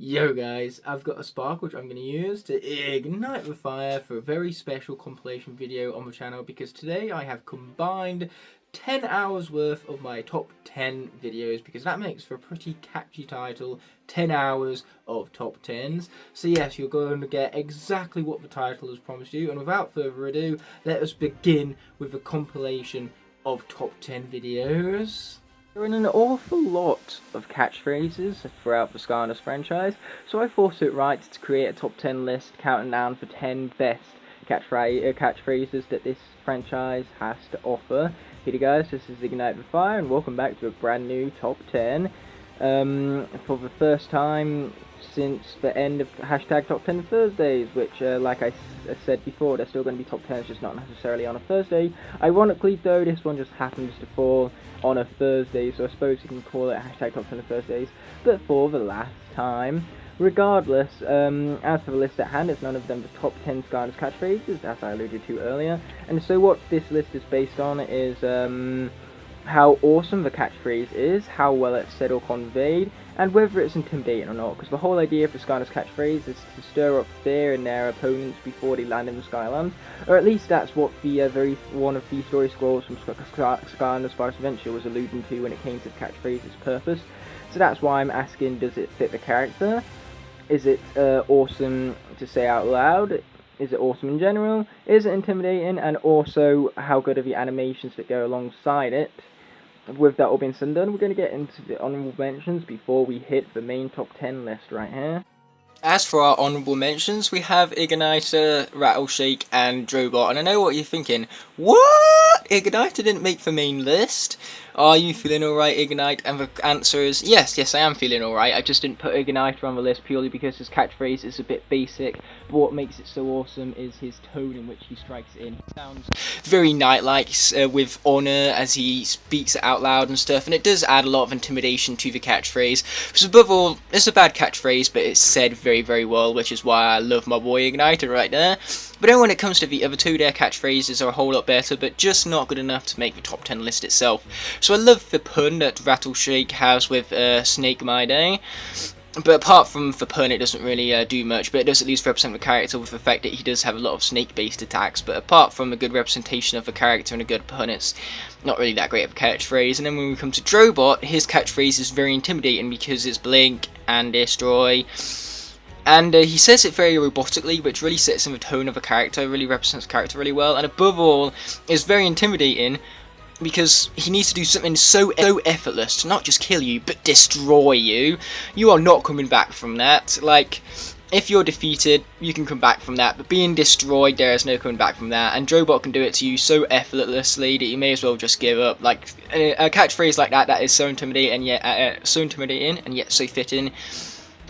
Yo guys, I've got a spark which I'm going to use to ignite the fire for a very special compilation video on the channel, because today I have combined 10 hours worth of my top 10 videos, because that makes for a pretty catchy title, 10 hours of top 10s. So yes, you're going to get exactly what the title has promised you, and without further ado, let us begin with the compilation of top 10 videos. There are an awful lot of catchphrases throughout the Skylanders franchise, so I thought it right to create a top 10 list counting down for 10 best catchphrases that this franchise has to offer. Here guys, this is Ignite the Fire and welcome back to a brand new top 10. For the first time since the end of hashtag Top 10 Thursdays, which like I said before, they're still going to be top 10s, just not necessarily on a Thursday. Ironically though, this one just happens to fall on a Thursday, so I suppose you can call it hashtag Top 10 Thursdays, but for the last time. Regardless, as for the list at hand, it's none of them the top 10 Skylanders catchphrases, as I alluded to earlier, and so what this list is based on is how awesome the catchphrase is, how well it's said or conveyed, and whether it's intimidating or not, because the whole idea of the Skylanders catchphrase is to stir up fear in their opponents before they land in the Skylands, or at least that's what the one of the story scrolls from Skylanders Spark's Adventure was alluding to when it came to the catchphrase's purpose. So that's why I'm asking, does it fit the character? Is it awesome to say out loud? Is it awesome in general? Is it intimidating? And also, how good are the animations that go alongside it? With that all being said and done, we're going to get into the honourable mentions before we hit the main top 10 list right here. As for our honourable mentions, we have Igniter, Rattleshake and Drobot, and I know what you're thinking, what? Igniter didn't make the main list? Are you feeling alright, Ignite? And the answer is yes, I am feeling alright. I just didn't put Igniter on the list purely because his catchphrase is a bit basic, but what makes it so awesome is his tone in which he strikes it in. He sounds very knight-like, with honour as he speaks it out loud and stuff, and it does add a lot of intimidation to the catchphrase. Because above all, it's a bad catchphrase, but it's said very, very well, which is why I love my boy Igniter right there. But then when it comes to the other two, their catchphrases are a whole lot better, but just not good enough to make the top 10 list itself. So I love the pun that Rattleshake has with Snake My Day. But apart from the pun, it doesn't really do much, but it does at least represent the character with the fact that he does have a lot of snake-based attacks. But apart from a good representation of the character and a good pun, it's not really that great of a catchphrase. And then when we come to Drobot, his catchphrase is very intimidating because it's blink and destroy. And he says it very robotically, which really sets in the tone of a character, really represents the character really well, and above all, is very intimidating because he needs to do something so effortless to not just kill you, but destroy you. You are not coming back from that. Like, if you're defeated, you can come back from that, but being destroyed, there is no coming back from that, and Drobot can do it to you so effortlessly that you may as well just give up. Like, a catchphrase like that is so intimidating and yet so fitting.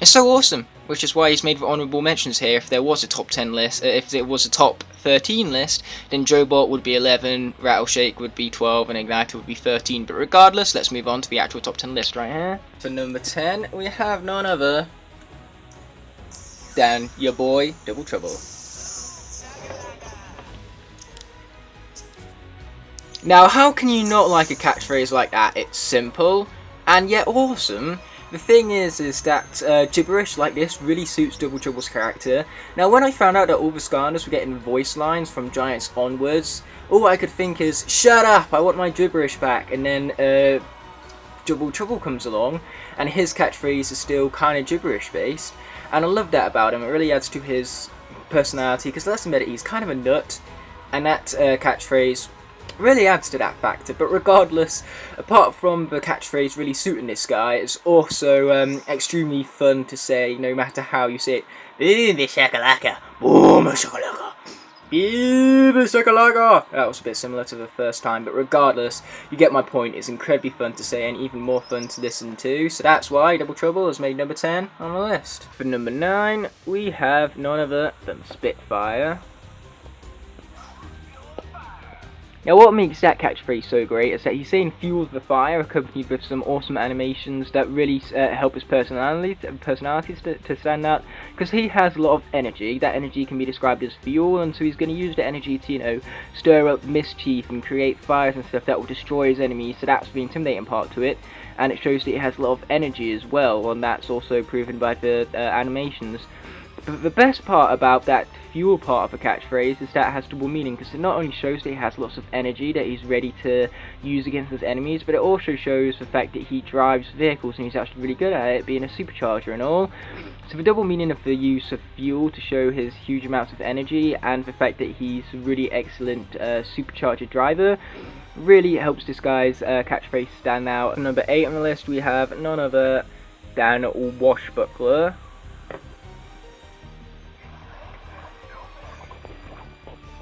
It's so awesome, which is why he's made the honourable mentions here. If there was a top 10 list, if it was a top 13 list, then Drobot would be 11, Rattleshake would be 12, and Igniter would be 13. But regardless, let's move on to the actual top 10 list right here. For number 10, we have none other than your boy, Double Trouble. Now, how can you not like a catchphrase like that? It's simple, and yet awesome. The thing is that gibberish like this really suits Double Trouble's character. Now, when I found out that all the Skylanders were getting voice lines from Giants onwards, all I could think is, shut up, I want my gibberish back. And then Double Trouble comes along, and his catchphrase is still kind of gibberish based. And I love that about him. It really adds to his personality, because let's admit it, he's kind of a nut, and that catchphrase really adds to that factor. But regardless, apart from the catchphrase really suiting this guy, it's also extremely fun to say, no matter how you say it. Boom shakalaka, boom shakalaka, boom shakalaka. That was a bit similar to the first time, but regardless, you get my point. It's incredibly fun to say and even more fun to listen to, so that's why Double Trouble has made number 10 on the list. For number 9, we have none other than Spitfire. Now, what makes that catchphrase so great is that he's saying fuels the fire, accompanied with some awesome animations that really help his personalities to stand out, because he has a lot of energy. That energy can be described as fuel, and so he's going to use the energy to, you know, stir up mischief and create fires and stuff that will destroy his enemies, so that's the intimidating part to it. and it shows that it has a lot of energy as well, and that's also proven by the animations. But the best part about that fuel part of the catchphrase is that it has double meaning, because it not only shows that he has lots of energy that he's ready to use against his enemies, but it also shows the fact that he drives vehicles and he's actually really good at it, being a supercharger and all. So the double meaning of the use of fuel to show his huge amounts of energy, and the fact that he's a really excellent supercharger driver, really helps this guy's catchphrase stand out. Number 8 on the list, we have none other than Washbuckler.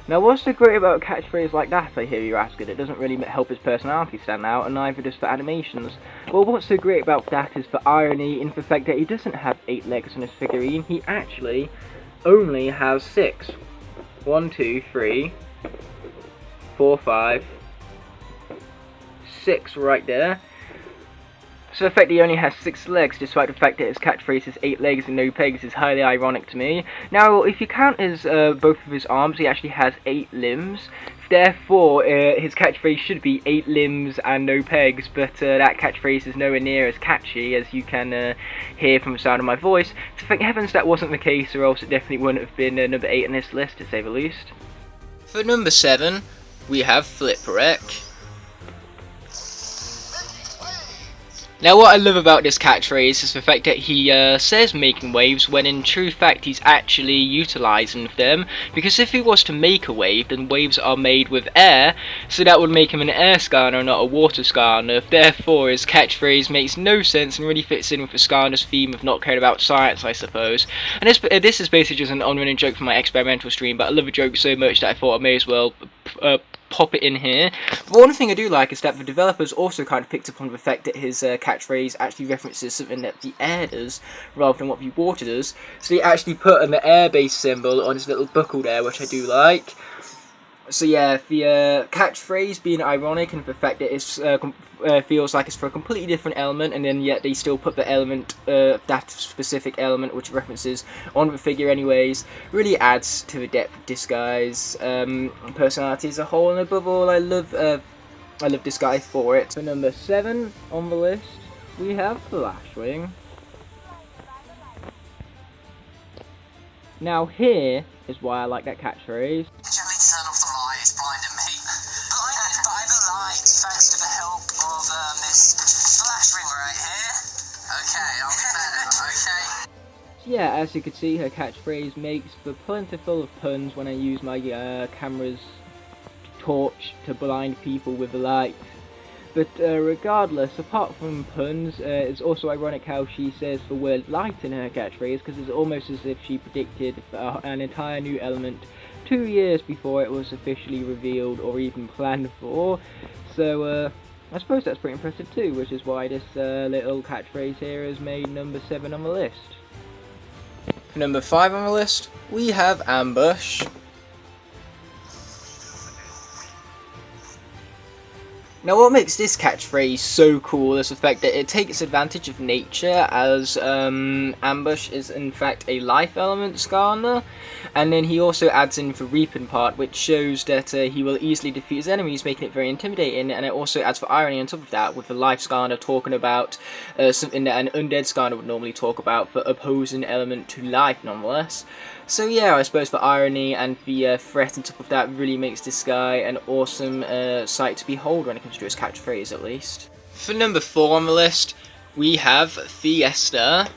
Now, what's so great about a catchphrase like that, I hear you asking? It doesn't really help his personality stand out, and neither does the animations. Well, what's so great about that is the irony in the fact that he doesn't have 8 legs on his figurine, he actually only has 6. 1, 2, 3, 4, 5, 6 right there. So the fact that he only has 6 legs, despite the fact that his catchphrase is 8 legs and no pegs, is highly ironic to me. Now, if you count his both of his arms, he actually has 8 limbs. Therefore, his catchphrase should be 8 limbs and no pegs, but that catchphrase is nowhere near as catchy, as you can hear from the sound of my voice. So thank heavens that wasn't the case, or else it definitely wouldn't have been number 8 on this list, to say the least. For number 7, we have Flipwreck. Now, what I love about this catchphrase is the fact that he says making waves, when in true fact he's actually utilising them, because if he was to make a wave, then waves are made with air, so that would make him an air scanner, not a water scanner. Therefore, his catchphrase makes no sense and really fits in with the scanner's theme of not caring about science, I suppose. And this is basically just an on-running joke for my experimental stream, but I love a joke so much that I thought I may as well pop it in here. But one thing I do like is that the developers also kind of picked up on the fact that his catchphrase actually references something that the air does rather than what the water does. So he actually put an air-based symbol on his little buckle there, which I do like. So yeah, the catchphrase being ironic, and the fact that it feels like it's for a completely different element, and then yet they still put the element, that specific element which references on the figure anyways, really adds to the depth of this guy's personality as a whole. And above all, I love this guy for it. So number 7 on the list, we have Flashwing. Now here is why I like that catchphrase. Gently turn off the light, it's blinding me. Blinded by the light, thanks to the help of Miss Flashwing right here. Okay, I'll be better, okay. Yeah, as you can see, her catchphrase makes for plentiful of puns when I use my camera's torch to blind people with the light. But regardless, apart from puns, it's also ironic how she says the word light in her catchphrase, because it's almost as if she predicted an entire new element 2 years before it was officially revealed or even planned for. So I suppose that's pretty impressive too, which is why this little catchphrase here is made number 7 on the list. For number 5 on the list, we have Ambush. Now, what makes this catchphrase so cool is the fact that it takes advantage of nature, as Ambush is in fact a life element scanner, and then he also adds in the reaping part, which shows that he will easily defeat his enemies, making it very intimidating, and it also adds for irony on top of that, with the life scanner talking about something that an undead scanner would normally talk about, the opposing element to life nonetheless. So yeah, I suppose the irony and the threat on top of that really makes this guy an awesome sight to behold when it comes to his catchphrase, at least. For number 4 on the list, we have Fiesta.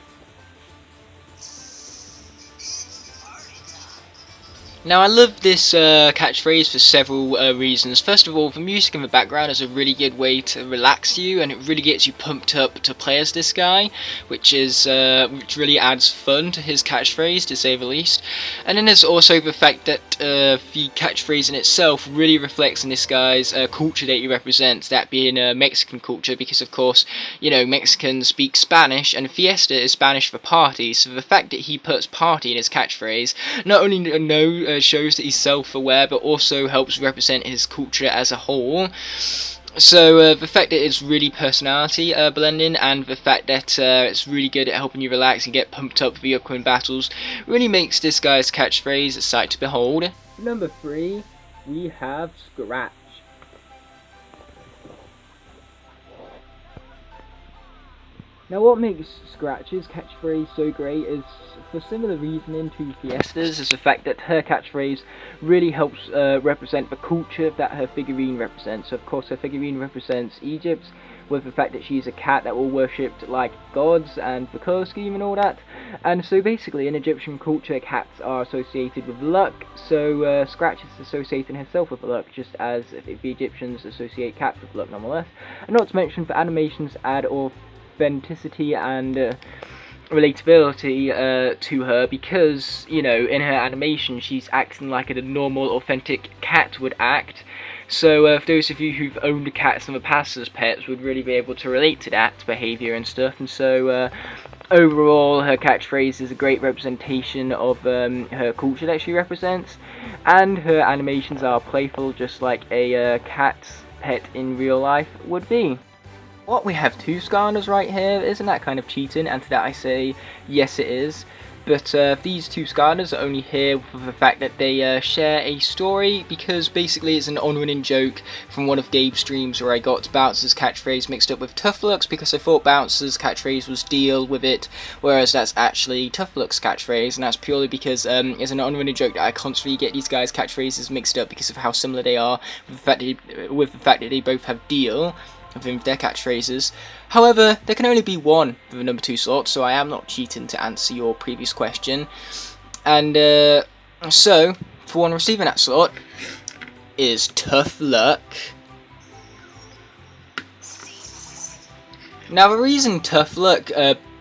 Now, I love this catchphrase for several reasons. First of all, the music in the background is a really good way to relax you, and it really gets you pumped up to play as this guy, which really adds fun to his catchphrase, to say the least. And then there's also the fact that the catchphrase in itself really reflects on this guy's culture that he represents, that being Mexican culture, because of course, you know, Mexicans speak Spanish, and Fiesta is Spanish for party, so the fact that he puts party in his catchphrase not only shows that he's self-aware, but also helps represent his culture as a whole. So the fact that it's really personality blending, and the fact that it's really good at helping you relax and get pumped up for the upcoming battles, really makes this guy's catchphrase a sight to behold. Number 3, we have Scratch. Now what makes Scratch's catchphrase so great is, for similar reasoning to Fiesta's, is the fact that her catchphrase really helps represent the culture that her figurine represents. So of course her figurine represents Egypt, with the fact that she's a cat that were worshipped like gods and the colour scheme and all that. And so basically in Egyptian culture, cats are associated with luck, so Scratch is associating herself with luck, just as the Egyptians associate cats with luck nonetheless. And not to mention, the animations add authenticity and relatability to her, because, you know, in her animation she's acting like a normal, authentic cat would act. So for those of you who've owned cats in the past as pets would really be able to relate to that behaviour and stuff. And so overall her catchphrase is a great representation of her culture that she represents, and her animations are playful, just like a cat's pet in real life would be. What, we have 2 Skylanders right here? Isn't that kind of cheating? And to that I say, yes it is. But these 2 Skylanders are only here for the fact that they share a story, because basically it's an on-running joke from one of Gabe's streams where I got Bouncer's catchphrase mixed up with Tough Luck's, because I thought Bouncer's catchphrase was deal with it, whereas that's actually Tough Luck's catchphrase, and that's purely because it's an on-running joke that I constantly get these guys' catchphrases mixed up because of how similar they are, with the fact that they both have deal with their catchphrases. However, there can only be one for the number 2 slot, so I am not cheating to answer your previous question. And so, for one receiving that slot is Tough Luck. Now the reason Tough Luck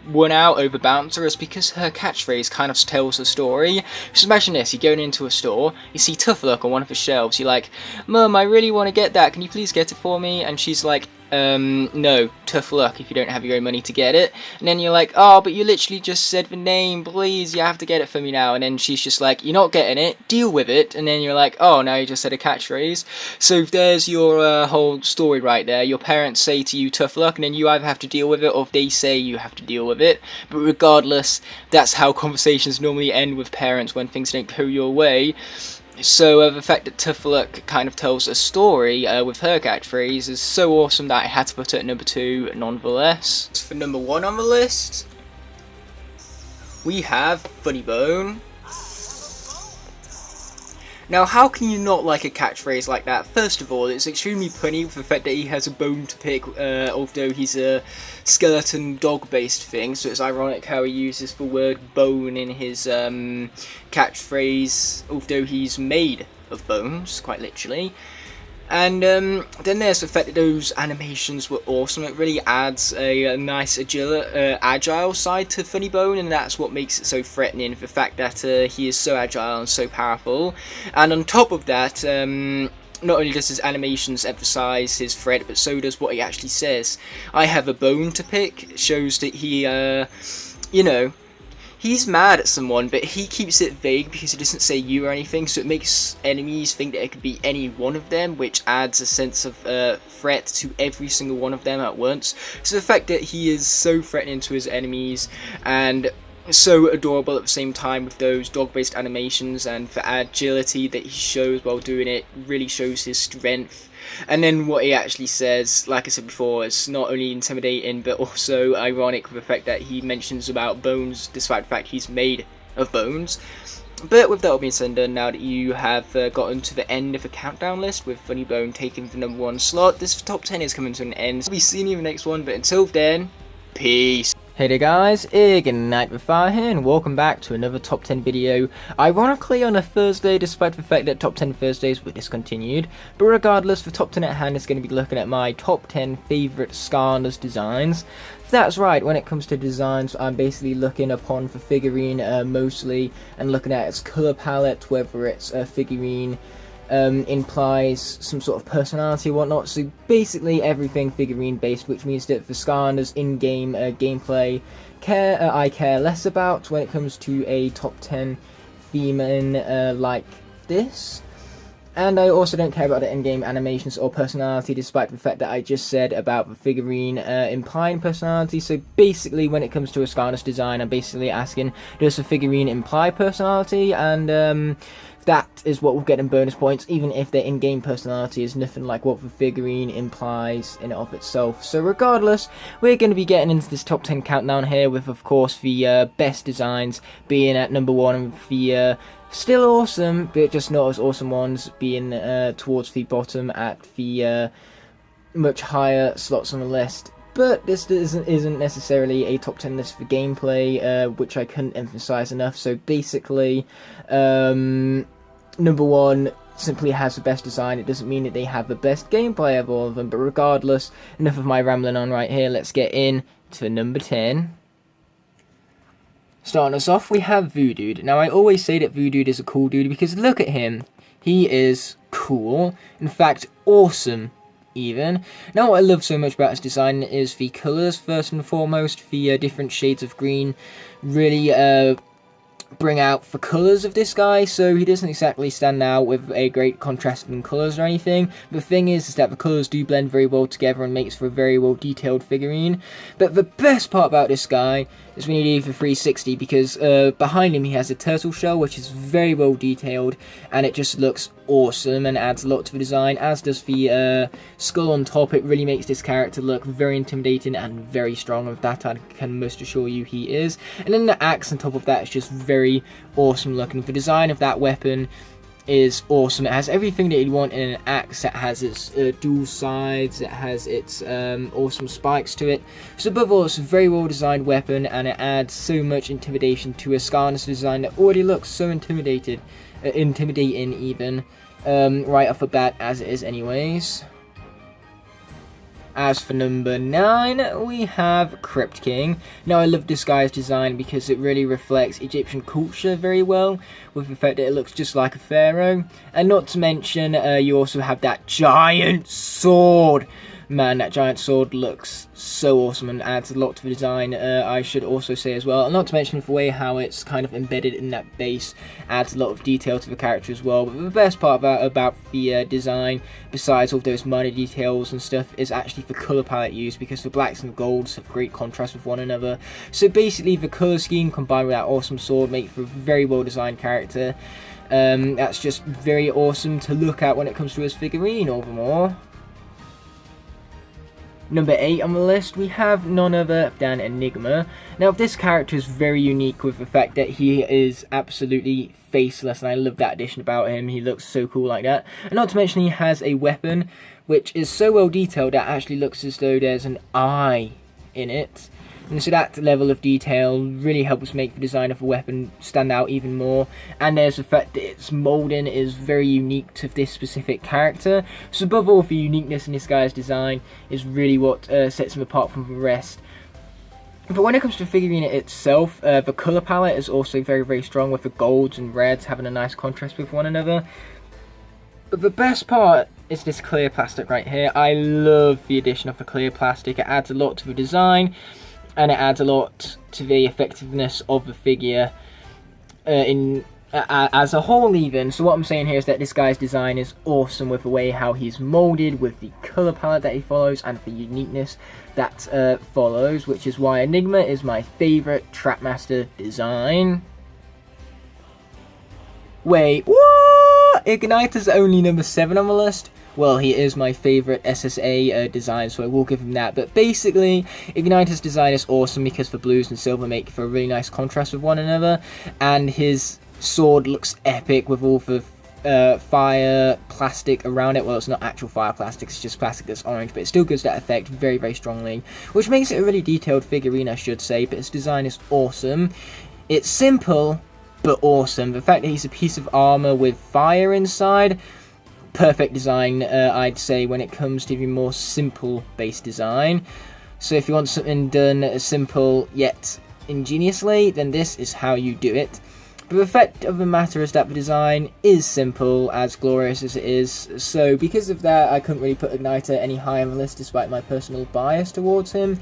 won out over Bouncer is because her catchphrase kind of tells the story. Just imagine this: you're going into a store, you see Tough Luck on one of the shelves, you're like, "Mum, I really want to get that, can you please get it for me?" And she's like, no, tough luck if you don't have your own money to get it. And then you're like, "Oh, but you literally just said the name, please, you have to get it for me now." And then she's just like, "You're not getting it, deal with it." And then you're like, "Oh, now you just said a catchphrase." So there's your whole story right there. Your parents say to you tough luck, and then you either have to deal with it, or if they say you have to deal with it. But regardless, that's how conversations normally end with parents when things don't go your way. So the fact that Tough Luck kind of tells a story with her catchphrase is so awesome that I had to put it at number 2 nonetheless. For number 1 on the list, we have Funny Bone. Now, how can you not like a catchphrase like that? First of all, it's extremely punny with the fact that he has a bone to pick, although he's a skeleton dog-based thing, so it's ironic how he uses the word bone in his catchphrase, although he's made of bones, quite literally. And then there's the fact that those animations were awesome. It really adds a nice agile side to Funny Bone, and that's what makes it so threatening, the fact that he is so agile and so powerful. And on top of that, not only does his animations emphasize his threat, but so does what he actually says. "I have a bone to pick" shows that he, you know, he's mad at someone, but he keeps it vague because he doesn't say you or anything, so it makes enemies think that it could be any one of them, which adds a sense of threat to every single one of them at once. So the fact that he is so threatening to his enemies and so adorable at the same time with those dog-based animations, and the agility that he shows while doing it really shows his strength. And then what he actually says, like I said before, is not only intimidating but also ironic with the fact that he mentions about bones despite the fact he's made of bones. But with that all being said and done, now that you have gotten to the end of the countdown list with Funny Bone taking the number 1 slot, this top 10 is coming to an end. We'll be seeing you in the next one, but until then, peace. Hey there guys, Ignite with Fire here, and welcome back to another top 10 video. Ironically on a Thursday, despite the fact that top 10 Thursdays were discontinued. But regardless, the top 10 at hand is going to be looking at my top 10 favourite Skylanders designs. That's right, when it comes to designs, I'm basically looking upon the figurine mostly, and looking at its colour palette, whether it's a figurine implies some sort of personality or whatnot. So basically everything figurine based, which means that the Skylanders in-game gameplay I care less about when it comes to a top 10 theme like this. And I also don't care about the in-game animations or personality, despite the fact that I just said about the figurine implying personality. So basically when it comes to a Skylanders design, I'm basically asking, does the figurine imply personality? And that is what will get them bonus points, even if their in-game personality is nothing like what the figurine implies in and of itself. So regardless, we're going to be getting into this top 10 countdown here, with of course the best designs being at number 1, and the still awesome but just not as awesome ones being towards the bottom at the much higher slots on the list. But this isn't necessarily a top 10 list for gameplay, which I couldn't emphasize enough. So basically, number 1 simply has the best design. It doesn't mean that they have the best gameplay of all of them, but regardless, enough of my rambling on right here. Let's get in to number 10. Starting us off, we have Voodoo. Now, I always say that Voodoo is a cool dude because look at him. He is cool. In fact, awesome. Even. Now, what I love so much about his design is the colours, first and foremost. The different shades of green really bring out the colours of this guy, so he doesn't exactly stand out with a great contrast in colours or anything. The thing is that the colours do blend very well together and makes for a very well detailed figurine. But the best part about this guy is when you do the 360, because behind him he has a turtle shell, which is very well detailed, and it just looks awesome and adds a lot to the design, as does the skull on top. It really makes this character look very intimidating and very strong, and that I can most assure you he is. And then the axe on top of that is just very awesome looking. The design of that weapon is awesome. It has everything that you'd want in an axe. It has its dual sides, it has its awesome spikes to it. So above all, it's a very well designed weapon, and it adds so much intimidation to a Skylanders design that already looks so intimidating even, right off the bat, as it is anyways. As for number 9, we have Crypt King. Now, I love this guy's design because it really reflects Egyptian culture very well, with the fact that it looks just like a pharaoh. And not to mention, you also have that giant sword. Man, that giant sword looks so awesome and adds a lot to the design, I should also say as well. And not to mention the way how it's kind of embedded in that base adds a lot of detail to the character as well. But the best part about the design, besides all those minor details and stuff, is actually the colour palette used, because the blacks and golds have great contrast with one another. So basically, the colour scheme combined with that awesome sword make for a very well designed character. That's just very awesome to look at when it comes to his figurine, all the more. Number 8 on the list, we have none other than Enigma. Now, this character is very unique with the fact that he is absolutely faceless, and I love that addition about him. He looks so cool like that. And not to mention, he has a weapon which is so well detailed that it actually looks as though there's an eye in it. And so that level of detail really helps make the design of the weapon stand out even more. And there's the fact that its moulding is very unique to this specific character. So above all, the uniqueness in this guy's design is really what sets him apart from the rest. But when it comes to the figurine itself, the colour palette is also very, very strong, with the golds and reds having a nice contrast with one another. But the best part is this clear plastic right here. I love the addition of the clear plastic. It adds a lot to the design, and it adds a lot to the effectiveness of the figure as a whole even. So what I'm saying here is that this guy's design is awesome, with the way how he's moulded, with the colour palette that he follows, and the uniqueness that follows, which is why Enigma is my favourite Trapmaster design. Wait, what? Igniter's only number 7 on the list? Well, he is my favourite SSA design, so I will give him that. But basically, Igniter's design is awesome because the blues and silver make for a really nice contrast with one another. And his sword looks epic with all the fire plastic around it. Well, it's not actual fire plastic, it's just plastic that's orange, but it still gives that effect very, very strongly. Which makes it a really detailed figurine, I should say, but his design is awesome. It's simple, but awesome. The fact that he's a piece of armour with fire inside, perfect design, I'd say, when it comes to the more simple base design. So if you want something done simple yet ingeniously, then this is how you do it. But the fact of the matter is that the design is simple, as glorious as it is. So because of that, I couldn't really put Igniter any higher on the list, despite my personal bias towards him.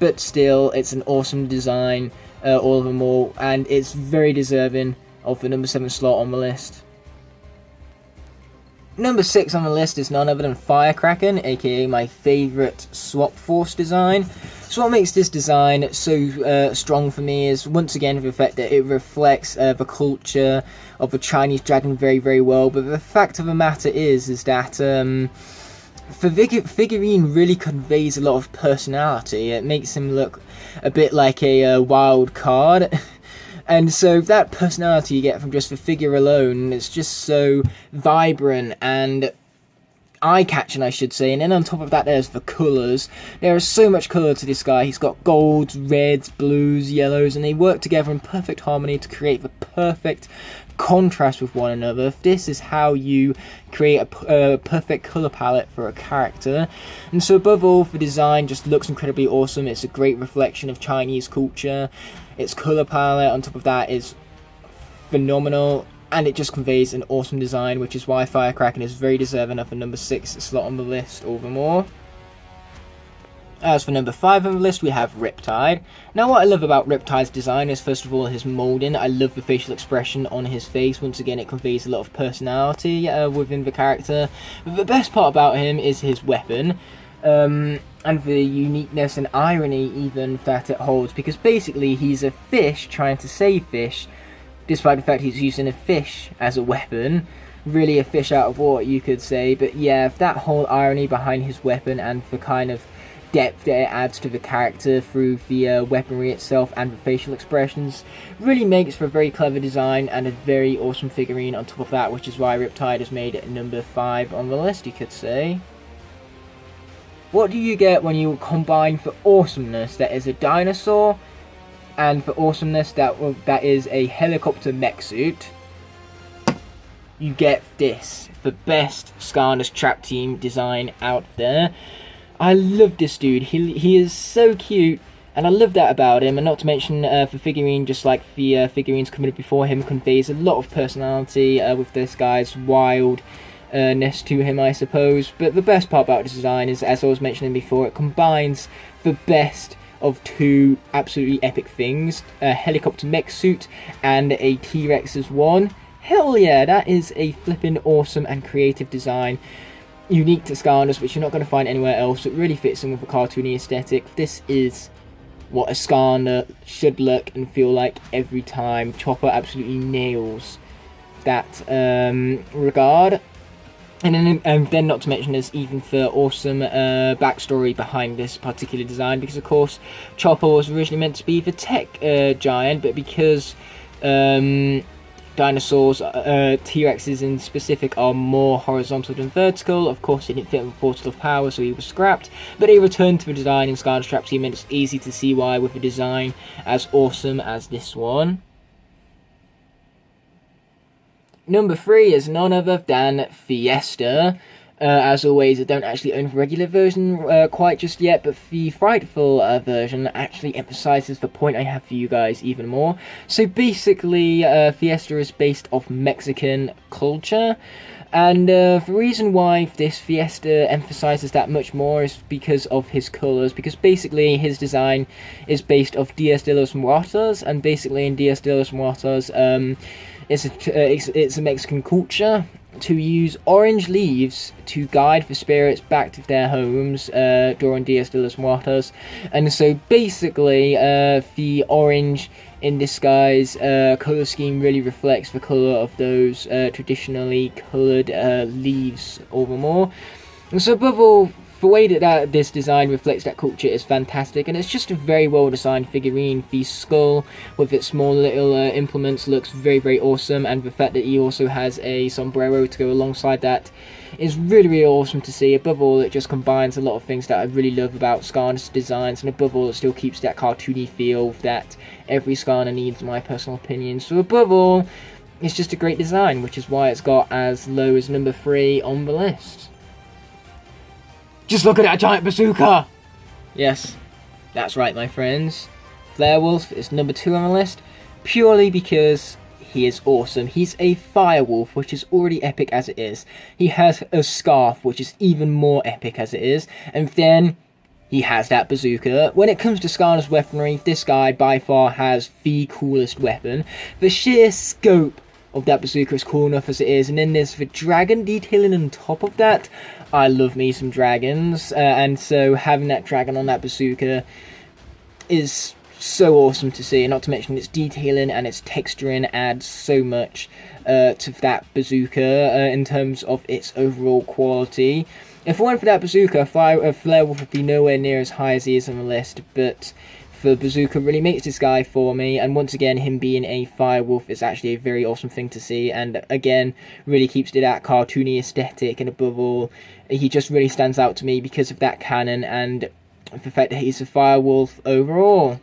But still, it's an awesome design, all of them all, and it's very deserving of the number 7 slot on the list. Number 6 on the list is none other than Firecracken, aka my favourite Swap Force design. So what makes this design so strong for me is, once again, the fact that it reflects the culture of the Chinese dragon very, very well. But the fact of the matter is that the figurine really conveys a lot of personality. It makes him look a bit like a wild card. And so that personality you get from just the figure alone, it's just so vibrant and eye-catching, I should say. And then on top of that, there's the colours. There is so much colour to this guy. He's got golds, reds, blues, yellows, and they work together in perfect harmony to create the perfect contrast with one another. This is how you create a perfect colour palette for a character. And so above all, the design just looks incredibly awesome. It's a great reflection of Chinese culture. Its colour palette on top of that is phenomenal, and it just conveys an awesome design, which is why Firecracken is very deserving of the number 6 slot on the list over more. As for number 5 on the list, we have Riptide. Now, what I love about Riptide's design is, first of all, his moulding. I love the facial expression on his face. Once again, it conveys a lot of personality within the character. But the best part about him is his weapon. And the uniqueness and irony even that it holds, because basically he's a fish trying to save fish, despite the fact he's using a fish as a weapon. Really a fish out of water, you could say. But yeah, that whole irony behind his weapon and the kind of depth that it adds to the character through the weaponry itself and the facial expressions really makes for a very clever design and a very awesome figurine on top of that, which is why Riptide is made at number 5 on the list, you could say. What do you get when you combine for awesomeness that is a dinosaur and for awesomeness that is a helicopter mech suit? You get this, the best Skylanders Trap Team design out there. I love this dude. He is so cute, and I love that about him. And not to mention the figurine, just like the figurines coming up before him, conveys a lot of personality with this guy's wild ness to him, I suppose. But the best part about this design is, as I was mentioning before, it combines the best of two absolutely epic things, a helicopter mech suit and a T-Rex as one. Hell yeah, that is a flippin' awesome and creative design, unique to Skylanders, which you're not going to find anywhere else. It really fits in with the cartoony aesthetic. This is what a Skylander should look and feel like every time. Chopper absolutely nails that regard. And then not to mention there's even the awesome backstory behind this particular design, because of course Chopper was originally meant to be the tech giant, but because dinosaurs, T-Rexes in specific, are more horizontal than vertical, of course it didn't fit in the Portal of Power, so he was scrapped. But he returned to the design in Skylanders Trap Team, and it's easy to see why with a design as awesome as this one. Number 3 is none other than Fiesta. As always, I don't actually own the regular version quite just yet, but the Frightful version actually emphasizes the point I have for you guys even more. So basically, Fiesta is based off Mexican culture, and the reason why this Fiesta emphasizes that much more is because of his colors, because basically his design is based off Dias de los Muertos, and basically in Dias de los Muertos, it's a Mexican culture to use orange leaves to guide the spirits back to their homes during Dias de los Muertos. And so basically the orange in this guy's colour scheme really reflects the colour of those traditionally coloured leaves all the more. And so above all, the way that this design reflects that culture is fantastic, and it's just a very well designed figurine. The skull with its small little implements looks very, very awesome, and the fact that he also has a sombrero to go alongside that is really, really awesome to see. Above all, it just combines a lot of things that I really love about Skylanders designs, and above all, it still keeps that cartoony feel that every Skylander needs, in my personal opinion. So above all, it's just a great design, which is why it's got as low as number 3 on the list. Just look at that giant bazooka! Yes, that's right, my friends. Flarewolf is number 2 on the list, purely because he is awesome. He's a firewolf, which is already epic as it is. He has a scarf, which is even more epic as it is. And then he has that bazooka. When it comes to Skylanders weaponry, this guy by far has the coolest weapon. The sheer scope of that bazooka is cool enough as it is. And then there's the dragon detailing on top of that. I love me some dragons, and so having that dragon on that bazooka is so awesome to see. Not to mention its detailing and its texturing adds so much to that bazooka in terms of its overall quality. If I went for that bazooka, Flare Wolf would be nowhere near as high as he is on the list, but the bazooka really makes this guy for me, and once again, him being a Fire Wolf is actually a very awesome thing to see, and again, really keeps to that cartoony aesthetic, and above all, he just really stands out to me because of that cannon and the fact that he's a Fire Wolf overall.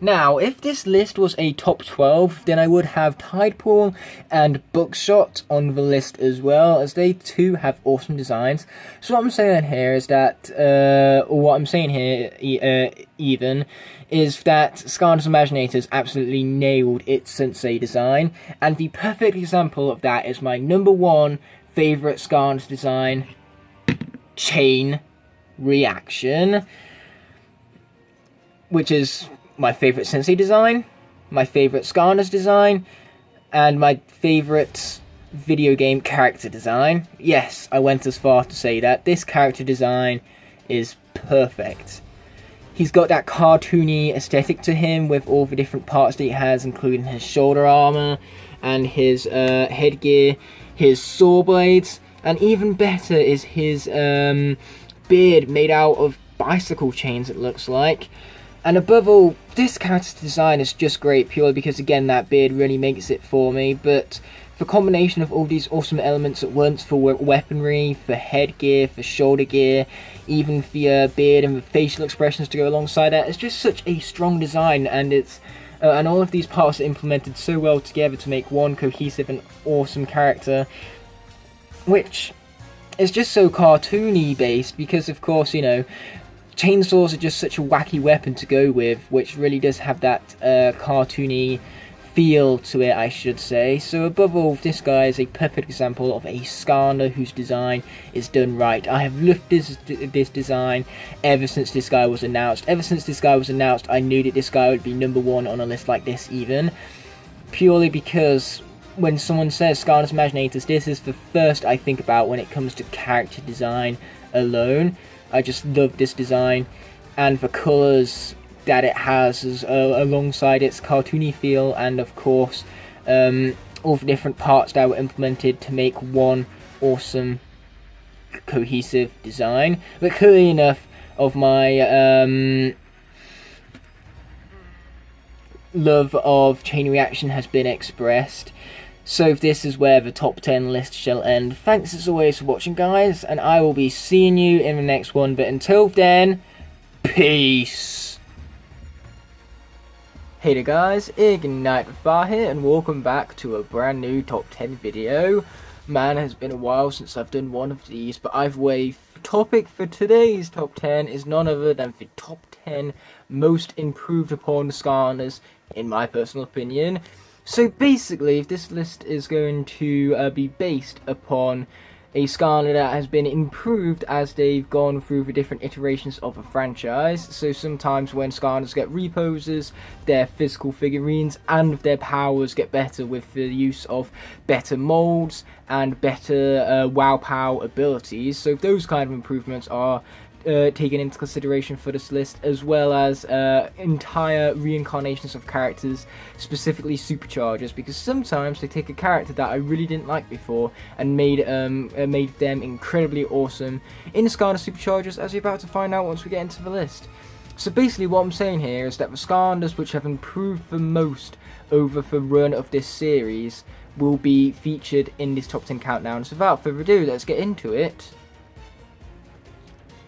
Now, if this list was a top 12, then I would have Tidepool and Buckshot on the list as well, as they too have awesome designs. So what I'm saying here is that, even, is that Skylanders Imaginators absolutely nailed its Sensei design, and the perfect example of that is my number one favourite Skylanders design, Chain Reaction, which is my favourite Sensei design, my favourite Skylanders design, and my favourite video game character design. Yes, I went as far to say that. This character design is perfect. He's got that cartoony aesthetic to him with all the different parts that he has, including his shoulder armour and his headgear, his saw blades, and even better is his beard made out of bicycle chains, it looks like. And above all, this character's design is just great, purely because, again, that beard really makes it for me. But the combination of all these awesome elements at once, for weaponry, for headgear, for shoulder gear, even for your beard and the facial expressions to go alongside that, it's just such a strong design, and it's and all of these parts are implemented so well together to make one cohesive and awesome character, which is just so cartoony based, because of course, you know, chainsaws are just such a wacky weapon to go with, which really does have that cartoony feel to it, I should say. So above all, this guy is a perfect example of a Skylander whose design is done right. I have loved this design ever since this guy was announced. Ever since this guy was announced, I knew that this guy would be number one on a list like this even. Purely because when someone says Skylanders Imaginators, this is the first I think about when it comes to character design alone. I just love this design, and the colours that it has alongside its cartoony feel, and of course all the different parts that were implemented to make one awesome cohesive design. But clearly enough of my love of Chain Reaction has been expressed. So this is where the top 10 list shall end. Thanks as always for watching, guys, and I will be seeing you in the next one. But until then, peace. Hey there guys, Ignite the Fire here, and welcome back to a brand new top 10 video. Man, it has been a while since I've done one of these, but either way, the topic for today's top 10 is none other than the top 10 most improved upon Skylanders, in my personal opinion. So basically, this list is going to be based upon a Skylander that has been improved as they've gone through the different iterations of a franchise. So sometimes when Skylanders get reposes, their physical figurines and their powers get better with the use of better molds and better wow pow abilities. So those kind of improvements are taken into consideration for this list, as well as entire reincarnations of characters, specifically superchargers, because sometimes they take a character that I really didn't like before and made them incredibly awesome in Skylanders Superchargers, as you're about to find out once we get into the list. So basically what I'm saying here is that the Skylanders which have improved the most over the run of this series will be featured in this top 10 countdown. So without further ado, let's get into it.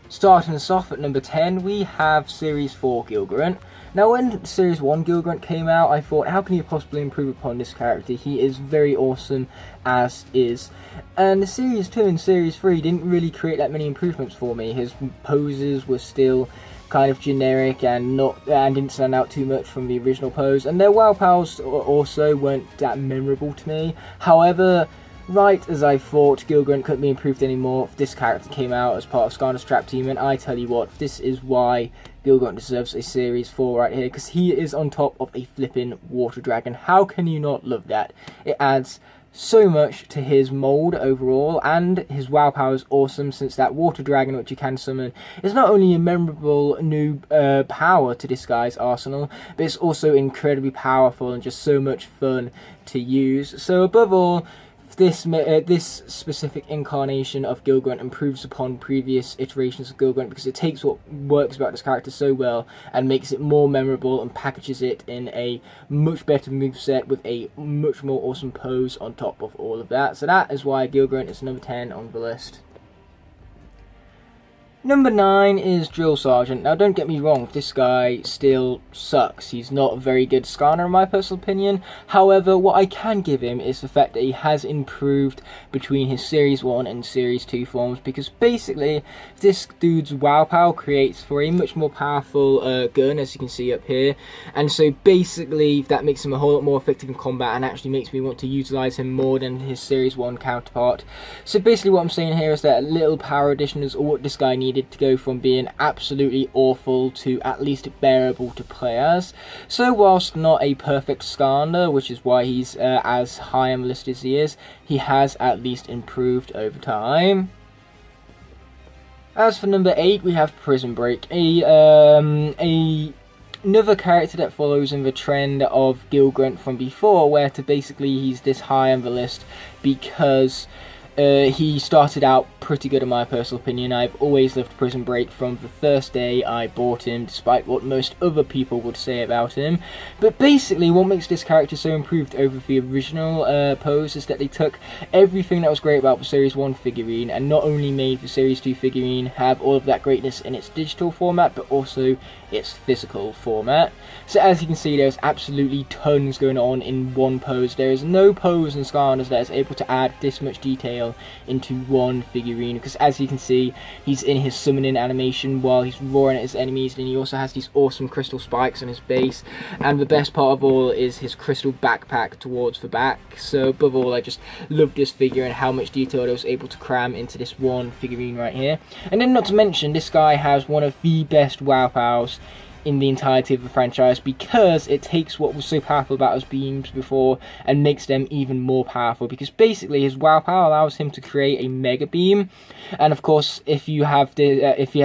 Starting us off at number 10, we have Series 4 Gilgrunt. Now, when Series 1 Gilgrunt came out, I thought, how can you possibly improve upon this character? He is very awesome as is. And the Series 2 and Series 3 didn't really create that many improvements for me. His poses were still kind of generic and didn't stand out too much from the original pose. And their wow pals also weren't that memorable to me. However, right as I thought Gilgrunt couldn't be improved anymore, this character came out as part of Skylanders Trap Team, and I tell you what, this is why Gilgrunt deserves a Series 4 right here, because he is on top of a flipping water dragon. How can you not love that? It adds so much to his mold overall, and his WoW power is awesome, since that water dragon which you can summon is not only a memorable new power to this guy's arsenal, but it's also incredibly powerful and just so much fun to use. So above all, this specific incarnation of Gilgrunt improves upon previous iterations of Gilgrunt, because it takes what works about this character so well and makes it more memorable and packages it in a much better moveset with a much more awesome pose on top of all of that. So that is why Gilgrunt is number 10 on the list. Number 9 is Drill Sergeant. Now don't get me wrong, this guy still sucks. He's not a very good Skarner in my personal opinion. However, what I can give him is the fact that he has improved between his Series 1 and Series 2 forms, because basically this dude's WoW power creates for a much more powerful gun, as you can see up here. And so basically that makes him a whole lot more effective in combat and actually makes me want to utilize him more than his Series 1 counterpart. So basically what I'm saying here is that a little power addition is all what this guy needed to go from being absolutely awful to at least bearable to play as. So whilst not a perfect Skarner, which is why he's as high on the list as he is, he has at least improved over time. As for number 8, we have Prison Break, another character that follows in the trend of Gilgrunt from before, where basically he's this high on the list because he started out pretty good in my personal opinion. I've always loved Prison Break from the first day I bought him, despite what most other people would say about him. But basically what makes this character so improved over the original pose is that they took everything that was great about the Series 1 figurine and not only made the Series 2 figurine have all of that greatness in its digital format, but also its physical format. So as you can see, there's absolutely tons going on in one pose. There is no pose in Skarner's that is able to add this much detail into one figurine, because as you can see, he's in his summoning animation while he's roaring at his enemies, and he also has these awesome crystal spikes on his base, and the best part of all is his crystal backpack towards the back. So above all, I just love this figure and how much detail I was able to cram into this one figurine right here. And then not to mention, this guy has one of the best WoW powers in the entirety of the franchise, because it takes what was so powerful about his beams before and makes them even more powerful, because basically his WoW power allows him to create a mega beam, and of course if you have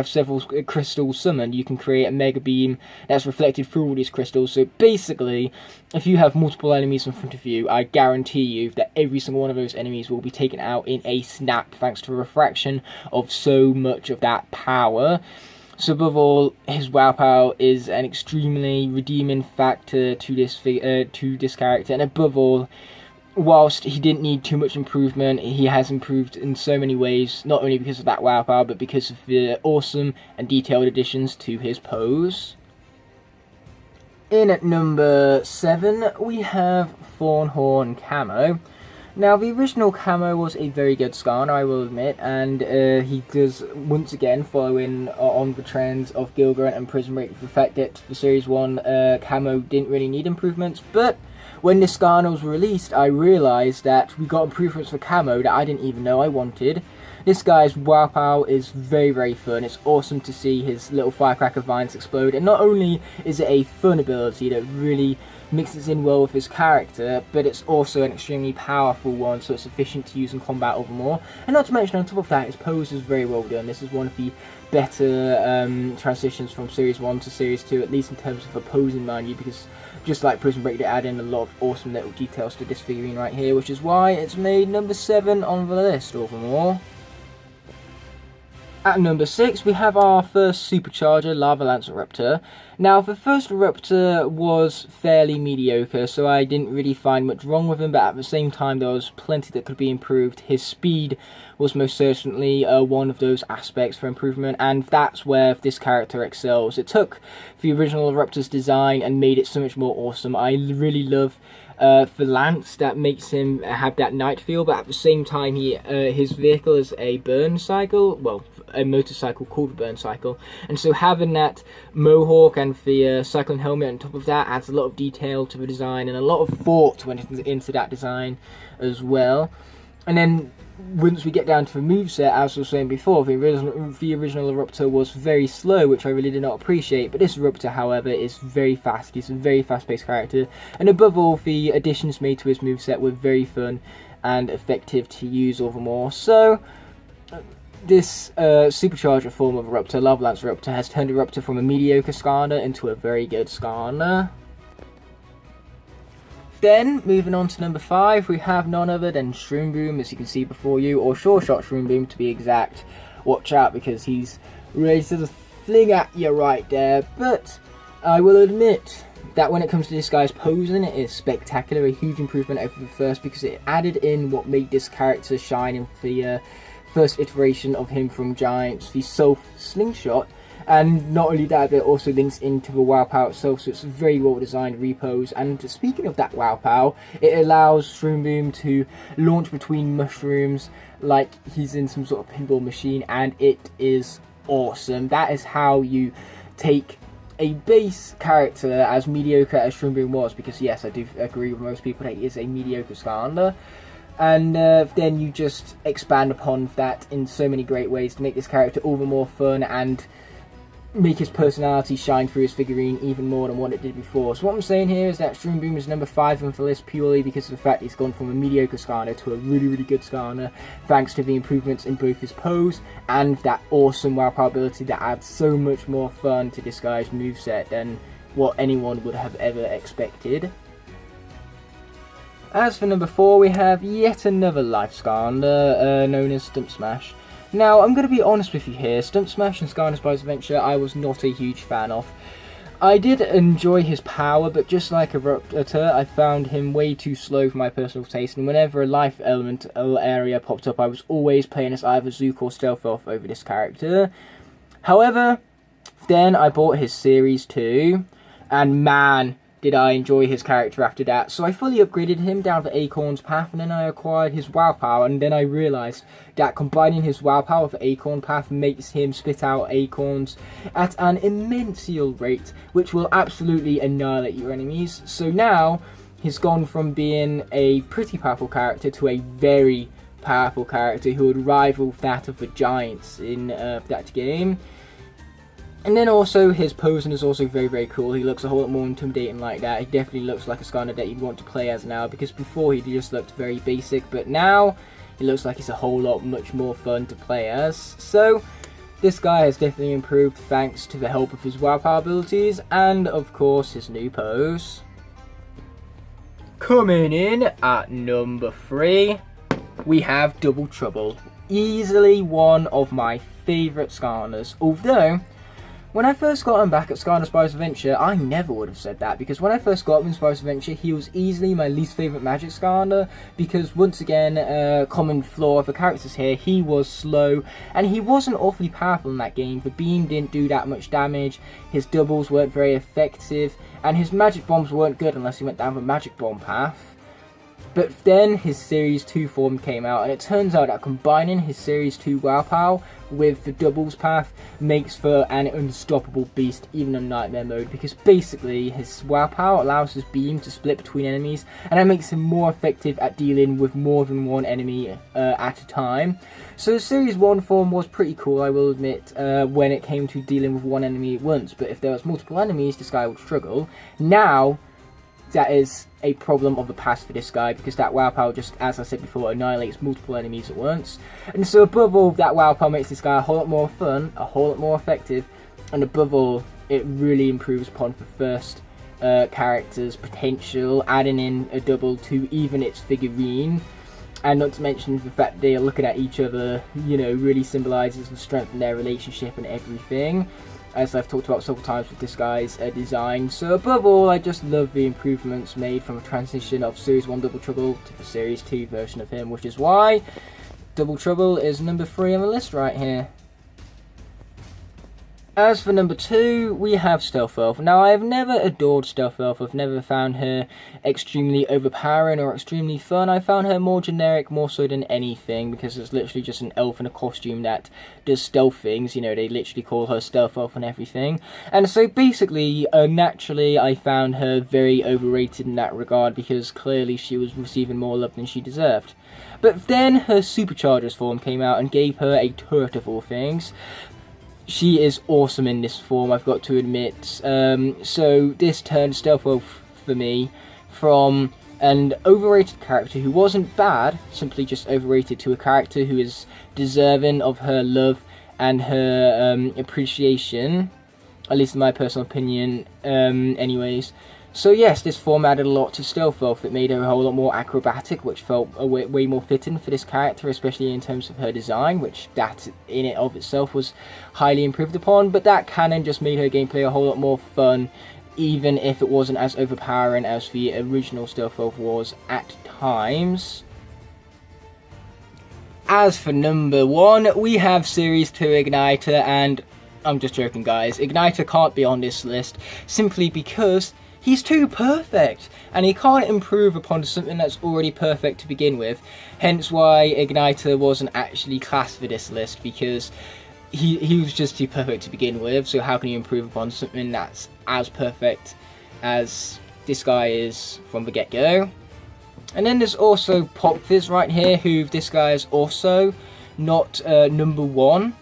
several crystals summoned, you can create a mega beam that's reflected through all these crystals. So basically if you have multiple enemies in front of you, I guarantee you that every single one of those enemies will be taken out in a snap, thanks to a refraction of so much of that power. So above all, his WoW power is an extremely redeeming factor to this character, and above all, whilst he didn't need too much improvement, he has improved in so many ways, not only because of that WoW power, but because of the awesome and detailed additions to his pose. In at number 7, we have Thornhorn Camo. Now, the original Camo was a very good Skarner, I will admit, and he does, once again, follow in on the trends of Gilgrunt and Prison Break, the fact that the Series 1 Camo didn't really need improvements. But when this Skarner was released, I realised that we got improvements for Camo that I didn't even know I wanted. This guy's WoW power is very, very fun. It's awesome to see his little firecracker vines explode, and not only is it a fun ability that really mixes in well with his character, but it's also an extremely powerful one, so it's efficient to use in combat over more. And not to mention, on top of that, his pose is very well done. This is one of the better transitions from Series 1 to Series 2, at least in terms of the posing, mind you, because just like Prison Break, they add in a lot of awesome little details to this figurine right here, which is why it's made number 7 on the list, all for more. At number 6, we have our first supercharger, Lava Lance Eruptor. Now, the first Eruptor was fairly mediocre, so I didn't really find much wrong with him, but at the same time there was plenty that could be improved. His speed was most certainly one of those aspects for improvement, and that's where this character excels. It took the original Eruptor's design and made it so much more awesome. I really love the lance that makes him have that night feel, but at the same time his vehicle is a burn cycle, well, a motorcycle called the burn cycle, and so having that mohawk and the cyclone helmet on top of that adds a lot of detail to the design, and a lot of thought went into that design as well. And then once we get down to the moveset, as I was saying before, the original Eruptor was very slow, which I really did not appreciate, but this Eruptor, however, is very fast. He's a very fast-paced character, and above all, the additions made to his moveset were very fun and effective to use all the more. So, this supercharger form of Eruptor, Lava Lance Eruptor, has turned Eruptor from a mediocre Skarner into a very good Skarner. Then, moving on to number 5, we have none other than Shroom Boom, as you can see before you, or Sure Shot Shroom Boom to be exact. Watch out, because he's ready to fling at you right there. But I will admit that when it comes to this guy's posing, it is spectacular, a huge improvement over the first, because it added in what made this character shine in the first iteration of him from Giants, the Self Slingshot. And not only that, but it also links into the WoW Pow itself, so it's a very well designed repose. And speaking of that WoW Pow, it allows Shroom Boom to launch between mushrooms like he's in some sort of pinball machine, and it is awesome. That is how you take a base character as mediocre as Shroom Boom was, because yes, I do agree with most people that he is a mediocre Skarner. And then you just expand upon that in so many great ways to make this character all the more fun and make his personality shine through his figurine even more than what it did before. So what I'm saying here is that Shroom Boom is number 5 on the list purely because of the fact he's gone from a mediocre Skarner to a really, really good Skarner, thanks to the improvements in both his pose and that awesome WoW Power ability that adds so much more fun to this guy's moveset than what anyone would have ever expected. As for number 4, we have yet another life Skarner, known as Stump Smash. Now, I'm going to be honest with you here, Stump Smash and Skarner Spice Adventure I was not a huge fan of. I did enjoy his power, but just like Eruptor, I found him way too slow for my personal taste, and whenever a life element area popped up, I was always playing as either Zook or Stealth Elf over this character. However, then I bought his Series 2, and man, did I enjoy his character after that. So I fully upgraded him down the Acorn's path, and then I acquired his WoW Power, and then I realised that combining his WoW Power with the Acorn path makes him spit out Acorns at an immense rate, which will absolutely annihilate your enemies. So now, he's gone from being a pretty powerful character to a very powerful character who would rival that of the Giants in that game. And then also, his posing is also very, very cool. He looks a whole lot more intimidating like that. He definitely looks like a Skarner that you'd want to play as now, because before he just looked very basic, but now he looks like he's a whole lot much more fun to play as. So, this guy has definitely improved thanks to the help of his WoW Power abilities, and of course, his new pose. Coming in at number 3, we have Double Trouble. Easily one of my favourite Skarners, although when I first got him back at Skarner Spice Adventure, I never would have said that, because when I first got him in Spice Adventure, he was easily my least favourite Magic Skarner, because once again, common flaw of the characters here, he was slow, and he wasn't awfully powerful in that game. The beam didn't do that much damage, his doubles weren't very effective, and his magic bombs weren't good unless he went down the magic bomb path. But then his Series 2 form came out, and it turns out that combining his Series 2 WoW Power with the doubles path makes for an unstoppable beast even in Nightmare mode, because basically his WoW Power allows his beam to split between enemies, and that makes him more effective at dealing with more than one enemy at a time. So the Series 1 form was pretty cool, I will admit, when it came to dealing with one enemy at once, but if there was multiple enemies, this guy would struggle. Now, that is a problem of the past for this guy, because that WoW Power just, as I said before, annihilates multiple enemies at once. And so above all, that WoW Power makes this guy a whole lot more fun, a whole lot more effective, and above all, it really improves upon the first character's potential, adding in a double to even its figurine. And not to mention the fact that they are looking at each other, you know, really symbolises the strength in their relationship and everything, as I've talked about several times with this guy's design. So above all, I just love the improvements made from a transition of Series 1 Double Trouble to the Series 2 version of him, which is why Double Trouble is number 3 on the list right here. As for number 2, we have Stealth Elf. Now, I have never adored Stealth Elf. I've never found her extremely overpowering or extremely fun. I found her more generic, more so than anything, because it's literally just an elf in a costume that does stealth things. You know, they literally call her Stealth Elf and everything. And so, basically, naturally, I found her very overrated in that regard, because clearly she was receiving more love than she deserved. But then her Superchargers form came out and gave her a turret of all things. She is awesome in this form, I've got to admit. So this turned Stealth Elf for me from an overrated character who wasn't bad, simply just overrated, to a character who is deserving of her love and her appreciation, at least in my personal opinion, anyways. So yes, this form added a lot to Stealth Elf. It made her a whole lot more acrobatic, which felt way more fitting for this character, especially in terms of her design, which that in it of itself was highly improved upon. But that canon just made her gameplay a whole lot more fun, even if it wasn't as overpowering as the original Stealth Elf was at times. As for number 1, we have Series 2 Igniter, and I'm just joking, guys. Igniter can't be on this list, simply because he's too perfect, and he can't improve upon something that's already perfect to begin with. Hence why Igniter wasn't actually classed for this list, because he was just too perfect to begin with. So how can you improve upon something that's as perfect as this guy is from the get-go? And then there's also Pop Fizz right here, who this guy is also not number 1.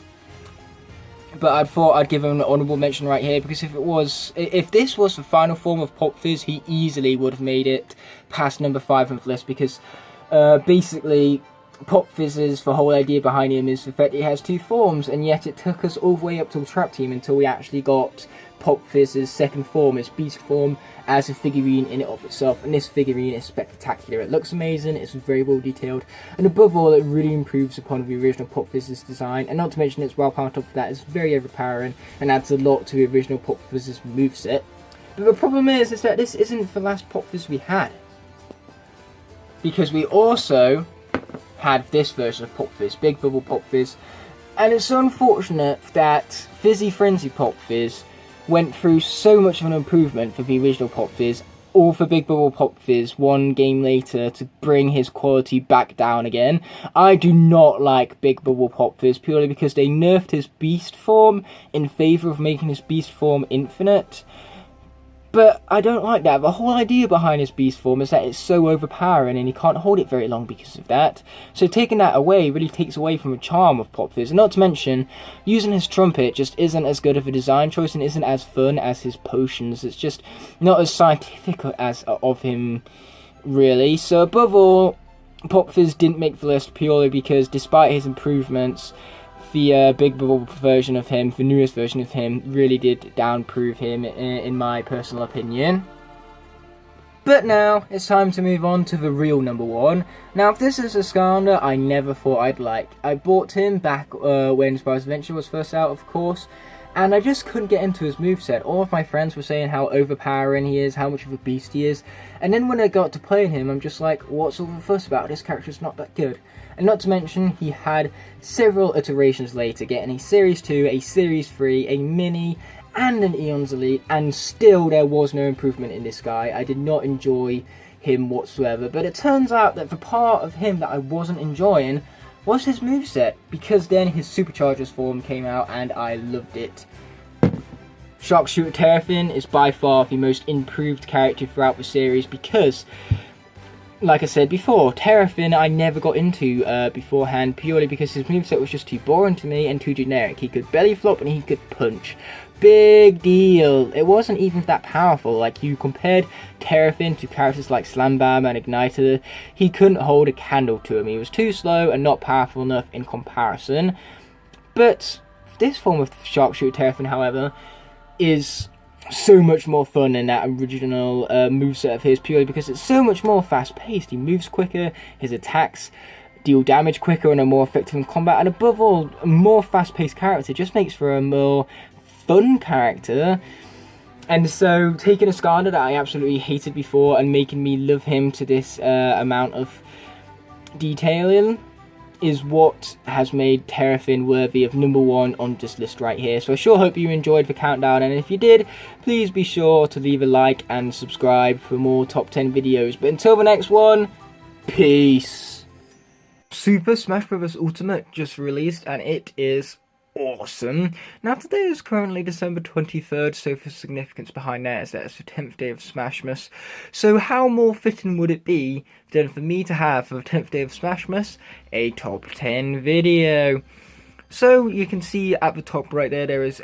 But I thought I'd give him an honourable mention right here, because if this was the final form of Pop Fizz, he easily would have made it past number 5 on the list, because basically Pop Fizz's the whole idea behind him is the fact he has 2 forms, and yet it took us all the way up to the Trap Team until we actually got Pop Fizz's second form, his Beast form, as a figurine in it of itself. And this figurine is spectacular. It looks amazing, it's very well detailed, and above all, it really improves upon the original Pop Fizz's design. And not to mention, its Wild Power on top of that is very overpowering and adds a lot to the original Pop Fizz's moveset. But the problem is that this isn't the last Pop Fizz we had, because we also had this version of Pop Fizz, Big Bubble Pop Fizz. And it's so unfortunate that Fizzy Frenzy Pop Fizz went through so much of an improvement for the original Pop Fizz, all for Big Bubble Pop Fizz one game later to bring his quality back down again. I do not like Big Bubble Pop Fizz purely because they nerfed his Beast form in favour of making his Beast form infinite. But I don't like that. The whole idea behind his Beast form is that it's so overpowering and he can't hold it very long because of that. So taking that away really takes away from the charm of Pop Fizz. And not to mention, using his trumpet just isn't as good of a design choice and isn't as fun as his potions. It's just not as scientific as of him, really. So above all, Pop Fizz didn't make the list purely because despite his improvements, the Big Bubble version of him, the newest version of him, really did downprove him in my personal opinion. But now, it's time to move on to the real number 1. Now, if this is a Skylander I never thought I'd like. I bought him back when Spyro's Adventure was first out, of course, and I just couldn't get into his moveset. All of my friends were saying how overpowering he is, how much of a beast he is, and then when I got to playing him, I'm just like, what's all the fuss about? This character's not that good. And not to mention, he had several iterations later, getting a Series 2, a Series 3, a Mini, and an Eon's Elite, and still there was no improvement in this guy. I did not enjoy him whatsoever, but it turns out that the part of him that I wasn't enjoying was his moveset, because then his Superchargers form came out and I loved it. Sharpshooter Terrafin is by far the most improved character throughout the series, because like I said before, Terrafin I never got into beforehand, purely because his moveset was just too boring to me and too generic. He could belly flop and he could punch. Big deal. It wasn't even that powerful. Like, you compared Terrafin to characters like Slam Bam and Igniter, he couldn't hold a candle to him. He was too slow and not powerful enough in comparison. But this form of Sharpshooter Terrafin, however, is so much more fun than that original moveset of his, purely because it's so much more fast-paced. He moves quicker, his attacks deal damage quicker and are more effective in combat, and above all, a more fast-paced character just makes for a more fun character. And so, taking a Skylander that I absolutely hated before and making me love him to this amount of detailing, is what has made Terrafin worthy of #1 on this list right here. So I sure hope you enjoyed the countdown, and if you did, please be sure to leave a like and subscribe for more top 10 videos. But until the next one, peace. Super Smash Bros. Ultimate just released, and it is awesome. Now today is currently December 23rd, so for significance behind that is that it's the 10th day of Smashmas. So how more fitting would it be than for me to have for the 10th day of Smashmas a top 10 video? So you can see at the top right there is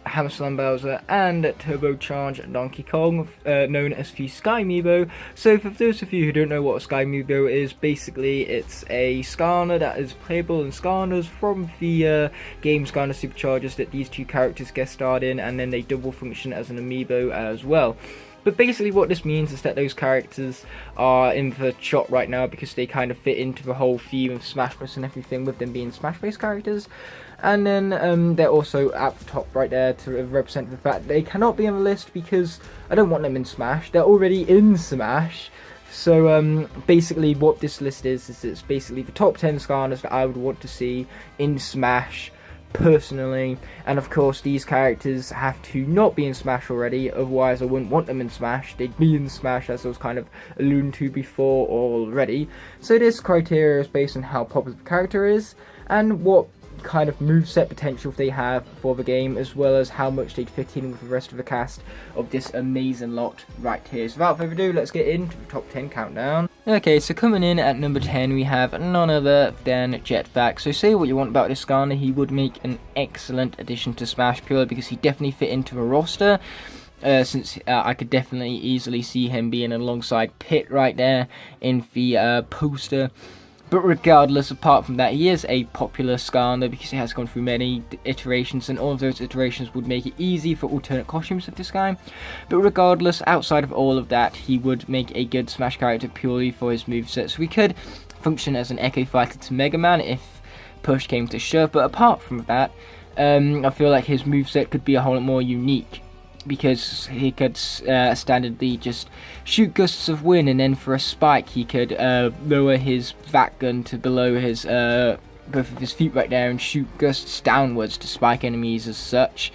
Hammer Slam Bowser and Turbocharged Donkey Kong, known as the Sky Amiibo. So for those of you who don't know what a Sky Amiibo is, basically it's a Skarner that is playable in Skarners from the game Skarner Superchargers that these two characters guest starred in, and then they double function as an Amiibo as well. But basically what this means is that those characters are in the shot right now because they kind of fit into the whole theme of Smash Bros. And everything, with them being Smash-based characters. And then they're also at the top right there to represent the fact they cannot be on the list because I don't want them in Smash. They're already in Smash. So basically what this list is it's basically the top 10 Skarners that I would want to see in Smash personally, and of course these characters have to not be in Smash already, otherwise I wouldn't want them in Smash. They'd be in Smash, as I was kind of alluding to before already. So this criteria is based on how popular the character is and what kind of moveset potential they have for the game, as well as how much they'd fit in with the rest of the cast of this amazing lot right here. So without further ado, let's get into the top 10 countdown. Okay, so coming in at number 10 we have none other than Jetpack. So say what you want about this Skarner, he would make an excellent addition to Smash purely because he definitely fit into the roster. Since I could definitely easily see him being alongside Pit right there in the poster. But regardless, apart from that, he is a popular Skarner because he has gone through many iterations, and all of those iterations would make it easy for alternate costumes of this guy. But regardless, outside of all of that, he would make a good Smash character purely for his moveset. So he could function as an Echo Fighter to Mega Man if push came to shove, but apart from that, I feel like his moveset could be a whole lot more unique, because he could standardly just shoot gusts of wind, and then for a spike he could lower his vac gun to below his both of his feet right there and shoot gusts downwards to spike enemies as such.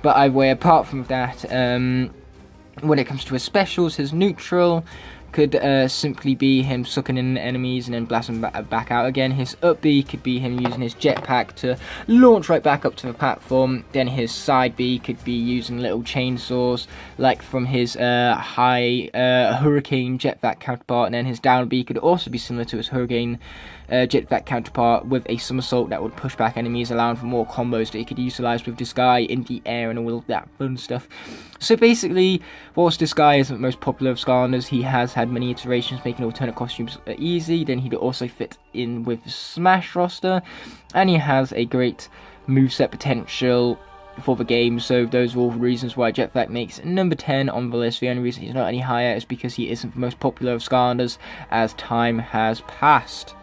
But either way, apart from that, when it comes to his specials, his neutral could simply be him sucking in enemies and then blasting back out again. His up B could be him using his jetpack to launch right back up to the platform. Then his side B could be using little chainsaws like from his high hurricane jetpack counterpart, and then his down B could also be similar to his hurricane jetpack counterpart with a somersault that would push back enemies, allowing for more combos that he could utilize with this guy in the air and all of that fun stuff. So basically, whilst this guy isn't the most popular of Skarners, he has had many iterations making alternate costumes easy. Then he'd also fit in with the Smash roster, and he has a great moveset potential for the game. So those are all the reasons why Jetpack makes number 10 on the list. The only reason he's not any higher is because he isn't the most popular of Skarners as time has passed.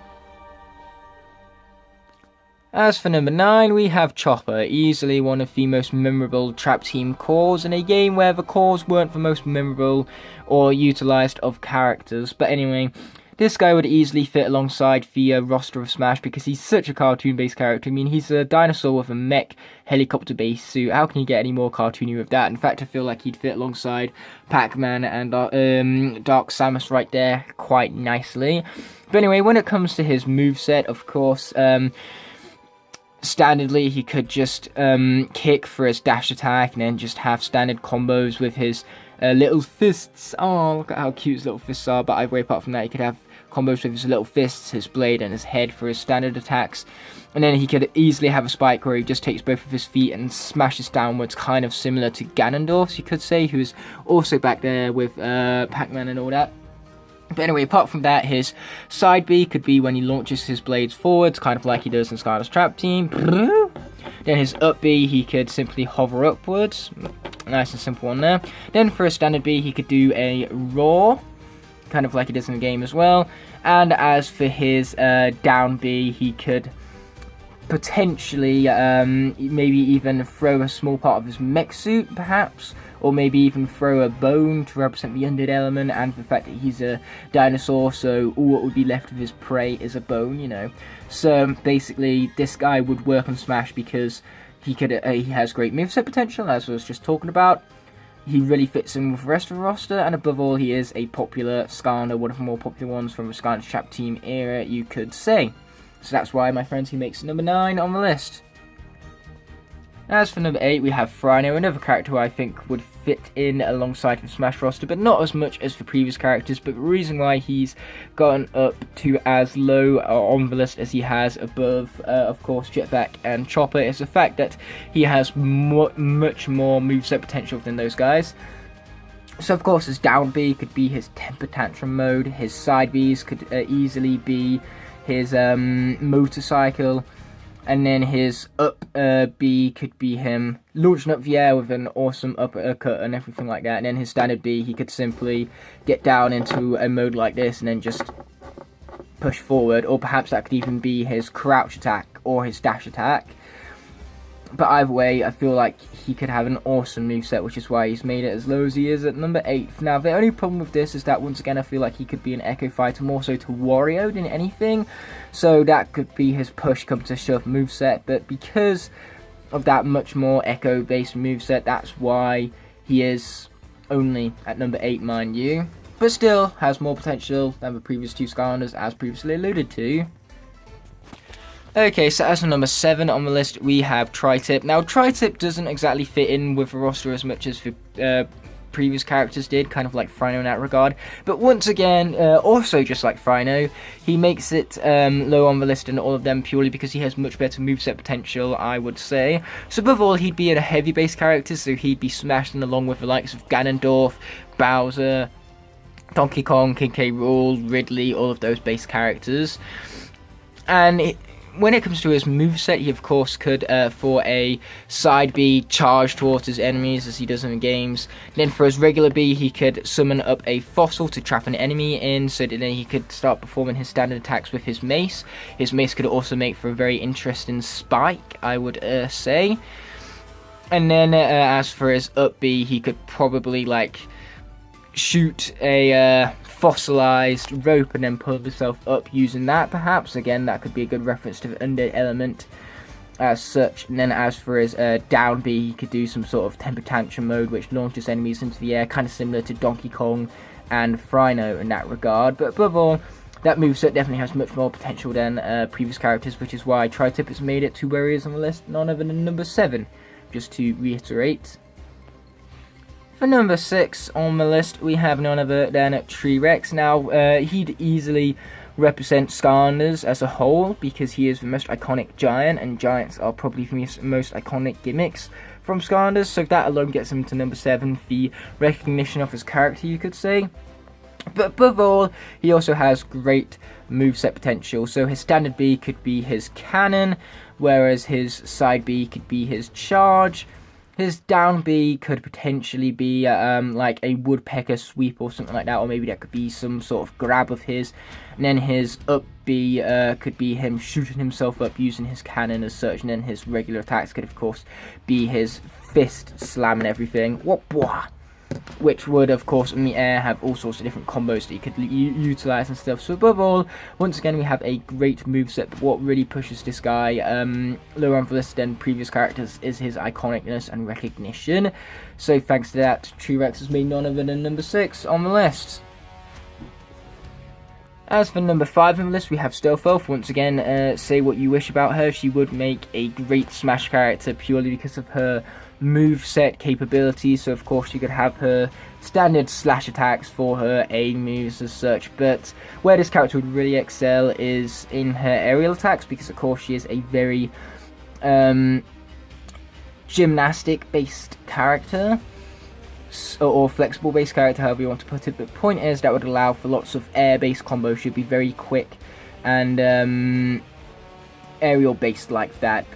As for number 9, we have Chopper, easily one of the most memorable Trap Team cores in a game where the cores weren't the most memorable or utilised of characters. But anyway, this guy would easily fit alongside the roster of Smash because he's such a cartoon-based character. I mean, he's a dinosaur with a mech helicopter-based suit. How can you get any more cartoony with that? In fact, I feel like he'd fit alongside Pac-Man and Dark Samus right there quite nicely. But anyway, when it comes to his moveset, of course, standardly he could just kick for his dash attack and then just have standard combos with his little fists. Oh, look at how cute his little fists are. But either way, apart from that, he could have combos with his little fists, his blade, and his head for his standard attacks. And then he could easily have a spike where he just takes both of his feet and smashes downwards, kind of similar to Ganondorf, you could say, who's also back there with Pac-Man and all that. But anyway, apart from that, his side B could be when he launches his blades forwards, kind of like he does in Skarner's Trap Team. Then his up B, he could simply hover upwards. Nice and simple one there. Then for a standard B, he could do a roar, kind of like he does in the game as well. And as for his down B, he could potentially maybe even throw a small part of his mech suit, perhaps, or maybe even throw a bone to represent the undead element and the fact that he's a dinosaur, so all what would be left of his prey is a bone, you know. So basically this guy would work on Smash because he has great moveset potential, as I was just talking about. He really fits in with the rest of the roster, and above all, he is a popular Skylander, one of the more popular ones from the Skylander Trap Team era, you could say. So that's why, my friends, he makes number 9 on the list. As for number 8, we have Frino, another character who I think would fit in alongside the Smash roster, but not as much as the previous characters. But the reason why he's gotten up to as low on the list as he has above, of course, Jetpack and Chopper, is the fact that he has much more moveset potential than those guys. So, of course, his down B could be his Temper Tantrum mode, his side Bs could easily be his motorcycle, and then his up B could be him launching up the air with an awesome uppercut and everything like that. And then his standard B, he could simply get down into a mode like this and then just push forward, or perhaps that could even be his crouch attack or his dash attack. But either way, I feel like he could have an awesome moveset, which is why he's made it as low as he is at number 8. Now, the only problem with this is that, once again, I feel like he could be an Echo Fighter more so to Wario than anything. So that could be his push come to shove moveset. But because of that much more Echo-based moveset, that's why he is only at number 8, mind you. But still has more potential than the previous 2 Skylanders, as previously alluded to. Okay, so as for number 7 on the list, we have Tri-Tip. Now, Tri-Tip doesn't exactly fit in with the roster as much as the previous characters did, kind of like Frino in that regard. But once again, also just like Frino, he makes it low on the list in all of them purely because he has much better moveset potential, I would say. So above all, he'd be in a heavy base character, so he'd be smashing along with the likes of Ganondorf, Bowser, Donkey Kong, King K. Rool, Ridley, all of those base characters. And when it comes to his moveset, he of course could, for a side B, charge towards his enemies as he does in the games. Then for his regular B, he could summon up a fossil to trap an enemy in, so that then he could start performing his standard attacks with his mace. His mace could also make for a very interesting spike, I would say. And then as for his up B, he could probably like shoot a fossilized rope and then pull himself up using that, perhaps. Again, that could be a good reference to the undead element as such. And then as for his down B, he could do some sort of Temper Tantrum mode which launches enemies into the air, kind of similar to Donkey Kong and Frino in that regard. But above all, that moveset definitely has much more potential than previous characters, which is why Tri-Tip has made it to where he is on the list, none other than number 7, just to reiterate. For number 6 on the list, we have none other than T-Rex. Now, he'd easily represent Skylanders as a whole because he is the most iconic giant, and giants are probably the most iconic gimmicks from Skylanders, so that alone gets him to number 7, the recognition of his character, you could say. But above all, he also has great moveset potential, so his standard B could be his cannon, whereas his side B could be his charge. His down B could potentially be like a woodpecker sweep or something like that, or maybe that could be some sort of grab of his. And then his up B could be him shooting himself up using his cannon as such. And then his regular attacks could, of course, be his fist slamming everything. Which would, of course, in the air have all sorts of different combos that you could utilize and stuff. So above all, once again, we have a great moveset, but what really pushes this guy lower on the list than previous characters is his iconicness and recognition. So thanks to that, T-Rex has made none other than number 6 on the list. As for number 5 on the list, we have Stealth Elf. Once again, say what you wish about her, she would make a great Smash character purely because of her moveset capabilities. So of course you could have her standard slash attacks for her A moves as such, but where this character would really excel is in her aerial attacks, because of course she is a very gymnastic based character, or flexible based character, however you want to put it. But point is, that would allow for lots of air based combos. She'd be very quick and aerial based like that,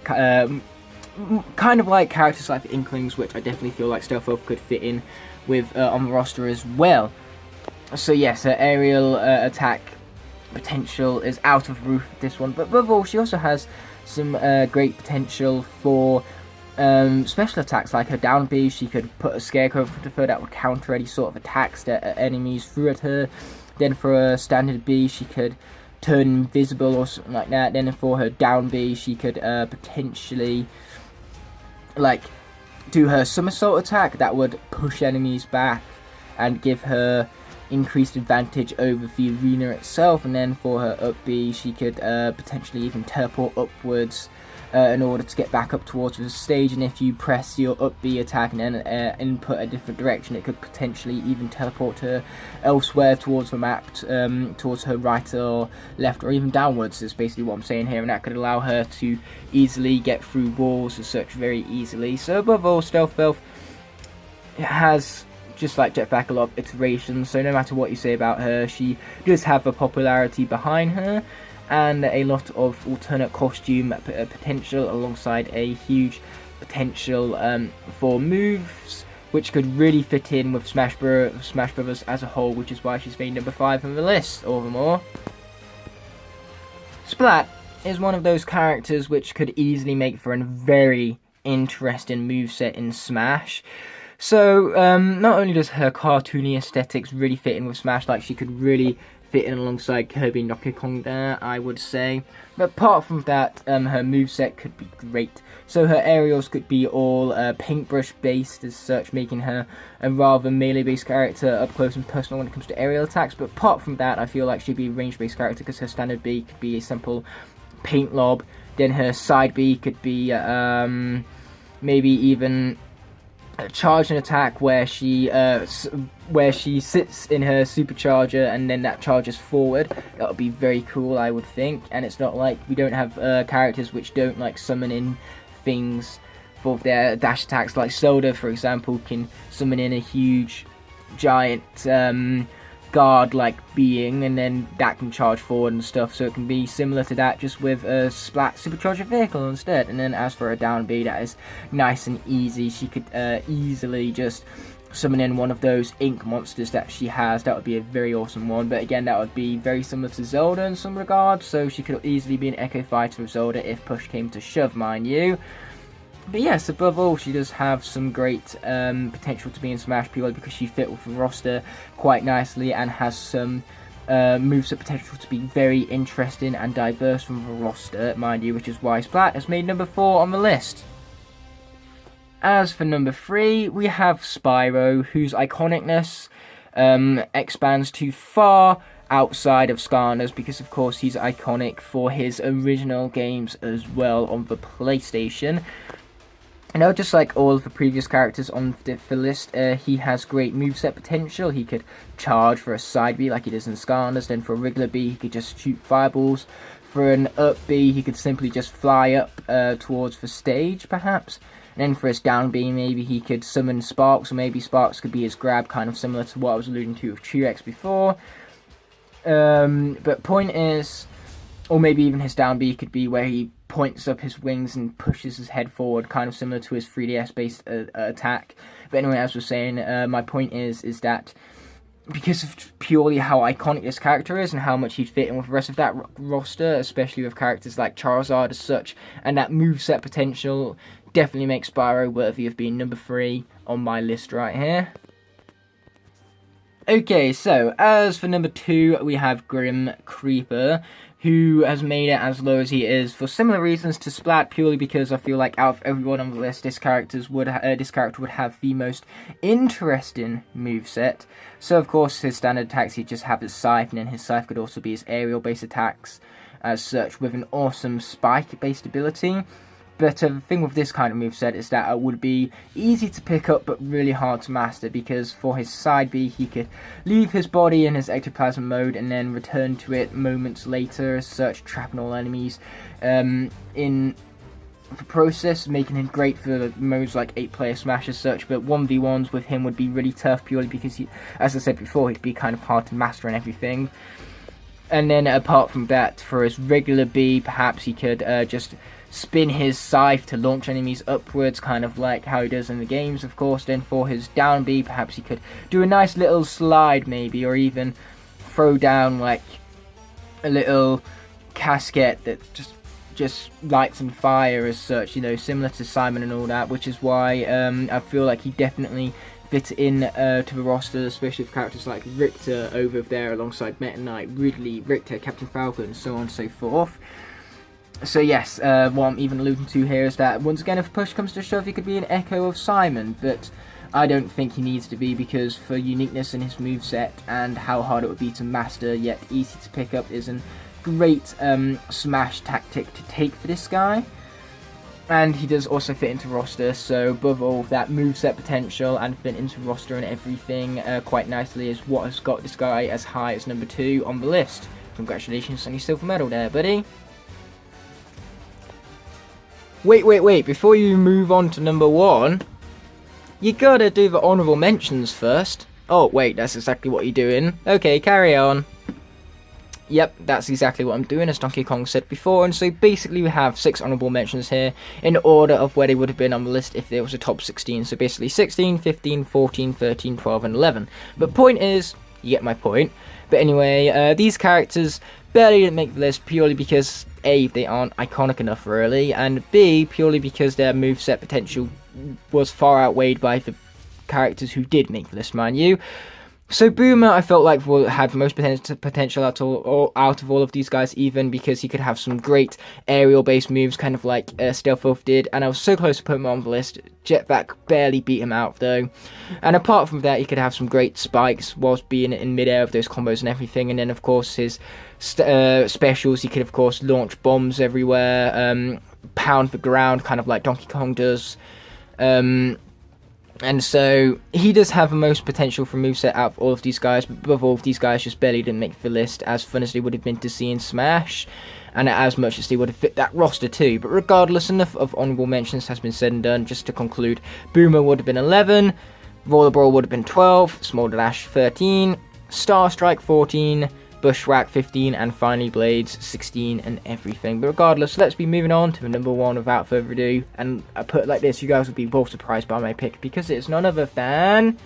kind of like characters like the Inklings, which I definitely feel like Stealth Elf could fit in with on the roster as well. So yes, her aerial attack potential is out of the roof with this one, but above all, she also has some great potential for special attacks, like her down B. She could put a scarecrow in front of her that would counter any sort of attacks that enemies threw at her. Then for her standard B, she could turn invisible or something like that. Then for her down B, she could potentially like do her somersault attack that would push enemies back and give her increased advantage over the arena itself. And then for her up B, she could potentially even teleport upwards in order to get back up towards the stage. And if you press your up B attack and then input a different direction, it could potentially even teleport her elsewhere towards the map, towards her right or left or even downwards, is basically what I'm saying here. And that could allow her to easily get through walls and such very easily. So above all, Stealth Elf has, just like Jetpack, a lot of iterations, so no matter what you say about her, she does have a popularity behind her and a lot of alternate costume potential, alongside a huge potential for moves which could really fit in with Smash Brothers as a whole, which is why she's made number 5 on the list. All the more, Splat is one of those characters which could easily make for a very interesting moveset in Smash. So, not only does her cartoony aesthetics really fit in with Smash, like she could really fit in alongside Kirby and Donkey Kong there, I would say. But apart from that, her moveset could be great. So her aerials could be all paintbrush based as such, making her a rather melee based character up close and personal when it comes to aerial attacks. But apart from that, I feel like she'd be a range based character because her standard B could be a simple paint lob. Then her side B could be maybe even charge an attack where she sits in her supercharger and then that charges forward. That would be very cool, I would think. And it's not like we don't have characters which don't like summon in things for their dash attacks, like Zelda, for example, can summon in a huge giant guard-like being, and then that can charge forward and stuff. So it can be similar to that, just with a Splat supercharger vehicle instead. And then as for a down B, that is nice and easy. She could easily just summon in one of those ink monsters that she has. That would be a very awesome one. But again, that would be very similar to Zelda in some regards. So she could easily be an Echo Fighter of Zelda if push came to shove, mind you. But yes, above all, she does have some great potential to be in Smash, purely because she fit with the roster quite nicely and has some moveset potential to be very interesting and diverse from the roster, mind you, which is why Splat has made number 4 on the list. As for number 3, we have Spyro, whose iconicness expands too far outside of Skylanders, because of course he's iconic for his original games as well on the PlayStation. Now, just like all of the previous characters on the list, he has great moveset potential. He could charge for a side B like he does in Skylanders. Then for a regular B, he could just shoot fireballs. For an up B, he could simply just fly up towards the stage, perhaps. And then for his down B, maybe he could summon Sparks, or maybe Sparks could be his grab, kind of similar to what I was alluding to with T-Rex before. But point is, or maybe even his down B could be where he points up his wings and pushes his head forward, kind of similar to his 3DS based attack. But anyway, as I was saying, my point is that because of purely how iconic this character is and how much he'd fit in with the rest of that roster, especially with characters like Charizard as such, and that moveset potential definitely makes Spyro worthy of being number 3 on my list right here. Okay, so as for number 2, we have Grim Creeper, who has made it as low as he is for similar reasons to Splat, purely because I feel like out of everyone on the list, this character would have the most interesting moveset. So of course, his standard attacks, he'd just have his Scythe, and then his Scythe could also be his aerial-based attacks as such, with an awesome spike-based ability. But the thing with this kind of moveset is that it would be easy to pick up but really hard to master, because for his side B he could leave his body in his ectoplasm mode and then return to it moments later as such, trapping all enemies in the process, making him great for modes like 8-player Smash as such. But 1v1s with him would be really tough, purely because, he, as I said before, he'd be kind of hard to master and everything. And then apart from that, for his regular B, perhaps he could just spin his Scythe to launch enemies upwards, kind of like how he does in the games, of course. Then for his down B, perhaps he could do a nice little slide maybe, or even throw down like a little casket that just just lights and fire as such, you know, similar to Simon and all that, which is why I feel like he definitely fit in to the roster, especially with characters like Richter over there alongside Meta Knight, Ridley, Richter, Captain Falcon, and so on and so forth. So yes, what I'm even alluding to here is that once again, if push comes to shove, he could be an echo of Simon, but I don't think he needs to be, because for uniqueness in his moveset and how hard it would be to master yet easy to pick up is a great smash tactic to take for this guy. And he does also fit into roster, so above all that moveset potential and fit into roster and everything quite nicely is what has got this guy as high as number 2 on the list. Congratulations on your silver medal there, buddy. Wait, before you move on to number 1, you gotta do the honourable mentions first. Oh, wait, that's exactly what you're doing. Okay, carry on. Yep, that's exactly what I'm doing, as Donkey Kong said before, and so basically we have 6 honourable mentions here, in order of where they would have been on the list if there was a top 16, so basically 16, 15, 14, 13, 12, and 11. But point is, you get my point. But anyway, these characters barely didn't make the list purely because A, they aren't iconic enough really, and B, purely because their moveset potential was far outweighed by the characters who did make the list, mind you. So Boomer, I felt like had the most potential out of all of these guys, even because he could have some great aerial-based moves, kind of like Stealth Wolf did, and I was so close to putting him on the list. Jetpack barely beat him out, though. And apart from that, he could have some great spikes whilst being in midair of those combos and everything, and then, of course, his specials, he could, of course, launch bombs everywhere, pound the ground, kind of like Donkey Kong does. And so he does have the most potential for moveset out of all of these guys, but above all of these guys just barely didn't make the list, as fun as they would have been to see in Smash, and as much as they would have fit that roster too. But regardless, enough of honourable mentions has been said and done. Just to conclude, Boomer would have been 11, Roller Brawl would have been 12, Smolder Dash 13, Star Strike 14, Bushwhack 15, and finally Blades 16 and everything. But regardless, let's be moving on to number 1 without further ado. And I put it like this, you guys will be both surprised by my pick, because it's none other than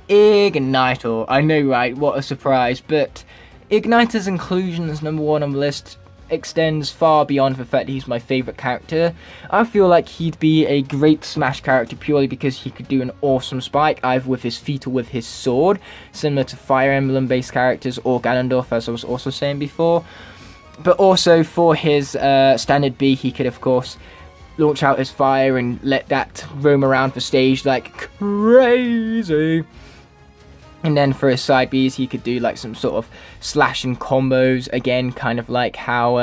Igniter. I know, right? What a surprise. But Igniter's inclusion as number 1 on the list extends far beyond the fact that he's my favourite character. I feel like he'd be a great Smash character purely because he could do an awesome spike, either with his feet or with his sword, similar to Fire Emblem based characters or Ganondorf, as I was also saying before. But also for his standard B, he could of course launch out his fire and let that roam around the stage like crazy. And then for his side Bs, he could do like some sort of slashing combos, again, kind of like how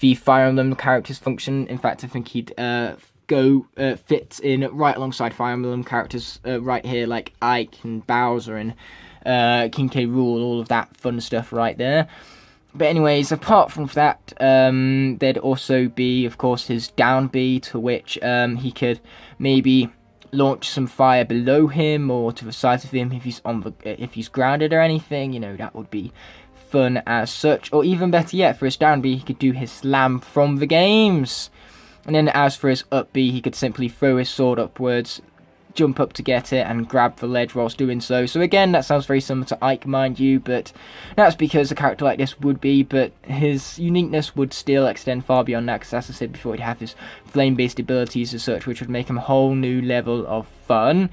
the Fire Emblem characters function. In fact, I think he'd fit in right alongside Fire Emblem characters right here, like Ike and Bowser and King K. Rool, all of that fun stuff right there. But anyways, apart from that, there'd also be, of course, his down B, to which he could maybe launch some fire below him or to the side of him if he's grounded or anything. You know, that would be fun as such. Or even better yet, for his down B, he could do his slam from the games. And then as for his up B, he could simply throw his sword upwards, jump up to get it, and grab the ledge whilst doing so. So again, that sounds very similar to Ike, mind you, but that's because a character like this would be, but his uniqueness would still extend far beyond that, because as I said before, he'd have his flame-based abilities as such, which would make him a whole new level of fun.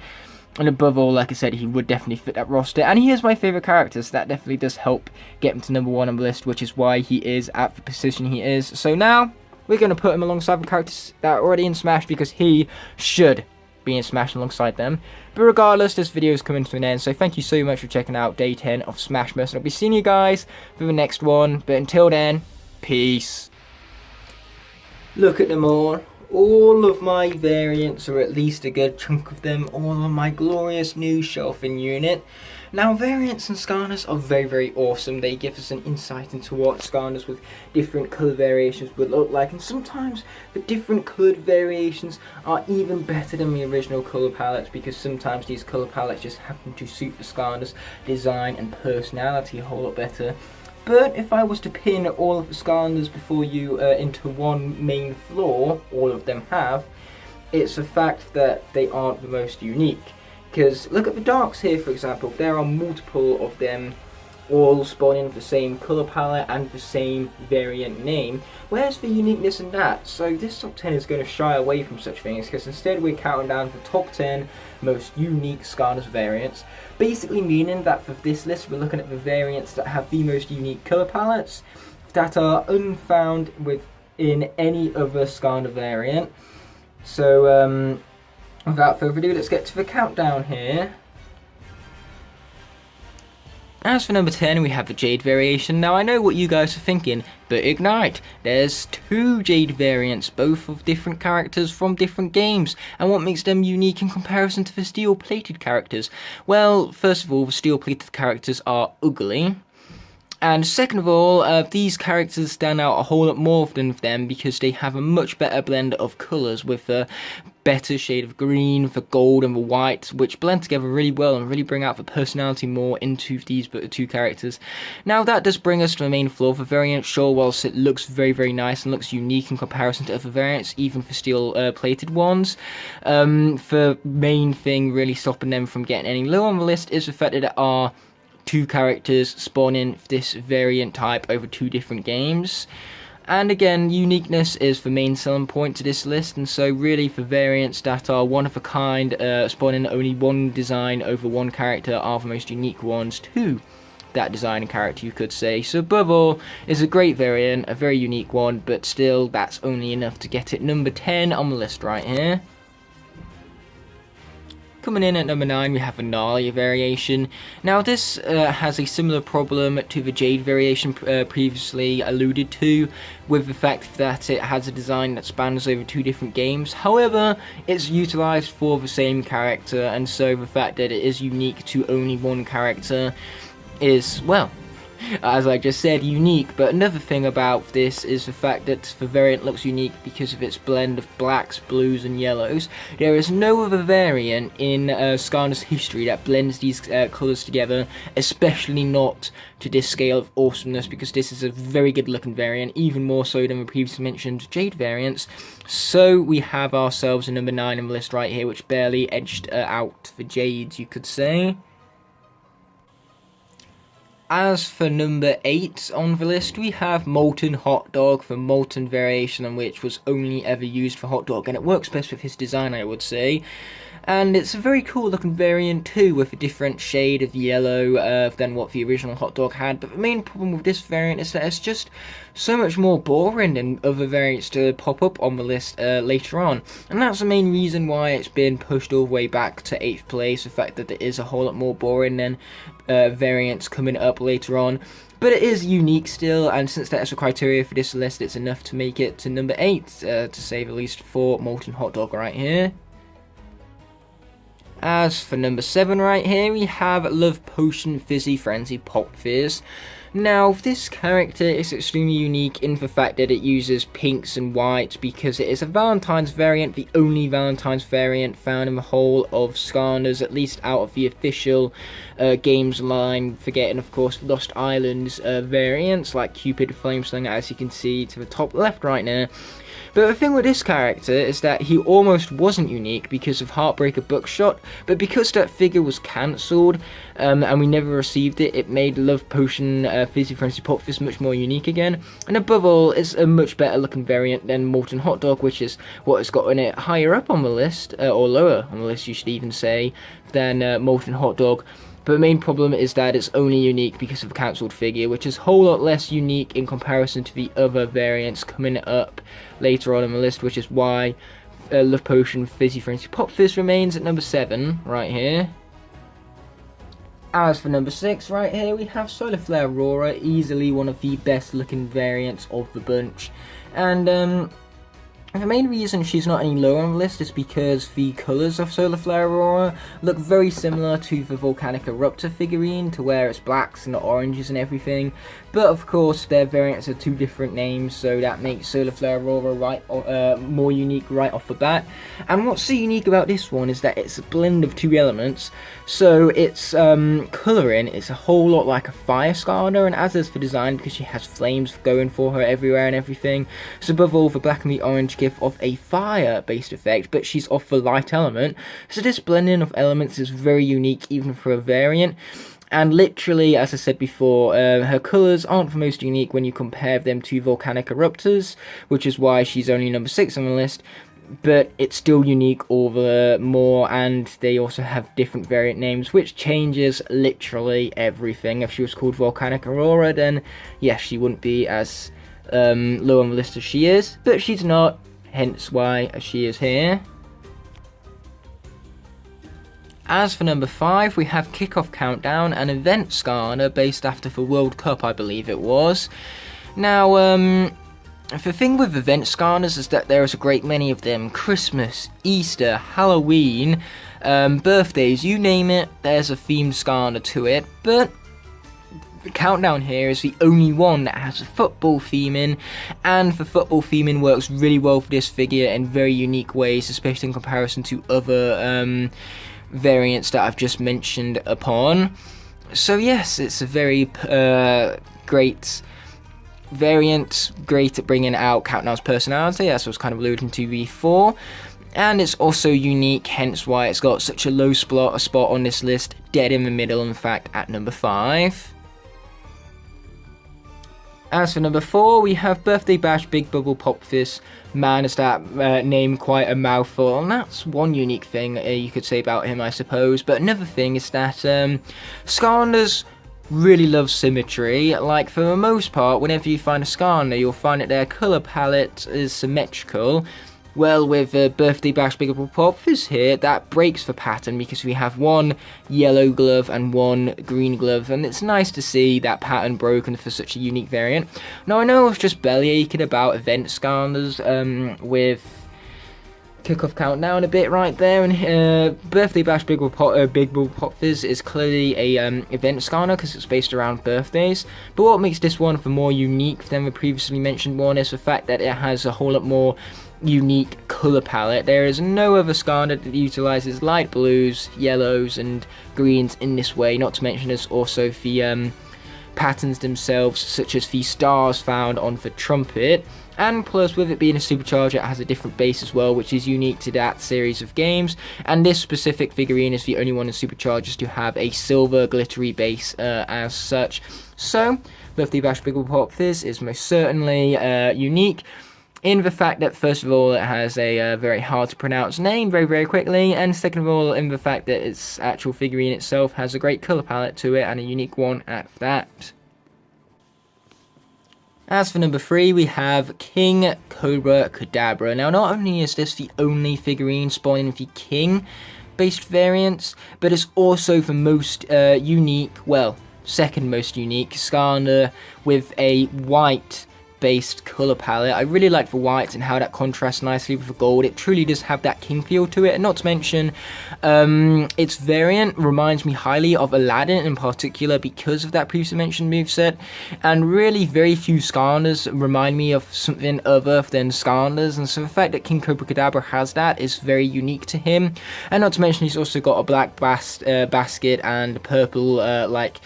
And above all, like I said, he would definitely fit that roster, and he is my favourite character, so that definitely does help get him to number 1 on the list, which is why he is at the position he is. So now, we're going to put him alongside the characters that are already in Smash, because he should be in Smash alongside them. But regardless, this video is coming to an end, so thank you so much for checking out day 10 of Smashmas, and I'll be seeing you guys for the next one. But until then, peace. Look at them all. All of my variants, or at least a good chunk of them, all on my glorious new shelving unit. Now, variants and Skarners are very, very awesome. They give us an insight into what Skarners with different colour variations would look like, and sometimes the different coloured variations are even better than the original colour palettes, because sometimes these colour palettes just happen to suit the Skarners' design and personality a whole lot better. But if I was to pin all of the Skarners before you into one main flaw, all of them have, it's the fact that they aren't the most unique. Because look at the Darks here, for example. There are multiple of them all spawning the same colour palette and the same variant name. Where's the uniqueness in that? So this top 10 is going to shy away from such things, because instead we're counting down the top 10 most unique Skylanders variants, basically meaning that for this list we're looking at the variants that have the most unique colour palettes that are unfound within any other Skylander variant. So without further ado, let's get to the countdown here. As for number 10, we have the Jade variation. Now I know what you guys are thinking, but Ignite, there's 2 Jade variants, both of different characters from different games, and what makes them unique in comparison to the steel plated characters? Well, first of all, the steel plated characters are ugly. And second of all, these characters stand out a whole lot more than them because they have a much better blend of colours, with a better shade of green, the gold and the white, which blend together really well and really bring out the personality more into these 2 characters. Now that does bring us to the main flaw of the variant. Sure, whilst it looks very, very nice and looks unique in comparison to other variants, even for steel plated ones, the main thing really stopping them from getting any lower on the list is the fact that there are 2 characters spawning this variant type over 2 different games. And again, uniqueness is the main selling point to this list, and so really for variants that are one of a kind, spawning only 1 design over 1 character are the most unique ones to that design and character, you could say. So above all, is a great variant, a very unique one, but still that's only enough to get it number 10 on the list right here. Coming in at number 9, we have a Gnarly variation. Now this has a similar problem to the Jade variation previously alluded to, with the fact that it has a design that spans over 2 different games. However, it's utilised for the same character, and so the fact that it is unique to only 1 character is, well, as I just said, unique. But another thing about this is the fact that the variant looks unique because of its blend of blacks, blues and yellows. There is no other variant in Skylanders history that blends these colours together, especially not to this scale of awesomeness, because this is a very good looking variant, even more so than the previously mentioned Jade variants. So we have ourselves a number 9 on the list right here, which barely edged out the Jades, you could say. As for number 8 on the list, we have Molten Hot Dog, the Molten variation, on which was only ever used for Hot Dog, and it works best with his design, I would say. And it's a very cool looking variant too, with a different shade of yellow than what the original Hot Dog had. But the main problem with this variant is that it's just so much more boring than other variants to pop up on the list later on. And that's the main reason why it's been pushed all the way back to 8th place, the fact that it is a whole lot more boring than variants coming up later on. But it is unique still, and since that's the criteria for this list, it's enough to make it to number 8, to say the least, for Molten Hot Dog right here. As for number 7 right here, we have Love Potion Fizzy Frenzy Pop Fizz. Now, this character is extremely unique in the fact that it uses pinks and whites, because it is a Valentine's variant, the only Valentine's variant found in the whole of Skylanders, at least out of the official games line, forgetting of course Lost Islands variants like Cupid Flameslinger, as you can see to the top left right now. But the thing with this character is that he almost wasn't unique because of Heartbreaker Buckshot, but because that figure was cancelled and we never received it, it made Love Potion Fizzy Frenzy Pop Fizz much more unique again. And above all, it's a much better looking variant than Molten Hot Dog, which is what has gotten it higher up on the list, or lower on the list you should even say, than Molten Hot Dog. But the main problem is that it's only unique because of a cancelled figure, which is a whole lot less unique in comparison to the other variants coming up later on in the list, which is why Love Potion Fizzy Frenzy Pop Fizz remains at number 7 right here. As for number 6 right here, we have Solar Flare Aurora, easily one of the best looking variants of the bunch. And the main reason she's not any lower on the list is because the colours of Solar Flare Aurora look very similar to the Volcanic Eruptor figurine, to where it's blacks and oranges and everything. But of course their variants are 2 different names, so that makes Solar Flare Aurora more unique right off the bat. And what's so unique about this one is that it's a blend of 2 elements. So its colouring is a whole lot like a Fire Skylander, and as is for design, because she has flames going for her everywhere and everything. So above all, the black and the orange give off a fire based effect, but she's off the light element. So this blending of elements is very unique even for a variant. And literally, as I said before, her colours aren't the most unique when you compare them to volcanic eruptors, which is why she's only number 6 on the list. But it's still unique all the more, and they also have different variant names, which changes literally everything. If she was called Volcanic Aurora, then yes, she wouldn't be as low on the list as she is, but she's not, hence why she is here. As for number 5, we have Kickoff Countdown, an event scanner based after the World Cup, I believe it was. Now, the thing with event scanners is that there is a great many of them. Christmas, Easter, Halloween, birthdays, you name it, there's a themed scanner to it. But the Countdown here is the only one that has a football theming, and the football theming works really well for this figure in very unique ways, especially in comparison to other variants that I've just mentioned upon. So yes, it's a very great variant, great at bringing out Countdown's personality, as I was kind of alluding to before, and it's also unique, hence why it's got such a low spot on this list, dead in the middle, in fact, at number 5. As for number 4, we have Birthday Bash Big Bubble Pop Fizz. Man, is that name quite a mouthful, and that's one unique thing you could say about him, I suppose. But another thing is that Skylanders really love symmetry. Like, for the most part, whenever you find a Skylander, you'll find that their colour palette is symmetrical. Well, with Birthday Bash Big Bubble Pop Fizz here, that breaks the pattern because we have one yellow glove and one green glove, and it's nice to see that pattern broken for such a unique variant. Now, I know I was just bellyaching about event Skylanders with Kickoff Countdown a bit right there, and Birthday Bash Big Bubble Pop Fizz is clearly a event scanner because it's based around birthdays. But what makes this one for more unique than the previously mentioned one is the fact that it has a whole lot more unique colour palette. There is no other scanner that utilises light blues, yellows and greens in this way, not to mention there's also the patterns themselves, such as the stars found on the trumpet, and plus with it being a supercharger, it has a different base as well, which is unique to that series of games, and this specific figurine is the only one in superchargers to have a silver glittery base as such. So Birthday Bash Big Bubble Pop Fizz is most certainly unique in the fact that, first of all, it has a very hard to pronounce name very quickly, and second of all, in the fact that its actual figurine itself has a great colour palette to it, and a unique one at that. As for number 3, we have King Cobra Kadabra. Now, not only is this the only figurine spawning the King based variants, but it's also the most unique, well, second most unique Skylander with a white based colour palette. I really like the white and how that contrasts nicely with the gold. It truly does have that king feel to it, and not to mention its variant reminds me highly of Aladdin in particular because of that previously mentioned moveset, and really very few Skylanders remind me of something other than Skylanders, and so the fact that King Cobra Kadabra has that is very unique to him, and not to mention he's also got a black basket and purple like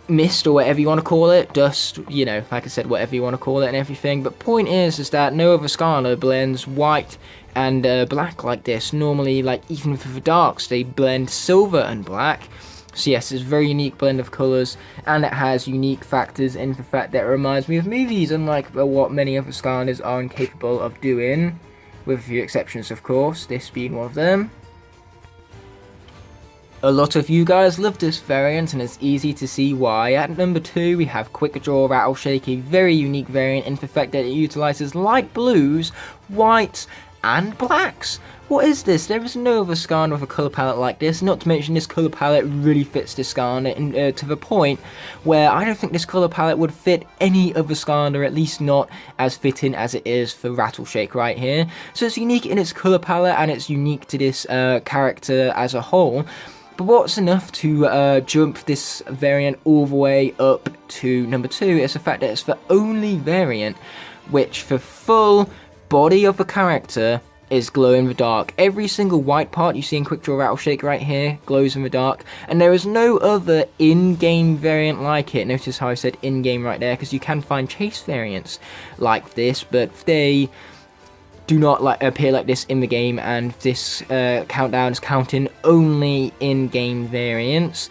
mist, or whatever you want to call it, dust, you know, like I said, whatever you want to call it and everything. But point is that no other Skylander blends white and black like this. Normally, like, even for the darks, they blend silver and black. So yes, it's a very unique blend of colours, and it has unique factors in the fact that it reminds me of movies, unlike what many other Skylanders are incapable of doing, with a few exceptions of course, this being one of them. A lot of you guys love this variant, and it's easy to see why. At number 2, we have Quick Draw Rattle Shake, a very unique variant in the fact that it utilises light blues, whites, and blacks. What is this? There is no other Skylander with a colour palette like this, not to mention this colour palette really fits this Skylander to the point where I don't think this colour palette would fit any other Skylander, at least not as fitting as it is for Rattleshake right here. So it's unique in its colour palette, and it's unique to this character as a whole. But what's enough to jump this variant all the way up to number 2 is the fact that it's the only variant which the full body of the character is glow in the dark. Every single white part you see in Quick Draw Rattle Shake right here glows in the dark, and there is no other in-game variant like it. Notice how I said in-game right there, because you can find chase variants like this, but they do not appear like this in the game, and this countdown is counting only in-game variants.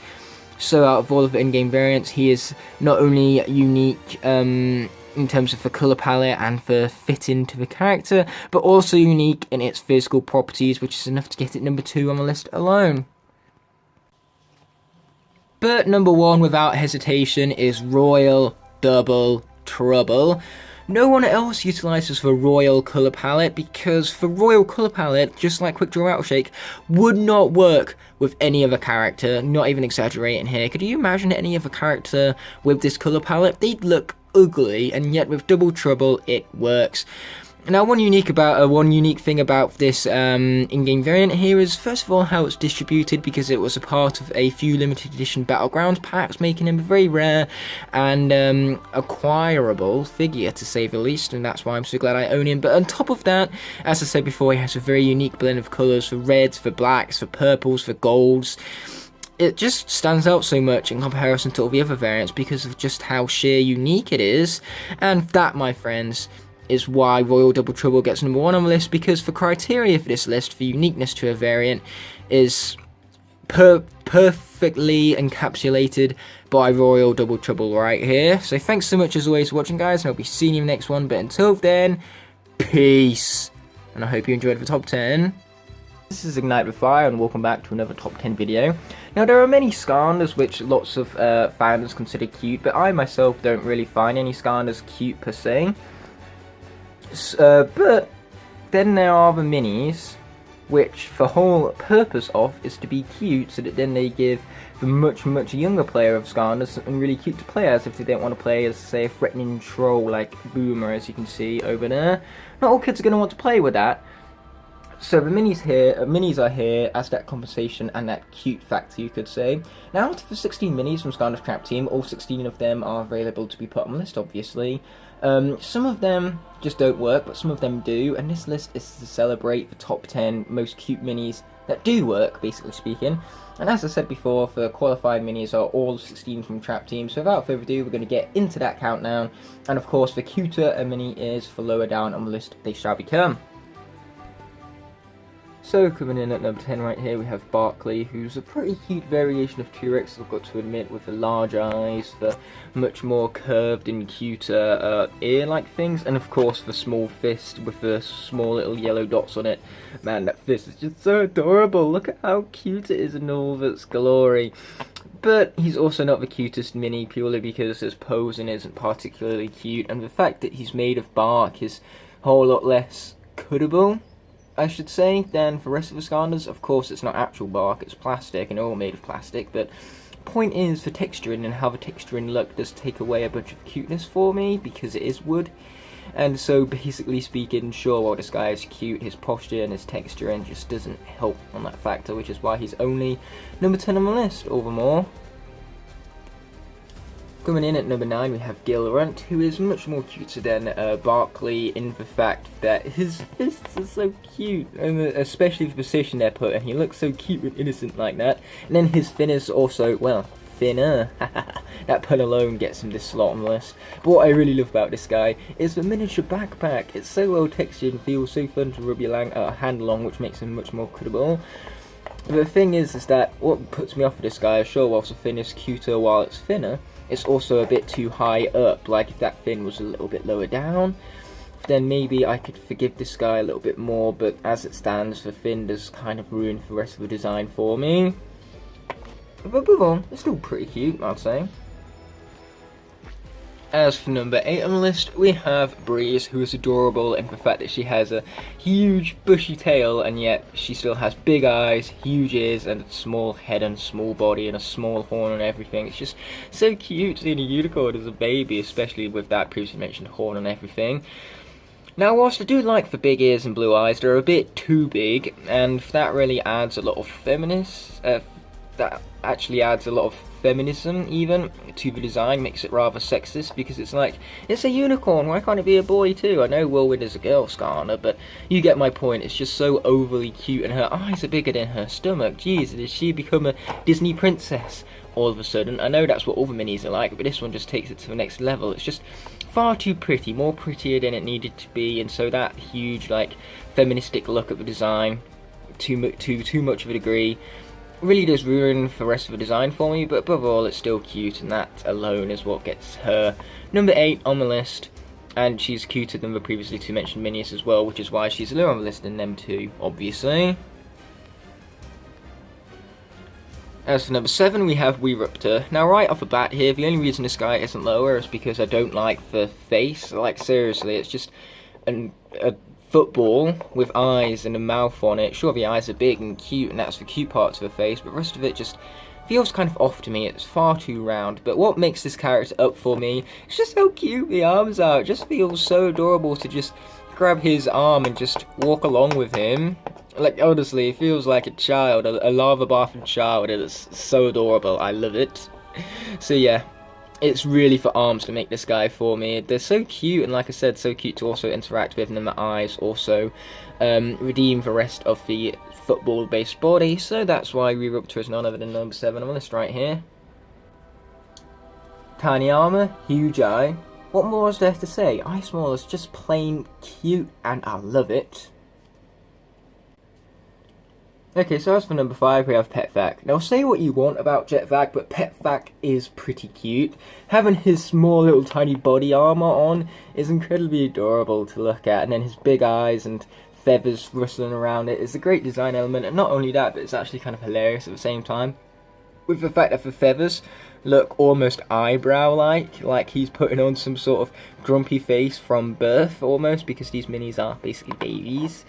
So out of all of the in-game variants, he is not only unique in terms of the colour palette and the fitting to the character, but also unique in its physical properties, which is enough to get it number 2 on the list alone. But number 1, without hesitation, is Royal Double Trouble. No one else utilises the Royal colour palette, because the Royal colour palette, just like Quick Draw Rattle Shake, would not work with any other character, not even exaggerating here. Could you imagine any other character with this colour palette? They'd look ugly, and yet with Double Trouble it works. Now, one unique thing about this in-game variant here is, first of all, how it's distributed, because it was a part of a few limited edition Battlegrounds packs, making him a very rare and acquirable figure, to say the least, and that's why I'm so glad I own him. But on top of that, as I said before, he has a very unique blend of colours, for reds, for blacks, for purples, for golds. It just stands out so much in comparison to all the other variants because of just how sheer unique it is, and that, my friends, is why Royal Double Trouble gets number 1 on the list, because the criteria for this list for uniqueness to a variant is perfectly encapsulated by Royal Double Trouble right here. So thanks so much as always for watching, guys, and I'll be seeing you in the next one. But until then, peace, and I hope you enjoyed the top 10. This is Ignite with Fire, and welcome back to another top 10 video. Now, there are many Skylanders which lots of fans consider cute, but I myself don't really find any Skylanders cute per se. But then there are the minis, which the whole purpose of is to be cute, so that then they give the much younger player of Skylanders something really cute to play as, if they don't want to play as, say, a threatening troll like Boomer, as you can see over there. Not all kids are going to want to play with that. So the minis are here as that compensation and that cute factor, you could say. Now, out of the 16 minis from Skylanders Trap Team, all 16 of them are available to be put on the list, obviously. Some of them just don't work, but some of them do, and this list is to celebrate the top 10 most cute minis that do work, basically speaking. And as I said before, the qualified minis are all 16 from Trap Team, so without further ado, we're going to get into that countdown. And of course, the cuter a mini is, the lower down on the list they shall become. So, coming in at number 10 right here, we have Barkley, who's a pretty cute variation of T-Rex, I've got to admit, with the large eyes, the much more curved and cuter ear-like things, and of course the small fist with the small little yellow dots on it. Man, that fist is just so adorable. Look at how cute it is in all of its glory. But he's also not the cutest mini, purely because his posing isn't particularly cute, and the fact that he's made of bark is a whole lot less cuttable, I should say, than for the rest of the Skylanders. Of course, it's not actual bark, it's plastic, and all made of plastic, but point is, the texturing and how the texturing look does take away a bunch of cuteness for me, because it is wood. And so, basically speaking, sure, while this guy is cute, his posture and his texturing just doesn't help on that factor, which is why he's only number 10 on the list, all the more. Coming in at number 9, we have Gilrunt, who is much more cuter than Barkley in the fact that his fists are so cute, and especially the position they're put in. He looks so cute and innocent like that. And then his fin is also, well, thinner. That pun alone gets him this slot on the list. But what I really love about this guy is the miniature backpack. It's so well textured and feels so fun to rub your hand along, which makes him much more cuttable. The thing is that what puts me off with this guy is, sure, whilst the fin is cuter while it's thinner, it's also a bit too high up. Like, if that fin was a little bit lower down, then maybe I could forgive this guy a little bit more, but as it stands, the fin does kind of ruin the rest of the design for me. But move on, it's still pretty cute, I'd say. As for number 8 on the list, we have Breeze, who is adorable in the fact that she has a huge bushy tail, and yet she still has big eyes, huge ears, and a small head and small body and a small horn and everything. It's just so cute seeing a unicorn as a baby, especially with that previously mentioned horn and everything. Now, whilst I do like the big ears and blue eyes, they're a bit too big, and that really adds a lot of that actually adds a lot of feminism even to the design, makes it rather sexist, because it's like, it's a unicorn, why can't it be a boy too? I know Whirlwind is a girl Skylander, but you get my point. It's just so overly cute, and her eyes are bigger than her stomach. Jeez, did she become a Disney princess all of a sudden? I know that's what all the minis are like, but this one just takes it to the next level. It's just far too pretty, more prettier than it needed to be, and so that huge like feministic look of the design, too much of a degree, really does ruin the rest of the design for me. But above all, it's still cute, and that alone is what gets her number 8 on the list. And she's cuter than the previously 2 mentioned Minions as well, which is why she's lower on the list than them 2, obviously. As for number 7, we have Weeruptor. Now, right off the bat here, the only reason this guy isn't lower is because I don't like the face. Like, seriously, it's just a football with eyes and a mouth on it. Sure, the eyes are big and cute, and that's the cute parts of the face, but the rest of it just feels kind of off to me. It's far too round. But what makes this character up for me, it's just how cute the arms are. It just feels so adorable to just grab his arm and just walk along with him. Like, honestly, it feels like a child, a lava bathing child, and it's so adorable. I love it. So yeah, it's really for arms to make this guy for me. They're so cute, and like I said, so cute to also interact with, and then the eyes also redeem the rest of the football-based body. So that's why Weeruptor is none other than number 7 on the list right here. Tiny armor, huge eye. What more is there to say? Ice Maul is just plain cute, and I love it. Okay, so as for number 5, we have Pet Vac. Now, say what you want about Jet Vac, but Pet Vac is pretty cute. Having his small little tiny body armor on is incredibly adorable to look at, and then his big eyes and feathers rustling around it is a great design element. And not only that, but it's actually kind of hilarious at the same time, with the fact that the feathers look almost eyebrow-like, like he's putting on some sort of grumpy face from birth almost, because these minis are basically babies.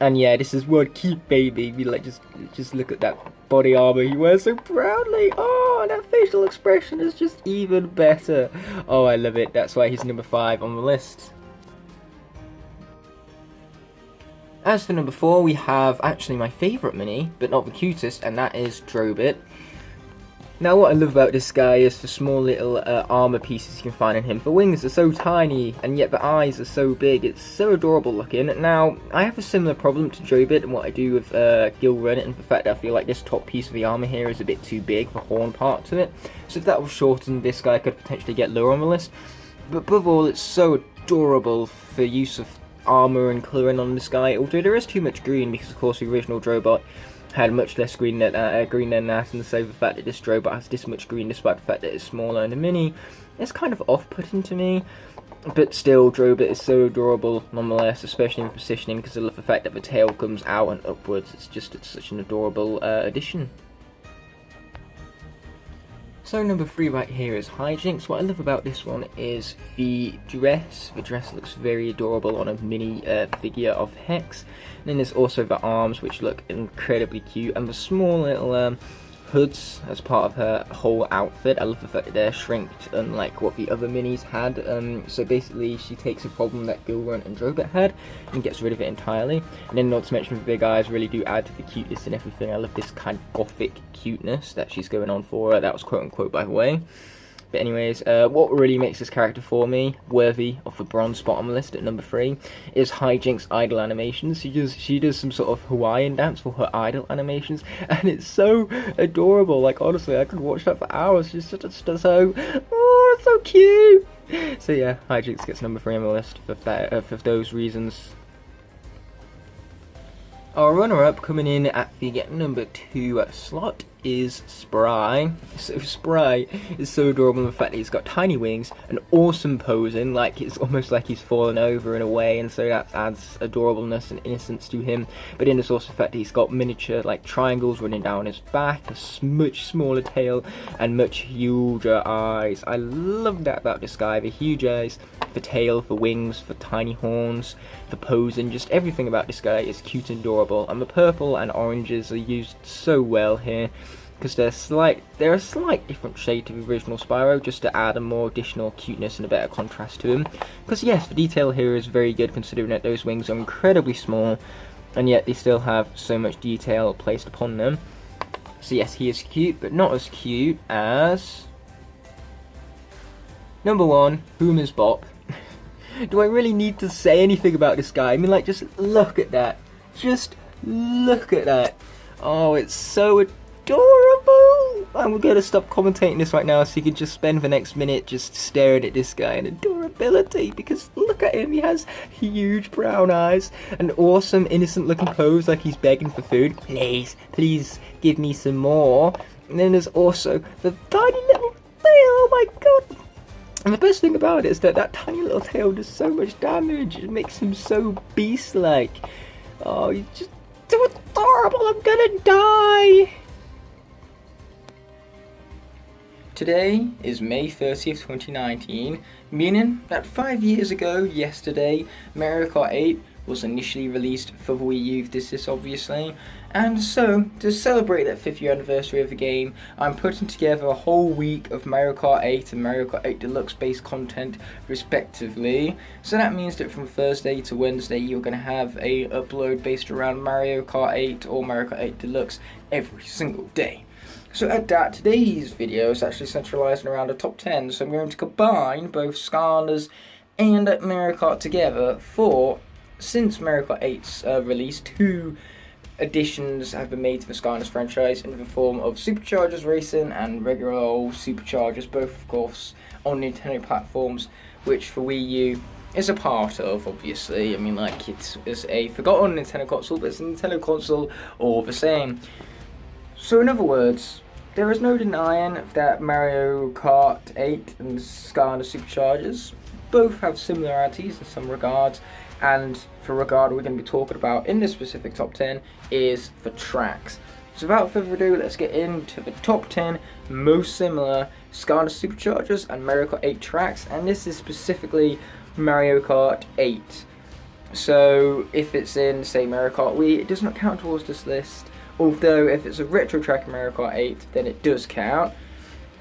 And yeah, this is one cute baby. Like, just look at that body armor he wears so proudly. Oh, and that facial expression is just even better. Oh, I love it. That's why he's number 5 on the list. As for number 4, we have actually my favourite mini, but not the cutest, and that is Drobit. Now, what I love about this guy is the small little armor pieces you can find in him. The wings are so tiny, and yet the eyes are so big. It's so adorable looking. Now, I have a similar problem to Drobit and what I do with Gilrun, and the fact that I feel like this top piece of the armor here is a bit too big, the horn part to it. So if that was shortened, this guy could potentially get lower on the list. But above all, it's so adorable for use of armor and colouring on this guy, although there is too much green, because of course the original Drobot had much less green than that, and so the fact that this Drobot has this much green, despite the fact that it's smaller and a mini, it's kind of off-putting to me. But still, Drobit is so adorable nonetheless, especially in positioning, because I love the fact that the tail comes out and upwards. It's such an adorable addition. So number 3 right here is Hijinks. What I love about this one is the dress. The dress looks very adorable on a mini figure of Hex. And then there's also the arms, which look incredibly cute, and the small little hoods as part of her whole outfit. I love the fact that they're shrinked, unlike what the other minis had. So basically, she takes a problem that Gilrun and Drobit had and gets rid of it entirely. And then, not to mention, the big eyes really do add to the cuteness and everything. I love this kind of gothic cuteness that she's going on for her. That was quote unquote, by the way. But anyways, what really makes this character for me worthy of the bronze spot on the list at number 3 is Hijinks' idol animations. She does some sort of Hawaiian dance for her idol animations, and it's so adorable. Like, honestly, I could watch that for hours. She's so it's so cute. So yeah, Hijinks gets number 3 on the list for those reasons. Our runner-up coming in at the number 2 slot is Spry. So Spry is so adorable in the fact that he's got tiny wings, and awesome posing, like it's almost like he's fallen over in a way, and so that adds adorableness and innocence to him. But then there's also the fact that he's got miniature like triangles running down his back, a much smaller tail, and much huger eyes. I love that about this guy, the huge eyes, the tail, the wings, the tiny horns, the posing, just everything about this guy is cute and adorable. And the purple and oranges are used so well here, because they're a slight different shade to the original Spyro, just to add a more additional cuteness and a better contrast to him. Because yes, the detail here is very good, considering that those wings are incredibly small, and yet they still have so much detail placed upon them. So yes, he is cute, but not as cute as number 1, Homer's Bop. Do I really need to say anything about this guy? I mean, like, just look at that. Just look at that. Oh, it's so adorable. we're going to stop commentating this right now so you can just spend the next minute just staring at this guy and adorability, because look at him, he has huge brown eyes, an awesome innocent looking pose like he's begging for food. Please give me some more. And then there's also the tiny little tail, oh my god. And the best thing about it is that tiny little tail does so much damage. It makes him so beast-like. Oh, he's just so adorable, I'm gonna die. Today is May 30th, 2019, meaning that 5 years ago, yesterday, Mario Kart 8 was initially released for the Wii U, this is obviously, and so, to celebrate that 5th year anniversary of the game, I'm putting together a whole week of Mario Kart 8 and Mario Kart 8 Deluxe based content, respectively. So that means that from Thursday to Wednesday, you're going to have a upload based around Mario Kart 8 or Mario Kart 8 Deluxe every single day. So at that, today's video is actually centralising around a top 10, so I'm going to combine both Skylanders and Mario Kart together for, since Mario Kart 8's release, 2 additions have been made to the Skylanders franchise in the form of Superchargers Racing and regular old Superchargers, both of course on Nintendo platforms, which for Wii U is a part of, obviously. I mean, like, it's a forgotten Nintendo console, but it's a Nintendo console all the same. So in other words, there is no denying that Mario Kart 8 and Skylanders Superchargers both have similarities in some regards, and the regard we're going to be talking about in this specific top 10 is for tracks. So without further ado, let's get into the top 10 most similar Skylanders Superchargers and Mario Kart 8 tracks, and this is specifically Mario Kart 8. So if it's in, say, Mario Kart Wii, it does not count towards this list. Although, if it's a retro track in Mario Kart 8, then it does count.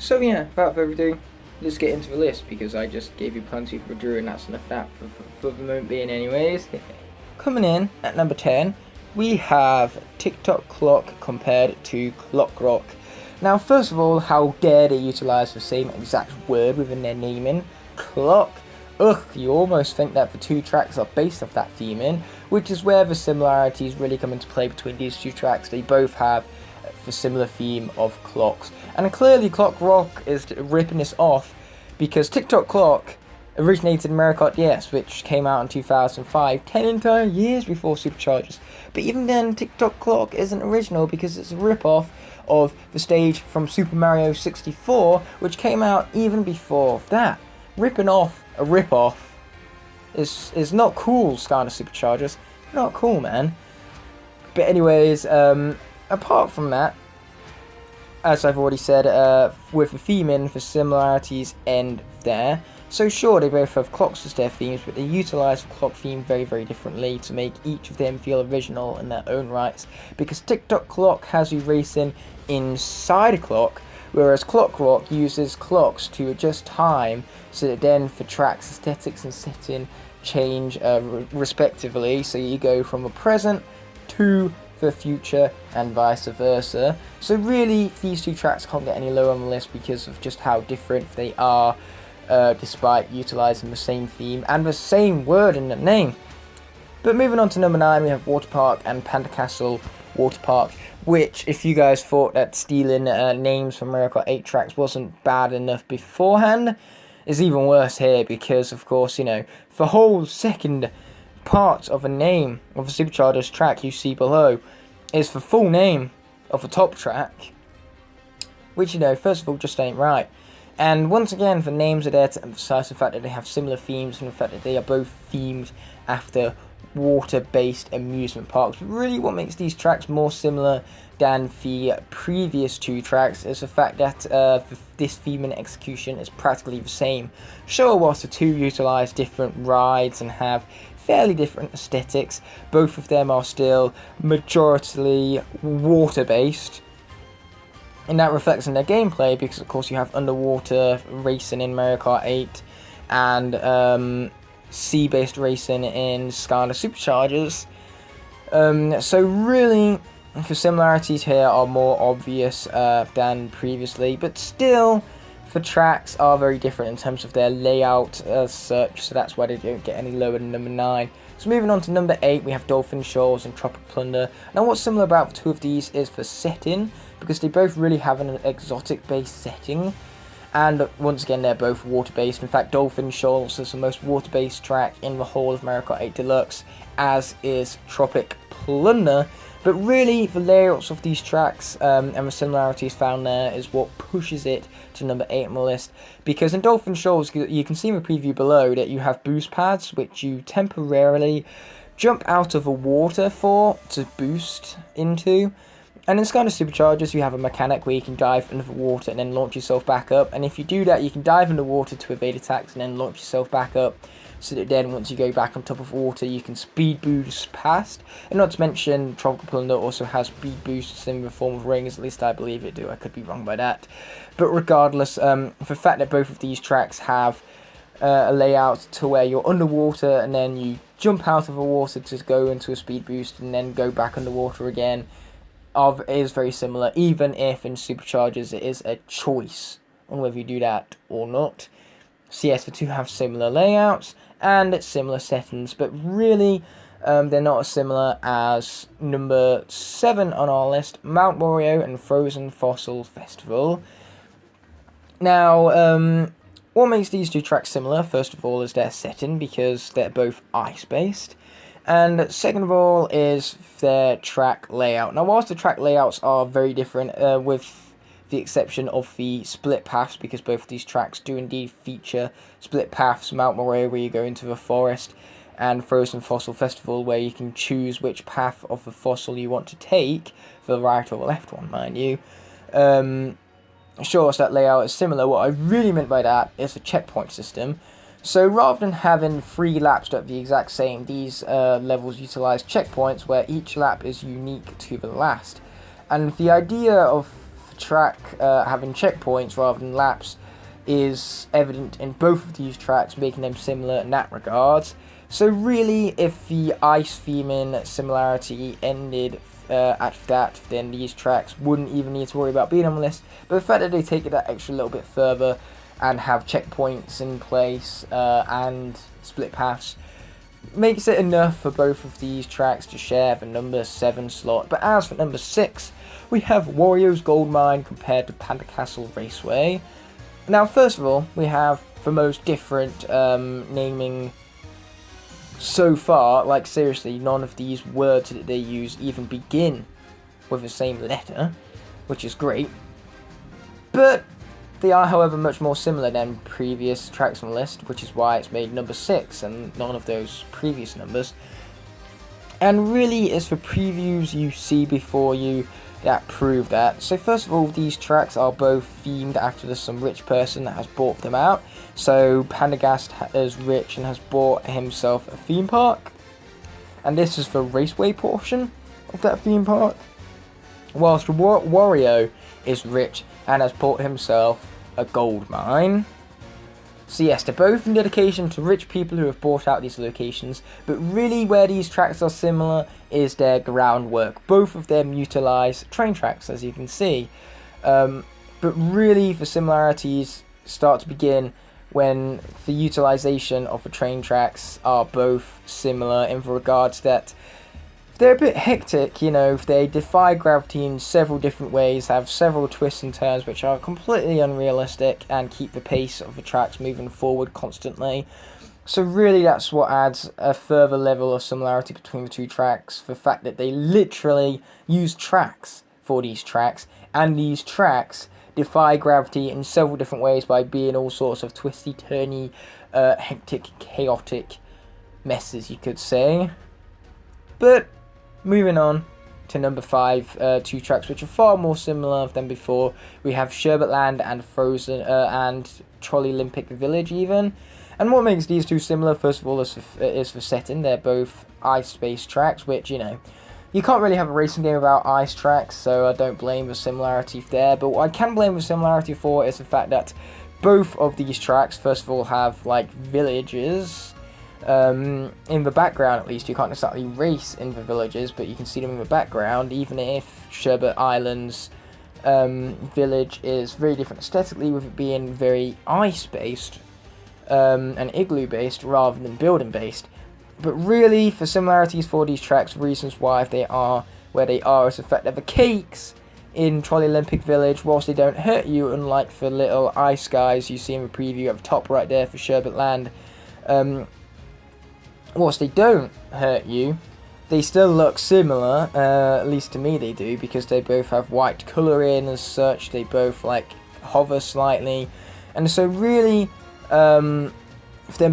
So yeah, without further ado, let's get into the list, because I just gave you plenty for Drew, and that's enough of that for the moment being anyways. Coming in at number 10, we have TikTok Clock compared to Clock Rock. Now, first of all, how dare they utilise the same exact word within their naming? Clock. Ugh, you almost think that the two tracks are based off that theming, which is where the similarities really come into play between these two tracks. They both have the similar theme of clocks. And clearly Clock Rock is ripping this off, because TikTok Clock originated in Mario Kart DS, which came out in 2005, 10 entire years before Superchargers. But even then, TikTok Clock isn't original, because it's a rip-off of the stage from Super Mario 64, which came out even before that. Ripping off a rip-off is not cool, Skylanders Superchargers. Not cool, man. But anyways, apart from that, as I've already said, with the theming, the similarities end there. So sure, they both have clocks as their themes, but they utilise the clock theme very, very differently to make each of them feel original in their own rights. Because TikTok Clock has you racing inside a clock, whereas Clock Rock uses clocks to adjust time, so that then the track's aesthetics and setting change respectively. So you go from the present to the future and vice versa. So really, these two tracks can't get any lower on the list because of just how different they are, despite utilising the same theme and the same word in the name. But moving on to number 9, we have Water Park and Panda Castle Water Park, which, if you guys thought that stealing names from Mario Kart 8 tracks wasn't bad enough beforehand, is even worse here, because of course, you know, the whole second part of a name of a Superchargers track you see below is the full name of the top track, which, you know, first of all just ain't right. And once again, the names are there to emphasise the fact that they have similar themes and the fact that they are both themed after water-based amusement parks. But really, what makes these tracks more similar than the previous two tracks is the fact that this theme and execution is practically the same. Sure, whilst the two utilise different rides and have fairly different aesthetics, both of them are still majority water-based, and that reflects in their gameplay, because of course you have underwater racing in Mario Kart 8 and sea-based racing in Skylanders Superchargers. So really, the similarities here are more obvious than previously, but still, the tracks are very different in terms of their layout as such, so that's why they don't get any lower than number 9. So moving on to number 8, we have Dolphin Shoals and Tropic Plunder. Now what's similar about the two of these is the setting, because they both really have an exotic based setting. And once again, they're both water-based. In fact, Dolphin Shoals is the most water-based track in the whole of Mario Kart 8 Deluxe, as is Tropic Plunder. But really, the layouts of these tracks and the similarities found there is what pushes it to number 8 on the list. Because in Dolphin Shoals, you can see in the preview below that you have boost pads, which you temporarily jump out of the water for to boost into. And in Skylander Superchargers, you have a mechanic where you can dive under the water and then launch yourself back up. And if you do that, you can dive underwater to evade attacks and then launch yourself back up. So that then, once you go back on top of water, you can speed boost past. And not to mention, Tropical Plunder also has speed boosts in the form of rings. At least I believe it do. I could be wrong by that. But regardless, the fact that both of these tracks have a layout to where you're underwater and then you jump out of the water to go into a speed boost and then go back underwater again is very similar, even if in Superchargers it is a choice on whether you do that or not. So yes, the two have similar layouts and similar settings, but really they're not as similar as number 7 on our list, Mount Wario and Frozen Fossil Festival. Now, what makes these two tracks similar, first of all, is their setting, because they're both ice-based. And second of all is their track layout. Now whilst the track layouts are very different, with the exception of the split paths, because both of these tracks do indeed feature split paths, Mount Moray where you go into the forest, and Frozen Fossil Festival where you can choose which path of the fossil you want to take, the right or the left one, mind you. Sure, so that layout is similar. What I really meant by that is the checkpoint system. So rather than having 3 laps that are the exact same, these levels utilize checkpoints where each lap is unique to the last. And the idea of the track having checkpoints rather than laps is evident in both of these tracks, making them similar in that regards. So really, if the ice theming similarity ended at that, then these tracks wouldn't even need to worry about being on the list. But the fact that they take it that extra little bit further and have checkpoints in place and split paths makes it enough for both of these tracks to share the number 7 slot. But as for number 6, we have Wario's Gold Mine compared to Panda Castle Raceway. Now first of all, we have the most different naming so far. Like seriously, none of these words that they use even begin with the same letter, which is great. But they are, however, much more similar than previous tracks on the list, which is why it's made number 6 and none of those previous numbers. And really, it's the previews you see before you that prove that. So first of all, these tracks are both themed after some rich person that has bought them out. So Pandagast is rich and has bought himself a theme park, and this is the raceway portion of that theme park. Whilst Wario is rich and has bought himself a gold mine. So yes, they're both in dedication to rich people who have bought out these locations, but really where these tracks are similar is their groundwork. Both of them utilize train tracks, as you can see. But really the similarities start to begin when the utilization of the train tracks are both similar in the regards that they're a bit hectic, you know. They defy gravity in several different ways, have several twists and turns which are completely unrealistic, and keep the pace of the tracks moving forward constantly. So really that's what adds a further level of similarity between the two tracks, the fact that they literally use tracks for these tracks, and these tracks defy gravity in several different ways by being all sorts of twisty, turny, hectic, chaotic messes, you could say. But moving on to number 5, 2 tracks which are far more similar than before. We have Sherbetland and Frozen and Trolley Olympic Village even. And what makes these two similar, first of all, is the setting. They're both ice-based tracks, which, you know, you can't really have a racing game without ice tracks, so I don't blame the similarity there. But what I can blame the similarity for is the fact that both of these tracks, first of all, have, like, villages. In the background, at least. You can't exactly race in the villages, but you can see them in the background, even if Sherbet Island's village is very different aesthetically, with it being very ice-based and igloo-based rather than building-based. But really, for similarities for these tracks, reasons why they are where they are is the fact that the cakes in Trolley Olympic Village, whilst they don't hurt you, unlike the little ice guys you see in the preview at the top right there for Sherbet Land, whilst they don't hurt you, they still look similar, at least to me they do, because they both have white colouring as such, they both like hover slightly, and so really, them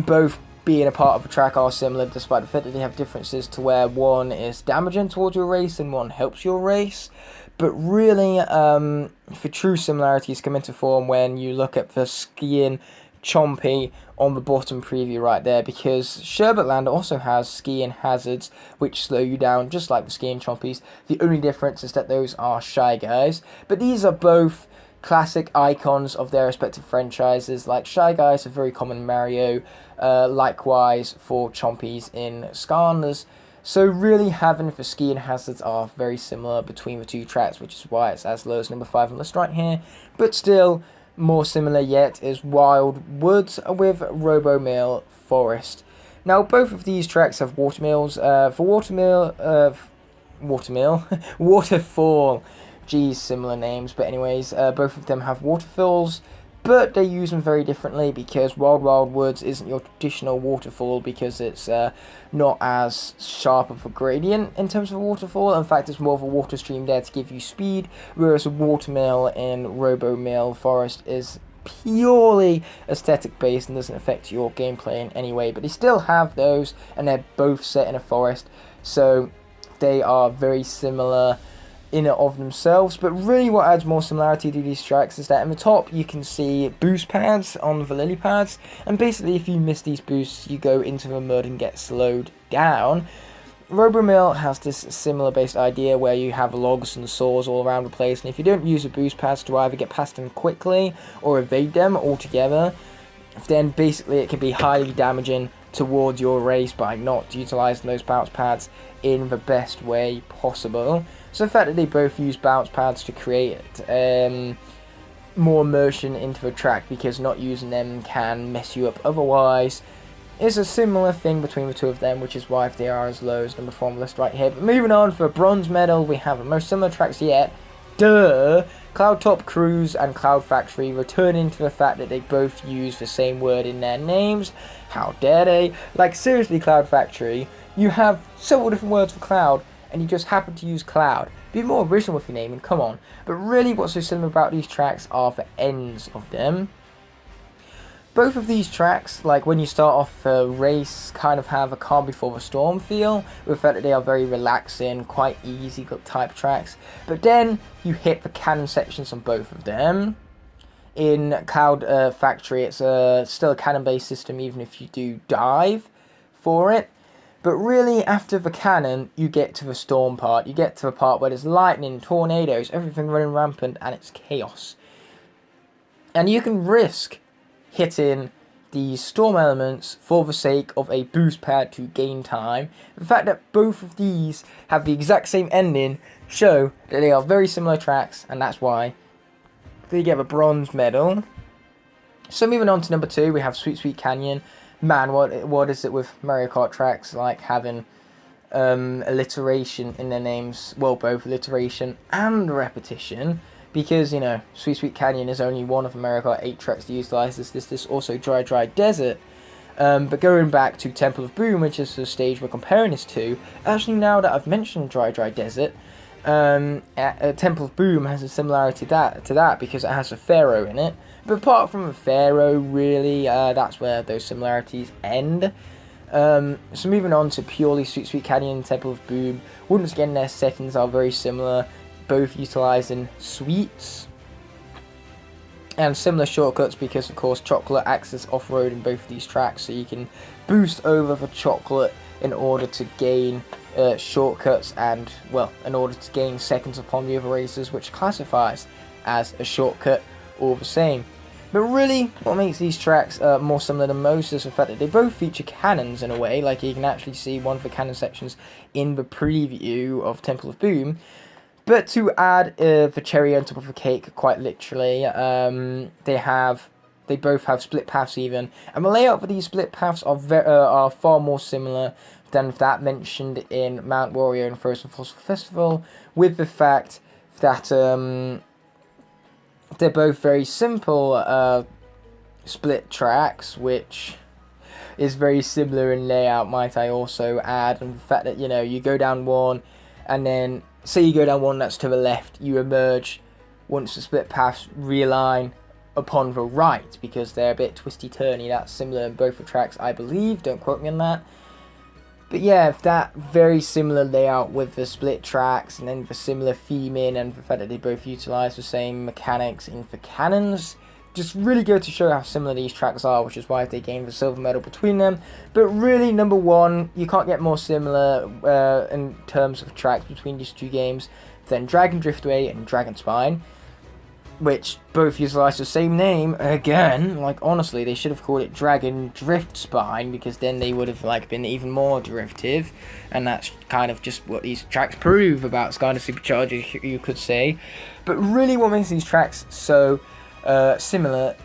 both being a part of a track are similar, despite the fact that they have differences to where one is damaging towards your race and one helps your race. But really, for true similarities come into form when you look at the skiing chompy on the bottom preview right there, because Sherbet Land also has skiing hazards which slow you down just like the skiing chompies. The only difference is that those are Shy Guys, but these are both classic icons of their respective franchises. Like Shy Guys are very common in Mario, likewise for chompies in Skylanders. So really, having the skiing hazards are very similar between the two tracks, which is why it's as low as number 5 on the list right here. But still, more similar yet is Wild Woods with Robo-Mill Forest. Now, both of these tracks have watermills. Waterfall. Geez, similar names. But anyways, both of them have waterfalls, but they use them very differently, because Wild Woods isn't your traditional waterfall because it's not as sharp of a gradient in terms of a waterfall. In fact, it's more of a water stream there to give you speed, whereas a watermill in Robo-Mill Forest is purely aesthetic based and doesn't affect your gameplay in any way. But they still have those, and they're both set in a forest, so they are very similar in and of themselves. But really what adds more similarity to these tracks is that in the top you can see boost pads on the lily pads, and basically if you miss these boosts you go into the mud and get slowed down. Robo-Mill has this similar based idea where you have logs and saws all around the place, and if you don't use the boost pads to either get past them quickly or evade them altogether, then basically it can be highly damaging towards your race by not utilizing those bounce pads in the best way possible. So the fact that they both use bounce pads to create more immersion into the track, because not using them can mess you up otherwise, is a similar thing between the two of them, which is why they are as low as number 4 on the list right here. But moving on, for a bronze medal, we have the most similar tracks yet. Cloud Top Cruise and Cloud Factory, returning to the fact that they both use the same word in their names. How dare they? Like, seriously, Cloud Factory, you have several different words for cloud, and you just happen to use cloud. Be more original with your naming, come on. But really what's so similar about these tracks are the ends of them. Both of these tracks, like when you start off a race, kind of have a calm before the storm feel, with the fact that they are very relaxing, quite easy type tracks. But then you hit the cannon sections on both of them. In Cloud Factory, it's still a cannon-based system even if you do dive for it. But really, after the cannon, you get to the storm part. You get to the part where there's lightning, tornadoes, everything running rampant, and it's chaos. And you can risk hitting these storm elements for the sake of a boost pad to gain time. The fact that both of these have the exact same ending show that they are very similar tracks, and that's why they get a bronze medal. So moving on to number 2, we have Sweet Sweet Canyon. Man, what is it with Mario Kart tracks like having alliteration in their names? Well, both alliteration and repetition, because, you know, Sweet Sweet Canyon is only one of the Mario Kart 8 tracks to utilize this. There's also Dry Dry Desert. But going back to Temple of Boom, which is the stage we're comparing this to, actually now that I've mentioned Dry Dry Desert, Temple of Boom has a similarity to that because it has a pharaoh in it. But apart from the pharaoh, really, that's where those similarities end. So moving on to purely Sweet Sweet Canyon and Temple of Boom, once again their settings are very similar, both utilising sweets and similar shortcuts, because of course chocolate acts as off-road in both of these tracks, so you can boost over the chocolate in order to gain shortcuts and, well, in order to gain seconds upon the other racers, which classifies as a shortcut all the same. But really, what makes these tracks more similar than most is the fact that they both feature cannons in a way. Like, you can actually see one of the cannon sections in the preview of Temple of Boom. But to add the cherry on top of the cake, quite literally, they both have split paths even, and the layout for these split paths are far more similar than that mentioned in Mount Warrior and Frozen Fossil Festival, with the fact that they're both very simple split tracks, which is very similar in layout, might I also add, and the fact that, you know, you go down one, and then, say you go down one that's to the left, you emerge once the split paths realign upon the right, because they're a bit twisty-turny. That's similar in both the tracks, I believe, don't quote me on that. But yeah, that very similar layout with the split tracks, and then the similar theming, and the fact that they both utilise the same mechanics in the cannons, just really go to show how similar these tracks are, which is why they gained the silver medal between them. But really, number one, you can't get more similar in terms of tracks between these two games than Dragon Driftway and Dragon Spine, which both utilise the same name again. Like, honestly, they should have called it Dragon Drift Spine, because then they would have been even more derivative, and that's kind of just what these tracks prove about Skylanders Supercharged, you could say. But really, what makes these tracks so similar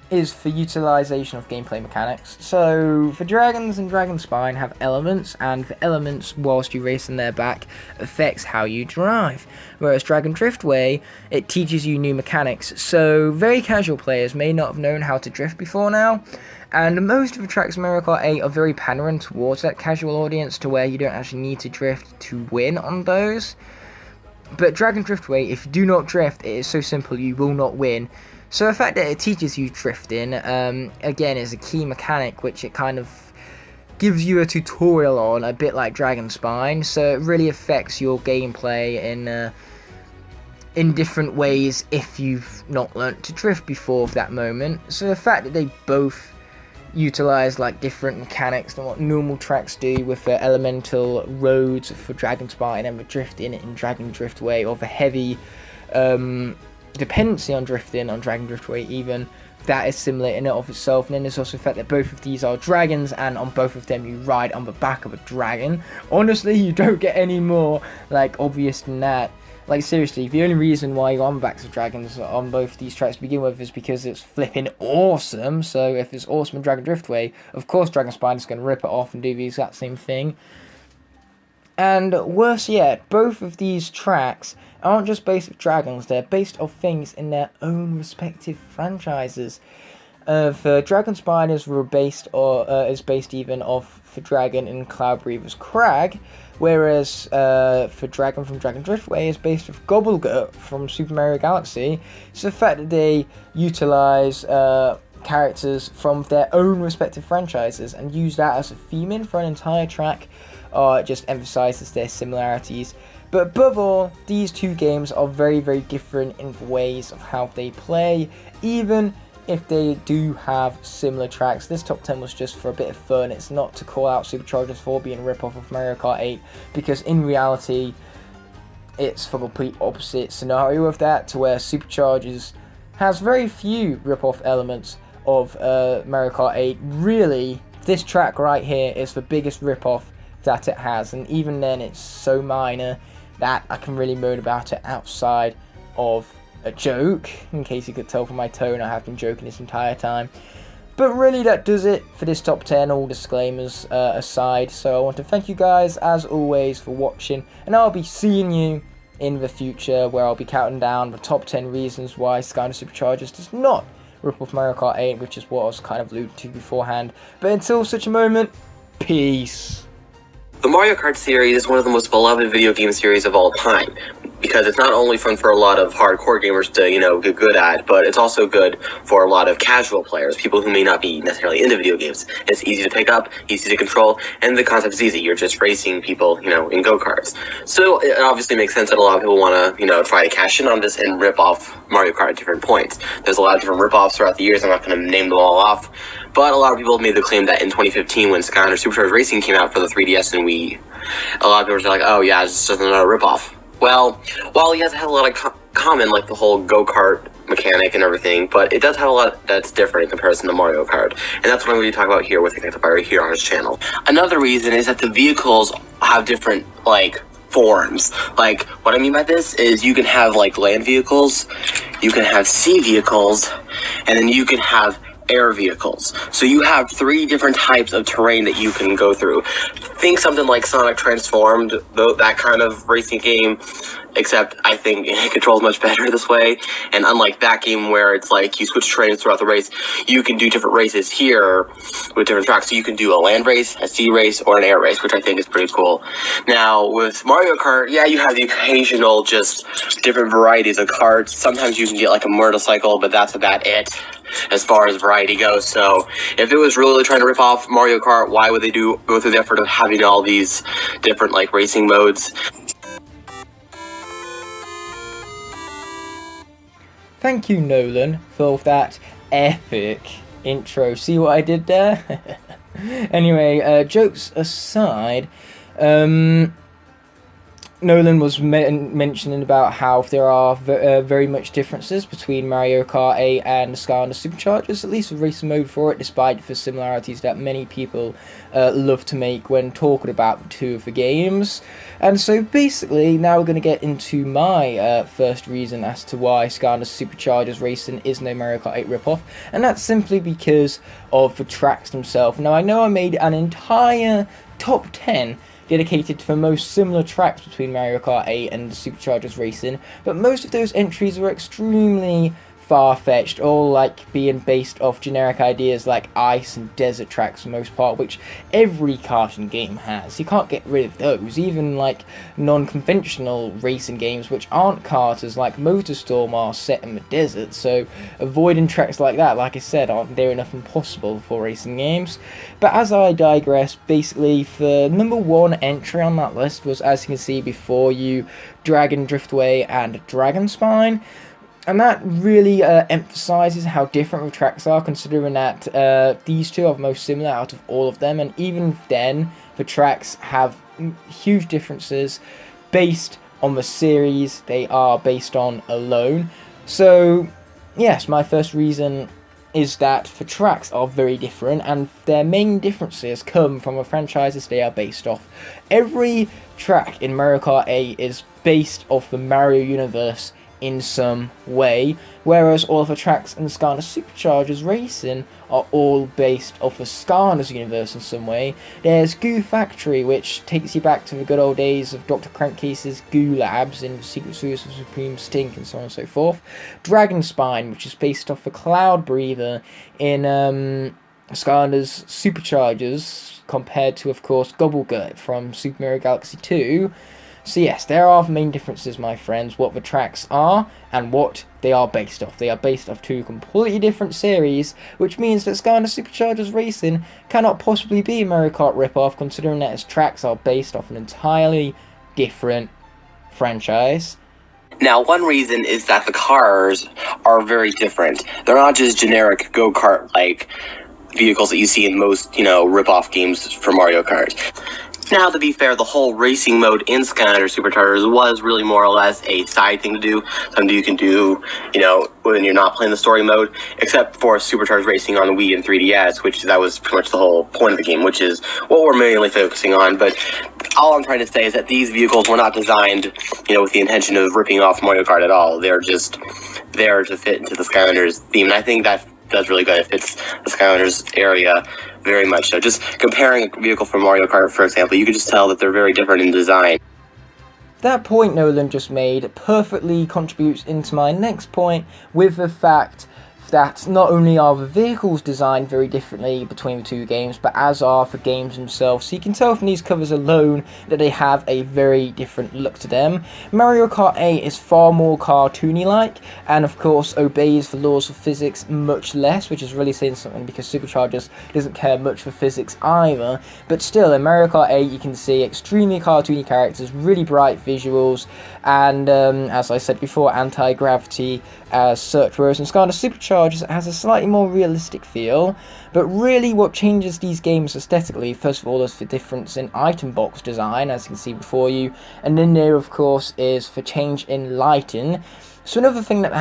is the utilization of gameplay mechanics. So the dragons and Dragon Spine have elements, and the elements, whilst you race on their back, affects how you drive. Whereas Dragon Driftway, it teaches you new mechanics. So very casual players may not have known how to drift before now, and most of the tracks in Mario Kart 8 are very pandering towards that casual audience, to where you don't actually need to drift to win on those. But Dragon Driftway, if you do not drift, it is so simple you will not win. So the fact that it teaches you drifting, again, is a key mechanic, which it kind of gives you a tutorial on, a bit like Dragon Spine. So it really affects your gameplay in different ways if you've not learnt to drift before that moment. So the fact that they both utilize different mechanics than what normal tracks do, with the elemental roads for Dragon Spine and the drifting in Dragon Driftway, or the heavy dependency on drifting on Dragon Driftway even, that is similar in and of itself. And then there's also the fact that both of these are dragons, and on both of them you ride on the back of a dragon. Honestly, you don't get any more obvious than that. Seriously, the only reason why you're on the backs of dragons on both these tracks to begin with is because it's flipping awesome. So if it's awesome in Dragon Driftway, of course Dragon Spine is going to rip it off and do the exact same thing. And worse yet, both of these tracks aren't just based off dragons, they're based off things in their own respective franchises. The Dragon Spine is based even off the dragon in Cloud Breather's Crag, whereas for Dragon from Dragon Driftway is based off Gobblegut from Super Mario Galaxy. So the fact that they utilize characters from their own respective franchises and use that as a theme for an entire track just emphasizes their similarities. But above all, these two games are very, very different in the ways of how they play, even if they do have similar tracks. This top 10 was just for a bit of fun. It's not to call out Superchargers for being a rip-off of Mario Kart 8, because in reality, it's the complete opposite scenario of that, to where Superchargers has very few rip-off elements of Mario Kart 8. Really, this track right here is the biggest rip-off that it has, and even then it's so minor that I can really moan about it outside of a joke. In case you could tell from my tone, I have been joking this entire time. But really, that does it for this top 10, all disclaimers aside. So I want to thank you guys, as always, for watching, and I'll be seeing you in the future, where I'll be counting down the top 10 reasons why Skylanders Superchargers does not rip off Mario Kart 8, which is what I was kind of alluding to beforehand. But until such a moment, peace. The Mario Kart series is one of the most beloved video game series of all time, because it's not only fun for a lot of hardcore gamers to, get good at, but it's also good for a lot of casual players, people who may not be necessarily into video games. It's easy to pick up, easy to control, and the concept is easy. You're just racing people, in go-karts. So it obviously makes sense that a lot of people want to, try to cash in on this and rip off Mario Kart at different points. There's a lot of different rip-offs throughout the years. I'm not going to name them all off. But a lot of people have made the claim that in 2015, when Skylanders Supercharged Racing came out for the 3DS and Wii, a lot of people were like, oh yeah, it's just another ripoff. Well, while he has had a lot of common, like the whole go-kart mechanic and everything, but it does have a lot that's different in comparison to Mario Kart. And that's what I'm going to talk about here with Ignite the Fire here on his channel. Another reason is that the vehicles have different, forms. Like, what I mean by this is you can have like land vehicles, you can have sea vehicles, and then you can have air vehicles. So you have 3 different types of terrain that you can go through. Think something like Sonic Transformed, though, that kind of racing game, except I think it controls much better this way. And unlike that game where it's like you switch trains throughout the race, you can do different races here with different tracks. So you can do a land race, a sea race, or an air race, which I think is pretty cool. Now, with Mario Kart, yeah, you have the occasional just different varieties of karts. Sometimes you can get like a motorcycle, but that's about it as far as variety goes. So if it was really trying to rip off Mario Kart, why would they go through the effort of having all these different like racing modes? Thank you, Nolan, for that epic intro. See what I did there? Anyway, jokes aside, Nolan was mentioning about how there are very much differences between Mario Kart 8 and Skylanders Superchargers, at least with racing mode for it, despite the similarities that many people love to make when talking about the 2 of the games. And so basically, now we're going to get into my first reason as to why Skylanders Superchargers Racing is no Mario Kart 8 ripoff, and that's simply because of the tracks themselves. Now, I know I made an entire top 10 dedicated to the most similar tracks between Mario Kart 8 and Superchargers Racing, but most of those entries were extremely far-fetched, all like being based off generic ideas like ice and desert tracks for the most part, which every karting game has. You can't get rid of those. Even like non-conventional racing games which aren't karters like MotorStorm are set in the desert, so avoiding tracks like that, like I said, aren't near enough impossible for racing games. But as I digress, basically the number 1 entry on that list was, as you can see before you, Dragon Driftway and Dragon Spine. And that really emphasises how different the tracks are, considering that these 2 are the most similar out of all of them, and even then, the tracks have huge differences based on the series they are based on alone. So, yes, my first reason is that the tracks are very different, and their main differences come from the franchises they are based off. Every track in Mario Kart 8 is based off the Mario universe in some way, whereas all of the tracks in Skylanders Superchargers Racing are all based off the Skylanders universe in some way. There's Goo Factory, which takes you back to the good old days of Dr. Crankcase's Goo Labs in Secret Service of Supreme Stink and so on and so forth. Dragon Spine, which is based off the Cloud Breather in Skylanders Superchargers, compared to, of course, Gobblegut from Super Mario Galaxy 2. So yes, there are the main differences, my friends, what the tracks are and what they are based off. They are based off 2 completely different series, which means that Skylanders Superchargers Racing cannot possibly be a Mario Kart ripoff, considering that its tracks are based off an entirely different franchise. Now, one reason is that the cars are very different. They're not just generic go-kart-like vehicles that you see in most, rip-off games for Mario Kart. Now, to be fair, the whole racing mode in Skylanders Superchargers was really more or less a side thing to do. Something you can do, when you're not playing the story mode, except for Supercharged Racing on Wii and 3DS, which that was pretty much the whole point of the game, which is what we're mainly focusing on. But all I'm trying to say is that these vehicles were not designed, with the intention of ripping off Mario Kart at all. They're just there to fit into the Skylanders theme, and I think that does really good. It fits the Skylanders area very much so. Just comparing a vehicle from Mario Kart, for example, you can just tell that they're very different in design. That point Nolan just made perfectly contributes into my next point, with the fact that not only are the vehicles designed very differently between the 2 games, but as are the games themselves. So you can tell from these covers alone that they have a very different look to them. Mario Kart 8 is far more cartoony-like, and of course obeys the laws of physics much less, which is really saying something because Superchargers doesn't care much for physics either. But still, in Mario Kart 8 you can see extremely cartoony characters, really bright visuals, and as I said before, anti-gravity as such, whereas in Skylanders Superchargers Superchargers, it has a slightly more realistic feel. But really what changes these games aesthetically, first of all, is the difference in item box design, as you can see before you. And then there, of course, is the change in lighting. So another thing that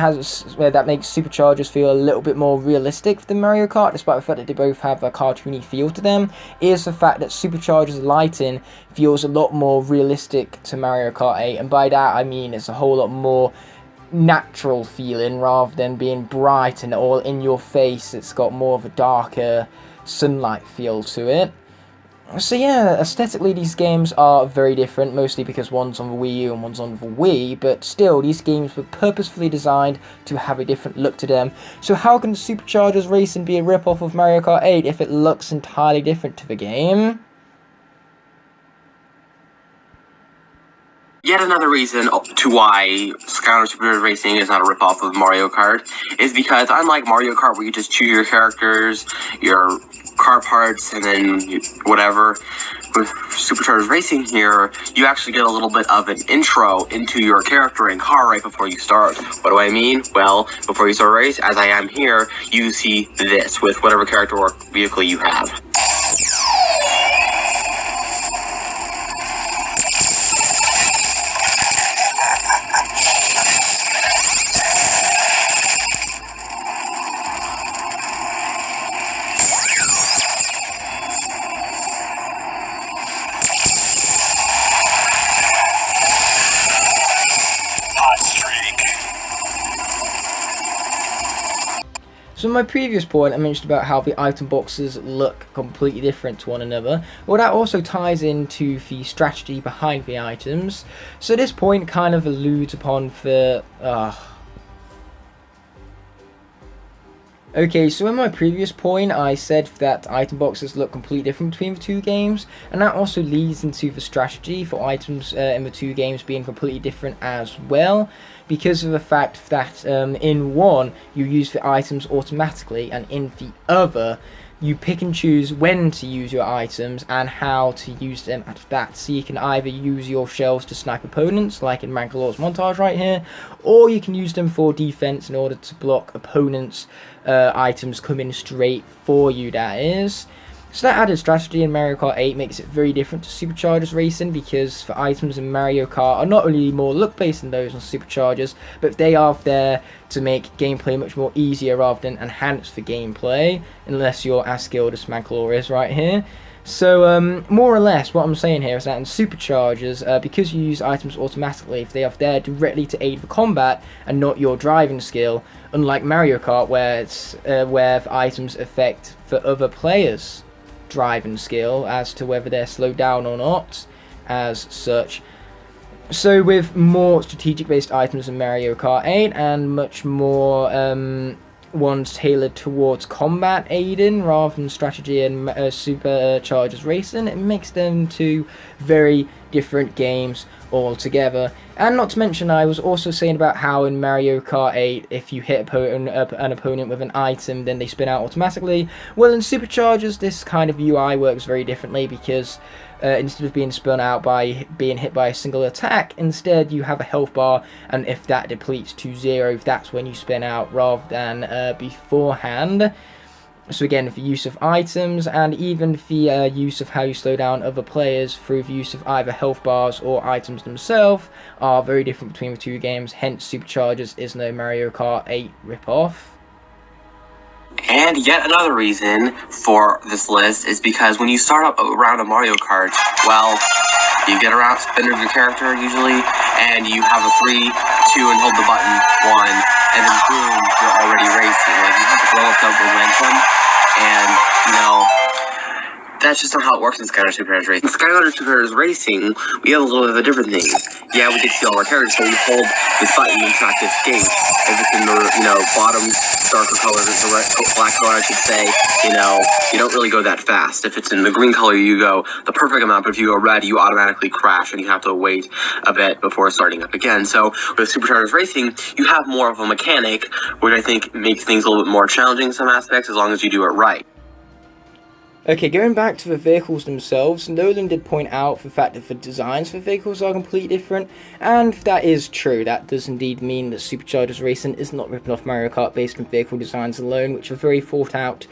makes Superchargers feel a little bit more realistic than Mario Kart, despite the fact that they both have a cartoony feel to them, is the fact that Superchargers lighting feels a lot more realistic to Mario Kart 8, and by that I mean it's a whole lot more natural feeling rather than being bright and all in your face. It's got more of a darker sunlight feel to it. So yeah, aesthetically these games are very different, mostly because one's on the Wii U and one's on the Wii, but still, these games were purposefully designed to have a different look to them. So how can Superchargers Racing be a rip-off of Mario Kart 8 if it looks entirely different to the game? Yet another reason to why Skylanders Superchargers Racing is not a ripoff of Mario Kart is because, unlike Mario Kart where you just choose your characters, your car parts, and then whatever, with Superchargers Racing here, you actually get a little bit of an intro into your character and car right before you start. What do I mean? Well, before you start a race, as I am here, you see this with whatever character or vehicle you have. So in my previous point, I mentioned about how the item boxes look completely different to one another. Well, that also ties into the strategy behind the items. So this point kind of alludes upon the... Okay, so in my previous point, I said that item boxes look completely different between the two games, and that also leads into the strategy for items in the two games being completely different as well, because of the fact that in one, you use the items automatically, and in the other, you pick and choose when to use your items and how to use them at that. So you can either use your shells to snipe opponents, like in Mankalor's montage right here, or you can use them for defense in order to block opponents' items coming straight for you, that is. So that added strategy in Mario Kart 8 makes it very different to Superchargers Racing, because the items in Mario Kart are not only more look-based than those on Superchargers, but they are there to make gameplay much more easier rather than enhance the gameplay, unless you're as skilled as Mankalor is right here. So, more or less, what I'm saying here is that in Superchargers, because you use items automatically, if they are there directly to aid the combat and not your driving skill, unlike Mario Kart, where it's where the items affect the other players' driving skill as to whether they're slowed down or not, as such. So, with more strategic-based items in Mario Kart 8 and much more ones tailored towards combat aiding rather than strategy and Superchargers Racing, it makes them two very different games altogether. And not to mention, I was also saying about how in Mario Kart 8, if you hit an opponent with an item, then they spin out automatically. Well, in Superchargers, this kind of UI works very differently, because instead of being spun out by being hit by a single attack, instead you have a health bar, and if that depletes to 0, that's when you spin out rather than beforehand. So again, the use of items and even the use of how you slow down other players through the use of either health bars or items themselves are very different between the two games, hence Superchargers is no Mario Kart 8 ripoff. And yet another reason for this list is because when you start up around a Mario Kart, well, you get around, spin your character usually, and you have a 3, 2, and hold the button 1, and then boom, you're already racing. Like, you have to blow up the momentum, and, you know, that's just not how it works in Skylanders Superchargers Racing. In Skylanders Superchargers Racing, we have a little bit of a different thing. Yeah, we can see all our characters, so we hold this button and track to escape. If it's in the, bottom darker color, if it's a black color, I should say, you don't really go that fast. If it's in the green color, you go the perfect amount, but if you go red, you automatically crash, and you have to wait a bit before starting up again. So with Superchargers Racing, you have more of a mechanic, which I think makes things a little bit more challenging in some aspects, as long as you do it right. Okay, going back to the vehicles themselves, Nolan did point out the fact that the designs for vehicles are completely different, and that is true. That does indeed mean that Superchargers Racing is not ripping off Mario Kart based on vehicle designs alone, which are very thought out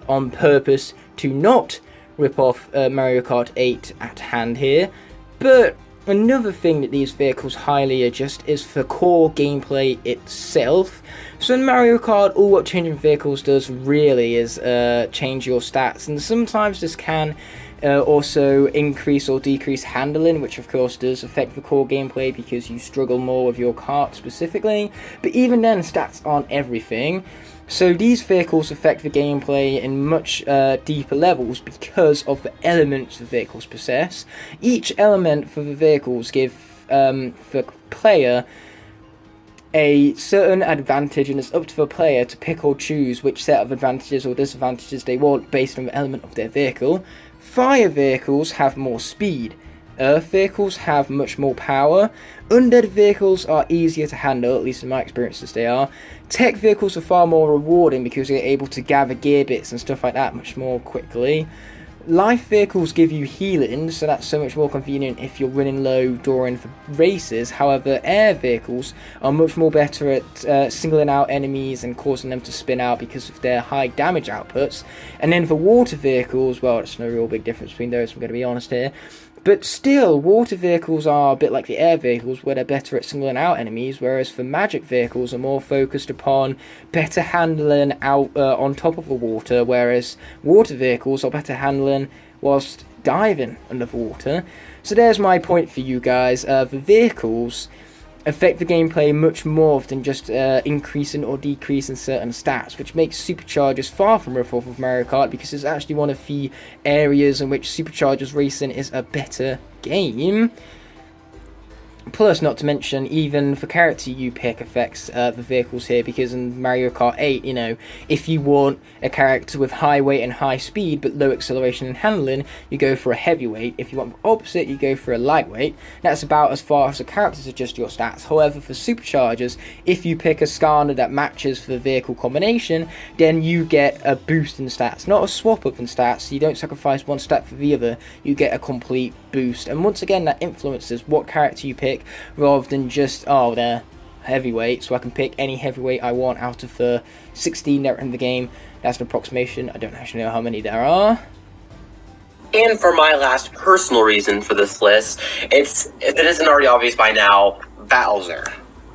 on purpose to not rip off Mario Kart 8 at hand here. But another thing that these vehicles highly adjust is for core gameplay itself. So in Mario Kart, all what changing vehicles does really is change your stats, and sometimes this can also increase or decrease handling, which of course does affect the core gameplay because you struggle more with your kart specifically. But even then, stats aren't everything. So these vehicles affect the gameplay in much deeper levels because of the elements the vehicles possess. Each element for the vehicles give the player a certain advantage, and it's up to the player to pick or choose which set of advantages or disadvantages they want based on the element of their vehicle. Fire vehicles have more speed. Earth vehicles have much more power. Undead vehicles are easier to handle, at least in my experiences they are. Tech vehicles are far more rewarding because you're able to gather gear bits and stuff like that much more quickly. Life vehicles give you healing, so that's so much more convenient if you're running low during races. However, air vehicles are much more better at singling out enemies and causing them to spin out because of their high damage outputs. And then for water vehicles, well, there's no real big difference between those, I'm going to be honest here. But still, water vehicles are a bit like the air vehicles, where they're better at singling out enemies, whereas for magic vehicles are more focused upon better handling out on top of the water, whereas water vehicles are better handling whilst diving under the water. So there's my point for you guys. The vehicles affect the gameplay much more than just increasing or decreasing certain stats, which makes Superchargers far from rip-off of Mario Kart, because it's actually one of the areas in which Superchargers Racing is a better game. Plus, not to mention, even the character you pick affects the vehicles here, because in Mario Kart 8, you know, if you want a character with high weight and high speed but low acceleration and handling, you go for a heavyweight. If you want the opposite, you go for a lightweight. That's about as far as the characters adjust your stats. However, for Superchargers, if you pick a Skarner that matches for the vehicle combination, then you get a boost in stats, not a swap up in stats. So you don't sacrifice one stat for the other, you get a complete boost. And once again, that influences what character you pick, rather than just, oh, they're heavyweight, so I can pick any heavyweight I want out of the 16 that are in the game. That's an approximation. I don't actually know how many there are. And for my last personal reason for this list, if it isn't already obvious by now, Bowser.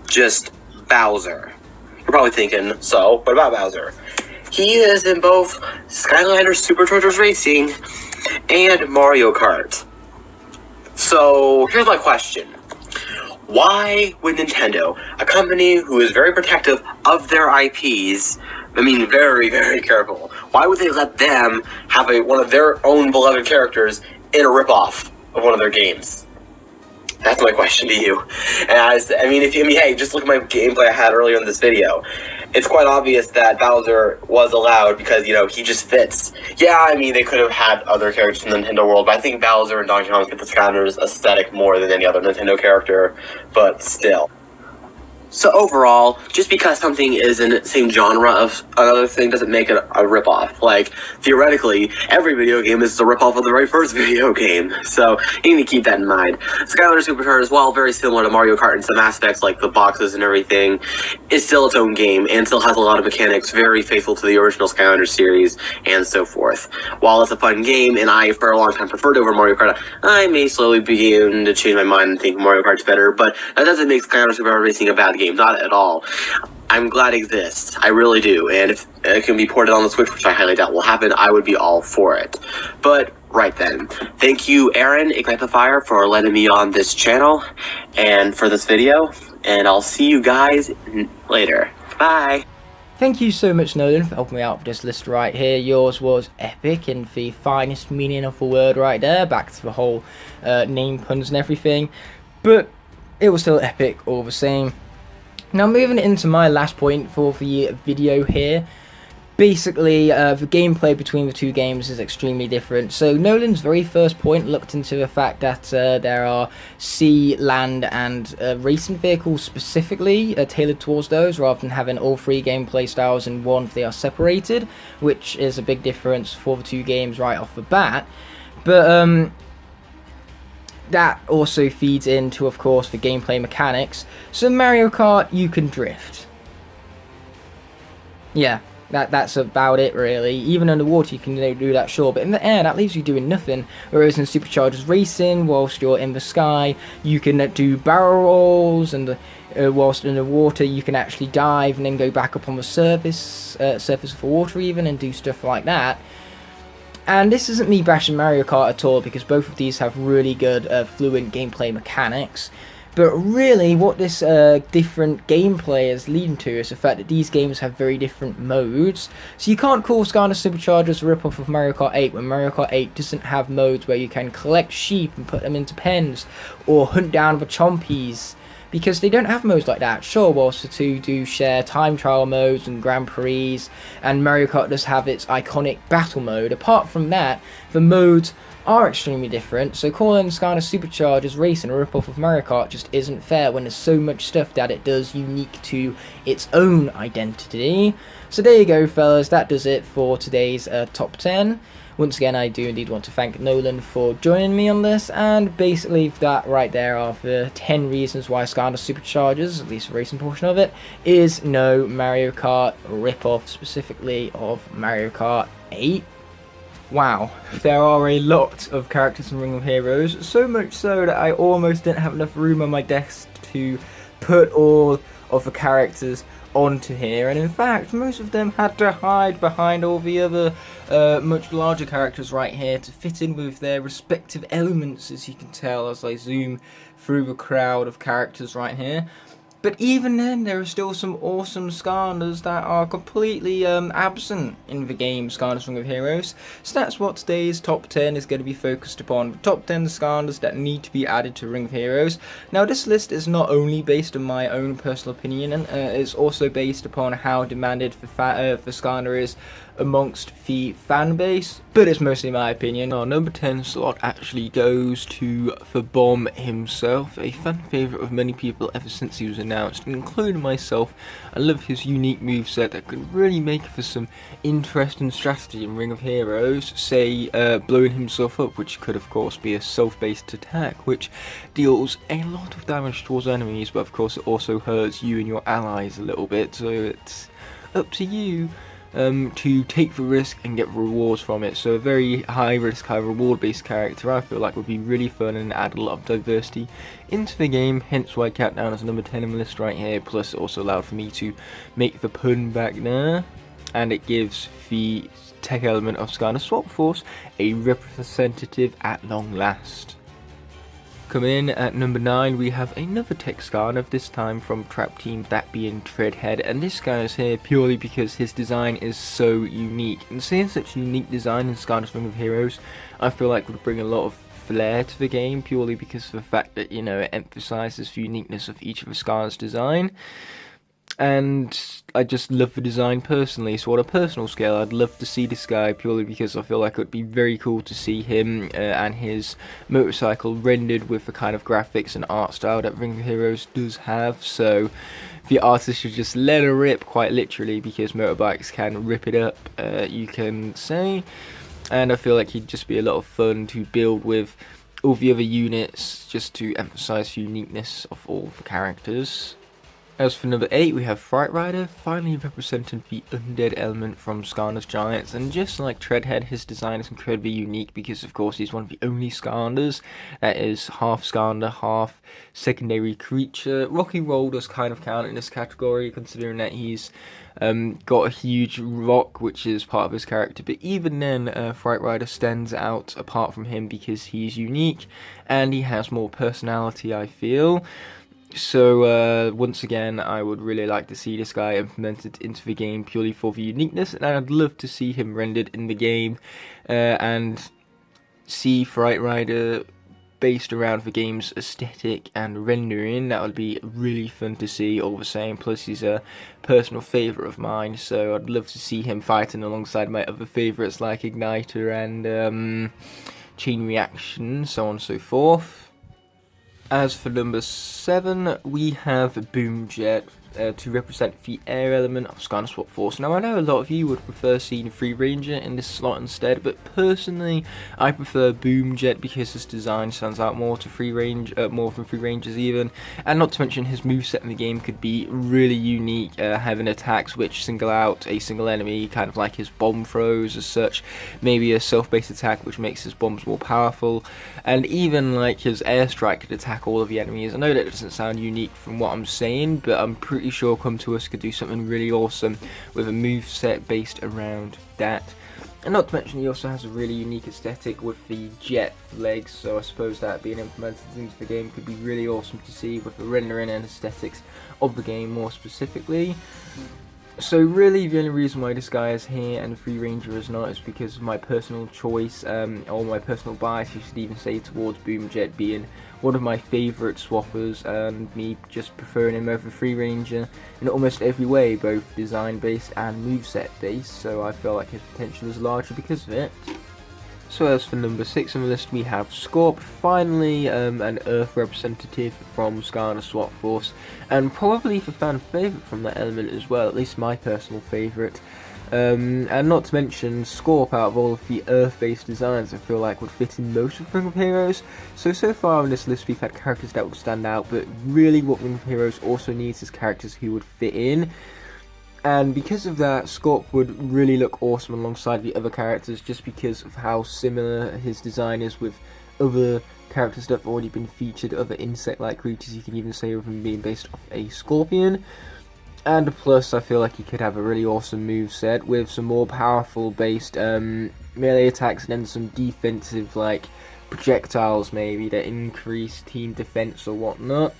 Just Bowser. You're probably thinking, so, what about Bowser? He is in both Skylanders Superchargers Racing and Mario Kart. So, here's my question. Why would Nintendo, a company who is very protective of their IPs, I mean very, very careful, why would they let them have one of their own beloved characters in a ripoff of one of their games? That's my question to you. And hey, just look at my gameplay I had earlier in this video. It's quite obvious that Bowser was allowed because, you know, he just fits. Yeah, I mean, they could have had other characters in the Nintendo world, but I think Bowser and Donkey Kong fit the Skylanders aesthetic more than any other Nintendo character, but still. So overall, just because something is in the same genre of another thing doesn't make it a ripoff. Like, theoretically, every video game is a ripoff of the very first video game. So, you need to keep that in mind. Skylanders Superchargers, while very similar to Mario Kart in some aspects, like the boxes and everything, is still its own game and still has a lot of mechanics very faithful to the original Skylanders series and so forth. While it's a fun game, and I for a long time preferred it over Mario Kart, I may slowly begin to change my mind and think Mario Kart's better, but that doesn't make Skylanders Superchargers Racing a bad game. Not at all. I'm glad it exists. I really do. And if it can be ported on the Switch, which I highly doubt will happen, I would be all for it. But, right then. Thank you, Aaron, Ignite the Fire, for letting me on this channel and for this video. And I'll see you guys later. Bye. Thank you so much, Nolan, for helping me out with this list right here. Yours was epic in the finest meaning of the word right there. Back to the whole name puns and everything. But it was still epic all the same. Now moving into my last point for the video here, basically, the gameplay between the two games is extremely different. So Nolan's very first point looked into the fact that there are sea, land, and racing vehicles specifically tailored towards those, rather than having all three gameplay styles in one if they are separated, which is a big difference for the two games right off the bat. But that also feeds into, of course, the gameplay mechanics. So Mario Kart, you can drift. Yeah. That's about it, really. Even underwater you can do that, sure, but in the air that leaves you doing nothing. Whereas in Superchargers Racing, whilst you're in the sky, you can do barrel rolls, and whilst in the water you can actually dive and then go back up on the surface of the water even, and do stuff like that. And this isn't me bashing Mario Kart at all, because both of these have really good fluent gameplay mechanics. But really, what this different gameplay is leading to is the fact that these games have very different modes. So you can't call Skylanders Superchargers a rip-off of Mario Kart 8 when Mario Kart 8 doesn't have modes where you can collect sheep and put them into pens, or hunt down the chompies, because they don't have modes like that. Sure, whilst the two do share time trial modes and Grand Prix, and Mario Kart does have its iconic battle mode, apart from that, the modes are extremely different, so calling Skylanders Superchargers Racing a rip-off of Mario Kart just isn't fair when there's so much stuff that it does unique to its own identity. So there you go, fellas, that does it for today's top 10. Once again, I do indeed want to thank Nolan for joining me on this, and basically that right there are the 10 reasons why Skylanders Superchargers, at least the racing portion of it, is no Mario Kart rip-off, specifically of Mario Kart 8. Wow, there are a lot of characters in Ring of Heroes, so much so that I almost didn't have enough room on my desk to put all of the characters onto here, and in fact most of them had to hide behind all the other much larger characters right here to fit in with their respective elements, as you can tell as I zoom through the crowd of characters right here. But even then, there are still some awesome Skylanders that are completely absent in the game Skylanders Ring of Heroes. So that's what today's top 10 is going to be focused upon. The top 10 Skylanders that need to be added to Ring of Heroes. Now this list is not only based on my own personal opinion, and it's also based upon how demanded the Skylander is amongst the fan base, but it's mostly my opinion. Our number 10 slot actually goes to the Bomb himself, a fan favourite of many people ever since he was announced, including myself. I love his unique moveset that could really make for some interesting strategy in Ring of Heroes, say blowing himself up, which could of course be a self-based attack, which deals a lot of damage towards enemies, but of course it also hurts you and your allies a little bit, so it's up to you to take the risk and get rewards from it. So a very high risk, high reward based character I feel like would be really fun and add a lot of diversity into the game, hence why I count down as number 10 on the list right here. Plus it also allowed for me to make the pun back there, and it gives the tech element of Skylanders Swap Force a representative at long last. Coming in at number 9, we have another tech Skylander, this time from Trap Team, that being Treadhead, and this guy is here purely because his design is so unique, and seeing such unique design in Skylanders Ring of Heroes I feel like would bring a lot of flair to the game, purely because of the fact that, you know, it emphasises the uniqueness of each of the Skylanders' design. And I just love the design personally, so on a personal scale I'd love to see this guy, purely because I feel like it would be very cool to see him and his motorcycle rendered with the kind of graphics and art style that Ring of Heroes does have. So the artist should just let her rip, quite literally, because motorbikes can rip it up, you can say. And I feel like he'd just be a lot of fun to build with all the other units, just to emphasise the uniqueness of all the characters. As for number 8, we have Fright Rider, finally representing the undead element from Skylanders Giants, and just like Treadhead, his design is incredibly unique because of course he's one of the only Skylanders that is half Skylander, half secondary creature. Rocky Roll does kind of count in this category, considering that he's got a huge rock which is part of his character, but even then Fright Rider stands out apart from him because he's unique and he has more personality, I feel. So once again, I would really like to see this guy implemented into the game purely for the uniqueness, and I'd love to see him rendered in the game and see Fright Rider based around the game's aesthetic and rendering. That would be really fun to see all the same. Plus he's a personal favourite of mine, so I'd love to see him fighting alongside my other favourites like Igniter and Chain Reaction, so on and so forth. As for number 7, we have Boom Jet to represent the air element of Sky Swap Force. Now I know a lot of you would prefer seeing Free Ranger in this slot instead, but personally I prefer Boom Jet because his design stands out more to more from Free Rangers even, and not to mention his moveset in the game could be really unique, having attacks which single out a single enemy, kind of like his bomb throws as such, maybe a self-based attack which makes his bombs more powerful, and even like his airstrike could attack all of the enemies. I know that doesn't sound unique from what I'm saying, but I'm pretty sure Come To Us could do something really awesome with a move set based around that. And not to mention he also has a really unique aesthetic with the jet legs, so I suppose that being implemented into the game could be really awesome to see with the rendering and aesthetics of the game more specifically. So really the only reason why this guy is here and Free Ranger is not is because of my personal choice, or my personal bias you should even say, towards Boom Jet being one of my favourite swappers, and me just preferring him over Free Ranger in almost every way, both design based and moveset based, so I feel like his potential is larger because of it. So as for number 6 on the list, we have Scorp, finally an Earth representative from Sky Swap Force, and probably the fan favourite from that element as well, at least my personal favourite. And not to mention, Scorp, out of all of the Earth-based designs, I feel like would fit in most of Ring of Heroes. So far on this list we've had characters that would stand out, but really what Ring of Heroes also needs is characters who would fit in. And because of that, Scorp would really look awesome alongside the other characters, just because of how similar his design is with other characters that have already been featured, other insect-like creatures you can even say, with him being based off a scorpion. And plus, I feel like he could have a really awesome move set with some more powerful based melee attacks and then some defensive like projectiles maybe that increase team defense or whatnot.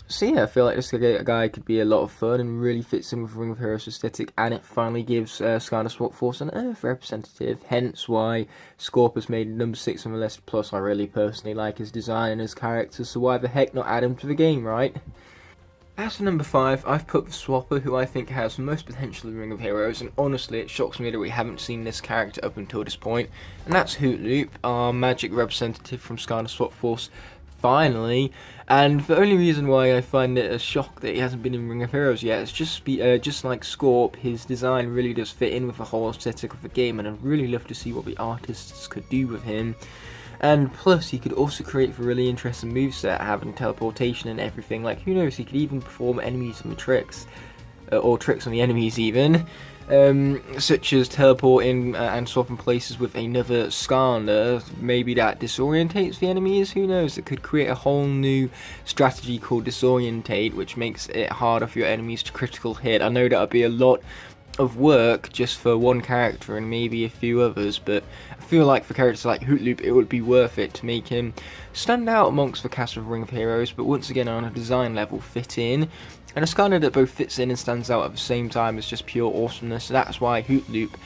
So yeah, I feel like this guy could be a lot of fun and really fits in with Ring of Heroes aesthetic, and it finally gives Sky Swap Force an Earth representative, hence why Scorp has made number 6 on the list. Plus I really personally like his design and his character, so why the heck not add him to the game, right? As for number 5, I've put the Swapper who I think has the most potential in Ring of Heroes, and honestly it shocks me that we haven't seen this character up until this point, and that's Hoot Loop, our magic representative from Sky Swap Force, finally. And the only reason why I find it a shock that he hasn't been in Ring of Heroes yet is just like Scorp, his design really does fit in with the whole aesthetic of the game, and I'd really love to see what the artists could do with him. And plus he could also create a really interesting moveset, having teleportation and everything. Like, who knows, he could even perform enemies on the tricks, or tricks on the enemies even, such as teleporting and swapping places with another Skylander. Maybe that disorientates the enemies, who knows. It could create a whole new strategy called disorientate, which makes it harder for your enemies to critical hit. I know that would be a lot of work just for one character and maybe a few others, but I feel like for characters like Hoot Loop it would be worth it to make him stand out amongst the cast of Ring of Heroes, but once again on a design level fit in, and a Skylander that both fits in and stands out at the same time is just pure awesomeness. So that's why Hoot Loop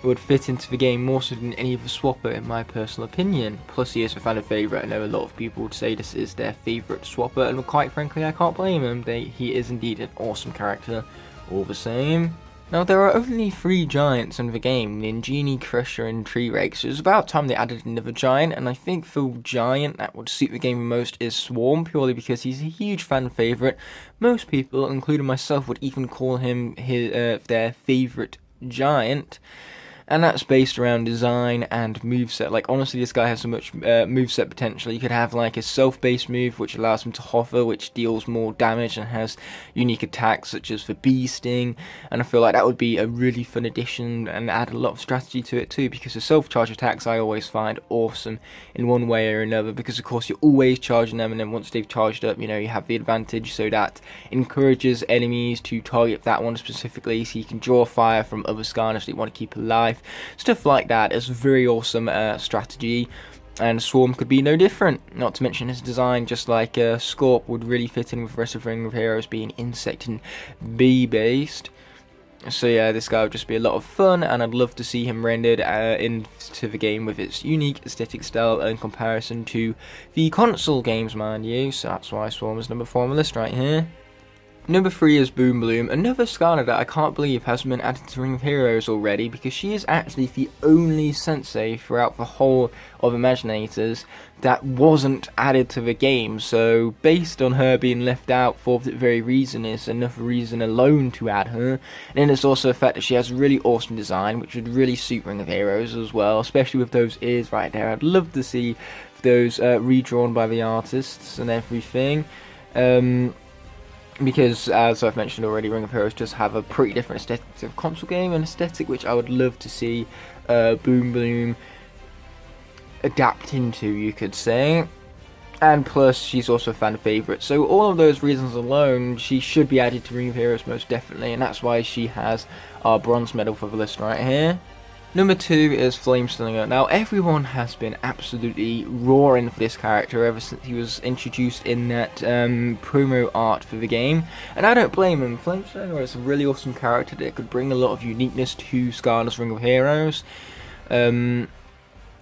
would fit into the game more so than any other swapper in my personal opinion. Plus he is a fan favourite. I know a lot of people would say this is their favourite swapper, and quite frankly I can't blame them. He is indeed an awesome character all the same. Now there are only 3 giants in the game, Ninjini, Crusher and Tree-Reg, so it's about time they added another giant, and I think the giant that would suit the game the most is Swarm, purely because he's a huge fan favourite. Most people, including myself, would even call him their favourite giant. And that's based around design and moveset. Like, honestly, this guy has so much moveset potential. You could have like a self-based move which allows him to hover, which deals more damage and has unique attacks such as the Bee Sting. And I feel like that would be a really fun addition and add a lot of strategy to it too, because the self-charge attacks I always find awesome in one way or another, because of course you're always charging them, and then once they've charged up, you know, you have the advantage, so that encourages enemies to target that one specifically, so you can draw fire from other Skylers that you want to keep alive. Stuff like that is a very awesome strategy, and Swarm could be no different. Not to mention his design, just like Scorp, would really fit in with the rest of Ring of Heroes being insect and bee based. So yeah, this guy would just be a lot of fun, and I'd love to see him rendered into the game with its unique aesthetic style in comparison to the console games, mind you. So that's why Swarm is number 4 on the list right here. Number 3 is Boom Bloom, another Skarner that I can't believe hasn't been added to Ring of Heroes already, because she is actually the only sensei throughout the whole of Imaginators that wasn't added to the game. So based on her being left out for that very reason is enough reason alone to add her. And then there's also the fact that she has a really awesome design, which would really suit Ring of Heroes as well, especially with those ears right there. I'd love to see those redrawn by the artists and everything. Because, as I've mentioned already, Ring of Heroes does have a pretty different aesthetic to the console game, and aesthetic which I would love to see Boom Bloom adapt into, you could say. And plus, she's also a fan favourite, so all of those reasons alone, she should be added to Ring of Heroes most definitely, and that's why she has our bronze medal for the list right here. Number 2 is Flameslinger. Now, everyone has been absolutely roaring for this character ever since he was introduced in that promo art for the game, and I don't blame him. Flameslinger is a really awesome character that could bring a lot of uniqueness to Skarner's Ring of Heroes.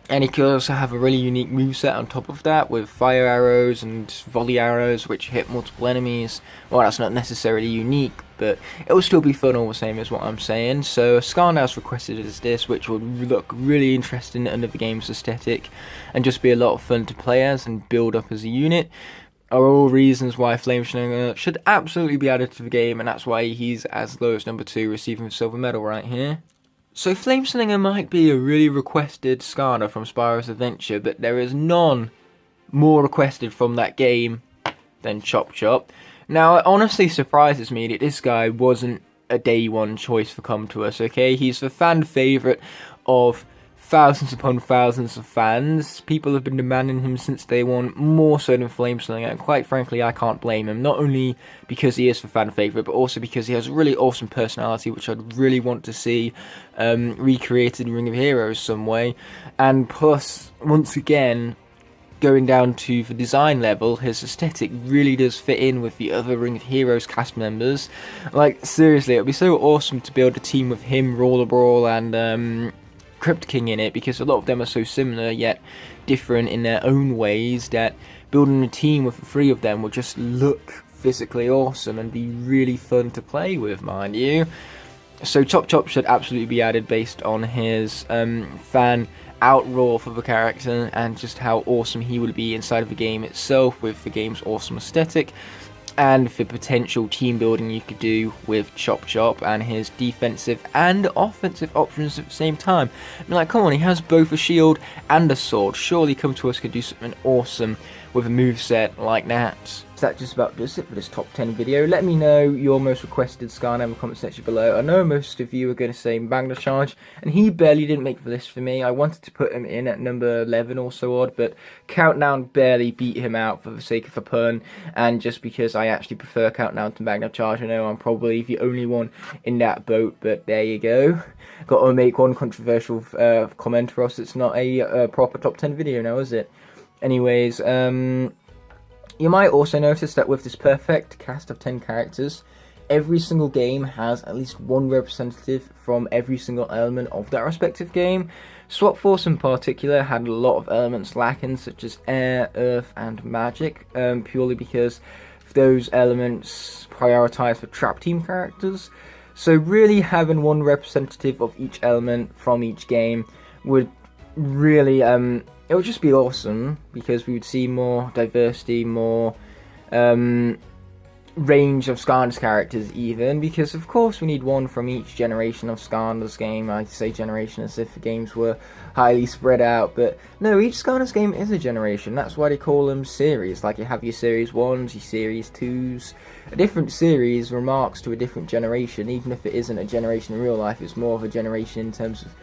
And he could also have a really unique moveset on top of that, with fire arrows and volley arrows which hit multiple enemies. Well, that's not necessarily unique, but it will still be fun all the same is what I'm saying. So Skarner's requested is this, which would look really interesting under the game's aesthetic, and just be a lot of fun to play as and build up as a unit, are all reasons why Flameslinger should absolutely be added to the game, and that's why he's as low as number 2, receiving the silver medal right here. So Flameslinger might be a really requested Skarner from Spyro's Adventure, but there is none more requested from that game than Chop Chop. Now, it honestly surprises me that this guy wasn't a day one choice for Come To Us, okay? He's the fan favourite of thousands upon thousands of fans. People have been demanding him since day one, more so than Flameslinger, and quite frankly, I can't blame him. Not only because he is the fan favourite, but also because he has a really awesome personality, which I'd really want to see recreated in Ring of Heroes some way. And plus, once again, going down to the design level, his aesthetic really does fit in with the other Ring of Heroes cast members. Like, seriously, it would be so awesome to build a team with him, Roller Brawl, and Crypt King in it, because a lot of them are so similar yet different in their own ways that building a team with the 3 of them would just look physically awesome and be really fun to play with, mind you. So Chop Chop should absolutely be added based on his fan outroar for the character and just how awesome he would be inside of the game itself with the game's awesome aesthetic, and the potential team building you could do with Chop Chop and his defensive and offensive options at the same time. I mean, like, come on, he has both a shield and a sword. Surely Come To Us could do something awesome with a moveset like that. So that just about does it for this top 10 video. Let me know your most requested Skarner in the comment section below. I know most of you are going to say Magna Charge, and he barely didn't make the list for me. I wanted to put him in at number 11 or so odd, but Countdown barely beat him out for the sake of a pun, and just because I actually prefer Countdown to Magna Charge. I know I'm probably the only one in that boat, but there you go. Got to make one controversial comment, or else it's not a proper top 10 video now, is it? Anyways, you might also notice that with this perfect cast of 10 characters, every single game has at least one representative from every single element of that respective game. Swap Force in particular had a lot of elements lacking, such as air, earth, and magic, purely because those elements prioritize for trap team characters. So really having one representative of each element from each game would really it would just be awesome, because we would see more diversity, more range of Skarner's characters even, because of course we need one from each generation of Skarner's game. I say generation as if the games were highly spread out, but no, each Skarner's game is a generation. That's why they call them series. Like, you have your series 1s, your series 2s. A different series remarks to a different generation, even if it isn't a generation in real life. It's more of a generation in terms of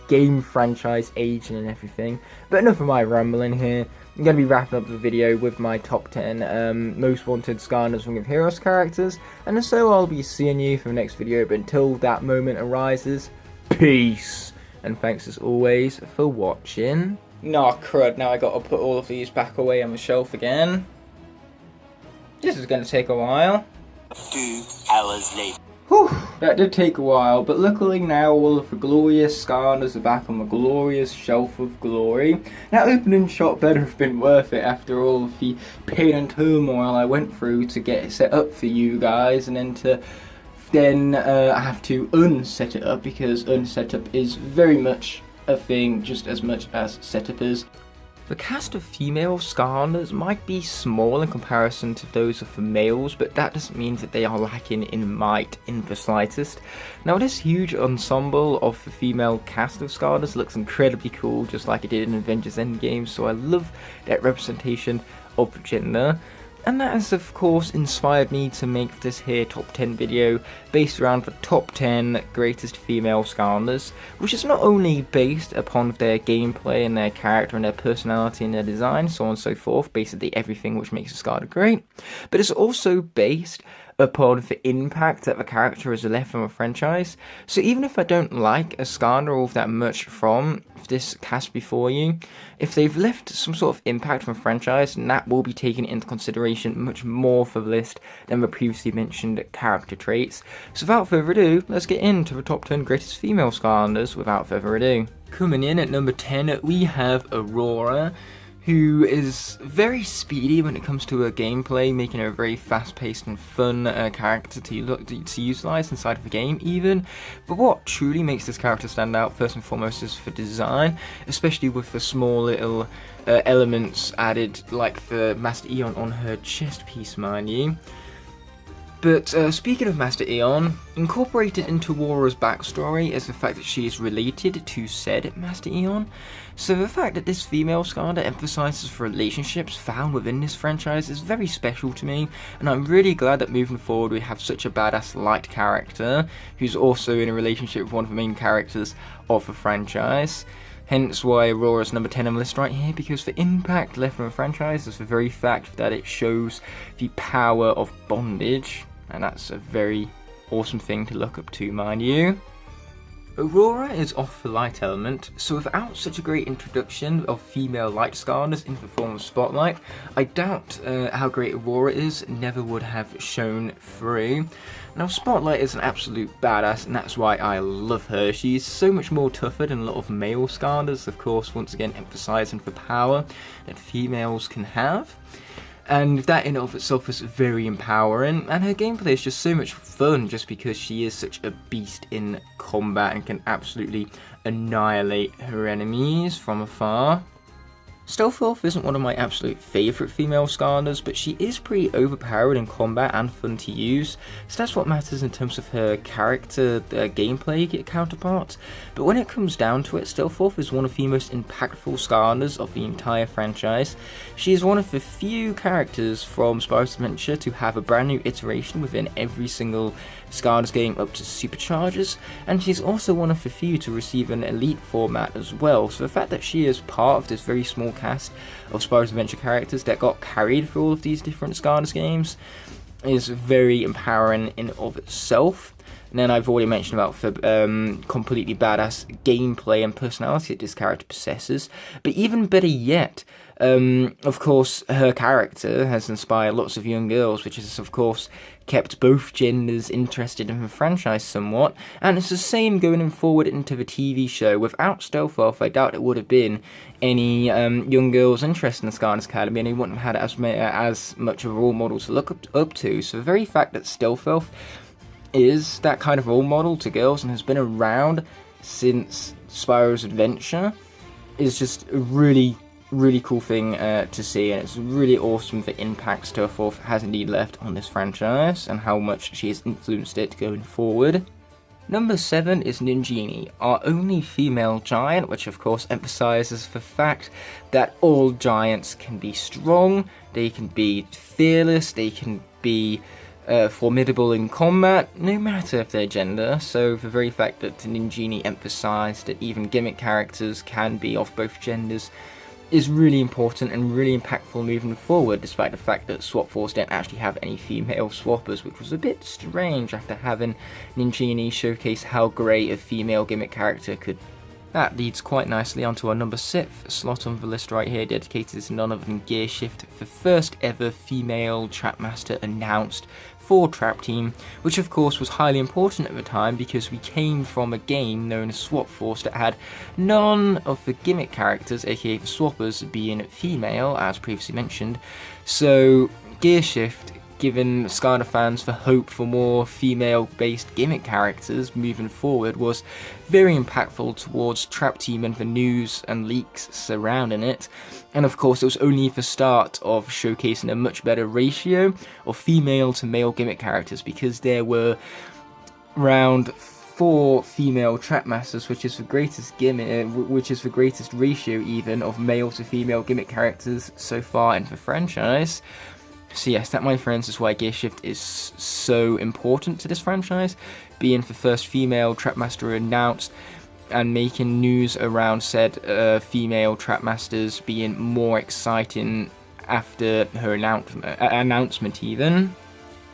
game franchise aging and everything. But enough of my rambling here. I'm going to be wrapping up the video with my top 10 most wanted Skarner's Ring of Heroes characters, and so I'll be seeing you for the next video. But until that moment arises, peace, and thanks as always for watching. Nah, crud, now I got to put all of these back away on the shelf again. This is going to take a while. 2 hours later. Whew, that did take a while, but luckily now all of the glorious Skylanders are back on the glorious shelf of glory. That opening shot better have been worth it after all of the pain and turmoil I went through to get it set up for you guys, and then I have to unset it up, because unsetup is very much a thing just as much as setup is. The cast of female Skylanders might be small in comparison to those of the males, but that doesn't mean that they are lacking in might in the slightest. Now, this huge ensemble of the female cast of Skylanders looks incredibly cool, just like it did in Avengers Endgame, so I love that representation of the gender. And that has of course inspired me to make this here top 10 video based around the top 10 greatest female Skylanders, which is not only based upon their gameplay and their character and their personality and their design, so on and so forth, basically everything which makes a Skylander great, but it's also based upon the impact that the character has left on a franchise. So even if I don't like a Skylander all that much from this cast before you, if they've left some sort of impact from a franchise, then that will be taken into consideration much more for the list than the previously mentioned character traits. So without further ado, let's get into the top 10 greatest female Skylanders without further ado. Coming in at number 10, we have Aurora, who is very speedy when it comes to her gameplay, making her a very fast-paced and fun character to utilize inside of the game even. But what truly makes this character stand out first and foremost is the design, especially with the small little elements added, like the Master Eon on her chest piece, mind you. But speaking of Master Eon, incorporated into Aurora's backstory is the fact that she is related to said Master Eon. So the fact that this female Skylander emphasizes the relationships found within this franchise is very special to me, and I'm really glad that moving forward we have such a badass light character who's also in a relationship with one of the main characters of the franchise. Hence why Aurora's number 10 on the list right here, because the impact left from the franchise is the very fact that it shows the power of bondage. And that's a very awesome thing to look up to, mind you. Aurora is off the light element, so without such a great introduction of female light Skylanders in the form of Spotlight, I doubt how great Aurora is never would have shown through. Now, Spotlight is an absolute badass, and that's why I love her. She's so much more tougher than a lot of male Skylanders, of course, once again emphasizing the power that females can have. And that in and of itself is very empowering, and her gameplay is just so much fun just because she is such a beast in combat and can absolutely annihilate her enemies from afar. Stealth Elf isn't one of my absolute favourite female Skylanders, but she is pretty overpowered in combat and fun to use, so that's what matters in terms of her character gameplay counterpart. But when it comes down to it, Stealth Elf is one of the most impactful Skylanders of the entire franchise. She is one of the few characters from Spyro's Adventure to have a brand new iteration within every single Skylanders game up to Superchargers, and she's also one of the few to receive an Elite format as well, so the fact that she is part of this very small cast of Spyro's Adventure characters that got carried through all of these different Skylanders games is very empowering in of itself. And then I've already mentioned about the completely badass gameplay and personality that this character possesses, but even better yet, of course, her character has inspired lots of young girls, which has of course kept both genders interested in the franchise somewhat, and it's the same going forward into the TV show. Without Stealth Elf, I doubt it would have been any young girls interested in the Skylanders Academy, and they wouldn't have had as much of a role model to look up to. So the very fact that Stealth Elf is that kind of role model to girls and has been around since Spyro's Adventure is just a really cool thing to see, and it's really awesome the impact Stealth Elf has indeed left on this franchise and how much she has influenced it going forward. Number 7 is Ninjini, our only female giant, which of course emphasizes the fact that all giants can be strong, they can be fearless, they can be formidable in combat, no matter if their gender. So the very fact that Ninjini emphasized that even gimmick characters can be of both genders is really important and really impactful moving forward, despite the fact that Swap Force didn't actually have any female swappers, which was a bit strange after having Ninjini showcase how great a female gimmick character could. That leads quite nicely onto our number 6th slot on the list right here, dedicated to none other than Gearshift, the first ever female Trapmaster announced for Trap Team, which of course was highly important at the time because we came from a game known as Swap Force that had none of the gimmick characters, aka the swappers, being female, as previously mentioned. So Gearshift, given Skylander fans the hope for more female-based gimmick characters moving forward, was very impactful towards Trap Team and the news and leaks surrounding it. And of course, it was only the start of showcasing a much better ratio of female to male gimmick characters, because there were around 4 female Trap Masters, which is the greatest gimmick, which is the greatest ratio even of male to female gimmick characters so far in the franchise. So yes, that, my friends, is why Gearshift is so important to this franchise, being the first female Trap Master announced and making news around said female Trap Masters being more exciting after her announcement even.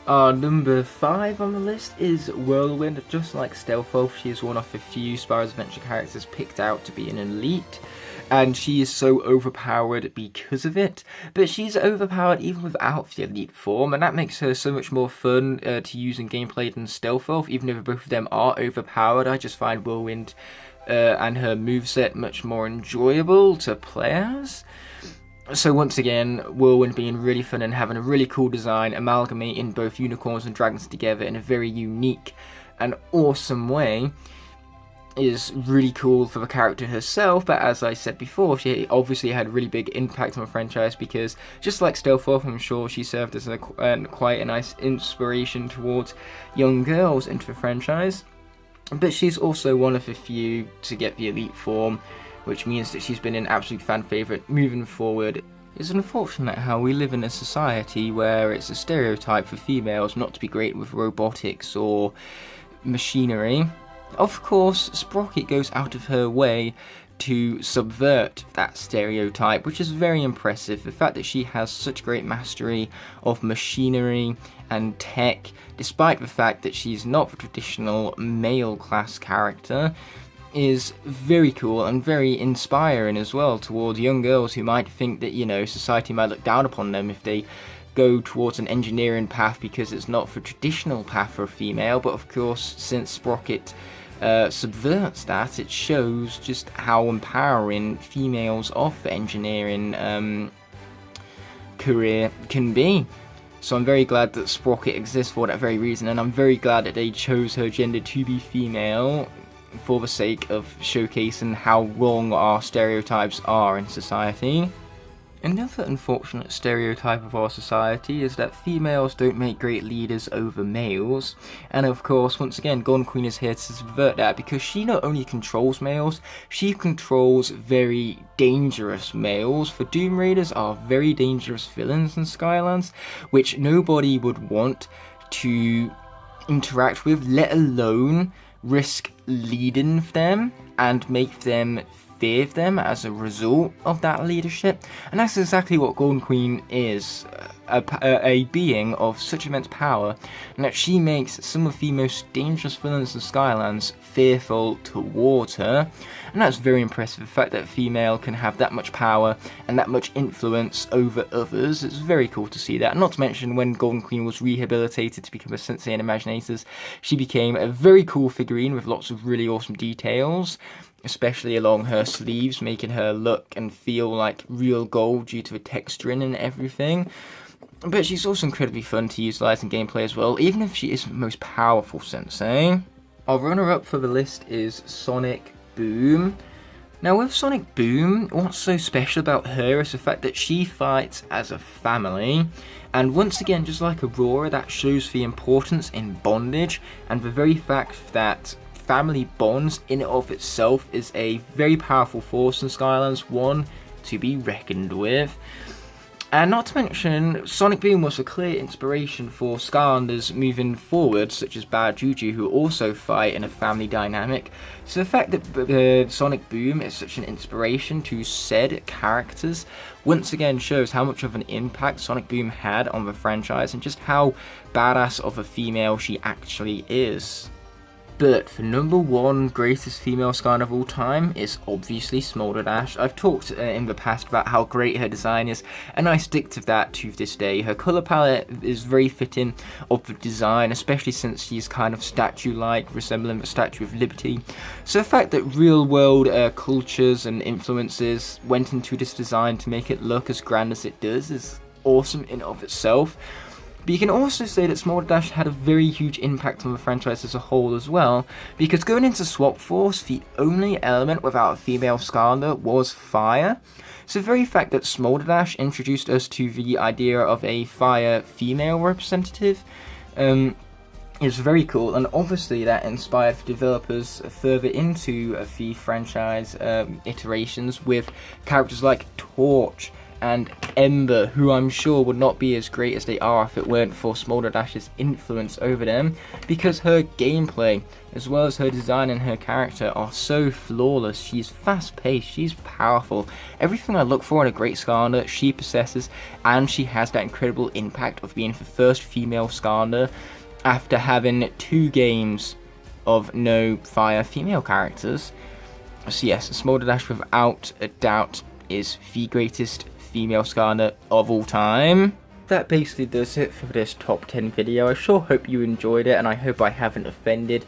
Our number 5 on the list is Whirlwind. Just like Stealthwolf, she is one of the few Spyro's Adventure characters picked out to be an elite, and she is so overpowered because of it, but she's overpowered even without the elite form, and that makes her so much more fun to use in gameplay than Stealthwolf. Even if both of them are overpowered, I just find Whirlwind and her moveset much more enjoyable to play as. So once again, Whirlwind being really fun and having a really cool design, amalgamating both unicorns and dragons together in a very unique and awesome way, is really cool for the character herself. But as I said before, she obviously had a really big impact on the franchise, because just like Stealthwolf, I'm sure she served as quite a nice inspiration towards young girls into the franchise. But she's also one of the few to get the elite form, which means that she's been an absolute fan favourite moving forward. It's unfortunate how we live in a society where it's a stereotype for females not to be great with robotics or machinery. Of course, Sprocket goes out of her way to subvert that stereotype, which is very impressive. The fact that she has such great mastery of machinery and tech, despite the fact that she's not the traditional male class character, is very cool and very inspiring as well towards young girls who might think that, you know, society might look down upon them if they go towards an engineering path because it's not the traditional path for a female. But of course, since Sprocket subverts that, it shows just how empowering females of the engineering career can be. So I'm very glad that Sprocket exists for that very reason, and I'm very glad that they chose her gender to be female for the sake of showcasing how wrong our stereotypes are in society. Another unfortunate stereotype of our society is that females don't make great leaders over males, and of course, once again, Golden Queen is here to subvert that, because she not only controls males, she controls very dangerous males. The Doom Raiders are very dangerous villains in Skylands, which nobody would want to interact with, let alone risk leading them and make them fear them as a result of that leadership. And that's exactly what Golden Queen is, a being of such immense power, and that she makes some of the most dangerous villains in Skylands fearful towards her. And that's very impressive. The fact that a female can have that much power and that much influence over others, it's very cool to see that. Not to mention, when Golden Queen was rehabilitated to become a Sensei in Imaginators, she became a very cool figurine with lots of really awesome details, especially along her sleeves, making her look and feel like real gold due to the texturing and everything. But she's also incredibly fun to utilise in gameplay as well, even if she isn't the most powerful Sensei. Our runner-up for the list is Sonic Boom. Now, with Sonic Boom, what's so special about her is the fact that she fights as a family, and once again, just like Aurora, that shows the importance in bondage, and the very fact that family bonds in and of itself is a very powerful force in Skylands, one to be reckoned with. And not to mention, Sonic Boom was a clear inspiration for Skylanders moving forward, such as Bad Juju, who also fight in a family dynamic. So the fact that Sonic Boom is such an inspiration to said characters once again shows how much of an impact Sonic Boom had on the franchise, and just how badass of a female she actually is. But for number one greatest female Skarner of all time, it's obviously Smolder Dash. I've talked in the past about how great her design is, and I stick to that to this day. Her colour palette is very fitting of the design, especially since she's kind of statue-like, resembling the Statue of Liberty. So the fact that real-world cultures and influences went into this design to make it look as grand as it does is awesome in and of itself. But you can also say that Smolder Dash had a very huge impact on the franchise as a whole as well, because going into Swap Force, the only element without a female Skarner was fire. So the very fact that Smolder Dash introduced us to the idea of a fire female representative is very cool, and obviously that inspired the developers further into the franchise iterations with characters like Torch and Ember, who I'm sure would not be as great as they are if it weren't for Smolder Dash's influence over them, because her gameplay, as well as her design and her character, are so flawless. She's fast-paced, she's powerful, everything I look for in a great Skarner she possesses, and she has that incredible impact of being the first female Skarner after having 2 games of no fire female characters. So yes, Smolder Dash without a doubt is the greatest female Skarner of all time. That basically does it for this top 10 video. I sure hope you enjoyed it, and I hope I haven't offended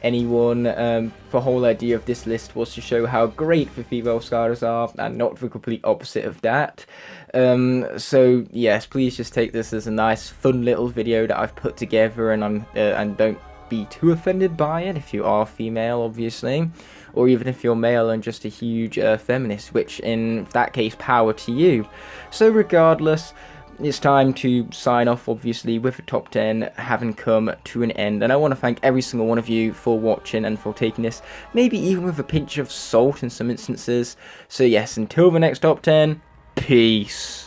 anyone. The whole idea of this list was to show how great the female Skarners are, and not the complete opposite of that. So yes, please just take this as a nice fun little video that I've put together, and don't be too offended by it if you are female, obviously, or even if you're male and just a huge feminist, which in that case, power to you. So regardless, it's time to sign off, obviously, with the top 10 having come to an end, and I want to thank every single one of you for watching and for taking this, maybe even with a pinch of salt in some instances. So yes, until the next top 10, peace.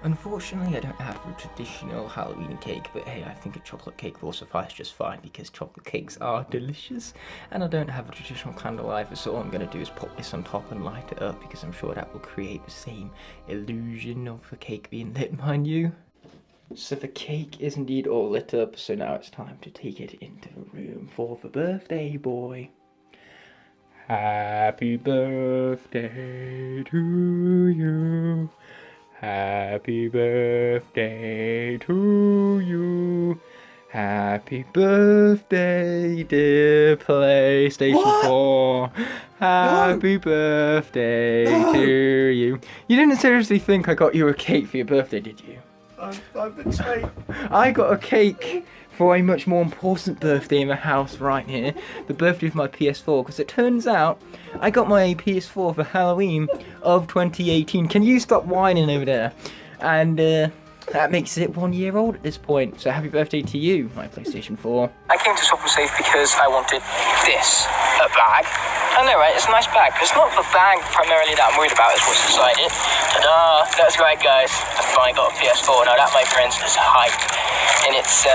Unfortunately, I don't have a traditional Halloween cake, but hey, I think a chocolate cake will suffice just fine, because chocolate cakes are delicious, and I don't have a traditional candle either, so all I'm going to do is pop this on top and light it up, because I'm sure that will create the same illusion of the cake being lit, mind you. So the cake is indeed all lit up, so now it's time to take it into the room for the birthday boy. Happy birthday to you. Happy birthday to you. Happy birthday, dear PlayStation 4. Happy birthday to you. You didn't seriously think I got you a cake for your birthday, did you? I've been straight. I got a cake for a much more important birthday in the house right here, the birthday of my PS4, because it turns out I got my PS4 for Halloween of 2018. Can you stop whining over there? And that makes it 1 year old at this point, so happy birthday to you, my PlayStation 4. I came to Swap and Save because I wanted this, a bag. I know, right? It's a nice bag. It's not the bag primarily that I'm worried about, it's what's inside it. Ta-da! That's right, guys. I finally got a PS4. Now that, my friends, is hype in its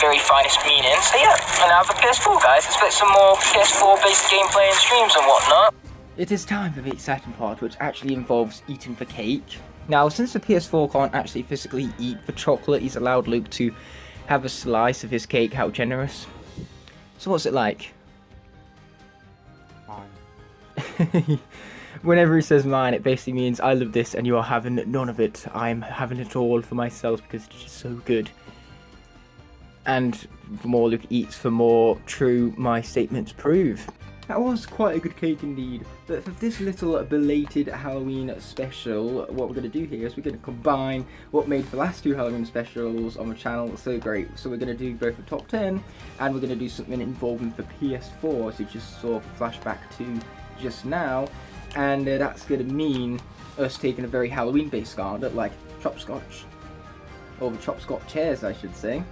very finest meaning. So yeah, I now have a PS4, guys. Expect some more PS4-based gameplay and streams and whatnot. It is time for the exciting part, which actually involves eating the cake. Now, since the PS4 can't actually physically eat the chocolate, he's allowed Luke to have a slice of his cake. How generous. So what's it like? Whenever he says mine, it basically means I love this and you are having none of it. I'm having it all for myself because it's just so good. And the more Luke eats, the more true my statements prove. That was quite a good cake indeed. But for this little belated Halloween special, what we're going to do here is we're going to combine what made the last 2 Halloween specials on the channel so great. So we're going to do both the top 10, and we're going to do something involving the PS4, so you just saw the flashback to just now. And that's going to mean us taking a very Halloween-based Skarner, like Chopscotch. Or the Chopscotch chairs, I should say.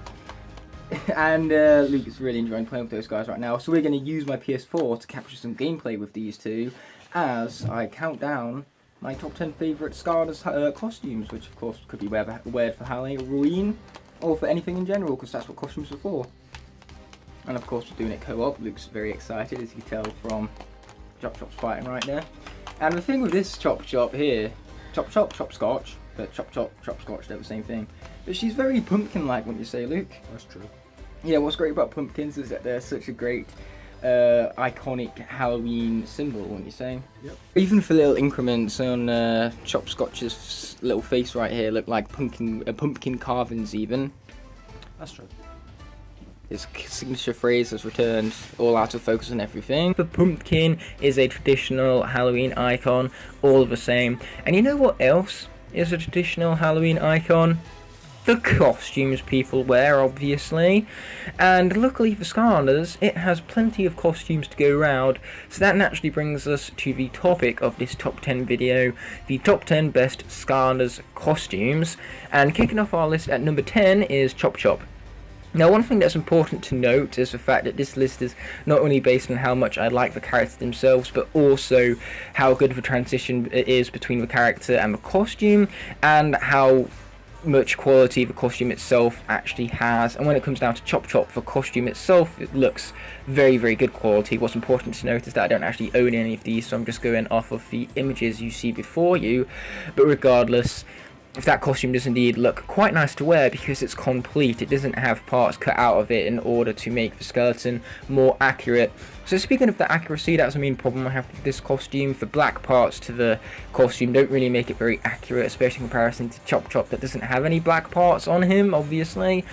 And Luke is really enjoying playing with those guys right now. So we're going to use my PS4 to capture some gameplay with these two as I count down my top 10 favourite Skarner's costumes, which of course could be weared for Halloween or for anything in general, because that's what costumes are for. And of course we're doing it co-op. Luke's very excited, as you can tell from Chop's fighting right there. And the thing with this Chop here, Chopscotch, but Chopscotch, they're the same thing. But she's very pumpkin-like, wouldn't you say, Luke? That's true. Yeah, what's great about pumpkins is that they're such a great iconic Halloween symbol, wouldn't you say? Yep. Even for little increments on Chopscotch's little face right here look like pumpkin carvings even. That's true. His signature phrase has returned, all out of focus and everything. The pumpkin is a traditional Halloween icon, all the same. And you know what else is a traditional Halloween icon? The costumes people wear, obviously. And luckily for Skylanders, it has plenty of costumes to go around. So that naturally brings us to the topic of this top 10 video, the top 10 best Skylanders costumes. And kicking off our list at number 10 is Chop Chop. Now, one thing that's important to note is the fact that this list is not only based on how much I like the characters themselves, but also how good of a transition it is between the character and the costume, and how much quality the costume itself actually has. And when it comes down to Chop Chop, the costume itself, it looks very, very good quality. What's important to note is that I don't actually own any of these, so I'm just going off of the images you see before you. But regardless, if that costume does indeed look quite nice to wear because it's complete, it doesn't have parts cut out of it in order to make the skeleton more accurate. So speaking of the accuracy, that's the main problem I have with this costume. The black parts to the costume don't really make it very accurate, especially in comparison to Chop Chop that doesn't have any black parts on him, obviously.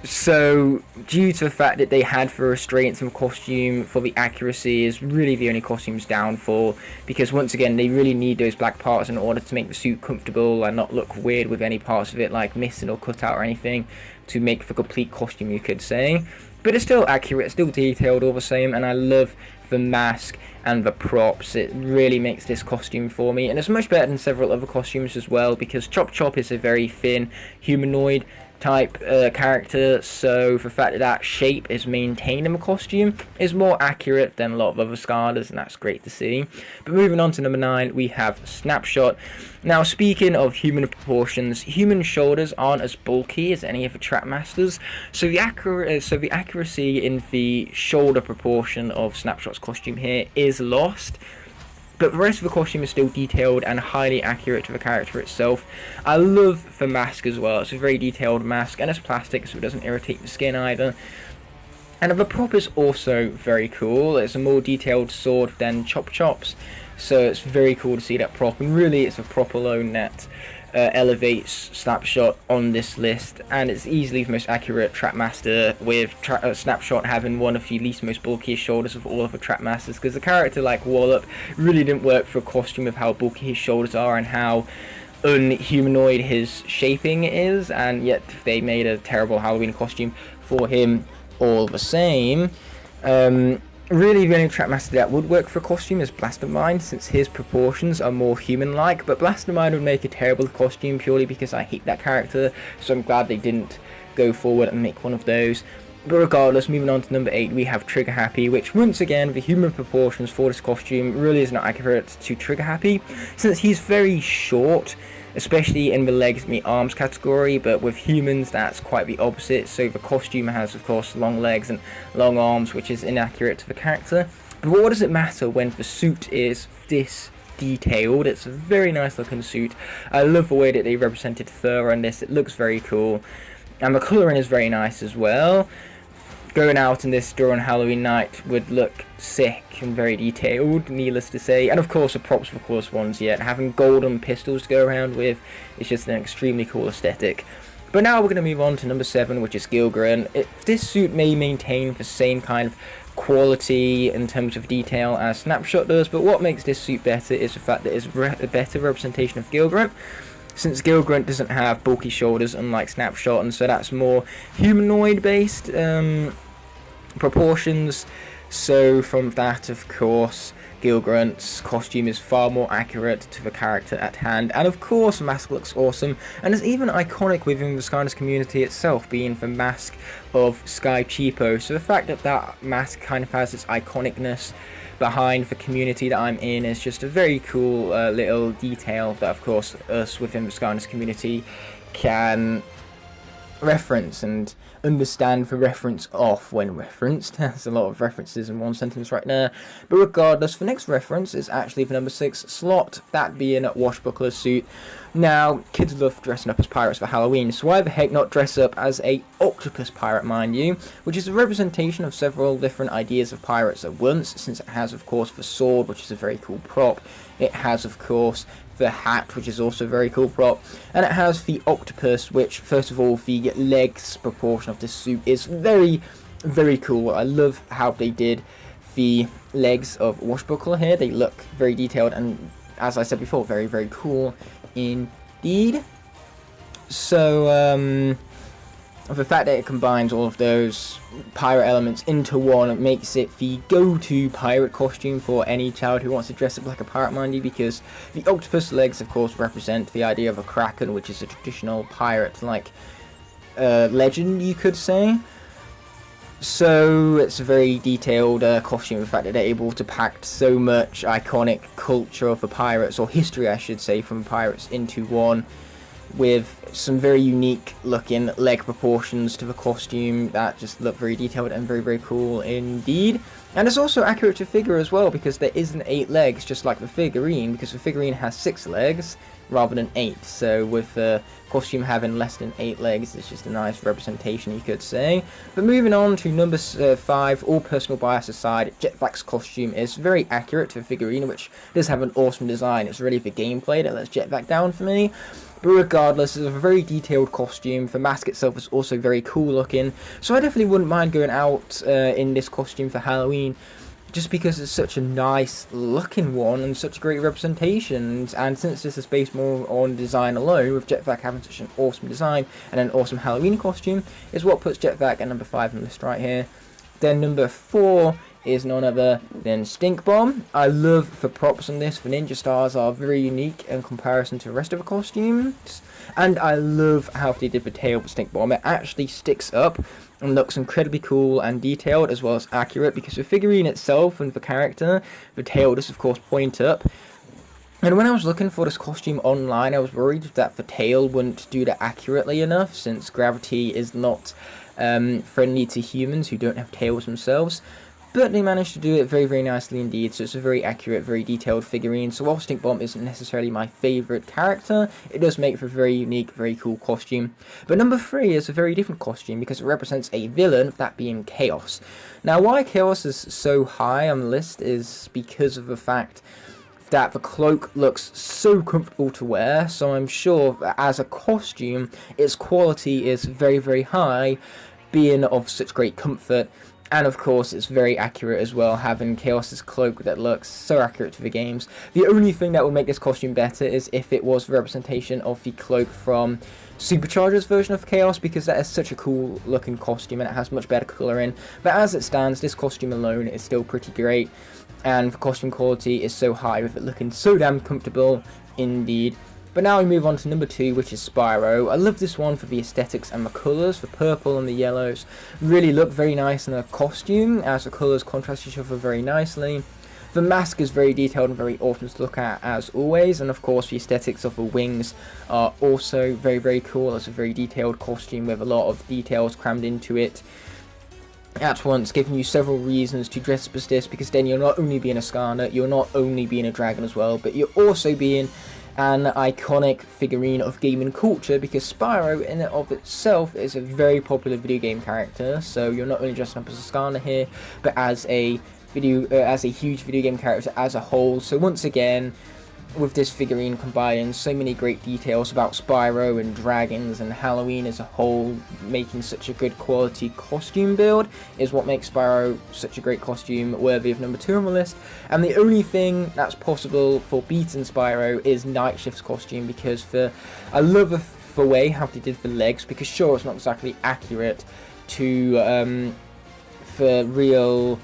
So, due to the fact that they had the restraints and costume for the accuracy is really the only costume's downfall, because once again, they really need those black parts in order to make the suit comfortable and not look weird with any parts of it like missing or cut out or anything, to make the complete costume, you could say. But it's still accurate, still detailed all the same, and I love the mask and the props. It really makes this costume for me, and it's much better than several other costumes as well, because Chop Chop is a very thin humanoid type character, so the fact that that shape is maintained in the costume is more accurate than a lot of other Skylanders, and that's great to see. But moving on to number 9, we have Snapshot. Now, speaking of human proportions, human shoulders aren't as bulky as any of the Trapmasters, so the accuracy in the shoulder proportion of Snapshot's costume here is lost. But the rest of the costume is still detailed and highly accurate to the character itself. I love the mask as well. It's a very detailed mask, and it's plastic, so it doesn't irritate the skin either. And the prop is also very cool. It's a more detailed sword than Chop Chop's, so it's very cool to see that prop. And really, it's a prop alone that elevates Snapshot on this list, and it's easily the most accurate Trapmaster, with Snapshot having one of the most bulkiest shoulders of all of the Trapmasters, because a character like Wallop really didn't work for a costume of how bulky his shoulders are and how unhumanoid his shaping is, and yet they made a terrible Halloween costume for him all the same. Really, the only Trapmaster that would work for a costume is Blastermind, since his proportions are more human-like, but Blastermind would make a terrible costume purely because I hate that character, so I'm glad they didn't go forward and make one of those. But regardless, moving on to number 8, we have Trigger Happy, which once again, the human proportions for this costume really is not accurate to Trigger Happy, since he's very short, especially in the legs and the arms category, but with humans that's quite the opposite. So the costume has, of course, long legs and long arms, which is inaccurate to the character. But what does it matter when the suit is this detailed? It's a very nice looking suit. I love the way that they represented fur on this. It looks very cool, and the colouring is very nice as well. Going out in this during Halloween night would look sick and very detailed, needless to say. And of course, the props for course ones, yet having golden pistols to go around with is just an extremely cool aesthetic. But now we're going to move on to number 7, which is Gilgren. This suit may maintain the same kind of quality in terms of detail as Snapshot does, but what makes this suit better is the fact that it's a better representation of Gilgren, since Gilgren doesn't have bulky shoulders unlike Snapshot, and so that's more humanoid based proportions. So from that, of course, Gilgren's costume is far more accurate to the character at hand, and of course the mask looks awesome, and is even iconic within the Skylanders community itself, being the mask of Sky Cheapo. So the fact that that mask kind of has its iconicness behind the community that I'm in is just a very cool little detail that, of course, us within the Skylanders community can reference and understand the reference of when referenced. There's a lot of references in one sentence right there. But regardless, the next reference is actually the number 6 slot, that being Washbuckler's suit. Now, kids love dressing up as pirates for Halloween, so why the heck not dress up as a octopus pirate, mind you, which is a representation of several different ideas of pirates at once, since it has, of course, the sword, which is a very cool prop. It has, of course, the hat, which is also a very cool prop, and it has the octopus, which, first of all, the legs proportion of this suit is very, very cool. I love how they did the legs of Washbuckler here. They look very detailed and, as I said before, very, very cool indeed. So, the fact that it combines all of those pirate elements into one, it makes it the go-to pirate costume for any child who wants to dress up like a pirate, mind you, because the octopus legs, of course, represent the idea of a kraken, which is a traditional pirate-like legend, you could say. So it's a very detailed costume. The fact that they're able to pack so much iconic culture of the pirates, or history I should say, from pirates into one, with some very unique looking leg proportions to the costume that just look very detailed and very, very cool indeed. And it's also accurate to figure as well, because there isn't 8 legs just like the figurine, because the figurine has 6 legs rather than 8. So with the costume having less than 8 legs, it's just a nice representation, you could say. But moving on to number 5, all personal bias aside, Jetvack's costume is very accurate to the figurine, which does have an awesome design. It's really the gameplay that lets Jetvack down for me. But regardless, it's a very detailed costume. The mask itself is also very cool looking, so I definitely wouldn't mind going out in this costume for Halloween, just because it's such a nice looking one and such great representations. And since this is based more on design alone, with Jetvack having such an awesome design and an awesome Halloween costume, is what puts Jetvack at number 5 on the list right here. Then number 4 is none other than Stink Bomb. I love the props on this. The ninja stars are very unique in comparison to the rest of the costumes, and I love how they did the tail for Stink Bomb. It actually sticks up and looks incredibly cool and detailed, as well as accurate, because the figurine itself and the character, the tail does of course point up. And when I was looking for this costume online, I was worried that the tail wouldn't do that accurately enough, since gravity is not friendly to humans who don't have tails themselves. But they managed to do it very, very nicely indeed, so it's a very accurate, very detailed figurine. So while Stink Bomb isn't necessarily my favourite character, it does make for a very unique, very cool costume. But number 3 is a very different costume, because it represents a villain, that being Chaos. Now, why Chaos is so high on the list is because of the fact that the cloak looks so comfortable to wear, so I'm sure that as a costume, its quality is very, very high, being of such great comfort. And of course, it's very accurate as well, having Chaos's cloak that looks so accurate to the games. The only thing that would make this costume better is if it was the representation of the cloak from Supercharger's version of Chaos, because that is such a cool looking costume and it has much better colouring. But as it stands, this costume alone is still pretty great, and the costume quality is so high, with it looking so damn comfortable indeed. But now we move on to number 2, which is Spyro. I love this one for the aesthetics and the colours. The purple and the yellows really look very nice in a costume, as the colours contrast each other very nicely. The mask is very detailed and very awesome to look at, as always. And of course, the aesthetics of the wings are also very, very cool. It's a very detailed costume with a lot of details crammed into it at once, giving you several reasons to dress up as this, because then you're not only being a Skarner, you're not only being a dragon as well, but you're also being an iconic figurine of gaming culture, because Spyro in and of itself is a very popular video game character. So you're not only dressing up as a Skarner here, but as a huge video game character as a whole. So once again, with this figurine combining so many great details about Spyro and dragons and Halloween as a whole, making such a good quality costume build, is what makes Spyro such a great costume, worthy of number 2 on the list. And the only thing that's possible for beating Spyro is Night Shift's costume, because I love the way how they did the legs, because sure, it's not exactly accurate to for real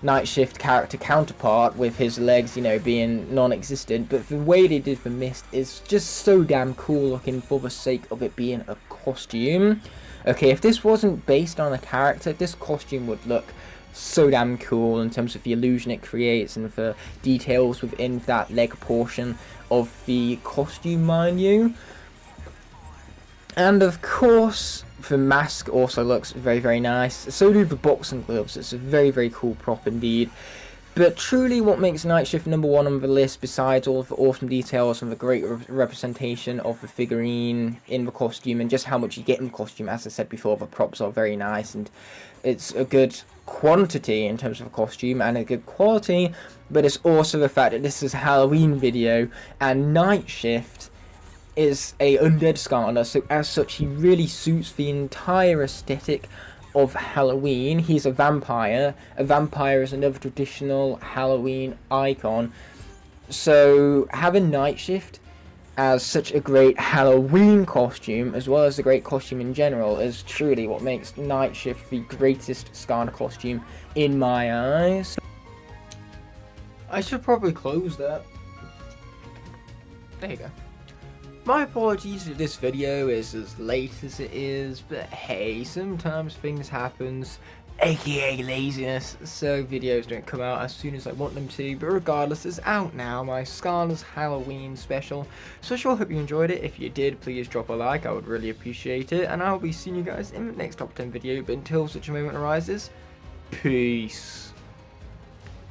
Night Shift character counterpart, with his legs, you know, being non-existent, but the way they did the mist is just so damn cool looking for the sake of it being a costume. Okay, if this wasn't based on a character, this costume would look so damn cool in terms of the illusion it creates and the details within that leg portion of the costume, mind you. And of course, the mask also looks very, very nice. So do the boxing gloves. It's a very, very cool prop indeed. But truly what makes Night Shift #1 on the list, besides all of the awesome details and the great representation of the figurine in the costume and just how much you get in the costume, as I said before, the props are very nice and it's a good quantity in terms of the costume and a good quality, but it's also the fact that this is a Halloween video and Night Shift is a undead Skylander, so as such he really suits the entire aesthetic of Halloween. He's a vampire. A vampire is another traditional Halloween icon. So having Night Shift as such a great Halloween costume, as well as a great costume in general, is truly what makes Night Shift the greatest Skylander costume in my eyes. I should probably close that. There you go. My apologies if this video is as late as it is, but hey, sometimes things happen, aka laziness, so videos don't come out as soon as I want them to, but regardless, it's out now, my Skylanders Halloween special, so I sure hope you enjoyed it. If you did, please drop a like, I would really appreciate it, and I'll be seeing you guys in the next top 10 video, but until such a moment arises, peace.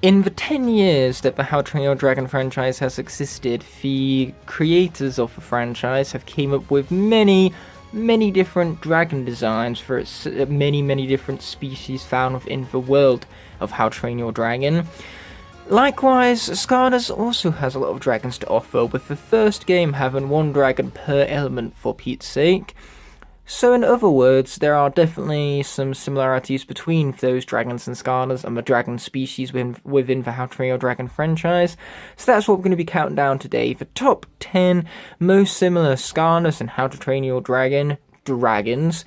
In the 10 years that the How to Train Your Dragon franchise has existed, the creators of the franchise have came up with many different dragon designs for its many different species found within the world of How to Train Your Dragon. Likewise, Skylanders also has a lot of dragons to offer, with the first game having one dragon per element for Pete's sake. So in other words, there are definitely some similarities between those dragons and Skylanders and the dragon species within the How to Train Your Dragon franchise. So that's what we're going to be counting down today. The top 10 most similar Skylanders and How to Train Your Dragon dragons.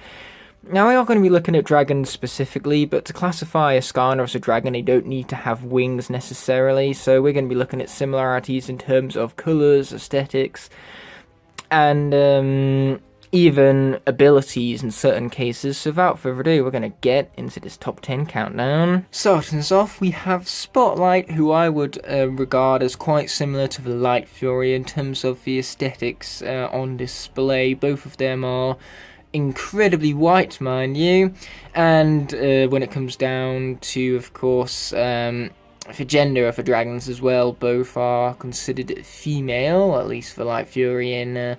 Now we are going to be looking at dragons specifically, but to classify a Skylander as a dragon, they don't need to have wings necessarily. So we're going to be looking at similarities in terms of colours, aesthetics, and even abilities in certain cases. So without further ado, we're going to get into this top 10 countdown. Starting us off, we have Spotlight, who I would regard as quite similar to the Light Fury in terms of the aesthetics on display. Both of them are incredibly white, mind you, and when it comes down to, of course, the gender of the dragons as well, both are considered female, at least for Light Fury and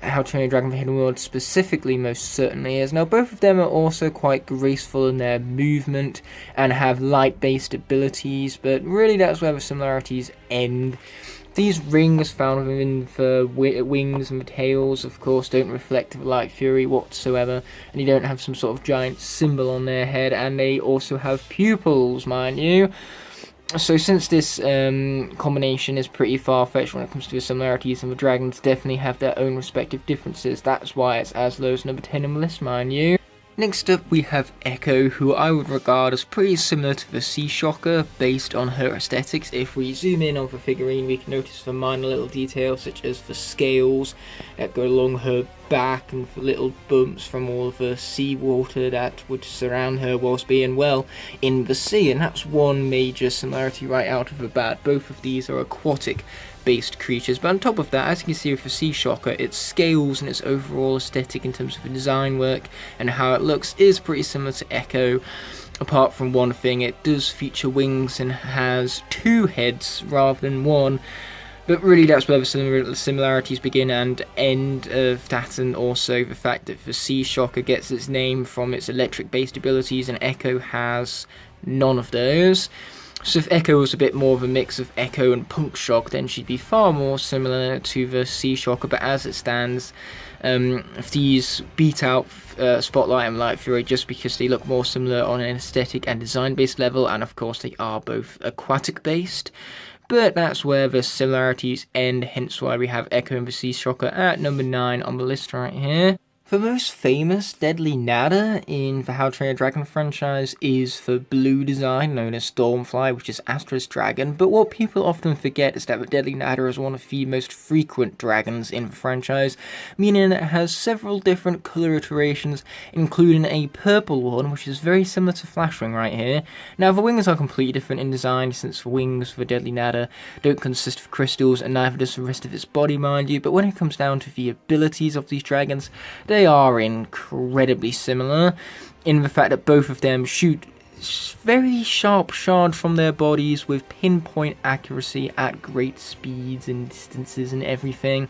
How to Train Your Dragon: The Hidden World specifically most certainly is. Now both of them are also quite graceful in their movement and have light-based abilities, but really that's where the similarities end. These rings found within the wings and the tails, of course, don't reflect the Light Fury whatsoever, and you don't have some sort of giant symbol on their head, and they also have pupils, mind you. So since this combination is pretty far-fetched when it comes to the similarities, and the dragons definitely have their own respective differences, that's why it's as low as number 10 on the list, mind you. Next up we have Echo, who I would regard as pretty similar to the Sea Shocker based on her aesthetics. If we zoom in on the figurine, we can notice the minor little details such as the scales that go along her back and the little bumps from all of the seawater that would surround her whilst being, well, in the sea. And that's one major similarity right out of the bat. Both of these are aquatic based creatures, but on top of that, as you can see with the Sea Shocker, its scales and its overall aesthetic in terms of the design work and how it looks is pretty similar to Echo, apart from one thing: it does feature wings and has two heads rather than one. But really that's where the similarities begin and end of that, and also the fact that the Sea Shocker gets its name from its electric based abilities and Echo has none of those. So if Echo was a bit more of a mix of Echo and Punk Shock, then she'd be far more similar to the Sea Shocker, but as it stands, these beat out Spotlight and Light Fury just because they look more similar on an aesthetic and design based level, and of course they are both aquatic based. But that's where the similarities end, hence why we have Echo and the Sea Shocker at number 9 on the list right here. The most famous Deadly Nada in the How to Train Your Dragon franchise is the blue design known as Stormfly, which is Astra's dragon, but what people often forget is that the Deadly Nada is one of the most frequent dragons in the franchise, meaning it has several different colour iterations, including a purple one, which is very similar to Flashwing right here. Now the wings are completely different in design, since the wings for Deadly Nada don't consist of crystals, and neither does the rest of its body, mind you, but when it comes down to the abilities of these dragons, they're they are incredibly similar in the fact that both of them shoot very sharp shards from their bodies with pinpoint accuracy at great speeds and distances and everything.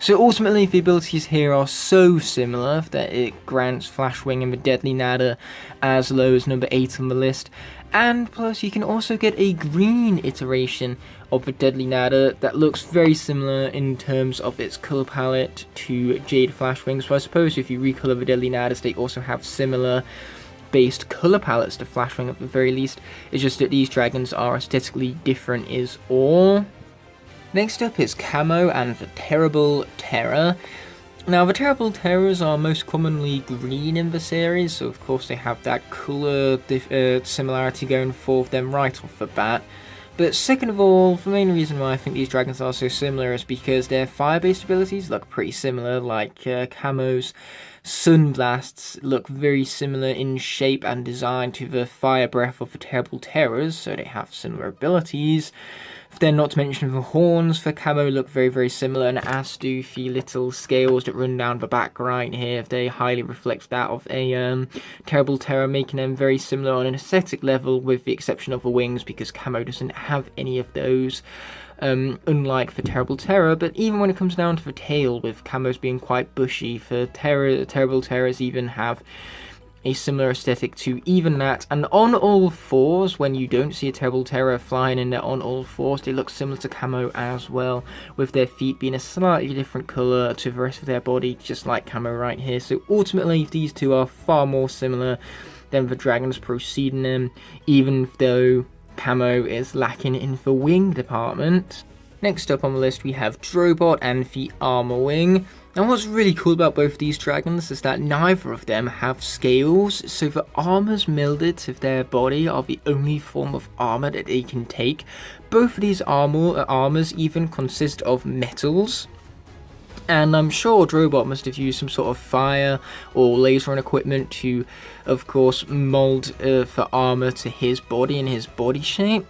So ultimately the abilities here are so similar that it grants Flashwing and the Deadly Nadder as low as number 8 on the list. And plus you can also get a green iteration of the Deadly Nadder that looks very similar in terms of its colour palette to Jade Flashwing. So I suppose if you recolour the Deadly Nadders, they also have similar based colour palettes to Flashwing at the very least. It's just that these dragons are aesthetically different is all. Next up is Camo and the Terrible Terror. Now the Terrible Terrors are most commonly green in the series, so of course they have that colour similarity going for them right off the bat. But second of all, the main reason why I think these dragons are so similar is because their fire-based abilities look pretty similar, like Camo's Sunblasts look very similar in shape and design to the Fire Breath of the Terrible Terrors, so they have similar abilities. Then not to mention the horns for Camo look very similar, and as do the little scales that run down the back right here. They highly reflect that of a Terrible Terror, making them very similar on an aesthetic level with the exception of the wings, because Camo doesn't have any of those. Unlike the Terrible Terror, but even when it comes down to the tail, with Camos being quite bushy, the Terrible Terrors even have a similar aesthetic to even that. And on all fours, when you don't see a Terrible Terror flying in there on all fours, they look similar to Camo as well, with their feet being a slightly different colour to the rest of their body, just like Camo right here. So ultimately these two are far more similar than the dragons preceding them, even though Camo is lacking in the wing department. Next up on the list we have Drobot and the Armor Wing. Now what's really cool about both these dragons is that neither of them have scales, so the armors melded to their body are the only form of armor that they can take. Both of these armors even consist of metals. And I'm sure Drobot must have used some sort of fire or laser on equipment to, of course, mold the armor to his body and his body shape.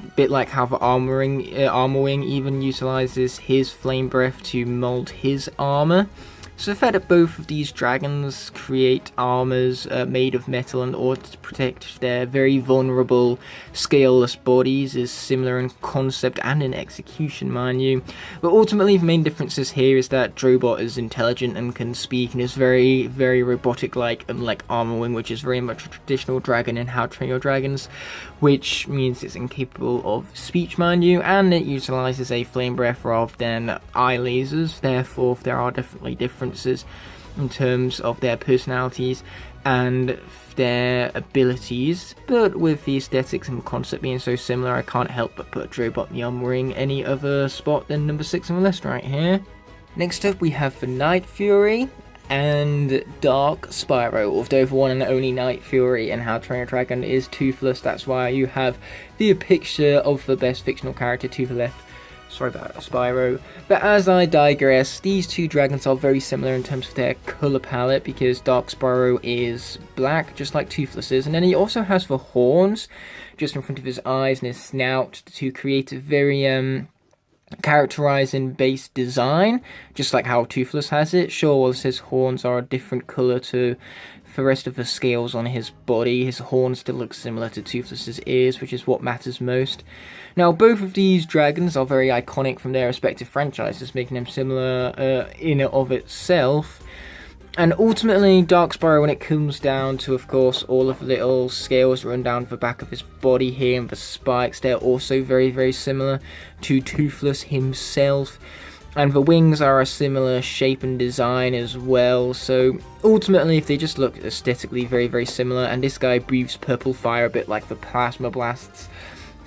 A bit like how the Armor Wing even utilizes his Flame Breath to mold his armor. So the fact that both of these dragons create armors made of metal in order to protect their very vulnerable, scaleless bodies is similar in concept and in execution, mind you. But ultimately the main differences here is that Drobot is intelligent and can speak and is very robotic-like, unlike Armor Wing, which is very much a traditional dragon in How to Train Your Dragons, which means it's incapable of speech, mind you, and it utilizes a flame breath rather than eye lasers. Therefore there are definitely differences in terms of their personalities and their abilities, but with the aesthetics and concept being so similar, I can't help but put Drobot and the Armor Wing any other spot than number 6 on the list right here. Next up we have the Night Fury and Dark Spyro. Although the one and only Night Fury in How to Train a Dragon is toothless, that's why you have the picture of the best fictional character to the left. Sorry about that, Spyro. But as I digress, these two dragons are very similar in terms of their colour palette, because Dark Spyro is black, just like Toothless is, and then he also has the horns just in front of his eyes and his snout to create a very characterizing base design, just like how Toothless has it. Sure, whilst his horns are a different colour to the rest of the scales on his body, his horns still look similar to Toothless's ears, which is what matters most. Now, both of these dragons are very iconic from their respective franchises, making them similar in and of itself. And ultimately, Dark Spyro, when it comes down to, of course, all of the little scales run down the back of his body here and the spikes, they're also very similar to Toothless himself. And the wings are a similar shape and design as well. So ultimately, if they just look aesthetically very similar, and this guy breathes purple fire a bit like the plasma blasts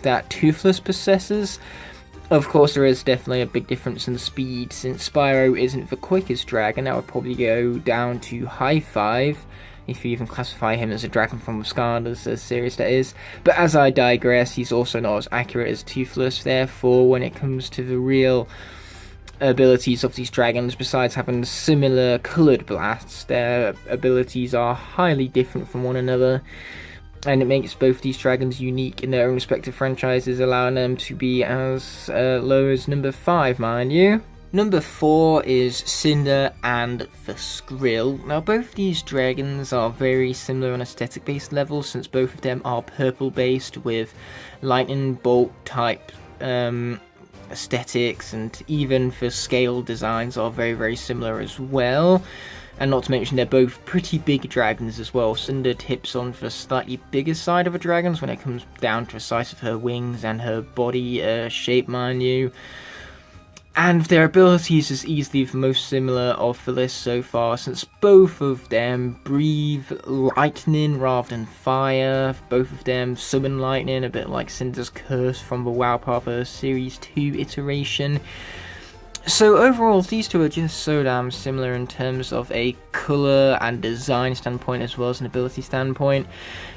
that Toothless possesses. Of course, there is definitely a big difference in speed. Since Spyro isn't the quickest dragon, that would probably go down to high 5, if you even classify him as a dragon from Skylanders, as serious that is. But as I digress, he's also not as accurate as Toothless. Therefore, when it comes to the real abilities of these dragons, besides having similar coloured blasts, their abilities are highly different from one another. And it makes both these dragons unique in their own respective franchises, allowing them to be as low as number 5, mind you. Number 4 is Cinder and the Skrill. Now both these dragons are very similar on aesthetic based level, since both of them are purple based with lightning bolt type aesthetics, and even for scale designs are very similar as well. And not to mention they're both pretty big dragons as well. Cinder tips on the slightly bigger side of a dragon's when it comes down to the size of her wings and her body shape, mind you. And their abilities is easily the most similar of the list so far, since both of them breathe lightning rather than fire. Both of them summon lightning, a bit like Cinder's curse from the WoW Pathfinder Series 2 iteration. So overall, these two are just so damn similar in terms of a colour and design standpoint, as well as an ability standpoint.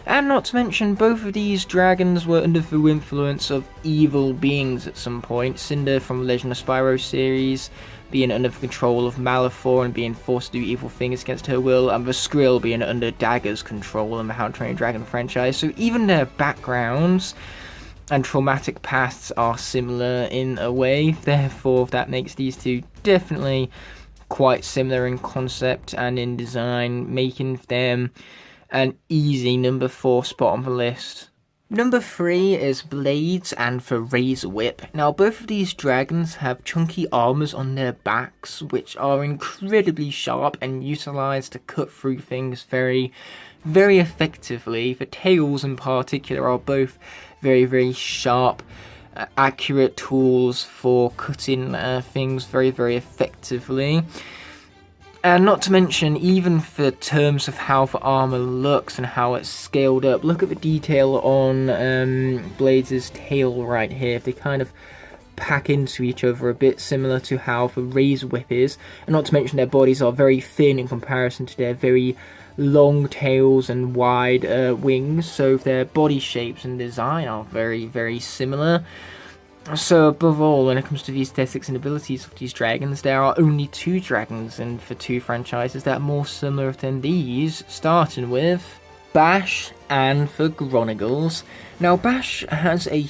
And not to mention, both of these dragons were under the influence of evil beings at some point. Cinder from the Legend of Spyro series being under the control of Malifaux and being forced to do evil things against her will, and the Skrill being under Dagger's control in the How to Train Your Dragon franchise. So even their backgrounds and traumatic pasts are similar in a way, therefore that makes these two definitely quite similar in concept and in design, making them an easy number 4 spot on the list. Number 3 is Blades and the Razor Whip. Now both of these dragons have chunky armors on their backs, which are incredibly sharp and utilized to cut through things very effectively. The tails in particular are both very sharp, accurate tools for cutting things very effectively. And not to mention, even for terms of how the armor looks and how it's scaled up, look at the detail on Blades' tail right here. They kind of pack into each other a bit similar to how the Razor Whip is. And not to mention, their bodies are very thin in comparison to their very long tails and wide wings, so their body shapes and design are very similar. So above all, when it comes to the aesthetics and abilities of these dragons, there are only 2 dragons in the 2 franchises that are more similar than these, starting with Bash and the Gronagles. Now Bash has a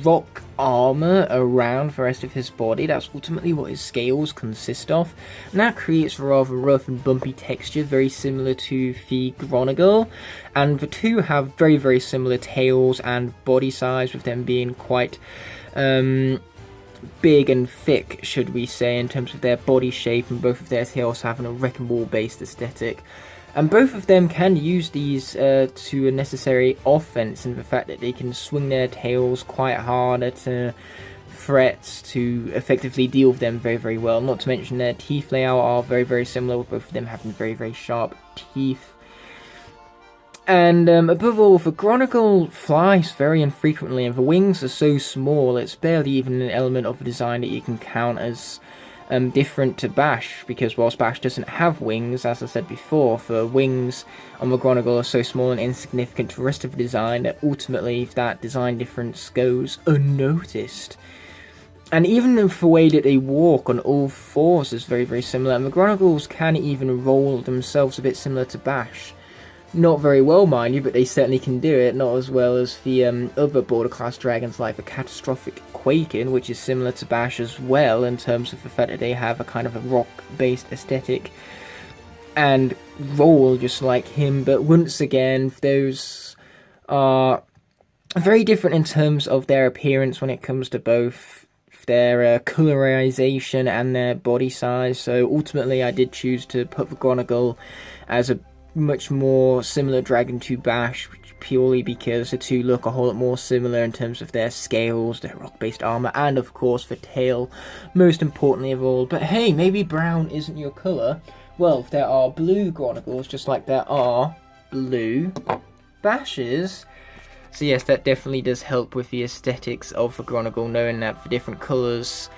rock armor around the rest of his body. That's ultimately what his scales consist of, and that creates a rather rough and bumpy texture, very similar to the Gronagle. And the two have very similar tails and body size, with them being quite big and thick, should we say, in terms of their body shape, and both of their tails having a wrecking ball based aesthetic. And both of them can use these to a necessary offense, in the fact that they can swing their tails quite hard at threats to effectively deal with them very well. Not to mention their teeth layout are very similar, with both of them having very sharp teeth. And above all, the Gronagle flies very infrequently, and the wings are so small it's barely even an element of the design that you can count as different to Bash, because whilst Bash doesn't have wings, as I said before, the wings on the Gronagle are so small and insignificant to the rest of the design that ultimately that design difference goes unnoticed. And even the way that they walk on all fours is very similar, and the Gronagles can even roll themselves a bit similar to Bash. Not very well, mind you, but they certainly can do it, not as well as the other border class dragons like the Catastrophic Quakin, which is similar to Bash as well, in terms of the fact that they have a kind of a rock-based aesthetic and roll just like him. But once again, those are very different in terms of their appearance when it comes to both their colorization and their body size. So ultimately I did choose to put the Gronagle as a much more similar dragon to Bash, purely because the two look a whole lot more similar in terms of their scales, their rock-based armor, and of course the tail, most importantly of all. But hey, maybe brown isn't your colour. Well, if there are blue Gronagles, just like there are blue Bashes. So yes, that definitely does help with the aesthetics of the Gronagle, knowing that the different colours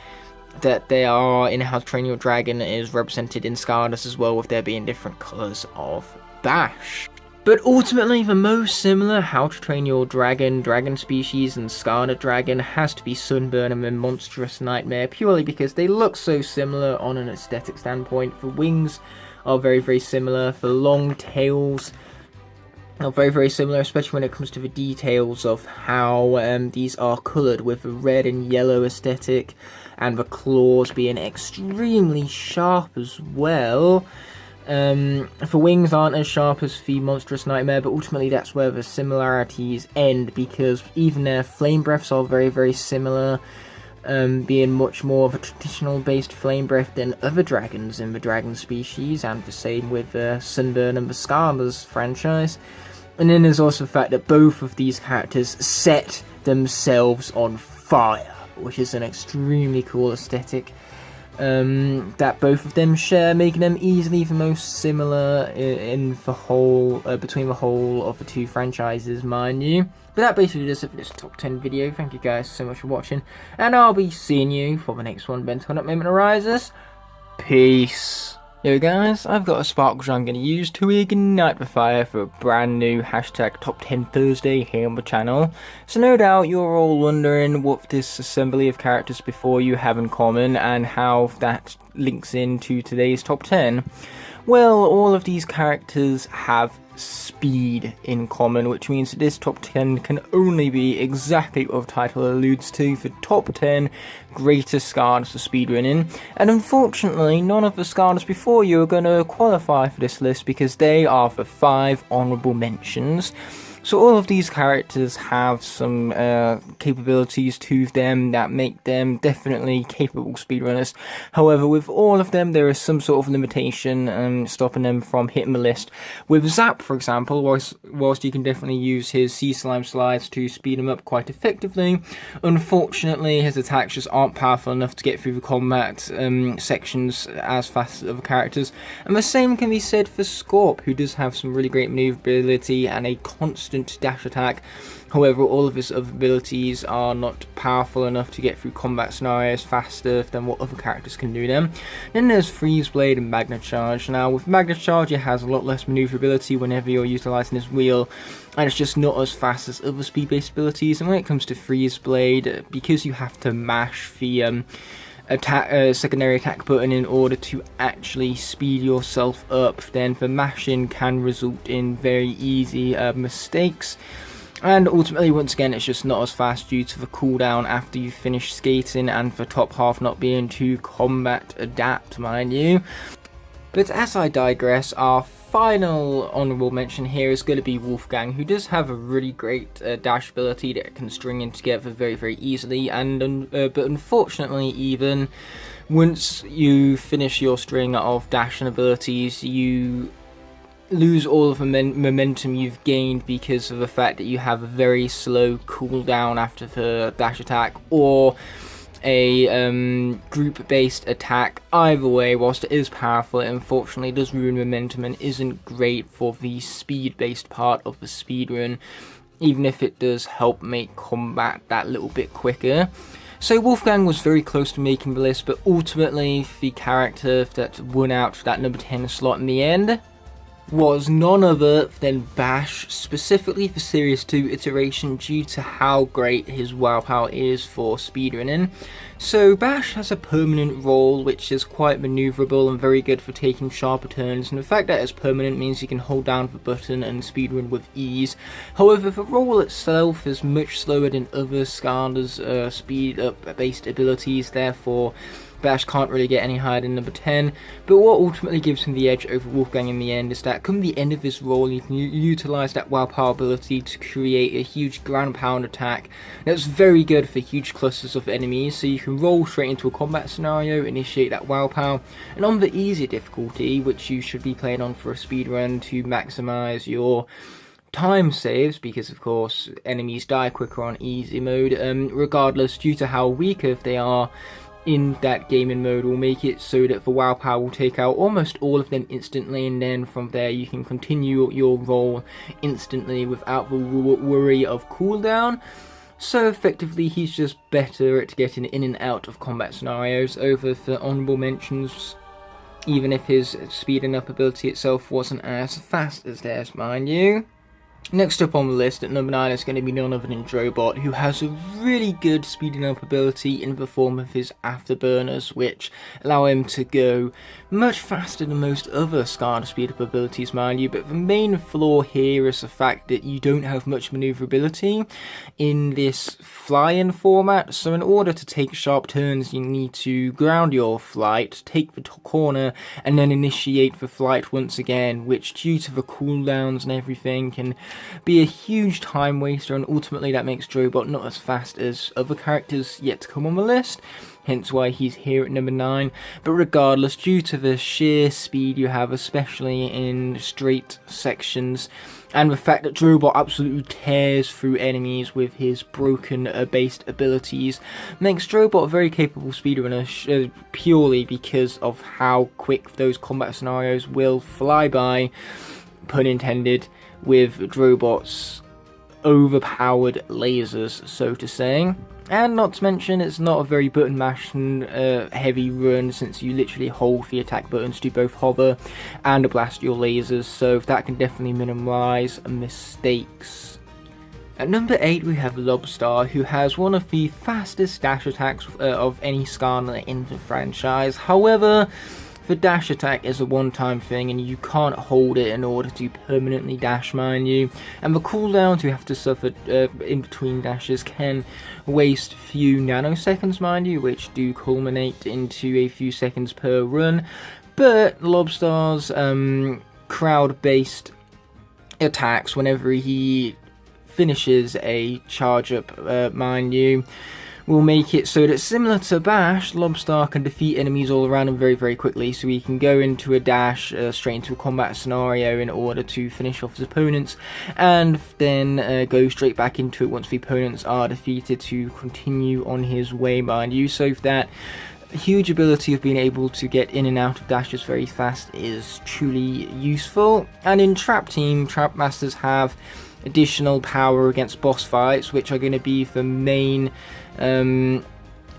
that they are in How to Train Your Dragon is represented in Stardust as well, with there being different colours of Bash. But ultimately, the most similar How to Train Your Dragon species and Scarlet Dragon has to be Sunburn and the Monstrous Nightmare, purely because they look so similar on an aesthetic standpoint. The wings are very similar, the long tails are very, very similar, especially when it comes to the details of how these are coloured, with the red and yellow aesthetic, and the claws being extremely sharp as well. The wings aren't as sharp as the Monstrous Nightmare, but ultimately that's where the similarities end, because even their flame breaths are very, very similar, being much more of a traditional based flame breath than other dragons in the dragon species, and the same with the Sunburn and the Skylanders franchise. And then there's also the fact that both of these characters set themselves on fire, which is an extremely cool aesthetic that both of them share, making them easily the most similar in the whole, between the whole of the two franchises, mind you. But that basically does it for this top 10 video. Thank you guys so much for watching, and I'll be seeing you for the next one. When Turn Up Moment arises. Peace. Yo guys, I've got a spark which I'm going to use to ignite the fire for a brand new hashtag Top 10 Thursday here on the channel. So no doubt you're all wondering what this assembly of characters before you have in common, and how that links into today's top 10. Well, all of these characters have speed in common, which means that this top 10 can only be exactly what the title alludes to, the top 10 greatest Skylanders for speedrunning. And unfortunately, none of the Skylanders before you are going to qualify for this list, because they are the 5 honourable mentions. So all of these characters have some capabilities to them that make them definitely capable speedrunners. However, with all of them, there is some sort of limitation stopping them from hitting the list. With Zap, for example, whilst you can definitely use his Sea Slime slides to speed him up quite effectively, unfortunately his attacks just aren't powerful enough to get through the combat sections as fast as other characters. And the same can be said for Scorp, who does have some really great maneuverability and a constant dash attack. However, all of his other abilities are not powerful enough to get through combat scenarios faster than what other characters can do them. Then there's Freeze Blade and Magnet Charge. Now, with Magnet Charge, it has a lot less maneuverability whenever you're utilising his wheel, and it's just not as fast as other speed-based abilities. And when it comes to Freeze Blade, because you have to mash the secondary attack button in order to actually speed yourself up, then the mashing can result in very easy mistakes. And ultimately, once again, it's just not as fast due to the cooldown after you finish skating, and the top half not being too combat adapt, mind you. But as I digress, our final honourable mention here is going to be Wolfgang, who does have a really great dash ability that can string in together very, very easily, and but unfortunately, even once you finish your string of dashing abilities, you lose all of the momentum you've gained because of the fact that you have a very slow cooldown after the dash attack, or a group-based attack. Either way, whilst it is powerful, it unfortunately does ruin momentum and isn't great for the speed-based part of the speedrun, even if it does help make combat that little bit quicker. So Wolfgang was very close to making the list, but ultimately the character that won out that number 10 slot in the end was none other than Bash, specifically for Series 2 iteration, due to how great his WoW power is for speedrunning. So Bash has a permanent role which is quite maneuverable and very good for taking sharper turns, and the fact that it's permanent means you can hold down the button and speedrun with ease. However, the role itself is much slower than other Skylanders' speed up based abilities, therefore Bash can't really get any higher than number 10, but what ultimately gives him the edge over Wolfgang in the end is that come the end of his role, you can utilise that WoW power ability to create a huge ground pound attack that's very good for huge clusters of enemies, so you can roll straight into a combat scenario, initiate that WoW power, and on the easier difficulty, which you should be playing on for a speedrun to maximise your time saves, because of course enemies die quicker on easy mode, regardless, due to how weaker they are in that gaming mode, will make it so that the WoW power will take out almost all of them instantly, and then from there you can continue your role instantly without the worry of cooldown. So effectively he's just better at getting in and out of combat scenarios over the honourable mentions, even if his speeding up ability itself wasn't as fast as theirs, mind you. Next up on the list at number 9 is going to be none other than Drobot, who has a really good speeding up ability in the form of his afterburners, which allow him to go much faster than most other Skarner speed up abilities, mind you. But the main flaw here is the fact that you don't have much maneuverability in this fly-in format. So in order to take sharp turns, you need to ground your flight, take the corner, and then initiate the flight once again, which due to the cooldowns and everything can be a huge time waster, and ultimately that makes Drobot not as fast as other characters yet to come on the list, hence why he's here at number 9. But regardless, due to the sheer speed you have, especially in straight sections, and the fact that Drobot absolutely tears through enemies with his broken based abilities, makes Drobot a very capable speedrunner purely because of how quick those combat scenarios will fly by, pun intended, with Drobot's overpowered lasers, so to say. And not to mention, it's not a very button mash and heavy run, since you literally hold the attack button to do both hover and blast your lasers, so that can definitely minimise mistakes. At number 8 we have Lobstar, who has one of the fastest dash attacks of any Skarner in the franchise. However, the dash attack is a one-time thing, and you can't hold it in order to permanently dash, mind you. And the cooldowns you have to suffer in between dashes can waste few nanoseconds, mind you, which do culminate into a few seconds per run. But Lobstar's crowd-based attacks, whenever he finishes a charge up, mind you, will make it so that, similar to Bash, Lobstar can defeat enemies all around him very, very quickly. So he can go into a dash straight into a combat scenario in order to finish off his opponents, and then go straight back into it once the opponents are defeated to continue on his way, mind you. So that huge ability of being able to get in and out of dashes very fast is truly useful. And in Trap Team, Trap Masters have additional power against boss fights, which are going to be the main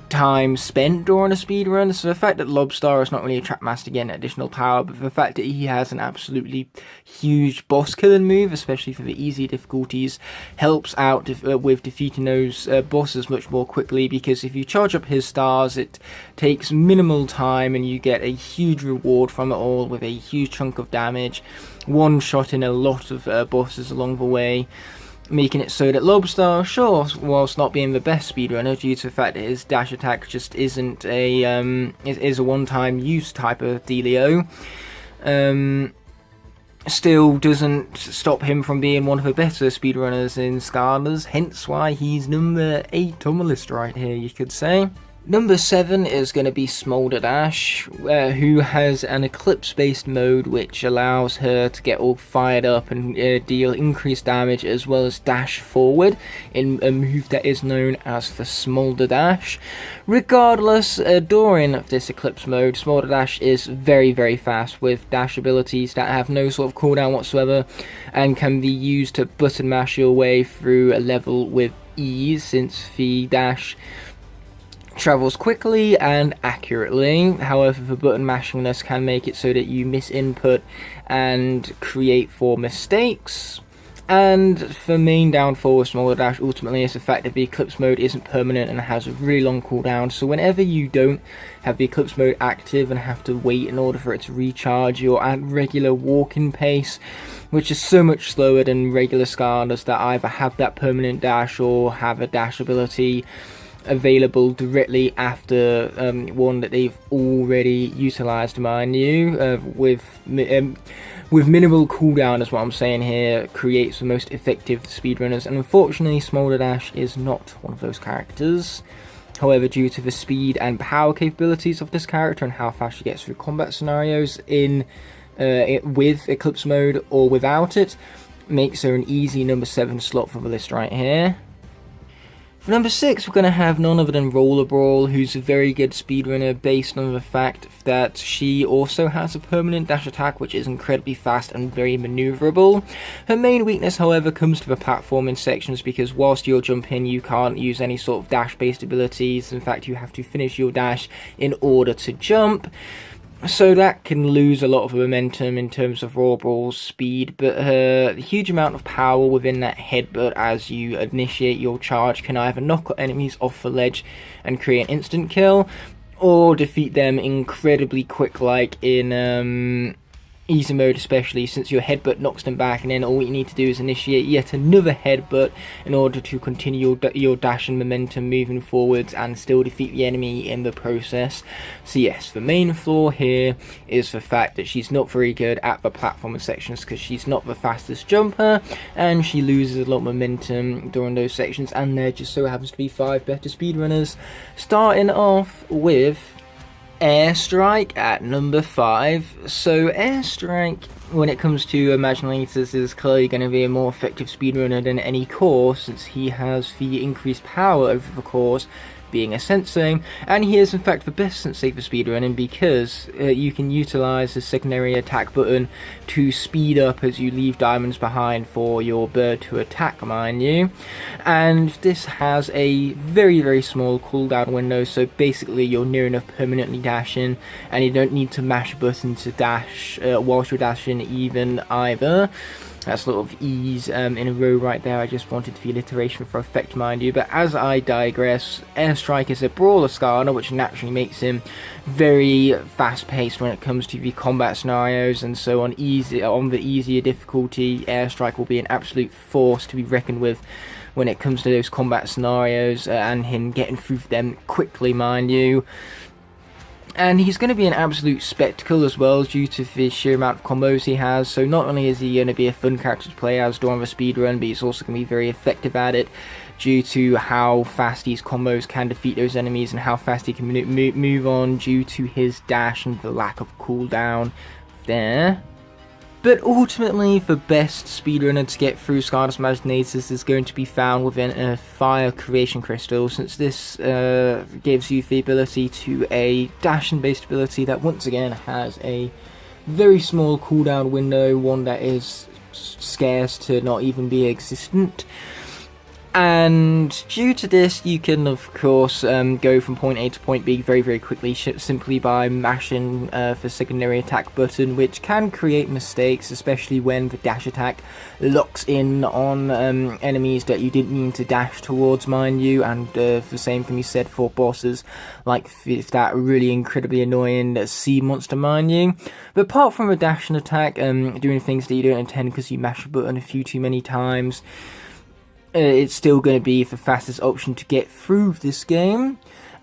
time spent during a speedrun. So the fact that Lobstar is not really a Trap Master getting additional power, but the fact that he has an absolutely huge boss killing move, especially for the easy difficulties, helps out with defeating those bosses much more quickly, because if you charge up his stars, it takes minimal time and you get a huge reward from it all with a huge chunk of damage, one shot in a lot of bosses along the way, making it so that Lobstar, sure, whilst not being the best speedrunner due to the fact that his dash attack just isn't a is a one-time use type of dealio, still doesn't stop him from being one of the better speedrunners in Skarners, hence why he's number 8 on the list right here, you could say. Number 7 is going to be Smolder Dash, who has an Eclipse-based mode which allows her to get all fired up and deal increased damage, as well as dash forward in a move that is known as the Smolder Dash. Regardless, during this Eclipse mode, Smolder Dash is very, very fast, with dash abilities that have no sort of cooldown whatsoever and can be used to button mash your way through a level with ease, since the dash travels quickly and accurately. However, the button mashingness can make it so that you miss input and create 4 mistakes. And the main downfall of Smolder Dash ultimately is the fact that the Eclipse mode isn't permanent and has a really long cooldown. So whenever you don't have the Eclipse mode active and have to wait in order for it to recharge, you're at regular walking pace, which is so much slower than regular Skarners that either have that permanent dash or have a dash ability available directly after one that they've already utilized, mind you, with minimal cooldown, is what I'm saying here, creates the most effective speedrunners. And unfortunately, Smolder Dash is not one of those characters. However, due to the speed and power capabilities of this character and how fast she gets through combat scenarios in with Eclipse mode or without it, makes her an easy number 7 slot for the list right here. For number 6, we're going to have none other than Roller Brawl, who's a very good speedrunner based on the fact that she also has a permanent dash attack which is incredibly fast and very maneuverable. Her main weakness, however, comes to the platforming sections, because whilst you're jumping you can't use any sort of dash based abilities. In fact, you have to finish your dash in order to jump. So that can lose a lot of momentum in terms of raw brawl speed, but the huge amount of power within that headbutt as you initiate your charge can either knock enemies off the ledge and create an instant kill, or defeat them incredibly quick, like in easy mode, especially since your headbutt knocks them back, and then all you need to do is initiate yet another headbutt in order to continue your dash and momentum moving forwards and still defeat the enemy in the process. So yes, the main flaw here is the fact that she's not very good at the platformer sections because she's not the fastest jumper, and she loses a lot of momentum during those sections, and there just so happens to be 5 better speedrunners, starting off with Airstrike at number 5. So Airstrike, when it comes to Imaginators, is clearly going to be a more effective speedrunner than any core, since he has the increased power over the cores, being a sensei, and he is in fact the best sensei for speedrunning because you can utilize the secondary attack button to speed up as you leave diamonds behind for your bird to attack, mind you, and this has a very small cooldown window, so basically you're near enough permanently dashing and you don't need to mash a button to dash whilst you're dashing either. That's a lot of E's in a row right there. I just wanted the alliteration for effect, mind you. But as I digress, Airstrike is a brawler scanner, which naturally makes him very fast-paced when it comes to the combat scenarios, and so on the easier difficulty, Airstrike will be an absolute force to be reckoned with when it comes to those combat scenarios, and him getting through them quickly, mind you. And he's going to be an absolute spectacle as well due to the sheer amount of combos he has. So not only is he going to be a fun character to play as during the speedrun, but he's also going to be very effective at it due to how fast these combos can defeat those enemies and how fast he can move on due to his dash and the lack of cooldown there. But ultimately, the best speedrunner to get through Stardust Imaginators is going to be found within a Fire Creation Crystal, since this gives you the ability to a dashing-based ability that once again has a very small cooldown window, one that is scarce to not even be existent. And due to this, you can of course go from point A to point B very quickly simply by mashing the secondary attack button, which can create mistakes, especially when the dash attack locks in on enemies that you didn't mean to dash towards, mind you, and the same can be said for bosses like that really incredibly annoying sea monster, mind you. But apart from a dash and attack doing things that you don't intend because you mash a button a few too many times, it's still going to be the fastest option to get through this game.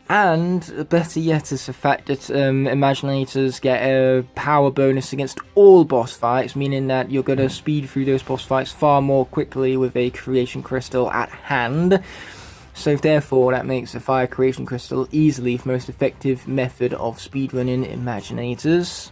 And better yet is the fact that Imaginators get a power bonus against all boss fights, meaning that you're going to speed through those boss fights far more quickly with a Creation Crystal at hand. So therefore that makes the Fire Creation Crystal easily the most effective method of speedrunning Imaginators.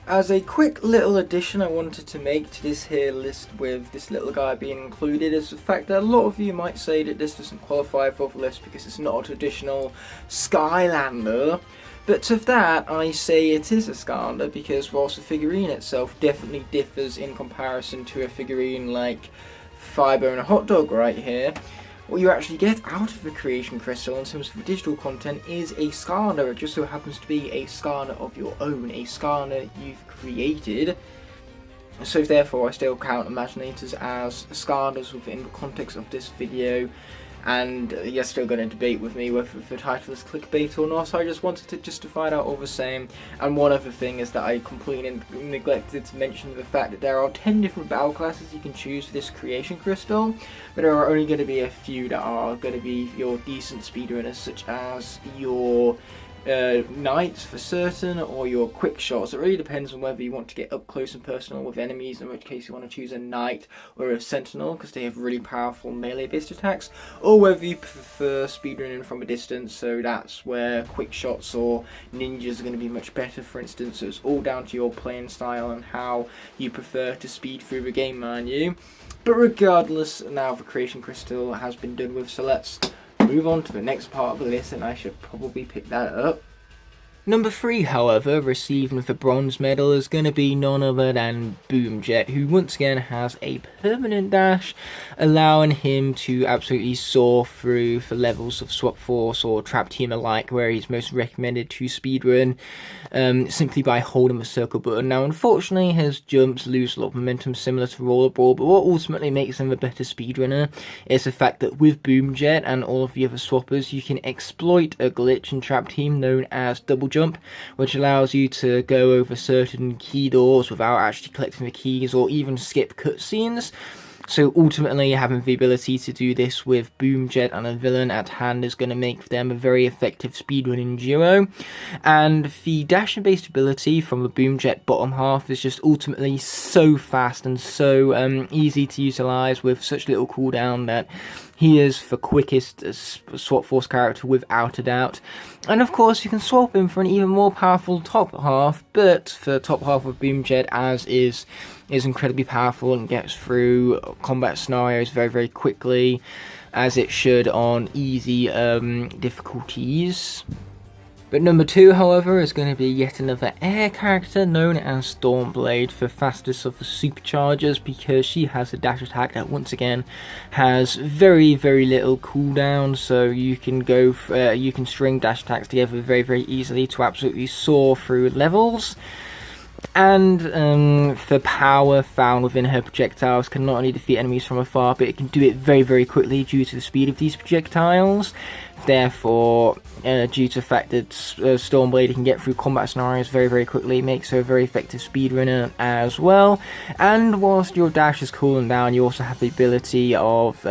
As a quick little addition I wanted to make to this here list with this little guy being included is the fact that a lot of you might say that this doesn't qualify for the list because it's not a traditional Skylander. But to that I say it is a Skylander because whilst the figurine itself definitely differs in comparison to a figurine like Firebone Hot Dog right here, what you actually get out of the Creation Crystal in terms of the digital content is a Skylander. It just so happens to be a Skylander of your own, a Skylander you've created. So therefore I still count Imaginators as Skylanders within the context of this video. And you're still going to debate with me whether the title is clickbait or not, so I just wanted to justify that all the same. And one other thing is that I completely neglected to mention the fact that there are 10 different battle classes you can choose for this Creation Crystal, but there are only going to be a few that are going to be your decent speedrunners, such as your knights for certain, or your quick shots. It really depends on whether you want to get up close and personal with enemies, in which case you want to choose a knight or a sentinel because they have really powerful melee based attacks, or whether you prefer speedrunning from a distance, so that's where quick shots or ninjas are going to be much better, for instance. So it's all down to your playing style and how you prefer to speed through the game, mind you. But regardless, now the Creation Crystal has been done with, so let's move on to the next part of the list, and I should probably pick that up Number 3, however, receiving the bronze medal is going to be none other than Boomjet, who once again has a permanent dash, allowing him to absolutely soar through the levels of Swap Force or Trap Team alike, where he's most recommended to speedrun simply by holding the circle button. Now, unfortunately, his jumps lose a lot of momentum similar to Rollerball, but what ultimately makes him a better speedrunner is the fact that with Boomjet and all of the other swappers, you can exploit a glitch in Trap Team known as double jump, which allows you to go over certain key doors without actually collecting the keys or even skip cutscenes. So ultimately, having the ability to do this with Boomjet and a villain at hand is going to make them a very effective speedrunning duo. And the dashing based ability from the Boomjet bottom half is just ultimately so fast and so easy to utilize with such little cooldown that he is the quickest Swap Force character without a doubt. And of course, you can swap him for an even more powerful top half, but the top half of Boomjet as is incredibly powerful and gets through combat scenarios very, very quickly, as it should on easy difficulties. But number 2, however, is going to be yet another air character known as Stormblade, the fastest of the superchargers, because she has a dash attack that once again has very, very little cooldown, so you can you can string dash attacks together very, very easily to absolutely soar through levels. And the power found within her projectiles can not only defeat enemies from afar, but it can do it very, very quickly due to the speed of these projectiles. Therefore, due to the fact that Stormblade can get through combat scenarios very, very quickly, makes her a very effective speedrunner as well. And whilst your dash is cooling down, you also have the ability of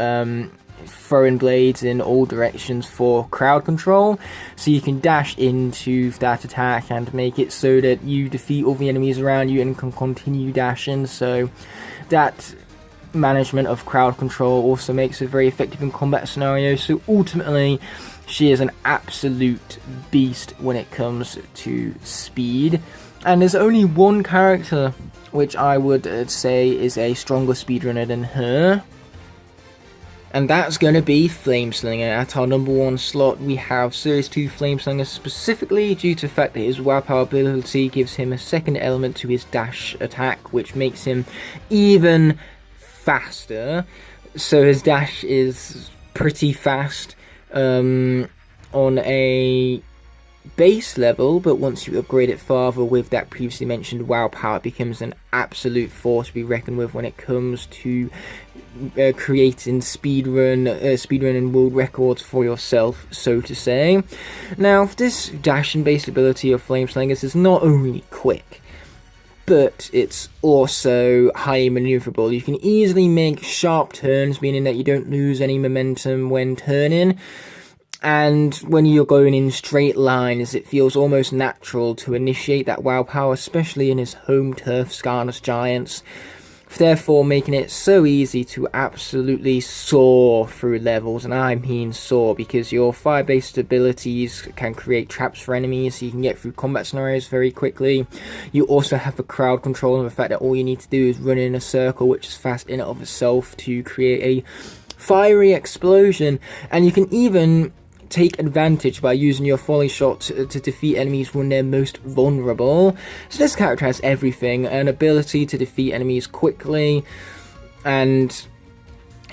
throwing blades in all directions for crowd control, so you can dash into that attack and make it so that you defeat all the enemies around you and can continue dashing. So that management of crowd control also makes her very effective in combat scenarios. So ultimately, she is an absolute beast when it comes to speed. And there's only one character which I would say is a stronger speedrunner than her, and that's going to be Flameslinger. At our number 1 slot, we have Series 2 Flameslinger, specifically due to the fact that his WoW power ability gives him a second element to his dash attack, which makes him even faster. So his dash is pretty fast on a base level, but once you upgrade it farther with that previously mentioned WoW power, it becomes an absolute force to be reckoned with when it comes to creating speedrun and world records for yourself, so to say. Now, this dashing based ability of Flameslingers is not only quick, but it's also highly maneuverable. You can easily make sharp turns, meaning that you don't lose any momentum when turning. And when you're going in straight lines, it feels almost natural to initiate that WoW power, especially in his home turf, Skarnus Giants. Therefore, making it so easy to absolutely soar through levels, and I mean soar, because your fire-based abilities can create traps for enemies, so you can get through combat scenarios very quickly. You also have the crowd control, and the fact that all you need to do is run in a circle, which is fast in and of itself, to create a fiery explosion. And you can even take advantage by using your volley shot to defeat enemies when they're most vulnerable. So this character has everything: an ability to defeat enemies quickly and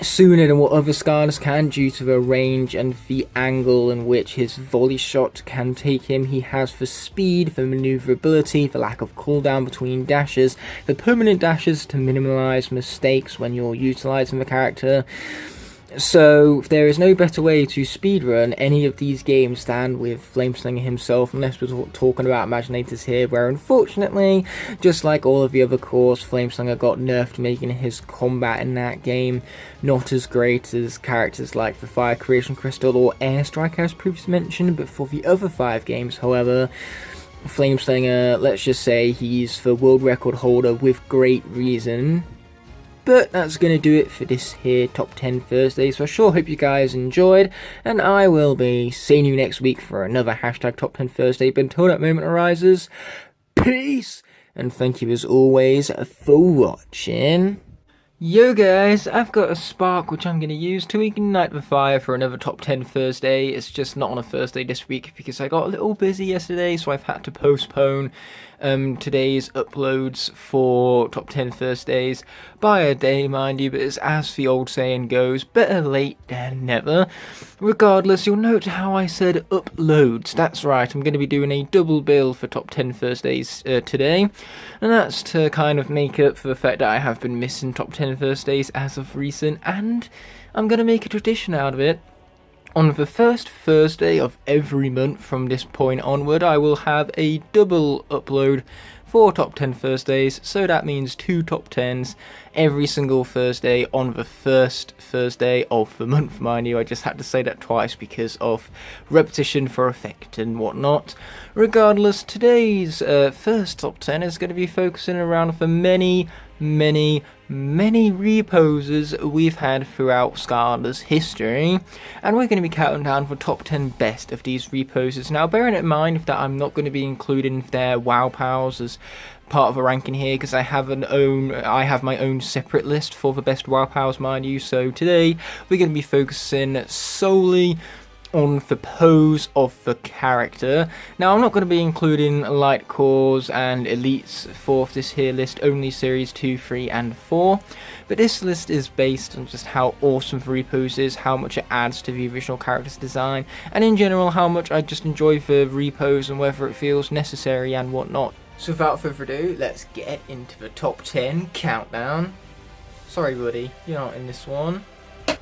sooner than what other Skarnus can, due to the range and the angle in which his volley shot can take him. He has the speed, the maneuverability, the lack of cooldown between dashes, the permanent dashes to minimize mistakes when you're utilizing the character. So there is no better way to speedrun any of these games than with Flameslinger himself, unless we're talking about Imaginators here, where unfortunately, just like all of the other cores, Flameslinger got nerfed, making his combat in that game not as great as characters like the Fire Creation Crystal or Airstrike, as previously mentioned. But for the other 5 games, however, Flameslinger, let's just say he's the world record holder with great reason. But that's going to do it for this here Top 10 Thursday, so I sure hope you guys enjoyed, and I will be seeing you next week for another hashtag Top 10 Thursday. But until that moment arises, peace, and thank you as always for watching. Yo guys, I've got a spark which I'm going to use to ignite the fire for another top 10 Thursday. It's just not on a Thursday this week because I got a little busy yesterday, so I've had to postpone today's uploads for top 10 Thursdays by a day, mind you, but it's as the old saying goes, better late than never. Regardless, you'll note how I said uploads. That's right, I'm going to be doing a double bill for top 10 Thursdays today, and that's to kind of make up for the fact that I have been missing top 10 Thursdays as of recent, and I'm going to make a tradition out of it. On the first Thursday of every month from this point onward, I will have a double upload for top 10 Thursdays, so that means 2 top 10s every single Thursday on the first Thursday of the month, mind you. I just had to say that twice because of repetition for effect and whatnot. Regardless, today's first top 10 is going to be focusing around the many reposes we've had throughout Skylanders history, and we're going to be counting down the top 10 best of these reposes. Now, bearing in mind that I'm not going to be including their WoW pals as part of a ranking here because I have my own separate list for the best WoW pals, mind you. So today we're going to be focusing solely on the pose of the character. Now, I'm not going to be including light cores and elites for this here list, only series 2, 3 and 4, but this list is based on just how awesome the repose is, how much it adds to the original character's design, and in general how much I just enjoy the repose and whether it feels necessary and whatnot. So without further ado, let's get into the top 10 countdown. Sorry buddy, you're not in this one.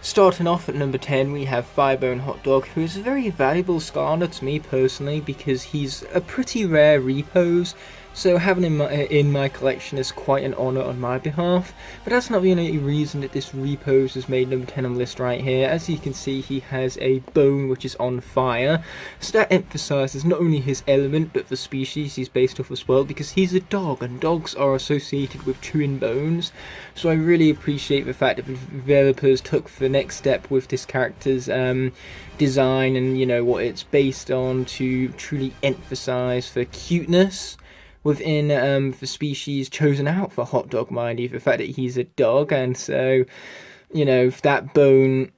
Starting off at number 10, we have Firebone Hot Dog, who is a very valuable Skylander to me personally because he's a pretty rare repose, so having him in my collection is quite an honour on my behalf. But that's not the only reason that this repose has made number 10 on the list right here. As you can see, he has a bone which is on fire, so that emphasises not only his element but the species he's based off as well, because he's a dog and dogs are associated with chewing bones. So I really appreciate the fact that the developers took the next step with this character's design and, you know, what it's based on to truly emphasise the cuteness within the species chosen out for Hot Dog, mind you, the fact that he's a dog, and so, you know, that bone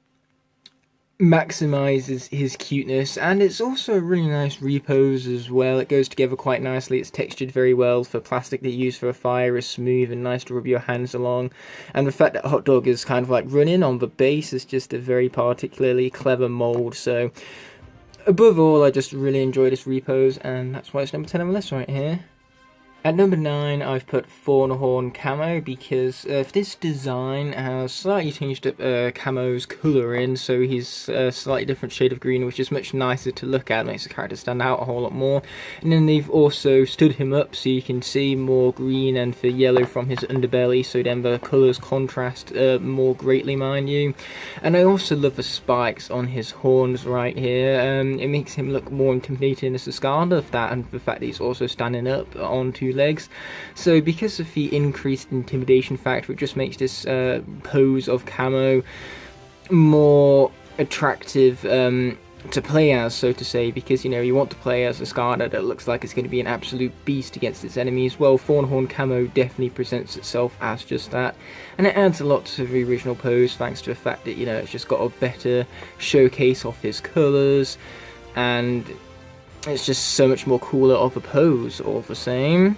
maximizes his cuteness, and it's also a really nice repose as well. It goes together quite nicely, it's textured very well. The plastic they use for a fire is smooth and nice to rub your hands along, and the fact that Hot Dog is kind of like running on the base is just a very particularly clever mold. So above all, I just really enjoy this repose, and that's why it's number 10 on the list right here. At number 9, I've put Fawnhorn Camo because this design has slightly changed up Camo's colouring, so he's a slightly different shade of green, which is much nicer to look at, makes the character stand out a whole lot more. And then they've also stood him up so you can see more green and the yellow from his underbelly, so then the colours contrast more greatly, mind you. And I also love the spikes on his horns right here. It makes him look more intimidating as a Skylander, and the fact that he's also standing up on 2 legs. So because of the increased intimidation factor, it just makes this pose of Camo more attractive to play as, so to say, because, you know, you want to play as a Skylander that looks like it's going to be an absolute beast against its enemies. Well, Fawnhorn Camo definitely presents itself as just that, and it adds a lot to the original pose thanks to the fact that, you know, it's just got a better showcase of his colours, and it's just so much more cooler of a pose, all the same.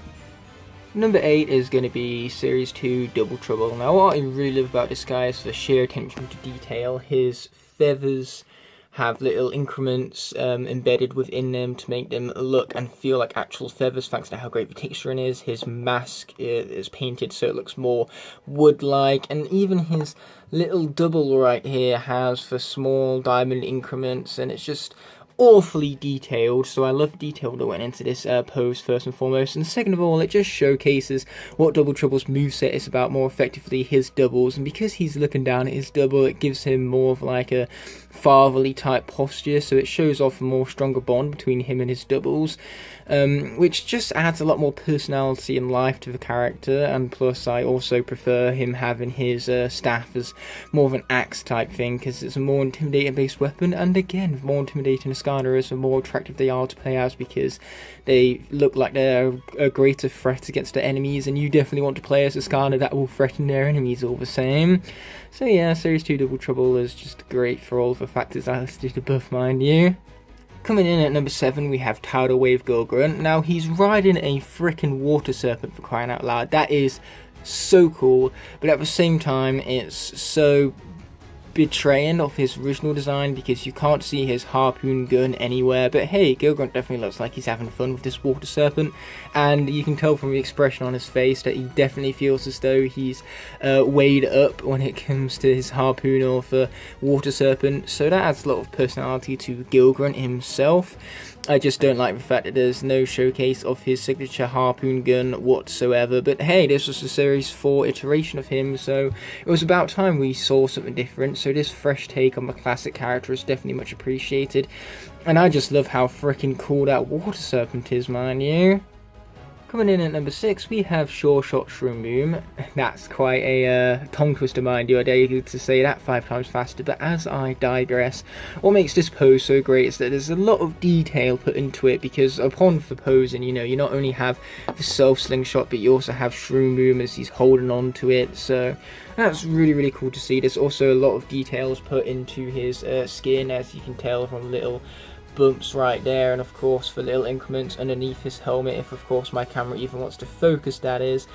Number 8 is going to be Series 2 Double Trouble. Now, what I really love about this guy is the sheer attention to detail. His feathers have little increments embedded within them to make them look and feel like actual feathers, thanks to how great the texturing is. His mask is painted so it looks more wood-like, and even his little double right here has the small diamond increments, and it's just awfully detailed. So I love detail that went into this pose first and foremost, and second of all, it just showcases what Double Trouble's moveset is about more effectively, his doubles, and because he's looking down at his double, it gives him more of like a fatherly type posture, so it shows off a more stronger bond between him and his doubles, which just adds a lot more personality and life to the character. And plus I also prefer him having his staff as more of an axe type thing, because it's a more intimidating based weapon, and again, more intimidating Skylanders, the more attractive they are to play as, because they look like they're a greater threat against their enemies, and you definitely want to play as a Skylander that will threaten their enemies all the same. So yeah, Series 2 Double Trouble is just great for all of the factors I listed above, mind you. Coming in at number 7, we have Tidal Wave Gilgrunt. Now, he's riding a frickin' water serpent, for crying out loud. That is so cool, but at the same time, it's so betraying of his original design, because you can't see his harpoon gun anywhere. But hey, Gilgrunt definitely looks like he's having fun with this water serpent, and you can tell from the expression on his face that he definitely feels as though he's weighed up when it comes to his harpoon or the water serpent, so that adds a lot of personality to Gilgrunt himself. I just don't like the fact that there's no showcase of his signature harpoon gun whatsoever, but hey, this was the Series 4 iteration of him, so it was about time we saw something different, so this fresh take on the classic character is definitely much appreciated, and I just love how freaking cool that water serpent is, mind you. Coming in at number 6, we have Sure Shot Shroom Boom. That's quite a tongue twister, mind you. I dare you to say that 5 times faster, but as I digress, what makes this pose so great is that there's a lot of detail put into it, because upon the posing, you know, you not only have the self slingshot, but you also have Shroom Boom as he's holding on to it, so that's really, really cool to see. There's also a lot of details put into his skin, as you can tell from little bumps right there, and of course for little increments underneath his helmet, if of course my camera even wants to focus, that is.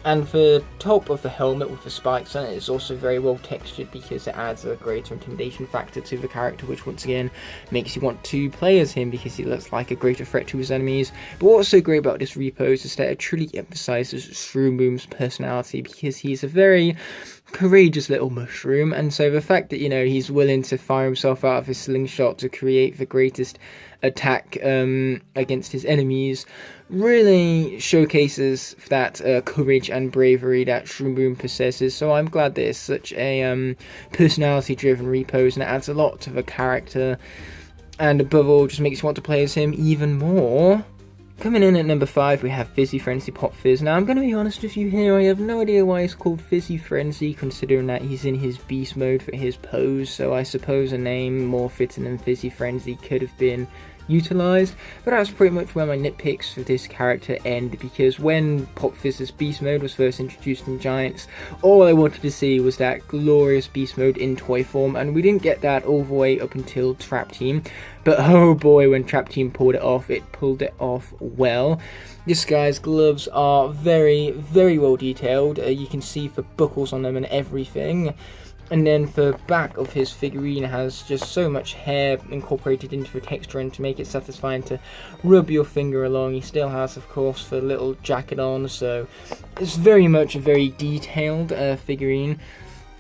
And the top of the helmet with the spikes on it is also very well textured, because it adds a greater intimidation factor to the character, which once again makes you want to play as him, because he looks like a greater threat to his enemies. But what's so great about this repose is that it truly emphasizes Shroom Boom's personality, because he's a very courageous little mushroom, and so the fact that, you know, he's willing to fire himself out of his slingshot to create the greatest attack against his enemies really showcases that courage and bravery that Shroom Boom possesses. So I'm glad that it's such a personality driven repose, and it adds a lot to the character, and above all just makes you want to play as him even more. Coming in at number 5, we have Fizzy Frenzy Pop Fizz. Now, I'm going to be honest with you here, I have no idea why it's called Fizzy Frenzy, considering that he's in his beast mode for his pose, so I suppose a name more fitting than Fizzy Frenzy could have been utilised, but that's pretty much where my nitpicks for this character end, because when Pop Fizz's beast mode was first introduced in Giants, all I wanted to see was that glorious beast mode in toy form, and we didn't get that all the way up until Trap Team, but oh boy, when Trap Team pulled it off well. This guy's gloves are very, very well detailed. You can see the buckles on them and everything. And then the back of his figurine has just so much hair incorporated into the texture, and to make it satisfying to rub your finger along. He still has, of course, the little jacket on, so it's very much a very detailed figurine.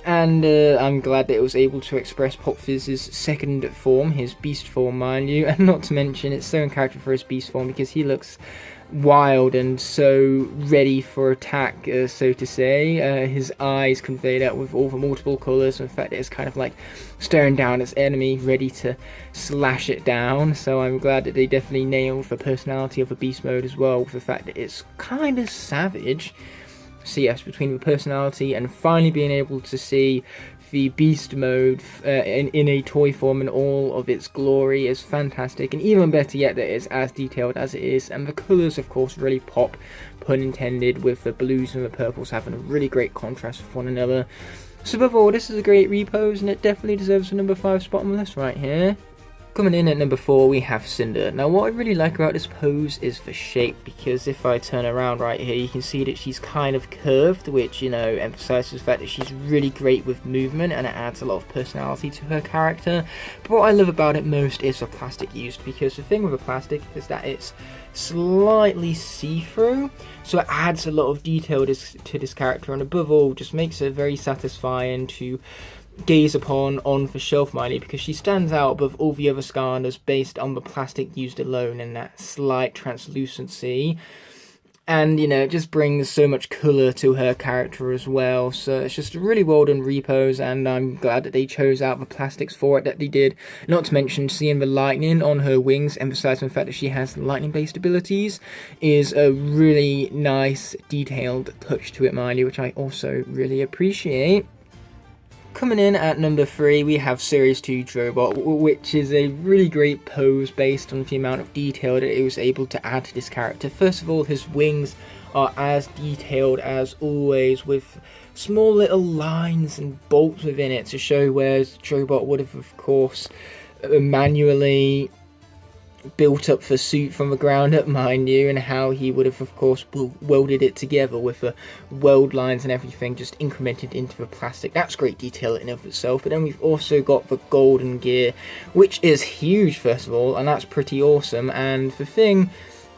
And I'm glad that it was able to express Pop Fizz's second form, his beast form, mind you. And not to mention, it's so in character for his beast form, because he looks wild and so ready for attack, so to say. His eyes convey that with all the multiple colours, and the fact that it's kind of like staring down its enemy, ready to slash it down. So I'm glad that they definitely nailed the personality of the beast mode as well, with the fact that it's kind of savage. So yes, between the personality and finally being able to see the beast mode in a toy form in all of its glory is fantastic, and even better yet that it's as detailed as it is, and the colours of course really pop, pun intended, with the blues and the purples having a really great contrast with one another. So above all, this is a great repose, and it definitely deserves a number 5 spot on the list right here. Coming in at number 4, we have Cinder. Now, what I really like about this pose is the shape, because if I turn around right here, you can see that she's kind of curved, which, you know, emphasizes the fact that she's really great with movement, and it adds a lot of personality to her character. But what I love about it most is the plastic used, because the thing with the plastic is that it's slightly see-through, so it adds a lot of detail to this character, and above all, just makes it very satisfying to gaze upon on the shelf, Miley, because she stands out above all the other Skylanders based on the plastic used alone and that slight translucency. And, you know, it just brings so much colour to her character as well. So it's just a really well done repose, and I'm glad that they chose out the plastics for it that they did. Not to mention, seeing the lightning on her wings, emphasising the fact that she has lightning-based abilities, is a really nice, detailed touch to it, mind you, which I also really appreciate. Coming in at number 3, we have Series 2 Drobot, which is a really great pose based on the amount of detail that it was able to add to this character. First of all, his wings are as detailed as always, with small little lines and bolts within it to show where Drobot would have, of course, manually built up the suit from the ground up, mind you, and how he would have, of course, welded it together with the weld lines and everything just incremented into the plastic. That's great detail in and of itself. But then we've also got the golden gear, which is huge, first of all, and that's pretty awesome. And the thing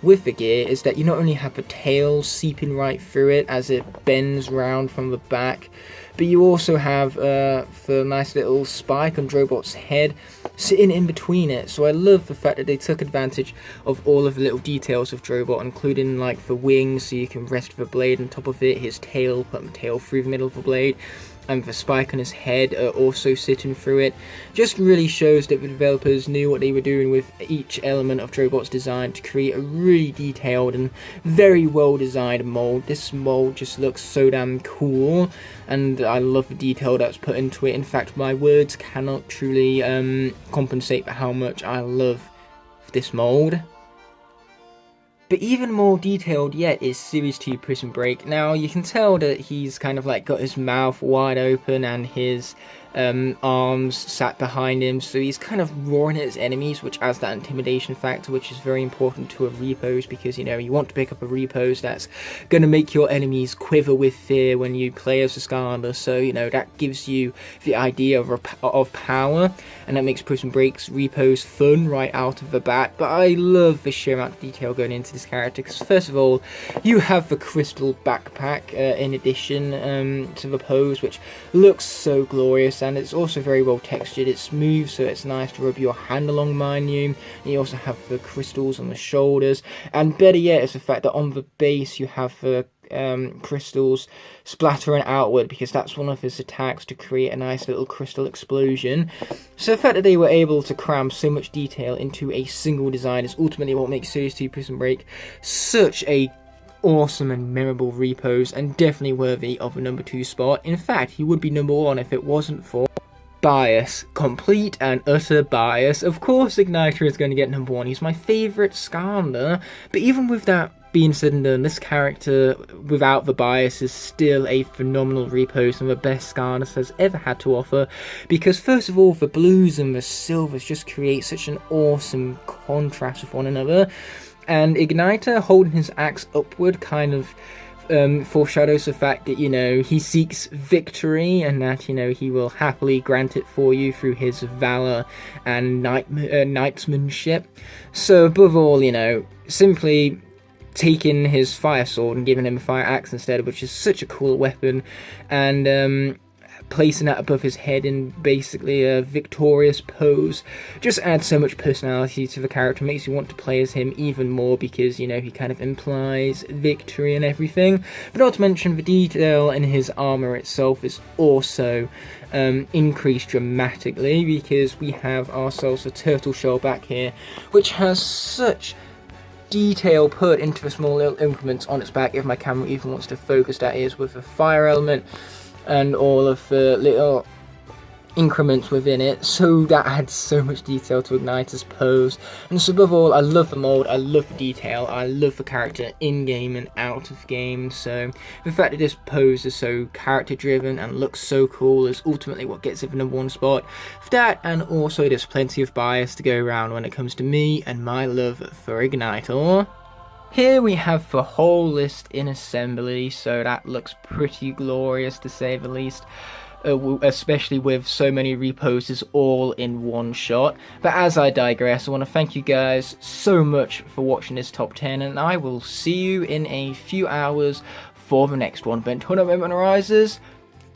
with the gear is that you not only have the tail seeping right through it as it bends round from the back, but you also have the nice little spike on Drobot's head sitting in between it. So I love the fact that they took advantage of all of the little details of Drobot, including like the wings, so you can rest the blade on top of it, his tail, put the tail through the middle of the blade, and the spike on his head also sitting through it. Just really shows that the developers knew what they were doing with each element of Drobot's design to create a really detailed and very well designed mold. This mold just looks so damn cool, and I love the detail that's put into it. In fact, my words cannot truly compensate for how much I love this mold. But even more detailed yet is Series 2 Prison Break. Now, you can tell that he's kind of like got his mouth wide open and his arms sat behind him, so he's kind of roaring at his enemies, which adds that intimidation factor, which is very important to a repose, because, you know, you want to pick up a repose that's going to make your enemies quiver with fear when you play as a Skylander. So, you know, that gives you the idea of power, and that makes Prison Break's repose fun right out of the bat. But I love the sheer amount of detail going into this character, because first of all, you have the crystal backpack in addition to the pose, which looks so glorious, and it's also very well textured. It's smooth, so it's nice to rub your hand along, mind you. And you also have the crystals on the shoulders, and better yet is the fact that on the base you have the crystals splattering outward, because that's one of his attacks, to create a nice little crystal explosion. So the fact that they were able to cram so much detail into a single design is ultimately what makes Series 2 Prison Break such a awesome and memorable repose, and definitely worthy of a number 2 spot. In fact, he would be number 1 if it wasn't for bias, complete and utter bias. Of course Igniter is going to get number 1, he's my favourite Skylander, but even with that being said and done, this character without the bias is still a phenomenal repose and the best Skylanders has ever had to offer, because first of all, the blues and the silvers just create such an awesome contrast with one another, and Igniter holding his axe upward kind of foreshadows the fact that, you know, he seeks victory, and that, you know, he will happily grant it for you through his valor and knightsmanship. So above all, you know, simply taking his fire sword and giving him a fire axe instead, which is such a cool weapon, and placing that above his head in basically a victorious pose just adds so much personality to the character, makes you want to play as him even more, because, you know, he kind of implies victory and everything. But not to mention, the detail in his armor itself is also increased dramatically, because we have ourselves a turtle shell back here, which has such detail put into the small little increments on its back. If my camera even wants to focus, that is, with the fire element and all of the little increments within it, so that adds so much detail to Igniter's pose. And so above all, I love the mold, I love the detail, I love the character in game and out of game. So the fact that this pose is so character driven and looks so cool is ultimately what gets it the number 1 spot. For that, and also there's plenty of bias to go around when it comes to me and my love for Igniter. Here we have the whole list in assembly, so that looks pretty glorious to say the least, especially with so many reposes all in one shot. But as I digress, I want to thank you guys so much for watching this top 10, and I will see you in a few hours for the next one. But until that moment arises,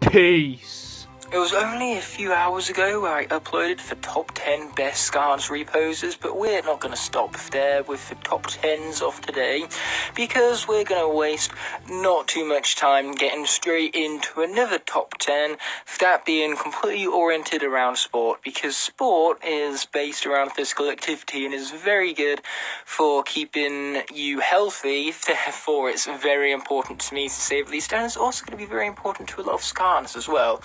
peace! It was only a few hours ago where I uploaded the top 10 best Skylines reposes, but we're not going to stop there with the top 10s of today, because we're going to waste not too much time getting straight into another top 10, that being completely oriented around sport, because sport is based around physical activity and is very good for keeping you healthy. Therefore, it's very important to me, to say the least, and it's also going to be very important to a lot of Skylines as well.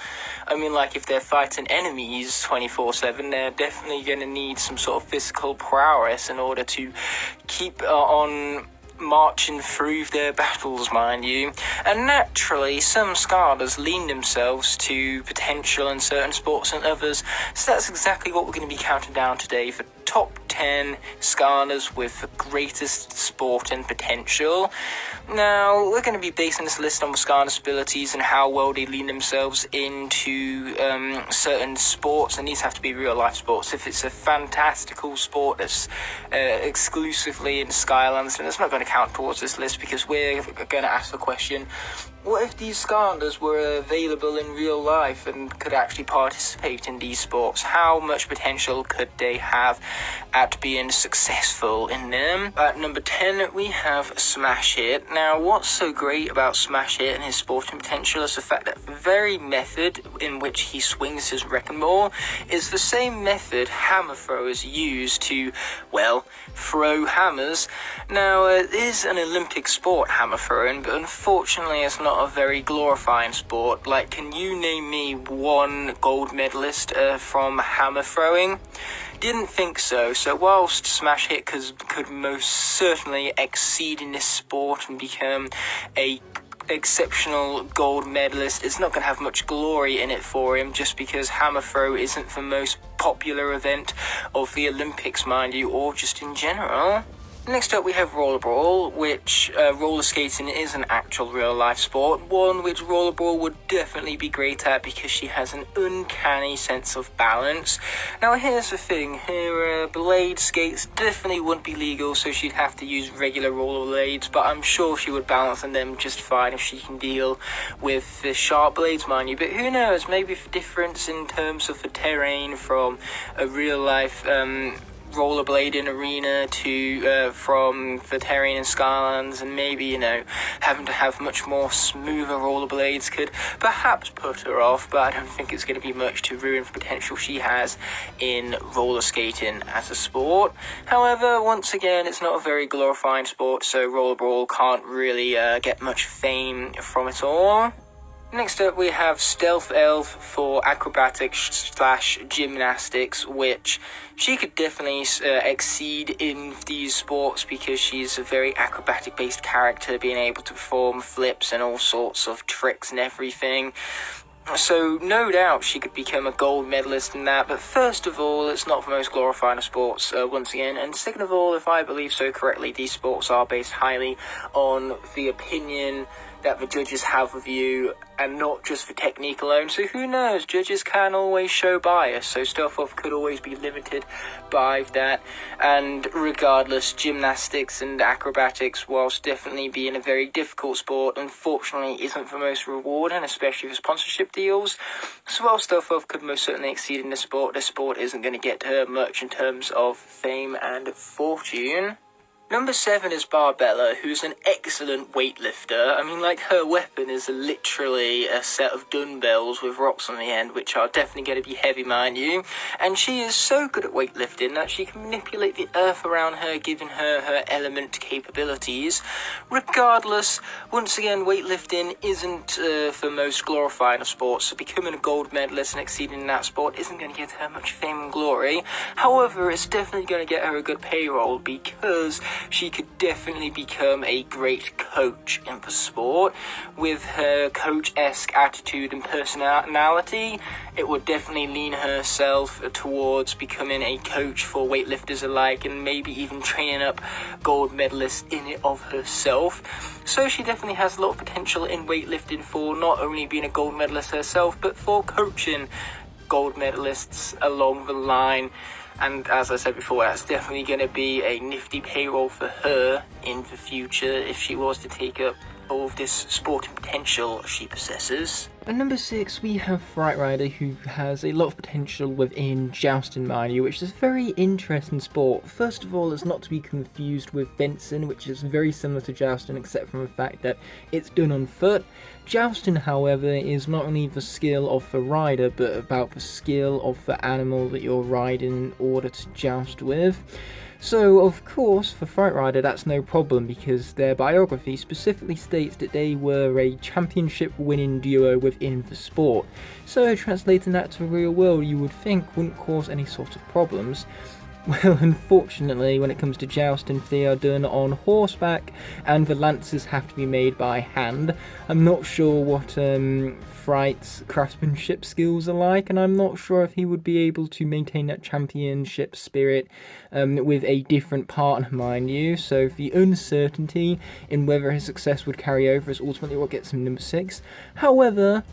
I mean, like, if they're fighting enemies 24/7, they're definitely going to need some sort of physical prowess in order to keep on marching through their battles, mind you. And naturally, some Skylers lean themselves to potential in certain sports and others, so that's exactly what we're going to be counting down today, for top 10 Skylers with the greatest sporting potential. Now, we're going to be basing this list on Skylar's abilities and how well they lean themselves into certain sports, and these have to be real-life sports. If it's a fantastical sport that's exclusively in Skylands, then it's not going to count towards this list, because we're going to ask the question, what if these Skylanders were available in real life and could actually participate in these sports? How much potential could they have at being successful in them? At number 10, we have Smash Hit. Now, what's so great about Smash Hit and his sporting potential is the fact that the very method in which he swings his wrecking ball is the same method hammer throwers use to, well, throw hammers. Now, it is an Olympic sport, hammer throwing, but unfortunately it's not a very glorifying sport. Like, can you name me one gold medalist from hammer throwing? Didn't think so. So whilst Smash Hit could most certainly exceed in this sport and become a exceptional gold medalist, it's not going to have much glory in it for him, just because hammer throw isn't the most popular event of the Olympics, mind you, or just in general. Next up, we have rollerball, which roller skating is an actual real-life sport, one which rollerball would definitely be great at because she has an uncanny sense of balance. Now, here's the thing, her blade skates definitely wouldn't be legal, so she'd have to use regular rollerblades, but I'm sure she would balance on them just fine if she can deal with the sharp blades, mind you. But who knows, maybe the difference in terms of the terrain from a real-life rollerblading arena to from the terrain in Skylands, and maybe, you know, having to have much more smoother rollerblades could perhaps put her off, but I don't think it's going to be much to ruin the potential she has in roller skating as a sport. However, once again, it's not a very glorifying sport, so rollerball can't really get much fame from it all. Next up, we have Stealth Elf for acrobatics/gymnastics, which she could definitely exceed in these sports because she's a very acrobatic-based character, being able to perform flips and all sorts of tricks and everything. So no doubt she could become a gold medalist in that, but first of all, it's not the most glorifying of sports, once again, and second of all, if I believe so correctly, these sports are based highly on the opinion that the judges have of you, and not just for technique alone. So who knows, judges can always show bias, so Stealth Elf could always be limited by that. And regardless, gymnastics and acrobatics, whilst definitely being a very difficult sport, unfortunately isn't the most rewarding, especially for sponsorship deals. So while Stealth Elf could most certainly exceed in the sport isn't going to get her much in terms of fame and fortune. Number 7 is Barbella, who's an excellent weightlifter. I mean, like, her weapon is literally a set of dumbbells with rocks on the end, which are definitely going to be heavy, mind you. And she is so good at weightlifting that she can manipulate the earth around her, giving her her element capabilities. Regardless, once again, weightlifting isn't the most glorifying of sports, so becoming a gold medalist and exceeding in that sport isn't going to give her much fame and glory. However, it's definitely going to get her a good payroll, because she could definitely become a great coach in the sport. With her coach-esque attitude and personality, it would definitely lean herself towards becoming a coach for weightlifters alike, and maybe even training up gold medalists in it of herself. So she definitely has a lot of potential in weightlifting for not only being a gold medalist herself, but for coaching gold medalists along the line. And as I said before, that's definitely going to be a nifty payroll for her in the future if she was to take up all of this sporting potential she possesses. At number 6, we have Fright Rider, who has a lot of potential within jousting, mind you, which is a very interesting sport. First of all, it's not to be confused with fencing, which is very similar to jousting, except from the fact that it's done on foot. Jousting, however, is not only the skill of the rider, but about the skill of the animal that you're riding in order to joust with. So, of course, for Fright Rider, that's no problem, because their biography specifically states that they were a championship-winning duo within the sport. So, translating that to the real world, you would think wouldn't cause any sort of problems. Well, unfortunately, when it comes to jousting, they are done on horseback, and the lances have to be made by hand. I'm not sure what Fright's craftsmanship skills are like, and I'm not sure if he would be able to maintain that championship spirit with a different partner, mind you. So the uncertainty in whether his success would carry over is ultimately what gets him number 6. However,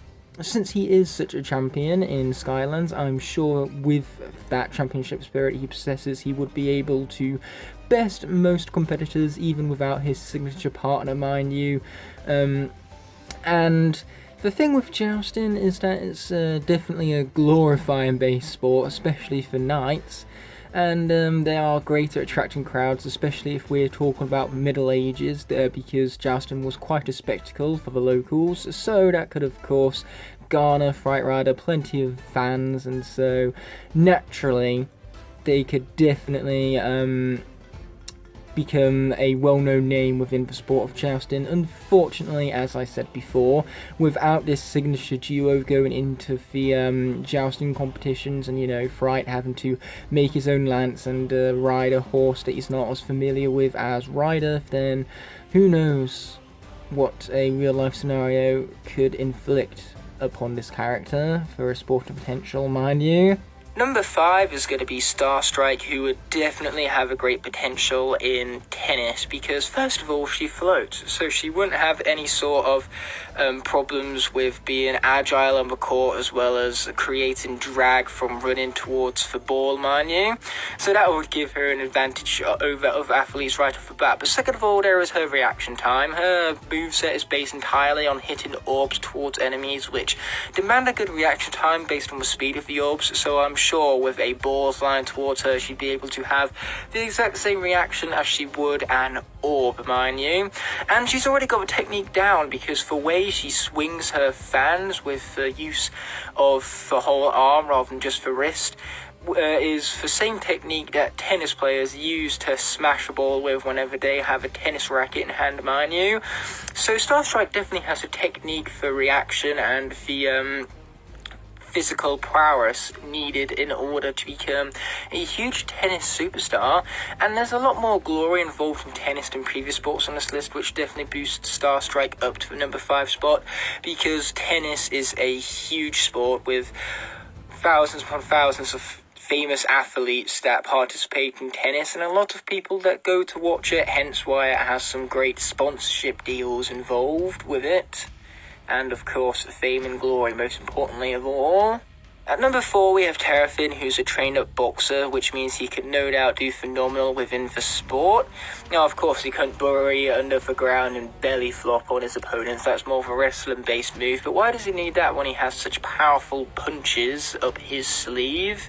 since he is such a champion in Skylands, I'm sure with that championship spirit he possesses, he would be able to best most competitors even without his signature partner, mind you. And the thing with jousting is that it's definitely a glorifying based sport, especially for knights. And they are great at attracting crowds, especially if we're talking about the Middle Ages, because jousting was quite a spectacle for the locals, so that could of course garner Fright Rider plenty of fans, and so naturally they could definitely become a well-known name within the sport of jousting. Unfortunately, as I said before, without this signature duo going into the jousting competitions, and you know, Fright having to make his own lance and ride a horse that he's not as familiar with as Rider, then who knows what a real-life scenario could inflict upon this character for a sport of potential, mind you. Number 5 is going to be Starstrike, who would definitely have a great potential in tennis because, first of all, she floats, so she wouldn't have any sort of problems with being agile on the court, as well as creating drag from running towards the ball, mind you. So that would give her an advantage over other athletes right off the bat. But second of all, there is her reaction time. Her moveset is based entirely on hitting orbs towards enemies, which demand a good reaction time based on the speed of the orbs, so I'm sure with a ball flying towards her, she'd be able to have the exact same reaction as she would an orb, mind you. And she's already got the technique down, because the way she swings her fans with the use of the whole arm rather than just the wrist is the same technique that tennis players use to smash a ball with whenever they have a tennis racket in hand, mind you. So Starstrike definitely has a technique for reaction and the physical prowess needed in order to become a huge tennis superstar. And there's a lot more glory involved in tennis than previous sports on this list, which definitely boosts Starstrike up to the number 5 spot, because tennis is a huge sport with thousands upon thousands of famous athletes that participate in tennis, and a lot of people that go to watch it, hence why it has some great sponsorship deals involved with it. And of course, fame and glory, most importantly of all. At number 4, we have Terrafin, who's a trained-up boxer, which means he can no doubt do phenomenal within the sport. Now, of course, he can't bury under the ground and belly flop on his opponents. That's more of a wrestling-based move. But why does he need that when he has such powerful punches up his sleeve?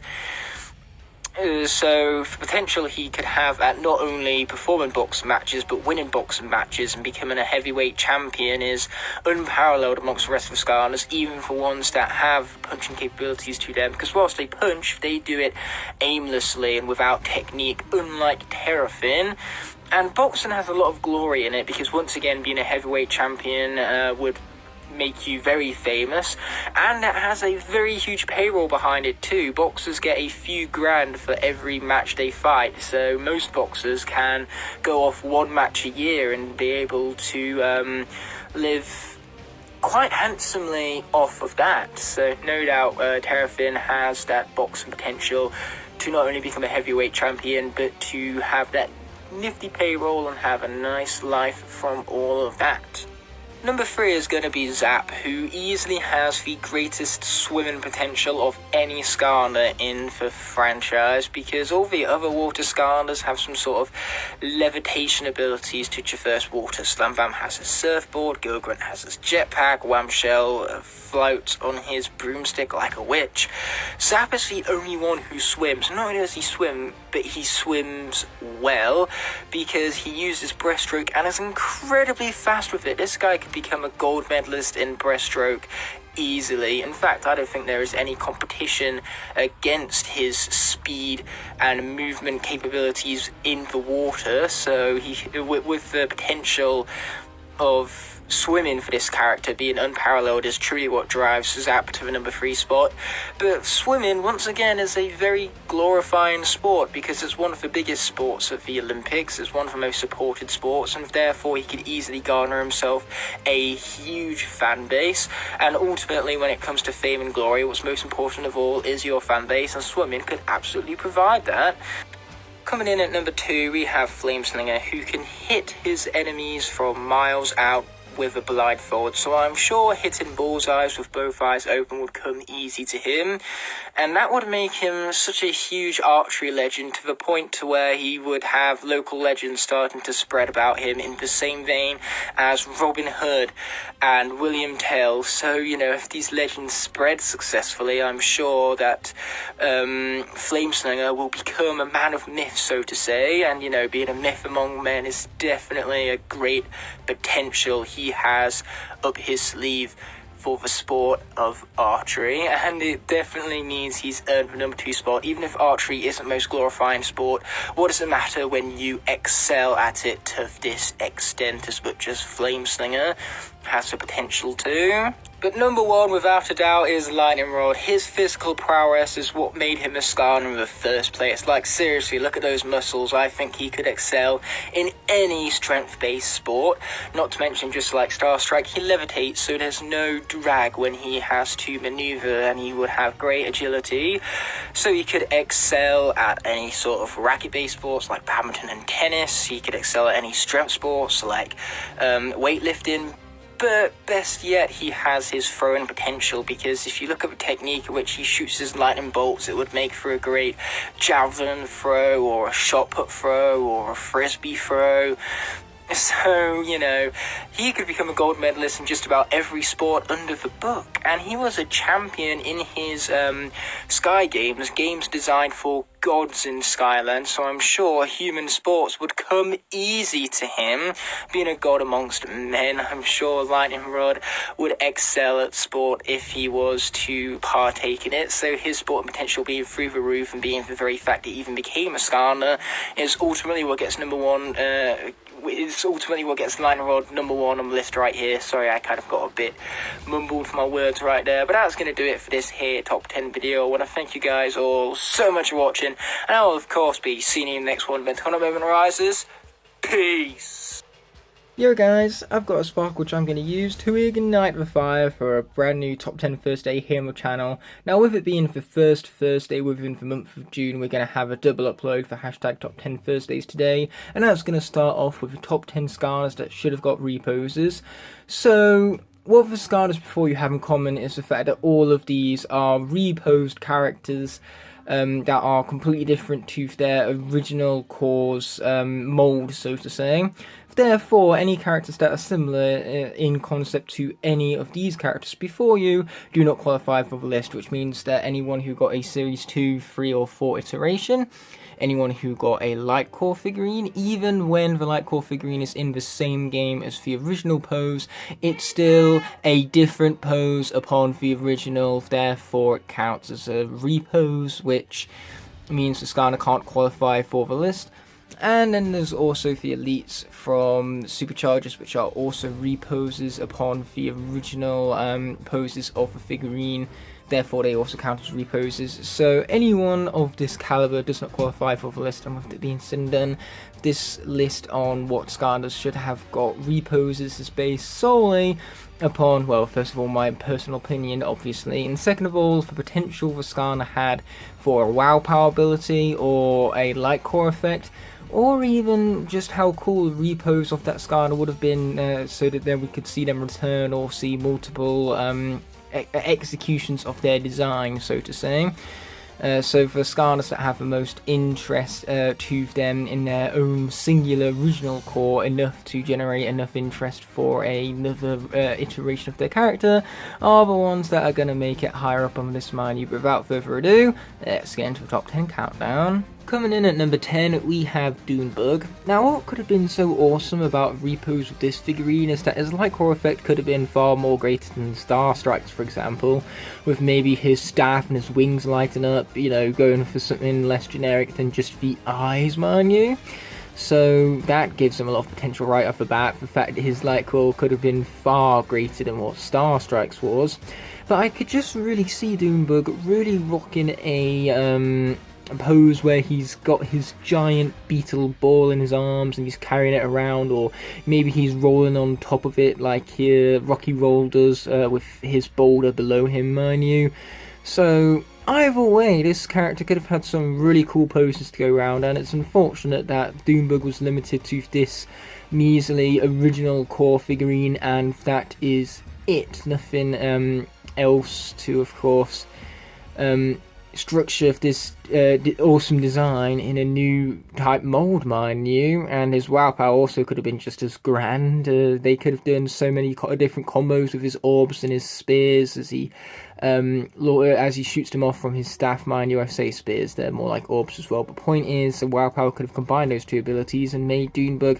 So, the potential he could have at not only performing boxing matches, but winning boxing matches and becoming a heavyweight champion is unparalleled amongst the rest of the Skylanders, even for ones that have punching capabilities to them. Because whilst they punch, they do it aimlessly and without technique, unlike Terrafin. And boxing has a lot of glory in it, because once again, being a heavyweight champion would make you very famous, and it has a very huge payroll behind it too. Boxers get a few grand for every match they fight, so most boxers can go off one match a year and be able to live quite handsomely off of that. So no doubt Terrafin has that boxing potential to not only become a heavyweight champion, but to have that nifty payroll and have a nice life from all of that. Number 3 is going to be Zap, who easily has the greatest swimming potential of any Skylander in the franchise, because all the other water Skylanders have some sort of levitation abilities to traverse water. Slam Bam has his surfboard, Gilgrunt has his jetpack, Whamshell floats on his broomstick like a witch. Zap is the only one who swims. Not only does he swim, but he swims well, because he uses breaststroke and is incredibly fast with it. This guy could become a gold medalist in breaststroke easily. In fact, I don't think there is any competition against his speed and movement capabilities in the water. So he, with the potential of swimming for this character being unparalleled, is truly what drives Zap to the number 3 spot. But swimming, once again, is a very glorifying sport, because it's one of the biggest sports at the Olympics, it's one of the most supported sports, and therefore he could easily garner himself a huge fan base. And ultimately, when it comes to fame and glory, what's most important of all is your fan base, and swimming could absolutely provide that. Coming in at number 2, we have Flameslinger, who can hit his enemies from miles out with a blindfold, so I'm sure hitting bullseyes with both eyes open would come easy to him, and that would make him such a huge archery legend, to the point to where he would have local legends starting to spread about him in the same vein as Robin Hood and William Tell. So, you know, if these legends spread successfully, I'm sure that Flameslinger will become a man of myth, so to say, and, you know, being a myth among men is definitely a great potential he has up his sleeve for the sport of archery, and it definitely means he's earned the number 2 spot. Even if archery isn't the most glorifying sport, what does it matter when you excel at it to this extent as much as Flameslinger has the potential to? But number 1, without a doubt, is Lightning Rod. His physical prowess is what made him a Skylander in the first place. Like, seriously, look at those muscles. I think he could excel in any strength-based sport. Not to mention, just like Star Strike, he levitates, so there's no drag when he has to maneuver, and he would have great agility. So he could excel at any sort of racket-based sports like badminton and tennis. He could excel at any strength sports like weightlifting. But best yet, he has his throwing potential, because if you look at the technique in which he shoots his lightning bolts, it would make for a great javelin throw, or a shot put throw, or a frisbee throw. So, you know, he could become a gold medalist in just about every sport under the book. And he was a champion in his Sky games designed for gods in Skyland, so I'm sure human sports would come easy to him. Being a god amongst men, I'm sure Lightning Rod would excel at sport if he was to partake in it. So his sport potential being through the roof, and being the very fact that he even became a Skylander, is ultimately what gets number 1. It's ultimately what gets Lightning Rod number 1 on the list right here. Sorry, I kind of got a bit mumbled for my words right there, but that's going to do it for this here top 10 video. I want to thank you guys all so much for watching, and I will of course be seeing you in the next one when Tournament Moment arises. Peace! Yo guys, I've got a spark which I'm going to use to ignite the fire for a brand new top 10 Thursday here on the channel. Now, with it being the first Thursday within the month of June, we're going to have a double upload for hashtag top 10 Thursdays today, and that's going to start off with the top 10 scars that should have got reposes. So what the scars before you have in common is the fact that all of these are reposed characters that are completely different to their original core's mold, so to say. Therefore, any characters that are similar in concept to any of these characters before you do not qualify for the list, which means that anyone who got a Series 2, 3 or 4 iteration, anyone who got a light core figurine, even when the light core figurine is in the same game as the original pose, it's still a different pose upon the original, therefore it counts as a repose, which means the Skylander can't qualify for the list. And then there's also the elites from Superchargers, which are also reposes upon the original poses of the figurine. therefore they also count as reposes. So anyone of this caliber does not qualify for the list, and with it being said and done, this list on what Skylanders should have got reposes is based solely upon, well, first of all, my personal opinion, obviously, and second of all, the potential the Skylander had for a wow power ability, or a light core effect, or even just how cool the repose of that Skylander would have been, so that then we could see them return, or see multiple executions of their design, so to say. So for Skylanders that have the most interest to them in their own singular original core, enough to generate enough interest for another iteration of their character, are the ones that are going to make it higher up on this menu. But without further ado, let's get into the top 10 countdown. Coming in at number 10, we have Doonbug. Now, what could have been so awesome about repos with this figurine is that his light core effect could have been far more greater than Star Strikes, for example, with maybe his staff and his wings lighting up, you know, going for something less generic than just the eyes, mind you. So that gives him a lot of potential right off the bat. The fact that his light core could have been far greater than what Star Strikes was. But I could just really see Doonbug really rocking a pose where he's got his giant beetle ball in his arms and he's carrying it around, or maybe he's rolling on top of it like Rocky Roll does with his boulder below him, mind you. So either way, this character could have had some really cool poses to go around, and it's unfortunate that Doonbug was limited to this measly original core figurine, and that is it. Nothing else to, of course, structure of this awesome design in a new type mold, mind you. And his wow power also could have been just as grand. They could have done so many different combos with his orbs and his spears as he shoots them off from his staff, mind you. I say spears, they're more like orbs as well, but point is, the wow power could have combined those two abilities and made Doonbug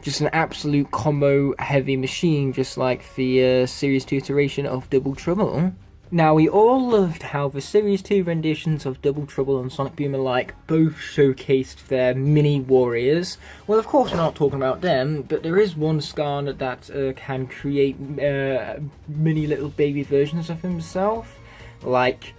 just an absolute combo heavy machine, just like the Series 2 iteration of Double Trouble. Now, we all loved how the Series 2 renditions of Double Trouble and Sonic Boom alike both showcased their mini warriors. Well, of course we're not talking about them, but there is one Skylander that can create mini little baby versions of himself, like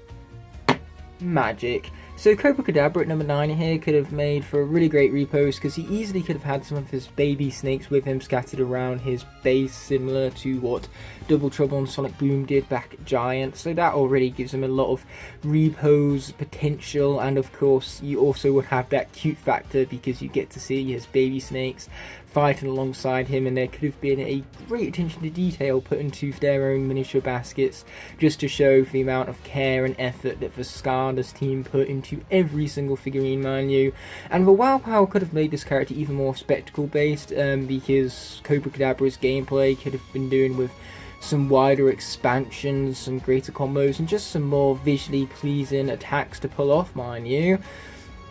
magic. So Cobra-Kadabra at number 9 here could have made for a really great repose, because he easily could have had some of his baby snakes with him scattered around his base, similar to what Double Trouble and Sonic Boom did back at Giant. So that already gives him a lot of repose potential, and of course you also would have that cute factor because you get to see his baby snakes fighting alongside him, and there could have been a great attention to detail put into their own miniature baskets, just to show the amount of care and effort that the Skylanders team put into every single figurine, mind you. And the wow power could have made this character even more spectacle based, because Cobra-Kadabra's gameplay could have been doing with some wider expansions, some greater combos, and just some more visually pleasing attacks to pull off, mind you.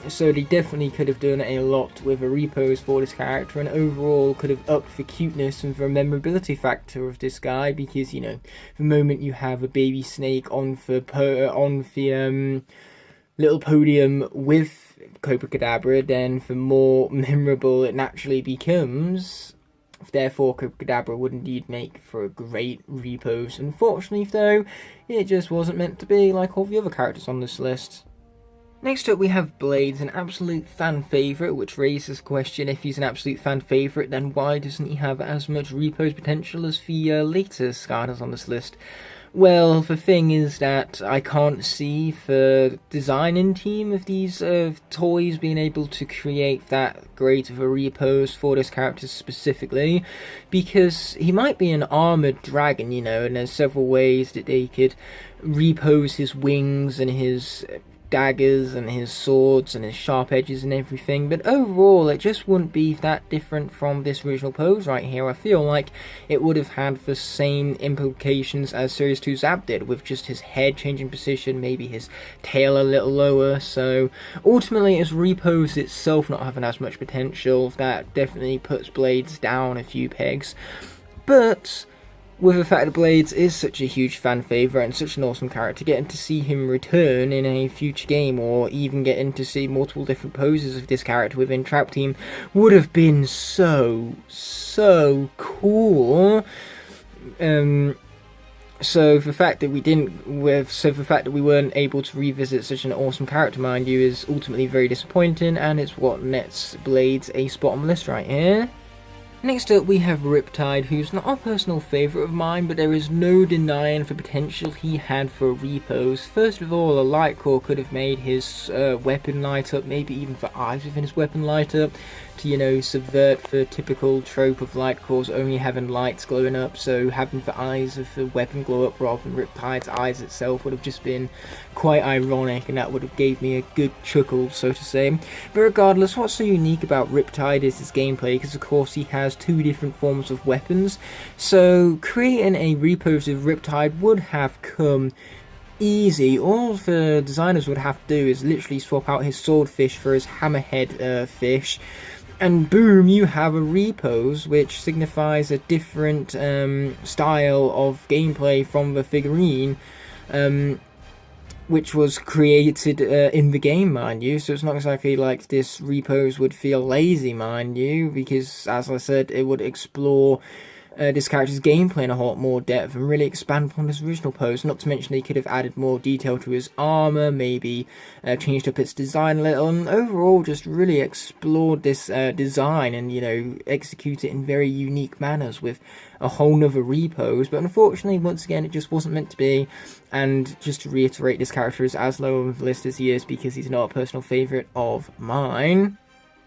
So they definitely could have done a lot with a repose for this character, and overall could have upped the cuteness and the memorability factor of this guy, because, you know, the moment you have a baby snake on the little podium with Cobra-Kadabra, then the more memorable it naturally becomes. Therefore, Cobra-Kadabra would indeed make for a great repose. Unfortunately, though, it just wasn't meant to be, like all the other characters on this list. Next up we have Blades, an absolute fan favourite, which raises the question, if he's an absolute fan favourite, then why doesn't he have as much repose potential as the later Skylanders on this list? Well, the thing is that I can't see the designing team of these toys being able to create that great of a repose for this character specifically, because he might be an armoured dragon, you know, and there's several ways that they could repose his wings and his daggers and his swords and his sharp edges and everything, but overall it just wouldn't be that different from this original pose right here. I feel like it would have had the same implications as Series 2 Zab did, with just his head changing position, maybe his tail a little lower. So ultimately, his repose itself not having as much potential, that definitely puts Blades down a few pegs. But with the fact that Blades is such a huge fan favourite and such an awesome character, getting to see him return in a future game, or even getting to see multiple different poses of this character within Trap Team, would have been so cool. So the fact that we weren't able to revisit such an awesome character, mind you, is ultimately very disappointing, and it's what nets Blades a spot on the list right here. Next up we have Riptide, who's not a personal favourite of mine, but there is no denying the potential he had for repos. First of all, a light core could have made his weapon light up, maybe even the eyes within his weapon light up, to, you know, subvert the typical trope of light cores only having lights glowing up, so having the eyes of the weapon glow up rather than Riptide's eyes itself would have just been quite ironic, and that would have gave me a good chuckle, so to say. But regardless, what's so unique about Riptide is his gameplay, because of course he has two different forms of weapons, so creating a repos of Riptide would have come easy. All the designers would have to do is literally swap out his swordfish for his hammerhead fish, and boom, you have a repos, which signifies a different style of gameplay from the figurine, which was created in the game, mind you. So it's not exactly like this repos would feel lazy, mind you, because, as I said, it would explore this character's gameplay in a lot more depth and really expand upon his original pose. Not to mention, he could have added more detail to his armor, maybe changed up its design a little, and overall just really explored this design and, you know, execute it in very unique manners with a whole nother repose. But unfortunately, once again, it just wasn't meant to be. And just to reiterate, this character is as low on the list as he is because he's not a personal favourite of mine.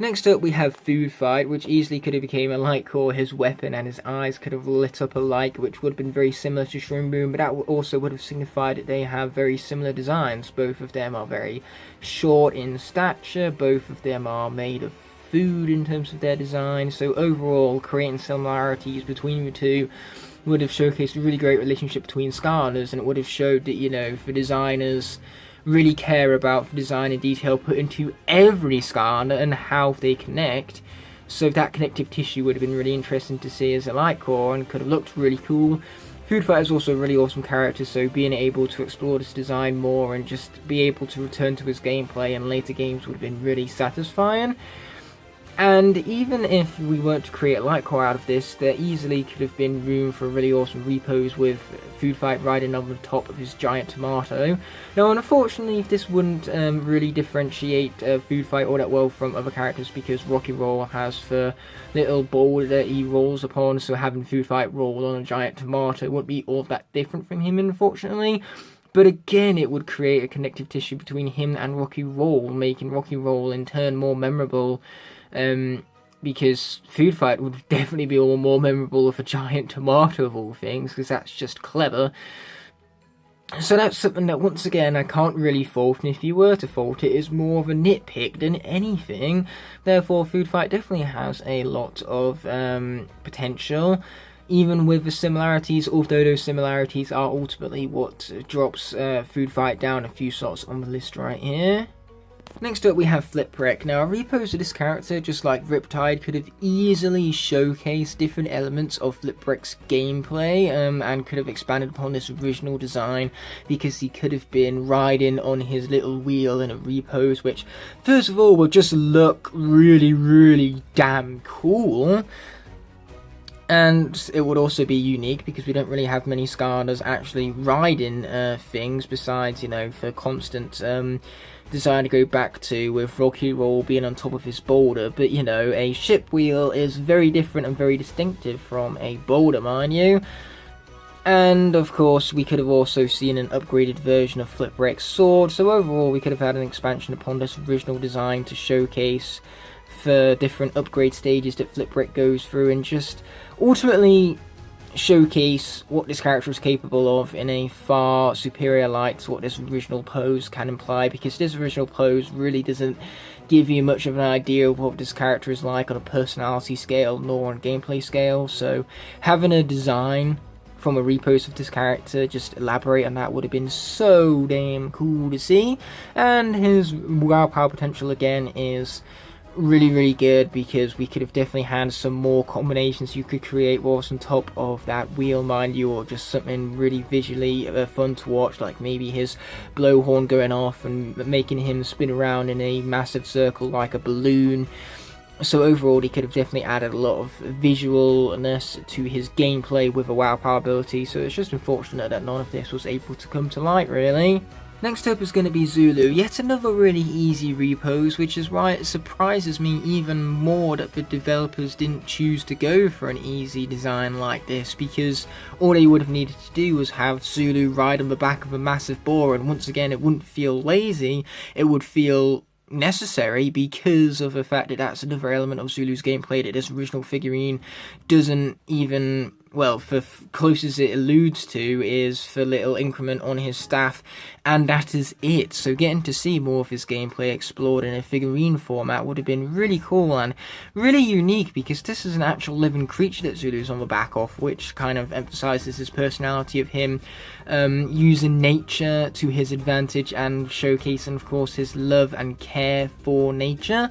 Next up we have Food Fight, which easily could have became a light core, his weapon, and his eyes could have lit up alike, which would have been very similar to Shroom Boom, but that also would have signified that they have very similar designs. Both of them are very short in stature, both of them are made of food in terms of their design, so overall creating similarities between the two would have showcased a really great relationship between Skylanders, and it would have showed that, you know, the designers really care about the design and detail put into every Skylander and how they connect. So that connective tissue would have been really interesting to see as a light core and could have looked really cool. Food Fight is also a really awesome character, so being able to explore this design more and just be able to return to his gameplay in later games would have been really satisfying. And even if we weren't to create a light core out of this, there easily could have been room for a really awesome repos with Food Fight riding on the top of his giant tomato. Now, unfortunately, this wouldn't really differentiate Food Fight all that well from other characters, because Rocky Roll has the little ball that he rolls upon, so having Food Fight roll on a giant tomato wouldn't be all that different from him, unfortunately. But again, it would create a connective tissue between him and Rocky Roll, making Rocky Roll in turn more memorable. Because Food Fight would definitely be all more memorable with a giant tomato of all things, because that's just clever. So that's something that, once again, I can't really fault, and if you were to fault it, is more of a nitpick than anything. Therefore, Food Fight definitely has a lot of potential, even with the similarities, although those similarities are ultimately what drops Food Fight down a few slots on the list right here. Next up we have Flipwreck. Now, a repos of this character, just like Riptide, could have easily showcased different elements of Flipwreck's gameplay and could have expanded upon this original design, because he could have been riding on his little wheel in a repos, which first of all would just look really, really damn cool. And it would also be unique because we don't really have many Skylanders actually riding things besides, you know, for constant design to go back to, with Rocky Roll being on top of his boulder. But, you know, a ship wheel is very different and very distinctive from a boulder, mind you. And of course, we could have also seen an upgraded version of Flipwreck's sword. So overall, we could have had an expansion upon this original design to showcase the different upgrade stages that Flipwreck goes through, and just ultimately showcase what this character is capable of in a far superior light to what this original pose can imply, because this original pose really doesn't give you much of an idea of what this character is like on a personality scale nor on a gameplay scale. So having a design from a repos of this character just elaborate on that would have been so damn cool to see. And his wow power potential again is really, really good, because we could have definitely had some more combinations you could create whilst on top of that wheel, mind you, or just something really visually fun to watch, like maybe his blowhorn going off and making him spin around in a massive circle like a balloon. So overall, he could have definitely added a lot of visualness to his gameplay with a WoW power ability, so it's just unfortunate that none of this was able to come to light, really. Next up is going to be Zulu, yet another really easy repose, which is why it surprises me even more that the developers didn't choose to go for an easy design like this, because all they would have needed to do was have Zulu ride on the back of a massive boar, and once again it wouldn't feel lazy, it would feel necessary because of the fact that that's another element of Zulu's gameplay that this original figurine doesn't even, well, for closest it alludes to is the little increment on his staff, and that is it. So getting to see more of his gameplay explored in a figurine format would have been really cool and really unique, because this is an actual living creature that Zulu's on the back of, which kind of emphasizes his personality of him using nature to his advantage and showcasing, of course, his love and care for nature.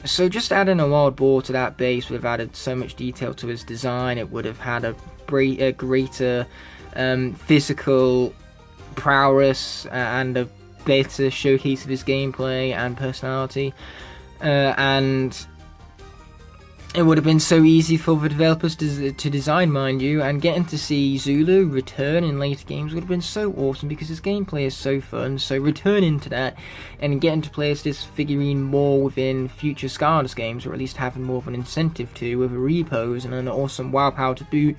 So just adding a wild boar to that base would have added so much detail to his design. It would have had a greater physical prowess and a better showcase of his gameplay and personality, and it would have been so easy for the developers to design, mind you, and getting to see Zulu return in later games would have been so awesome because his gameplay is so fun. So returning to that and getting to play as this figurine more within future Skylanders games, or at least having more of an incentive to, with a repose and an awesome WoW power to boot,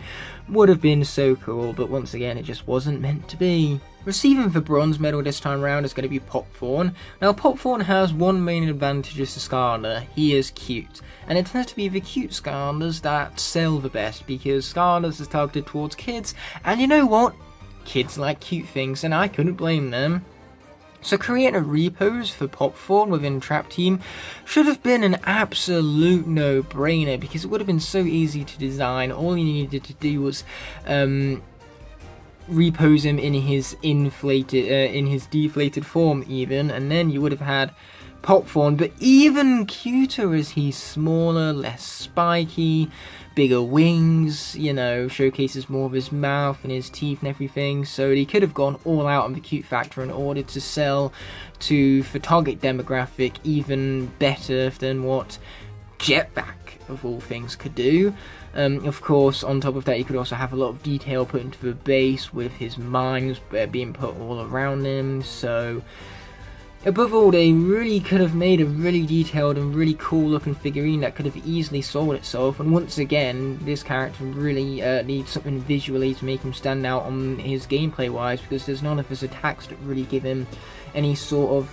would have been so cool, but once again it just wasn't meant to be. Receiving the bronze medal this time round is going to be Popthorn. Now Popthorn has one main advantage as a Skylander: he is cute. And it tends to be the cute Skylanders that sell the best, because Skylanders is targeted towards kids, and you know what? Kids like cute things, and I couldn't blame them. So creating a repose for Popthorn within Trap Team should have been an absolute no-brainer, because it would have been so easy to design. All you needed to do was repose him in his deflated form even, and then you would have had Popthorn, but even cuter as he's smaller, less spiky, bigger wings, you know, showcases more of his mouth and his teeth and everything. So he could have gone all out on the cute factor in order to sell to the target demographic even better than what Jetpack of all things could do. Of course, on top of that, you could also have a lot of detail put into the base with his mines being put all around him. So above all, they really could have made a really detailed and really cool looking figurine that could have easily sold itself. And once again, this character really needs something visually to make him stand out on his gameplay wise, because there's none of his attacks that really give him any sort of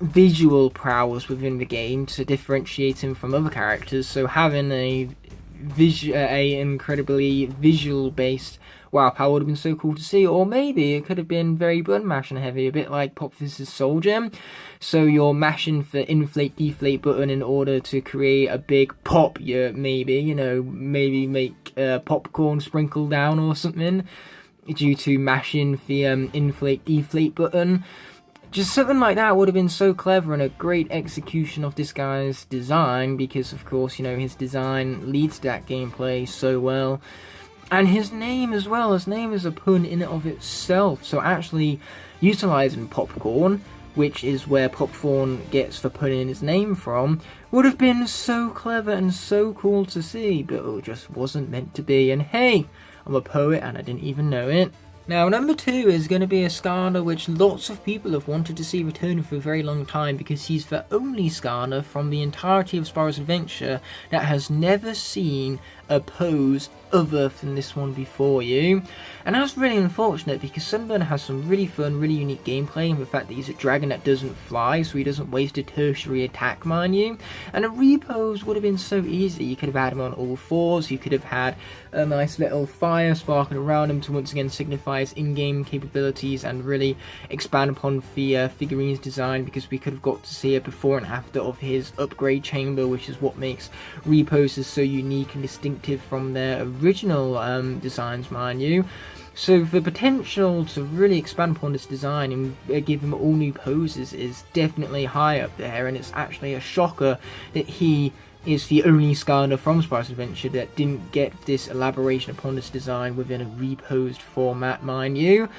visual prowess within the game to differentiate him from other characters. So having a incredibly visual based WoW power would have been so cool to see. Or maybe it could have been very button mashing heavy, a bit like Pop's Soul Gem. So you're mashing the inflate deflate button in order to create a big pop. Maybe make popcorn sprinkle down or something due to mashing the inflate deflate button. Just something like that would have been so clever and a great execution of this guy's design, because of course, you know, his design leads to that gameplay so well. And his name as well, his name is a pun in and of itself. So actually utilising popcorn, which is where Popthorn gets the pun in his name from, would have been so clever and so cool to see, but it just wasn't meant to be. And hey, I'm a poet and I didn't even know it. Now, number 2 is going to be a Skylander which lots of people have wanted to see return for a very long time, because he's the only Skylander from the entirety of Spyro's Adventure that has never seen a pose other than this one before you. And that's really unfortunate, because Sunburn has some really fun, really unique gameplay, and the fact that he's a dragon that doesn't fly, so he doesn't waste a tertiary attack, mind you. And a repose would have been so easy. You could have had him on all fours, you could have had a nice little fire sparkling around him to once again signify his in-game capabilities and really expand upon the figurine's design, because we could have got to see a before and after of his upgrade chamber, which is what makes reposes so unique and distinctive from their original designs, mind you. So the potential to really expand upon this design and give him all new poses is definitely high up there, and it's actually a shocker that he is the only Skylander from Spyro's Adventure that didn't get this elaboration upon this design within a reposed format, mind you.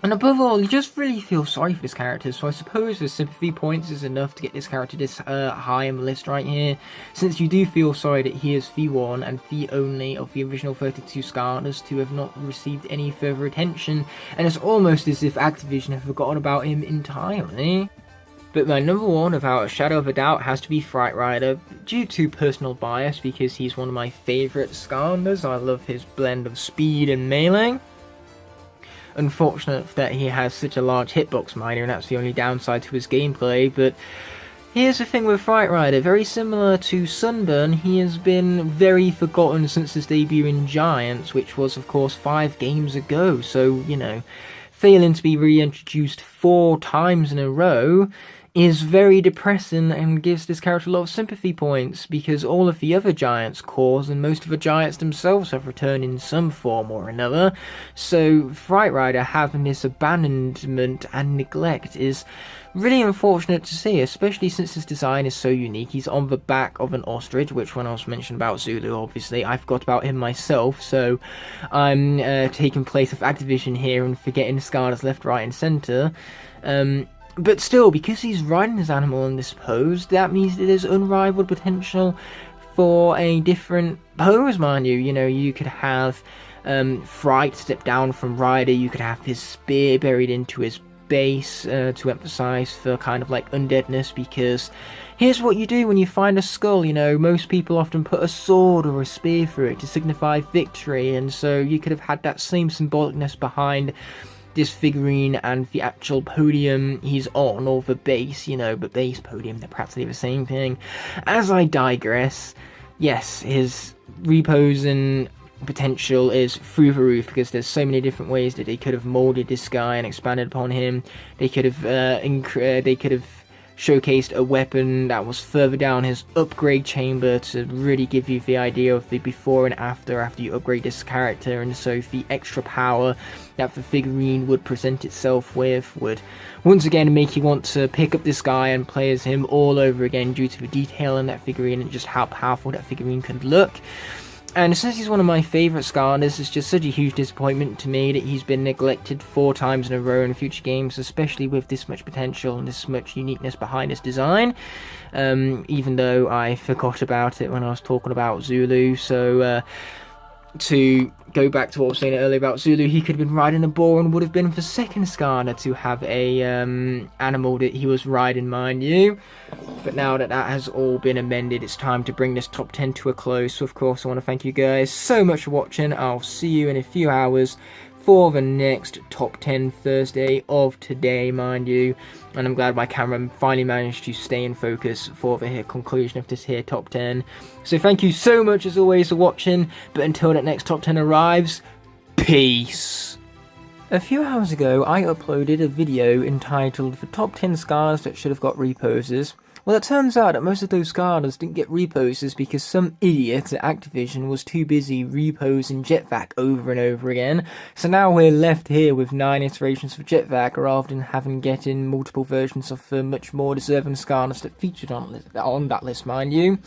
And above all, you just really feel sorry for this character, so I suppose the sympathy points is enough to get this character this high on the list right here, since you do feel sorry that he is the one and the only of the original 32 Skylanders to have not received any further attention, and it's almost as if Activision have forgotten about him entirely. But my number one, without a shadow of a doubt, has to be Fright Rider, due to personal bias, because he's one of my favourite Skylanders. I love his blend of speed and melee. Unfortunate that he has such a large hitbox miner, and that's the only downside to his gameplay, but here's the thing with Fright Rider, very similar to Sunburn, he has been very forgotten since his debut in Giants, which was of course 5 games ago, so, you know, failing to be reintroduced 4 times in a row is very depressing and gives this character a lot of sympathy points, because all of the other Giants cores and most of the Giants themselves have returned in some form or another. So Fright Rider having this abandonment and neglect is really unfortunate to see, especially since his design is so unique. He's on the back of an ostrich, which when I was mentioning about Zulu, obviously, I forgot about him myself, so I'm taking place of Activision here and forgetting Skylanders left, right and centre. But still, because he's riding his animal in this pose, that means that there's unrivaled potential for a different pose, mind you. You know, you could have Fright step down from Rider, you could have his spear buried into his base to emphasize for kind of like undeadness, because here's what you do when you find a skull, you know, most people often put a sword or a spear through it to signify victory, and so you could have had that same symbolicness behind this figurine and the actual podium he's on, or the base, you know, but base, podium, they're practically the same thing. As I digress, yes, his reposing potential is through the roof, because there's so many different ways that they could have molded this guy and expanded upon him. They could have showcased a weapon that was further down his upgrade chamber to really give you the idea of the before and after you upgrade this character, and so the extra power that the figurine would present itself with would once again make you want to pick up this guy and play as him all over again, due to the detail in that figurine and just how powerful that figurine could look. And since he's one of my favourite Skylanders, it's just such a huge disappointment to me that he's been neglected 4 times in a row in future games, especially with this much potential and this much uniqueness behind his design. Even though I forgot about it when I was talking about Zulu, so to go back to what I was saying earlier about Zulu, he could have been riding a boar and would have been the second Skylander to have a animal that he was riding, mind you. But now that that has all been amended, it's time to bring this top 10 to a close. So of course I want to thank you guys so much for watching. I'll see you in a few hours for the next top 10 Thursday of today, mind you. And I'm glad my camera finally managed to stay in focus for the conclusion of this here top 10. So thank you so much as always for watching, but until that next top 10 arrives, peace. A few hours ago I uploaded a video entitled The Top 10 Scars That Should Have Got Reposes. Well, it turns out that most of those Skylanders didn't get reposes because some idiot at Activision was too busy reposing Jetvac over and over again. So now we're left here with 9 iterations of Jetvac, rather than having getting multiple versions of the much more deserving Skylanders that featured on that list, mind you.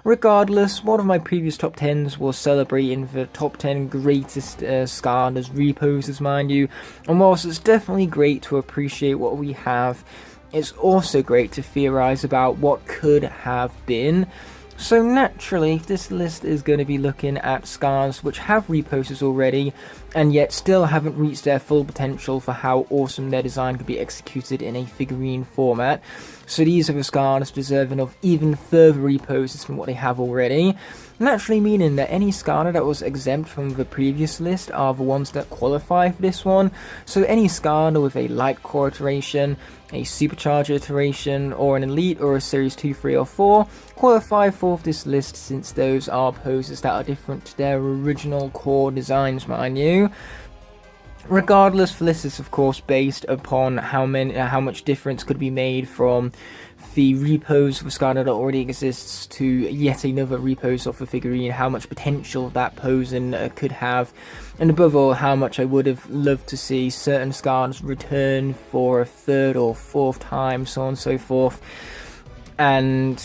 Regardless, one of my previous top 10s was celebrating the top 10 greatest Skylanders reposes, mind you. And whilst it's definitely great to appreciate what we have, it's also great to theorise about what could have been. So naturally, this list is going to be looking at scars which have reposes already, and yet still haven't reached their full potential for how awesome their design could be executed in a figurine format. So these are the scars deserving of even further reposes from what they have already. Naturally meaning that any Skylander that was exempt from the previous list are the ones that qualify for this one. So any Skylander with a light core iteration, a supercharger iteration, or an elite or a series 2, 3 or 4 qualify for this list, since those are poses that are different to their original core designs, mind you. Regardless, the list is of course based upon how much difference could be made from the repose of a Skylander that already exists to yet another repose of a figurine, how much potential that posing could have, and above all, how much I would have loved to see certain Skylanders return for a 3rd or 4th time, so on and so forth. And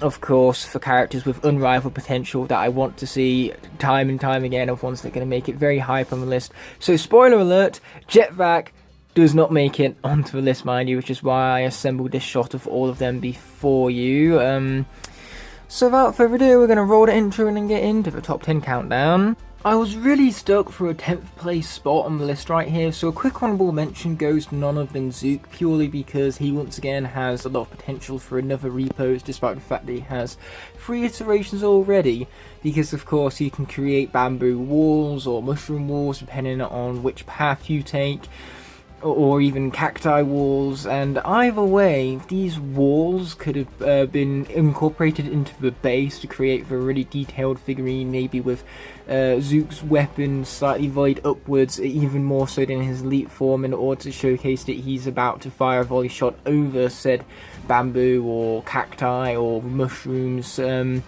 of course, for characters with unrivaled potential that I want to see time and time again, of ones that are going to make it very high up on the list. So spoiler alert, Jetvac does not make it onto the list, mind you, which is why I assembled this shot of all of them before you. So without further ado, we're going to roll the intro and then get into the top 10 countdown. I was really stuck for a 10th place spot on the list right here, so a quick honourable mention goes to none other than Zook, purely because he once again has a lot of potential for another repose, despite the fact that he has 3 iterations already, because of course you can create bamboo walls or mushroom walls depending on which path you take, or even cacti walls, and either way these walls could have been incorporated into the base to create a really detailed figurine, maybe with Zook's weapon slightly volleyed upwards, even more so than his elite form, in order to showcase that he's about to fire a volley shot over said bamboo or cacti or mushrooms, and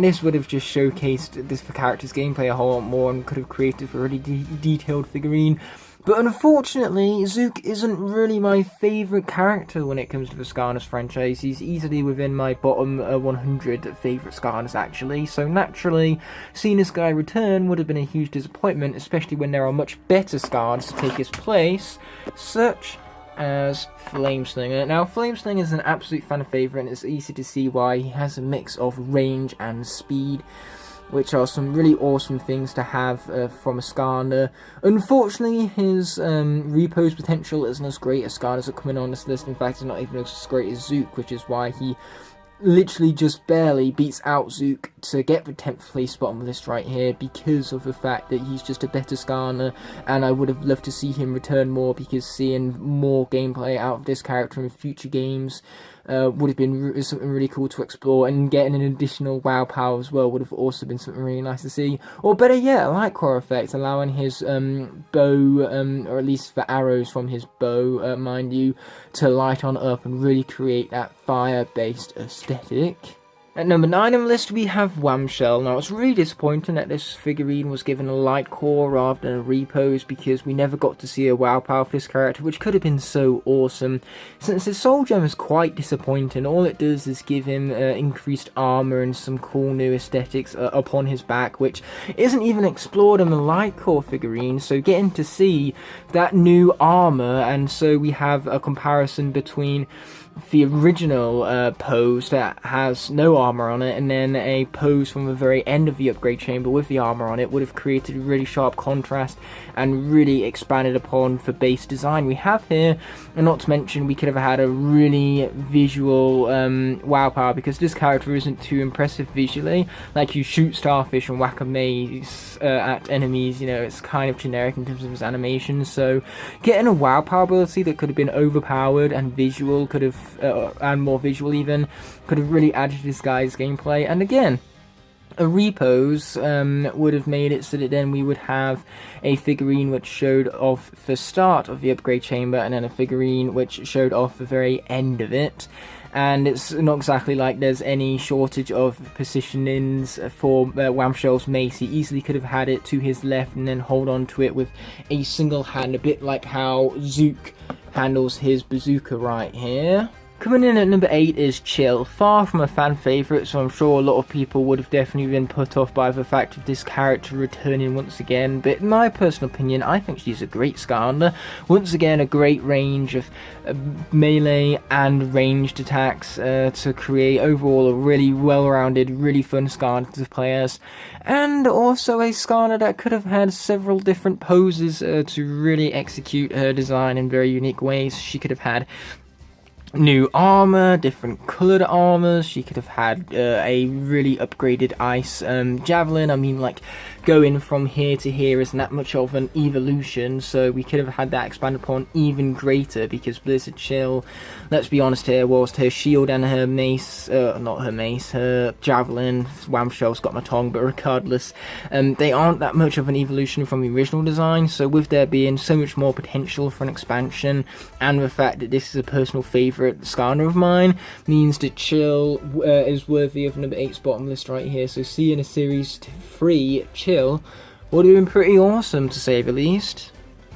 this would have just showcased this character's gameplay a whole lot more and could have created a really detailed figurine. But unfortunately, Zook isn't really my favourite character when it comes to the Skylanders franchise. He's easily within my bottom 100 favourite Skylanders actually, so naturally, seeing this guy return would have been a huge disappointment, especially when there are much better Skylanders to take his place, such as Flameslinger. Now, Flameslinger is an absolute fan favourite, and it's easy to see why. He has a mix of range and speed, which are some really awesome things to have from a Skylander. Unfortunately, his repose potential isn't as great as Skylanders are coming on this list. In fact, it's not even as great as Zook, which is why he literally just barely beats out Zook to get the 10th place spot on the list right here, because of the fact that he's just a better Skylander, and I would have loved to see him return more, because seeing more gameplay out of this character in future games would have been something really cool to explore, and getting an additional WoW power as well would have also been something really nice to see. Or better yet, a light core effect, allowing his bow, or at least the arrows from his bow, mind you, to light on up and really create that fire-based aesthetic. At number 9 on the list we have Whamshell. Now, it's really disappointing that this figurine was given a light core rather than a repose, because we never got to see a WoW power for this character, which could have been so awesome. Since his soul gem is quite disappointing, all it does is give him increased armor and some cool new aesthetics upon his back, which isn't even explored in the light core figurine, so getting to see that new armor, and so we have a comparison between the original pose that has no armor on it, and then a pose from the very end of the upgrade chamber with the armor on it, would have created a really sharp contrast and really expanded upon the base design we have here. And not to mention, we could have had a really visual WoW power, because this character isn't too impressive visually. Like, you shoot starfish and whack a maze at enemies, you know, it's kind of generic in terms of his animation. So getting a WoW power ability that could have been overpowered and visual could have and more visual even, could have really added to this guy's gameplay. And again, a repose would have made it so that then we would have a figurine which showed off the start of the upgrade chamber, and then a figurine which showed off the very end of it. And it's not exactly like there's any shortage of positionings for Whamshell's mace. He easily could have had it to his left and then hold on to it with a single hand, a bit like how Zook handles his bazooka right here. Coming in at number 8 is Chill. Far from a fan favourite, so I'm sure a lot of people would have definitely been put off by the fact of this character returning once again, but in my personal opinion, I think she's a great Skylander. Once again, a great range of melee and ranged attacks to create overall a really well-rounded, really fun Skylander to play as, and also a Skylander that could have had several different poses to really execute her design in very unique ways. She could have had new armor, different colored armors. She could have had a really upgraded ice javelin. I mean, like, going from here to here isn't that much of an evolution, so we could have had that expanded upon even greater, because Blizzard Chill, let's be honest here, whilst her shield and her mace, not her mace, her javelin, Whamshell's got my tongue, but regardless, they aren't that much of an evolution from the original design. So with there being so much more potential for an expansion, and the fact that this is a personal favourite Skylander of mine, means that Chill is worthy of number 8 spot on the list right here. So seeing a series 3 Chill would have been pretty awesome, to say the least.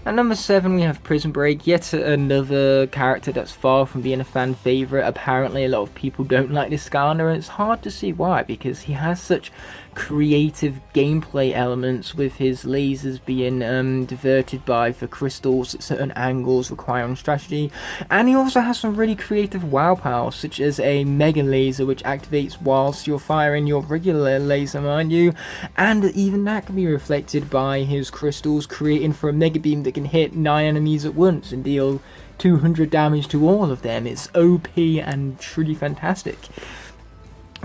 At number 7 we have Prison Break, yet another character that's far from being a fan favourite. Apparently a lot of people don't like this Skylander, and it's hard to see why, because he has such creative gameplay elements, with his lasers being diverted by the crystals at certain angles requiring strategy. And he also has some really creative wow powers, such as a mega laser which activates whilst you're firing your regular laser, mind you, and even that can be reflected by his crystals, creating for a mega beam that can hit 9 enemies at once and deal 200 damage to all of them. It's OP and truly fantastic.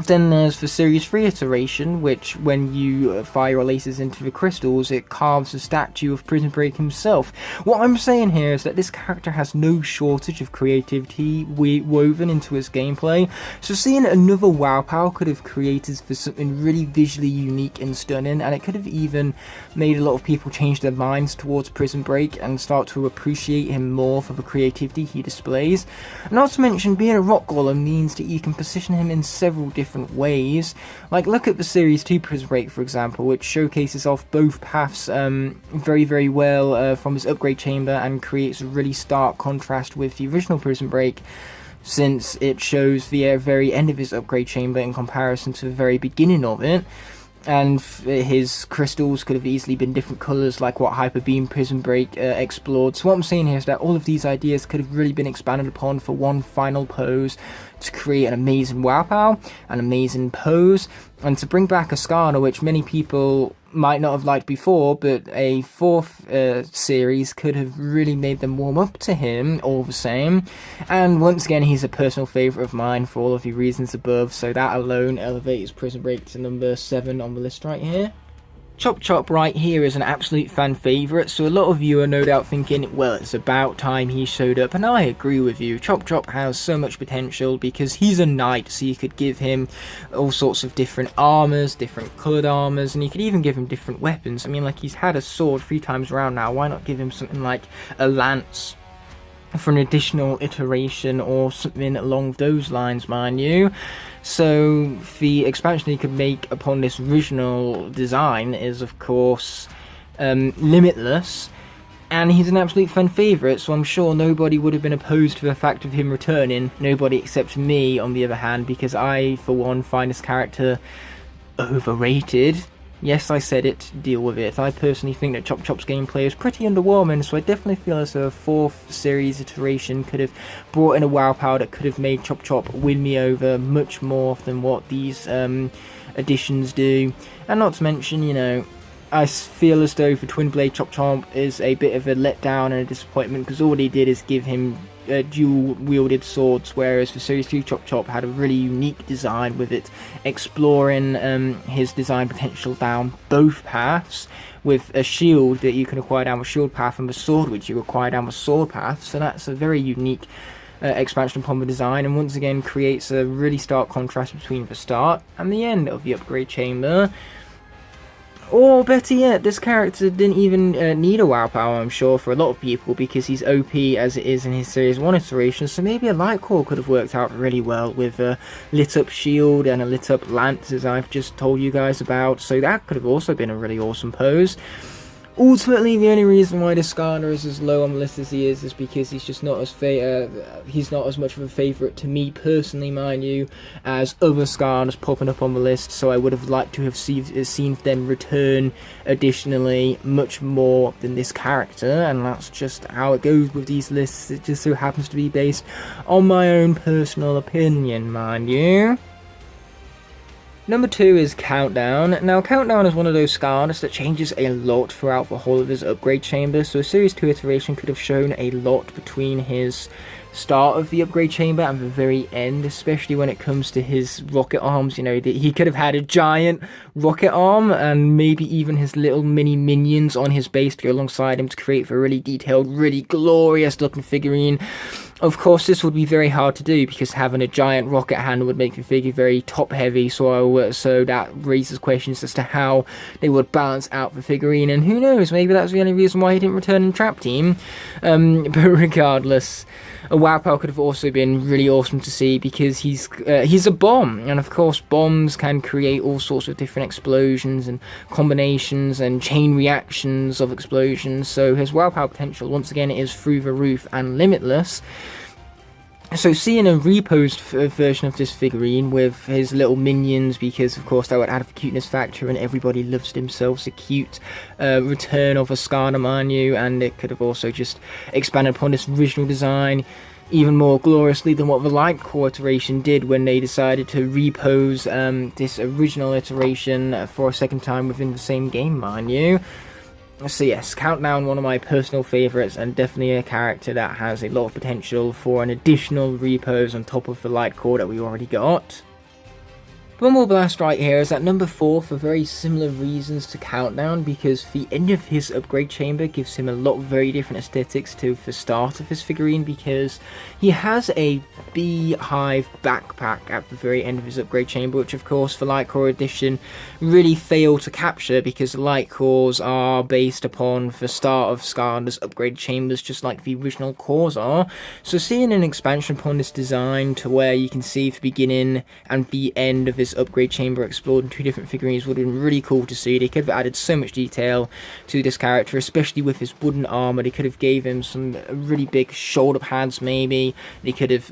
Then there's the Series 3 iteration, which when you fire your lasers into the crystals, it carves a statue of Prison Break himself. What I'm saying here is that this character has no shortage of creativity woven into his gameplay, so seeing another wow power could have created for something really visually unique and stunning, and it could have even made a lot of people change their minds towards Prison Break and start to appreciate him more for the creativity he displays. Not to mention, being a rock golem means that you can position him in several different ways. Like, look at the Series 2 Prison Break, for example, which showcases off both paths very well from his upgrade chamber, and creates a really stark contrast with the original Prison Break, since it shows the very end of his upgrade chamber in comparison to the very beginning of it. And his crystals could have easily been different colours, like what Hyper Beam Prison Break explored. So what I'm saying here is that all of these ideas could have really been expanded upon for one final pose to create an amazing wow power, an amazing pose, and to bring back a Skana, which many people might not have liked before, but a fourth series could have really made them warm up to him all the same. And once again, he's a personal favourite of mine for all of the reasons above, so that alone elevates Prison Break to number 7 on the list right here. Chop Chop right here is an absolute fan favourite, so a lot of you are no doubt thinking, well, it's about time he showed up, and I agree with you. Chop Chop has so much potential because he's a knight, so you could give him all sorts of different armours, different coloured armours, and you could even give him different weapons. I mean, like, he's had a sword 3 times around now, why not give him something like a lance for an additional iteration or something along those lines, mind you? So the expansion he could make upon this original design is, of course, limitless, and he's an absolute fan favourite, so I'm sure nobody would have been opposed to the fact of him returning. Nobody except me, on the other hand, because I, for one, find this character overrated. Yes, I said it, deal with it. I personally think that Chop Chop's gameplay is pretty underwhelming, so I definitely feel as though a 4th series iteration could have brought in a wow power that could have made Chop Chop win me over much more than what these additions do. And not to mention, you know, I feel as though for Twin Blade Chop Chop is a bit of a letdown and a disappointment, because all they did is give him dual wielded swords, whereas the Series 2 Chop Chop had a really unique design with it exploring his design potential down both paths, with a shield that you can acquire down the shield path and the sword which you acquire down the sword path. So that's a very unique expansion upon the design, and once again creates a really stark contrast between the start and the end of the upgrade chamber. Or better yet, this character didn't even need a wow power, I'm sure, for a lot of people, because he's OP as it is in his Series 1 iteration, so maybe a light core could have worked out really well with a lit up shield and a lit up lance, as I've just told you guys about, so that could have also been a really awesome pose. Ultimately, the only reason why this Skana is as low on the list as he is because he's just not as he's not as much of a favourite to me personally, mind you, as other Skanas popping up on the list. So I would have liked to have seen them return additionally much more than this character, and that's just how it goes with these lists. It just so happens to be based on my own personal opinion, mind you. Number 2 is Countdown. Now, Countdown is one of those Skanas that changes a lot throughout the whole of his upgrade chamber, so a Series 2 iteration could have shown a lot between his start of the upgrade chamber and the very end, especially when it comes to his rocket arms. You know, he could have had a giant rocket arm and maybe even his little mini minions on his base to go alongside him to create a really detailed, really glorious looking figurine. Of course, this would be very hard to do because having a giant rocket hand would make the figure very top heavy, so that raises questions as to how they would balance out the figurine, and who knows, maybe that's the only reason why he didn't return in Trap Team. But regardless, a wow power could have also been really awesome to see because he's a bomb, and of course bombs can create all sorts of different explosions and combinations and chain reactions of explosions, so his wow power potential once again is through the roof and limitless. So seeing a reposed version of this figurine with his little minions, because of course that would add a cuteness factor, and everybody loves themselves a cute return of a Skarner, mind you, and it could have also just expanded upon this original design even more gloriously than what the Light Core iteration did when they decided to repose this original iteration for a second time within the same game, mind you. So yes, Countdown, one of my personal favourites, and definitely a character that has a lot of potential for an additional repose on top of the Light Core that we already got. Bumble Blast right here is at number 4 for very similar reasons to Countdown, because the end of his upgrade chamber gives him a lot of very different aesthetics to the start of his figurine, because he has a beehive backpack at the very end of his upgrade chamber, which of course the Light Core edition really failed to capture, because the Light Cores are based upon the start of Skarner's upgrade chambers just like the original cores are. So seeing an expansion upon this design to where you can see the beginning and the end of his upgrade chamber explored in 2 different figurines would have been really cool to see. They could have added so much detail to this character, especially with his wooden armor. They could have gave him some really big shoulder pads maybe. They could have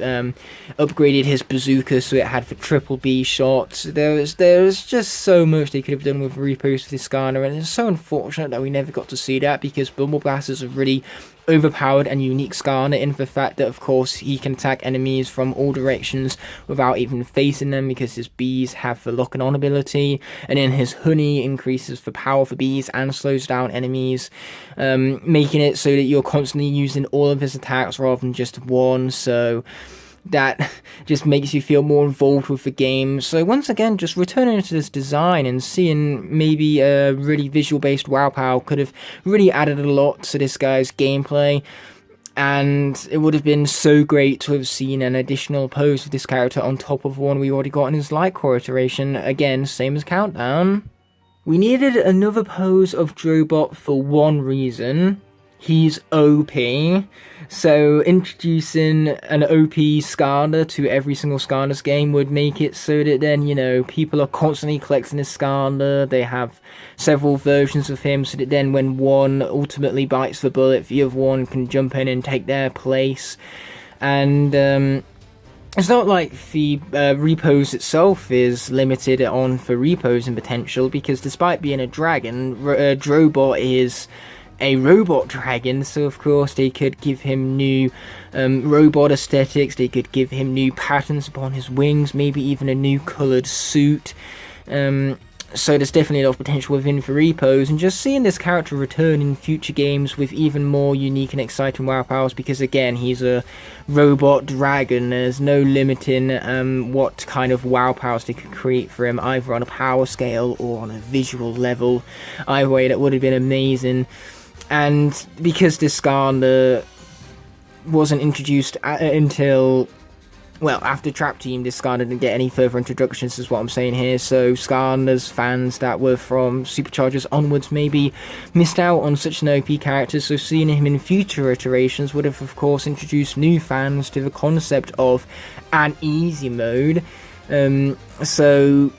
upgraded his bazooka so it had the triple B shots. There was just so much they could have done with repos for this Skarner, and it's so unfortunate that we never got to see that, because Bumble Blast is a really overpowered and unique Skarner in the fact that of course he can attack enemies from all directions without even facing them, because his bees have the lock and on ability, and then his honey increases the power for bees and slows down enemies, making it so that you're constantly using all of his attacks rather than just one. So that just makes you feel more involved with the game. So once again, just returning to this design and seeing maybe a really visual based WoW Pow could have really added a lot to this guy's gameplay, and it would have been so great to have seen an additional pose of this character on top of one we already got in his Light Core iteration. Again, same as Countdown. We needed another pose of Drobot for one reason: he's OP. So introducing an OP Skarner to every single Skarner's game would make it so that then, you know, people are constantly collecting this Skarner. They have several versions of him, so that then when one ultimately bites the bullet, the other one can jump in and take their place. And it's not like the repose itself is limited on for repose and potential, because despite being a dragon, Drobot is a robot dragon, so of course they could give him new robot aesthetics, they could give him new patterns upon his wings, maybe even a new coloured suit. So there's definitely a lot of potential within for repos, and just seeing this character return in future games with even more unique and exciting WoW powers, because again, he's a robot dragon. There's no limiting what kind of WoW powers they could create for him, either on a power scale or on a visual level. Either way, that would have been amazing. And because this Skarner wasn't introduced until, well, after Trap Team, this Skarner didn't get any further introductions, is what I'm saying here. So Skarner's fans that were from Superchargers onwards maybe missed out on such an OP character, so seeing him in future iterations would have, of course, introduced new fans to the concept of an easy mode. So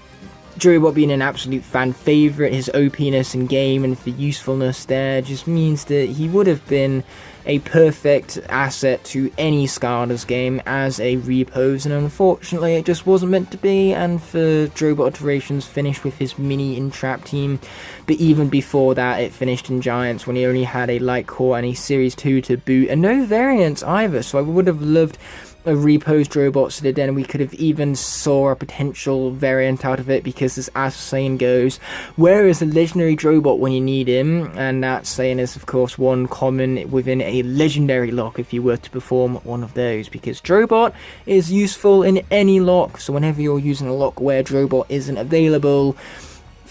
Drobot being an absolute fan favourite, his OPness in game and the usefulness there just means that he would have been a perfect asset to any Skarner's game as a repose, and unfortunately it just wasn't meant to be, and the Drobot iterations finished with his mini in Trap Team, but even before that it finished in Giants when he only had a Light Core and a Series 2 to boot, and no variants either. So I would have loved a repose Drobot so that then we could have even saw a potential variant out of it, because as the saying goes, where is a legendary Drobot when you need him? And that saying is of course one common within a legendary lock if you were to perform one of those, because Drobot is useful in any lock. So whenever you're using a lock where Drobot isn't available,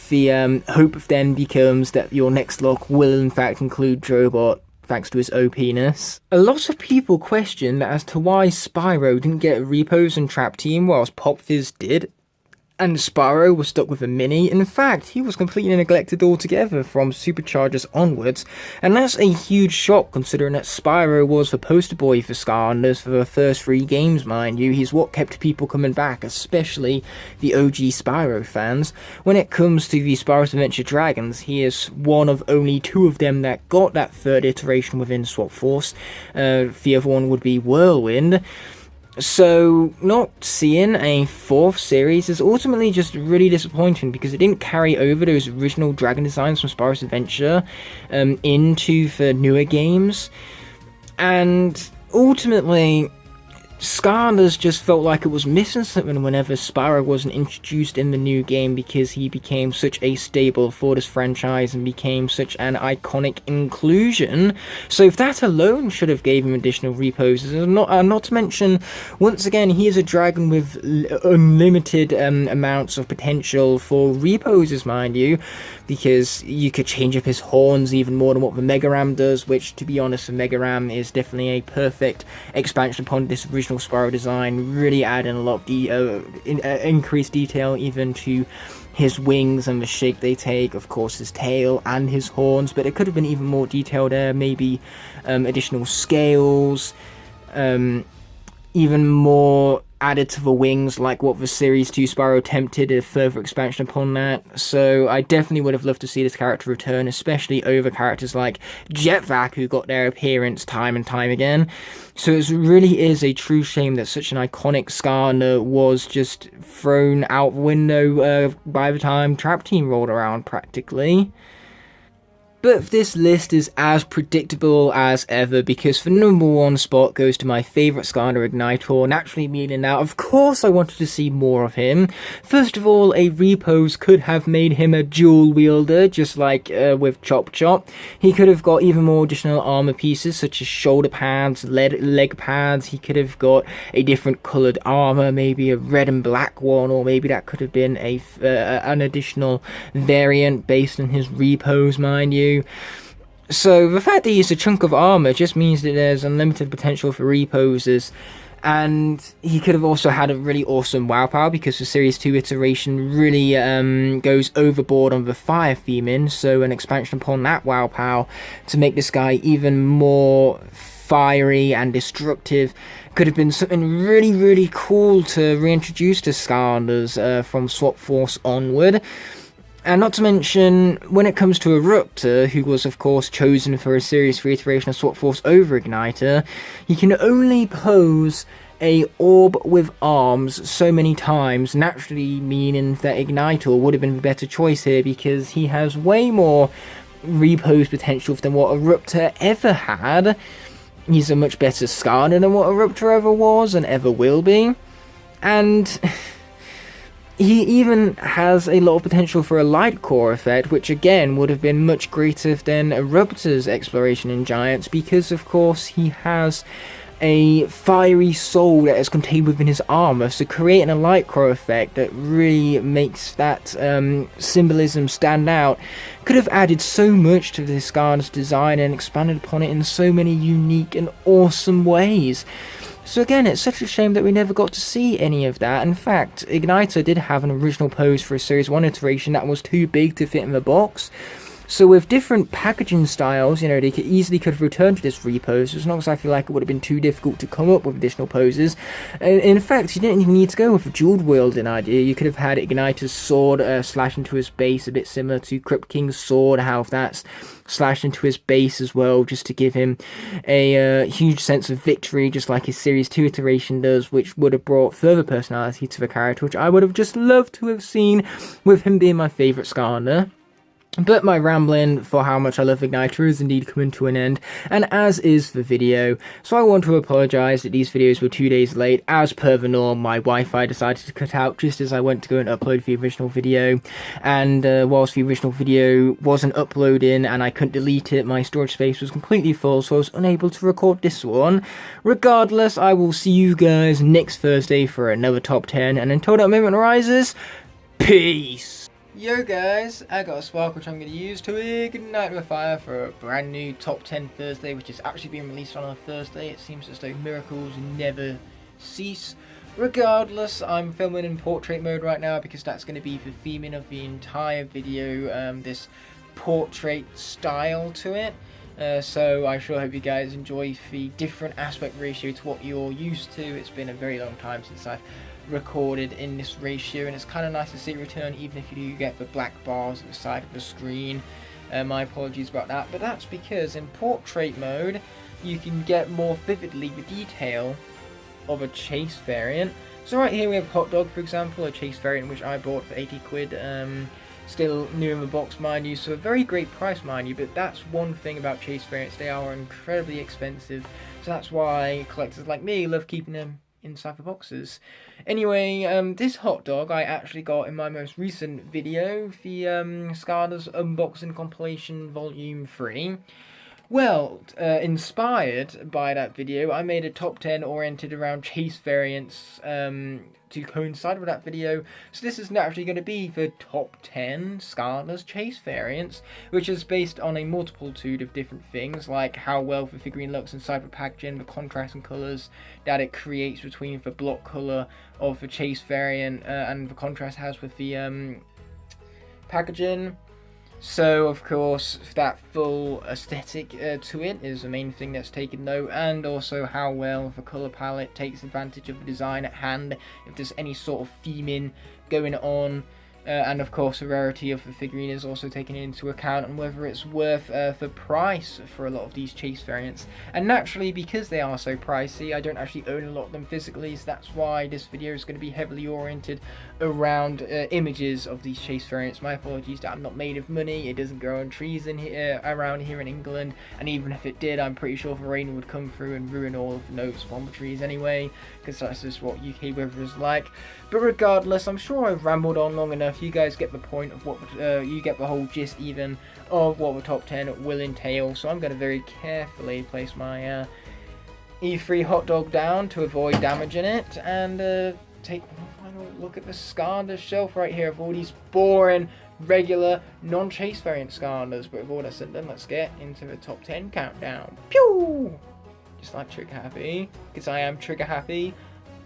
the hope then becomes that your next lock will in fact include Drobot, thanks to his OPness. A lot of people question as to why Spyro didn't get a repose in Trap Team whilst Pop Fizz did, and Spyro was stuck with a mini. In fact, he was completely neglected altogether from Superchargers onwards, and that's a huge shock considering that Spyro was the poster boy for Skarners for the first 3 games, mind you. He's what kept people coming back, especially the OG Spyro fans. When it comes to the Spyro's Adventure Dragons, he is one of only 2 of them that got that 3rd iteration within Swap Force. The other one would be Whirlwind. So not seeing a 4th series is ultimately just really disappointing because it didn't carry over those original dragon designs from Spyro's Adventure into the newer games. And ultimately, Skylanders just felt like it was missing something whenever Spyro wasn't introduced in the new game, because he became such a staple for this franchise and became such an iconic inclusion. So if that alone should have gave him additional reposes, and not to mention, once again, he is a dragon with unlimited amounts of potential for reposes, mind you, because you could change up his horns even more than what the Mega Ram does, which, to be honest, the Mega Ram is definitely a perfect expansion upon this original Spyro design, really adding a lot of increased detail even to his wings and the shape they take, of course his tail and his horns, but it could have been even more detailed there, maybe additional scales, even more added to the wings, like what the Series 2 Spyro attempted, a further expansion upon that. So I definitely would have loved to see this character return, especially over characters like Jetvac, who got their appearance time and time again. So it really is a true shame that such an iconic Skylander was just thrown out the window by the time Trap Team rolled around, practically. But this list is as predictable as ever, because the number 1 spot goes to my favourite Skylander Ignitor, naturally meaning that of course I wanted to see more of him. First of all, a repose could have made him a dual wielder, just like with Chop Chop. He could have got even more additional armour pieces, such as shoulder pads, leg pads. He could have got a different coloured armour, maybe a red and black one, or maybe that could have been an additional variant based on his repose, mind you. So the fact that he used a chunk of armor just means that there's unlimited potential for reposes, and he could have also had a really awesome WoW power, because the Series 2 iteration really goes overboard on the fire theming, so an expansion upon that WoW power to make this guy even more fiery and destructive could have been something really, really cool to reintroduce to Skylanders from Swap Force onward. And not to mention, when it comes to Eruptor, who was of course chosen for a Series 3 iteration of Swap Force over Igniter, he can only pose a orb with arms so many times, naturally meaning that Ignitor would have been the better choice here, because he has way more repose potential than what Eruptor ever had. He's a much better Skarner than what Eruptor ever was and ever will be. And he even has a lot of potential for a light core effect, which again would have been much greater than Eruptor's exploration in Giants, because of course he has a fiery soul that is contained within his armor, so creating a light core effect that really makes that symbolism stand out could have added so much to this Skarner's design and expanded upon it in so many unique and awesome ways. So again, it's such a shame that we never got to see any of that. In fact, Igniter did have an original pose for a Series 1 iteration that was too big to fit in the box. So with different packaging styles, you know, they could have returned to this repose. It's not exactly like it would have been too difficult to come up with additional poses. In fact, you didn't even need to go with a dual wielding idea. You could have had Igniter's sword slash into his base, a bit similar to Crypt King's sword, how that's slashed into his base as well, just to give him a huge sense of victory, just like his Series 2 iteration does, which would have brought further personality to the character, which I would have just loved to have seen, with him being my favourite Skarner. But my rambling for how much I love Igniter is indeed coming to an end, and as is the video, so I want to apologise that these videos were 2 days late. As per the norm, my Wi-Fi decided to cut out just as I went to go and upload the original video, and whilst the original video wasn't uploading and I couldn't delete it, my storage space was completely full, so I was unable to record this one. Regardless, I will see you guys next Thursday for another top 10, and until that moment arises, peace! Yo guys, I got a spark which I'm going to use to ignite the fire for a brand new Top 10 Thursday, which is actually being released on a Thursday. It seems as though miracles never cease. Regardless, I'm filming in portrait mode right now because that's going to be the theming of the entire video, this portrait style to it. So I sure hope you guys enjoy the different aspect ratio to what you're used to. It's been a very long time since I've recorded in this ratio, and it's kind of nice to see it return, even if you do get the black bars at the side of the screen. My apologies about that, but that's because in portrait mode you can get more vividly the detail of a chase variant. So right here we have Hot Dog, for example, a chase variant which I bought for 80 quid. Still new in the box, mind you, so a very great price, mind you, but that's one thing about chase variants, they are incredibly expensive, so that's why collectors like me love keeping them inside the boxes. Anyway, this Hot Dog I actually got in my most recent video, the Skylanders Unboxing Compilation Volume 3. Well, inspired by that video, I made a top 10 oriented around chase variants to coincide with that video. So this is naturally going to be the top 10 Skylanders chase variants, which is based on a multitude of different things, like how well the figurine looks inside the packaging, the contrast and colours that it creates between the block colour of the chase variant and the contrast it has with the packaging. So, of course, that full aesthetic to it is the main thing that's taken note, and also how well the colour palette takes advantage of the design at hand, if there's any sort of theming going on, and of course the rarity of the figurine is also taken into account, and whether it's worth the price for a lot of these chase variants. And naturally, because they are so pricey, I don't actually own a lot of them physically, so that's why this video is going to be heavily oriented around images of these chase variants. My apologies that I'm not made of money, it doesn't grow on trees in here, around here in England, and even if it did, I'm pretty sure the rain would come through and ruin all of the notes on the trees anyway, because that's just what UK weather is like. But regardless, I'm sure I've rambled on long enough. You guys get the point of what, you get the whole gist even of what the top 10 will entail, so I'm going to very carefully place my E3 Hot Dog down to avoid damaging it, and take one final look at the Skylanders shelf right here of all these boring, regular, non-chase variant Skylanders. But with all that said and done, let's get into the top 10 countdown. Pew! Just like trigger happy, because I am trigger happy.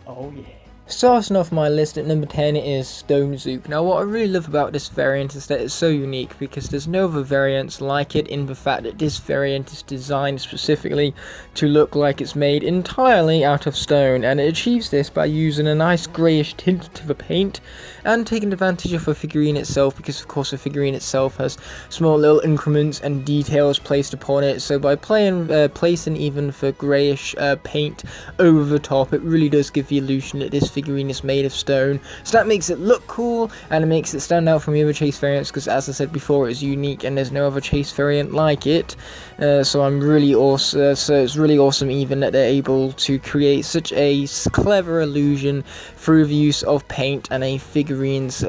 Oh yeah. Starting off my list at number 10 is Stone Zook. Now what I really love about this variant is that it's so unique, because there's no other variants like it, in the fact that this variant is designed specifically to look like it's made entirely out of stone, and it achieves this by using a nice greyish tint to the paint and taking advantage of the figurine itself, because of course the figurine itself has small little increments and details placed upon it, so by placing even the greyish paint over the top, it really does give the illusion that this figurine is made of stone. So that makes it look cool, and it makes it stand out from the other chase variants, because as I said before, it's unique and there's no other chase variant like it. So I'm really awesome. So it's really awesome even that they're able to create such a clever illusion through the use of paint and a figurine's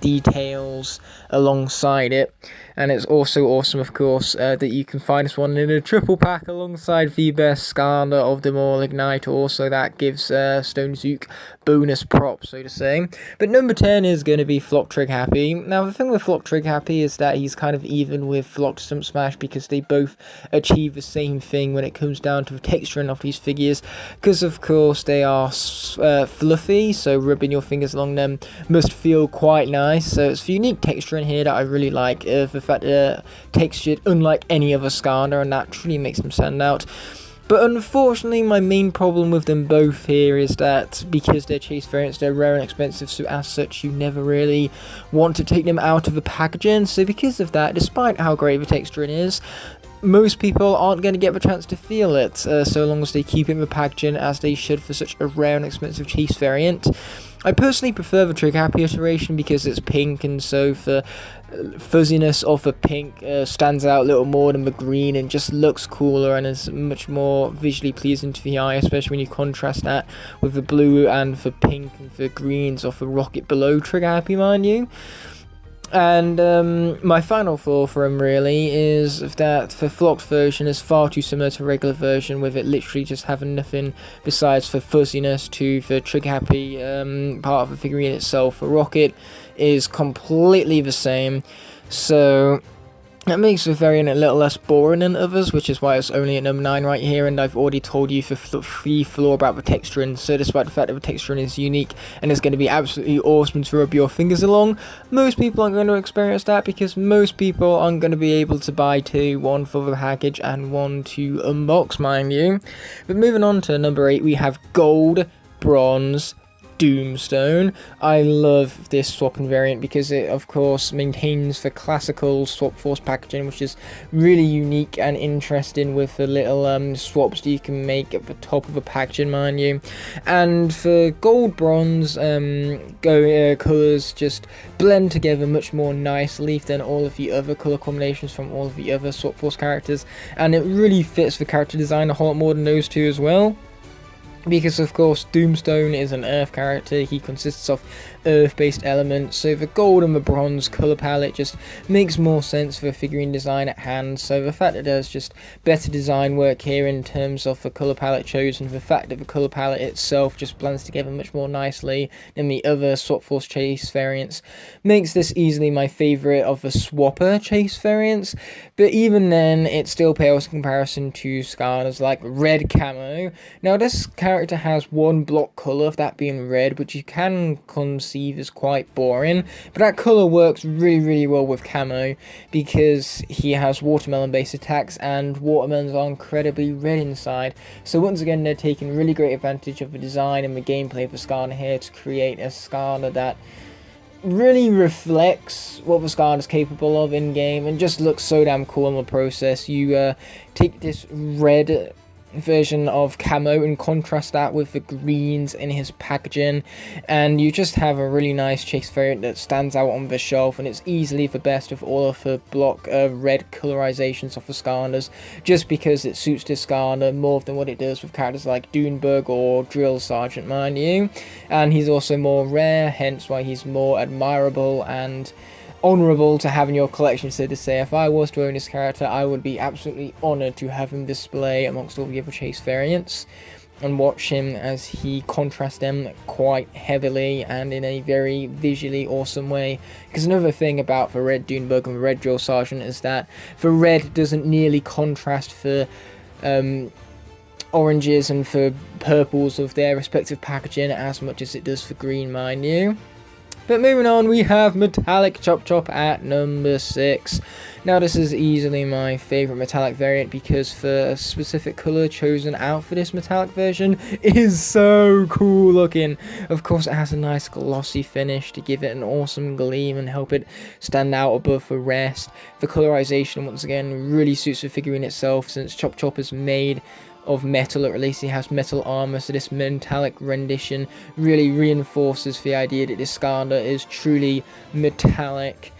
details alongside it. And it's also awesome, of course, that you can find this one in a triple pack alongside the best Skylander of them all, Ignite. Also, that gives Stone Zook bonus props, so to say. But number 10 is going to be Flock Trig Happy. Now, the thing with Flock Trig Happy is that he's kind of even with Flock Stump Smash, because they both achieve the same thing when it comes down to the texturing of these figures, because of course they are fluffy, so rubbing your fingers along them must feel quite nice. So it's the unique texture in here that I really like, the fact that textured unlike any other Skylander, and that truly makes them stand out. But unfortunately, my main problem with them both here is that because they're chase variants, they're rare and expensive, so as such, you never really want to take them out of the packaging. So because of that, despite how great the texturing is, most people aren't going to get the chance to feel it, so long as they keep it in the packaging, as they should for such a rare and expensive chase variant. I personally prefer the Trig Happy iteration because it's pink, and so the fuzziness of the pink stands out a little more than the green, and just looks cooler and is much more visually pleasing to the eye, especially when you contrast that with the blue and the pink and the greens of the rocket below Trig Happy, mind you. And my final flaw for him really is that the flocked version is far too similar to the regular version, with it literally just having nothing besides the fuzziness to the Trig Happy part of the figurine itself. The rocket is completely the same, so that makes the variant a little less boring than others, which is why it's only at number 9 right here. And I've already told you the free flaw about the texturing, so despite the fact that the texturing is unique and it's going to be absolutely awesome to rub your fingers along, most people aren't going to experience that, because most people aren't going to be able to buy two, one for the package and one to unbox, mind you. But moving on to number 8, we have Gold, Bronze, Doomstone. I love this swapping variant because it of course maintains the classical swap force packaging, which is really unique and interesting with the little swaps that you can make at the top of a packaging, mind you. And for gold bronze colours just blend together much more nicely than all of the other colour combinations from all of the other swap force characters, and it really fits the character design a whole lot more than those two as well. Because of course Doomstone is an earth character, he consists of earth based elements, so the gold and the bronze colour palette just makes more sense for the figurine design at hand. So the fact that there's just better design work here in terms of the colour palette chosen, the fact that the colour palette itself just blends together much more nicely than the other Swap Force Chase variants, makes this easily my favourite of the Swapper Chase variants. But even then, it still pales in comparison to Skarner's like red camo. Now this character has one block colour, that being red, which you can conceive is quite boring, but that colour works really well with camo because he has watermelon based attacks and watermelons are incredibly red inside. So once again, they're taking really great advantage of the design and the gameplay of the Skarner here to create a Skarner that really reflects what the Skarner is capable of in game and just looks so damn cool in the process. You take this red version of camo and contrast that with the greens in his packaging, and you just have a really nice chase variant that stands out on the shelf, and it's easily the best of all of the block red colorizations of the Skarners, just because it suits this Skarner more than what it does with characters like Doonberg or Drill Sergeant, mind you. And he's also more rare, hence why he's more admirable and honourable to have in your collection, so to say. If I was to own this character, I would be absolutely honoured to have him display amongst all the other chase variants and watch him as he contrasts them quite heavily and in a very visually awesome way. Because another thing about the red Doonberg and the red Drill Sergeant is that the red doesn't nearly contrast for oranges and for purples of their respective packaging as much as it does for green, mind you. But moving on, we have Metallic Chop Chop at number 6. Now this is easily my favourite metallic variant because the specific colour chosen out for this metallic version is so cool looking. Of course it has a nice glossy finish to give it an awesome gleam and help it stand out above the rest. The colorization once again really suits the figurine itself, since Chop Chop is made of metal, or at least he has metal armor, so this metallic rendition really reinforces the idea that this Skarner is truly metallic.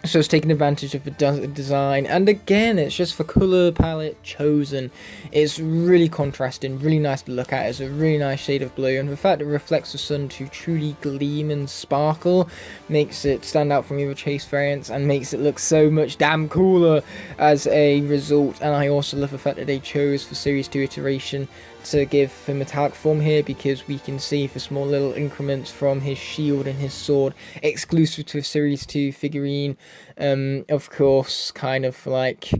So it's taking advantage of the design, and again it's just the colour palette chosen. It's really contrasting, really nice to look at. It's a really nice shade of blue, and the fact it reflects the sun to truly gleam and sparkle makes it stand out from the other chase variants and makes it look so much damn cooler as a result. And I also love the fact that they chose for Series 2 iteration to give the metallic form here, because we can see the small little increments from his shield and his sword exclusive to a Series 2 figurine, of course kind of like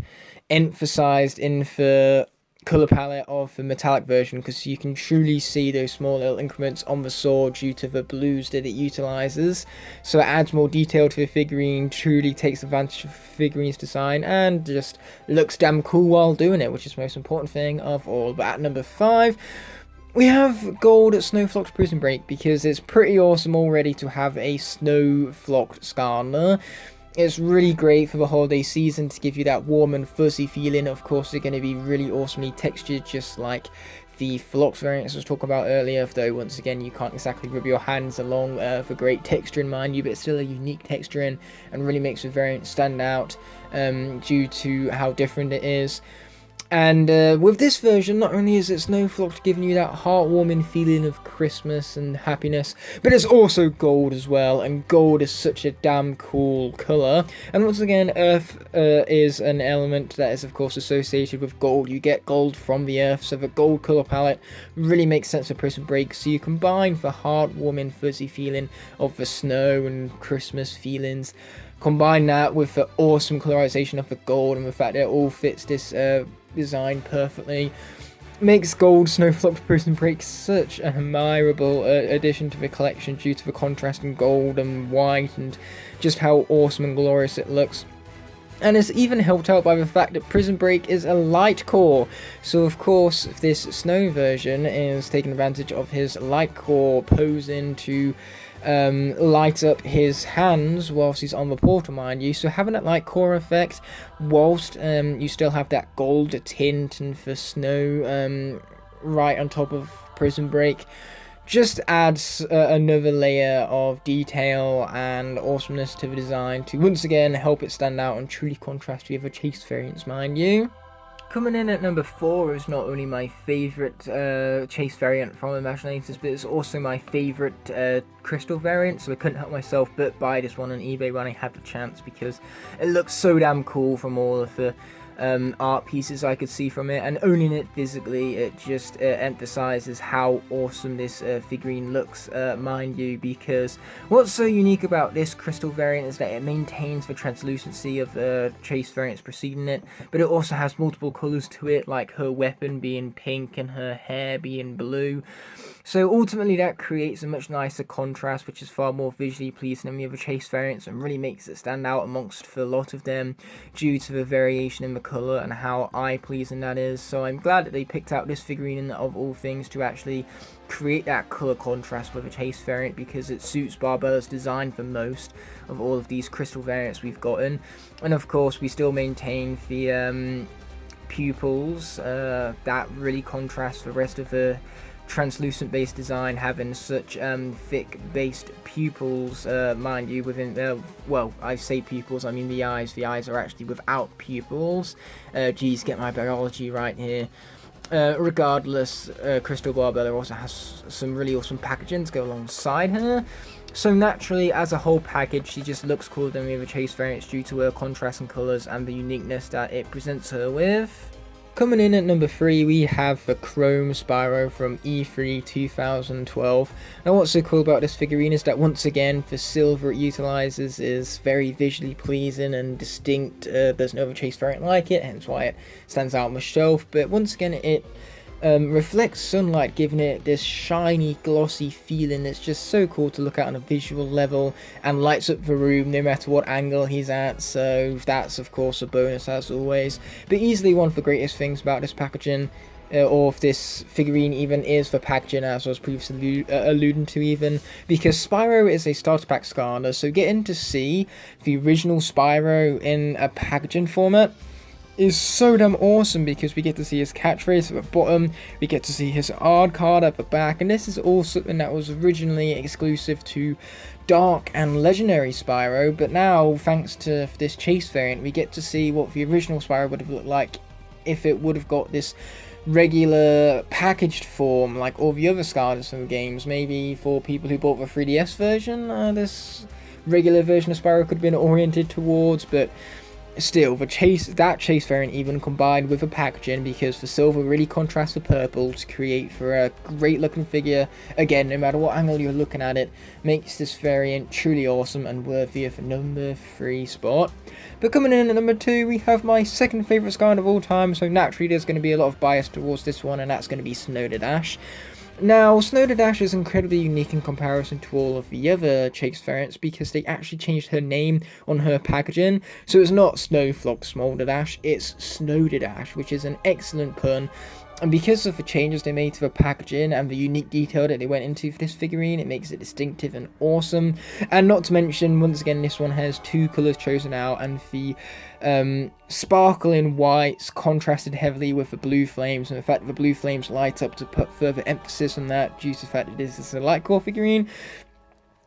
emphasized in the colour palette of the metallic version, because you can truly see those small little increments on the sword due to the blues that it utilizes. So it adds more detail to the figurine, truly takes advantage of the figurine's design, and just looks damn cool while doing it, which is the most important thing of all. But at number 5, we have Gold Snowflocked Prison Break, because it's pretty awesome already to have a snow-flocked Skarner. It's really great for the holiday season to give you that warm and fuzzy feeling. Of course, they're going to be really awesomely textured, just like the Phlox variants I was talking about earlier, though once again you can't exactly rub your hands along for great texturing, mind you, but it's still a unique texturing and really makes the variant stand out due to how different it is. And with this version, not only is it Snowflocked giving you that heartwarming feeling of Christmas and happiness, but it's also gold as well, and gold is such a damn cool colour. And once again, earth is an element that is of course associated with gold. You get gold from the earth, so the gold colour palette really makes sense for Prison Break. So you combine the heartwarming fuzzy feeling of the snow and Christmas feelings, combine that with the awesome colorization of the gold and the fact that it all fits this design perfectly, makes Gold Snowflocked Prison Break such an admirable addition to the collection due to the contrast in gold and white and just how awesome and glorious it looks. And it's even helped out by the fact that Prison Break is a light core. So of course this Snow version is taking advantage of his light core posing to light up his hands whilst he's on the portal, mind you. So having that light core effect whilst you still have that gold tint and for Snow right on top of Prison Break just adds another layer of detail and awesomeness to the design to once again help it stand out and truly contrast with the other chase variants, mind you. Coming in at number 4 is not only my favourite chase variant from Imaginators, but it's also my favourite crystal variant, so I couldn't help myself but buy this one on eBay when I had the chance because it looks so damn cool from all of the art pieces I could see from it, and owning it physically, it just emphasizes how awesome this figurine looks, mind you, because what's so unique about this crystal variant is that it maintains the translucency of the chase variants preceding it, but it also has multiple colors to it, like her weapon being pink and her hair being blue. So ultimately that creates a much nicer contrast, which is far more visually pleasing than the other chase variants and really makes it stand out amongst a lot of them due to the variation in the colour and how eye-pleasing that is. So I'm glad that they picked out this figurine of all things to actually create that colour contrast with a chase variant, because it suits Barbella's design for most of all of these crystal variants we've gotten. And of course we still maintain the pupils that really contrast the rest of the translucent based design, having such thick based pupils, mind you, within well, I say pupils, I mean the eyes are actually without pupils. Geez, get my biology right here. Regardless, Crystal Barbella also has some really awesome packaging to go alongside her. So naturally, as a whole package, she just looks cooler than the other chase variants due to her contrast and colours and the uniqueness that it presents her with. Coming in at number 3, we have the Chrome Spyro from E3 2012. Now what's so cool about this figurine is that once again, the silver it utilises is very visually pleasing and distinct. There's no other chase variant like it, hence why it stands out on the shelf. But once again, it reflects sunlight, giving it this shiny, glossy feeling that's just so cool to look at on a visual level, and lights up the room no matter what angle he's at, so that's of course a bonus as always. But easily one of the greatest things about this packaging, or if this figurine even, is the packaging, as I was previously alluding to even, because Spyro is a starter pack Skylander, so getting to see the original Spyro in a packaging format is so damn awesome, because we get to see his catchphrase at the bottom, we get to see his art card at the back, and this is all something that was originally exclusive to Dark and Legendary Spyro, but now thanks to this chase variant we get to see what the original Spyro would have looked like if it would have got this regular packaged form like all the other Skylanders from the games. Maybe for people who bought the 3DS version, this regular version of Spyro could have been oriented towards, but still, that chase variant even combined with the packaging, because the silver really contrasts the purple to create for a great looking figure. Again, no matter what angle you're looking at it, makes this variant truly awesome and worthy of a number 3 spot. But coming in at number 2, we have my second favourite Skylander of all time, so naturally there's going to be a lot of bias towards this one, and that's going to be Snow to Dash. Now, Snow to Dash is incredibly unique in comparison to all of the other chase variants, because they actually changed her name on her packaging, so it's not Snowflock Smolder Dash, it's Snow to Dash, which is an excellent pun. And because of the changes they made to the packaging and the unique detail that they went into for this figurine, it makes it distinctive and awesome. And not to mention, once again, this one has 2 colours chosen out, and the sparkling whites contrasted heavily with the blue flames, and the fact that the blue flames light up to put further emphasis on that due to the fact that this is a light core figurine.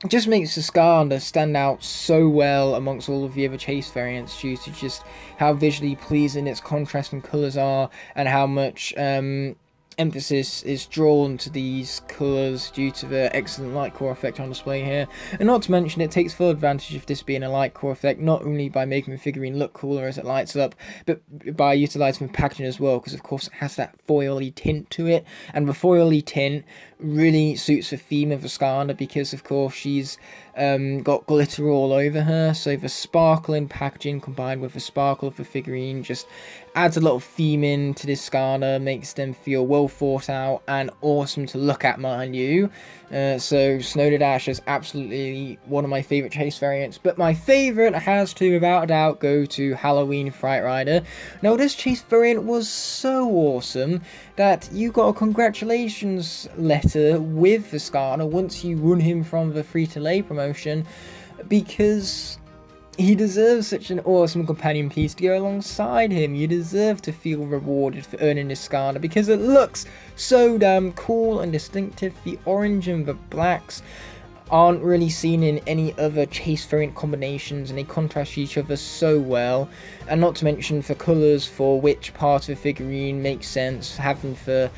It just makes the Skylander stand out so well amongst all of the other chase variants due to just how visually pleasing its contrast and colours are, and how much emphasis is drawn to these colours due to the excellent light core effect on display here. And not to mention, it takes full advantage of this being a light core effect, not only by making the figurine look cooler as it lights up, but by utilising the packaging as well, because of course it has that foily tint to it, and the foily tint really suits the theme of the Skylander, because of course she's got glitter all over her, so the sparkle in packaging combined with the sparkle of the figurine just adds a lot of theme in to this Skana, makes them feel well thought out and awesome to look at, mind you. So Snow to Dash is absolutely one of my favourite chase variants, but my favourite has to, without a doubt, go to Halloween Fright Rider. Now this chase variant was so awesome that you got a congratulations letter with the Skana once you won him from the free-to-play promotion, because he deserves such an awesome companion piece to go alongside him. You deserve to feel rewarded for earning this Skana because it looks so damn cool and distinctive. The orange and the blacks aren't really seen in any other chase variant combinations, and they contrast each other so well. And not to mention the colours for which part of the figurine makes sense, having the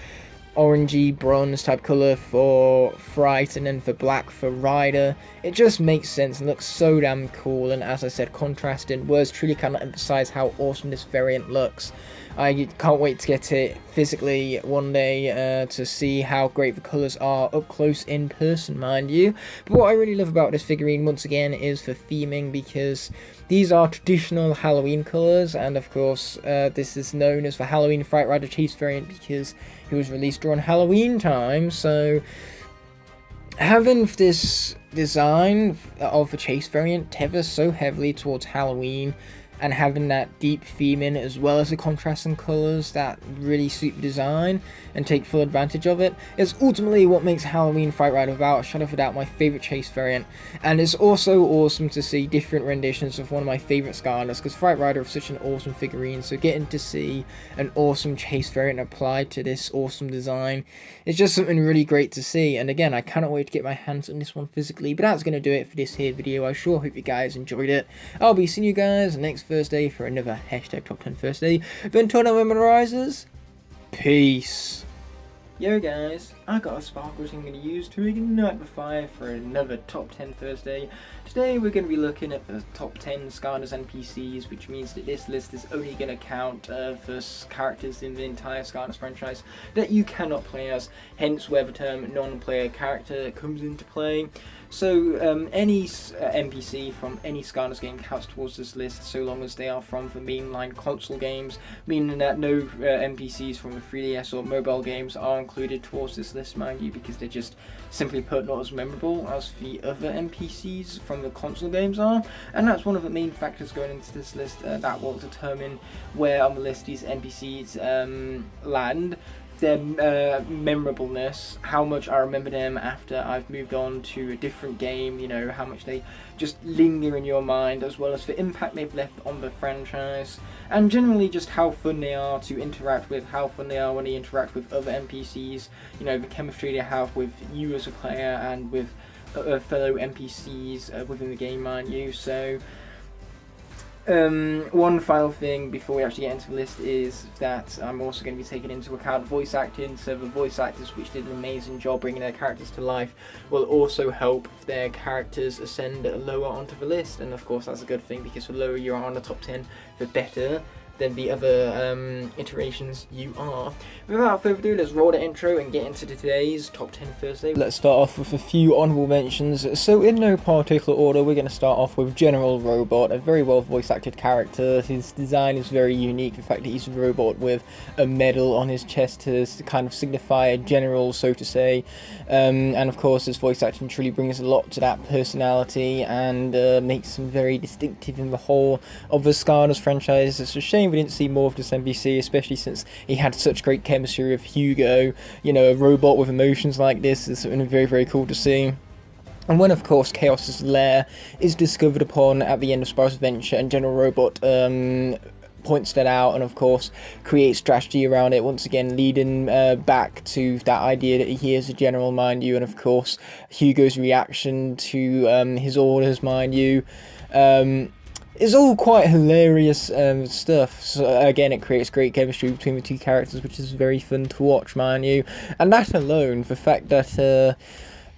orangey bronze type colour for Fright and then for black for Rider. It just makes sense and looks so damn cool, and as I said, contrasting. Words truly cannot emphasise how awesome this variant looks. I can't wait to get it physically one day to see how great the colours are up close in person, mind you. But what I really love about this figurine, once again, is the theming, because these are traditional Halloween colours, and of course this is known as the Halloween Fright Rider Chase variant because it was released during Halloween time. So having this design of the chase variant tether so heavily towards Halloween, and having that deep theme in, as well as the contrasting colours that really suit the design and take full advantage of it, is ultimately what makes Halloween Fright Rider without a shadow of a doubt my favourite chase variant. And it's also awesome to see different renditions of one of my favourite Skanas, because Fright Rider is such an awesome figurine, so getting to see an awesome chase variant applied to this awesome design is just something really great to see. And again, I cannot wait to get my hands on this one physically. But that's going to do it for this here video. I sure hope you guys enjoyed it. I'll be seeing you guys next Thursday for another hashtag Top 10 Thursday. But until then, memorizers, peace. Yo guys, I got a sparkle which I'm going to use to ignite the fire for another Top 10 Thursday. Today we're going to be looking at the top 10 Skana's NPCs, which means that this list is only going to count for characters in the entire Skana's franchise that you cannot play as, hence where the term non-player character comes into play. So any NPC from any Skana's game counts towards this list, so long as they are from the mainline console games, meaning that no NPCs from the 3DS or mobile games are included towards this list, mind you, because they're just simply put not as memorable as the other NPCs from the console games are. And that's one of the main factors going into this list that will determine where on the list these NPCs land. Their memorableness, how much I remember them after I've moved on to a different game, you know, how much they just linger in your mind, as well as the impact they've left on the franchise, and generally just how fun they are to interact with, how fun they are when they interact with other NPCs, you know, the chemistry they have with you as a player and with fellow NPCs within the game, mind you. So one final thing before we actually get into the list is that I'm also going to be taking into account voice acting, so the voice actors which did an amazing job bringing their characters to life will also help their characters ascend lower onto the list, and of course that's a good thing, because the lower you are on the top 10, the better than the other iterations you are. Without further ado, let's roll the intro and get into today's Top 10 Thursday. Let's start off with a few honourable mentions. So in no particular order, we're going to start off with General Robot, a very well voice acted character. His design is very unique, the fact that he's a robot with a medal on his chest to kind of signify a general, so to say. And of course his voice acting truly brings a lot to that personality and makes him very distinctive in the whole of the Skana's franchise. It's a shame we didn't see more of this NPC, especially since he had such great chemistry with Hugo. You know, a robot with emotions like this is something very, very cool to see. And when, of course, Chaos's lair is discovered upon at the end of Spyro's Adventure, and General Robot points that out and, of course, creates strategy around it, once again leading back to that idea that he is a general, mind you, and, of course, Hugo's reaction to his orders, mind you. It's all quite hilarious stuff. So again, it creates great chemistry between the two characters, which is very fun to watch, mind you. And that alone, the fact that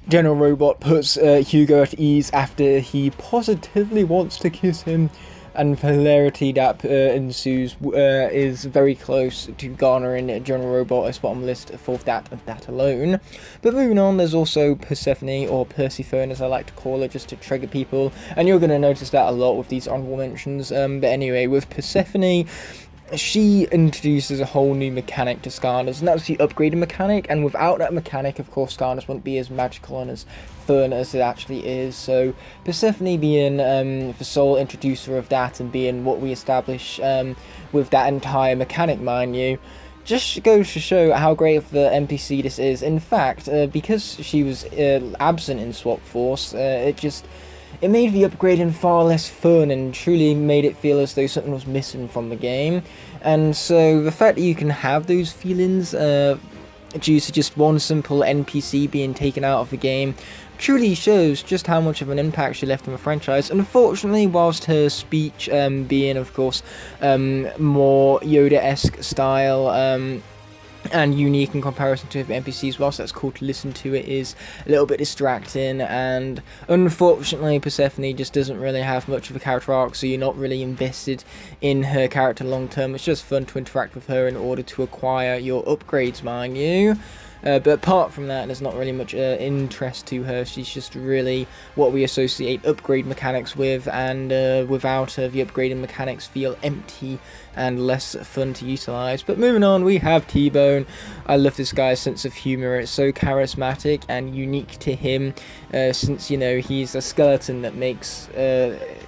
General Robot puts Hugo at ease after he positively wants to kiss him, and hilarity that ensues is very close to garnering General Robot a bottom list for that alone. But moving on, there's also Persephone, or Persephone as I like to call her, just to trigger people, and you're going to notice that a lot with these honorable mentions. But anyway, with Persephone, she introduces a whole new mechanic to Skarners, and that's the upgraded mechanic, and without that mechanic, of course, Skarners wouldn't be as magical and as fun as it actually is. So Persephone being the sole introducer of that, and being what we establish with that entire mechanic, mind you, just goes to show how great of the NPC this is. In fact, because she was absent in Swap Force, it made the upgrading far less fun and truly made it feel as though something was missing from the game. And so the fact that you can have those feelings due to just one simple NPC being taken out of the game truly shows just how much of an impact she left on the franchise. Unfortunately, whilst her speech being, of course, more Yoda-esque style, and unique in comparison to the NPCs, whilst that's cool to listen to, it is a little bit distracting, and unfortunately Persephone just doesn't really have much of a character arc, so you're not really invested in her character long term. It's just fun to interact with her in order to acquire your upgrades, mind you. But apart from that, there's not really much interest to her. She's just really what we associate upgrade mechanics with, and without her, the upgrading mechanics feel empty and less fun to utilize. But moving on, we have T-Bone. I love this guy's sense of humor. It's so charismatic and unique to him, since, you know, he's a skeleton that makes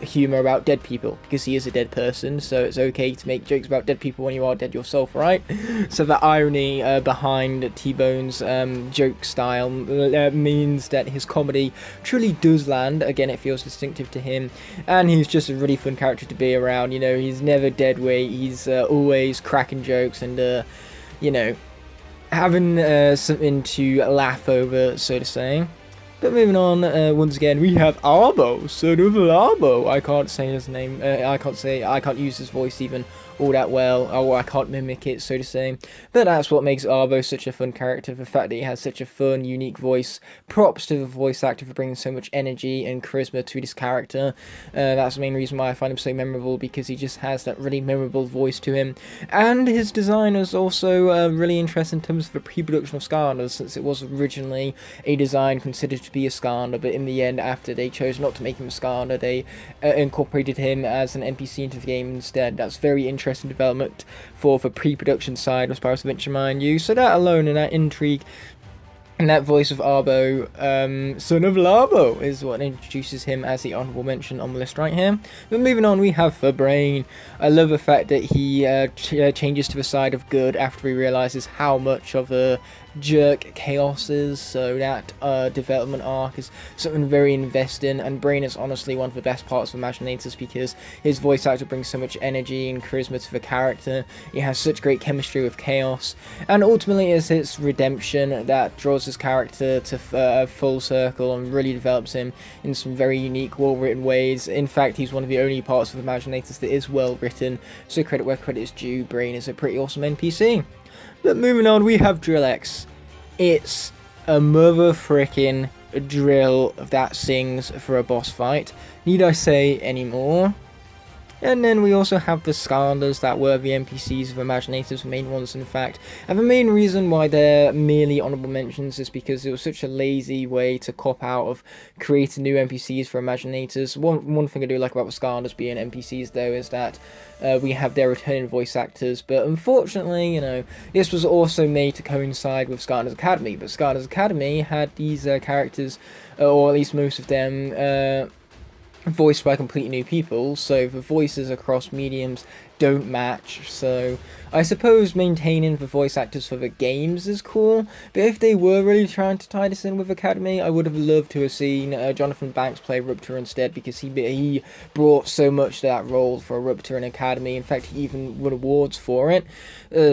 humor about dead people, because he is a dead person, so it's okay to make jokes about dead people when you are dead yourself, right? So the irony behind T-Bone's joke style means that his comedy truly does land. Again, it feels distinctive to him, and he's just a really fun character to be around. You know, he's never dead weight. He's always cracking jokes and, you know, having something to laugh over, so to say. But moving on, once again, we have Arbo, son of Larbo. I can't say his name. I can't use his voice even all that well, or I can't mimic it, so to say. But that's what makes Arbo such a fun character, the fact that he has such a fun, unique voice. Props to the voice actor for bringing so much energy and charisma to this character. That's the main reason why I find him so memorable, because he just has that really memorable voice to him. And his design is also really interesting in terms of the pre-production of Skarners, since it was originally a design considered to be a Skarner, but in the end, after they chose not to make him a Skarner, they incorporated him as an NPC into the game instead. That's very interesting development for the pre-production side of Spyro's Adventure, mind you. So that alone and that intrigue and that voice of Arbo, son of Larbo, is what introduces him as the honourable mention on the list right here. But moving on, we have the Brain. I love the fact that he changes to the side of good after he realises how much of a jerk Chaos is, so that development arc is something very investing, and Brain is honestly one of the best parts of Imaginators, because his voice actor brings so much energy and charisma to the character. He has such great chemistry with Chaos, and ultimately it's his redemption that draws his character to full circle and really develops him in some very unique, well-written ways. In fact, he's one of the only parts of Imaginators that is well-written, so credit where credit is due. Brain is a pretty awesome NPC. But moving on, we have Drillex. It's a mother frickin' drill that sings for a boss fight. Need I say any more? And then we also have the Skarners that were the NPCs of Imaginators, the main ones in fact. And the main reason why they're merely honourable mentions is because it was such a lazy way to cop out of creating new NPCs for Imaginators. One thing I do like about the Skarners being NPCs though is that we have their returning voice actors, but unfortunately, you know, this was also made to coincide with Skarners Academy, but Skarners Academy had these characters, or at least most of them, voiced by completely new people, so the voices across mediums don't match. So I suppose maintaining the voice actors for the games is cool, but if they were really trying to tie this in with Academy, I would have loved to have seen Jonathan Banks play Rupture instead, because he brought so much to that role for Rupture in Academy. In fact, he even won awards for it.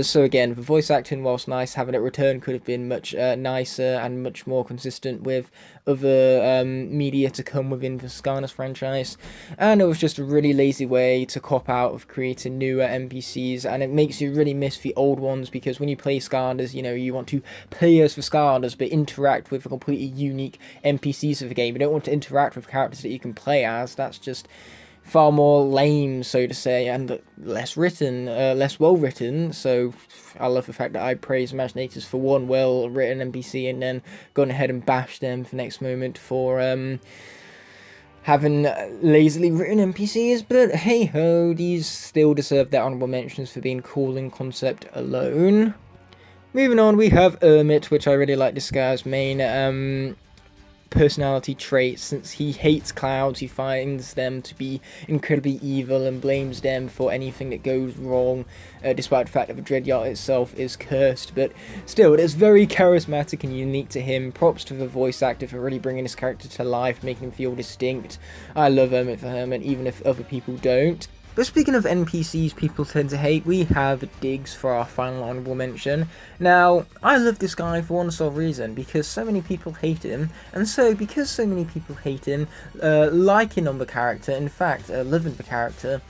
So again, the voice acting, whilst nice, having it return could have been much nicer and much more consistent with other media to come within the Skarners franchise. And it was just a really lazy way to cop out of creating newer NPCs, and it makes you really miss the old ones, because when you play Skarners, you know, you want to play as the Skarners but interact with the completely unique NPCs of the game. You don't want to interact with characters that you can play as. That's just far more lame, so to say, and less written, less well written. So I love the fact that I praise Imaginators for one well written NPC and then gone ahead and bashed them for next moment for having lazily written NPCs, but hey ho, these still deserve their honourable mentions for being cool in concept alone. Moving on, we have Hermit, which I really like this guy's main personality traits. Since he hates clouds, he finds them to be incredibly evil and blames them for anything that goes wrong, despite the fact that the Dread Yacht itself is cursed. But still, it is very charismatic and unique to him. Props to the voice actor for really bringing this character to life, making him feel distinct. I love Hermit for Hermit, even if other people don't. But speaking of NPCs people tend to hate, we have Diggs for our final honourable mention. Now, I love this guy for one sole reason, because so many people hate him, and so because so many people hate him, liking on the character, in fact, loving the character,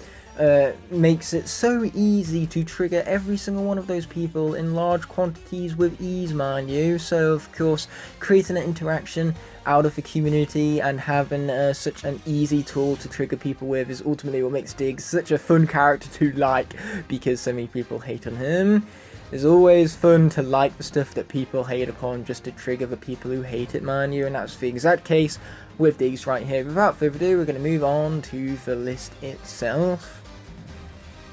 makes it so easy to trigger every single one of those people in large quantities with ease, mind you. So, of course, creating an interaction out of the community and having such an easy tool to trigger people with is ultimately what makes Diggs such a fun character to like, because so many people hate on him. It's always fun to like the stuff that people hate upon just to trigger the people who hate it, mind you, and that's the exact case with Diggs right here. Without further ado, we're going to move on to the list itself.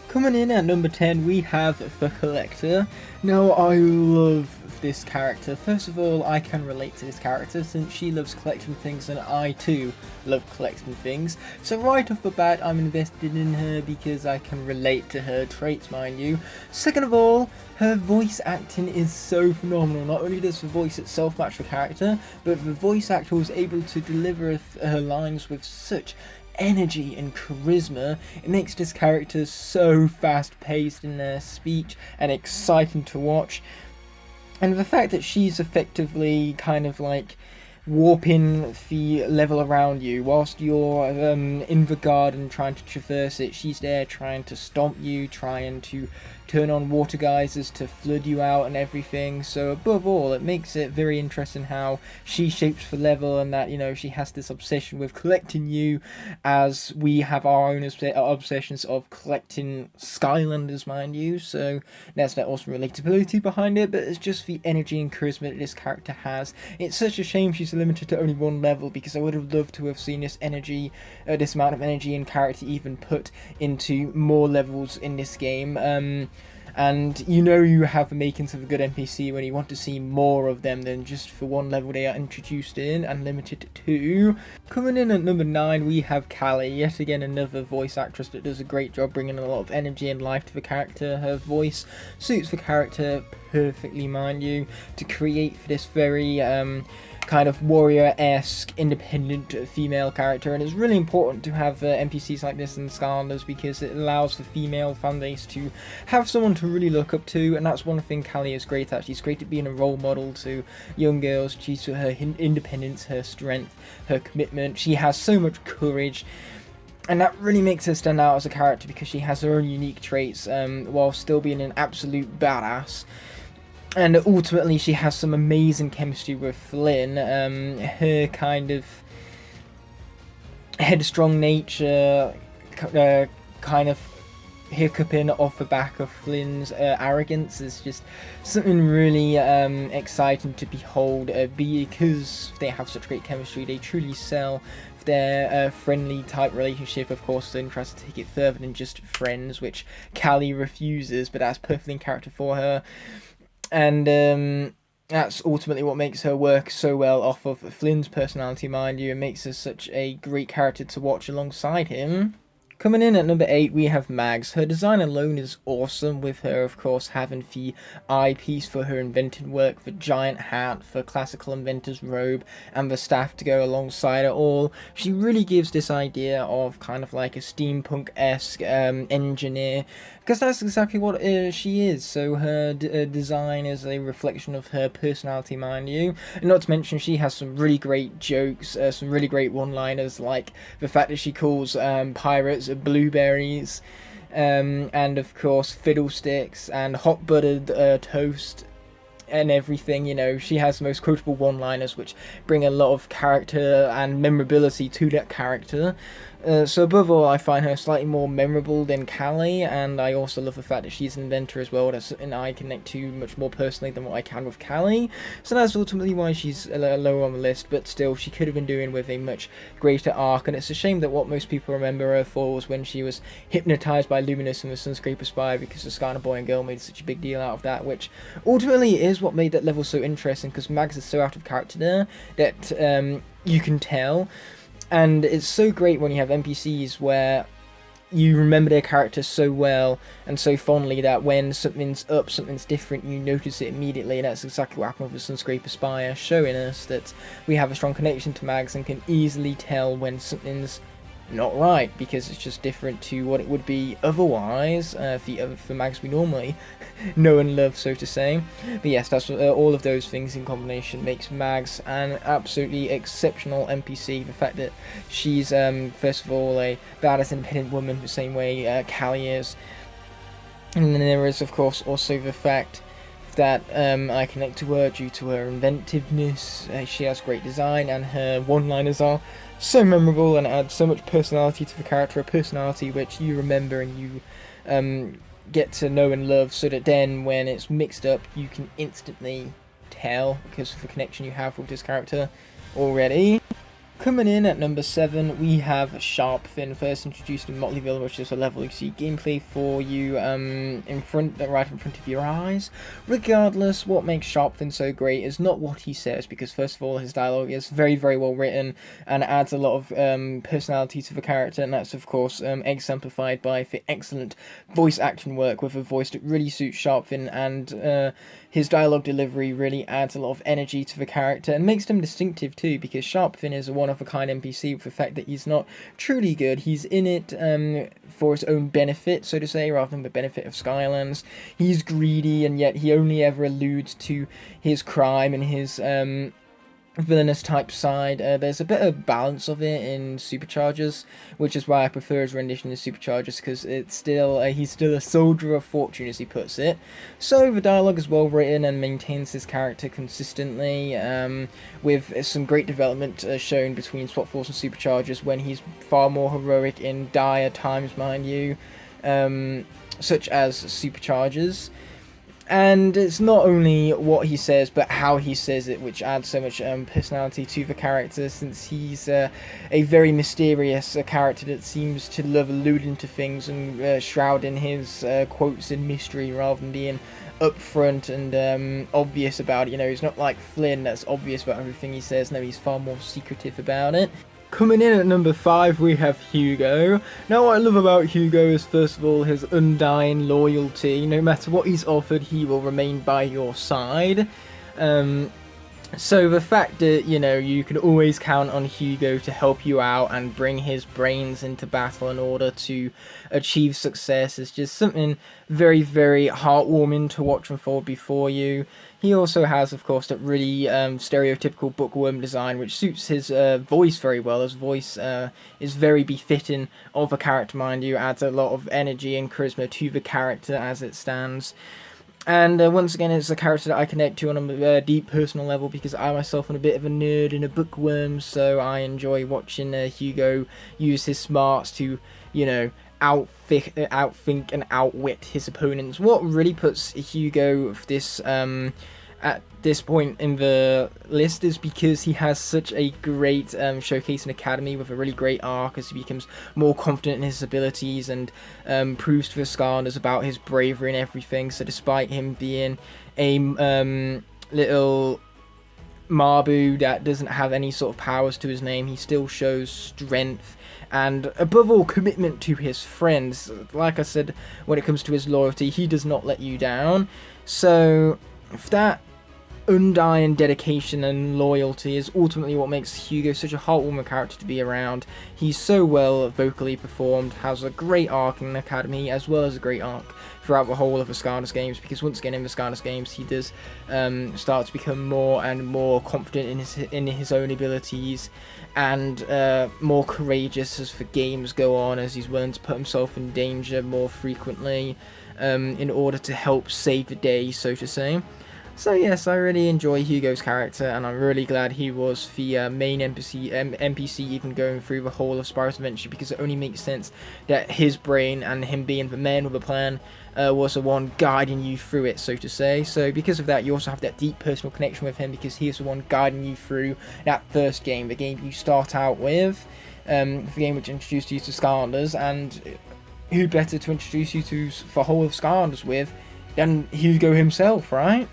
Coming in at number 10, we have the Collector. Now, I love this character. First of all, I can relate to this character since she loves collecting things and I too love collecting things. So right off the bat, I'm invested in her because I can relate to her traits, mind you. Second of all, her voice acting is so phenomenal. Not only does the voice itself match the character, but the voice actor was able to deliver her lines with such energy and charisma. It makes this character so fast-paced in their speech and exciting to watch. And the fact that she's effectively kind of like warping the level around you whilst you're in the garden trying to traverse it, she's there trying to stomp you, trying to turn on water geysers to flood you out and everything. So above all, it makes it very interesting how she shapes the level, and that, you know, she has this obsession with collecting you, as we have our own obsessions of collecting Skylanders, mind you. So there's that awesome relatability behind it, but it's just the energy and charisma that this character has. It's such a shame she's limited to only one level, because I would have loved to have seen this energy, this amount of energy and character even put into more levels in this game. And you know you have the makings of a good NPC when you want to see more of them than just for one level they are introduced in and limited to. Coming in at number 9, we have Callie, yet again another voice actress that does a great job bringing a lot of energy and life to the character. Her voice suits the character perfectly, mind you, to create this very kind of warrior-esque, independent female character, and it's really important to have NPCs like this in Skylanders because it allows the female fan base to have someone to really look up to, and that's one thing Callie is great at. She's great at being a role model to young girls due to her independence, her strength, her commitment. She has so much courage, and that really makes her stand out as a character because she has her own unique traits while still being an absolute badass. And ultimately, she has some amazing chemistry with Flynn. Her kind of headstrong nature, kind of hiccuping off the back of Flynn's arrogance is just something really exciting to behold, because they have such great chemistry. They truly sell their friendly type relationship. Of course, Flynn tries to take it further than just friends, which Callie refuses, but that's perfectly in character for her. And that's ultimately what makes her work so well off of Flynn's personality, mind you, and makes her such a great character to watch alongside him. Coming in at number 8, we have Mags. Her design alone is awesome, with her, of course, having the eyepiece for her invented work, the giant hat, the classical inventor's robe, and the staff to go alongside it all. She really gives this idea of kind of like a steampunk-esque engineer, because that's exactly what she is. So her design is a reflection of her personality, mind you. And not to mention, she has some really great jokes, some really great one-liners, like the fact that she calls pirates blueberries, and of course fiddlesticks and hot buttered toast and everything. You know, she has the most quotable one-liners which bring a lot of character and memorability to that character. So above all, I find her slightly more memorable than Callie, and I also love the fact that she's an inventor as well. That's something I connect to much more personally than what I can with Callie. So that's ultimately why she's lower on the list, but still, she could have been doing with a much greater arc, and it's a shame that what most people remember her for was when she was hypnotized by Luminous and the Sunscraper Spy, because the Skylander boy and girl made such a big deal out of that, which ultimately is what made that level so interesting, because Mags is so out of character there that you can tell. And it's so great when you have NPCs where you remember their characters so well and so fondly that when something's up, something's different, you notice it immediately, and that's exactly what happened with the Sunscraper Spire, showing us that we have a strong connection to Mags and can easily tell when something's not right, because it's just different to what it would be otherwise for Mags we normally know and love, so to say. But yes, that's all of those things in combination makes Mags an absolutely exceptional NPC. The fact that she's first of all a badass independent woman the same way Callie is, and then there is of course also the fact that I connect to her due to her inventiveness. She has great design, and her one-liners are so memorable and add so much personality to the character, a personality which you remember and you get to know and love, so that then when it's mixed up you can instantly tell because of the connection you have with this character already. Coming in at number 7, we have Sharpfin, first introduced in Motleyville, which is a level you see gameplay for you right in front of your eyes. Regardless, what makes Sharpfin so great is not what he says, because first of all, his dialogue is very, very well written and adds a lot of personality to the character, and that's of course exemplified by the excellent voice acting work with a voice that really suits Sharpfin, and his dialogue delivery really adds a lot of energy to the character and makes him distinctive too, because Sharpfin is a one-of-a-kind NPC with the fact that he's not truly good. He's in it for his own benefit, so to say, rather than the benefit of Skylands. He's greedy, and yet he only ever alludes to his crime and his villainous type side. There's a bit of balance of it in Superchargers, which is why I prefer his rendition in Superchargers, because it's still he's still a soldier of fortune, as he puts it. So the dialogue is well written and maintains his character consistently, with some great development shown between Swap Force and Superchargers, when he's far more heroic in dire times, mind you, such as Superchargers. And it's not only what he says, but how he says it, which adds so much personality to the character, since he's a very mysterious character that seems to love alluding to things and shrouding his quotes in mystery rather than being upfront and obvious about it. You know, he's not like Flynn that's obvious about everything he says. No, he's far more secretive about it. Coming in at number 5, we have Hugo. Now, what I love about Hugo is, first of all, his undying loyalty. No matter what he's offered, he will remain by your side. So the fact that, you know, you can always count on Hugo to help you out and bring his brains into battle in order to achieve success is just something very, very heartwarming to watch unfold before you. He also has, of course, that really stereotypical bookworm design, which suits his voice very well. His voice is very befitting of a character, mind you, adds a lot of energy and charisma to the character as it stands. And once again, it's a character that I connect to on a deep personal level, because I myself am a bit of a nerd and a bookworm, so I enjoy watching Hugo use his smarts to, you know, outthink and outwit his opponents. What really puts Hugo this at this point in the list is because he has such a great showcase in Academy with a really great arc as he becomes more confident in his abilities and proves to the Skylanders about his bravery and everything. So despite him being a little Marbu that doesn't have any sort of powers to his name, he still shows strength and, above all, commitment to his friends. Like I said, when it comes to his loyalty, he does not let you down. So that undying dedication and loyalty is ultimately what makes Hugo such a heartwarming character to be around. He's so well vocally performed, has a great arc in the Academy, as well as a great arc throughout the whole of the Skylanders games, because once again in the Skylanders games he does start to become more and more confident in his own abilities, and more courageous as the games go on, as he's willing to put himself in danger more frequently in order to help save the day, so to say. So yes, I really enjoy Hugo's character, and I'm really glad he was the main NPC even going through the whole of Spyro's Adventure, because it only makes sense that his brain and him being the man with a plan was the one guiding you through it, so to say. So because of that, you also have that deep personal connection with him, because he is the one guiding you through that first game, the game you start out with, the game which introduced you to Skylanders, and who better to introduce you to the whole of Skylanders with than Hugo himself, right?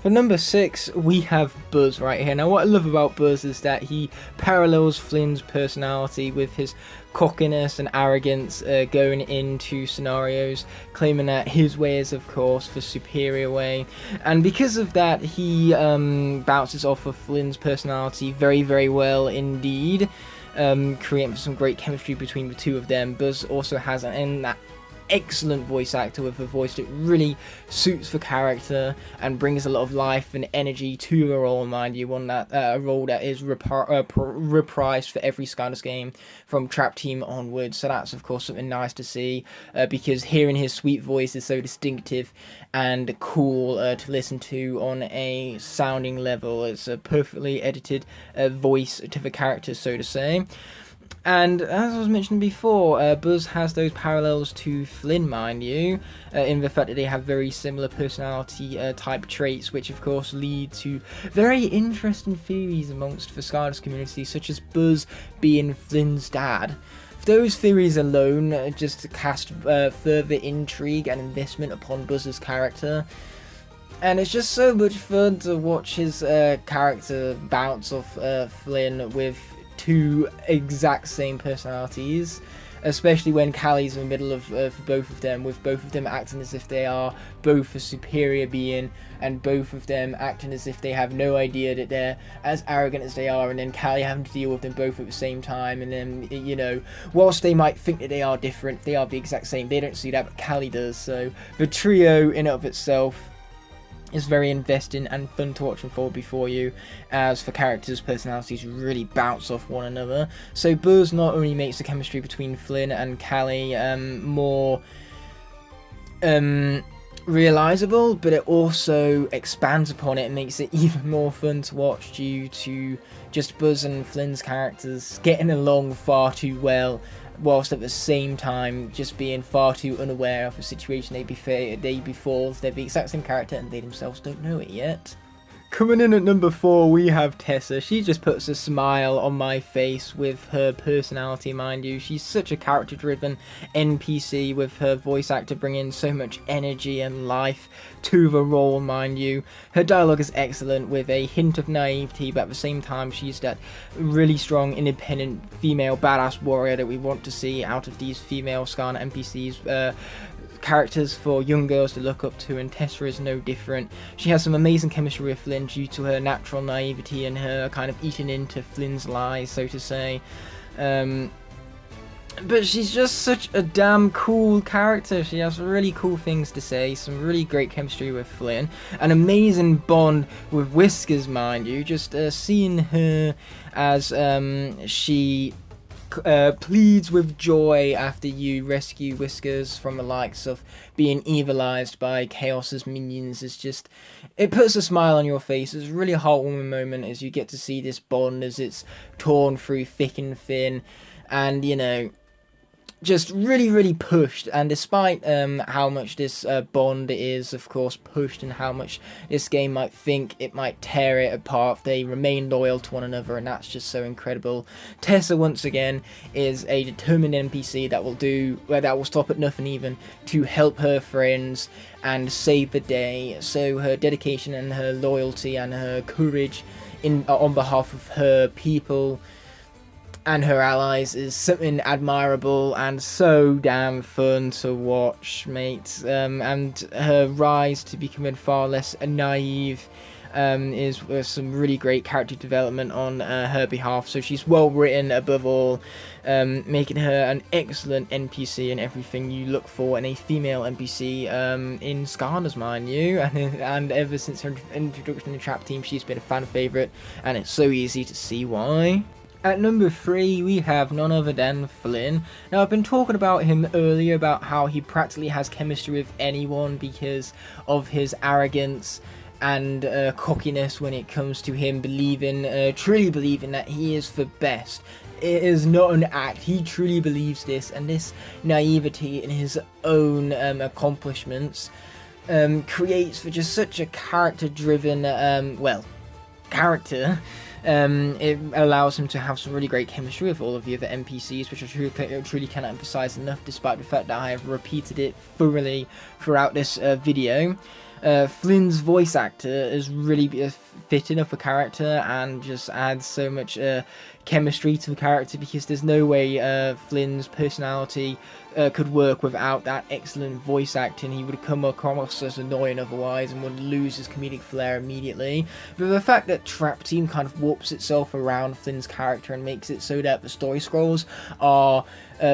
For number 6, we have Buzz right here. Now, what I love about Buzz is that he parallels Flynn's personality with his cockiness and arrogance, going into scenarios, claiming that his way is, of course, the superior way. And because of that, he bounces off of Flynn's personality very, very well indeed, creating some great chemistry between the two of them. Buzz also has that excellent voice actor with a voice that really suits the character and brings a lot of life and energy to the role, mind you, one that a role that is reprised for every Skylanders game from Trap Team onwards. So that's of course something nice to see, because hearing his sweet voice is so distinctive and cool to listen to on a sounding level. It's a perfectly edited voice to the character, so to say. And as I was mentioning before, Buzz has those parallels to Flynn, mind you, in the fact that they have very similar personality type traits, which of course lead to very interesting theories amongst the Skylanders community, such as Buzz being Flynn's dad. Those theories alone just cast further intrigue and investment upon Buzz's character. And it's just so much fun to watch his character bounce off Flynn with two exact same personalities, especially when Callie's in the middle of both of them, with both of them acting as if they are both a superior being, and both of them acting as if they have no idea that they're as arrogant as they are, and then Callie having to deal with them both at the same time. And then, you know, whilst they might think that they are different, they are the exact same. They don't see that, but Callie does. So the trio in and of itself is very investing and fun to watch unfold before you, as the characters' personalities really bounce off one another. So Buzz not only makes the chemistry between Flynn and Callie more realizable, but it also expands upon it and makes it even more fun to watch, due to just Buzz and Flynn's characters getting along far too well, whilst at the same time just being far too unaware of the situation they befall. They're the exact same character and they themselves don't know it yet. Coming in at number 4, we have Tessa. She just puts a smile on my face with her personality, mind you. She's such a character-driven NPC, with her voice actor bringing so much energy and life to the role, mind you. Her dialogue is excellent, with a hint of naivety, but at the same time she's that really strong, independent, female badass warrior that we want to see out of these female Skylanders NPCs. Characters for young girls to look up to, and Tessa is no different. She has some amazing chemistry with Flynn due to her natural naivety and her kind of eating into Flynn's lies, so to say. But she's just such a damn cool character. She has really cool things to say, some really great chemistry with Flynn, an amazing bond with Whiskers, mind you. Just seeing her as she pleads with joy after you rescue Whiskers from the likes of being evilized by Chaos's minions, is just, it puts a smile on your face. It's a really heartwarming moment as you get to see this bond as it's torn through thick and thin, and you know, just really pushed. And despite how much this bond is of course pushed, and how much this game might think it might tear it apart, they remain loyal to one another, and that's just so incredible. Tessa once again is a determined NPC that will stop at nothing even to help her friends and save the day. So her dedication and her loyalty and her courage on behalf of her people and her allies is something admirable and so damn fun to watch, mate. And her rise to becoming far less naive is some really great character development on her behalf. So she's well written above all, making her an excellent NPC and everything you look for in a female NPC in Skylanders, mind you. And ever since her introduction to the Trap Team, she's been a fan favourite, and it's so easy to see why. At number 3, we have none other than Flynn. Now, I've been talking about him earlier, about how he practically has chemistry with anyone because of his arrogance and cockiness when it comes to him truly believing that he is the best. It is not an act. He truly believes this, and this naivety in his own accomplishments creates for just such a character-driven, character. It allows him to have some really great chemistry with all of the other NPCs, which I truly cannot emphasize enough, despite the fact that I have repeated it thoroughly throughout this video. Flynn's voice actor is really fit enough a character and just adds so much chemistry to the character, because there's no way Flynn's personality could work without that excellent voice acting. He would come across as annoying otherwise and would lose his comedic flair immediately. But the fact that Trap Team kind of warps itself around Flynn's character and makes it so that the story scrolls are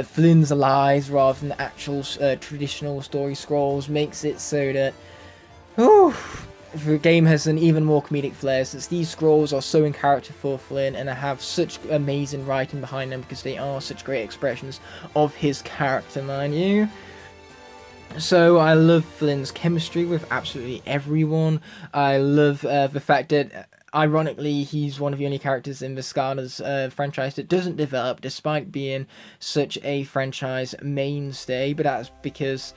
Flynn's lies rather than the actual traditional story scrolls, makes it so that the game has an even more comedic flair, since these scrolls are so in character for Flynn and have such amazing writing behind them, because they are such great expressions of his character, mind you. So I love Flynn's chemistry with absolutely everyone. I love the fact that, ironically, he's one of the only characters in the Skylanders franchise that doesn't develop, despite being such a franchise mainstay. But that's because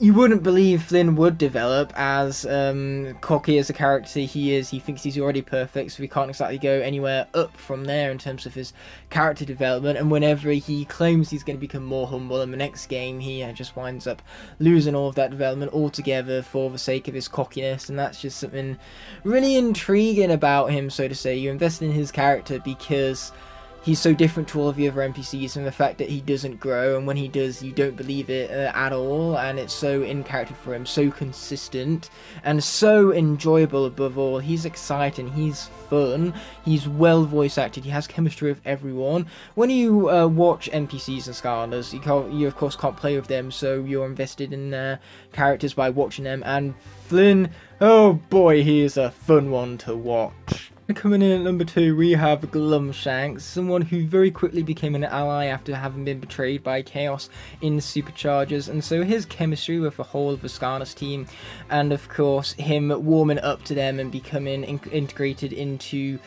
you wouldn't believe Flynn would develop, as cocky as a character he is. He thinks he's already perfect, so he can't exactly go anywhere up from there in terms of his character development. And whenever he claims he's going to become more humble in the next game, he just winds up losing all of that development altogether for the sake of his cockiness. And that's just something really intriguing about him, so to say. You invest in his character because he's so different to all of the other NPCs, and the fact that he doesn't grow, and when he does, you don't believe it at all, and it's so in character for him, so consistent, and so enjoyable above all. He's exciting, he's fun, he's well voice acted, he has chemistry with everyone. When you watch NPCs and Skylanders, you of course can't play with them, so you're invested in their characters by watching them, and Flynn, oh boy, he is a fun one to watch. Coming in at number 2, we have Glumshanks, someone who very quickly became an ally after having been betrayed by Chaos in Superchargers, and so his chemistry with the whole of the Skylanders team, and of course him warming up to them and becoming integrated into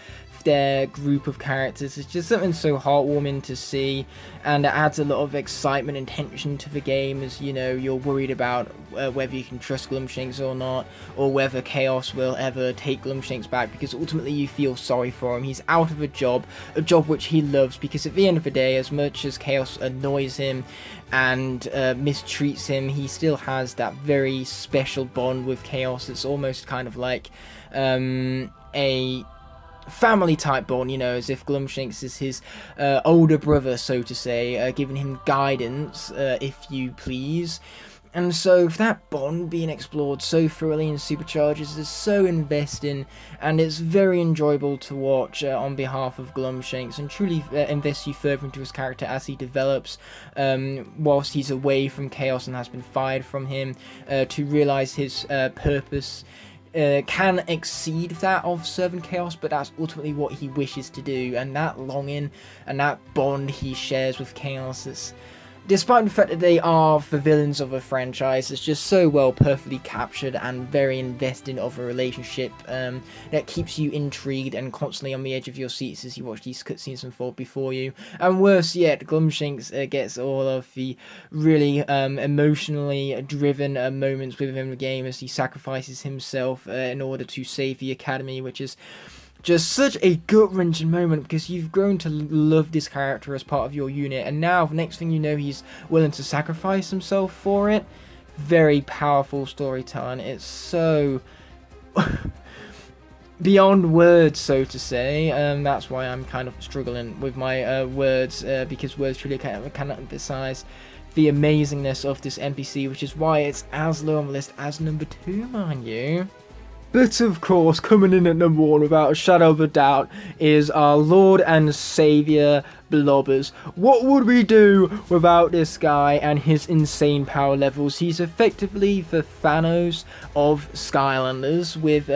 their group of characters, is just something so heartwarming to see, and it adds a lot of excitement and tension to the game, as you know, you're worried about whether you can trust Glumshanks or not, or whether Chaos will ever take Glumshanks back, because ultimately you feel sorry for him. He's out of a job which he loves, because at the end of the day, as much as Chaos annoys him and mistreats him, he still has that very special bond with Chaos. It's almost kind of like a family type bond, you know, as if Glumshanks is his older brother, so to say, giving him guidance, if you please. And so that bond being explored so thoroughly in Superchargers is so investing, and it's very enjoyable to watch on behalf of Glumshanks, and truly invests you further into his character as he develops, whilst he's away from Chaos and has been fired from him, to realise his purpose can exceed that of serving Chaos, but that's ultimately what he wishes to do, and that longing and that bond he shares with Chaos is, despite the fact that they are the villains of a franchise, it's just so well perfectly captured and very investing of a relationship that keeps you intrigued and constantly on the edge of your seats as you watch these cutscenes unfold before you. And worse yet, Glumshanks gets all of the really emotionally driven moments within the game as he sacrifices himself in order to save the Academy, which is just such a gut-wrenching moment, because you've grown to love this character as part of your unit, and now the next thing you know, he's willing to sacrifice himself for it. Very powerful storytelling. It's so beyond words, so to say. That's why I'm kind of struggling with my words, because words truly cannot emphasize the amazingness of this NPC, which is why it's as low on the list as number 2, mind you. But of course, coming in at number 1 without a shadow of a doubt is our Lord and Saviour Blobbers. What would we do without this guy and his insane power levels? He's effectively the Thanos of Skylanders, with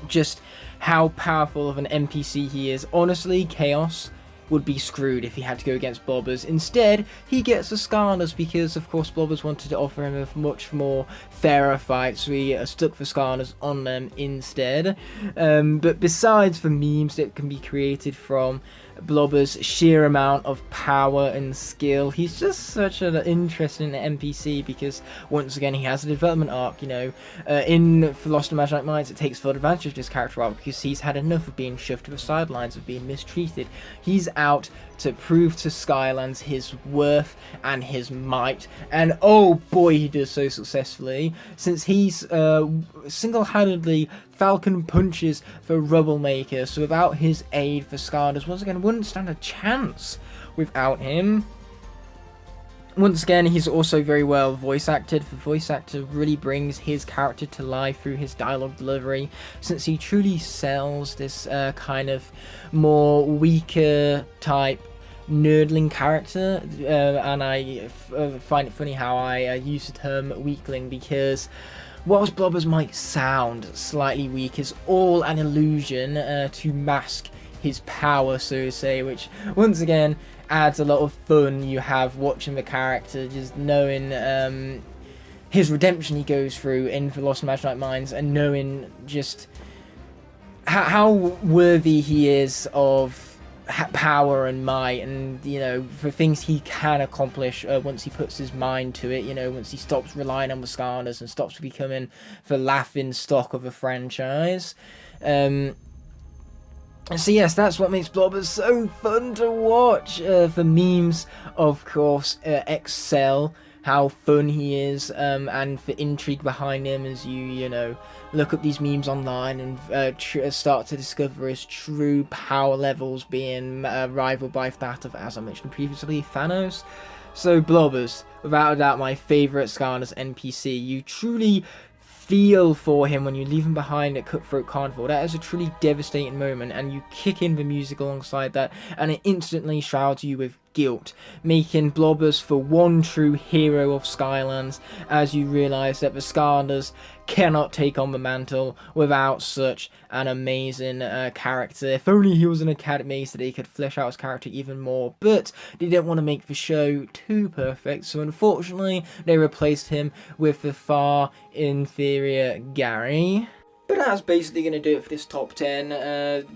just how powerful of an NPC he is. Honestly, Chaos would be screwed if he had to go against Blobbers. Instead, he gets the Skarners because, of course, Blobbers wanted to offer him a much more fairer fight, so he stuck for Skarners on them instead. But besides the memes that can be created from Blobber's sheer amount of power and skill, he's just such an interesting NPC because, once again, he has a development arc, you know. In For Lost Imaginary Minds, it takes full advantage of this character arc because he's had enough of being shoved to the sidelines, of being mistreated. He's out to prove to Skylands his worth and his might, and oh boy, he does so successfully, since he's single-handedly Falcon punches the Roublemaker, so without his aid, for Skarners once again wouldn't stand a chance without him. Once again, he's also very well voice acted. The voice actor really brings his character to life through his dialogue delivery, since he truly sells this kind of more weaker type nerdling character, and I find it funny how I use the term weakling, because whilst Blobbers might sound slightly weak, is all an illusion to mask his power, so to say, which once again adds a lot of fun you have watching the character, just knowing his redemption he goes through in For Lost Imaginary Minds, and knowing just how worthy he is of power and might, and you know, for things he can accomplish once he puts his mind to it, you know, once he stops relying on the Skarners and stops becoming the laughing stock of a franchise. So yes, that's what makes Blobbers so fun to watch. The memes, of course, excel how fun he is, and the intrigue behind him as you know, look up these memes online and start to discover his true power levels being rivaled by that of, as I mentioned previously, Thanos. So Blobbers, without a doubt, my favourite Skarners NPC. You truly feel for him when you leave him behind at Cutthroat Carnival. That is a truly devastating moment, and you kick in the music alongside that, and it instantly shrouds you with guilt, making Blobbers the one true hero of Skylands, as you realise that the Skarners cannot take on the mantle without such an amazing character. If only he was an academy so they could flesh out his character even more, but they didn't want to make the show too perfect, so unfortunately they replaced him with the far inferior Gary. But that's basically going to do it for this top 10.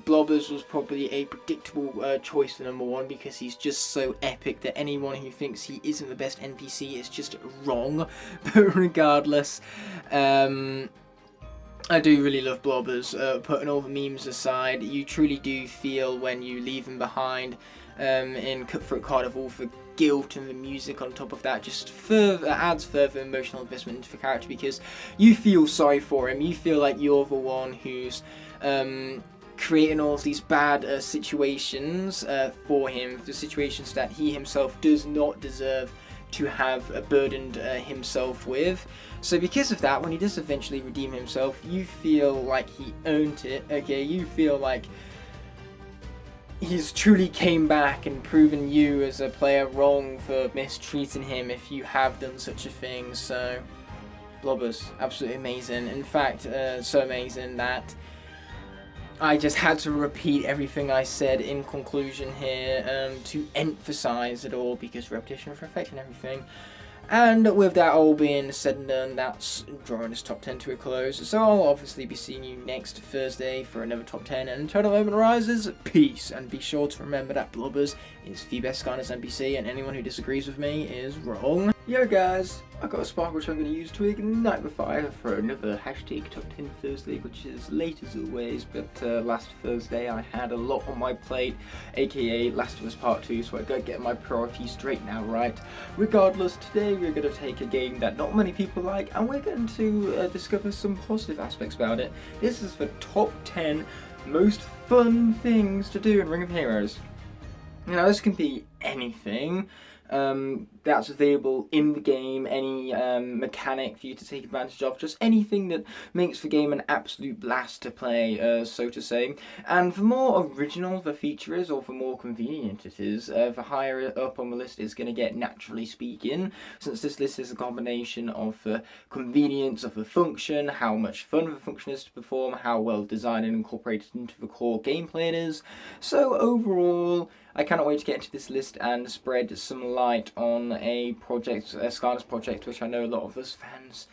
Blobbers was probably a predictable choice for number 1 because he's just so epic that anyone who thinks he isn't the best NPC is just wrong. But regardless, I do really love Blobbers. Putting all the memes aside, you truly do feel when you leave him behind in Cutthroat Carnival for guilt, and the music on top of that just adds further emotional investment into the character because you feel sorry for him. You feel like you're the one who's creating all of these bad situations for him, the situations that he himself does not deserve to have burdened himself with. So because of that, when he does eventually redeem himself, you feel like he earned it. Okay, you feel like he's truly came back and proven you as a player wrong for mistreating him if you have done such a thing. So Blobbers, absolutely amazing. In fact, so amazing that I just had to repeat everything I said in conclusion here to emphasize it all, because repetition for effect and everything. And with that all being said and done, that's drawing this top 10 to a close. So I'll obviously be seeing you next Thursday for another top 10. And until the moment arises, peace. And be sure to remember that Blobbers is the best Skylanders NPC, and anyone who disagrees with me is wrong. Yo guys, I got a spark which I'm going to use to ignite the fire for another hashtag top 10 Thursday, which is late as always, but last Thursday I had a lot on my plate, aka Last of Us Part 2, so I gotta get my priorities straight now, right? Regardless, today we're going to take a game that not many people like, and we're going to discover some positive aspects about it. This is the top 10 most fun things to do in Ring of Heroes. Now this can be anything, that's available in the game, any mechanic for you to take advantage of, just anything that makes the game an absolute blast to play, so to say. And the more original the feature is, or the more convenient it is, the higher up on the list it's going to get, naturally speaking, since this list is a combination of the convenience of the function, how much fun the function is to perform, how well designed and incorporated into the core gameplay it is. So overall, I cannot wait to get into this list and spread some light on a project, a Skylanders project, which I know a lot of us fans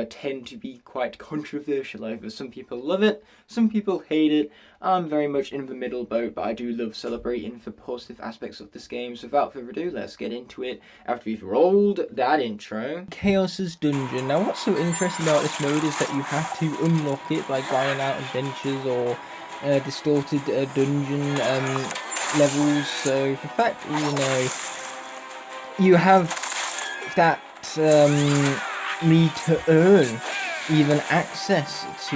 tend to be quite controversial over. Some people love it, some people hate it. I'm very much in the middle boat, but I do love celebrating the positive aspects of this game. So without further ado, let's get into it after we've rolled that intro. Chaos's Dungeon. Now what's so interesting about this mode is that you have to unlock it by grinding out adventures or distorted dungeon levels. So the fact you have that need to earn even access to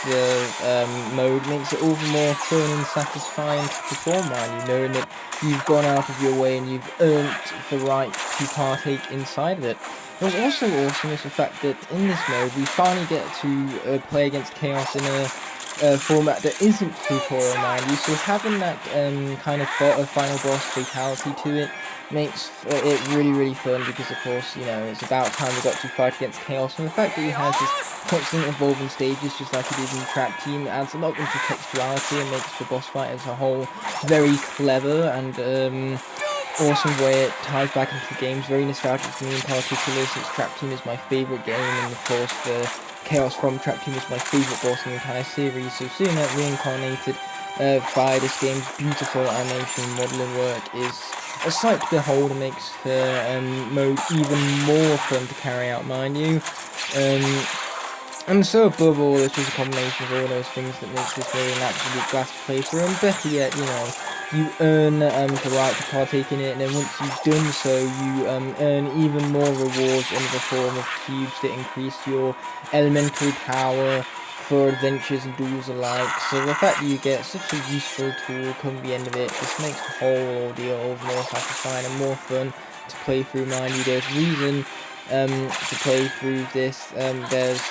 the mode makes it all the more fun and satisfying to perform on, knowing that you've gone out of your way and you've earned the right to partake inside of it. What's also awesome is the fact that in this mode we finally get to play against Chaos in a format that isn't tutorial, mind you, so having that kind of final boss fatality to it makes it really fun, because of course, it's about time we got to fight against Chaos, and the fact that he has this constant evolving stages just like he did in the Trap Team adds a lot of intertextuality and makes the boss fight as a whole very clever and awesome way it ties back into the games. Very nostalgic for me in particular, since Trap Team is my favourite game, and of course the Chaos from Trap Team is my favourite boss in the entire series, so seeing that reincarnated via this game's beautiful animation and modelling work is a sight to behold, and makes the mode even more fun to carry out, mind you. And so above all, it's just a combination of all those things that makes this really an absolute blast to play through, and better yet, you earn the right to partake in it, and then once you've done so, you earn even more rewards in the form of cubes that increase your elemental power for adventures and duels alike. So the fact that you get such a useful tool come the end of it just makes the whole ordeal more satisfying and more fun to play through, mind you. There's reason to play through this, there's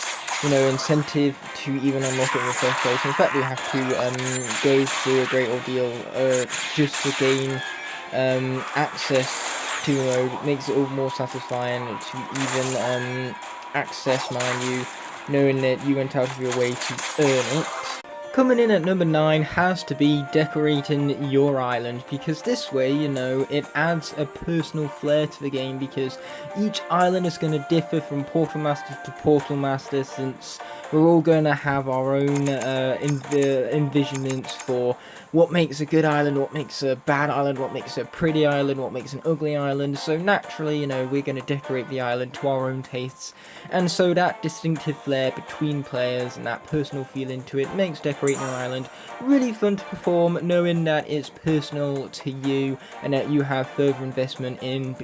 incentive to even unlock it in the first place. In fact, you have to go through a great ordeal just to gain access to the mode. It makes it all more satisfying to even access, mind you, knowing that you went out of your way to earn it. Coming in at number 9 has to be decorating your island, because this way, it adds a personal flair to the game, because each island is going to differ from Portal Master to Portal Master, since we're all going to have our own envisionments for what makes a good island, what makes a bad island, what makes a pretty island, what makes an ugly island. So naturally, we're going to decorate the island to our own tastes, and so that distinctive flair between players and that personal feeling to it makes decorating your island really fun to perform, knowing that it's personal to you and that you have further investment in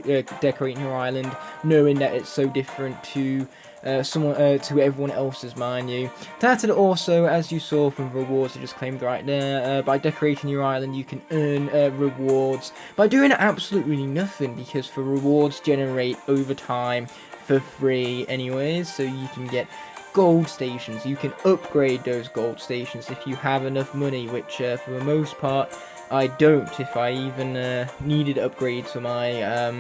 decorating your island, knowing that it's so different to to everyone else's, mind you. That, and also, as you saw from the rewards I just claimed right there, by decorating your island you can earn rewards by doing absolutely nothing, because the rewards generate over time for free anyways, so you can get gold stations. You can upgrade those gold stations if you have enough money, which for the most part I don't, if I even needed upgrades for my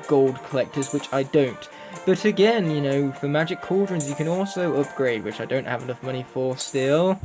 gold collectors, which I don't. But again, for magic cauldrons you can also upgrade, which I don't have enough money for still,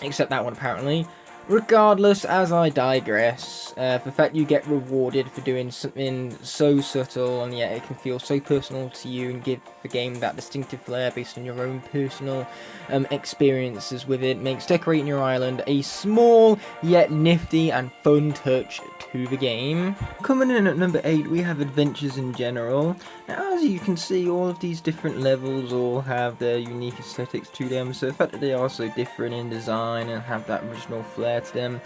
except that one apparently. Regardless, as I digress, the fact you get rewarded for doing something so subtle, and yet it can feel so personal to you and give the game that distinctive flair based on your own personal experiences with it, makes decorating your island a small yet nifty and fun touch to the game. Coming in at number 8, we have adventures in general. Now, as you can see, all of these different levels all have their unique aesthetics to them, so the fact that they are so different in design and have that original flair to them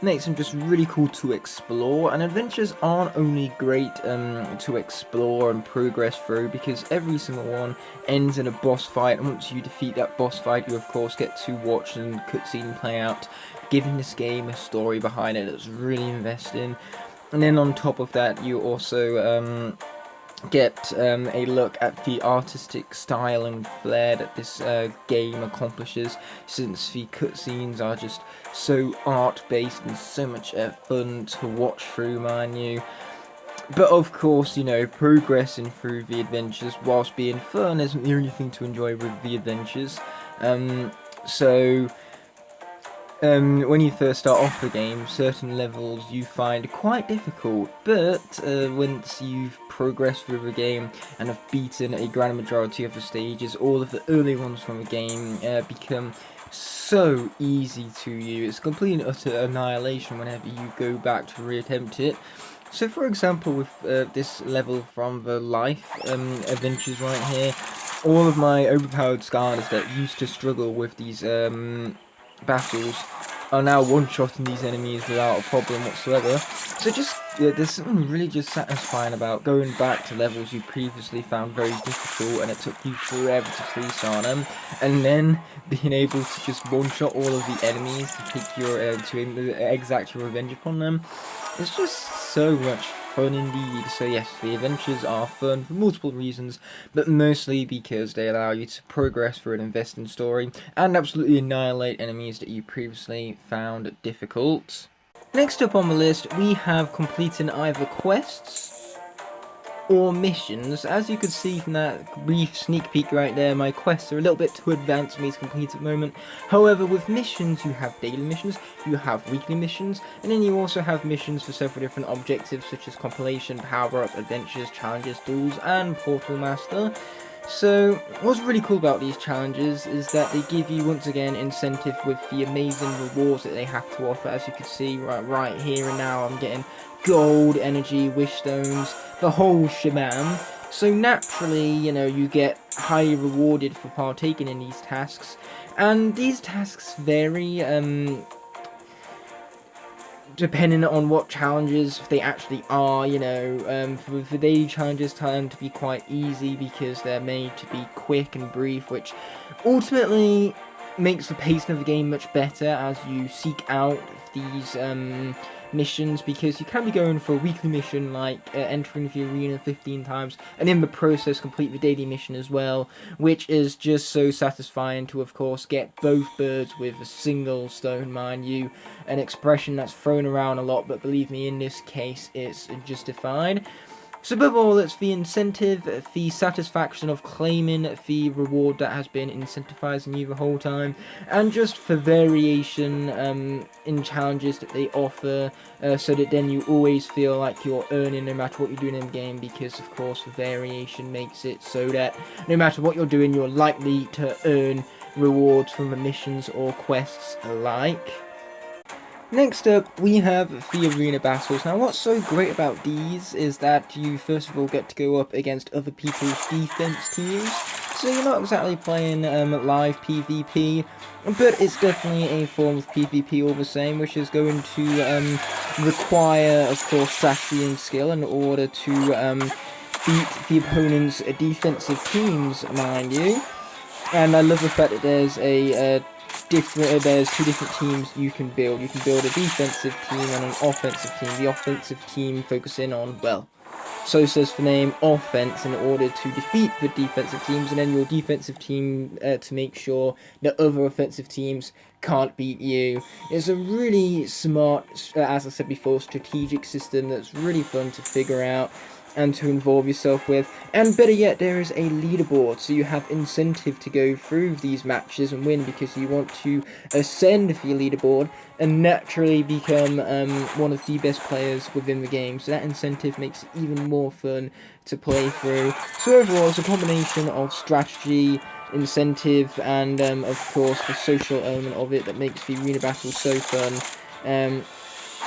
makes them just really cool to explore. And adventures aren't only great to explore and progress through, because every single one ends in a boss fight, and once you defeat that boss fight you of course get to watch and cutscene play out, giving this game a story behind it that's really investing. And then on top of that, you also get a look at the artistic style and flair that this game accomplishes, since the cutscenes are just so art-based and so much fun to watch through, mind you. But of course, you know, progressing through the adventures whilst being fun isn't the only thing to enjoy with the adventures. When you first start off the game, certain levels you find quite difficult, but once you've progressed through the game and have beaten a grand majority of the stages, all of the early ones from the game become so easy to you. It's complete and utter annihilation whenever you go back to reattempt it. So for example, with this level from the life adventures right here, all of my overpowered Skylanders that used to struggle with these battles are now one-shotting these enemies without a problem whatsoever. So just, there's something really just satisfying about going back to levels you previously found very difficult and it took you forever to freestyle them, and then being able to just one-shot all of the enemies to take your, to exact your revenge upon them. It's just so much fun indeed. So yes, the adventures are fun for multiple reasons, but mostly because they allow you to progress through an investing story and absolutely annihilate enemies that you previously found difficult. Next up on the list, we have completing either quests or missions. As you can see from that brief sneak peek right there, my quests are a little bit too advanced for me to complete at the moment. However, with missions, you have daily missions, you have weekly missions, and then you also have missions for several different objectives such as compilation, power-up, adventures, challenges, duels, and Portal Master. So, what's really cool about these challenges is that they give you, once again, incentive with the amazing rewards that they have to offer. As you can see right here and now, I'm getting gold, energy, wish stones, the whole shebang. So naturally, you know, you get highly rewarded for partaking in these tasks. And these tasks vary, depending on what challenges they actually are. You know, for the daily challenges tend to be quite easy because they're made to be quick and brief, which ultimately makes the pacing of the game much better as you seek out these missions, because you can be going for a weekly mission like entering the arena 15 times and in the process complete the daily mission as well, which is just so satisfying to, of course, get both birds with a single stone, mind you, an expression that's thrown around a lot, but believe me, in this case it's justified. So above all, it's the incentive, the satisfaction of claiming the reward that has been incentivizing you the whole time, and just for variation in challenges that they offer, so that then you always feel like you're earning no matter what you're doing in the game, because of course the variation makes it so that no matter what you're doing, you're likely to earn rewards from the missions or quests alike. Next up, we have the arena battles. Now, what's so great about these is that you first of all get to go up against other people's defense teams. So you're not exactly playing live PvP, but it's definitely a form of PvP all the same, which is going to require, of course, strategy and skill in order to beat the opponent's defensive teams, mind you. And I love the fact that there's there's two different teams you can build. You can build a defensive team and an offensive team. The offensive team focusing on, well, so says the name, offense, in order to defeat the defensive teams, and then your defensive team to make sure that other offensive teams can't beat you. It's a really smart, as I said before, strategic system that's really fun to figure out and to involve yourself with, and better yet, there is a leaderboard, so you have incentive to go through these matches and win, because you want to ascend the leaderboard and naturally become one of the best players within the game. So that incentive makes it even more fun to play through. So overall, it's a combination of strategy, incentive, and of course the social element of it that makes the arena battle so fun.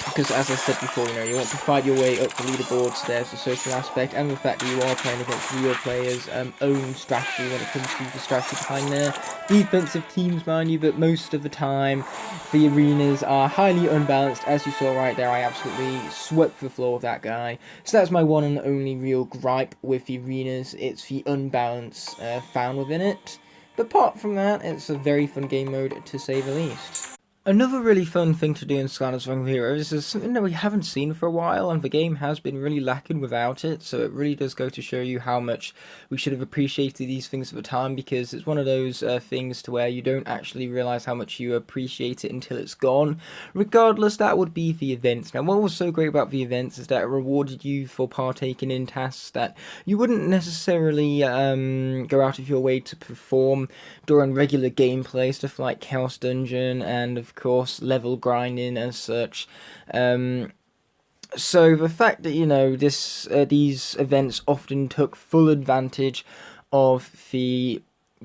Because as I said before, you know, you want to fight your way up the leaderboards. There's the social aspect, and the fact that you are playing against real players' own strategy when it comes to the strategy behind their defensive teams, mind you. But most of the time, the arenas are highly unbalanced. As you saw right there, I absolutely swept the floor of that guy. So that's my one and only real gripe with the arenas. It's the unbalance found within it. But apart from that, it's a very fun game mode, to say the least. Another really fun thing to do in Skylanders Ring of Heroes is something that we haven't seen for a while, and the game has been really lacking without it, so it really does go to show you how much we should have appreciated these things at the time, because it's one of those things to where you don't actually realise how much you appreciate it until it's gone. Regardless, that would be the events. Now, what was so great about the events is that it rewarded you for partaking in tasks that you wouldn't necessarily go out of your way to perform during regular gameplay, stuff like Chaos Dungeon and of course level grinding and such. So the fact that these events often took full advantage of the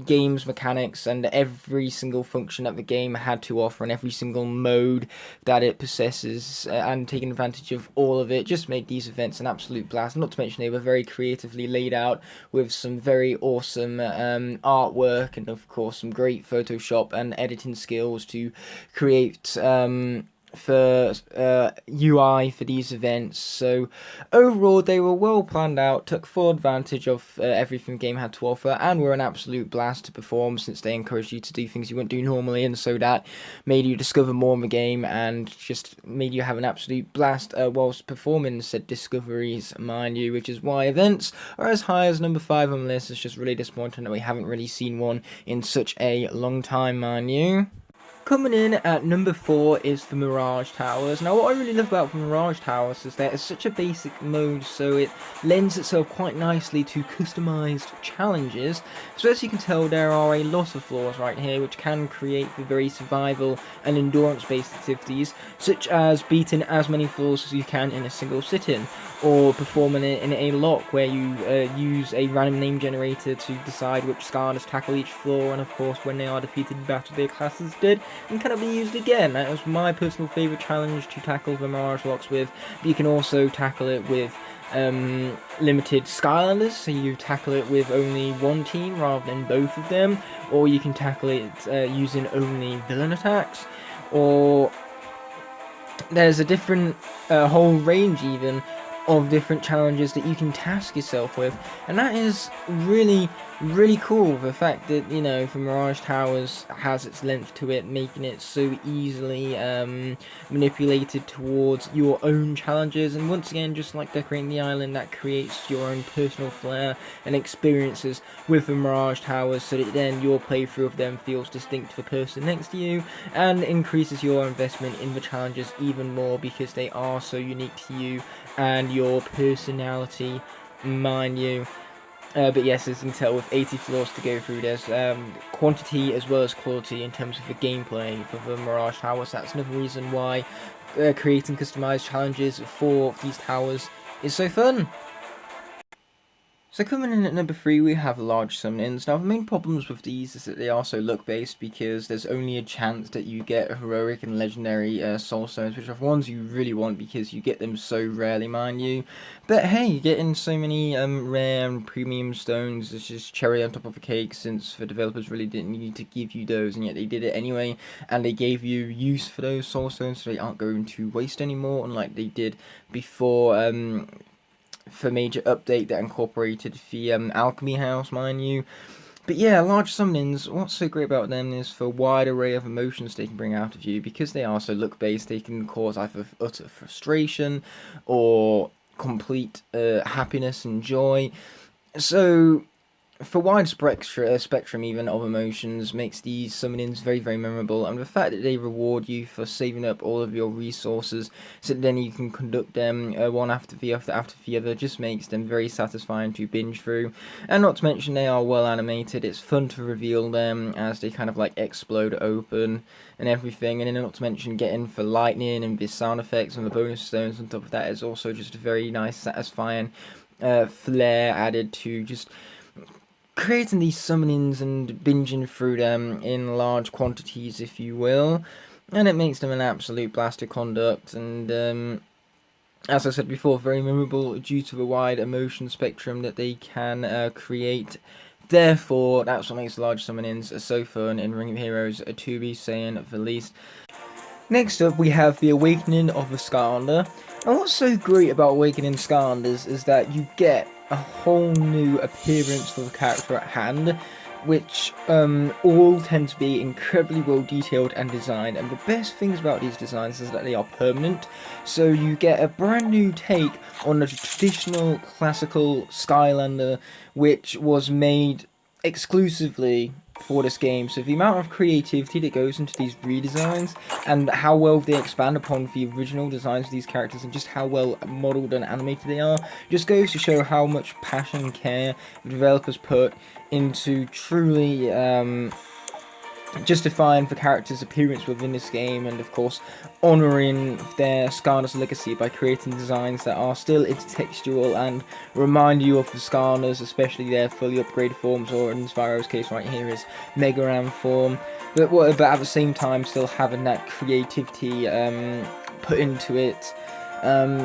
game's mechanics and every single function that the game had to offer and every single mode that it possesses, and taking advantage of all of it just made these events an absolute blast. Not to mention they were very creatively laid out with some very awesome artwork and of course some great Photoshop and editing skills to create for UI for these events. So overall they were well planned out, took full advantage of everything the game had to offer, and were an absolute blast to perform, since they encouraged you to do things you wouldn't do normally, and so that made you discover more in the game and just made you have an absolute blast whilst performing said discoveries, mind you, which is why events are as high as number 5 on the list. It's just really disappointing that we haven't really seen one in such a long time, mind you. Coming in at number 4 is the Mirage Towers. Now, what I really love about the Mirage Towers is that it's such a basic mode, so it lends itself quite nicely to customised challenges. So as you can tell, there are a lot of floors right here which can create for very survival and endurance-based activities, such as beating as many floors as you can in a single sitting, or performing it in a lock where you use a random name generator to decide which Skylanders tackle each floor, and of course when they are defeated in battle their classes dead and cannot be used again. That was my personal favourite challenge to tackle the Mirage Locks with, but you can also tackle it with limited Skylanders, so you tackle it with only one team rather than both of them, or you can tackle it using only villain attacks, or there's a different whole range even of different challenges that you can task yourself with, and that is really cool. The fact that, you know, the Mirage Towers has its length to it, making it so easily manipulated towards your own challenges, and once again, just like decorating the island, that creates your own personal flair and experiences with the Mirage Towers, so that then your playthrough of them feels distinct to the person next to you, and increases your investment in the challenges even more because they are so unique to you and your personality, mind you. But yes, as you can tell, with 80 floors to go through, there's quantity as well as quality in terms of the gameplay for the Mirage Towers. That's another reason why creating customized challenges for these towers is so fun. So coming in at number 3, we have large summonings. Now the main problems with these is that they are so luck based, because there's only a chance that you get heroic and legendary soul stones, which are ones you really want because you get them so rarely, mind you. But hey, you're getting so many rare and premium stones. It's just cherry on top of the cake, since the developers really didn't need to give you those, and yet they did it anyway, and they gave you use for those soul stones, so they aren't going to waste anymore, unlike they did before for major update that incorporated the alchemy house, mind you. But yeah, large summonings, what's so great about them is the wide array of emotions they can bring out of you. Because they are so luck based, they can cause either utter frustration or complete happiness and joy. So for wide spectrum even of emotions makes these summonings very memorable, and the fact that they reward you for saving up all of your resources so that then you can conduct them one after the other just makes them very satisfying to binge through. And not to mention they are well animated. It's fun to reveal them as they kind of like explode open and everything, and then not to mention getting for lightning and the sound effects and the bonus stones on top of that is also just a very nice satisfying flair added to just creating these summonings and binging through them in large quantities, if you will, and it makes them an absolute blast to conduct, and as I said before, very memorable due to the wide emotion spectrum that they can create. Therefore, that's what makes large summonings so fun in Ring of Heroes, to be saying the least. Next up, we have the Awakening of the Skylander. And what's so great about Awakening Skylanders is that you get a whole new appearance for the character at hand. which all tend to be incredibly well detailed and designed, and the best things about these designs is that they are permanent, so you get a brand new take on a traditional classical Skylander which was made exclusively for this game. So the amount of creativity that goes into these redesigns and how well they expand upon the original designs of these characters and just how well modelled and animated they are just goes to show how much passion and care the developers put into truly justifying the character's appearance within this game, and of course honouring their Skarner's legacy by creating designs that are still intertextual and remind you of the Skarners, especially their fully upgraded forms, or in Spyro's case right here is Mega Ram form, but at the same time still having that creativity put into it,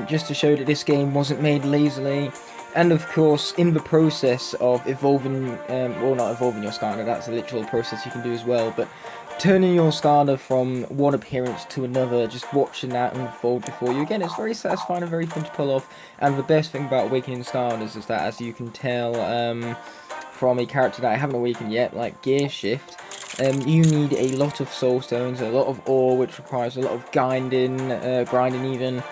just to show that this game wasn't made lazily. And of course, in the process of evolving, well, not evolving your Skarner, that's a literal process you can do as well, but turning your Skarner from one appearance to another, just watching that unfold before you, again, it's very satisfying and very fun to pull off. And the best thing about Awakening Skarners is that, as you can tell from a character that I haven't awakened yet, like Gear Shift, you need a lot of soul stones, a lot of ore, which requires a lot of grinding even,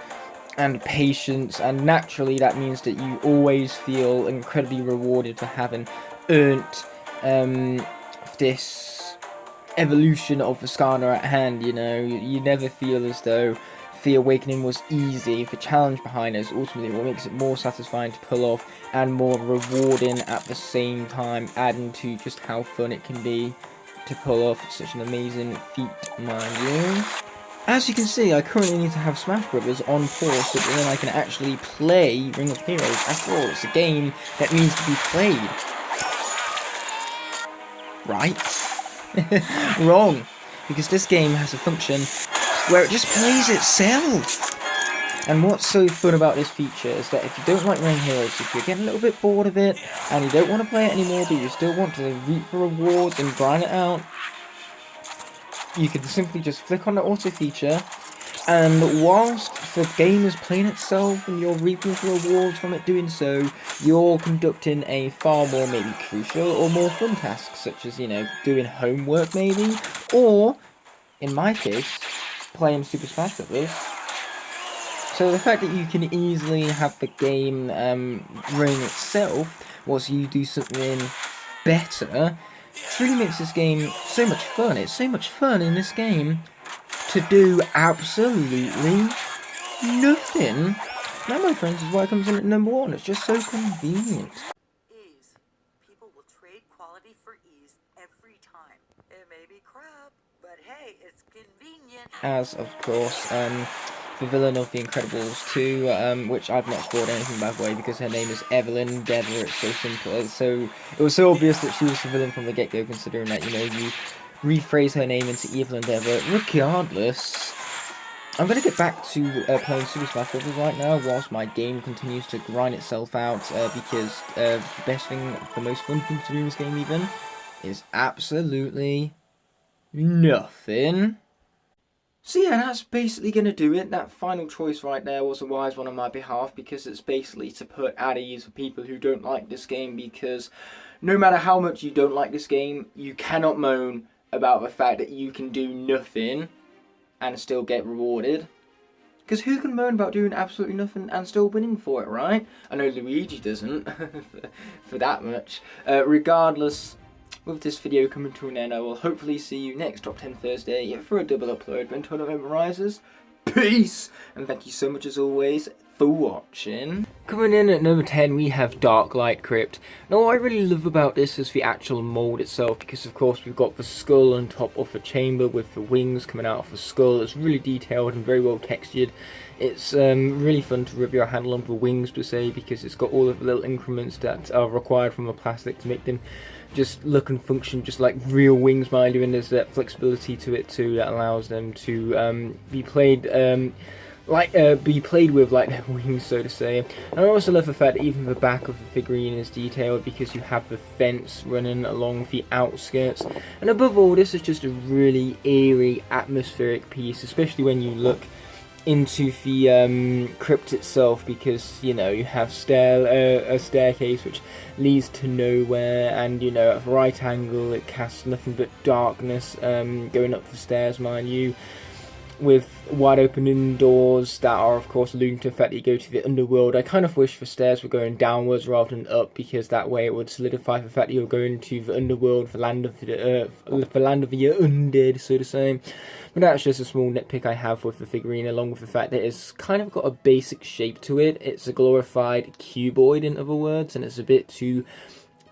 and patience, and naturally that means that you always feel incredibly rewarded for having earned this evolution of the Skarner at hand. You know, you never feel as though the awakening was easy. The challenge behind it is ultimately what makes it more satisfying to pull off and more rewarding at the same time, adding to just how fun it can be to pull off such an amazing feat, mind you. As you can see, I currently need to have Smash Brothers on pause so that then I can actually play Ring of Heroes. After all, it's a game that needs to be played. Right? Wrong. Because this game has a function where it just plays itself. And what's so fun about this feature is that if you don't like Ring of Heroes, if you're getting a little bit bored of it, and you don't want to play it anymore, but you still want to reap the rewards and grind it out, you can simply just flick on the auto feature, and whilst the game is playing itself and you're reaping the rewards from it doing so, you're conducting a far more maybe crucial or more fun task, such as, you know, doing homework maybe, or, in my case, playing Super Smash Bros. So the fact that you can easily have the game running itself whilst you do something better really makes this game so much fun. It's so much fun in this game to do absolutely nothing. That, my friends, is why it comes in at number 1. It's just so convenient. Ease. People will trade quality for ease every time. It may be crap, but hey, it's convenient. As, of course, the villain of The Incredibles 2, which I've not spoiled anything by the way, because her name is Evelyn Dever. It's so simple. So it was so obvious that she was the villain from the get-go, considering that, you know, you rephrase her name into Evelyn Dever. Regardless, I'm going to get back to playing Super Smash Bros. Right now, whilst my game continues to grind itself out, because the best thing, the most fun thing to do in this game even, is absolutely nothing. So yeah, that's basically going to do it. That final choice right there was a wise one on my behalf, because it's basically to put at ease for people who don't like this game, because no matter how much you don't like this game, you cannot moan about the fact that you can do nothing and still get rewarded. Because who can moan about doing absolutely nothing and still winning for it, right? I know Luigi doesn't, for that much. Regardless, with this video coming to an end, I will hopefully see you next Top 10 Thursday for a double upload. But until November rises, peace! And thank you so much as always for watching. Coming in at number 10, we have Dark Light Crypt. Now what I really love about this is the actual mould itself, because of course we've got the skull on top of the chamber with the wings coming out of the skull. It's really detailed and very well textured. It's really fun to rub your handle on the wings per se, because it's got all of the little increments that are required from the plastic to make them just look and function just like real wings, mind you, and there's that flexibility to it too that allows them to be played with like their wings, so to say. And I also love the fact that even the back of the figurine is detailed, because you have the fence running along the outskirts. And above all, this is just a really eerie, atmospheric piece, especially when you look into the crypt itself, because you know you have a staircase which leads to nowhere, and you know at a right angle it casts nothing but darkness going up the stairs, mind you, with wide open doors that are of course alluding to the fact that you go to the underworld. I kind of wish the stairs were going downwards rather than up, because that way it would solidify the fact that you're going to the underworld, the land of the undead, so to say. But that's just a small nitpick I have with the figurine, along with the fact that it's kind of got a basic shape to it. It's a glorified cuboid, in other words, and it's a bit too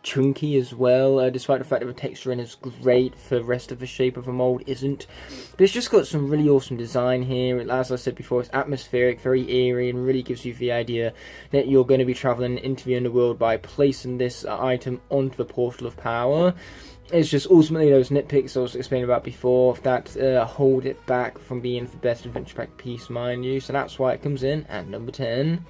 chunky as well, despite the fact that the texture in is great, the rest of the shape of the mold isn't. But it's just got some really awesome design here. As I said before, it's atmospheric, very eerie, and really gives you the idea that you're going to be travelling into the underworld by placing this item onto the portal of power. It's just ultimately those nitpicks I was explaining about before that hold it back from being the best adventure pack piece, mind you, so that's why it comes in at number 10.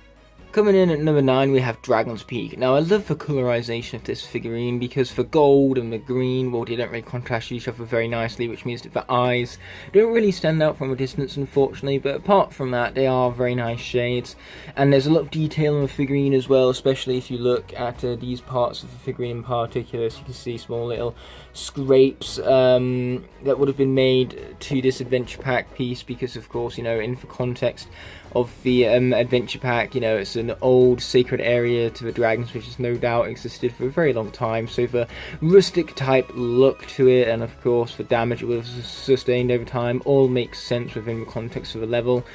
Coming in at number 9, we have Dragon's Peak. Now, I love the colorization of this figurine, because the gold and the green, well, they don't really contrast each other very nicely, which means that the eyes don't really stand out from a distance, unfortunately, but apart from that, they are very nice shades, and there's a lot of detail on the figurine as well, especially if you look at these parts of the figurine in particular, so you can see small little scrapes that would have been made to this adventure pack piece, because of course, you know, in the context of the adventure pack, you know, it's an old sacred area to the dragons, which has no doubt existed for a very long time, so the rustic type look to it, and of course the damage it was sustained over time, all makes sense within the context of the level.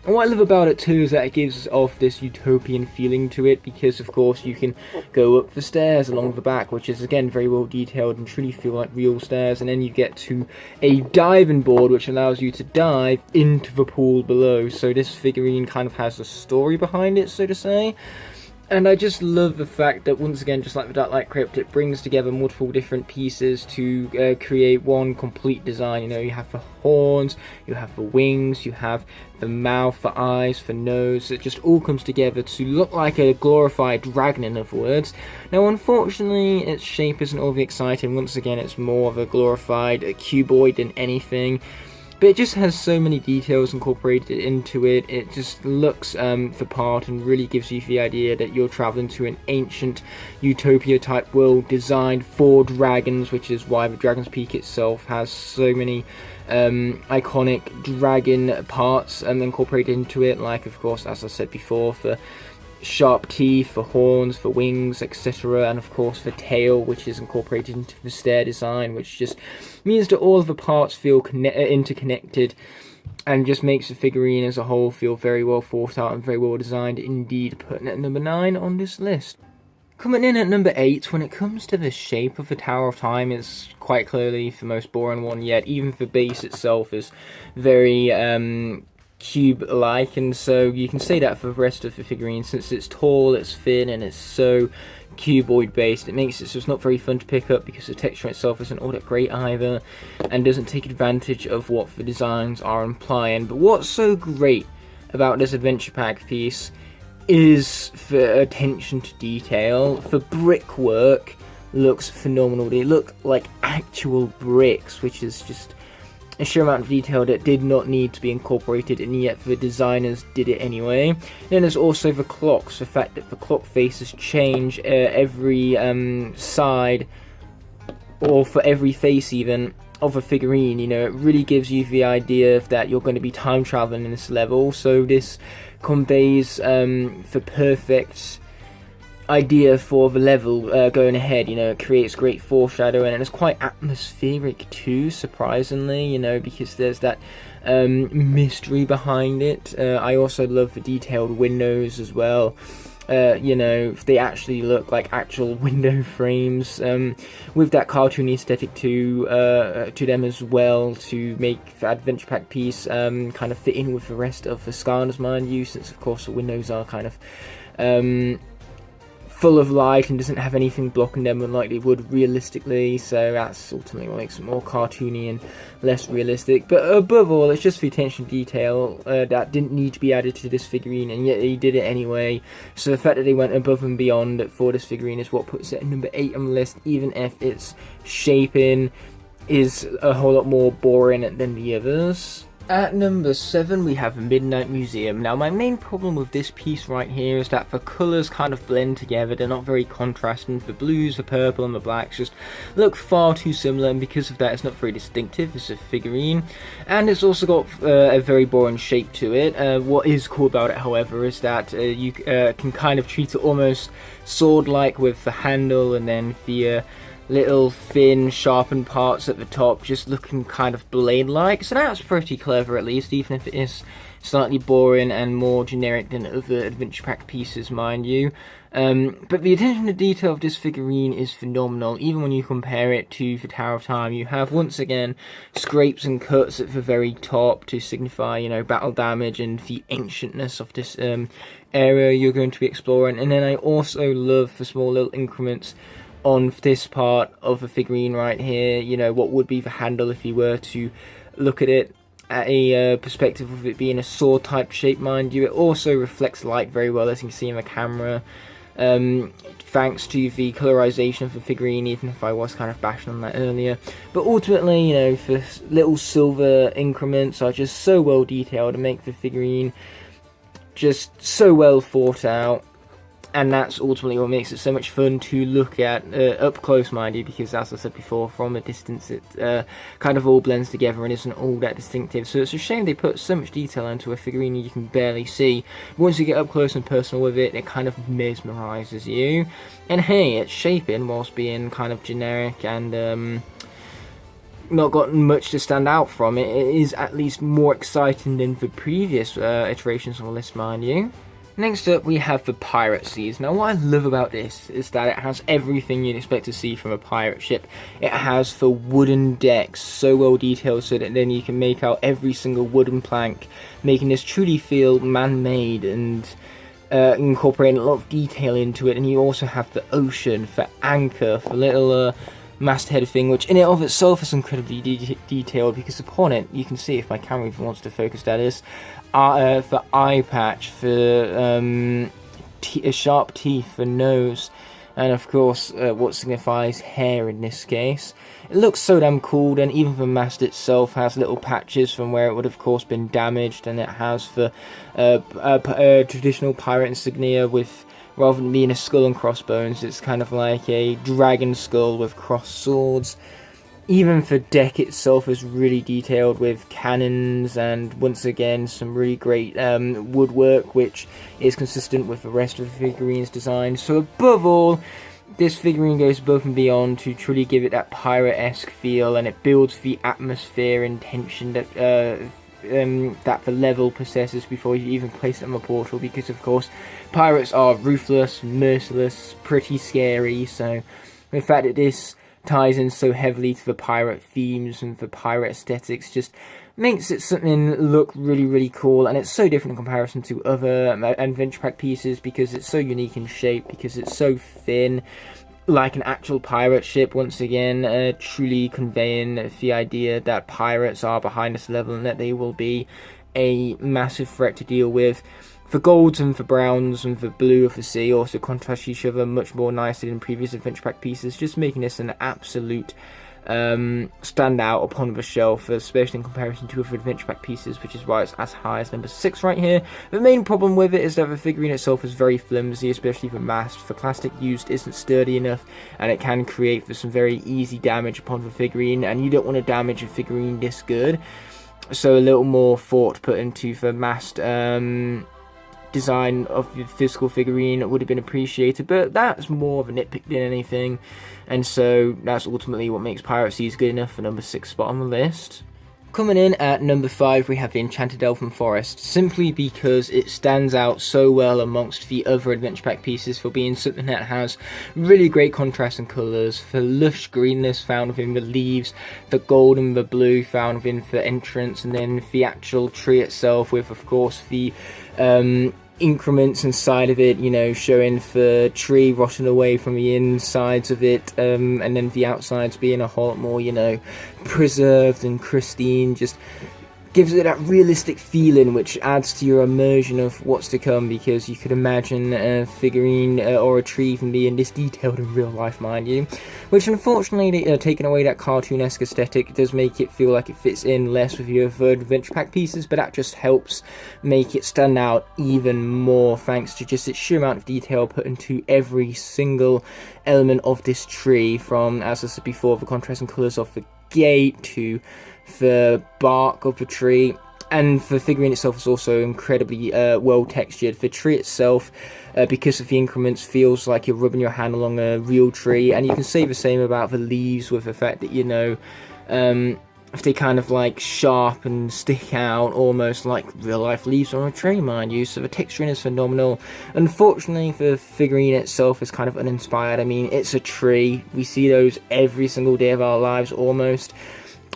And what I love about it too is that it gives off this utopian feeling to it, because of course you can go up the stairs along the back, which is again very well detailed and truly feel like real stairs, and then you get to a diving board which allows you to dive into the pool below. So this figurine kind of has a story behind it, so to say. And I just love the fact that, once again, just like the Dark Light Crypt, it brings together multiple different pieces to create one complete design. You know, you have the horns, you have the wings, you have the mouth, the eyes, the nose. It just all comes together to look like a glorified dragon, in other words. Now, unfortunately, its shape isn't all that exciting. Once again, it's more of a glorified cuboid than anything. But it just has so many details incorporated into it. It just looks the part and really gives you the idea that you're traveling to an ancient utopia type world designed for dragons, which is why the Dragon's Peak itself has so many iconic dragon parts incorporated into it, like of course, as I said before, for sharp teeth, for horns, for wings, etc., and of course for tail, which is incorporated into the stair design, which just means that all of the parts feel interconnected, and just makes the figurine as a whole feel very well thought out and very well designed indeed, putting it at number 9 on this list. Coming in at number 8, when it comes to the shape of the Tower of Time, it's quite clearly the most boring one yet. Even the base itself is very cube-like, and so you can say that for the rest of the figurine, since it's tall, it's thin, and it's so cuboid based, it makes it so it's not very fun to pick up, because the texture itself isn't all that great either, and doesn't take advantage of what the designs are implying. But what's so great about this adventure pack piece is the attention to detail. The brickwork looks phenomenal. They look like actual bricks, which is just a sheer amount of detail that did not need to be incorporated, and yet the designers did it anyway. Then there's also the clocks, the fact that the clock faces change every side, or for every face even, of a figurine. You know, it really gives you the idea that you're going to be time traveling in this level, so this conveys the perfect idea for the level going ahead. You know, it creates great foreshadowing, and it's quite atmospheric too, surprisingly, you know, because there's that mystery behind it. I also love the detailed windows as well. You know, they actually look like actual window frames, with that cartoony aesthetic to them as well, to make the adventure pack piece kind of fit in with the rest of the Skylanders, mind you, since of course the windows are kind of full of light and doesn't have anything blocking them unlike they would realistically, so that's ultimately what makes it more cartoony and less realistic. But above all, it's just the attention to detail that didn't need to be added to this figurine, and yet they did it anyway. So the fact that they went above and beyond for this figurine is what puts it at number 8 on the list, even if its shaping is a whole lot more boring than the others. At number 7 we have Midnight Museum. Now my main problem with this piece right here is that the colours kind of blend together, they're not very contrasting. The blues, the purple and the blacks just look far too similar, and because of that it's not very distinctive as a figurine, and it's also got a very boring shape to it. What is cool about it, however, is that you can kind of treat it almost sword-like with the handle and then the little thin sharpened parts at the top just looking kind of blade-like, so that's pretty clever, at least, even if it is slightly boring and more generic than other adventure pack pieces, mind you. But the attention to detail of this figurine is phenomenal, even when you compare it to the Tower of Time. You have, once again, scrapes and cuts at the very top to signify, you know, battle damage and the ancientness of this area you're going to be exploring. And then I also love the small little increments on this part of the figurine right here, you know, what would be the handle if you were to look at it at a perspective of it being a sword type shape, mind you. It also reflects light very well, as you can see in the camera, thanks to the colorization of the figurine, even if I was kind of bashing on that earlier. But ultimately, you know, the little silver increments are just so well detailed and make the figurine just so well thought out. And that's ultimately what makes it so much fun to look at up close, mind you, because as I said before, from a distance it kind of all blends together and isn't all that distinctive. So it's a shame they put so much detail into a figurine you can barely see. Once you get up close and personal with it, it kind of mesmerizes you. And hey, it's shaping whilst being kind of generic and not got much to stand out from it. It is at least more exciting than the previous iterations on the list, mind you. Next up, we have the Pirate Seas. Now, what I love about this is that it has everything you'd expect to see from a pirate ship. It has the wooden decks so well detailed so that then you can make out every single wooden plank, making this truly feel man-made and incorporating a lot of detail into it. And you also have the ocean, the anchor, the little masthead thing, which in and of itself is incredibly detailed, because upon it, you can see, if my camera even wants to focus, that is, for eye patch, for sharp teeth, for nose, and of course what signifies hair in this case. It looks so damn cool, and even the mast itself has little patches from where it would of course been damaged, and it has the traditional pirate insignia with, rather than being a skull and crossbones, it's kind of like a dragon skull with crossed swords. Even the deck itself is really detailed with cannons and, once again, some really great woodwork, which is consistent with the rest of the figurine's design. So above all, this figurine goes above and beyond to truly give it that pirate-esque feel, and it builds the atmosphere and tension that that the level possesses before you even place it on the portal, because of course pirates are ruthless, merciless, pretty scary. So the fact that this ties in so heavily to the pirate themes and the pirate aesthetics just makes it something look really, really cool. And it's so different in comparison to other adventure pack pieces, because it's so unique in shape, because it's so thin, like an actual pirate ship, once again, truly conveying the idea that pirates are behind this level and that they will be a massive threat to deal with. The golds and the browns and the blue of the sea also contrast each other much more nicely than previous adventure pack pieces, just making this an absolute standout upon the shelf, especially in comparison to other adventure pack pieces, which is why it's as high as number 6 right here. The main problem with it is that the figurine itself is very flimsy, especially the mast. The plastic used isn't sturdy enough, and it can create for some very easy damage upon the figurine, and you don't want to damage a figurine this good. So a little more thought put into the mast design of the physical figurine would have been appreciated, but that's more of a nitpick than anything, and so that's ultimately what makes Pirate Seas good enough for number 6 spot on the list. Coming in at number 5, we have the Enchanted Elfin Forest, simply because it stands out so well amongst the other adventure pack pieces for being something that has really great contrast and colours, the lush greenness found within the leaves, the gold and the blue found within the entrance, and then the actual tree itself with, of course, the increments inside of it, you know, showing the tree rotting away from the insides of it, and then the outsides being a whole lot more, you know, preserved and pristine, just gives it that realistic feeling, which adds to your immersion of what's to come, because you could imagine a figurine or a tree even being this detailed in real life, mind you. Which unfortunately, taking away that cartoon-esque aesthetic does make it feel like it fits in less with your other adventure pack pieces, but that just helps make it stand out even more thanks to just its sheer amount of detail put into every single element of this tree, from, as I said before, the contrasting colours of the gate to the bark of the tree. And the figurine itself is also incredibly well textured. The tree itself, because of the increments, feels like you're rubbing your hand along a real tree. And you can say the same about the leaves, with the fact that, you know, if they kind of like sharp and stick out, almost like real life leaves on a tree, mind you. So the texturing is phenomenal. Unfortunately, the figurine itself is kind of uninspired. I mean, it's a tree. We see those every single day of our lives almost.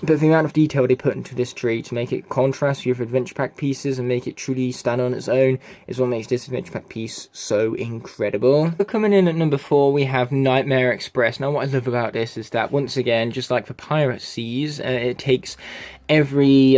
But the amount of detail they put into this tree to make it contrast with adventure pack pieces and make it truly stand on its own is what makes this adventure pack piece so incredible. So coming in at number 4, we have Nightmare Express. Now what I love about this is that, once again, just like the Pirate Seas, it takes every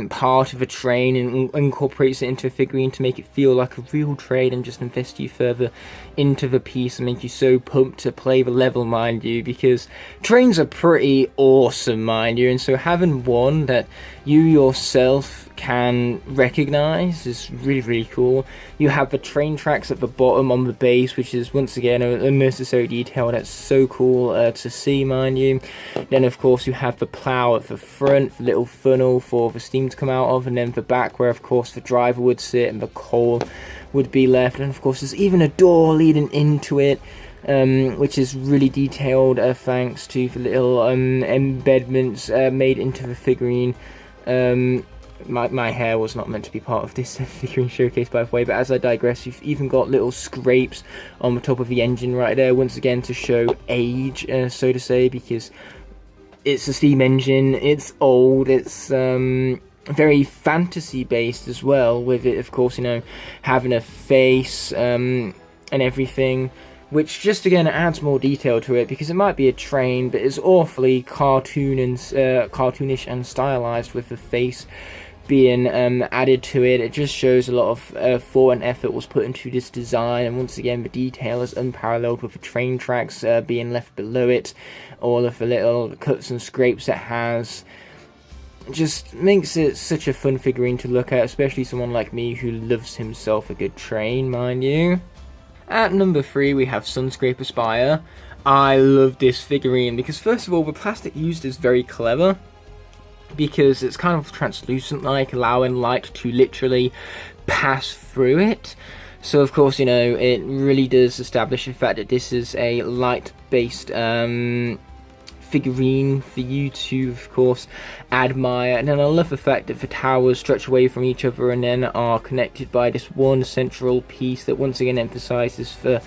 part of a train and incorporates it into a figurine to make it feel like a real train and just invest you further into the piece and make you so pumped to play the level, mind you, because trains are pretty awesome, mind you, and so having one that you yourself can recognize is really, really cool. You have the train tracks at the bottom on the base, which is once again an unnecessary detail that's so cool to see, mind you. Then of course you have the plough at the front, the little funnel for the steam to come out of, and then the back where of course the driver would sit and the coal would be left. And of course there's even a door leading into it, which is really detailed thanks to the little embedments made into the figurine. My hair was not meant to be part of this figurine showcase, by the way, but as I digress, you've even got little scrapes on the top of the engine right there, once again to show age, so to say, because it's a steam engine, it's old, it's very fantasy based as well, with it of course, you know, having a face and everything, which just again adds more detail to it, because it might be a train but it's awfully cartoonish and stylized, with the face being added to it. It just shows a lot of thought and effort was put into this design, and once again the detail is unparalleled, with the train tracks being left below it, all of the little cuts and scrapes it has. Just makes it such a fun figurine to look at, especially someone like me who loves himself a good train, mind you. At number 3 we have Sunscraper Spire. I love this figurine because, first of all, the plastic used is very clever, because it's kind of translucent, like allowing light to literally pass through it. So of course, you know, it really does establish the fact that this is a light based figurine for you to of course admire. And then I love the fact that the towers stretch away from each other and then are connected by this one central piece that once again emphasizes the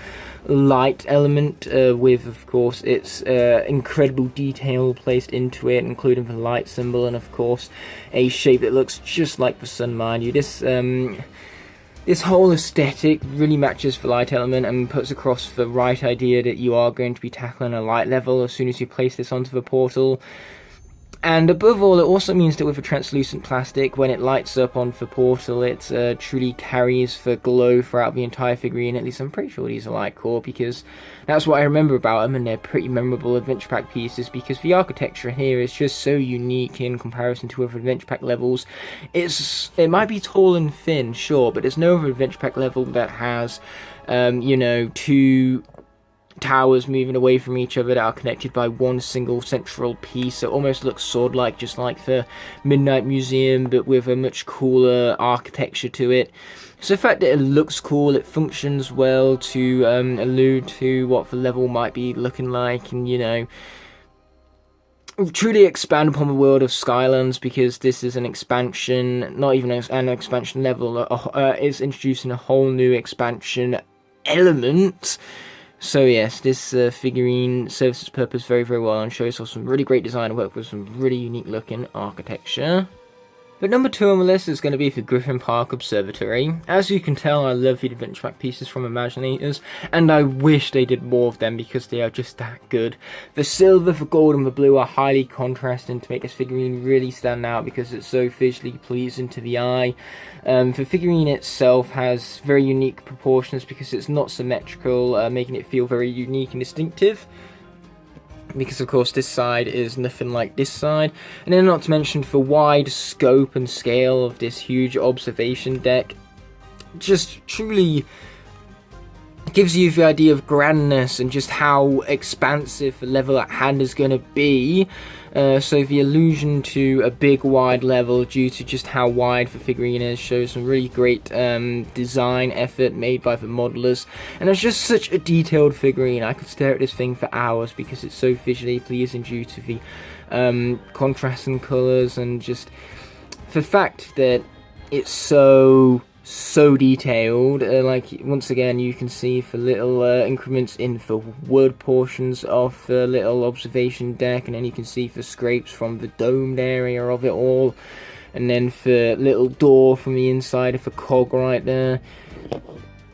light element, with of course its incredible detail placed into it, including the light symbol, and of course a shape that looks just like the sun, mind you. This whole aesthetic really matches the light element and puts across the right idea that you are going to be tackling a light level as soon as you place this onto the portal. And above all, it also means that with the translucent plastic, when it lights up on the portal, it truly carries the glow throughout the entire figurine. At least I'm pretty sure these are light core, because that's what I remember about them, and they're pretty memorable adventure pack pieces, because the architecture here is just so unique in comparison to other adventure pack levels. It might be tall and thin, sure, but there's no other adventure pack level that has, you know, two towers moving away from each other that are connected by one single central piece. It almost looks sword-like, just like the Midnight Museum, but with a much cooler architecture to it. So the fact that it looks cool, it functions well to allude to what the level might be looking like, and, you know, truly expand upon the world of Skylands, because this is an expansion, not even an expansion level, it's introducing a whole new expansion element. So yes, this figurine serves its purpose very, very well and shows off some really great design work with some really unique looking architecture. But number 2 on the list is going to be for Griffin Park Observatory. As you can tell, I love the adventure pack pieces from Imaginators, and I wish they did more of them because they are just that good. The silver, the gold, and the blue are highly contrasting to make this figurine really stand out because it's so visually pleasing to the eye. The figurine itself has very unique proportions because it's not symmetrical, making it feel very unique and distinctive. Because of course this side is nothing like this side, and then not to mention the wide scope and scale of this huge observation deck just truly gives you the idea of grandness and just how expansive the level at hand is going to be. So the allusion to a big wide level due to just how wide the figurine is shows some really great design effort made by the modelers, and it's just such a detailed figurine. I could stare at this thing for hours because it's so visually pleasing due to the contrasting colours and just the fact that it's so detailed. Like once again you can see the little increments in the wood portions of the little observation deck, and then you can see the scrapes from the domed area of it all, and then the little door from the inside of the cog right there.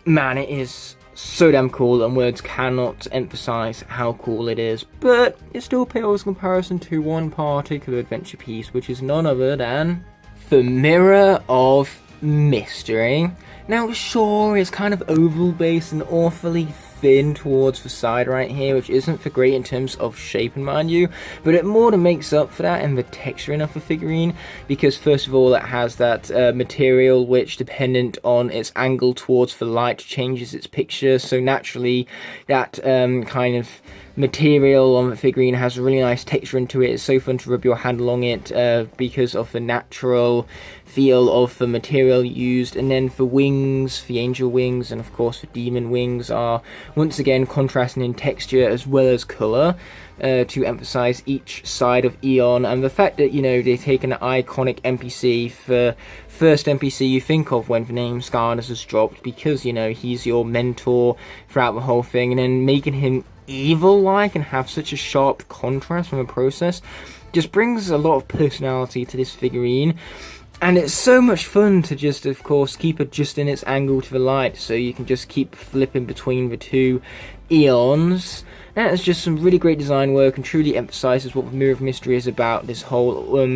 Man, it is so damn cool, and words cannot emphasize how cool it is, but it still pales in comparison to one particular adventure piece, which is none other than the Mirror of Mystery. Now sure, it's kind of oval based and awfully thin towards the side right here, which isn't for great in terms of shape, mind you, but it more than makes up for that in the texturing of the figurine, because first of all it has that material which, dependent on its angle towards the light, changes its picture, so naturally that kind of material on the figurine has a really nice texture into it. It's so fun to rub your hand along it because of the natural feel of the material used. And then the wings, the angel wings, and of course the demon wings are once again contrasting in texture as well as colour to emphasize each side of Eon. And the fact that, you know, they take an iconic NPC, the first NPC you think of when the name Skylanders is dropped, because, you know, he's your mentor throughout the whole thing, and then making him evil-like and have such a sharp contrast from the process just brings a lot of personality to this figurine. And it's so much fun to just, of course, keep adjusting its angle to the light, so you can just keep flipping between the two eons. That is just some really great design work and truly emphasises what the Mirror of Mystery is about, this whole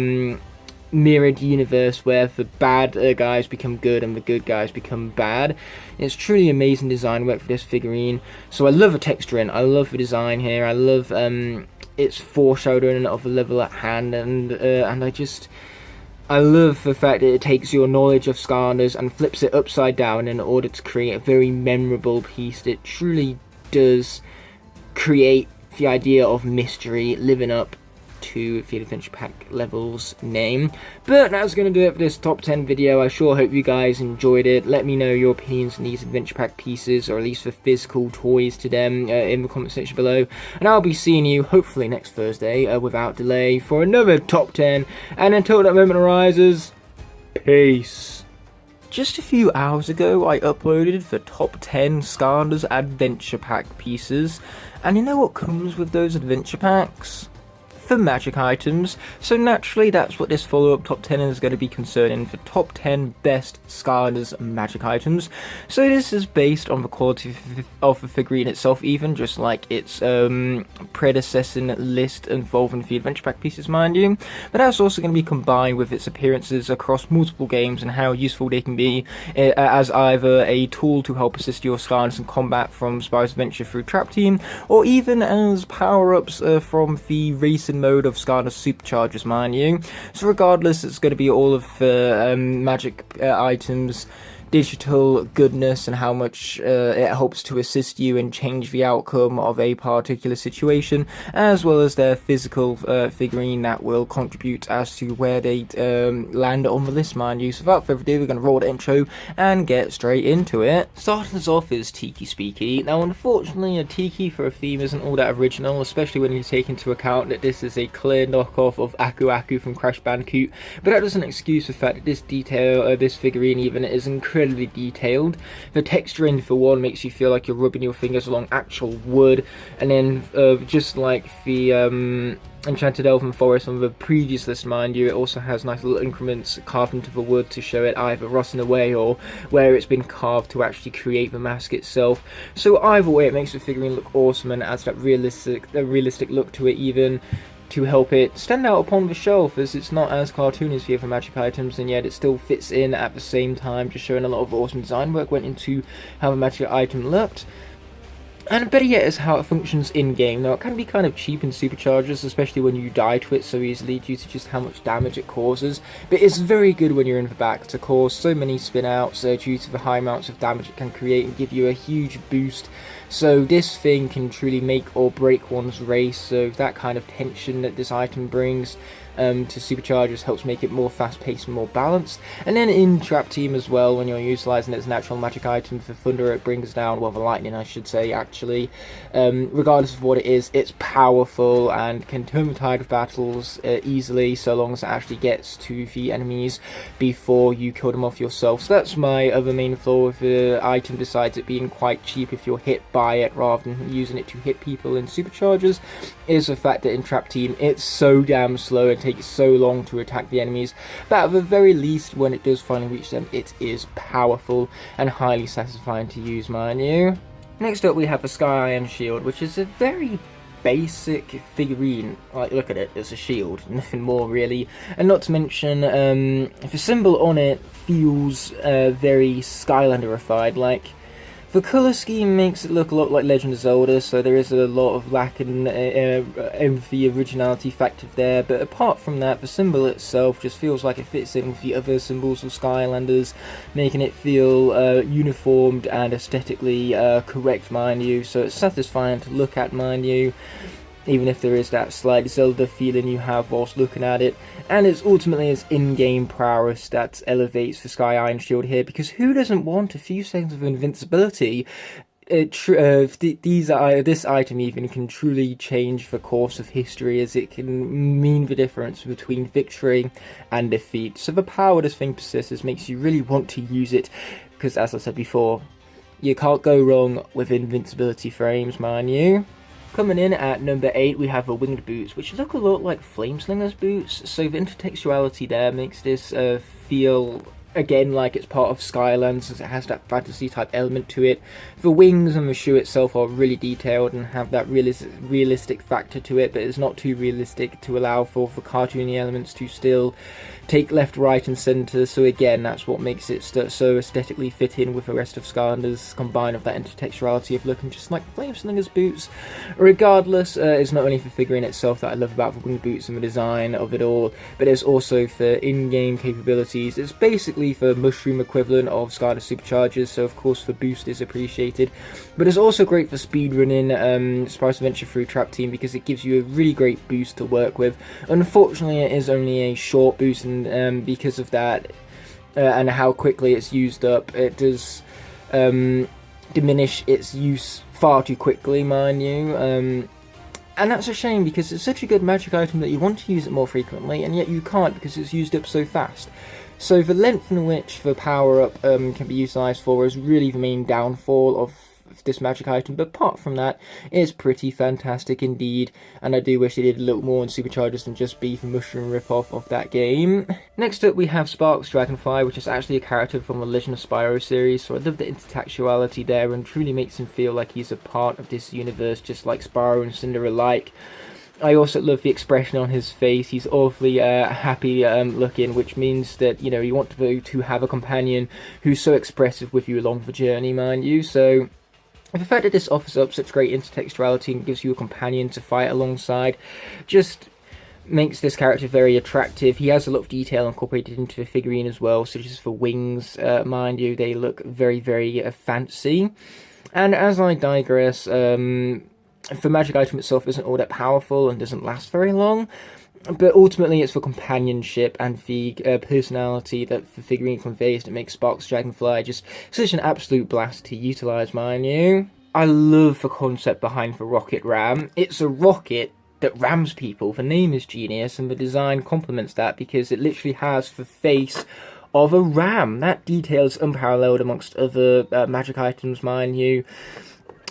mirrored universe where the bad guys become good and the good guys become bad. It's truly amazing design work for this figurine. So I love the texturing, I love the design here, I love its foreshadowing of the level at hand, and I love the fact that it takes your knowledge of Skylanders and flips it upside down in order to create a very memorable piece that truly does create the idea of mystery living up to the adventure pack level's name. But that's going to do it for this top 10 video. I sure hope you guys enjoyed it. Let me know your opinions on these adventure pack pieces, or at least the physical toys to them, in the comment section below, and I'll be seeing you hopefully next Thursday without delay for another top 10, and until that moment arises, peace. Just a few hours ago I uploaded the top 10 Skylanders adventure pack pieces, and you know what comes with those adventure packs? The magic items. So naturally that's what this follow-up top 10 is going to be concerning, for top 10 best Skylanders magic items. So this is based on the quality of the figurine itself, even just like its predecessing list involving the adventure pack pieces, mind you, but that's also going to be combined with its appearances across multiple games and how useful they can be as either a tool to help assist your Skylanders in combat from Spyro's Adventure through Trap Team, or even as power-ups from the racing mode of Skylanders Superchargers, mind you. So regardless, it's going to be all of the magic items, digital goodness, and how much it helps to assist you and change the outcome of a particular situation, as well as their physical figurine that will contribute as to where they land on the list, mind you. So without further ado, we're going to roll the intro and get straight into it. Starting us off is Tiki Speaky. Now unfortunately, a Tiki for a theme isn't all that original, especially when you take into account that this is a clear knockoff of Aku Aku from Crash Bandicoot, but that doesn't excuse the fact that this detail, this figurine even, is incredibly incredibly detailed. The texturing for one makes you feel like you're rubbing your fingers along actual wood, and then just like the Enchanted Elven Forest on the previous list, mind you, it also has nice little increments carved into the wood to show it either rotting away or where it's been carved to actually create the mask itself. So either way, it makes the figurine look awesome and adds that realistic look to it, even to help it stand out upon the shelf, as it's not as cartoony as the other magic items, and yet it still fits in at the same time, just showing a lot of awesome design work went into how the magic item looked. And better yet is how it functions in-game. Now, it can be kind of cheap in superchargers, especially when you die to it so easily due to just how much damage it causes, but it's very good when you're in the back to cause so many spin-outs due to the high amounts of damage it can create and give you a huge boost. So this thing can truly make or break one's race, so that kind of tension that this item brings to superchargers helps make it more fast-paced and more balanced. And then in Trap Team as well, when you're utilising its natural magic item for thunder, it brings down, well, the lightning I should say actually, regardless of what it is, it's powerful and can turn the tide of battles easily, so long as it actually gets to the enemies before you kill them off yourself. So that's my other main flaw with the item, besides it being quite cheap if you're hit by it rather than using it to hit people in superchargers, is the fact that in Trap Team it's so damn slow and takes so long to attack the enemies, but at the very least when it does finally reach them, it is powerful and highly satisfying to use, mind you. Next up we have the Sky Iron Shield, which is a very basic figurine. Like, look at it, it's a shield, nothing more really, and not to mention the symbol on it feels very Skylanderified. Like, the colour scheme makes it look a lot like Legend of Zelda, so there is a lot of lack in the originality factor there, but apart from that, the symbol itself just feels like it fits in with the other symbols of Skylanders, making it feel uniformed and aesthetically correct, mind you, so it's satisfying to look at, mind you, even if there is that slight Zelda feeling you have whilst looking at it. And it's ultimately its in-game prowess that elevates the Sky Iron Shield here, because who doesn't want a few seconds of invincibility? This item even can truly change the course of history, as it can mean the difference between victory and defeat. So the power this thing possesses makes you really want to use it, because as I said before, you can't go wrong with invincibility frames, mind you. Coming in at number 8, we have the winged boots, which look a lot like Flameslinger's boots, so the intertextuality there makes this feel again like it's part of Skylands, as it has that fantasy type element to it. The wings and the shoe itself are really detailed and have that realistic factor to it, but it's not too realistic to allow for the cartoony elements to still take left, right and centre, so again that's what makes it so aesthetically fit in with the rest of Skylanders, combined with that intertextuality of looking just like Flameslinger's boots. Regardless, it's not only the figurine itself that I love about the winged boots and the design of it all, but it's also for in-game capabilities. It's basically the mushroom equivalent of Skylander superchargers, so of course the boost is appreciated, but it's also great for speedrunning Spice Adventure through Trap Team, because it gives you a really great boost to work with. Unfortunately it is only a short boost, and because of that and how quickly it's used up, it does diminish its use far too quickly, mind you, and that's a shame, because it's such a good magic item that you want to use it more frequently, and yet you can't because it's used up so fast. So the length in which the power-up can be utilised for is really the main downfall of this magic item, but apart from that, it's pretty fantastic indeed, and I do wish they did a little more in superchargers than just be the mushroom ripoff of that game. Next up we have Sparks Dragonfly, which is actually a character from the Legend of Spyro series, so I love the intertextuality there and truly makes him feel like he's a part of this universe, just like Spyro and Cinder alike. I also love the expression on his face. He's awfully happy looking, which means that, you know, you want to have a companion who's so expressive with you along the journey, mind you. So the fact that this offers up such great intertextuality and gives you a companion to fight alongside just makes this character very attractive. He has a lot of detail incorporated into the figurine as well, such as for wings, mind you, they look very, very fancy. And as I digress, the magic item itself isn't all that powerful and doesn't last very long, but ultimately it's for companionship and the personality that the figurine conveys that makes Sparks Dragonfly just such an absolute blast to utilise, mind you. I love the concept behind the rocket ram. It's a rocket that rams people. The name is genius and the design complements that, because it literally has the face of a ram. That detail is unparalleled amongst other magic items, mind you.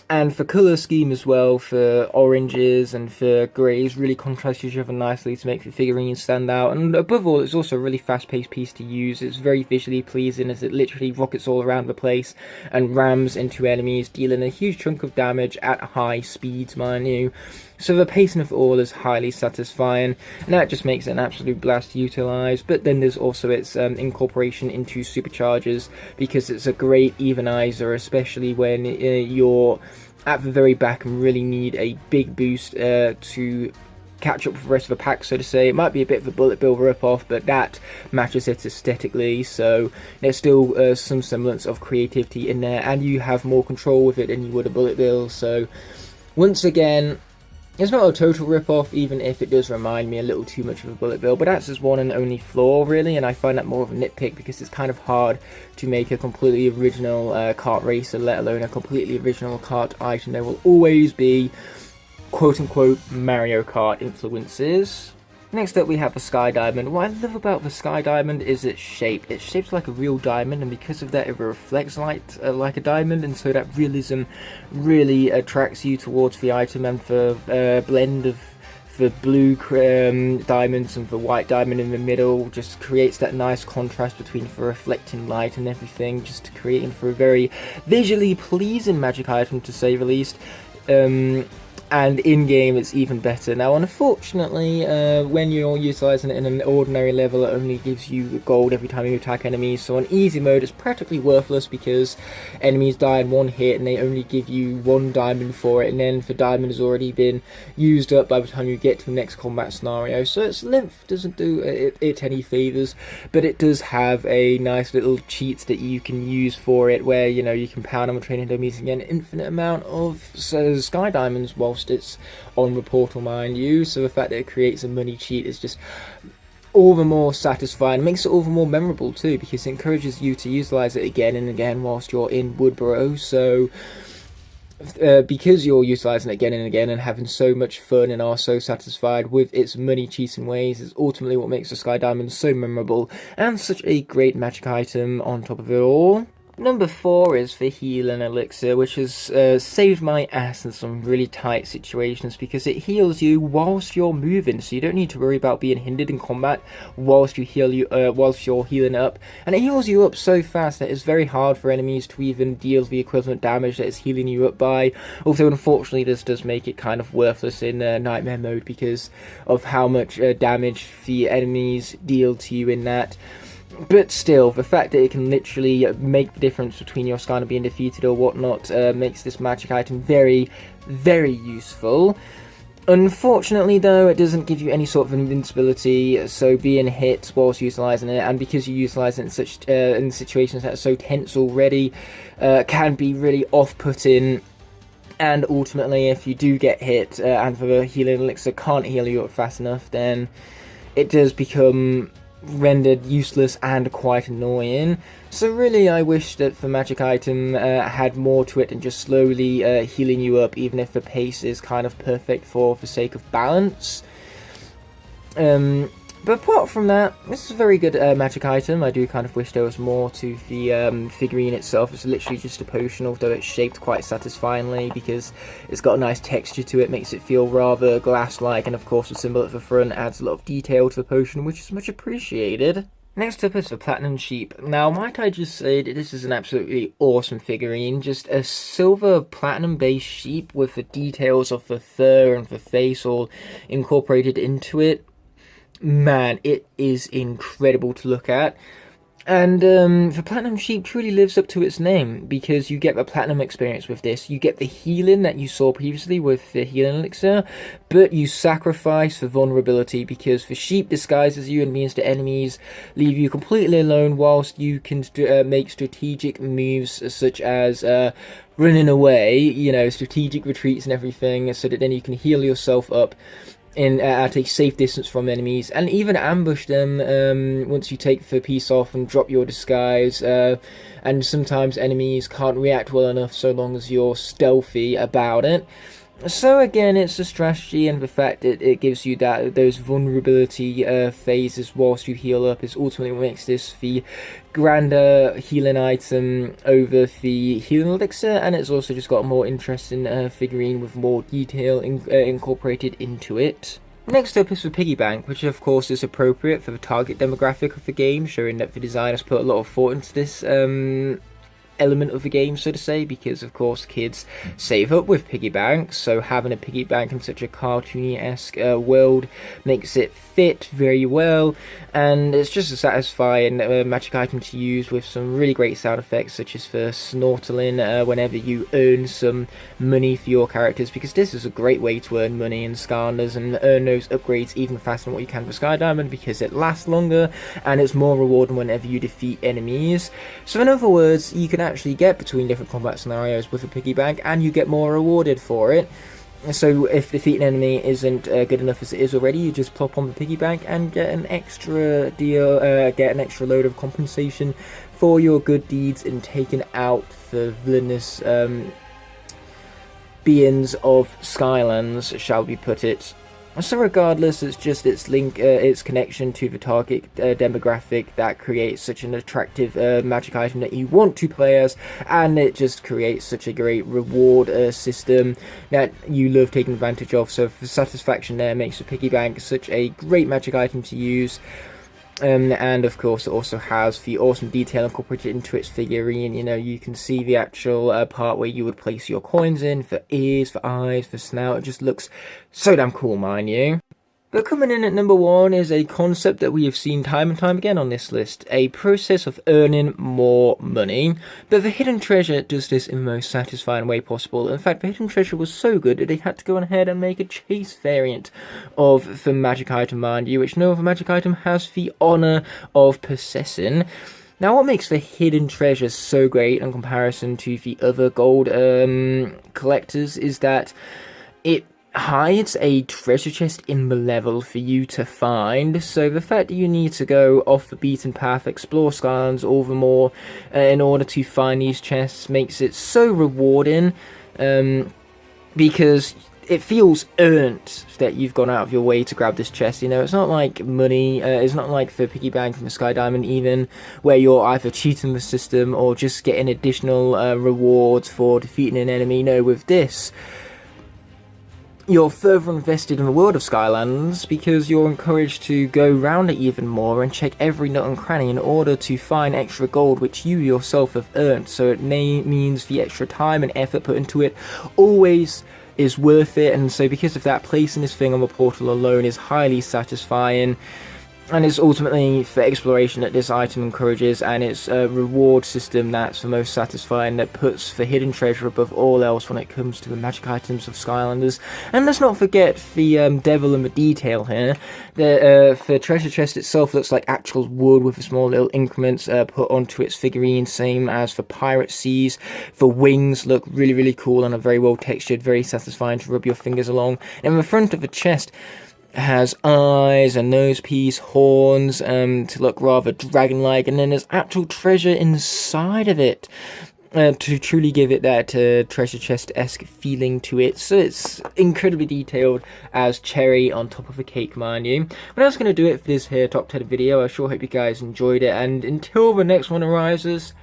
And for colour scheme as well, for oranges and for greys, really contrast each other nicely to make the figurines stand out. And above all, it's also a really fast-paced piece to use. It's very visually pleasing as it literally rockets all around the place and rams into enemies, dealing a huge chunk of damage at high speeds, mind you. So the pacing of it all is highly satisfying, and that just makes it an absolute blast to utilise. But then there's also its incorporation into superchargers, because it's a great evenizer, especially when you're at the very back and really need a big boost to catch up with the rest of the pack, so to say. It might be a bit of a bullet bill rip-off, but that matches it aesthetically, so there's still some semblance of creativity in there, and you have more control with it than you would a bullet bill. So once again, it's not a total rip-off, even if it does remind me a little too much of a bullet bill, but that's his one and only flaw, really, and I find that more of a nitpick because it's kind of hard to make a completely original kart racer, let alone a completely original kart item. There will always be quote-unquote Mario Kart influences. Next up we have the Sky Diamond. What I love about the Sky Diamond is its shape. It's shaped like a real diamond, and because of that it reflects light like a diamond, and so that realism really attracts you towards the item. And the blend of the blue diamonds and the white diamond in the middle just creates that nice contrast between the reflecting light and everything, just creating for a very visually pleasing magic item, to say the least. And in-game it's even better. Now unfortunately, when you're utilising it in an ordinary level, it only gives you gold every time you attack enemies, so on easy mode it's practically worthless because enemies die in one hit and they only give you 1 diamond for it, and then the diamond has already been used up by the time you get to the next combat scenario, so its length doesn't do it any favours. But it does have a nice little cheats that you can use for it, where you know you can pound on training dummies and get an infinite amount of sky diamonds whilst it's on the portal, mind you. So the fact that it creates a money cheat is just all the more satisfying. It makes it all the more memorable too, because it encourages you to utilise it again and again whilst you're in Woodborough. So because you're utilising it again and again and having so much fun and are so satisfied with its money cheating ways, is ultimately what makes the Sky Diamond so memorable and such a great magic item on top of it all. Number 4 is the Healing Elixir, which has saved my ass in some really tight situations, because it heals you whilst you're moving, so you don't need to worry about being hindered in combat whilst whilst you're healing up. And it heals you up so fast that it's very hard for enemies to even deal the equivalent damage that it's healing you up by. Although unfortunately this does make it kind of worthless in Nightmare mode because of how much damage the enemies deal to you in that. But still, the fact that it can literally make the difference between your Skylander being defeated or whatnot makes this magic item very, very useful. Unfortunately though, it doesn't give you any sort of invincibility, so being hit whilst utilising it, and because you utilise it in such in situations that are so tense already, can be really off-putting. And ultimately, if you do get hit and the Healing Elixir can't heal you up fast enough, then it does become rendered useless and quite annoying. So really I wish that the magic item had more to it than just slowly healing you up, even if the pace is kind of perfect for the sake of balance. But apart from that, this is a very good magic item. I do kind of wish there was more to the figurine itself. It's literally just a potion, although it's shaped quite satisfyingly because it's got a nice texture to it, makes it feel rather glass-like, and of course the symbol at the front adds a lot of detail to the potion, which is much appreciated. Next up is the Platinum Sheep. Now, might I just say that this is an absolutely awesome figurine. Just a silver platinum-based sheep with the details of the fur and the face all incorporated into it. Man, it is incredible to look at. And the Platinum Sheep truly lives up to its name, because you get the Platinum experience with this. You get the healing that you saw previously with the Healing Elixir, but you sacrifice the vulnerability, because the sheep disguises you and means the enemies leave you completely alone whilst you can make strategic moves such as running away, you know, strategic retreats and everything, so that then you can heal yourself up at a safe distance from enemies, and even ambush them once you take the piece off and drop your disguise. And sometimes enemies can't react well enough so long as you're stealthy about it. So again, it's the strategy and the fact that it gives you those vulnerability phases whilst you heal up is ultimately what makes this the grander healing item over the healing elixir, and it's also just got a more interesting figurine with more detail incorporated into it. Next up is the piggy bank, which of course is appropriate for the target demographic of the game, showing that the designers put a lot of thought into this element of the game, so to say, because of course kids save up with piggy banks, so having a piggy bank in such a cartoony-esque world makes it fit very well, and it's just a satisfying magic item to use with some really great sound effects, such as for snortling whenever you earn some money for your characters, because this is a great way to earn money in Skylanders and earn those upgrades even faster than what you can for Sky Diamond, because it lasts longer and it's more rewarding whenever you defeat enemies. So in other words, you can actually get between different combat scenarios with a piggy bank and you get more rewarded for it. So if defeating an enemy isn't good enough as it is already, you just plop on the piggy bank and get an extra deal, get an extra load of compensation for your good deeds in taking out the villainous beings of Skylands, shall we put it. So regardless, it's just its connection to the target demographic that creates such an attractive magic item that you want to play as, and it just creates such a great reward system that you love taking advantage of. So the satisfaction there makes the piggy bank such a great magic item to use. And of course it also has the awesome detail incorporated into its figurine. You know, you can see the actual part where you would place your coins in, for ears, for eyes, for snout. It just looks so damn cool, mind you. But coming in at number 1 is a concept that we have seen time and time again on this list, a process of earning more money. But the Hidden Treasure does this in the most satisfying way possible. In fact, the Hidden Treasure was so good that they had to go ahead and make a chase variant of the magic item, mind you, which no other magic item has the honour of possessing. Now, what makes the Hidden Treasure so great in comparison to the other gold collectors is that it hides a treasure chest in the level for you to find. So the fact that you need to go off the beaten path, explore Skylands all the more in order to find these chests makes it so rewarding, because it feels earned that you've gone out of your way to grab this chest. You know, it's not like money, it's not like the piggy bank and the Sky Diamond even, where you're either cheating the system or just getting additional rewards for defeating an enemy. No, with this, you're further invested in the world of Skylanders because you're encouraged to go round it even more and check every nook and cranny in order to find extra gold which you yourself have earned. So it means the extra time and effort put into it always is worth it, and so because of that, placing this thing on the portal alone is highly satisfying. And it's ultimately for exploration that this item encourages, and it's a reward system that's the most satisfying, that puts the Hidden Treasure above all else when it comes to the magic items of Skylanders. And let's not forget the devil in the detail here. The treasure chest itself looks like actual wood with the small little increments put onto its figurine, same as the Pirate Seas. The wings look really, really cool and are very well textured, very satisfying to rub your fingers along. And in the front of the chest has eyes, a nose piece, horns to look rather dragon-like, and then there's actual treasure inside of it to truly give it that treasure chest-esque feeling to it. So it's incredibly detailed as cherry on top of a cake, mind you. But that's going to do it for this here top 10 video. I sure hope you guys enjoyed it, and until the next one arises,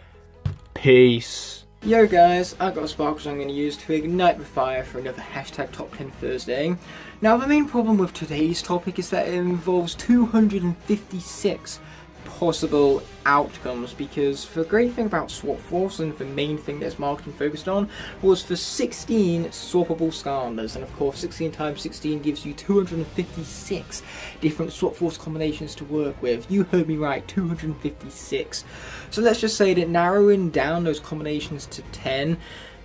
peace. Yo guys, I've got sparkles I'm going to use to ignite the fire for another hashtag Top 10 Thursday. Now the main problem with today's topic is that it involves 256 possible outcomes, because the great thing about Swap Force, and the main thing that's marketing focused on, was for 16 swappable Skylanders, and of course 16 times 16 gives you 256 different Swap Force combinations to work with. You heard me right, 256. So let's just say that narrowing down those combinations to 10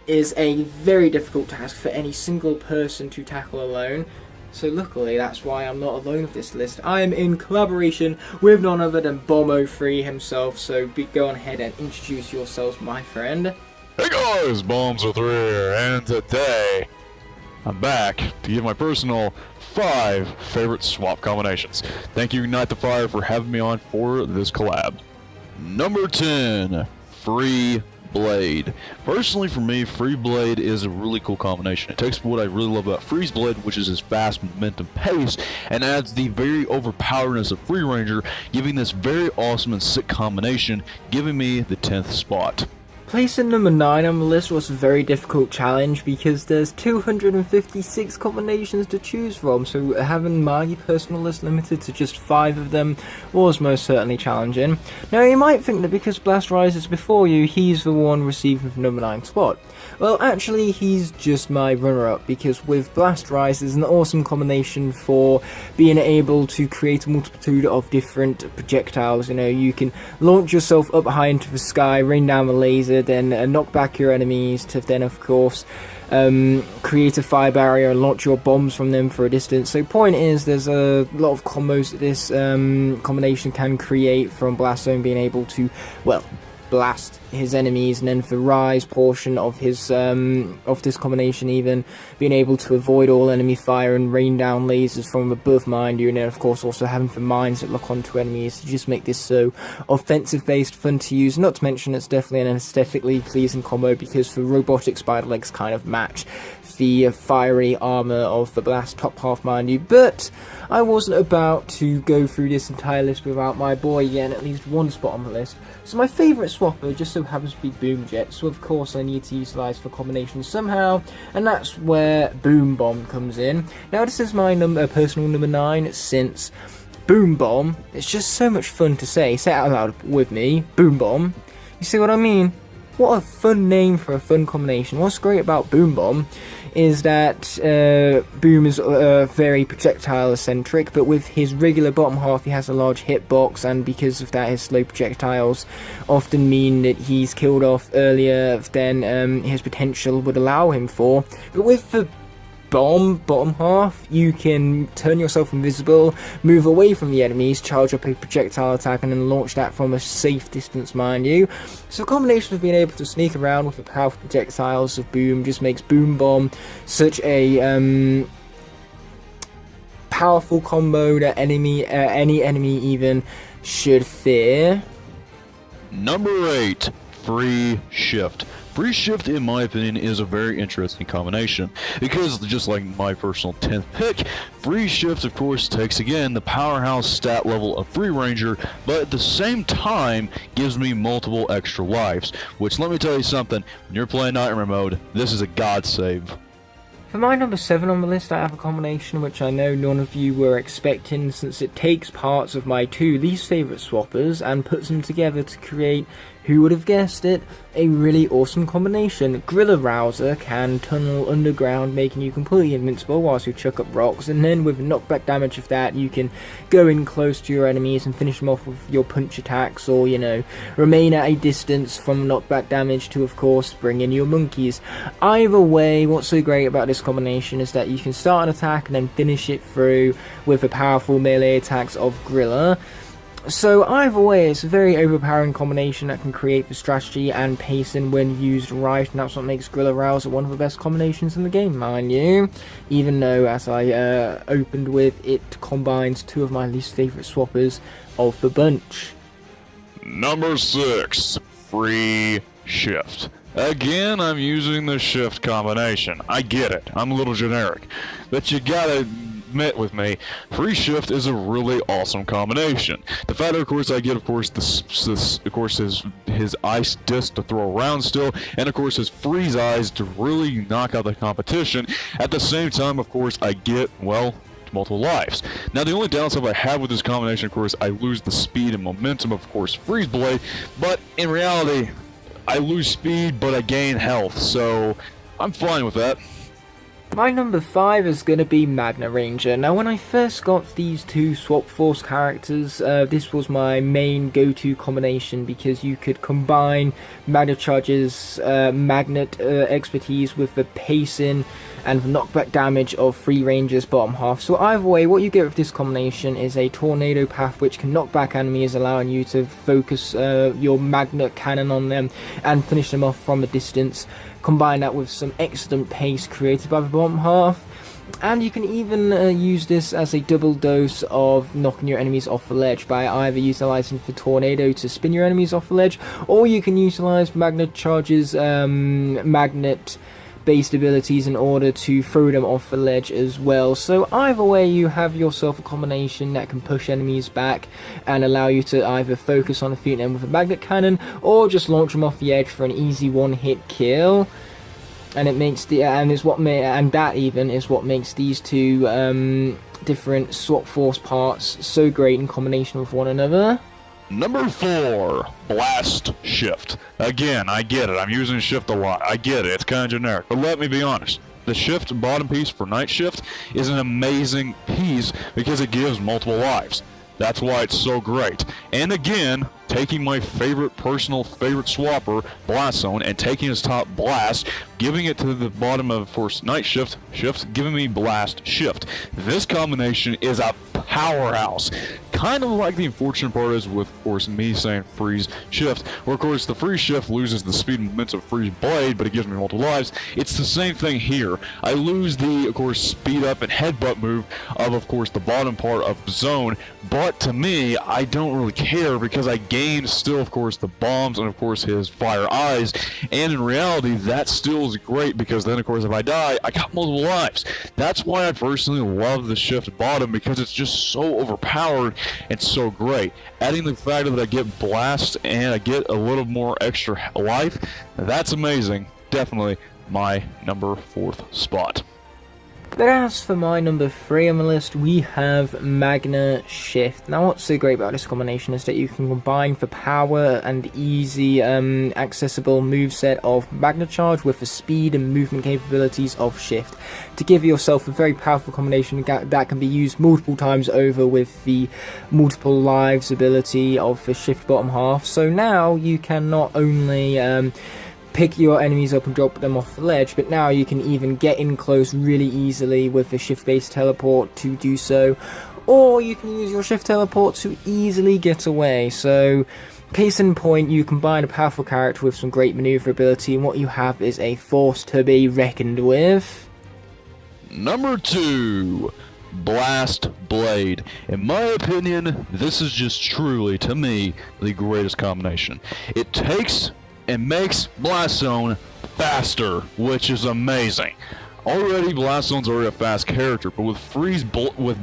is a very difficult task for any single person to tackle alone. So luckily, that's why I'm not alone with this list. I am in collaboration with none other than Bomb03 himself, so go on ahead and introduce yourselves, my friend. Hey guys, Bomb03 here, and today I'm back to give my personal 5 favorite swap combinations. Thank you, Ignite the Fire, for having me on for this collab. Number 10, Free Blade. Personally, for me, Free Blade is a really cool combination. It takes what I really love about Freeze Blade, which is his fast momentum pace, and adds the very overpoweredness of Free Ranger, giving this very awesome and sick combination, giving me the 10th spot. Placing number 9 on the list was a very difficult challenge because there's 256 combinations to choose from, so having my personal list limited to just 5 of them was most certainly challenging. Now you might think that because Blast Rise is before you, he's the one receiving the number 9 spot. Well, actually he's just my runner-up, because with Blast Rise is an awesome combination for being able to create a multitude of different projectiles. You know, you can launch yourself up high into the sky, rain down the laser, then knock back your enemies to then of course create a fire barrier and launch your bombs from them for a distance. So point is, there's a lot of combos that this combination can create, from Blast Zone being able to, well, blast his enemies, and then for Rise portion of his of this combination even being able to avoid all enemy fire and rain down lasers from above, mind you, and then of course also having the mines that lock onto enemies to just make this so offensive based, fun to use. Not to mention it's definitely an aesthetically pleasing combo, because the robotic spider legs kind of match the fiery armor of the Blast top half, mind you. But I wasn't about to go through this entire list without my boy getting at least one spot on the list. So my favourite swapper just so happens to be Boom Jet, so of course I need to utilise the combination somehow, and that's where Boom Bomb comes in. Now this is my personal number 9, since Boom Bomb, it's just so much fun to say. Say it out loud with me, Boom Bomb. You see what I mean? What a fun name for a fun combination. What's great about Boom Bomb is that Boom is very projectile eccentric, but with his regular bottom half he has a large hitbox, and because of that his slow projectiles often mean that he's killed off earlier than his potential would allow him for. But with the bottom half, you can turn yourself invisible, move away from the enemies, charge up a projectile attack, and then launch that from a safe distance, mind you. So a combination of being able to sneak around with the powerful projectiles of Boom just makes Boom Bomb such a powerful combo that any enemy even should fear. Number 8, Free Shift. Free Shift, in my opinion, is a very interesting combination, because just like my personal 10th pick, Free Shift of course takes again the powerhouse stat level of Free Ranger, but at the same time gives me multiple extra lives, which, let me tell you something, when you're playing Nightmare mode, this is a god save. For my number 7 on the list, I have a combination which I know none of you were expecting, since it takes parts of my 2 least favourite swappers and puts them together to create, who would have guessed it, a really awesome combination. Gorilla Rouser can tunnel underground, making you completely invincible whilst you chuck up rocks, and then with knockback damage of that you can go in close to your enemies and finish them off with your punch attacks, or, you know, remain at a distance from knockback damage to of course bring in your monkeys. Either way, what's so great about this combination is that you can start an attack and then finish it through with the powerful melee attacks of Gorilla. So either way, it's a very overpowering combination that can create the strategy and pacing when used right, and that's what makes Gorilla Rouser one of the best combinations in the game, mind you. Even though, as I opened with, it combines 2 of my least favourite swappers of the bunch. Number 6, Free Shift. Again, I'm using the shift combination. I get it, I'm a little generic, but you gotta admit with me, Free Shift is a really awesome combination. The fact that, of course, I get, of course, his ice disc to throw around still, and of course his freeze eyes to really knock out the competition. At the same time, of course, I get, well, multiple lives. Now, the only downside I have with this combination, of course, I lose the speed and momentum, of course, Freeze Blade, but in reality, I lose speed, but I gain health, so I'm fine with that. My number 5 is going to be Magna Ranger. Now, when I first got these 2 Swap Force characters, this was my main go-to combination, because you could combine Magna Charge's magnet expertise with the pacing and the knockback damage of Free Ranger's bottom half. So either way, what you get with this combination is a tornado path which can knock back enemies, allowing you to focus your magnet cannon on them and finish them off from a distance. Combine that with some excellent pace created by the bottom half, And you can even use this as a double dose of knocking your enemies off the ledge by either utilizing the tornado to spin your enemies off the ledge, or you can utilize Magnet Charge's magnet-based abilities in order to throw them off the ledge as well. So either way, you have yourself a combination that can push enemies back and allow you to either focus on defeating them with a magnet cannon, or just launch them off the edge for an easy one-hit kill. And it makes that even is what makes these two different swap force parts so great in combination with one another. Number 4, Blast Shift. Again, I get it. I'm using Shift a lot. I get it. It's kind of generic. But let me be honest. The Shift bottom piece for Night Shift is an amazing piece because it gives multiple lives. That's why it's so great. And again, taking my personal favorite swapper, Blast Zone, and taking his top Blast, giving it to the bottom of, of course, Night Shift, giving me Blast Shift. This combination is a powerhouse. Kind of like the unfortunate part is with, of course, me saying Freeze Shift, where, of course, the Freeze Shift loses the speed and momentum of Freeze Blade, but it gives me multiple lives. It's the same thing here. I lose the, of course, speed up and headbutt move of course, the bottom part of Zone, but to me, I don't really care because I gain still, of course, the bombs and, of course, his fire eyes, and in reality, that still is great because then, of course, if I die, I got multiple lives. That's why I personally love the Shift bottom, because it's just so overpowered and so great. Adding the fact that I get Blast and I get a little more extra life, that's amazing. Definitely my number 4th spot. But as for my number 3 on the list, we have Magna Shift. Now what's so great about this combination is that you can combine the power and easy accessible moveset of Magna Charge with the speed and movement capabilities of Shift to give yourself a very powerful combination that can be used multiple times over with the multiple lives ability of the Shift bottom half. So now you can not only pick your enemies up and drop them off the ledge, but now you can even get in close really easily with the Shift based teleport to do so, or you can use your Shift teleport to easily get away. So case in point, you combine a powerful character with some great maneuverability, and what you have is a force to be reckoned with. Number 2, Blast Blade. In my opinion, this is just truly, to me, the greatest combination. It takes and makes Blast Zone faster, which is amazing. Already, Blast Zone's already a fast character, but with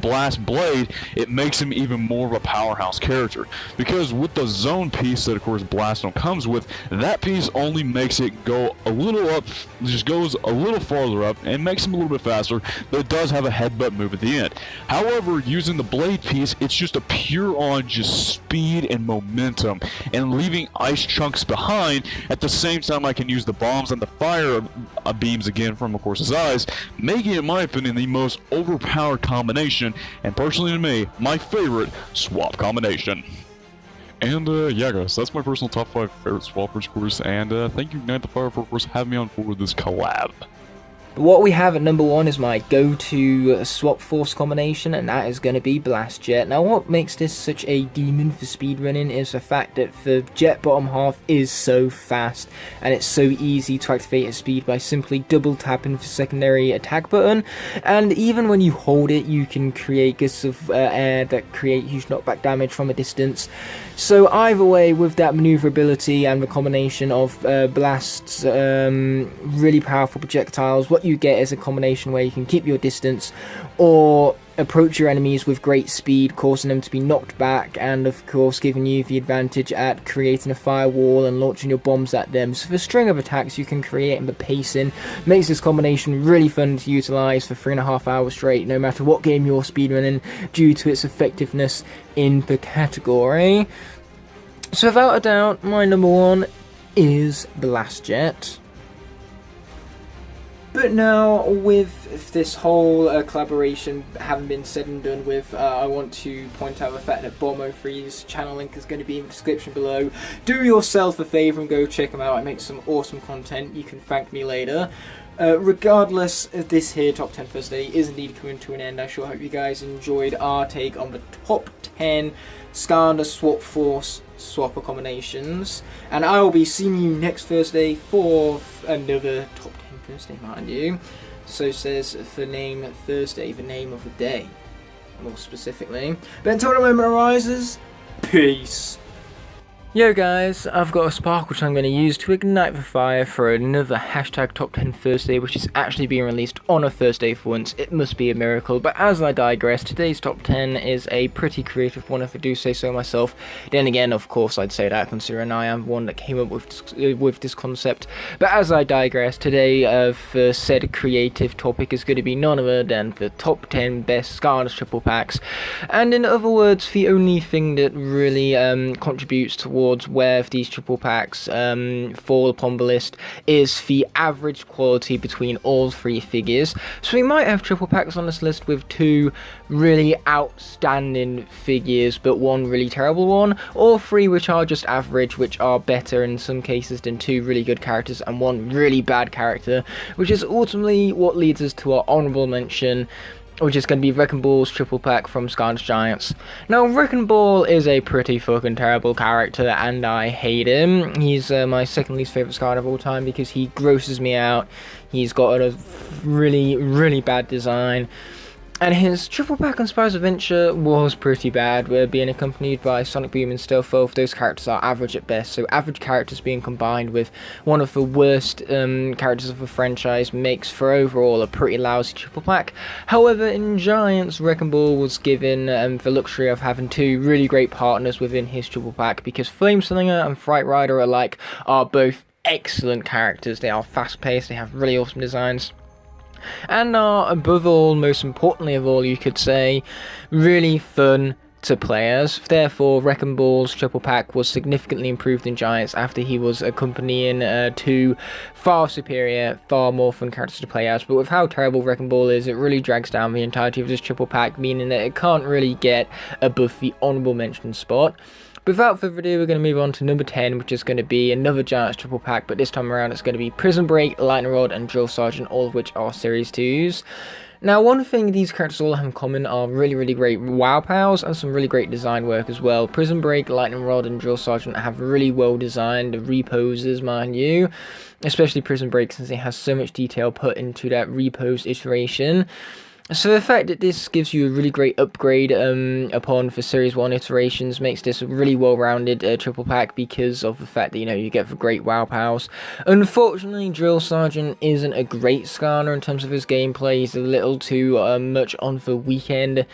Blast Blade, it makes him even more of a powerhouse character. Because with the Zone piece that, of course, Blast Zone comes with, that piece only makes it go a little up, just goes a little farther up, and makes him a little bit faster, but it does have a headbutt move at the end. However, using the Blade piece, it's just a pure on just speed and momentum, and leaving ice chunks behind. At the same time, I can use the bombs and the fire beams again from, of course, his eyes, making it, in my opinion, the most overpowered combination, and personally to me, my favorite swap combination. And yeah guys, that's my personal top 5 favorite swappers, of course, and thank you Ignite the Fire for, of course, having me on for this collab. What we have at number 1 is my go-to swap force combination, and that is going to be Blast Jet. Now what makes this such a demon for speedrunning is the fact that the jet bottom half is so fast, and it's so easy to activate its speed by simply double tapping the secondary attack button, and even when you hold it you can create gusts of air that create huge knockback damage from a distance. So either way, with that maneuverability and the combination of Blast's really powerful projectiles, what you get is a combination where you can keep your distance or approach your enemies with great speed, causing them to be knocked back, and of course giving you the advantage at creating a firewall and launching your bombs at them. So the string of attacks you can create and the pacing makes this combination really fun to utilize for 3.5 hours straight, no matter what game you're speedrunning, due to its effectiveness in the category. So without a doubt, my number 1 is Blast Jet. But now, with this whole collaboration having been said and done with, I want to point out the fact that Bomb03's channel link is going to be in the description below. Do yourself a favour and go check him out. I make some awesome content. You can thank me later. Regardless, this here Top 10 Thursday is indeed coming to an end. I sure hope you guys enjoyed our take on the top 10 Skylander Swap Force swapper combinations. And I will be seeing you next Thursday for another Top 10 Thursday, mind you. So says the name Thursday, the name of the day, more specifically. But until the moment arises, peace. Yo guys, I've got a spark which I'm going to use to ignite the fire for another hashtag Top 10 Thursday, which is actually being released on a Thursday for once. It must be a miracle, but as I digress, today's Top 10 is a pretty creative one if I do say so myself. Then again, of course, I'd say that considering I am one that came up with this concept. But as I digress, today the said creative topic is going to be none other than the Top 10 Best Skylanders Triple Packs. And in other words, the only thing that really contributes towards where these triple packs fall upon the list is the average quality between all three figures. So we might have triple packs on this list with two really outstanding figures but one really terrible one, or three which are just average, which are better in some cases than two really good characters and one really bad character, which is ultimately what leads us to our honourable mention, which is going to be Wrecking Ball's triple pack from Skylanders Giants. Now, Wrecking Ball is a pretty fucking terrible character, and I hate him. He's my second least favourite Skylander of all time because he grosses me out. He's got a really, really bad design. And his triple pack on Spyro's Adventure was pretty bad, being accompanied by Sonic Boom and Stealth Elf. Those characters are average at best, so average characters being combined with one of the worst characters of the franchise makes for overall a pretty lousy triple pack. However, in Giants, Wrecking Ball was given the luxury of having two really great partners within his triple pack, because Flameslinger and Fright Rider alike are both excellent characters. They are fast-paced, they have really awesome designs, and are, above all, most importantly of all, you could say, really fun to play as. Therefore, Wrecking Ball's triple pack was significantly improved in Giants after he was accompanying two far superior, far more fun characters to play as. But with how terrible Wrecking Ball is, it really drags down the entirety of this triple pack, meaning that it can't really get above the honourable mention spot. Without further ado, we're going to move on to number 10, which is going to be another Giants triple pack, but this time around it's going to be Prison Break, Lightning Rod, and Drill Sergeant, all of which are Series 2s. Now, one thing these characters all have in common are really, really great WoW pals and some really great design work as well. Prison Break, Lightning Rod, and Drill Sergeant have really well designed reposes, mind you. Especially Prison Break, since it has so much detail put into that repose iteration. So the fact that this gives you a really great upgrade upon for Series 1 iterations makes this a really well-rounded triple pack, because of the fact that, you get the great WoW pals. Unfortunately, Drill Sergeant isn't a great Skylander in terms of his gameplay. He's a little too much on the weekend.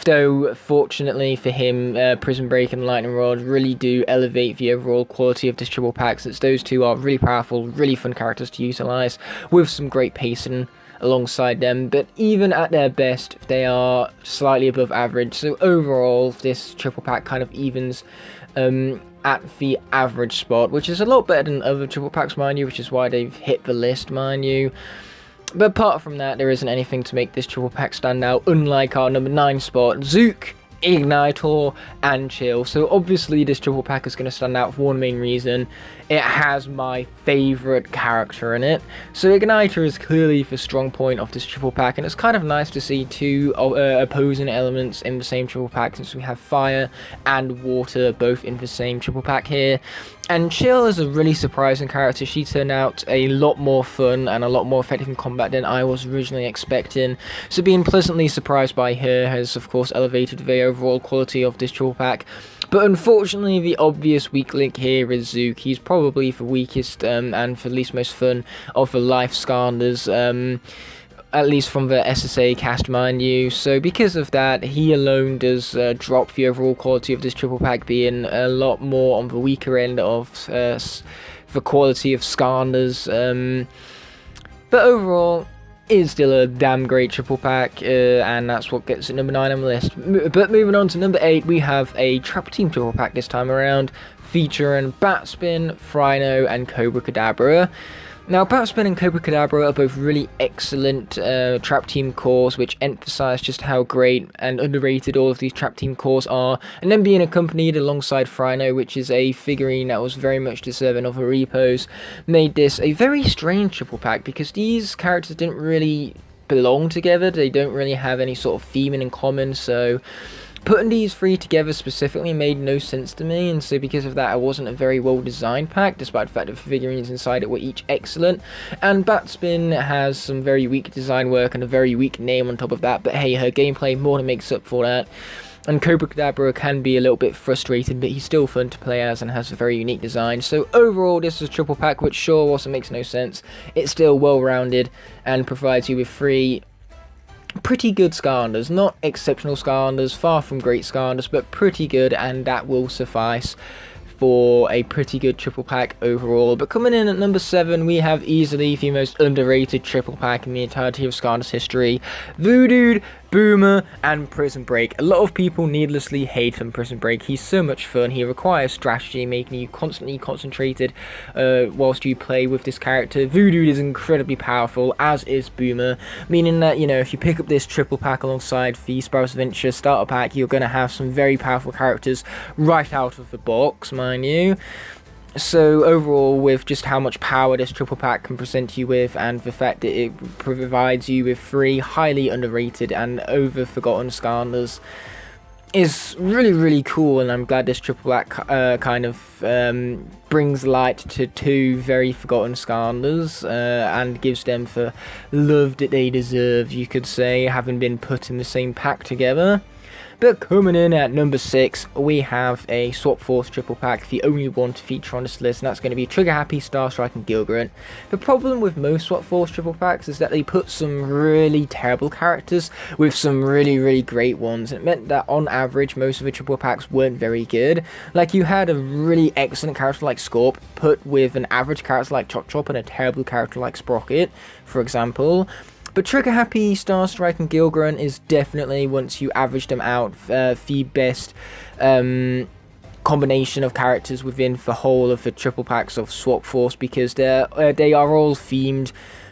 Though, fortunately for him, Prison Break and Lightning Rod really do elevate the overall quality of this triple pack, since those two are really powerful, really fun characters to utilise, with some great pacing alongside them. But even at their best, they are slightly above average. So overall, this triple pack kind of evens at the average spot, which is a lot better than other triple packs, mind you, which is why they've hit the list, mind you. But apart from that, there isn't anything to make this triple pack stand out, unlike our number 9 spot, Zook, Ignitor, and Chill. So obviously this triple pack is going to stand out for one main reason: it has my favourite character in it. So Ignitor is clearly the strong point of this triple pack, and it's kind of nice to see two opposing elements in the same triple pack, since we have fire and water both in the same triple pack here. And Chill is a really surprising character. She turned out a lot more fun and a lot more effective in combat than I was originally expecting. So being pleasantly surprised by her has, of course, elevated the overall quality of this triple pack. But unfortunately, the obvious weak link here is Zook. He's probably the weakest and for least most fun of the life Skylanders, at least from the SSA cast, mind you. So because of that, he alone does drop the overall quality of this triple pack, being a lot more on the weaker end of the quality of Skylanders. But overall, it is still a damn great triple pack, and that's what gets it number 9 on the list. But moving on to number 8, we have a Trap Team triple pack this time around, featuring Batspin, Frino, and Cobra Kadabra. Now, Batspin and Cobra Kadabra are both really excellent Trap Team cores, which emphasise just how great and underrated all of these Trap Team cores are, and then being accompanied alongside Frino, which is a figurine that was very much deserving of a repose, made this a very strange triple pack, because these characters didn't really belong together. They don't really have any sort of theming in common, so Putting these three together specifically made no sense to me, and so because of that it wasn't a very well designed pack, despite the fact that the figurines inside it were each excellent. And Batspin has some very weak design work and a very weak name on top of that, but hey, her gameplay more than makes up for that. And Cobra Kadabra can be a little bit frustrating, but he's still fun to play as and has a very unique design. So overall, this is a triple pack, which sure also makes no sense. It's still well rounded and provides you with 3 pretty good Skylanders. Not exceptional Skylanders, far from great Skylanders, but pretty good, and that will suffice for a pretty good triple pack overall. But coming in at number 7, we have easily the most underrated triple pack in the entirety of Skylanders history: Voodoo, Boomer, and Prison Break. A lot of people needlessly hate on Prison Break. He's so much fun. He requires strategy, making you constantly concentrated whilst you play with this character. Voodoo is incredibly powerful, as is Boomer, meaning that, you know, if you pick up this triple pack alongside the Spyro's Adventure starter pack, you're going to have some very powerful characters right out of the box, mind you. So overall, with just how much power this triple pack can present you with, and the fact that it provides you with 3 highly underrated and over forgotten Skylanders, is really cool. And I'm glad this triple pack kind of brings light to 2 very forgotten Skylanders and gives them the love that they deserve, you could say, having been put in the same pack together. But coming in at number 6, we have a Swap Force triple pack, the only one to feature on this list, and that's going to be Trigger Happy, Star Strike, and Gilgrunt. The problem with most Swap Force triple packs is that they put some really terrible characters with some really great ones. It meant that on average, most of the triple packs weren't very good. Like, you had a really excellent character like Scorp put with an average character like Chop Chop and a terrible character like Sprocket, for example. But Trigger Happy, Star Strike, and Gilgrunt is definitely, once you average them out, the best combination of characters within the whole of the triple packs of Swap Force, because they are all themed,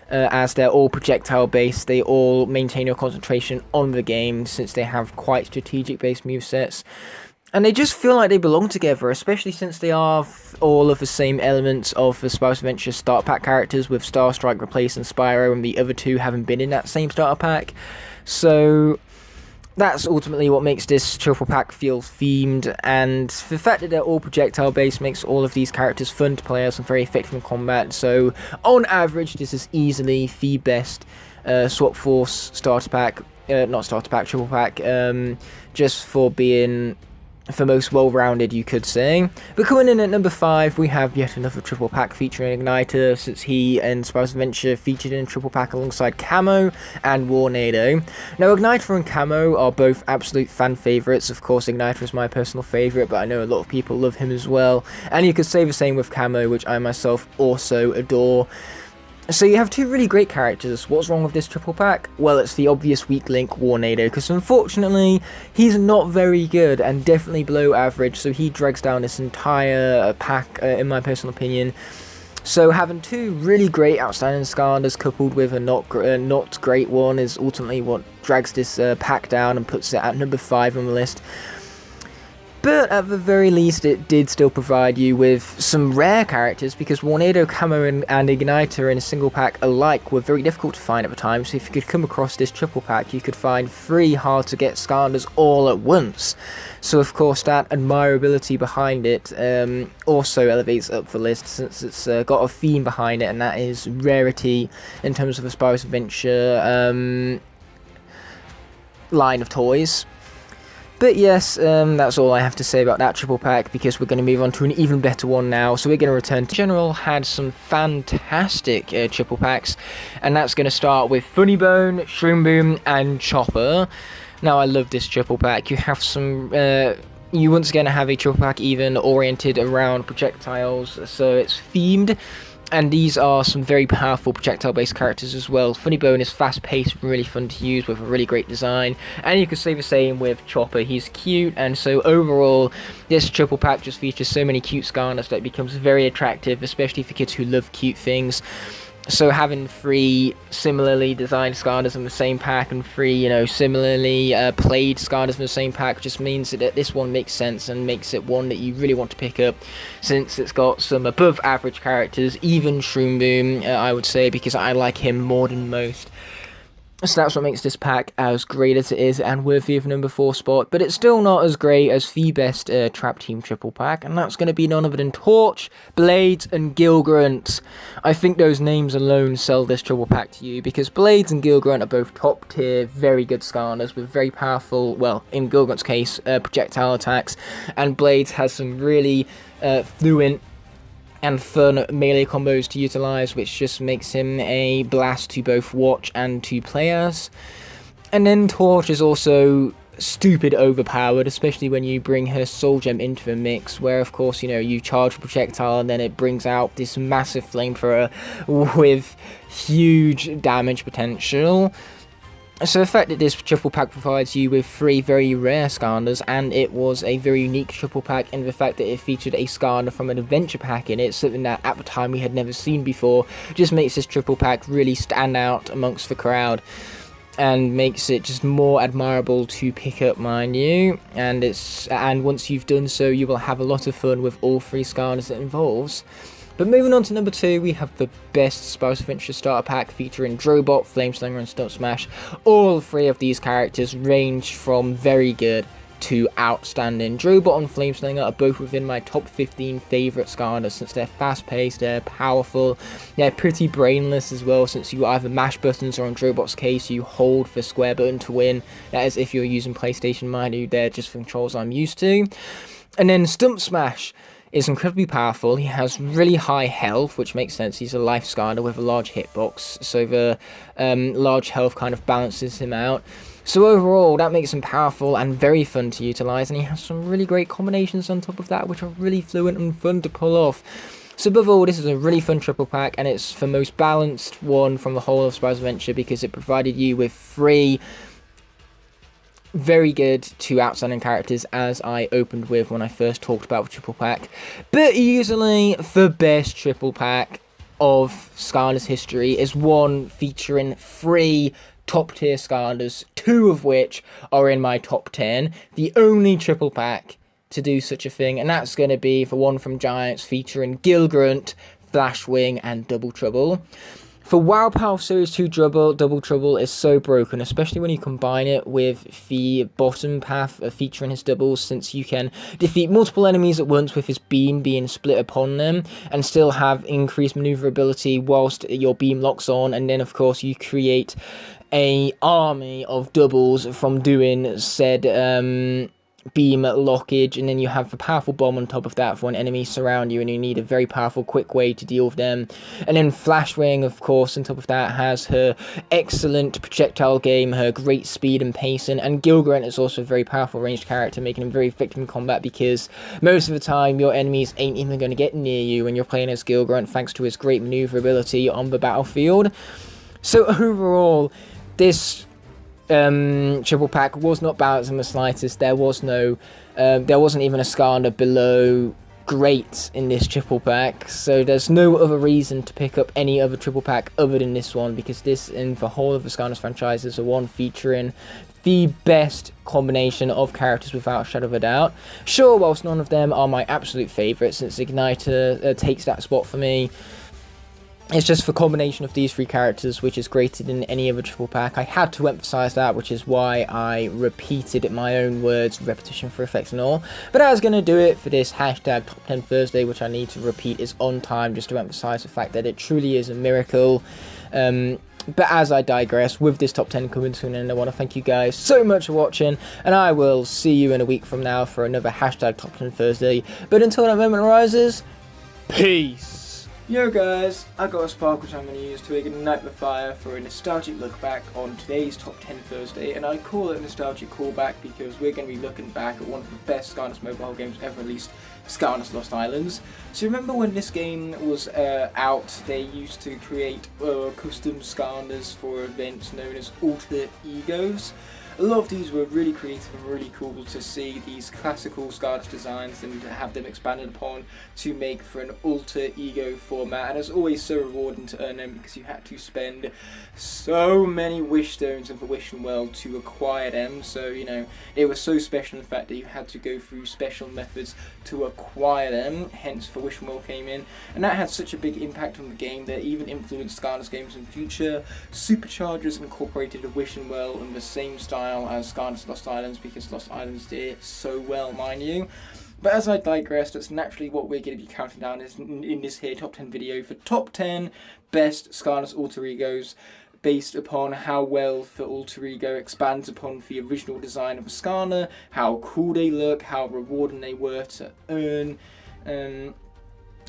as they're all projectile based. They all maintain your concentration on the game, since they have quite strategic based movesets. And they just feel like they belong together, especially since they are all of the same elements of the Spyro's Adventure starter pack characters, with Star Strike replacing Spyro and the other 2 having been in that same starter pack. So that's ultimately what makes this triple pack feel themed, and the fact that they're all projectile based makes all of these characters fun to play as and very effective in combat. So on average, this is easily the best Swap Force starter pack, not starter pack, triple pack, just for being the most well-rounded, you could say. But coming in at number 5, we have yet another triple pack featuring Igniter, since he and Spyro's Adventure featured in a triple pack alongside Camo and Warnado. Now, Igniter and Camo are both absolute fan favourites. Of course, Igniter is my personal favourite, but I know a lot of people love him as well. And you could say the same with Camo, which I myself also adore. So you have 2 really great characters. What's wrong with this triple pack? Well, it's the obvious weak link, Warnado, because unfortunately, he's not very good and definitely below average, so he drags down this entire pack, in my personal opinion. So having 2 really great outstanding Skylanders coupled with a not great one is ultimately what drags this pack down and puts it at number 5 on the list. But at the very least, it did still provide you with some rare characters, because Warnado, Camo, and Igniter in a single pack alike were very difficult to find at the time. So if you could come across this triple pack, you could find 3 hard-to-get Skylanders all at once. So of course, that admirability behind it also elevates up the list, since it's got a theme behind it, and that is rarity in terms of a Spyro's Adventure line of toys. But yes, that's all I have to say about that triple pack, because we're going to move on to an even better one now. So we're going to return to General had some fantastic triple packs, and that's going to start with Funny Bone, Shroom Boom, and Chopper. Now, I love this triple pack. You have some you once again have a triple pack even oriented around projectiles, so it's themed. And these are some very powerful projectile-based characters as well. Funny Bone is fast-paced, really fun to use with a really great design. And you could say the same with Chopper. He's cute, and so overall, this triple pack just features so many cute Skylanders that it becomes very attractive, especially for kids who love cute things. So having 3 similarly designed Skylanders in the same pack and 3, similarly played Skylanders in the same pack just means that this one makes sense and makes it one that you really want to pick up, since it's got some above average characters, even Shroom Boom, I would say, because I like him more than most. So that's what makes this pack as great as it is and worthy of number 4 spot, but it's still not as great as the best Trap Team triple pack, and that's going to be none other than Torch, Blades, and Gilgrunt. I think those names alone sell this triple pack to you, because Blades and Gilgrunt are both top tier, very good Skarners with very powerful, well, in Gilgrunt's case, projectile attacks, and Blades has some really fluent and fun melee combos to utilize, which just makes him a blast to both watch and to play as. And then Torch is also stupid overpowered, especially when you bring her soul gem into the mix, where of course, you know, you charge a projectile and then it brings out this massive flamethrower with huge damage potential. So the fact that this triple pack provides you with 3 very rare Skarners, and it was a very unique triple pack in the fact that it featured a Skarner from an adventure pack in it, something that at the time we had never seen before, just makes this triple pack really stand out amongst the crowd, and makes it just more admirable to pick up, mind you. And once you've done so, you will have a lot of fun with all 3 Skarners it involves. But moving on to number 2, we have the best Spice Adventure starter pack featuring Drobot, Flameslinger, and Stump Smash. All 3 of these characters range from very good to outstanding. Drobot and Flameslinger are both within my top 15 favourite Skarners, since they're fast-paced, they're powerful, they're pretty brainless as well, since you either mash buttons or in Drobot's case you hold the square button to win. That is if you're using PlayStation, mind you, they're just the controls I'm used to. And then Stump Smash is incredibly powerful. He has really high health, which makes sense. He's a life Skarner with a large hitbox, so the large health kind of balances him out. So overall, that makes him powerful and very fun to utilize, and he has some really great combinations on top of that, which are really fluent and fun to pull off. So above all, this is a really fun triple pack, and it's the most balanced one from the whole of Spice Adventure, because it provided you with 3 very good to outstanding characters, as I opened with when I first talked about the triple pack, but easily the best triple pack of Skarner's history is one featuring 3 top tier Skarners, 2 of which are in my top 10, the only triple pack to do such a thing, and that's going to be the one from Giants featuring Gilgrunt, Flashwing, and Double Trouble. For WoW Pal Series 2 Double Trouble is so broken, especially when you combine it with the bottom path featuring his doubles, since you can defeat multiple enemies at once with his beam being split upon them, and still have increased maneuverability whilst your beam locks on, and then of course you create a army of doubles from doing said beam lockage, and then you have the powerful bomb on top of that for when enemies surround you and you need a very powerful quick way to deal with them. And then Flashwing, of course, on top of that, has her excellent projectile game, her great speed and pacing, and Gilgrunt is also a very powerful ranged character, making him very effective in combat, because most of the time your enemies ain't even going to get near you when you're playing as Gilgrunt, thanks to his great maneuverability on the battlefield. So overall, this triple pack was not balanced in the slightest. There wasn't even a Skarner below great in this triple pack, so there's no other reason to pick up any other triple pack other than this one, because this in the whole of the Skarner's franchise is the one featuring the best combination of characters without a shadow of a doubt. Sure, whilst none of them are my absolute favourite, since Igniter takes that spot for me, it's just the combination of these 3 characters which is greater than any other triple pack. I had to emphasise that, which is why I repeated my own words, repetition for effects and all. But I was going to do it for this hashtag Top 10 Thursday, which I need to repeat is on time, just to emphasise the fact that it truly is a miracle. But as I digress, with this top 10 coming to an end, I want to thank you guys so much for watching, and I will see you in a week from now for another hashtag Top 10 Thursday. But until that moment arises, peace! Yo guys, I got a spark which I'm going to use to ignite the fire for a nostalgic look back on today's Top 10 Thursday, and I call it a nostalgic callback because we're going to be looking back at one of the best Skarner's mobile games ever released, Skarner's Lost Islands. So remember when this game was out, they used to create custom Skarners for events known as Alter Egos. a lot of these were really creative and really cool to see these classical Skylanders designs and have them expanded upon to make for an alter ego format, and it's always so rewarding to earn them because you had to spend so many wish stones of the wishing well to acquire them. So you know, it was so special in the fact that you had to go through special methods to acquire them, hence the wishing well came in, and that had such a big impact on the game that even influenced Skylanders games in future. Superchargers incorporated a wishing well in the same style as Skylanders Lost Islands because Lost Islands did it so well, mind you. But as I digress, that's naturally what we're going to be counting down in this here top 10 video for top 10 best Skylanders alter egos, based upon how well the alter ego expands upon the original design of a Skylander, how cool they look, how rewarding they were to earn,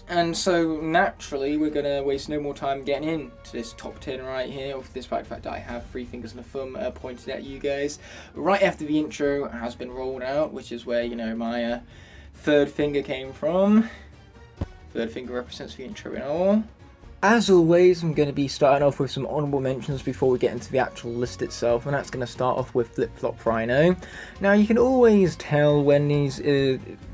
and so naturally we're going to waste no more time getting into this top 10 right here, despite the fact that I have 3 fingers and a thumb pointed at you guys. Right after the intro has been rolled out, which is where, you know, my third finger came from. Third finger represents the intro and all. As always, I'm going to be starting off with some honourable mentions before we get into the actual list itself, and that's going to start off with Flip Flop Rhino. Now, you can always tell when these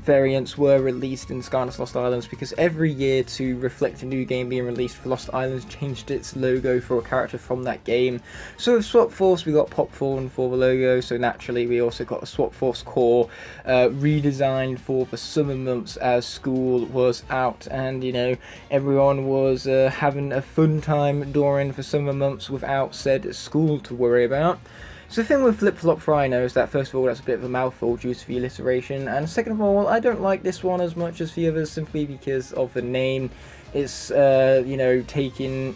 variants were released in Skylanders Lost Islands because every year, to reflect a new game being released, for Lost Islands changed its logo for a character from that game. So with Swap Force, we got Popthorn for the logo, so naturally we also got a Swap Force core redesigned for the summer months as school was out, and you know, everyone was having a fun time during the summer months without said school to worry about. So the thing with Flip Flop Rhino is that first of all, that's a bit of a mouthful due to the alliteration, and second of all, I don't like this one as much as the others simply because of the name. It's you know, taking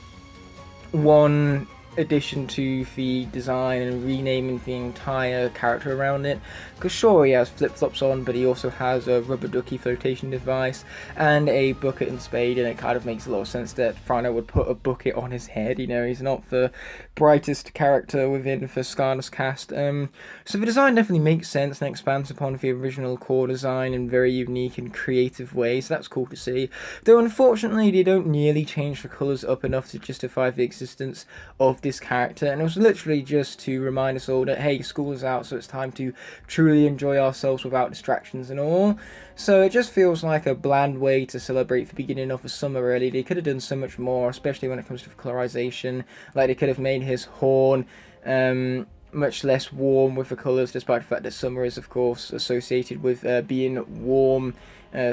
one addition to the design and renaming the entire character around it, because sure, he has flip-flops on, but he also has a rubber ducky flotation device and a bucket and spade, and it kind of makes a lot of sense that Rhino would put a bucket on his head. You know, he's not the brightest character within the Skylanders cast, so the design definitely makes sense and expands upon the original core design in very unique and creative ways. That's cool to see, though unfortunately they don't nearly change the colours up enough to justify the existence of this character, and it was literally just to remind us all that hey, school is out, so it's time to truly enjoy ourselves without distractions and all. So it just feels like a bland way to celebrate the beginning of the summer, really. They could have done so much more, especially when it comes to colorization. Like, they could have made his horn much less warm with the colours, despite the fact that summer is of course associated with being warm.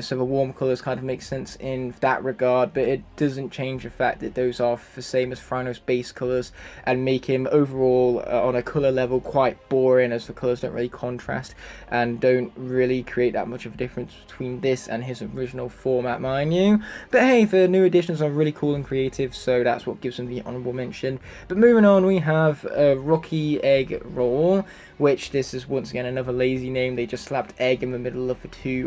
So the warm colours kind of make sense in that regard, but it doesn't change the fact that those are the same as Rhino's base colours and make him overall on a colour level quite boring, as the colours don't really contrast and don't really create that much of a difference between this and his original format, mind you. But hey, the new additions are really cool and creative, so that's what gives them the honourable mention. But moving on, we have Rocky Egg Roll, which this is once again another lazy name. They just slapped egg in the middle of the two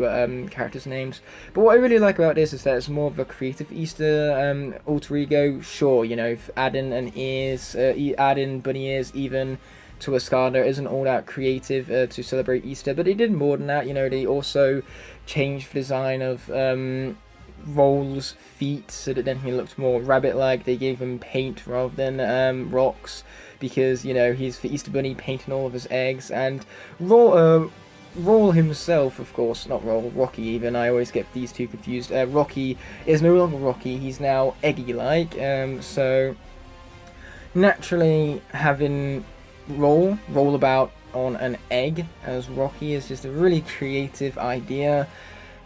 characters' names. But what I really like about this is that it's more of a creative Easter alter ego. Sure, you know, adding an ears, adding bunny ears even to a Skylander isn't all that creative to celebrate Easter, but they did more than that. You know, they also changed the design of Roll's feet so that then he looked more rabbit-like. They gave him paint rather than rocks, because, you know, he's the Easter Bunny painting all of his eggs. And Roll himself, of course, not Roll, Rocky even, I always get these two confused. Rocky is no longer Rocky, he's now Eggy-like, so naturally having Roll about on an egg as Rocky is just a really creative idea,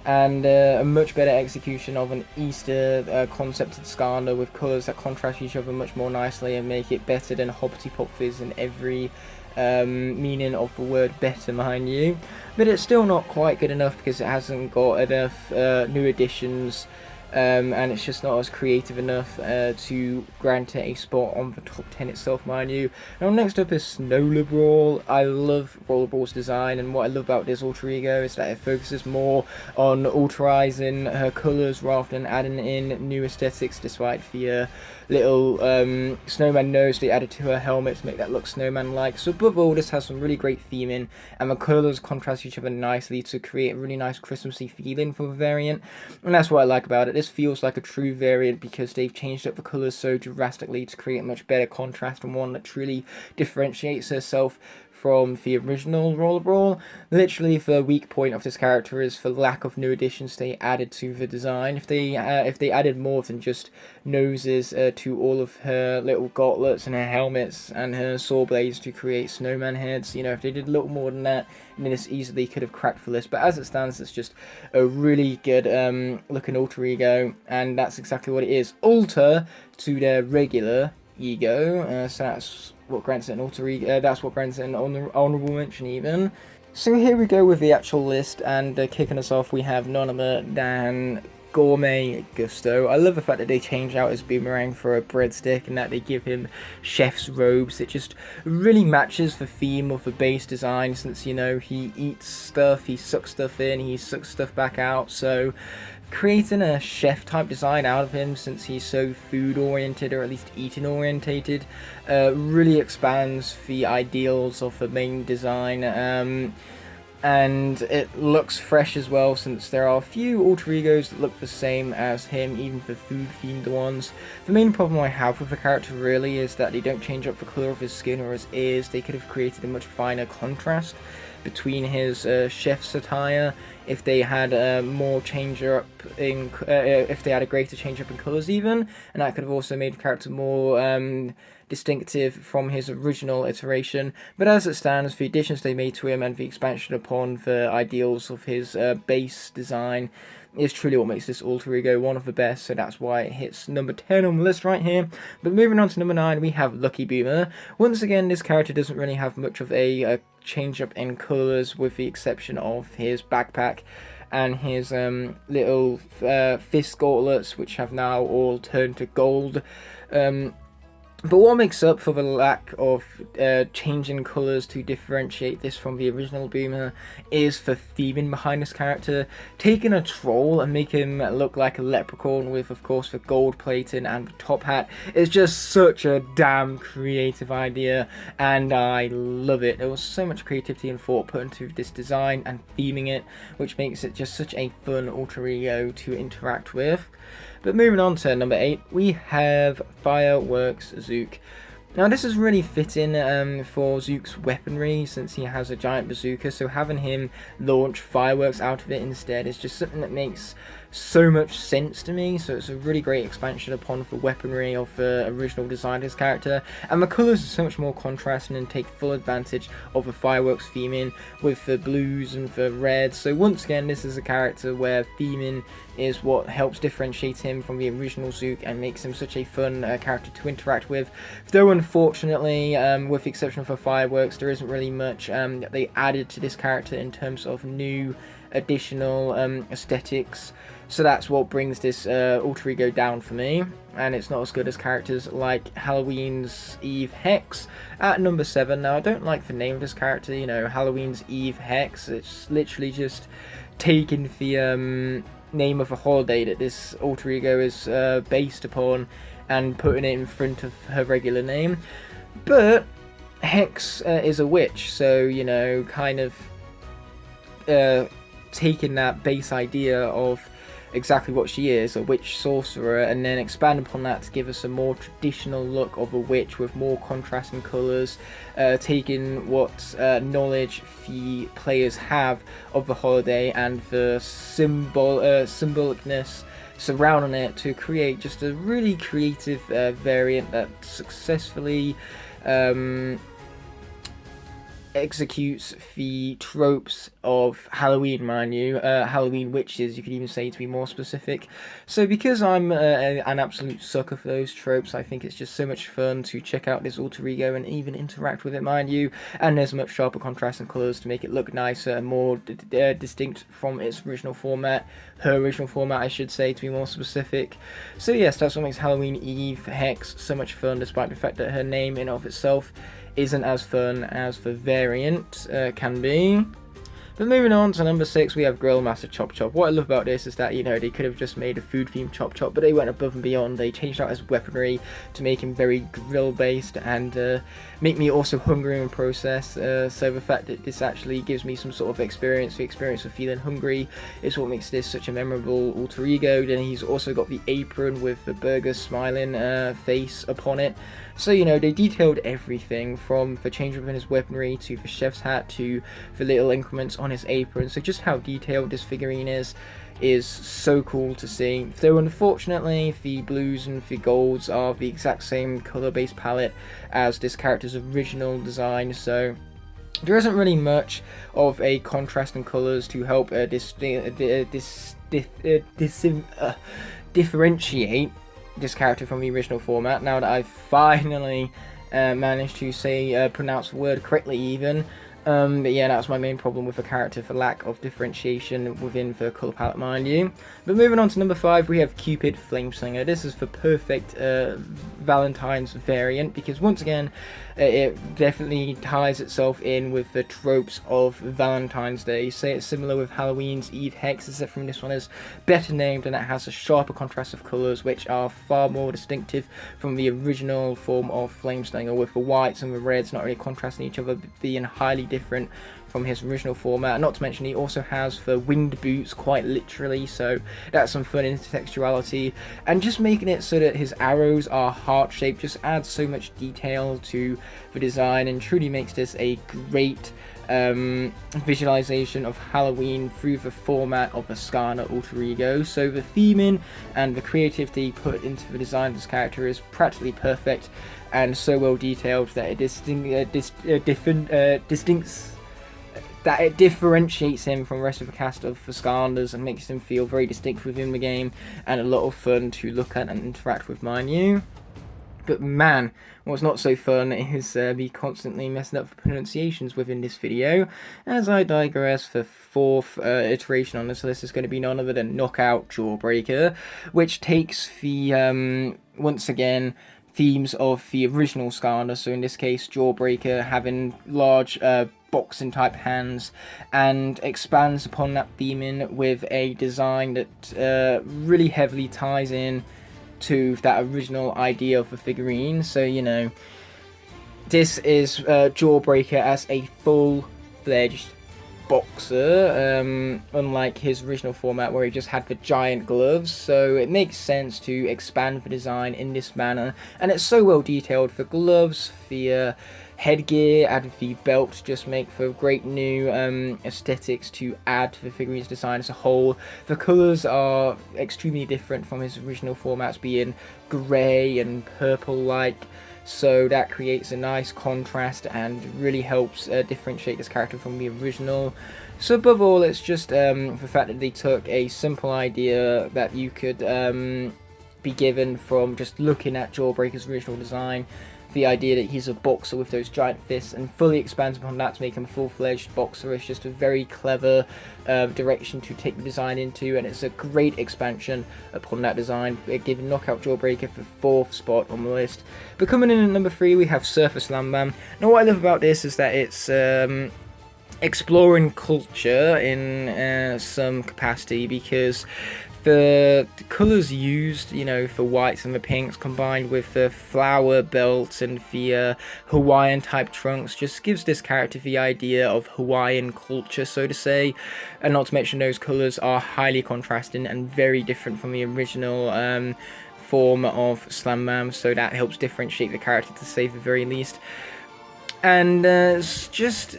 and a much better execution of an Easter concepted Skylander with colours that contrast each other much more nicely and make it better than Hoppity Pop Fizz in every meaning of the word better, mind you. But it's still not quite good enough because it hasn't got enough new additions, and it's just not as creative enough to grant it a spot on the top 10 itself, mind you. Now next up is Snowball. I love Rollerball's design, and what I love about this alter ego is that it focuses more on alterizing her colours rather than adding in new aesthetics, despite the little snowman nose they added to her helmet to make that look snowman-like. So above all, this has some really great theming, and the colours contrast each other nicely to create a really nice Christmassy feeling for the variant, and that's what I like about it. This feels like a true variant because they've changed up the colours so drastically to create a much better contrast and one that truly differentiates herself from the original Roller Brawl. Literally, the weak point of this character is the lack of new additions they added to the design. If they added more than just noses to all of her little gauntlets and her helmets and her saw blades to create snowman heads, you know, if they did a little more than that, then this easily could have cracked the list. But as it stands, it's just a really good looking alter ego, and that's exactly what it is. Alter to their regular ego, so that's what grants it an alter ego. That's what grants it an honorable mention even. So here we go with the actual list, and kicking us off, we have none other than Gourmet Gusto. I love the fact that they change out his boomerang for a breadstick and that they give him chef's robes. It just really matches the theme of the base design, since, you know, he eats stuff, he sucks stuff in, he sucks stuff back out. So creating a chef type design out of him, since he's so food oriented, or at least eating orientated, really expands the ideals of the main design. And it looks fresh as well, since there are a few alter egos that look the same as him, even the food themed ones. The main problem I have with the character really is that they don't change up the colour of his skin or his ears. They could have created a much finer contrast between his chef's attire if they had more change up in if they had a greater change up in colours even, and that could have also made the character more distinctive from his original iteration. But as it stands, the additions they made to him and the expansion upon the ideals of his base design is truly what makes this alter ego one of the best, so that's why it hits number 10 on the list right here. But moving on to number 9, we have Lucky Boomer. Once again, this character doesn't really have much of a change up in colours, with the exception of his backpack and his little fist gauntlets, which have now all turned to gold. But what makes up for the lack of changing colours to differentiate this from the original Boomer is the theming behind this character. Taking a troll and making him look like a leprechaun with, of course, the gold plating and the top hat is just such a damn creative idea, and I love it. There was so much creativity and thought put into this design and theming it, which makes it just such a fun alter ego to interact with. But moving on to number 8, we have Fireworks Zook. Now this is really fitting for Zook's weaponry, since he has a giant bazooka, so having him launch fireworks out of it instead is just something that makes so much sense to me. So it's a really great expansion upon the weaponry of the original design of his character, and the colours are so much more contrasting and take full advantage of the fireworks theming with the blues and the reds. So once again, this is a character where theming is what helps differentiate him from the original Zook and makes him such a fun character to interact with. Though unfortunately, with the exception of the fireworks, there isn't really much that they added to this character in terms of new additional aesthetics. So that's what brings this alter ego down for me, and it's not as good as characters like Halloween's Eve Hex at number 7. Now I don't like the name of this character, you know, Halloween's Eve Hex. It's literally just taking the name of a holiday that this alter ego is based upon and putting it in front of her regular name. But Hex is a witch, so, you know, kind of taking that base idea of exactly what she is, a witch sorcerer, and then expand upon that to give us a more traditional look of a witch with more contrasting colours, taking what knowledge the players have of the holiday and the symbolicness surrounding it to create just a really creative variant that successfully executes the tropes of Halloween, mind you, Halloween witches, you could even say, to be more specific. So because I'm an absolute sucker for those tropes, I think it's just so much fun to check out this alter ego and even interact with it, mind you, and there's much sharper contrast and colours to make it look nicer and more distinct from its original format, her original format I should say, to be more specific. So yes, that's what makes Halloween Eve Hex so much fun, despite the fact that her name in and of itself isn't as fun as the variant can be. But moving on to number 6, we have Grill Master Chop Chop. What I love about this is that, you know, they could have just made a food themed Chop Chop, but they went above and beyond. They changed out his weaponry to make him very grill based and make me also hungry in the process. So the fact that this actually gives me some sort of experience, the experience of feeling hungry, is what makes this such a memorable alter ego. Then he's also got the apron with the burger smiling face upon it. So, you know, they detailed everything from the change up in his weaponry to the chef's hat to the little increments on his apron. So just how detailed this figurine is so cool to see. Though unfortunately the blues and the golds are the exact same colour based palette as this character's original design, so there isn't really much of a contrast in colours to help differentiate this character from the original format. Now that I've finally managed to pronounce the word correctly even. But yeah, that's my main problem with the character, for lack of differentiation within the colour palette, mind you. But moving on to number 5, we have Cupid Flameslinger. This is the perfect Valentine's variant, because once again, it definitely ties itself in with the tropes of Valentine's Day. Say it's similar with Halloween's Eve Hex, except from this one is better named and it has a sharper contrast of colours, which are far more distinctive from the original form of Flameslinger, with the whites and the reds not really contrasting each other, but being highly different from his original format. Not to mention he also has the winged boots, quite literally, so that's some fun intertextuality, and just making it so that his arrows are heart-shaped just adds so much detail to the design and truly makes this a great visualization of Halloween through the format of a Skarner alter ego. So the theming and the creativity put into the design of this character is practically perfect and so well detailed that it differentiates him from the rest of the cast of the Skylanders and makes him feel very distinct within the game and a lot of fun to look at and interact with, mind you. But man, what's not so fun is me constantly messing up the pronunciations within this video. As I digress, the 4th iteration on this list is going to be none other than Knockout Jawbreaker, which takes the, once again, themes of the original Skylander, so in this case Jawbreaker having large boxing type hands, and expands upon that theming with a design that really heavily ties in to that original idea of the figurine. So, you know, this is Jawbreaker as a full-fledged boxer, unlike his original format where he just had the giant gloves. So it makes sense to expand the design in this manner, and it's so well detailed. The gloves, the headgear and the belt just make for great new aesthetics to add to the figurine's design as a whole. The colours are extremely different from his original formats, being grey and purple like, so that creates a nice contrast and really helps differentiate this character from the original. So above all, it's just the fact that they took a simple idea that you could be given from just looking at Jawbreaker's original design, the idea that he's a boxer with those giant fists, and fully expands upon that to make him a full-fledged boxer. Is just a very clever direction to take the design into, and it's a great expansion upon that design, giving Knockout Jawbreaker the 4th spot on the list. But coming in at number 3, we have Surfer Slam Bam. Now what I love about this is that it's exploring culture in some capacity, because the colours used, you know, for whites and the pinks, combined with the flower belt and the Hawaiian type trunks, just gives this character the idea of Hawaiian culture, so to say. And not to mention those colours are highly contrasting and very different from the original form of Slam Bam, so that helps differentiate the character, to say the very least. And it's just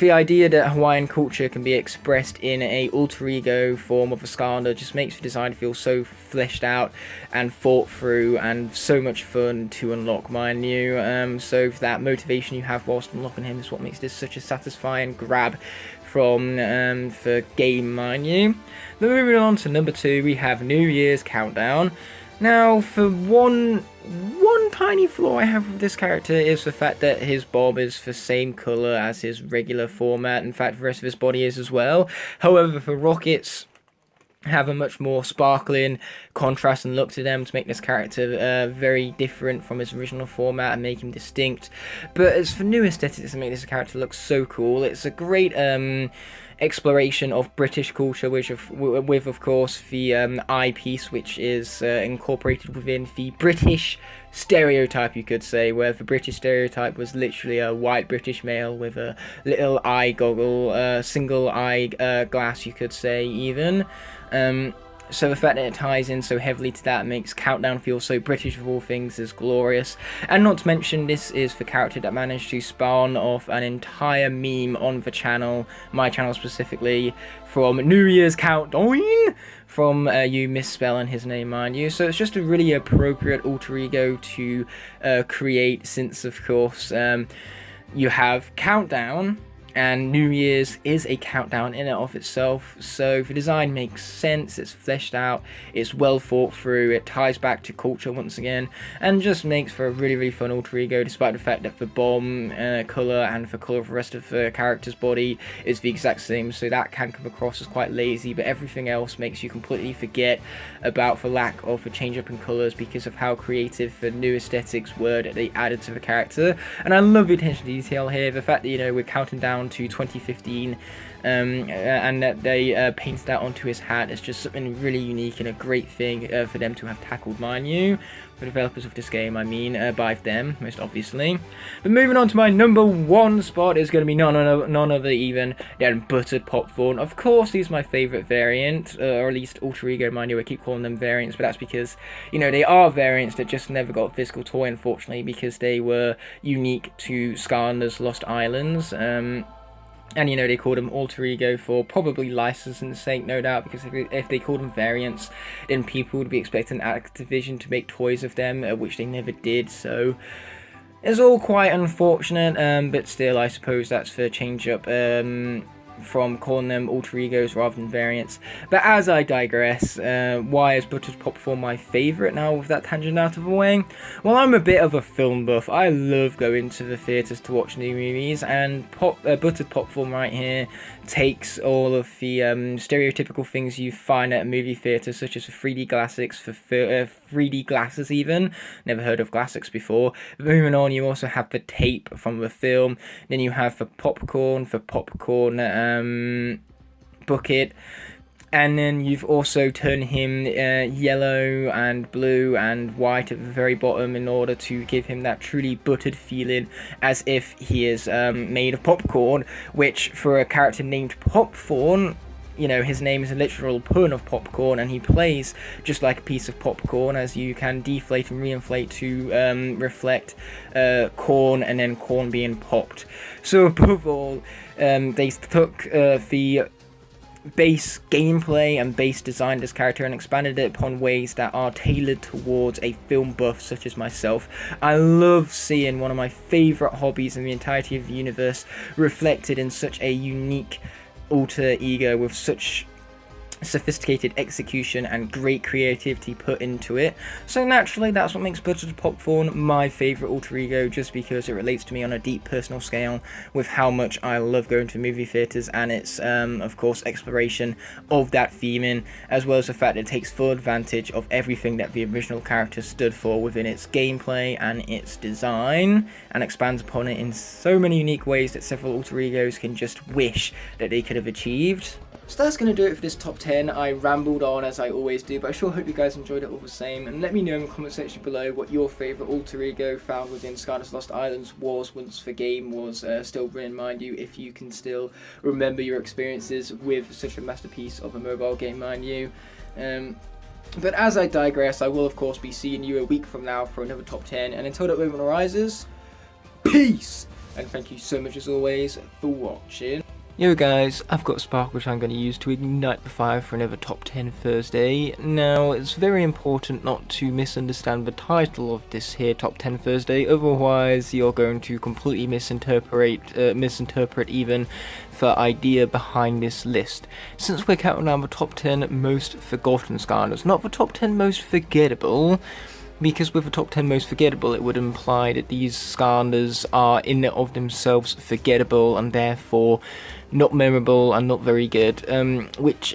the idea that Hawaiian culture can be expressed in a alter ego form of a Skylander just makes the design feel so fleshed out and thought through and so much fun to unlock, mind you. So that motivation you have whilst unlocking him is what makes this such a satisfying grab from the game, mind you. Then moving on to number 2, we have New Year's Countdown. Now, for one tiny flaw I have with this character is the fact that his bob is the same colour as his regular format. In fact, the rest of his body is as well. However, the rockets have a much more sparkling contrast and look to them to make this character very different from his original format and make him distinct. But as for new aesthetics to make this character look so cool, it's a great exploration of British culture, with of course the eyepiece, which is incorporated within the British stereotype, you could say, where the British stereotype was literally a white British male with a little eye goggle, single eye glass, you could say, even. So the fact that it ties in so heavily to that makes Countdown feel so British of all things is glorious. And not to mention, this is the character that managed to spawn off an entire meme on the channel, my channel specifically, from New Year's Countdown, from you misspelling his name, mind you. So it's just a really appropriate alter ego to create, since of course you have Countdown, and New Year's is a countdown in and of itself, so the design makes sense, it's fleshed out, it's well thought through, it ties back to culture once again, and just makes for a really, really fun alter ego, despite the fact that the bomb colour and the colour of the rest of the character's body is the exact same, so that can come across as quite lazy, but everything else makes you completely forget about the lack of a change up in colours because of how creative the new aesthetics were that they added to the character. And I love the attention to detail here, the fact that, you know, we're counting down to 2015 and that they painted that onto his hat is just something really unique and a great thing for them to have tackled, mind you. The developers of this game, I mean, by them, most obviously. But moving on to my number 1 spot is going to be none other even than Buttered Popcorn. Of course, he's my favourite variant, or at least alter ego, mind you, I keep calling them variants, but that's because, you know, they are variants that just never got a physical toy, unfortunately, because they were unique to Skylanders Lost Islands. And, you know, they called them alter ego for probably licensing sake, no doubt, because if they called them variants, then people would be expecting Activision to make toys of them, which they never did, so it's all quite unfortunate, but still, I suppose that's the change up from calling them alter egos rather than variants. But as I digress, why is Buttered Popcorn my favourite now with that tangent out of the way? Well, I'm a bit of a film buff. I love going to the theatres to watch new movies, and Buttered Popcorn right here takes all of the stereotypical things you find at a movie theatre, such as 3D classics, 3D glasses even. Never heard of classics before. But moving on, you also have the tape from the film, then you have the popcorn bucket, and then you've also turned him yellow and blue and white at the very bottom in order to give him that truly buttered feeling, as if he is made of popcorn, which for a character named Popcorn, you know, his name is a literal pun of popcorn, and he plays just like a piece of popcorn, as you can deflate and reinflate to reflect corn, and then corn being popped. So above all, they took the base gameplay and base design of this character and expanded it upon ways that are tailored towards a film buff such as myself. I love seeing one of my favourite hobbies in the entirety of the universe reflected in such a unique alter ego with such sophisticated execution and great creativity put into it. So naturally, that's what makes Buttered Popcorn my favourite alter ego, just because it relates to me on a deep personal scale with how much I love going to movie theatres, and its of course exploration of that theming, as well as the fact that it takes full advantage of everything that the original character stood for within its gameplay and its design, and expands upon it in so many unique ways that several alter egos can just wish that they could have achieved. So that's going to do it for this top 10. I rambled on as I always do, but I sure hope you guys enjoyed it all the same, and let me know in the comment section below what your favourite alter ego found within Skylanders Lost Islands was once the game was still running, mind you, if you can still remember your experiences with such a masterpiece of a mobile game, mind you. But as I digress, I will of course be seeing you a week from now for another top 10, and until that moment arises, peace! And thank you so much as always for watching. Yo guys, I've got a spark which I'm going to use to ignite the fire for another top 10 Thursday. Now, it's very important not to misunderstand the title of this here top 10 Thursday, otherwise you're going to completely misinterpret even the idea behind this list. Since we're counting down the top 10 most forgotten Skylanders, not the top 10 most forgettable, because with the top 10 most forgettable, it would imply that these Skylanders are in and of themselves forgettable and therefore not memorable and not very good, which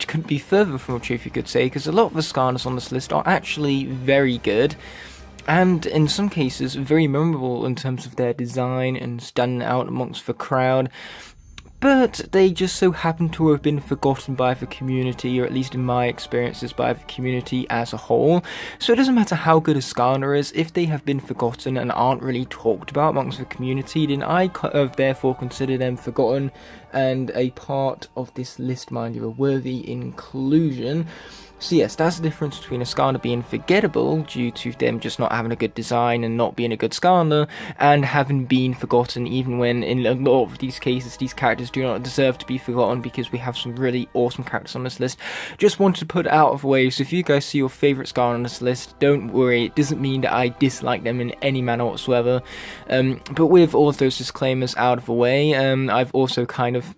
couldn't be further from the truth, you could say, because a lot of the Skylanders on this list are actually very good, and in some cases very memorable in terms of their design and standing out amongst the crowd. but they just so happen to have been forgotten by the community, or at least in my experiences by the community as a whole. So it doesn't matter how good a Skylander is, if they have been forgotten and aren't really talked about amongst the community, then I therefore consider them forgotten and a part of this list, mind you, a worthy inclusion. So yes, that's the difference between a Skylander being forgettable due to them just not having a good design and not being a good Skylander, and having been forgotten, even when in a lot of these cases these characters do not deserve to be forgotten, because we have some really awesome characters on this list. Just wanted to put it out of the way, so if you guys see your favourite Skylander on this list, don't worry, it doesn't mean that I dislike them in any manner whatsoever. But with all of those disclaimers out of the way, I've also kind of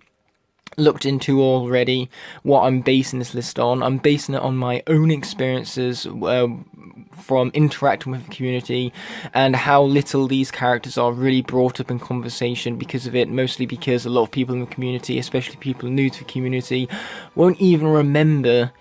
looked into already what I'm basing this list on. I'm basing it on my own experiences from interacting with the community, and how little these characters are really brought up in conversation because of it, mostly because a lot of people in the community, especially people new to the community, won't even remember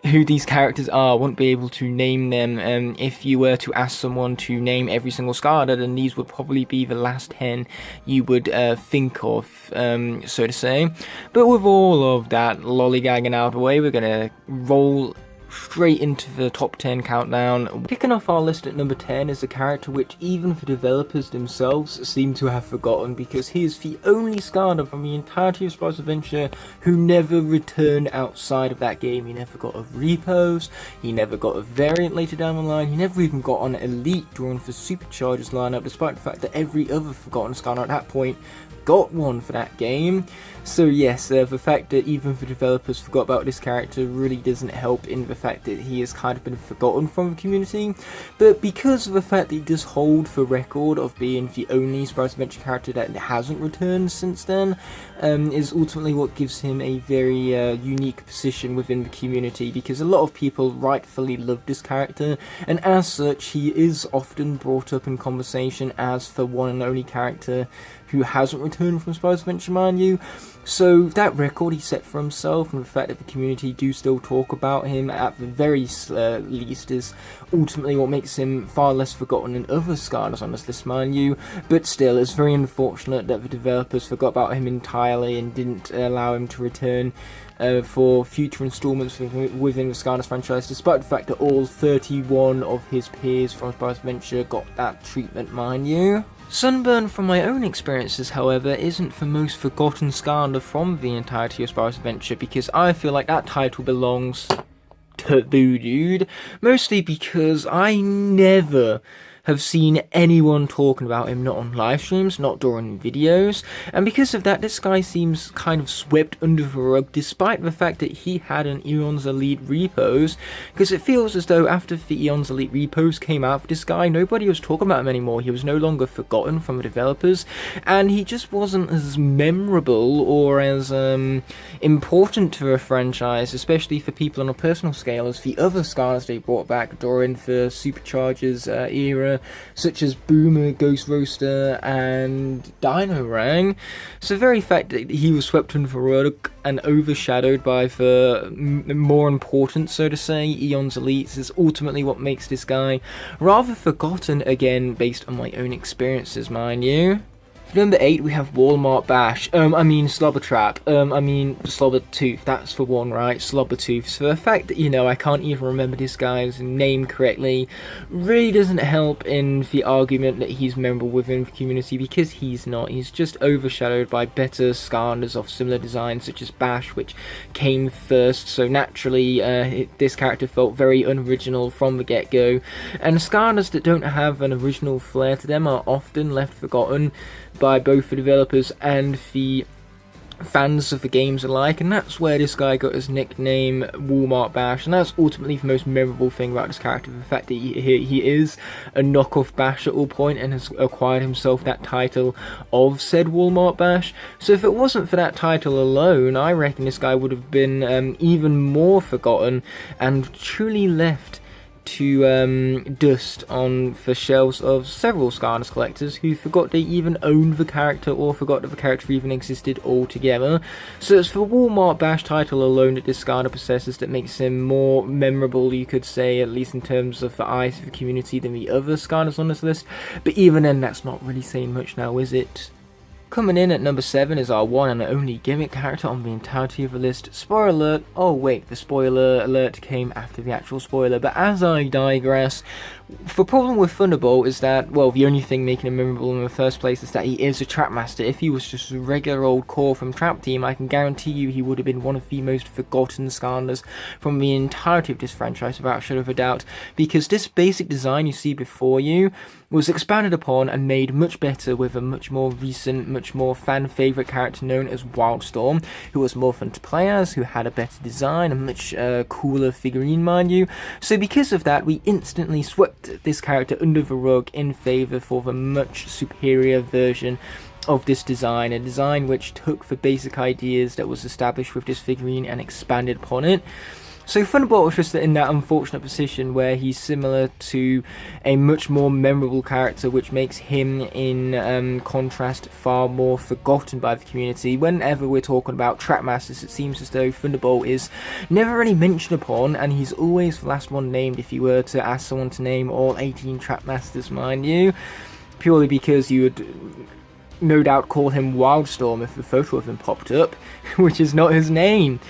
who these characters are, won't be able to name them. If you were to ask someone to name every single Skylander, then these would probably be the last 10 you would think of, so to say. But with all of that lollygagging out of the way, we're going to roll straight into the top 10 countdown. Kicking off our list at number 10 is a character which even the developers themselves seem to have forgotten, because he is the only Skylander from the entirety of Spyro's Adventure who never returned outside of that game. He never got a repos, he never got a variant later down the line, he never even got an elite drawn for Superchargers lineup, despite the fact that every other forgotten Skylander at that point got one for that game. So yes, the fact that even the developers forgot about this character really doesn't help in the fact that he has kind of been forgotten from the community. But because of the fact that he does hold the record of being the only Spyro's Adventure character that hasn't returned since then, is ultimately what gives him a very unique position within the community, because a lot of people rightfully love this character, and as such he is often brought up in conversation as the one and only character who hasn't returned from Spyro's Adventure, mind you. So that record he set for himself, and the fact that the community do still talk about him at the very least, is ultimately what makes him far less forgotten than other Skylanders on this list, mind you. But still, it's very unfortunate that the developers forgot about him entirely and didn't allow him to return for future installments within the Skylanders franchise, despite the fact that all 31 of his peers from Spyro's Adventure got that treatment, mind you. Sunburn, from my own experiences, however, isn't the most forgotten Skylander from the entirety of Spyro's Adventure, because I feel like that title belongs to the dude, mostly because I never have seen anyone talking about him, not on live streams, not during videos, and because of that, this guy seems kind of swept under the rug, despite the fact that he had an Eon's Elite repos, because it feels as though after the Eon's Elite repos came out for this guy, nobody was talking about him anymore. He was no longer forgotten from the developers, and he just wasn't as memorable or as important to the franchise, especially for people on a personal scale, as the other Skylanders they brought back during the Superchargers era, such as Boomer, Ghost Roaster, and Dino Rang. So the very fact that he was swept under the rug and overshadowed by the more important, so to say, Eon's Elites is ultimately what makes this guy rather forgotten, again, based on my own experiences, mind you. Number 8, we have Walmart Bash. Slobber Trap. Slobber Tooth. That's for one, right? Slobber Tooth. So the fact that, I can't even remember this guy's name correctly really doesn't help in the argument that he's memorable within the community, because he's not. He's just overshadowed by better Skylanders of similar design, such as Bash, which came first. So naturally, this character felt very unoriginal from the get-go. And Skylanders that don't have an original flair to them are often left forgotten by both the developers and the fans of the games alike, and that's where this guy got his nickname Walmart Bash, and that's ultimately the most memorable thing about this character, the fact that he is a knockoff Bash at all point and has acquired himself that title of said Walmart Bash. So if it wasn't for that title alone, I reckon this guy would have been even more forgotten and truly left to dust on the shelves of several Skylanders collectors who forgot they even owned the character, or forgot that the character even existed altogether. So it's the Walmart Bash title alone that this Skylander possesses that makes him more memorable, you could say, at least in terms of the eyes of the community, than the other Skylanders on this list. But even then, that's not really saying much now, is it? Coming in at number 7 is our one and only gimmick character on the entirety of the list. Spoiler alert. Oh wait, the spoiler alert came after the actual spoiler, but as I digress, the problem with Thunderbolt is that, well, the only thing making him memorable in the first place is that he is a Trap Master. If he was just a regular old core from Trap Team, I can guarantee you he would have been one of the most forgotten Skylanders from the entirety of this franchise, without a shadow of a doubt, because this basic design you see before you was expanded upon and made much better with a much more recent, much more fan-favourite character known as Wildstorm, who was more fun to play as, who had a better design, a much cooler figurine, mind you. So because of that, we instantly swept this character under the rug in favour for the much superior version of this design, a design which took the basic ideas that was established with this figurine and expanded upon it. So Thunderbolt was just in that unfortunate position where he's similar to a much more memorable character, which makes him, in contrast, far more forgotten by the community. Whenever we're talking about Trap Masters, it seems as though Thunderbolt is never really mentioned upon, and he's always the last one named if you were to ask someone to name all 18 Trap Masters, mind you, purely because you would no doubt call him Wildstorm if the photo of him popped up, which is not his name.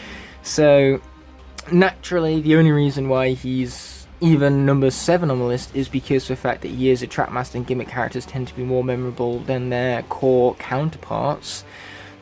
So naturally, the only reason why he's even number 7 on the list is because of the fact that he is a Trap Master and gimmick characters tend to be more memorable than their core counterparts.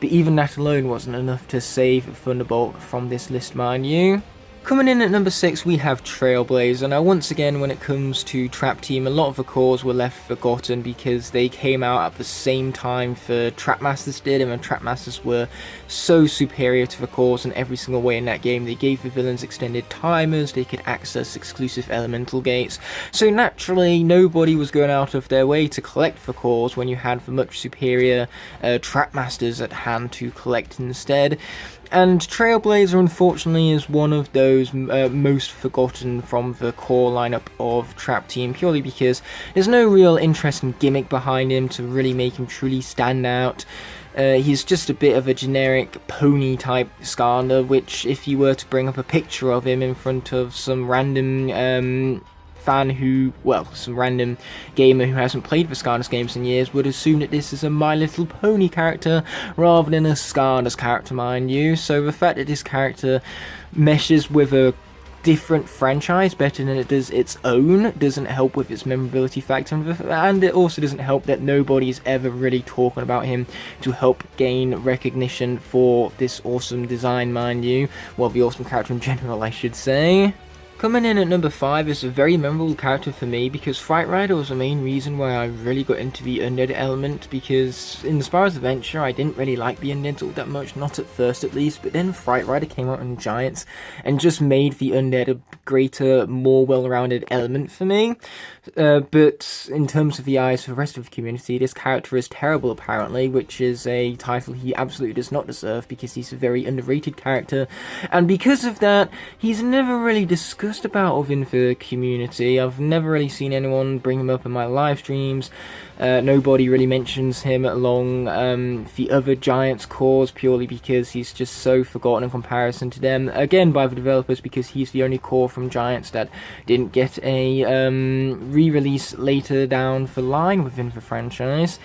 But even that alone wasn't enough to save Thunderbolt from this list, mind you. Coming in at number 6, we have Trailblazer. Now, once again, when it comes to Trap Team, a lot of the cores were left forgotten because they came out at the same time the Trap Masters did, and the Trap Masters were so superior to the cores in every single way in that game. They gave the villains extended timers, they could access exclusive elemental gates, so naturally nobody was going out of their way to collect the cores when you had the much superior Trap Masters at hand to collect instead. And Trailblazer, unfortunately, is one of those most forgotten from the core lineup of Trap Team, purely because there's no real interesting gimmick behind him to really make him truly stand out. He's just a bit of a generic pony-type Skylander, which, if you were to bring up a picture of him in front of some random fan who, well, some random gamer who hasn't played the Skylanders games in years would assume that this is a My Little Pony character rather than a Skylanders character, mind you. So the fact that this character meshes with a different franchise better than it does its own doesn't help with its memorability factor, and it also doesn't help that nobody's ever really talking about him to help gain recognition for this awesome design, mind you. Well, the awesome character in general, I should say. Coming in at number 5 is a very memorable character for me because Fright Rider was the main reason why I really got into the undead element, because in the Spyro's Adventure I didn't really like the undeads all that much, not at first at least, but then Fright Rider came out in Giants and just made the undead a greater, more well-rounded element for me. But in terms of the eyes for the rest of the community, this character is terrible apparently, which is a title he absolutely does not deserve because he's a very underrated character, and because of that he's never really discussed about within the community. I've never really seen anyone bring him up in my live streams. Nobody really mentions him along the other Giants cores, purely because he's just so forgotten in comparison to them. Again, by the developers, because he's the only core from Giants that didn't get a re-release later down the line within the franchise.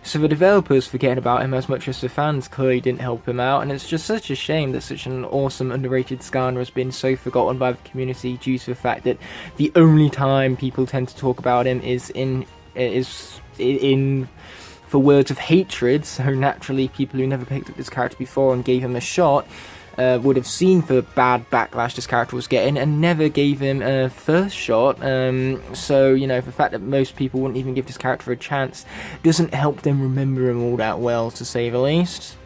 So the developers forget about him as much as the fans clearly didn't help him out, and it's just such a shame that such an awesome, underrated Skylander has been so forgotten by the community due to the fact that the only time people tend to talk about him is in for words of hatred. So naturally, people who never picked up this character before and gave him a shot would have seen the bad backlash this character was getting and never gave him a first shot. So, you know, the fact that most people wouldn't even give this character a chance doesn't help them remember him all that well, to say the least.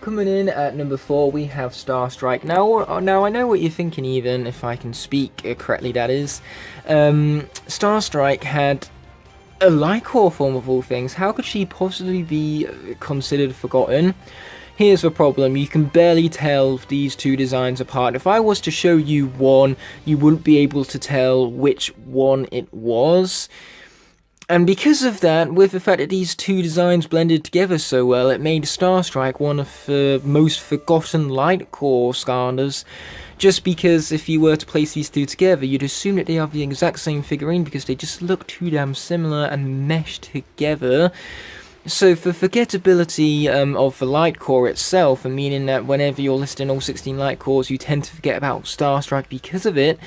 Coming in at number 4, we have Starstrike. Now I know what you're thinking, even if I can speak correctly, that is. Starstrike had a Lycor form of all things. How could she possibly be considered forgotten? Here's the problem, you can barely tell these two designs apart. If I was to show you one, you wouldn't be able to tell which one it was. And because of that, with the fact that these two designs blended together so well, it made Starstrike one of the most forgotten Lightcore Skylanders. Just because if you were to place these two together, you'd assume that they have the exact same figurine because they just look too damn similar and mesh together. So for forgettability of the light core itself, and meaning that whenever you're listing all 16 light cores, you tend to forget about Starstrike because of it,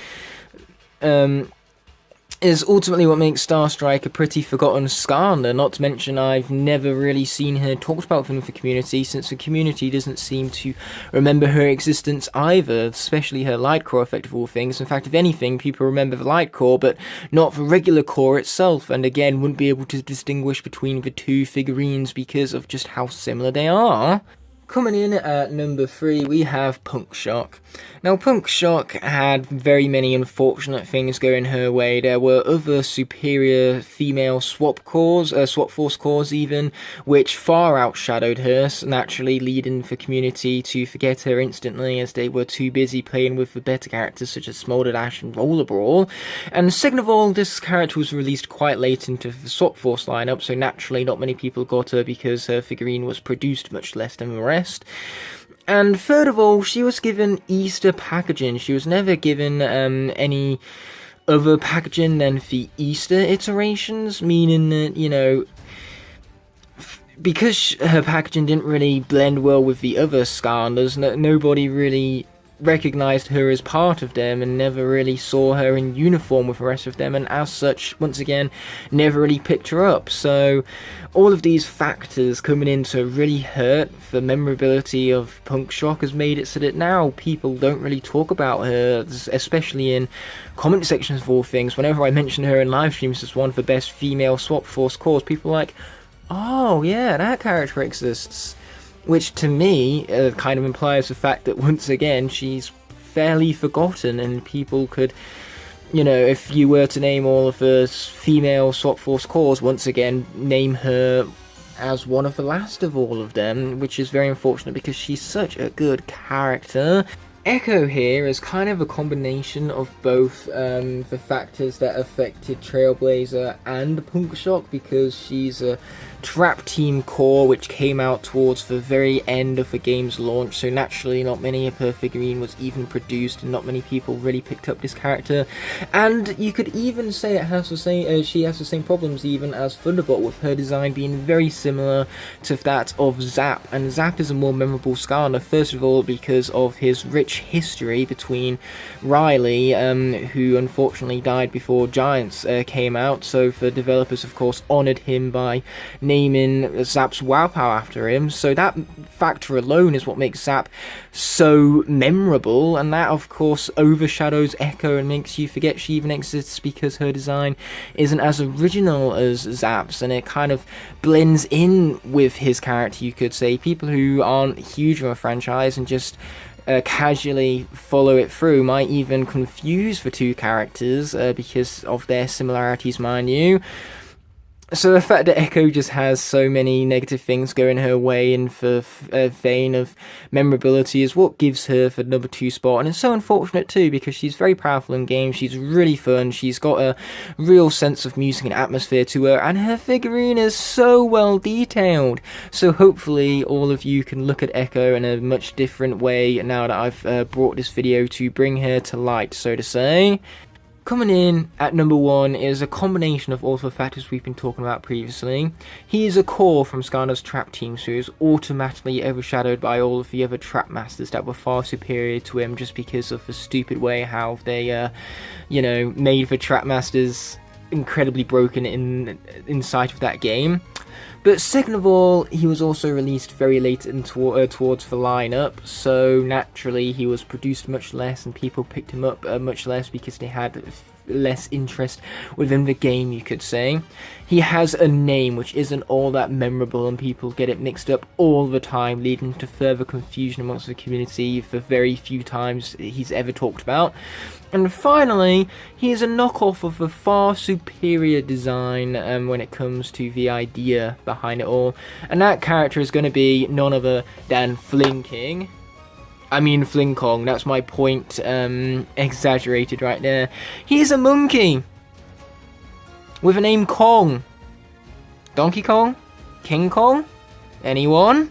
is ultimately what makes Starstrike a pretty forgotten Skylander. Not to mention, I've never really seen her talked about within the community, since the community doesn't seem to remember her existence either, especially her light core effect of all things. In fact, if anything, people remember the light core, but not the regular core itself, and again, wouldn't be able to distinguish between the two figurines because of just how similar they are. Coming in at number 3, we have Punk Shock. Now, Punk Shock had very many unfortunate things going her way. There were other superior female swap force cores even, which far outshadowed her, naturally leading the community to forget her instantly as they were too busy playing with the better characters such as Smolder Dash and Roller Brawl. And second of all, this character was released quite late into the swap force lineup, so naturally not many people got her because her figurine was produced much less than the rest. And third of all, she was given Easter packaging. She was never given any other packaging than the Easter iterations, meaning that, you know, because her packaging didn't really blend well with the other Skylanders, nobody really recognized her as part of them and never really saw her in uniform with the rest of them, and as such, once again, never really picked her up. So all of these factors coming in to really hurt the memorability of Punk Shock has made it so that now people don't really talk about her, especially in comment sections of all things. Whenever I mention her in live streams as one of the best female swap force cores, people are like, oh yeah, that character exists. Which to me kind of implies the fact that once again she's fairly forgotten, and people could, you know, if you were to name all of the female swap force cores, once again name her as one of the last of all of them, which is very unfortunate because she's such a good character. Echo here is kind of a combination of both the factors that affected Trailblazer and Punk Shock, because she's a Trap Team core which came out towards the very end of the game's launch, so naturally not many of her figurine was even produced and not many people really picked up this character. And you could even say it has the same, she has the same problems even as Thunderbolt, with her design being very similar to that of Zap. And Zap is a more memorable Skylander, first of all because of his rich history between Riley, who unfortunately died before Giants came out, so the developers of course honoured him by naming Zap's WoW power after him, so that factor alone is what makes Zap so memorable, and that of course overshadows Echo and makes you forget she even exists because her design isn't as original as Zap's, and it kind of blends in with his character, you could say. People who aren't huge of a franchise and just casually follow it through might even confuse the two characters because of their similarities, mind you. So the fact that Echo just has so many negative things going her way in the vein of memorability is what gives her the number 2 spot, and it's so unfortunate too because she's very powerful in game, she's really fun, she's got a real sense of music and atmosphere to her, and her figurine is so well detailed. So hopefully all of you can look at Echo in a much different way now that I've brought this video to bring her to light, so to say. Coming in at number 1 is a combination of all the factors we've been talking about previously. He is a core from Skylander's Trap Team, so he's automatically overshadowed by all of the other Trap Masters that were far superior to him just because of the stupid way how they, you know, made the Trap Masters incredibly broken inside of that game. But second of all, he was also released very late towards the lineup, so naturally he was produced much less and people picked him up much less because they had less interest within the game, you could say. He has a name which isn't all that memorable and people get it mixed up all the time, leading to further confusion amongst the community for very few times he's ever talked about. And finally, he is a knockoff of a far superior design when it comes to the idea behind it all. And that character is going to be none other than Fling Kong, that's my point, exaggerated right there. He's a monkey with a name Kong. Donkey Kong? King Kong? Anyone?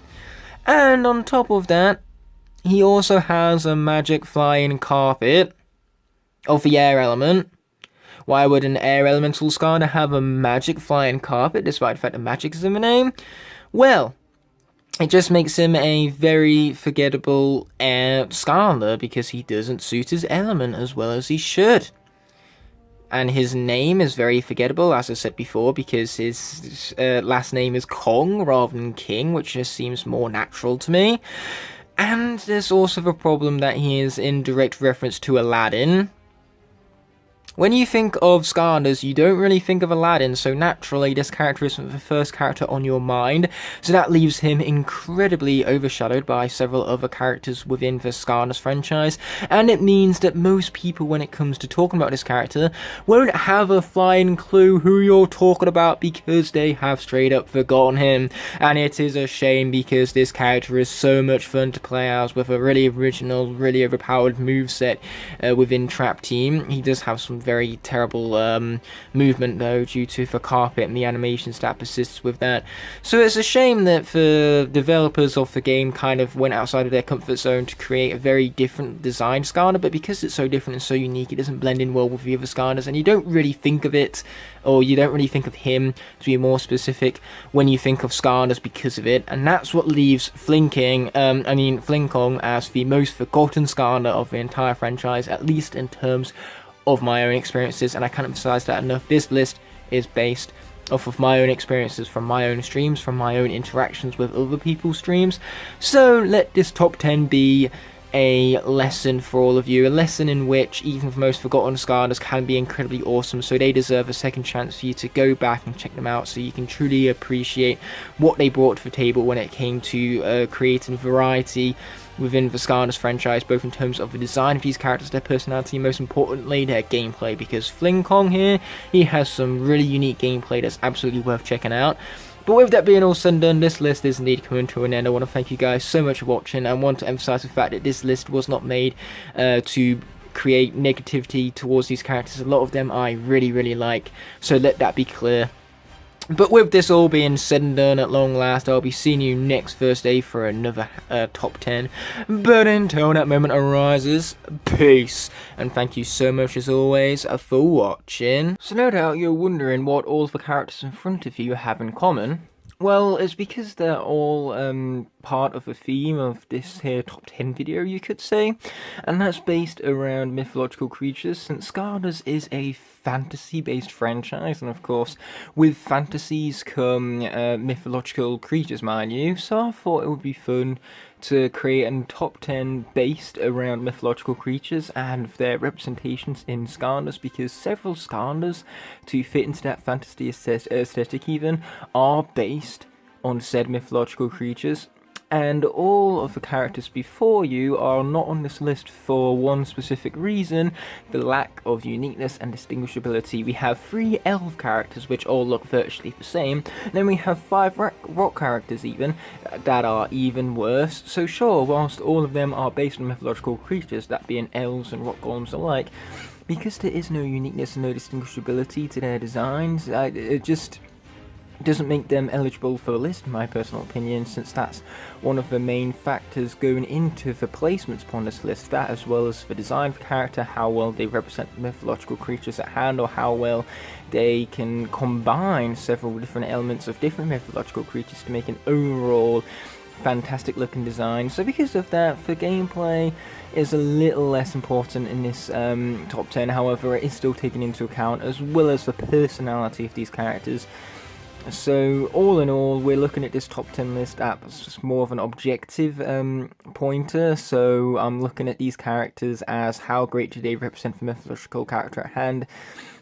And on top of that, he also has a magic flying carpet of the air element, Why would an air elemental Skarner have a magic flying carpet, despite the fact that magic is in the name? Well, it just makes him a very forgettable air Skarner because he doesn't suit his element as well as he should. And his name is very forgettable, as I said before, because his last name is Kong rather than King, which just seems more natural to me. And there's also the problem that he is in direct reference to Aladdin. When you think of Skarners, you don't really think of Aladdin, so naturally this character isn't the first character on your mind, so that leaves him incredibly overshadowed by several other characters within the Skarners franchise, and it means that most people, when it comes to talking about this character, won't have a flying clue who you're talking about because they have straight up forgotten him, and it is a shame because this character is so much fun to play as with a really original, really overpowered moveset within Trap Team. He does have some very terrible movement though due to the carpet and the animations that persists with that. So it's a shame that the developers of the game kind of went outside of their comfort zone to create a very different design Skarner, but because it's so different and so unique, it doesn't blend in well with the other Skarners, and you don't really think of it, or you don't really think of him, to be more specific, when you think of Skarners because of it, and that's what leaves Fling Kong as the most forgotten Skarner of the entire franchise, at least in terms of my own experiences, and I can't emphasize that enough. This list is based off of my own experiences from my own streams, from my own interactions with other people's streams, so let this top 10 be a lesson for all of you, a lesson in which even the most forgotten Skarners can be incredibly awesome, so they deserve a second chance for you to go back and check them out so you can truly appreciate what they brought to the table when it came to creating variety within the Skarners franchise, both in terms of the design of these characters, their personality, and most importantly, their gameplay, because Fling Kong here, he has some really unique gameplay that's absolutely worth checking out. But with that being all said and done, this list is indeed coming to an end. I want to thank you guys so much for watching, and want to emphasize the fact that this list was not made to create negativity towards these characters. A lot of them I really like, so let that be clear. But with this all being said and done, at long last, I'll be seeing you next Thursday for another top 10. But until that moment arises, peace. And thank you so much as always for watching. So no doubt you're wondering what all the characters in front of you have in common. Well, it's because they're all part of the theme of this here top 10 video, you could say, and that's based around mythological creatures, since Skarners is a fantasy-based franchise, and of course, with fantasies come mythological creatures, mind you, so I thought it would be fun to create a top 10 based around mythological creatures and their representations in Skarners, because several Skarners, to fit into that fantasy aesthetic even, are based on said mythological creatures. And all of the characters before you are not on this list for one specific reason: the lack of uniqueness and distinguishability. We have 3 elf characters which all look virtually the same, and then we have 5 rock characters even, that are even worse. So sure, whilst all of them are based on mythological creatures, that being elves and rock golems alike, because there is no uniqueness and no distinguishability to their designs, it just doesn't make them eligible for the list, in my personal opinion, since that's one of the main factors going into the placements upon this list, that as well as the design of the character, how well they represent the mythological creatures at hand, or how well they can combine several different elements of different mythological creatures to make an overall fantastic looking design. So because of that, the gameplay is a little less important in this top 10, however it is still taken into account, as well as the personality of these characters. So all in all, we're looking at this top 10 list as more of an objective pointer. So I'm looking at these characters as how great do they represent the mythological character at hand,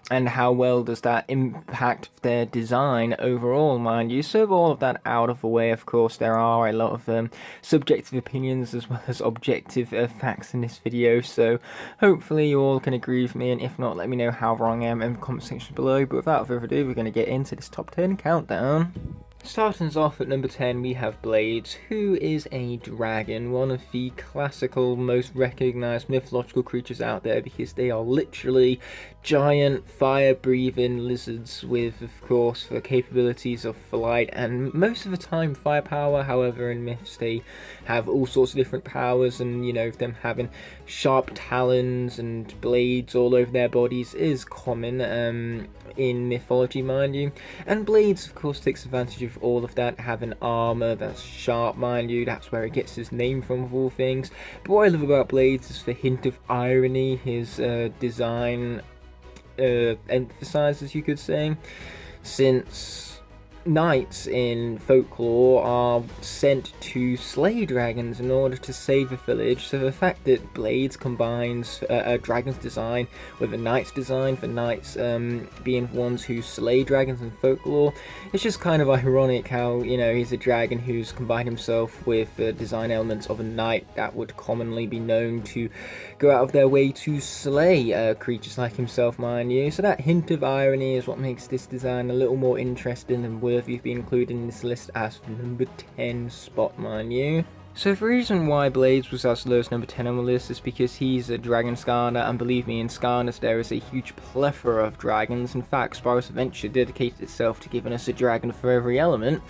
and how well does that impact their design overall, mind you. So with all of that out of the way, of course, there are a lot of subjective opinions as well as objective facts in this video, so hopefully you all can agree with me, and if not, let me know how wrong I am in the comment section below. But without further ado, we're going to get into this top 10 countdown. Starting us off at number 10, we have Blades, who is a dragon, one of the classical, most recognised mythological creatures out there, because they are literally giant, fire-breathing lizards with, of course, the capabilities of flight, and most of the time firepower. However, in myths they have all sorts of different powers, and, you know, them having sharp talons and blades all over their bodies is common in mythology, mind you. And Blades, of course, takes advantage of all of that, having armor that's sharp, mind you. That's where it gets his name from, of all things. But what I love about Blades is the hint of irony his design emphasizes, you could say, since knights in folklore are sent to slay dragons in order to save a village. So the fact that Blades combines a dragon's design with a knight's design, for knights being ones who slay dragons in folklore, it's just kind of ironic how, you know, he's a dragon who's combined himself with design elements of a knight that would commonly be known to go out of their way to slay creatures like himself, mind you. So that hint of irony is what makes this design a little more interesting and worthy of being included in this list as the number 10 spot, mind you. So the reason why Blades was as low as number 10 on the list is because he's a dragon Skarner, and believe me, in Skarners there is a huge plethora of dragons. In fact, Spyro's Adventure dedicated itself to giving us a dragon for every element.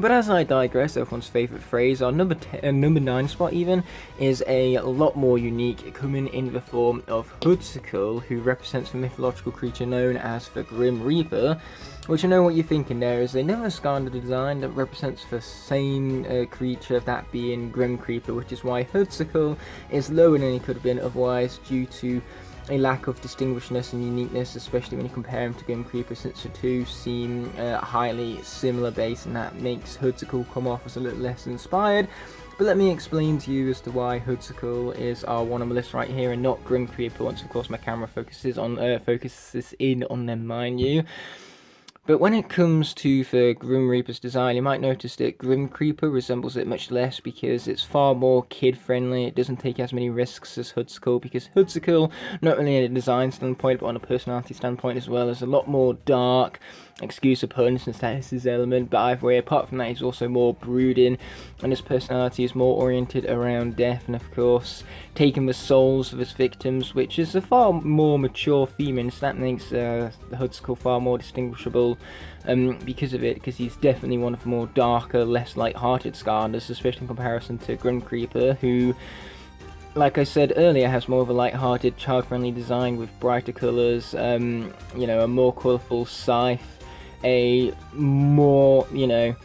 But as I digress, everyone's favourite phrase, our number 9 spot even, is a lot more unique, coming in the form of Hoodsicle, who represents the mythological creature known as the Grim Reaper. Which I know what you're thinking there is another Skarner design that represents the same creature, that being Grim Creeper, which is why Hoodsicle is lower than he could have been otherwise, due to a lack of distinguishedness and uniqueness, especially when you compare him to Grim Creeper, since the two seem highly similar base, and that makes Hoodsicle come off as a little less inspired. But let me explain to you as to why Hoodsicle is our one on the list right here and not Grim Creeper, once of course my camera focuses in on them, mind you. But when it comes to the Grim Reaper's design, you might notice that Grim Creeper resembles it much less because it's far more kid-friendly. It doesn't take as many risks as Hoodsicle, because Hoodsicle, not only in a design standpoint, but on a personality standpoint as well, is a lot more dark, excuse the pun since that is his element, but either way, apart from that, he's also more brooding, and his personality is more oriented around death, and of course, taking the souls of his victims, which is a far more mature theme, and so that makes the Hoodsicle far more distinguishable because of it, because he's definitely one of the more darker, less light-hearted Skarners, especially in comparison to Grim Creeper, who, like I said earlier, has more of a light-hearted, child-friendly design with brighter colours, you know, a more colourful scythe, a more, you know,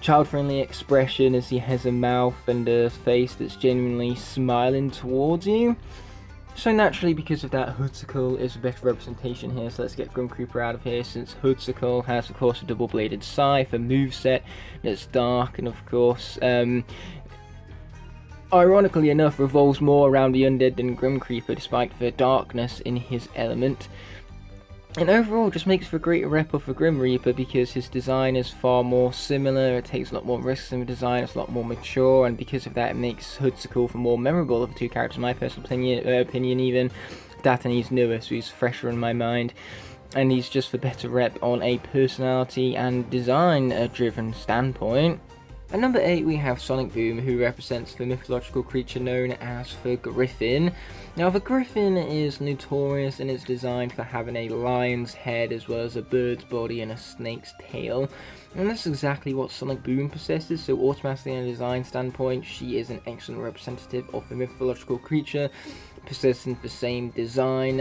child-friendly expression as he has a mouth and a face that's genuinely smiling towards you. So naturally, because of that, Hoodsicle is a better representation here, so let's get Grim Creeper out of here, since Hoodsicle has, of course, a double-bladed scythe, a moveset that's dark, and of course, ironically enough, revolves more around the undead than Grim Creeper, despite the darkness in his element. And overall, just makes for a great rep of the Grim Reaper, because his design is far more similar, it takes a lot more risks in the design, it's a lot more mature, and because of that, it makes Hoodsicle the more memorable of the two characters, in my personal opinion even. That, and he's newer, so he's fresher in my mind, and he's just the better rep on a personality and design-driven standpoint. At number 8, we have Sonic Boom, who represents the mythological creature known as the Griffin. Now, the Griffin is notorious in its design for having a lion's head as well as a bird's body and a snake's tail. And that's exactly what Sonic Boom possesses, so automatically on a design standpoint, she is an excellent representative of the mythological creature, possessing the same design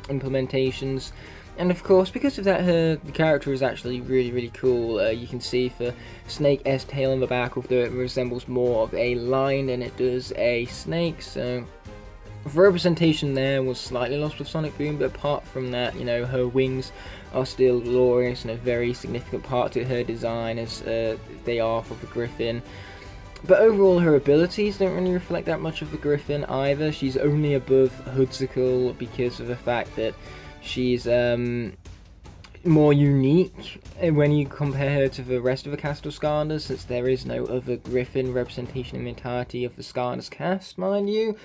implementations. And of course, because of that, the character is actually really cool. You can see the snake-esque tail on the back, although it resembles more of a lion than it does a snake, so the representation there was slightly lost with Sonic Boom, but apart from that, you know, her wings are still glorious and a very significant part to her design, as they are for the Griffin. But overall, her abilities don't really reflect that much of the Griffin either. She's only above Hoodsicle because of the fact that she's more unique when you compare her to the rest of the cast of Skarners, since there is no other Griffin representation in the entirety of the Skarners cast, mind you.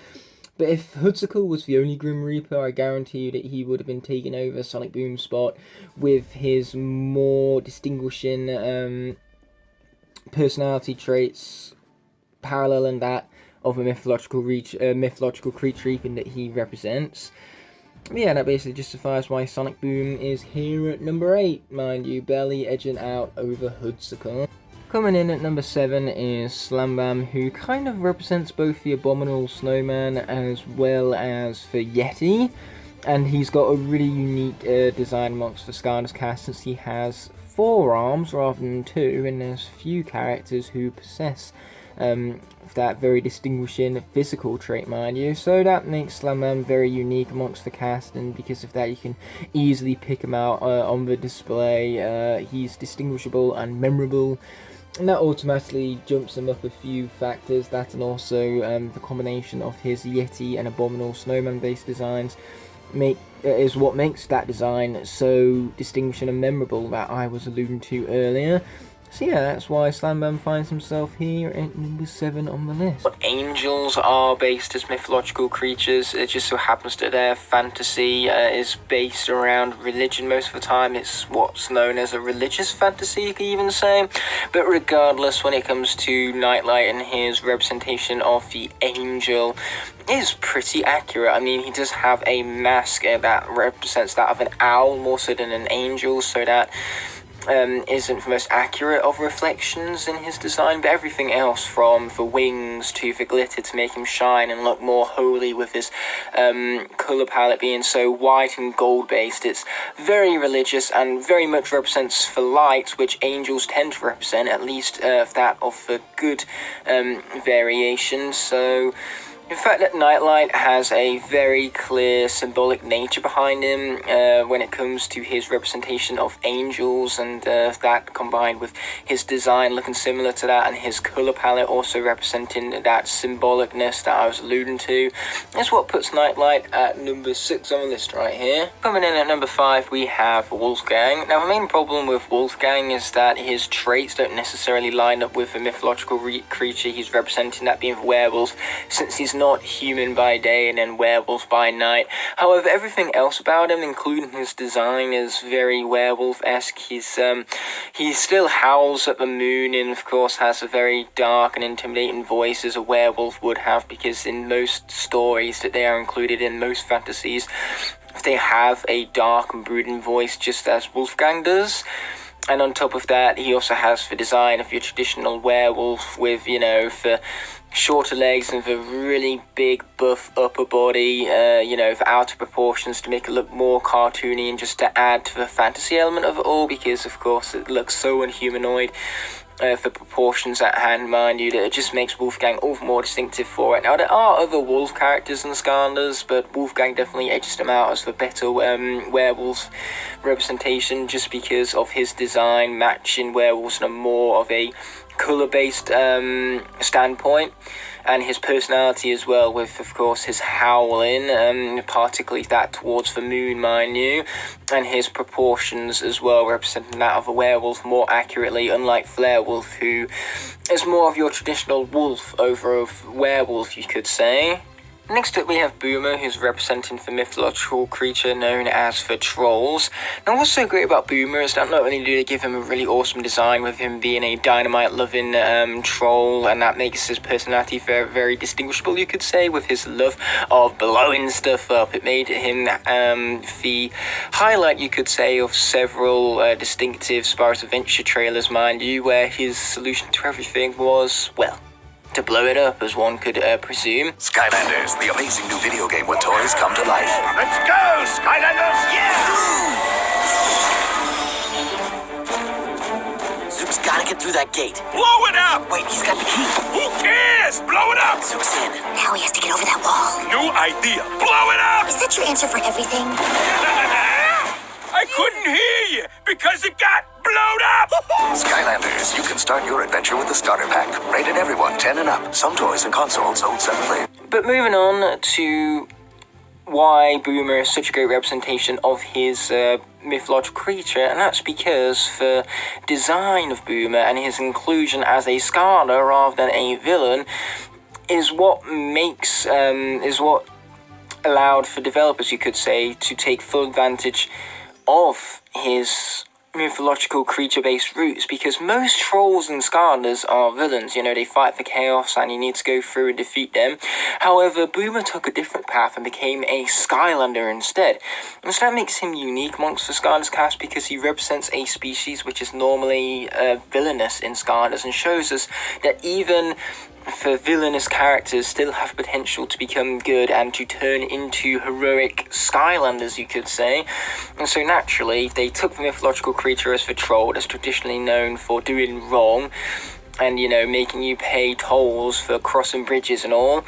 But if Hoodsicle was the only Grim Reaper, I guarantee you that he would have been taking over Sonic Boom's spot with his more distinguishing personality traits, paralleling that of a mythological creature even that he represents. But yeah, that basically justifies why Sonic Boom is here at number 8, mind you, barely edging out over Hoodsicle. Coming in at number 7 is Slam Bam, who kind of represents both the Abominable Snowman as well as the Yeti. And he's got a really unique design amongst the Skylanders cast, since he has 4 arms rather than 2, and there's few characters who possess that very distinguishing physical trait, mind you. So that makes Slam Bam very unique amongst the cast, and because of that you can easily pick him out on the display. He's distinguishable and memorable, and that automatically jumps him up a few factors. That and also the combination of his Yeti and Abominable Snowman based designs is what makes that design so distinguishing and memorable that I was alluding to earlier. So yeah, that's why Slam Bam finds himself here at number 7 on the list. Angels are based as mythological creatures. It just so happens that their fantasy is based around religion most of the time. It's what's known as a religious fantasy, you could even say. But regardless, when it comes to Nightlight and his representation of the angel, is pretty accurate. I mean, he does have a mask that represents that of an owl more so than an angel, so that isn't the most accurate of reflections in his design, but everything else, from the wings to the glitter to make him shine and look more holy with his colour palette being so white and gold based, it's very religious and very much represents the light, which angels tend to represent, at least that of the good variation. So the fact that Nightlight has a very clear symbolic nature behind him when it comes to his representation of angels, and that combined with his design looking similar to that and his colour palette also representing that symbolicness that I was alluding to, is what puts Nightlight at number 6 on the list right here. Coming in at number 5 we have Wolfgang. Now the main problem with Wolfgang is that his traits don't necessarily line up with the mythological creature he's representing, that being the werewolf, since he's not human by day and then werewolf by night. However, everything else about him, including his design, is very werewolf-esque. He still howls at the moon, and of course has a very dark and intimidating voice as a werewolf would have, because in most stories that they are included in, most fantasies, they have a dark and brooding voice just as Wolfgang does. And on top of that, he also has the design of your traditional werewolf with, you know, the shorter legs and the really big buff upper body, you know, the outer proportions to make it look more cartoony and just to add to the fantasy element of it all, because of course it looks so unhumanoid. The proportions at hand, mind you, that it just makes Wolfgang all the more distinctive for it. Now, there are other wolf characters in Skylanders, but Wolfgang definitely edges them out as the better werewolf representation, just because of his design matching werewolves in a more of a colour-based standpoint, and his personality as well, with of course his howling, particularly that towards the moon, mind you, and his proportions as well, representing that of a werewolf more accurately, unlike Flairwolf, who is more of your traditional wolf over a werewolf, you could say. Next up we have Boomer, who's representing the mythological creature known as the Trolls. Now what's so great about Boomer is that not only do they give him a really awesome design with him being a dynamite-loving troll, and that makes his personality very, very distinguishable, you could say, with his love of blowing stuff up. It made him the highlight, you could say, of several distinctive Spyro's Adventure trailers, mind you, where his solution to everything was, well, to blow it up, as one could presume. Skylanders, the amazing new video game where toys come to life. Let's go, Skylanders! Yeah! Zook's gotta get through that gate. Blow it up! Wait, he's got the key. Who cares? Blow it up! Zook's in. Now he has to get over that wall. New idea. Blow it up! Is that your answer for everything? I couldn't hear you because it got blown up! Skylanders, you can start your adventure with the starter pack. Rated everyone 10 and up. Some toys and consoles sold separately. But moving on to why Boomer is such a great representation of his mythological creature, and that's because the design of Boomer and his inclusion as a Skylander rather than a villain is what makes allowed for developers, you could say, to take full advantage of his mythological creature-based roots, because most trolls and Skylanders are villains. You know, they fight for chaos and you need to go through and defeat them. However, Boomer took a different path and became a Skylander instead. And so that makes him unique amongst the Skylanders cast, because he represents a species which is normally villainous in Skylanders, and shows us that even for villainous characters still have potential to become good and to turn into heroic Skylanders, you could say. And so naturally, they took the mythological creature as the troll, that's traditionally known for doing wrong and, you know, making you pay tolls for crossing bridges and all,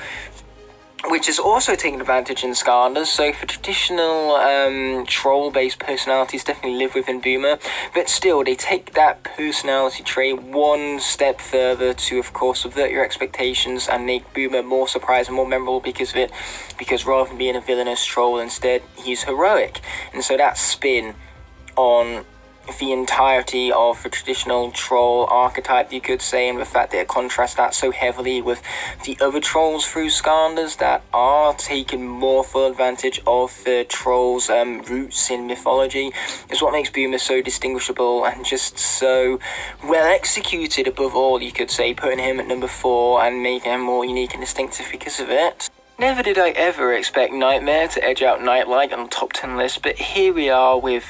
which is also taken advantage in Skylanders. So for traditional troll-based personalities definitely live within Boomer, but still they take that personality trait one step further to, of course, subvert your expectations and make Boomer more surprising, more memorable because of it, because rather than being a villainous troll, instead he's heroic. And so that spin on the entirety of the traditional troll archetype, you could say, and the fact that it contrasts that so heavily with the other trolls through Skylanders that are taking more full advantage of the trolls' roots in mythology, is what makes Boomer so distinguishable and just so well executed above all, you could say, putting him at number 4 and making him more unique and distinctive because of it. Never did I ever expect Nightmare to edge out Nightlight on the top 10 list, but here we are with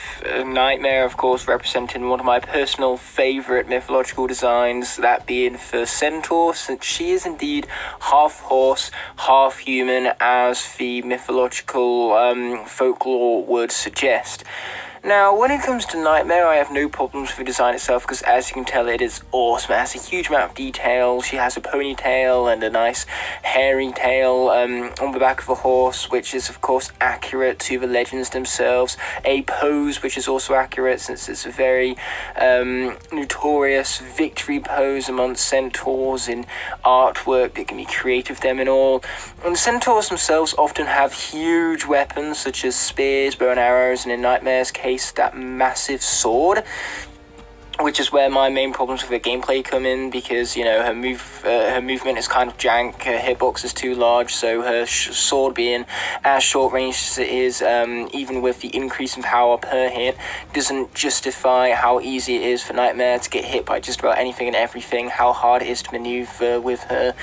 Nightmare, of course, representing one of my personal favourite mythological designs, that being for Centaur, since she is indeed half horse, half human, as the mythological folklore would suggest. Now, when it comes to Nightmare, I have no problems with the design itself, because as you can tell, it is awesome. It has a huge amount of detail. She has a ponytail and a nice hairy tail on the back of a horse, which is, of course, accurate to the legends themselves. A pose, which is also accurate, since it's a very notorious victory pose amongst centaurs in artwork that can be creative them and all. And centaurs themselves often have huge weapons, such as spears, bow and arrows, and in Nightmare's case, that massive sword, which is where my main problems with her gameplay come in, because, you know, her movement is kind of jank, her hitbox is too large, so her sword being as short range as it is, even with the increase in power per hit, doesn't justify how easy it is for Nightmare to get hit by just about anything and everything, how hard it is to maneuver with her.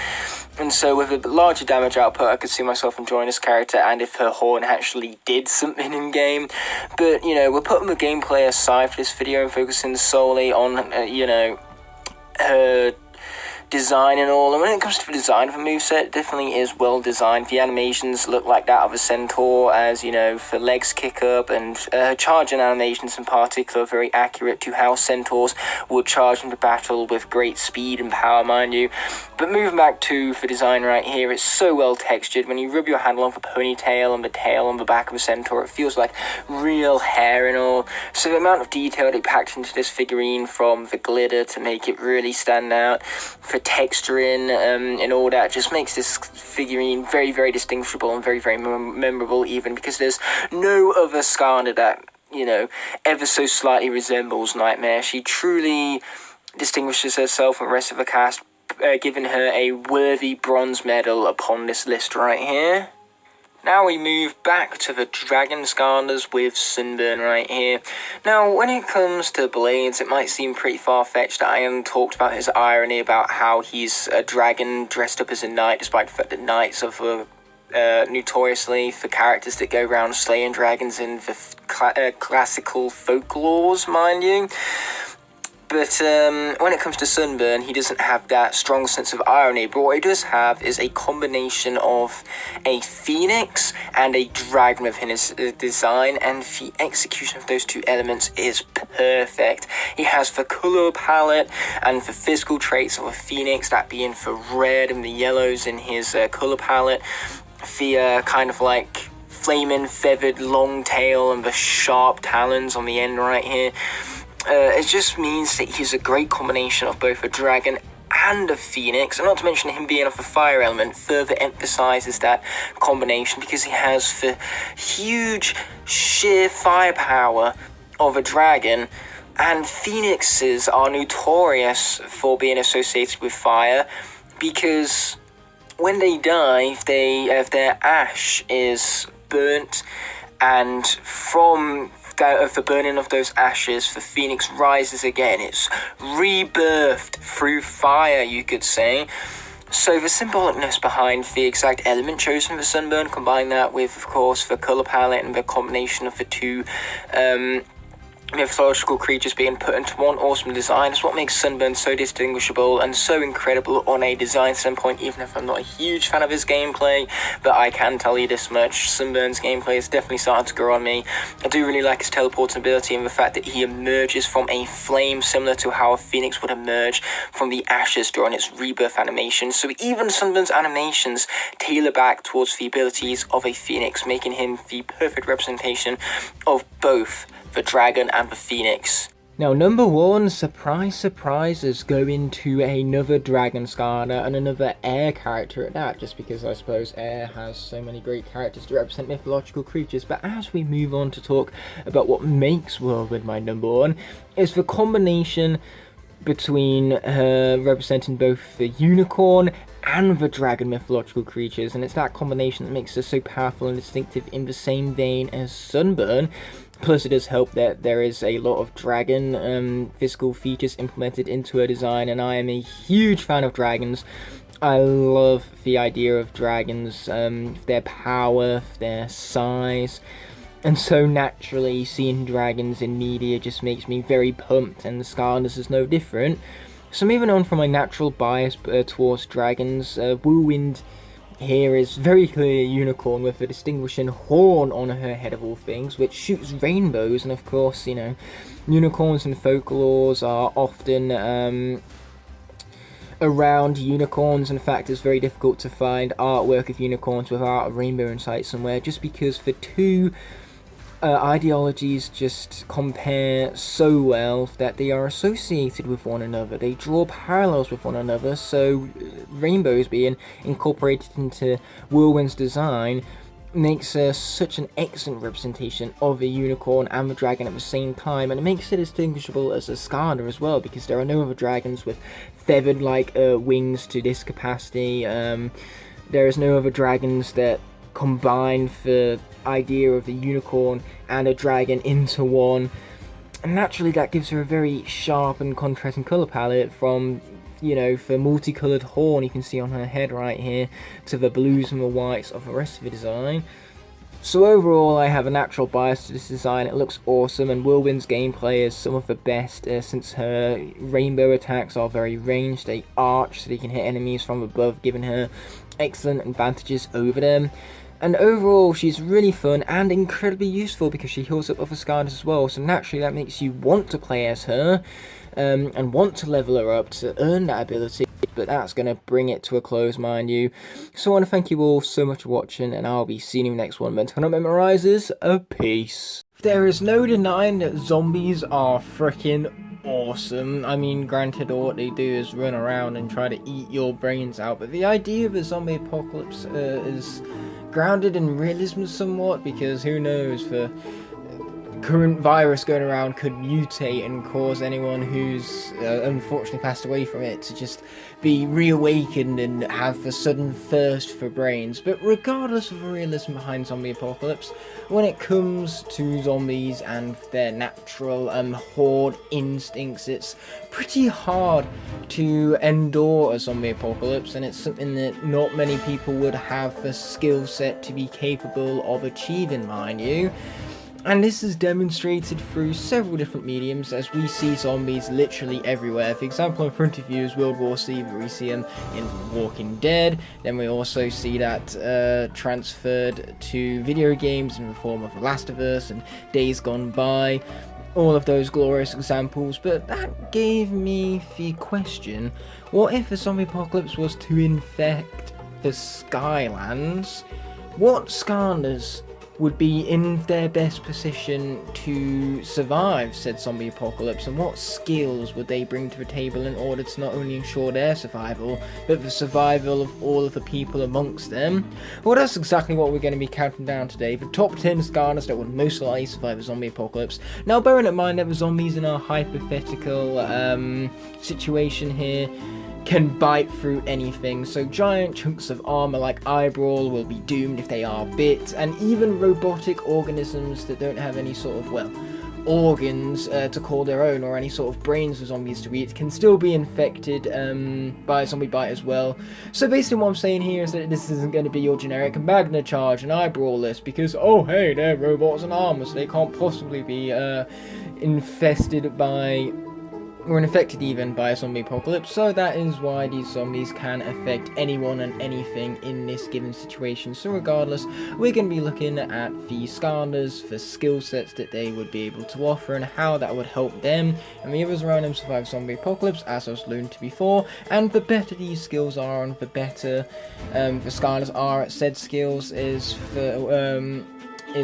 And so with a larger damage output, I could see myself enjoying this character, and if her horn actually did something in-game. But, you know, we're putting the gameplay aside for this video and focusing solely on, you know, her design and all. And when it comes to the design of a moveset, it definitely is well designed. The animations look like that of a centaur, as, you know, for legs kick up, and charging animations in particular are very accurate to how centaurs would charge into battle with great speed and power, mind you. But moving back to the design right here, it's so well textured. When you rub your hand along the ponytail and the tail on the back of a centaur, it feels like real hair and all. So the amount of detail they packed into this figurine, from the glitter to make it really stand out, for texturing and all that, just makes this figurine very, very distinguishable and very, very memorable, even because there's no other Skylander that, you know, ever so slightly resembles Nightmare. She truly distinguishes herself from the rest of the cast, giving her a worthy bronze medal upon this list right here. Now we move back to the Dragon Skylanders with Sunburn right here. Now, when it comes to Blades, it might seem pretty far-fetched that I haven't talked about his irony about how he's a dragon dressed up as a knight, despite the fact that knights are notoriously for characters that go around slaying dragons in the classical folklores, mind you. But when it comes to Sunburn, he doesn't have that strong sense of irony, but what he does have is a combination of a phoenix and a dragon within his design, and the execution of those two elements is perfect. He has the colour palette and the physical traits of a phoenix, that being the red and the yellows in his colour palette, the kind of like flaming feathered long tail and the sharp talons on the end right here. It just means that he's a great combination of both a dragon and a phoenix, and not to mention him being of the fire element further emphasizes that combination, because he has the huge sheer firepower of a dragon, and phoenixes are notorious for being associated with fire, because when they die, their ash is burnt, and from the burning of those ashes, the phoenix rises again. It's rebirthed through fire, you could say. So the symbolicness behind the exact element chosen for Sunburn, combine that with, of course, the colour palette and the combination of the two mythological creatures being put into one awesome design is what makes Sunburn so distinguishable and so incredible on a design standpoint, even if I'm not a huge fan of his gameplay. But I can tell you this much, Sunburn's gameplay is definitely starting to grow on me. I do really like his teleporting ability and the fact that he emerges from a flame similar to how a phoenix would emerge from the ashes during its rebirth animation. So even Sunburn's animations tailor back towards the abilities of a phoenix, making him the perfect representation of both the dragon and the phoenix. Now, number 1, surprise, surprise, is going to another Dragon Skarner and another air character at that, just because I suppose air has so many great characters to represent mythological creatures. But as we move on to talk about what makes Whirlwind my number 1, is the combination between her representing both the unicorn and the dragon mythological creatures, and it's that combination that makes her so powerful and distinctive in the same vein as Sunburn. Plus, it does help that there is a lot of dragon physical features implemented into her design, and I am a huge fan of dragons. I love the idea of dragons, their power, their size, and so naturally seeing dragons in media just makes me very pumped, and the Skarners is no different. So moving on from my natural bias towards dragons, Whirlwind here is very clearly a unicorn with a distinguishing horn on her head of all things, which shoots rainbows. And of course, you know, unicorns and folklores are often around unicorns. In fact, it's very difficult to find artwork of unicorns without a rainbow in sight somewhere, just because the two ideologies just compare so well that they are associated with one another. They draw parallels with one another, so rainbows being incorporated into Whirlwind's design makes her such an excellent representation of a unicorn and the dragon at the same time, and it makes it distinguishable as a Skarner as well, because there are no other dragons with feathered like wings to this capacity. There is no other dragons that combine the idea of a unicorn and a dragon into one, and naturally that gives her a very sharp and contrasting colour palette, from, you know, the multicoloured horn you can see on her head right here to the blues and the whites of the rest of the design. So overall, I have a natural bias to this design. It looks awesome, and Whirlwind's gameplay is some of the best, since her rainbow attacks are very ranged. They arch so they can hit enemies from above, giving her excellent advantages over them. And overall, she's really fun and incredibly useful because she heals up other Skarners as well. So naturally, that makes you want to play as her and want to level her up to earn that ability. But that's going to bring it to a close, mind you. So I want to thank you all so much for watching, and I'll be seeing you in the next one. But until that memorizes, a peace. There is no denying that zombies are freaking awesome. I mean, granted, all what they do is run around and try to eat your brains out. But the idea of a zombie apocalypse is grounded in realism somewhat, because who knows, the current virus going around could mutate and cause anyone who's unfortunately passed away from it to just be reawakened and have a sudden thirst for brains. But regardless of the realism behind zombie apocalypse, when it comes to zombies and their natural horde instincts, it's pretty hard to endure a zombie apocalypse, and it's something that not many people would have the skill set to be capable of achieving, mind you. And this is demonstrated through several different mediums, as we see zombies literally everywhere. For example, in front of you is World War C, where we see them in The Walking Dead. Then we also see that transferred to video games in the form of The Last of Us and Days Gone By. All of those glorious examples. But that gave me the question, what if a zombie apocalypse was to infect the Skylands? What Skarners would be in their best position to survive said zombie apocalypse, and what skills would they bring to the table in order to not only ensure their survival, but the survival of all of the people amongst them? Well, that's exactly what we're going to be counting down today, the top 10 Skarners that would most likely survive a zombie apocalypse. Now, bearing in mind that the zombies in our hypothetical situation here can bite through anything. So giant chunks of armor like eyeball will be doomed if they are bit, and even robotic organisms that don't have any sort of, well, organs to call their own or any sort of brains for zombies to eat can still be infected by a zombie bite as well. So basically what I'm saying here is that this isn't going to be your generic Magna Charge and Eyeball list, because oh hey, they're robots and armor, so they can't possibly be infested by or infected even by a zombie apocalypse. So that is why these zombies can affect anyone and anything in this given situation. So regardless, we're going to be looking at the Skylanders for skill sets that they would be able to offer and how that would help them and the others around them survive zombie apocalypse, as I was alluding to before. And the better these skills are, and the better the Skylanders are at said skills, is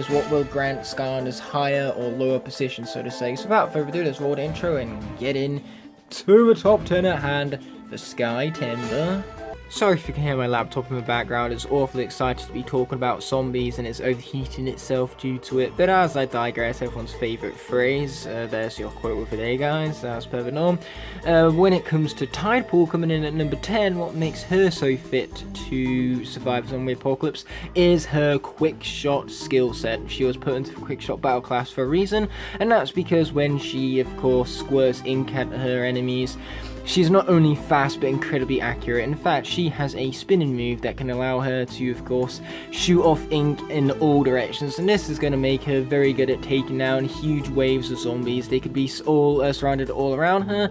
what will grant Skylanders higher or lower positions, so to say. So without further ado, let's roll the intro and get in to the top 10 at hand for Sky Timber. Sorry if you can hear my laptop in the background, it's awfully excited to be talking about zombies and it's overheating itself due to it. But as I digress, everyone's favourite phrase, there's your quote of the day guys, as per the norm. When it comes to Tidepool coming in at number 10, what makes her so fit to survive the zombie apocalypse is her quick shot skill set. She was put into the quick shot battle class for a reason, and that's because when she of course squirts ink at her enemies, she's not only fast but incredibly accurate. In fact, she has a spinning move that can allow her to, of course, shoot off ink in all directions, and this is going to make her very good at taking down huge waves of zombies. They could be all surrounded all around her,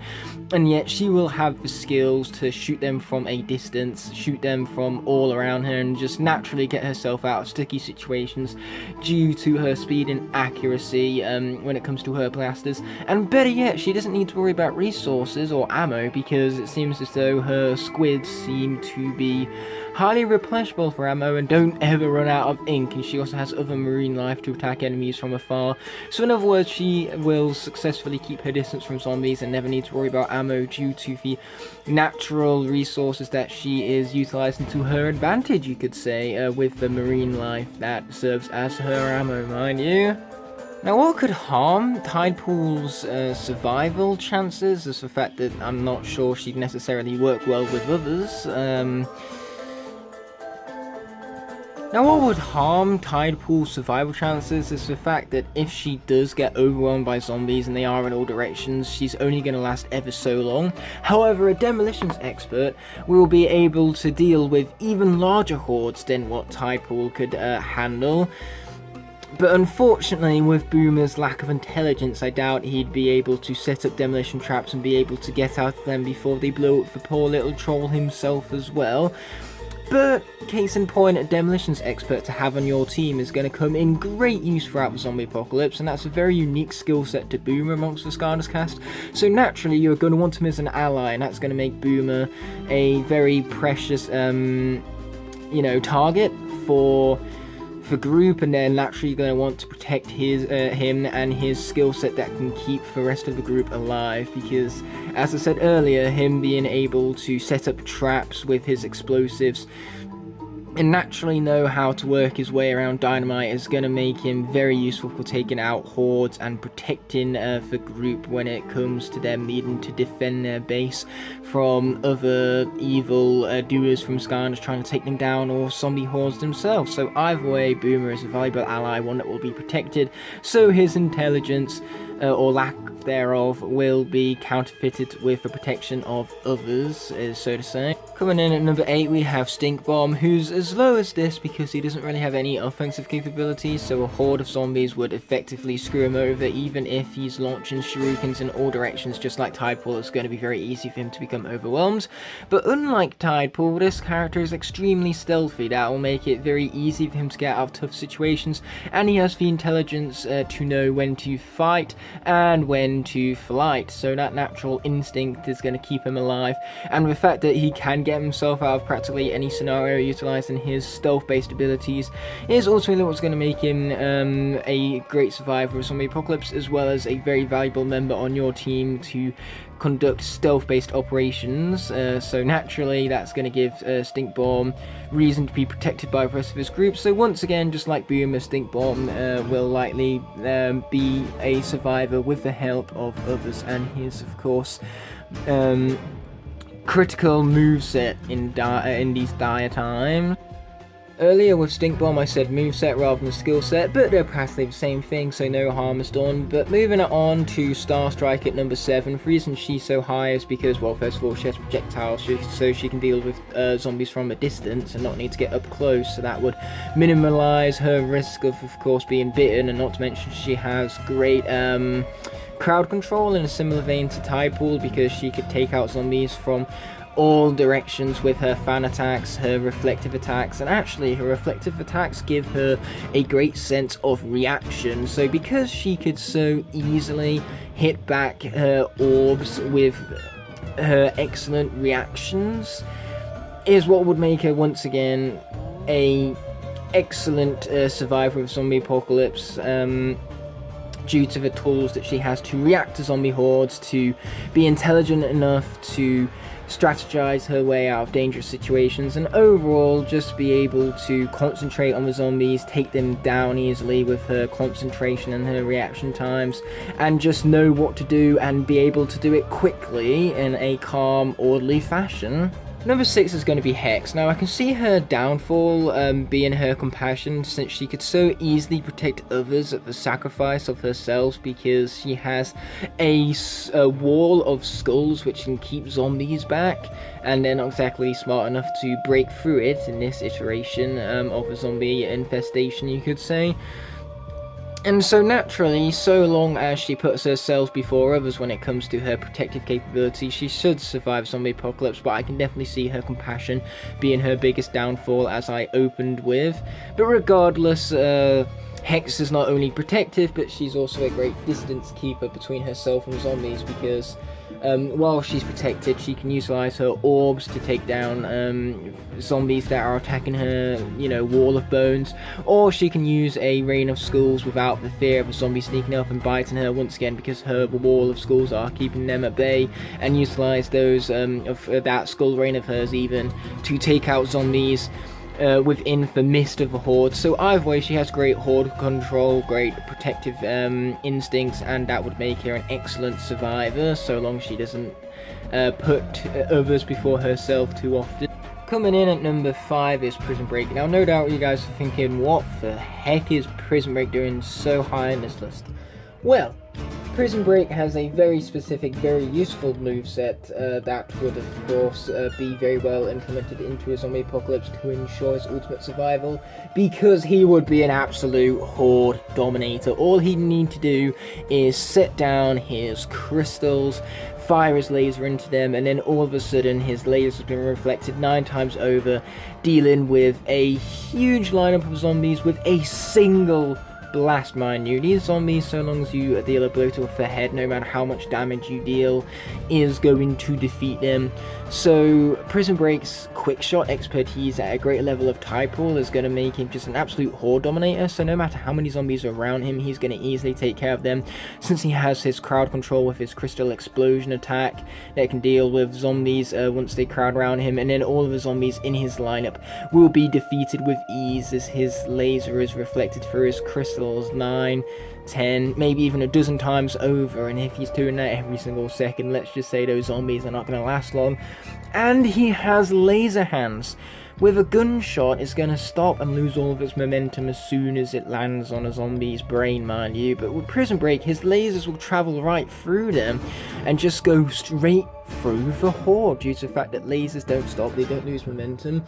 and yet she will have the skills to shoot them from a distance, shoot them from all around her, and just naturally get herself out of sticky situations due to her speed and accuracy when it comes to her blasters. And better yet, she doesn't need to worry about resources or ammo, because it seems as though her squids seem to be highly replenishable for ammo and don't ever run out of ink, and she also has other marine life to attack enemies from afar. So in other words, she will successfully keep her distance from zombies and never need to worry about ammo due to the natural resources that she is utilizing to her advantage, you could say, with the marine life that serves as her ammo, mind you. Now, what could harm Tidepool's survival chances is the fact that I'm not sure she'd necessarily work well with others. Now, what would harm Tidepool's survival chances is the fact that if she does get overwhelmed by zombies and they are in all directions, she's only going to last ever so long. However, a demolitions expert will be able to deal with even larger hordes than what Tidepool could handle. But unfortunately, with Boomer's lack of intelligence, I doubt he'd be able to set up demolition traps and be able to get out of them before they blow up the poor little troll himself as well. But, case in point, a demolitions expert to have on your team is going to come in great use throughout the zombie apocalypse, and that's a very unique skill set to Boomer amongst the Skylanders cast. So naturally, you're going to want him as an ally, and that's going to make Boomer a very precious, target for group, and then naturally you're going to want to protect him and his skill set that can keep the rest of the group alive, because as I said earlier, him being able to set up traps with his explosives and naturally know how to work his way around dynamite is going to make him very useful for taking out hordes and protecting the group when it comes to them needing to defend their base from other evil doers from Skylanders trying to take them down, or zombie hordes themselves. So either way, Boomer is a valuable ally, one that will be protected, so his intelligence or lack thereof will be counterfeited with the protection of others, so to say. Coming in at number 8, we have Stink Bomb, who's as low as this because he doesn't really have any offensive capabilities, so a horde of zombies would effectively screw him over. Even if he's launching shurikens in all directions just like Tidepool, it's going to be very easy for him to become overwhelmed. But unlike Tidepool, this character is extremely stealthy. That will make it very easy for him to get out of tough situations, and he has the intelligence to know when to fight and when to flight, so that natural instinct is going to keep him alive. And the fact that he can get himself out of practically any scenario utilizing his stealth-based abilities is ultimately what's going to make him a great survivor of zombie apocalypse, as well as a very valuable member on your team to conduct stealth-based operations. So naturally that's going to give Stink Bomb reason to be protected by the rest of his group. So once again, just like Boomer, Stink Bomb will likely be a survivor with the help of others and his, of course, critical moveset in these dire times. Earlier with Stink Bomb I said moveset rather than skill set, but they're practically the same thing, so no harm is done. But moving it on to Star Strike at number 7, the reason she's so high is because, well, first of all, she has projectiles, so she can deal with zombies from a distance and not need to get up close, so that would minimalise her risk of course, being bitten, and not to mention she has great crowd control in a similar vein to Typool, because she could take out zombies from all directions with her fan attacks, her reflective attacks, and actually her reflective attacks give her a great sense of reaction. So because she could so easily hit back her orbs with her excellent reactions, is what would make her once again a excellent survivor of zombie apocalypse, due to the tools that she has to react to zombie hordes, to be intelligent enough to strategize her way out of dangerous situations, and overall just be able to concentrate on the zombies, take them down easily with her concentration and her reaction times, and just know what to do and be able to do it quickly in a calm, orderly fashion. Number 6 is going to be Hex. Now I can see her downfall being her compassion, since she could so easily protect others at the sacrifice of herself, because she has a wall of skulls which can keep zombies back, and they're not exactly smart enough to break through it in this iteration of a zombie infestation, you could say. And so naturally, so long as she puts herself before others when it comes to her protective capability, she should survive zombie apocalypse, but I can definitely see her compassion being her biggest downfall, as I opened with. But regardless, Hex is not only protective, but she's also a great distance keeper between herself and zombies, because while she's protected, she can utilize her orbs to take down zombies that are attacking her, you know, wall of bones, or she can use a rain of skulls without the fear of a zombie sneaking up and biting her once again, because her wall of skulls are keeping them at bay, and utilize those of that skull rain of hers even to take out zombies within the mist of a horde. So either way, she has great horde control, great protective instincts, and that would make her an excellent survivor, so long as she doesn't put others before herself too often. Coming in at number 5 is Prison Break. Now no doubt you guys are thinking, what the heck is Prison Break doing so high on this list? Well, Prison Break has a very specific, very useful moveset that would, of course, be very well implemented into a zombie apocalypse to ensure his ultimate survival, because he would be an absolute horde dominator. All he'd need to do is set down his crystals, fire his laser into them, and then all of a sudden his lasers have been reflected 9 times over, dealing with a huge lineup of zombies with a single blast, mind you. These zombies, so long as you deal a blow to their head, no matter how much damage you deal, is going to defeat them. So Prison Break's quick shot expertise at a greater level of Typool is going to make him just an absolute horde dominator, so no matter how many zombies are around him, he's going to easily take care of them, since he has his crowd control with his crystal explosion attack that can deal with zombies once they crowd around him, and then all of the zombies in his lineup will be defeated with ease, as his laser is reflected through his crystals 9, 10, maybe even a dozen times over, and if he's doing that every single second, let's just say those zombies are not going to last long. And he has laser hands. With a gunshot, it's going to stop and lose all of its momentum as soon as it lands on a zombie's brain, mind you. But with Prison Break, his lasers will travel right through them and just go straight through the horde, due to the fact that lasers don't stop, they don't lose momentum.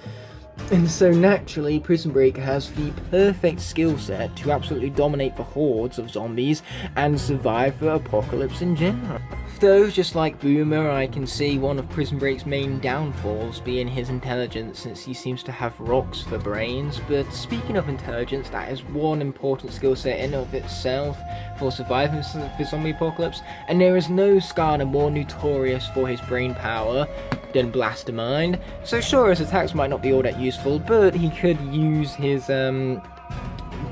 And so naturally, Prison Break has the perfect skill set to absolutely dominate the hordes of zombies and survive the apocalypse in general. Though, just like Boomer, I can see one of Prison Break's main downfalls being his intelligence, since he seems to have rocks for brains. But speaking of intelligence, that is one important skill set in of itself for surviving the zombie apocalypse, and there is no Skarner more notorious for his brain power than Blastermind. So sure, his attacks might not be all that useful, but he could use his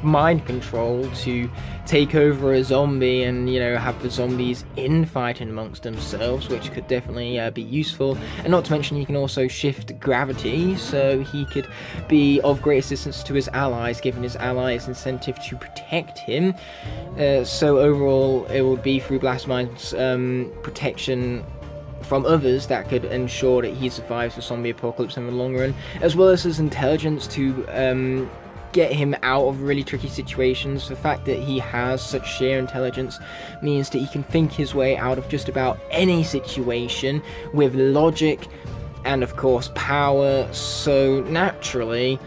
mind control to take over a zombie and, you know, have the zombies infighting amongst themselves, which could definitely be useful. And not to mention, he can also shift gravity, so he could be of great assistance to his allies, giving his allies incentive to protect him. So overall, it would be through Blastmind's protection from others that could ensure that he survives the zombie apocalypse in the long run, as well as his intelligence to get him out of really tricky situations. The fact that he has such sheer intelligence means that he can think his way out of just about any situation with logic and of course power. So naturally,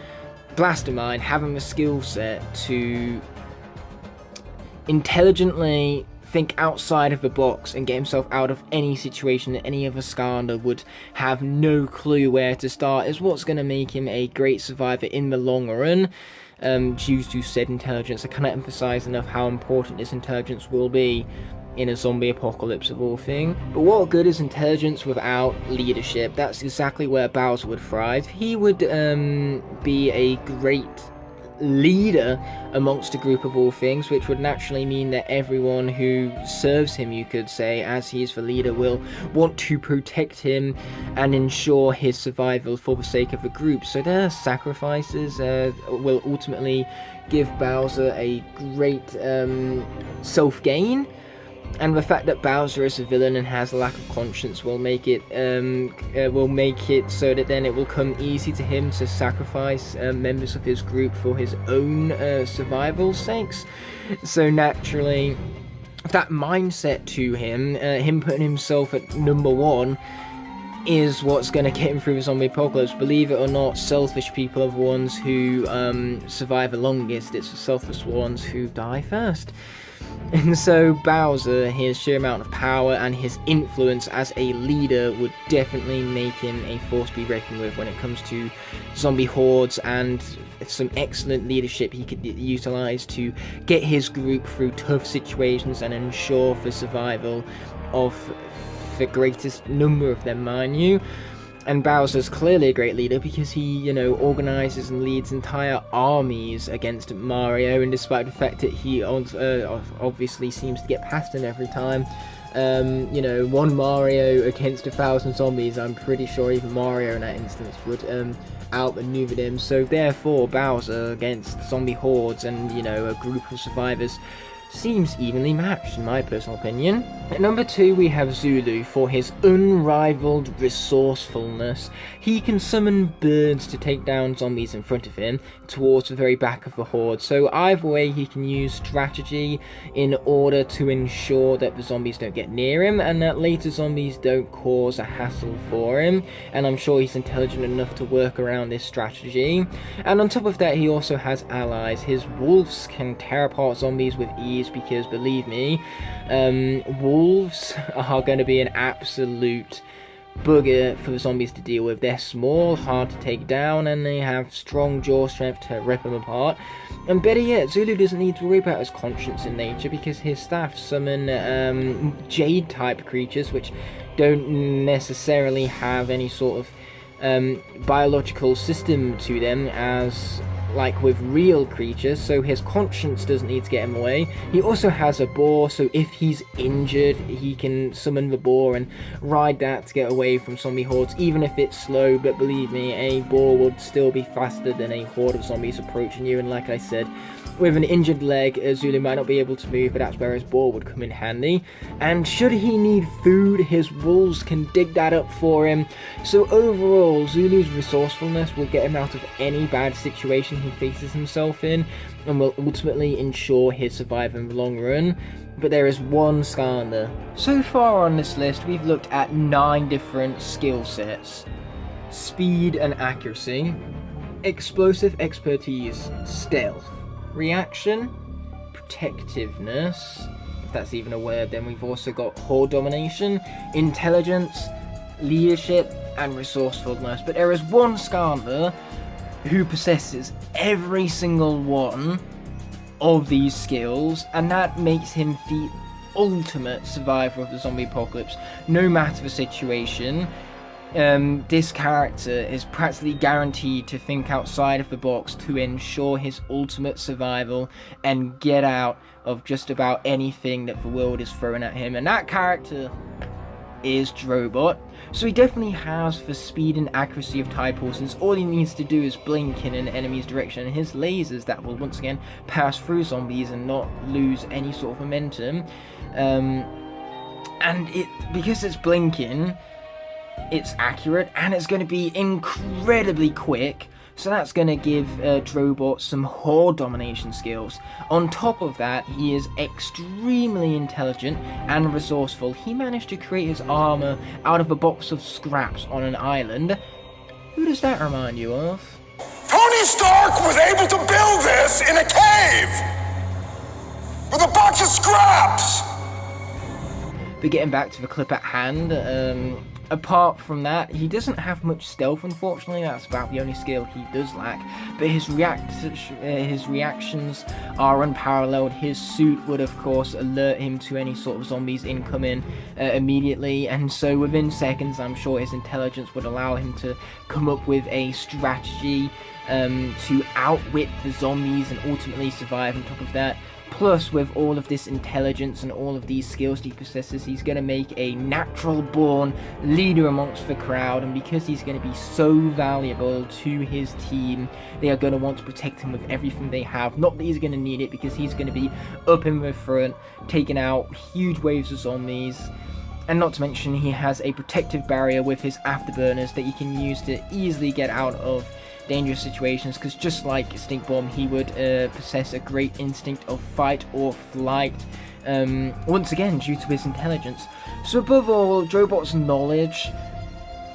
Blastermind, having the skill set to intelligently think outside of the box and get himself out of any situation that any other Skylander would have no clue where to start, is what's going to make him a great survivor in the long run. Due to said intelligence, I cannot emphasize enough how important this intelligence will be in a zombie apocalypse of all things. But what good is intelligence without leadership? That's exactly where Bowser would thrive. He would be a great leader amongst a group of all things, which would naturally mean that everyone who serves him, you could say, as he is the leader, will want to protect him and ensure his survival for the sake of the group. So their sacrifices will ultimately give Bowser a great self-gain. And the fact that Bowser is a villain and has a lack of conscience will make it so that then it will come easy to him to sacrifice members of his group for his own survival's sakes. So naturally, that mindset to him, him putting himself at number one, is what's going to get him through the zombie apocalypse. Believe it or not, selfish people are the ones who survive the longest. It's the selfless ones who die first. And so Bowser, his sheer amount of power and his influence as a leader would definitely make him a force to be reckoned with when it comes to zombie hordes, and some excellent leadership he could utilize to get his group through tough situations and ensure the survival of the greatest number of them, mind you. And Bowser's clearly a great leader because he, you know, organizes and leads entire armies against Mario, and despite the fact that he obviously seems to get past him every time, you know, one Mario against 1,000 zombies, I'm pretty sure even Mario in that instance would outmaneuver him. So therefore, Bowser against zombie hordes and, you know, a group of survivors seems evenly matched, in my personal opinion. At number 2, we have Zulu for his unrivaled resourcefulness. He can summon birds to take down zombies in front of him towards the very back of the horde. So either way, he can use strategy in order to ensure that the zombies don't get near him and that later zombies don't cause a hassle for him. And I'm sure he's intelligent enough to work around this strategy. And on top of that, he also has allies. His wolves can tear apart zombies with ease, because believe me, wolves are going to be an absolute bugger for the zombies to deal with. They're small, hard to take down, and they have strong jaw strength to rip them apart. And better yet, Zulu doesn't need to worry about his conscience in nature, because his staff summon jade type creatures which don't necessarily have any sort of biological system to them as like with real creatures, so his conscience doesn't need to get him away. He also has a boar, so if he's injured, he can summon the boar and ride that to get away from zombie hordes, even if it's slow. But believe me, a boar would still be faster than a horde of zombies approaching you. And like I said, with an injured leg, Zulu might not be able to move, but that's where his boar would come in handy. And should he need food, his wolves can dig that up for him. So overall, Zulu's resourcefulness will get him out of any bad situation he faces himself in, and will ultimately ensure his survival in the long run. But there is one Skylander. So far on this list, we've looked at 9 different skill sets: speed and accuracy, explosive expertise, stealth, reaction, protectiveness, if that's even a word. Then we've also got horde domination, intelligence, leadership, and resourcefulness. But there is one Skylander who possesses every single one of these skills, and that makes him the ultimate survivor of the zombie apocalypse, no matter the situation. This character is practically guaranteed to think outside of the box to ensure his ultimate survival and get out of just about anything that the world is throwing at him, and that character is Drobot. So he definitely has the speed and accuracy of TIE Pulses. All he needs to do is blink in an enemy's direction, and his lasers that will once again pass through zombies and not lose any sort of momentum And because it's blinking, it's accurate, and it's going to be incredibly quick. So that's going to give Drobot some horde domination skills. On top of that, he is extremely intelligent and resourceful. He managed to create his armor out of a box of scraps on an island. Who does that remind you of? Tony Stark was able to build this in a cave with a box of scraps. But getting back to the clip at hand, apart from that, he doesn't have much stealth, unfortunately. That's about the only skill he does lack. But his reactions are unparalleled. His suit would, of course, alert him to any sort of zombies incoming immediately. And so within seconds, I'm sure his intelligence would allow him to come up with a strategy to outwit the zombies and ultimately survive. On top of that, plus, with all of this intelligence and all of these skills he possesses, he's going to make a natural-born leader amongst the crowd, and because he's going to be so valuable to his team, they are going to want to protect him with everything they have. Not that he's going to need it, because he's going to be up in the front, taking out huge waves of zombies. And not to mention, he has a protective barrier with his afterburners that he can use to easily get out of dangerous situations, because just like Stink Bomb, he would possess a great instinct of fight or flight, once again due to his intelligence. So above all, Drobot's knowledge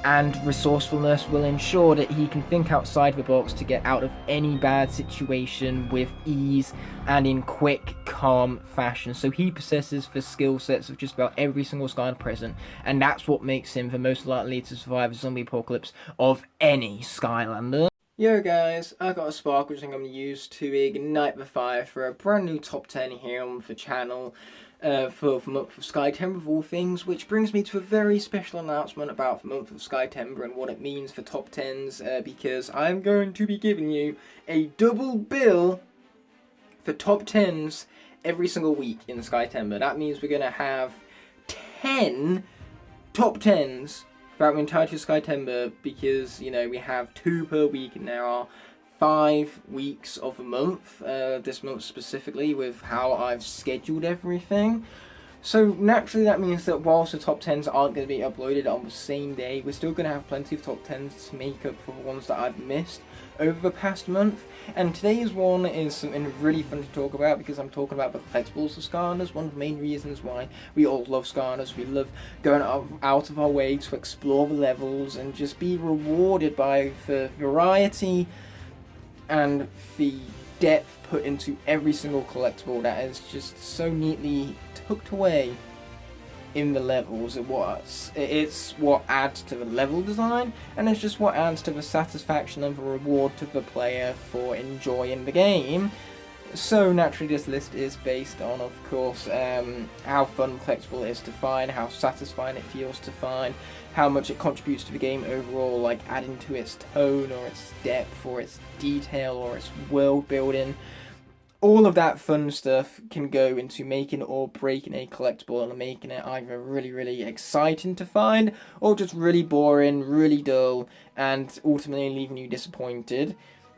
and resourcefulness will ensure that he can think outside the box to get out of any bad situation with ease and in quick, calm fashion. So he possesses the skill sets of just about every single Skylander present, and that's what makes him the most likely to survive a zombie apocalypse of any Skylander. Yo guys, I got a spark which I think I'm going to use to ignite the fire for a brand new top 10 here on the channel for the month of Skytember of all things, which brings me to a very special announcement about the month of Skytember and what it means for top 10s, because I'm going to be giving you a double bill for top 10s every single week in Skytember. That means we're going to have 10 top 10s throughout the entirety of Skytember, because, you know, we have 2 per week and there are 5 weeks of a month, this month specifically, with how I've scheduled everything. So naturally that means that whilst the top 10s aren't going to be uploaded on the same day, we're still going to have plenty of top 10s to make up for the ones that I've missed over the past month. And today's one is something really fun to talk about, because I'm talking about the collectibles of Skylanders. One of the main reasons why we all love Skylanders. We love going out of our way to explore the levels and just be rewarded by the variety and the depth put into every single collectible that is just so neatly tucked away in the levels. It's what adds to the level design, and it's just what adds to the satisfaction and the reward to the player for enjoying the game. So naturally this list is based on, of course, how fun collectible is to find, how satisfying it feels to find, how much it contributes to the game overall, like adding to its tone or its depth or its detail or its world building. All of that fun stuff can go into making or breaking a collectible and making it either really, really exciting to find, or just really boring, really dull, and ultimately leaving you disappointed.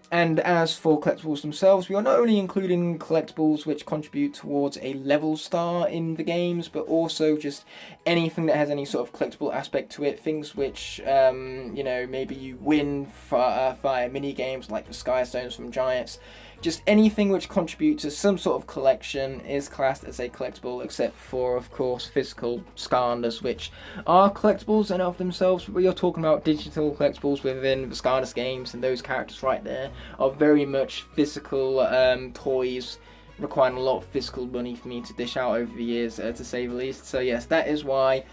And as for collectibles themselves, we are not only including collectibles which contribute towards a level star in the games, but also just anything that has any sort of collectible aspect to it. Things which, you know, maybe you win via mini games like the Sky Stones from Giants. Just anything which contributes to some sort of collection is classed as a collectible, except for, of course, physical Skylanders, which are collectibles in of themselves. But we are talking about digital collectibles within the Skylanders games, and those characters right there are very much physical toys, requiring a lot of physical money for me to dish out over the years, to say the least. So yes, that is why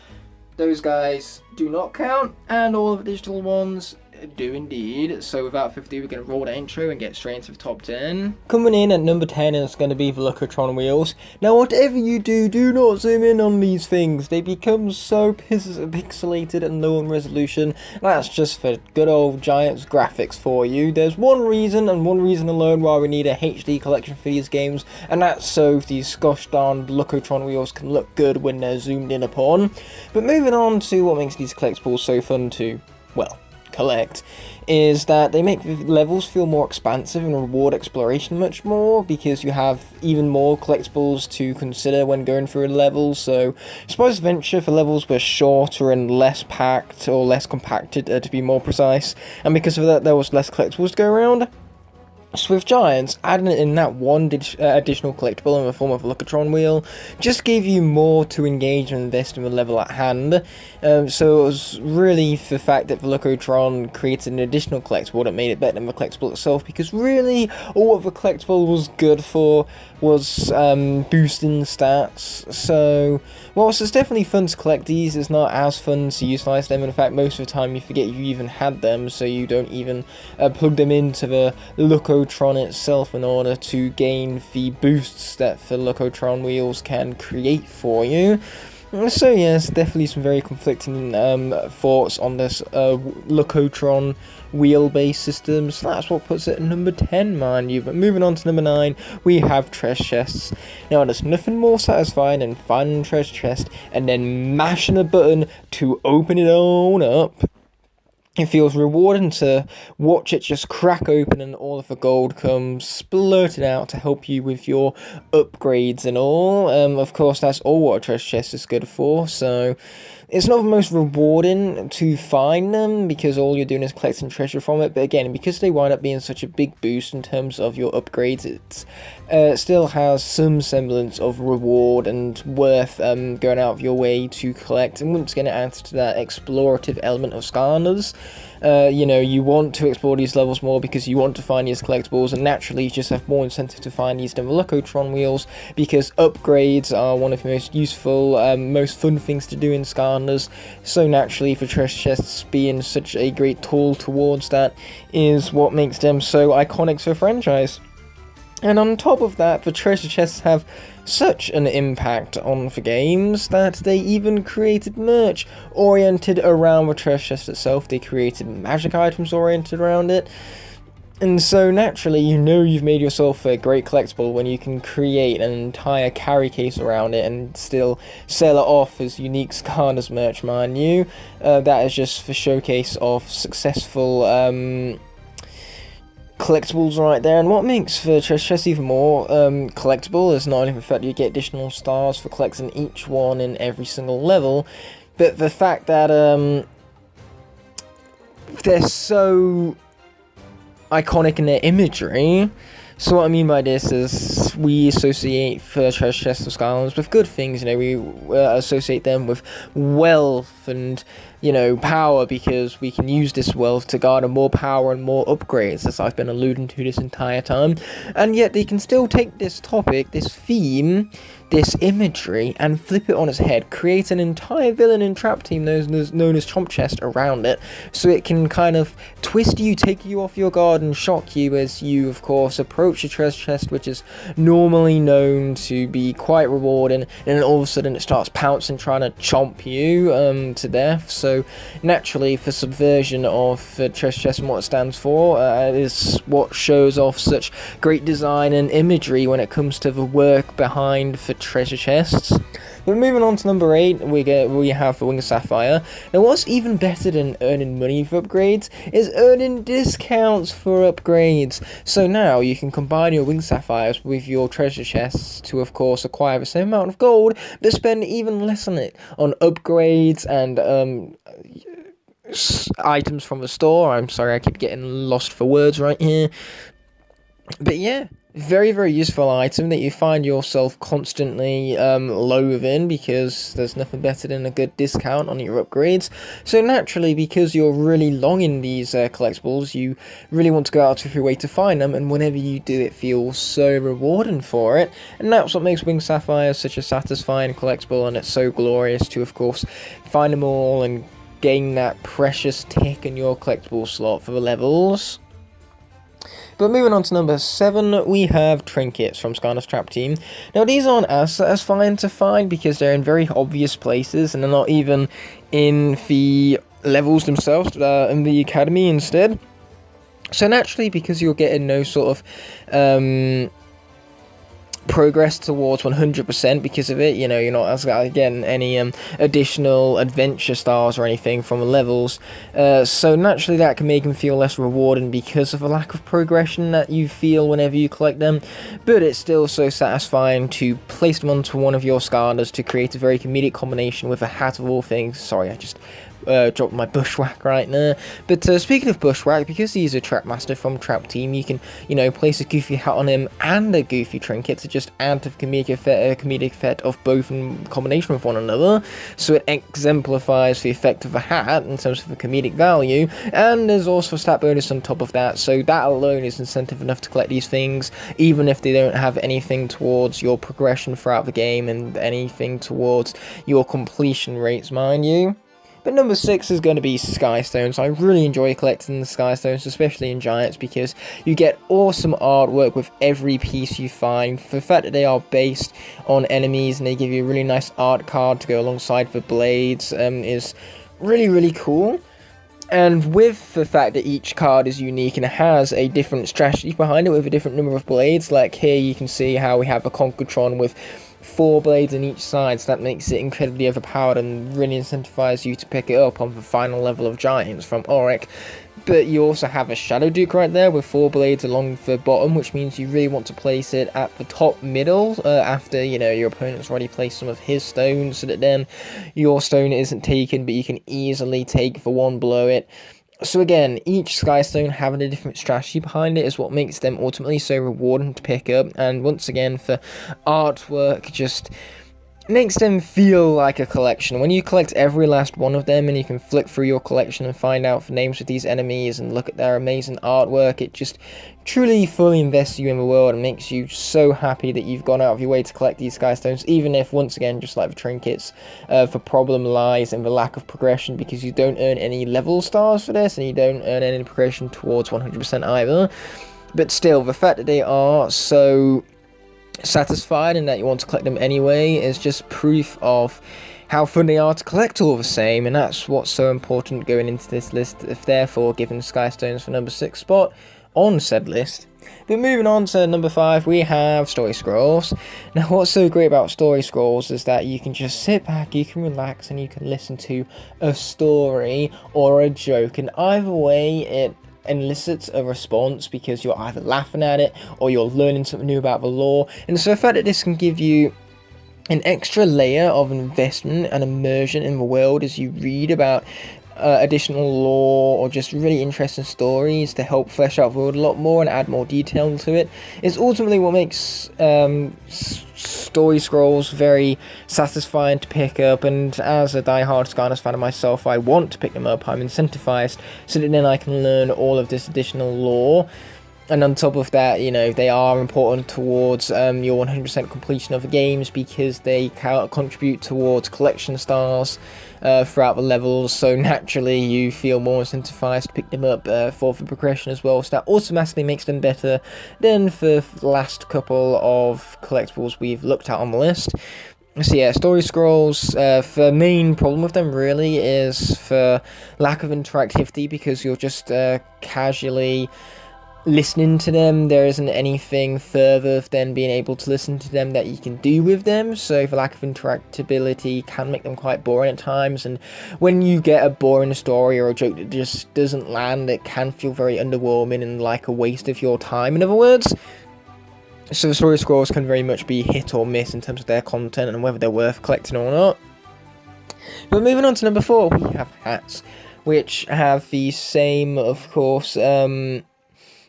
those guys do not count, and all of the digital ones do indeed. So without further ado, we're going to roll the intro and get straight into the top 10. Coming in at number 10 is going to be the Locotron wheels. Now whatever you do, do not zoom in on these things. They become so pixelated and low in resolution. That's just for good old Giants graphics for you. There's one reason, and one reason alone, why we need a HD collection for these games, and that's so these gosh darn Locotron wheels can look good when they're zoomed in upon. But moving on to what makes these collectibles so fun to, well, collect is that they make the levels feel more expansive and reward exploration much more, because you have even more collectibles to consider when going through a level. So Spice Adventure, for levels were shorter and less packed, or less compacted to be more precise, and because of that there was less collectibles to go around. Swift Giants, adding in that one additional collectible in the form of a Lookatron wheel, just gave you more to engage and invest in the level at hand. So it was really the fact that the Lookatron created an additional collectible that made it better than the collectible itself, because really all of the collectible was good for was boosting stats. So whilst it's definitely fun to collect these, it's not as fun to utilize them. In fact, most of the time you forget you even had them, so you don't even plug them into the Lookatron itself in order to gain the boosts that the Lookatron wheels can create for you. So yes, definitely some very conflicting thoughts on this Lookatron wheel-based system. So that's what puts it at number 10, mind you. But moving on to number 9, we have treasure chests. Now there's nothing more satisfying than finding a treasure chest and then mashing a button to open it on up. It feels rewarding to watch it just crack open and all of the gold comes splurted out to help you with your upgrades and all. Of course, that's all what a treasure chest is good for, so it's not the most rewarding to find them because all you're doing is collecting treasure from it, but again, because they wind up being such a big boost in terms of your upgrades, it still has some semblance of reward and worth going out of your way to collect. And once again, it adds to that explorative element of Skylanders. You know, you want to explore these levels more because you want to find these collectibles, and naturally you just have more incentive to find these than the Lookatron wheels, because upgrades are one of the most useful, most fun things to do in Skylanders. So naturally, for treasure chests being such a great tool towards that is what makes them so iconic to the franchise. And on top of that, the treasure chests have such an impact on the games that they even created merch oriented around the treasure chest itself. They created magic items oriented around it. And so naturally, you know you've made yourself a great collectible when you can create an entire carry case around it and still sell it off as unique Skylanders merch, mind you. That is just for showcase of successful collectibles right there. And what makes the treasure chest even more collectible is not only the fact that you get additional stars for collecting each one in every single level, but the fact that they're so iconic in their imagery. So what I mean by this is we associate the treasure chests of Skylanders with good things. You know, we associate them with wealth and, you know, power, because we can use this wealth to garner more power and more upgrades, as I've been alluding to this entire time. And yet they can still take this topic, this theme, this imagery, and flip it on its head, create an entire villain and trap team known as Chomp Chest around it, so it can kind of twist you, take you off your guard, and shock you as you, of course, approach a treasure chest, which is normally known to be quite rewarding, and then all of a sudden it starts pouncing, trying to chomp you to death. So naturally, the subversion of the treasure chest and what it stands for is what shows off such great design and imagery when it comes to the work behind the treasure chests. But moving on to number 8, we have the Wing Sapphire. Now what's even better than earning money for upgrades is earning discounts for upgrades. So now you can combine your Wing Sapphires with your treasure chests to, of course, acquire the same amount of gold, but spend even less on it, on upgrades and items from the store. I'm sorry, I keep getting lost for words right here. But yeah, very, very useful item that you find yourself constantly loathing, because there's nothing better than a good discount on your upgrades. So naturally, because you're really long in these collectibles, you really want to go out of your way to find them, and whenever you do, it feels so rewarding for it. And that's what makes Wing Sapphire such a satisfying collectible, and it's so glorious to, of course, find them all and gain that precious tick in your collectible slot for the levels. But moving on to number 7, we have trinkets from Skylanders Trap Team. Now these aren't as satisfying to find because they're in very obvious places, and they're not even in the levels themselves, but in the academy instead. So naturally, because you're getting no sort of progress towards 100% because of it. You know, you're not as getting any additional adventure stars or anything from the levels, so naturally that can make them feel less rewarding because of a lack of progression that you feel whenever you collect them. But it's still so satisfying to place them onto one of your Skyllanders to create a very comedic combination with a hat of all things. Sorry, I just dropped my bushwhack right there. But speaking of bushwhack, because he's a Trapmaster from Trap Team, you can, you know, place a goofy hat on him and a goofy trinket to just add to the comedic effect of both in combination with one another. So it exemplifies the effect of a hat in terms of the comedic value, and there's also a stat bonus on top of that. So that alone is incentive enough to collect these things, even if they don't have anything towards your progression throughout the game and anything towards your completion rates, mind you. But number 6 is going to be Skystones. I really enjoy collecting the Skystones, especially in Giants, because you get awesome artwork with every piece you find. For the fact that they are based on enemies and they give you a really nice art card to go alongside the blades is really, really cool. And with the fact that each card is unique and has a different strategy behind it with a different number of blades, like here you can see how we have a Concretron with 4 blades on each side, so that makes it incredibly overpowered and really incentivizes you to pick it up on the final level of Giants from Auric. But you also have a Shadow Duke right there with 4 blades along the bottom, which means you really want to place it at the top middle after, you know, your opponent's already placed some of his stones, so that then your stone isn't taken, but you can easily take the one below it. So again, each Skystone having a different strategy behind it is what makes them ultimately so rewarding to pick up, and once again, for artwork, just makes them feel like a collection. When you collect every last one of them and you can flick through your collection and find out the names of these enemies and look at their amazing artwork, it just truly fully invests you in the world and makes you so happy that you've gone out of your way to collect these Skystones, even if, once again, just like the trinkets, the problem lies in the lack of progression, because you don't earn any level stars for this and you don't earn any progression towards 100% either. But still, the fact that they are so satisfied and that you want to collect them anyway is just proof of how fun they are to collect all the same, and that's what's so important going into this list, therefore giving Skystones the number 6 spot on said list. But moving on to number 5, we have Story Scrolls. Now what's so great about Story Scrolls is that you can just sit back, you can relax, and you can listen to a story or a joke, and either way it elicits a response because you're either laughing at it or you're learning something new about the lore. And so the fact that this can give you an extra layer of investment and immersion in the world as you read about additional lore or just really interesting stories to help flesh out the world a lot more and add more detail to it is ultimately what makes Story Scrolls very satisfying to pick up. And as a die-hard Skylanders fan of myself, I want to pick them up. I'm incentivized so that then I can learn all of this additional lore. And on top of that, you know, they are important towards your 100% completion of the games because they contribute towards collection stars throughout the levels, so naturally you feel more incentivized to pick them up for the progression as well, so that automatically makes them better than the last couple of collectibles we've looked at on the list. So yeah, Story Scrolls, the main problem with them really is for lack of interactivity, because you're just casually listening to them. There isn't anything further than being able to listen to them that you can do with them, so the lack of interactability can make them quite boring at times, and when you get a boring story or a joke that just doesn't land, it can feel very underwhelming and like a waste of your time, in other words. So the Story Scrolls can very much be hit or miss in terms of their content and whether they're worth collecting or not. But moving on to number 4, we have hats, which have the same, of course,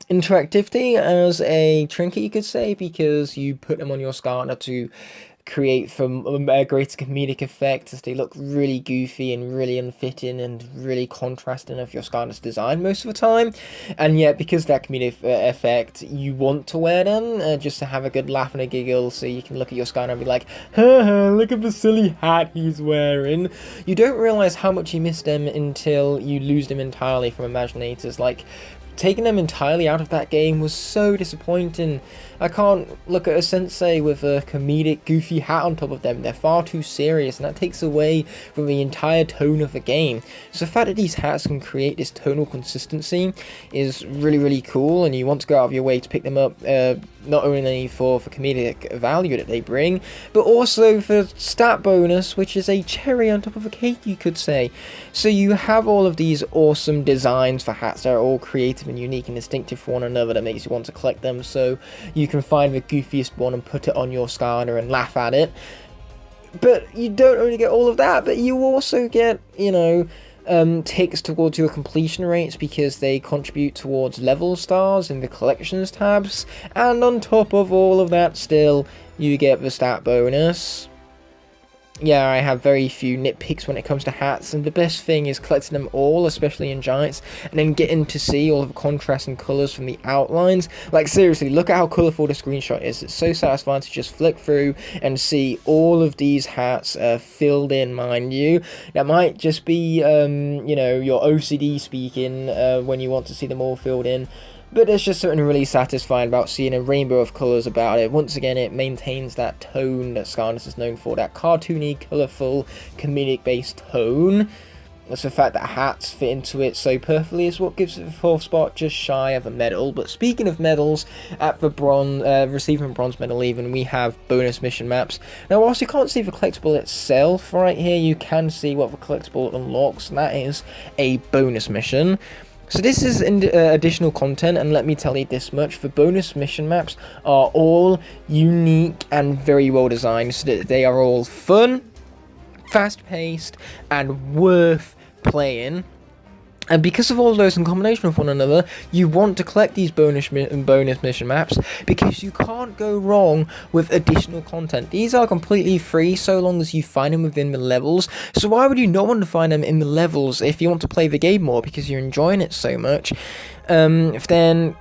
interactivity as a trinket, you could say, because you put them on your Skylander to create from a greater comedic effect, as they look really goofy and really unfitting and really contrasting of your Skylander's design most of the time. And yet, because that comedic effect, you want to wear them just to have a good laugh and a giggle, so you can look at your Skylander and be like, haha, look at the silly hat he's wearing. You don't realise how much you miss them until you lose them entirely from Imaginators. Like, taking them entirely out of that game was so disappointing, I can't look at a sensei with a comedic, goofy hat on top of them. They're far too serious, and that takes away from the entire tone of the game. So the fact that these hats can create this tonal consistency is really, really cool, and you want to go out of your way to pick them up, not only for comedic value that they bring, but also for stat bonus, which is a cherry on top of a cake, you could say. So you have all of these awesome designs for hats that are all creative and unique and distinctive for one another that makes you want to collect them, so you can find the goofiest one and put it on your Skarner and laugh at it. But you don't only get all of that, but you also get, you know, ticks towards your completion rates because they contribute towards level stars in the collections tabs, and on top of all of that still, you get the stat bonus. Yeah, I have very few nitpicks when it comes to hats, and the best thing is collecting them all, especially in Giants, and then getting to see all of the contrast and colours from the outlines. Like, seriously, look at how colourful the screenshot is. It's so satisfying to just flick through and see all of these hats filled in, mind you. That might just be, you know, your OCD speaking when you want to see them all filled in. But there's just something really satisfying about seeing a rainbow of colours about it. Once again, it maintains that tone that Skarner is known for, that cartoony, colourful, comedic-based tone. That's the fact that hats fit into it so perfectly is what gives it the 4th spot, just shy of a medal. But speaking of medals, at the receiving bronze medal even, we have bonus mission maps. Now, whilst you can't see the collectible itself right here, you can see what the collectible unlocks, and that is a bonus mission. So this is additional content, and let me tell you this much: the bonus mission maps are all unique and very well designed, so that they are all fun, fast-paced, and worth playing. And because of all of those in combination with one another, you want to collect these bonus mission maps, because you can't go wrong with additional content. These are completely free so long as you find them within the levels. So why would you not want to find them in the levels if you want to play the game more because you're enjoying it so much? Then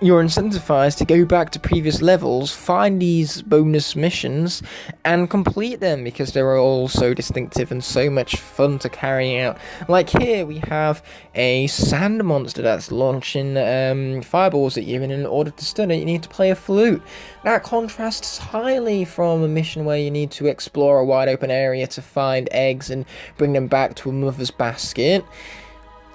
you're incentivized to go back to previous levels, find these bonus missions, and complete them because they're all so distinctive and so much fun to carry out. Like here, we have a sand monster that's launching fireballs at you, and in order to stun it, you need to play a flute. That contrasts highly from a mission where you need to explore a wide open area to find eggs and bring them back to a mother's basket.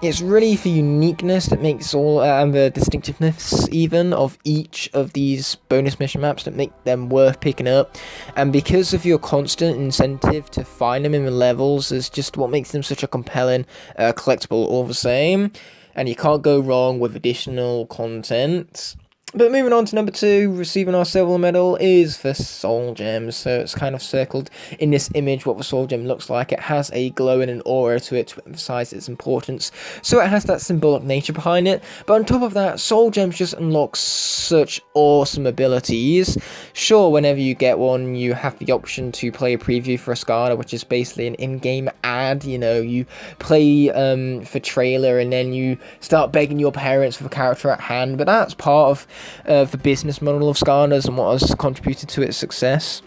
It's really the uniqueness that makes all, and the distinctiveness even, of each of these bonus mission maps that make them worth picking up. And because of your constant incentive to find them in the levels is just what makes them such a compelling collectible all the same. And you can't go wrong with additional content. But moving on to number 2, receiving our silver medal, is the soul gem. So it's kind of circled in this image what the soul gem looks like. It has a glow and an aura to it to emphasize its importance. So it has that symbolic nature behind it. But on top of that, soul gems just unlock such awesome abilities. Sure, whenever you get one, you have the option to play a preview for a Skarner, which is basically an in-game ad. You know, you play for trailer and then you start begging your parents for the character at hand. But that's part of the business model of Skarner's and what has contributed to its success.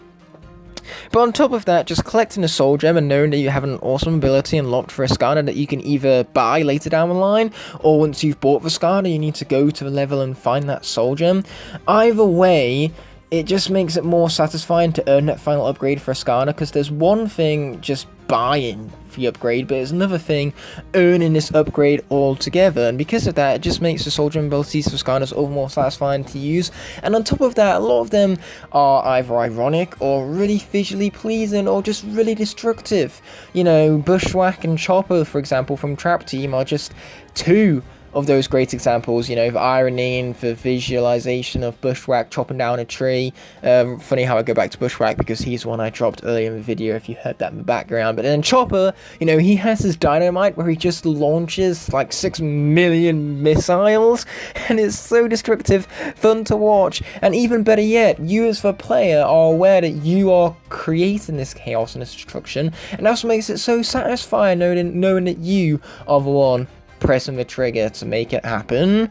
But on top of that, just collecting a soul gem and knowing that you have an awesome ability unlocked for a Skarner that you can either buy later down the line, or once you've bought the Skarner, you need to go to the level and find that soul gem. Either way, it just makes it more satisfying to earn that final upgrade for a Skarner, because there's one thing just buying the upgrade, but it's another thing earning this upgrade altogether, and because of that, it just makes the soul gem abilities for Skarners all more satisfying to use. And on top of that, a lot of them are either ironic or really visually pleasing or just really destructive. You know, Bushwhack and Chopper, for example, from Trap Team are just two of those great examples. You know, the irony and the visualization of Bushwhack chopping down a tree. Funny how I go back to Bushwhack because he's one I dropped earlier in the video if you heard that in the background. But then Chopper, you know, he has his dynamite where he just launches like 6 million missiles, and it's so destructive, fun to watch. And even better yet, you as the player are aware that you are creating this chaos and this destruction, and that's what makes it so satisfying, knowing that you are the one pressing the trigger to make it happen.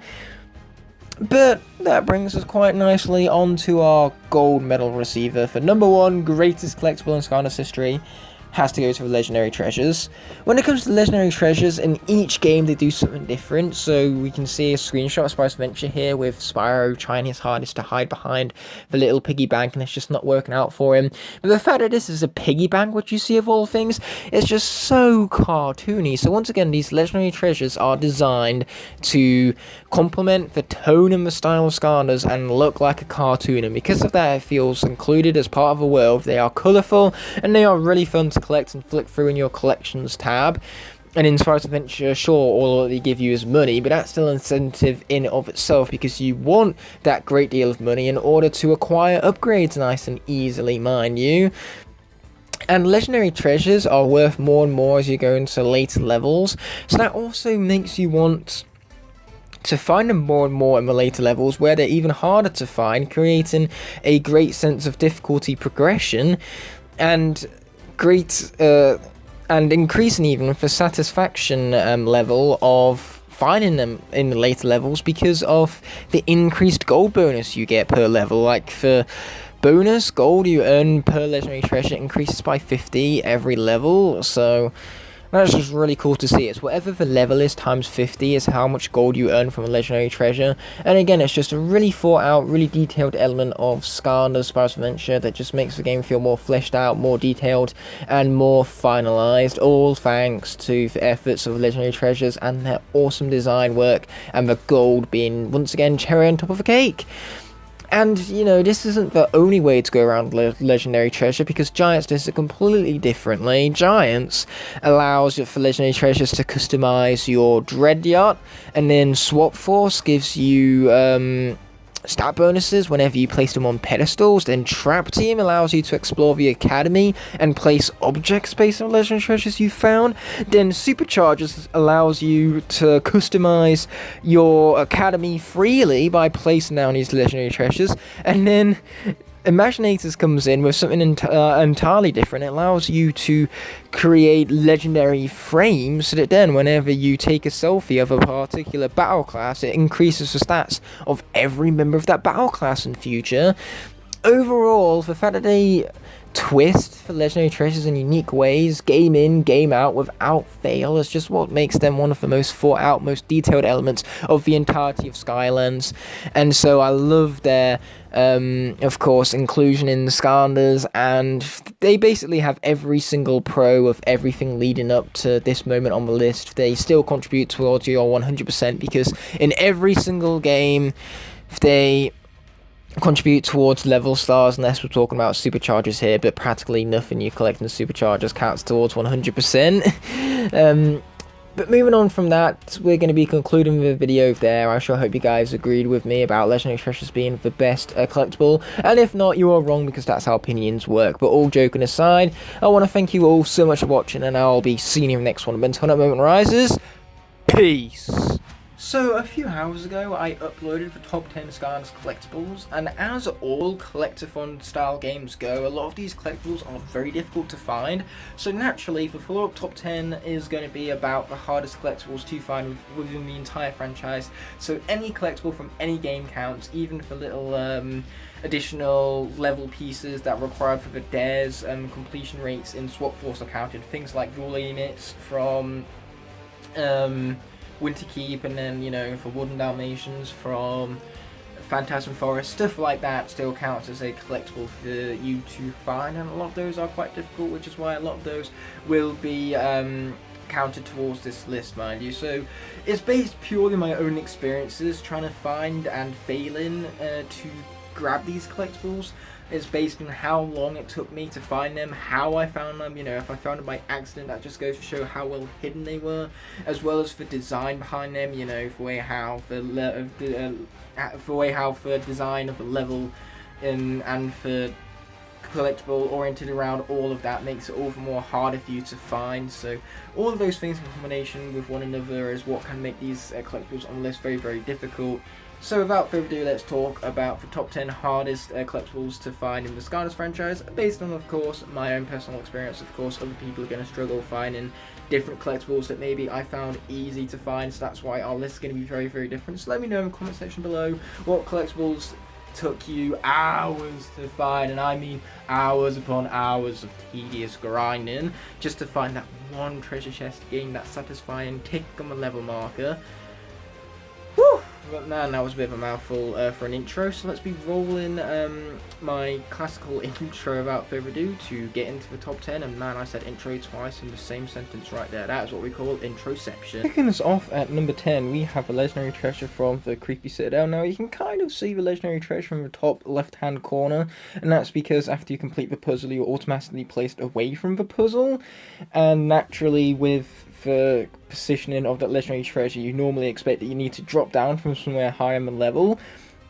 But that brings us quite nicely onto our gold medal receiver for number 1 greatest collectible in Skarner's history. has to go to the legendary treasures. When it comes to the legendary treasures, in each game they do something different. So we can see a screenshot of Spyro's Adventure here with Spyro trying his hardest to hide behind the little piggy bank, and it's just not working out for him. But the fact that this is a piggy bank, which you see of all things, is just so cartoony. So once again, these legendary treasures are designed to complement the tone and the style of Skylanders and look like a cartoon, and because of that it feels included as part of a world. They are colourful and they are really fun to collect and flick through in your collections tab. And in Spyro's Adventure, sure, all they give you is money, but that's still an incentive in and of itself, because you want that great deal of money in order to acquire upgrades nice and easily, mind you. And legendary treasures are worth more and more as you go into later levels, so that also makes you want to find them more and more in the later levels, where they're even harder to find, creating a great sense of difficulty progression and and increasing even the satisfaction level of finding them in the later levels, because of the increased gold bonus you get per level. Like for bonus gold you earn per legendary treasure increases by 50 every level, so that's just really cool to see. It's whatever the level is times 50 is how much gold you earn from a legendary treasure. And again, it's just a really thought out, really detailed element of Skylanders Spyro's Adventure that just makes the game feel more fleshed out, more detailed, and more finalized, all thanks to the efforts of the legendary treasures and their awesome design work, and the gold being once again cherry on top of the cake. And, you know, this isn't the only way to go around legendary treasure, because Giants does it completely differently. Giants allows for legendary treasures to customize your Dread Yacht, and then Swap Force gives you stat bonuses whenever you place them on pedestals. Then Trap Team allows you to explore the academy and place objects based on legendary treasures you found. Then Superchargers allows you to customize your academy freely by placing down these legendary treasures. And then Imaginators comes in with something entirely different. It allows you to create legendary frames, so that then whenever you take a selfie of a particular battle class, it increases the stats of every member of that battle class in future. Overall, the fact that they twist for legendary treasures in unique ways, game in, game out, without fail, is just what makes them one of the most thought out, most detailed elements of the entirety of Skylands. And so I love their of course, inclusion in the Skylanders, and they basically have every single pro of everything leading up to this moment on the list. They still contribute towards your 100%, because in every single game they contribute towards level stars, unless we're talking about superchargers here, but practically nothing you collect in superchargers counts towards 100%. But moving on from that, we're going to be concluding the video there. I sure hope you guys agreed with me about legendary treasures being the best collectible, and if not, you are wrong, because that's how opinions work. But all joking aside, I want to thank you all so much for watching, and I'll be seeing you in the next one. Until that moment rises, peace! So, a few hours ago, I uploaded the top 10 Skylanders collectibles, and as all collectathon style games go, a lot of these collectibles are very difficult to find. So naturally, the follow-up top 10 is going to be about the hardest collectibles to find within the entire franchise. So any collectible from any game counts, even for little additional level pieces that are required for the dares and completion rates in Swap Force are counted. Things like rule limits from Winter Keep, and then, you know, for Wooden Dalmatians from Phantasm Forest, stuff like that still counts as a collectible for you to find, and a lot of those are quite difficult, which is why a lot of those will be counted towards this list, mind you. So it's based purely on my own experiences trying to find and failing to grab these collectibles. It's based on how long it took me to find them, how I found them. You know, if I found them by accident, that just goes to show how well hidden they were, as well as the design behind them. You know, for how the design of the level and for collectible oriented around all of that makes it all the more harder for you to find. So all of those things in combination with one another is what can make these collectibles on the list very, very difficult. So without further ado, let's talk about the top 10 hardest collectibles to find in the Skylanders franchise, based on, of course, my own personal experience. Of course, other people are going to struggle finding different collectibles that maybe I found easy to find, so that's why our list is going to be very, very different. So let me know in the comment section below what collectibles took you hours to find, and I mean hours upon hours of tedious grinding just to find that one treasure chest, gain that satisfying tick on the level marker. Whew! But man, that was a bit of a mouthful for an intro, so let's be rolling my classical intro without further ado to get into the top 10. And man, I said intro twice in the same sentence right there. That is what we call introception. Kicking us off at number 10, we have a legendary treasure from the Creepy Citadel. Now, you can kind of see the legendary treasure from the top left-hand corner, and that's because after you complete the puzzle, you're automatically placed away from the puzzle, and naturally with the positioning of that legendary treasure, you normally expect that you need to drop down from somewhere higher in the level,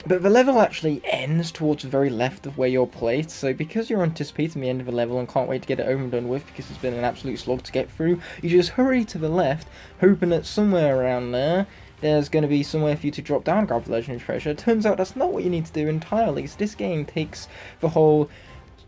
but the level actually ends towards the very left of where you're placed. So because you're anticipating the end of the level and can't wait to get it over and done with because it's been an absolute slog to get through, you just hurry to the left, hoping that somewhere around there's going to be somewhere for you to drop down and grab the legendary treasure. Turns out that's not what you need to do entirely. So this game takes the whole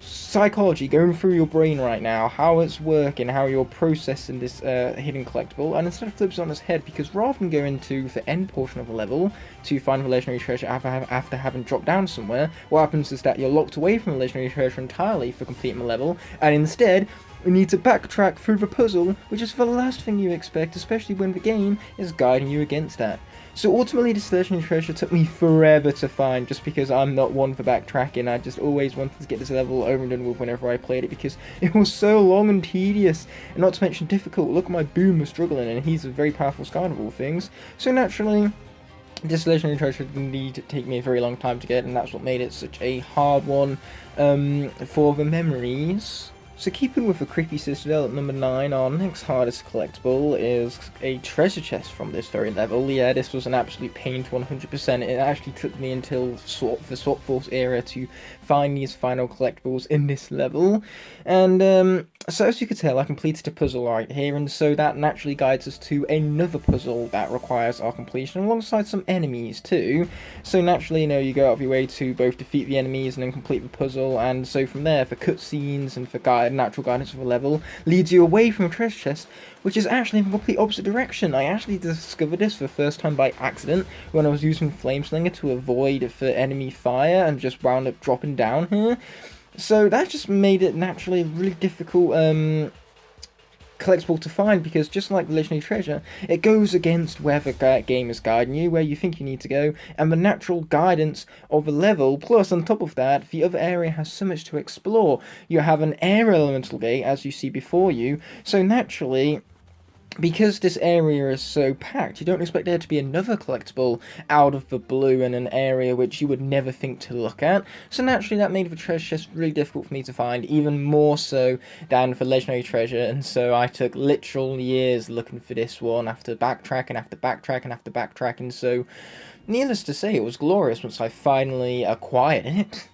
psychology going through your brain right now, how it's working, how you're processing this hidden collectible, and instead flips it on its head, because rather than go into the end portion of the level to find the legendary treasure after having dropped down somewhere, what happens is that you're locked away from the legendary treasure entirely for completing the level, and instead you need to backtrack through the puzzle, which is the last thing you expect, especially when the game is guiding you against that. So ultimately, this legendary treasure took me forever to find, just because I'm not one for backtracking. I just always wanted to get this level over and done with whenever I played it, because it was so long and tedious, and not to mention difficult. Look at my Boom was struggling, and he's a very powerful Skylander of all things. So naturally, this legendary treasure didn't need to take me a very long time to get, and that's what made it such a hard one for the memories. So keeping with the Creepy Citadel at number 9, our next hardest collectible is a treasure chest from this very level. Yeah, this was an absolute pain to 100%. It actually took me until the Swap Force era to find these final collectibles in this level. And so as you can tell, I completed a puzzle right here, and so that naturally guides us to another puzzle that requires our completion, alongside some enemies too. So naturally, you know, you go out of your way to both defeat the enemies and then complete the puzzle, and so from there, for cutscenes and for natural guidance of a level leads you away from a treasure chest, which is actually in the complete opposite direction. I actually discovered this for the first time by accident when I was using Flameslinger to avoid the enemy fire and just wound up dropping down here. So that just made it naturally really difficult collectible to find, because just like the legendary treasure, it goes against where the game is guiding you, where you think you need to go, and the natural guidance of the level. Plus, on top of that, the other area has so much to explore. You have an air elemental gate, as you see before you, so naturally, because this area is so packed, you don't expect there to be another collectible out of the blue in an area which you would never think to look at. So naturally that made the treasure chest really difficult for me to find, even more so than for legendary treasure, and so I took literal years looking for this one, after backtracking, after backtracking, after backtracking. So needless to say, it was glorious once I finally acquired it.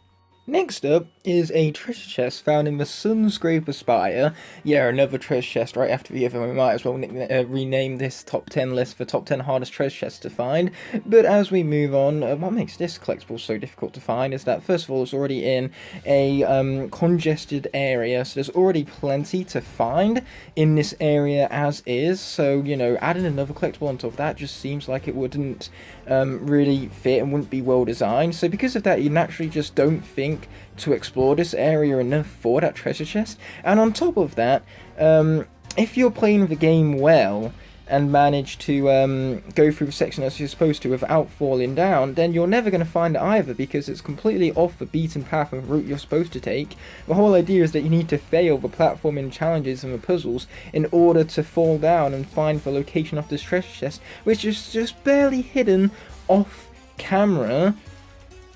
Next up is a treasure chest found in the Sunscraper Spire. Yeah, another treasure chest right after the other. We might as well rename this top 10 list for top 10 hardest treasure chests to find. But as we move on, what makes this collectible so difficult to find is that, first of all, it's already in a congested area, so there's already plenty to find in this area as is. So, you know, adding another collectible on top of that just seems like it wouldn't really fit and wouldn't be well designed. So because of that, you naturally just don't think to explore this area enough for that treasure chest. And on top of that, if you're playing the game well and manage to go through the section as you're supposed to without falling down, then you're never going to find it either, because it's completely off the beaten path and route you're supposed to take. The whole idea is that you need to fail the platforming challenges and the puzzles in order to fall down and find the location of this treasure chest, which is just barely hidden off camera.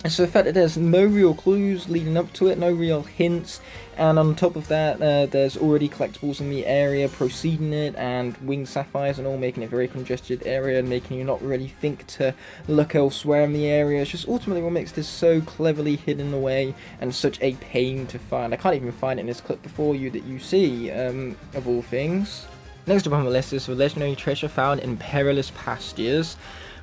And so the fact that there's no real clues leading up to it, no real hints, and on top of that, there's already collectibles in the area preceding it, and winged sapphires and all, making it a very congested area and making you not really think to look elsewhere in the area. It's just ultimately what makes this so cleverly hidden away and such a pain to find. I can't even find it in this clip before you that you see, of all things. Next up on the list is the legendary treasure found in Perilous Pastures,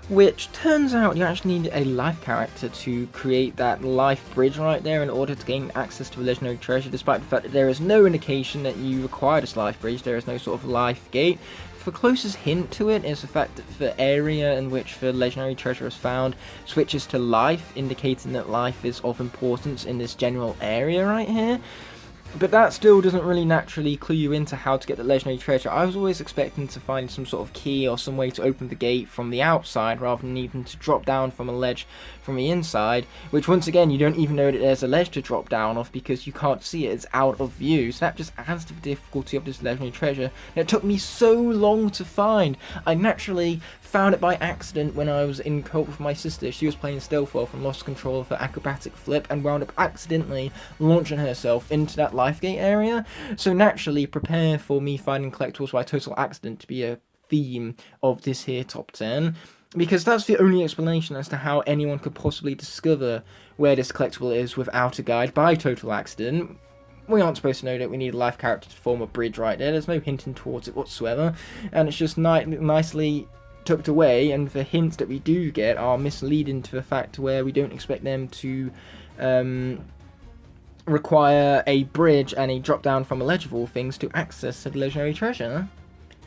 which turns out you actually need a life character to create that life bridge right there in order to gain access to the legendary treasure, despite the fact that there is no indication that you require this life bridge. There is no sort of life gate the closest hint to it is the fact that the area in which the legendary treasure is found switches to life, indicating that life is of importance in this general area right here. But that still doesn't really naturally clue you into how to get the legendary treasure. I was always expecting to find some sort of key or some way to open the gate from the outside rather than needing to drop down from a ledge from the inside, which once again you don't even know that there's a ledge to drop down off because you can't see it, it's out of view. So that just adds to the difficulty of this legendary treasure. And it took me so long to find. I naturally found it by accident when I was in co-op with my sister. She was playing Stealth Wolf and lost control of her acrobatic flip and wound up accidentally launching herself into that life gate area. So naturally prepare for me finding collectibles by total accident to be a theme of this here top 10, because that's the only explanation as to how anyone could possibly discover where this collectible is without a guide by total accident. We aren't supposed to know that we need a life character to form a bridge right there. There's no hinting towards it whatsoever, and it's just nicely tucked away, and the hints that we do get are misleading to the fact where we don't expect them to require a bridge and a drop down from a ledge of all things to access the legendary treasure.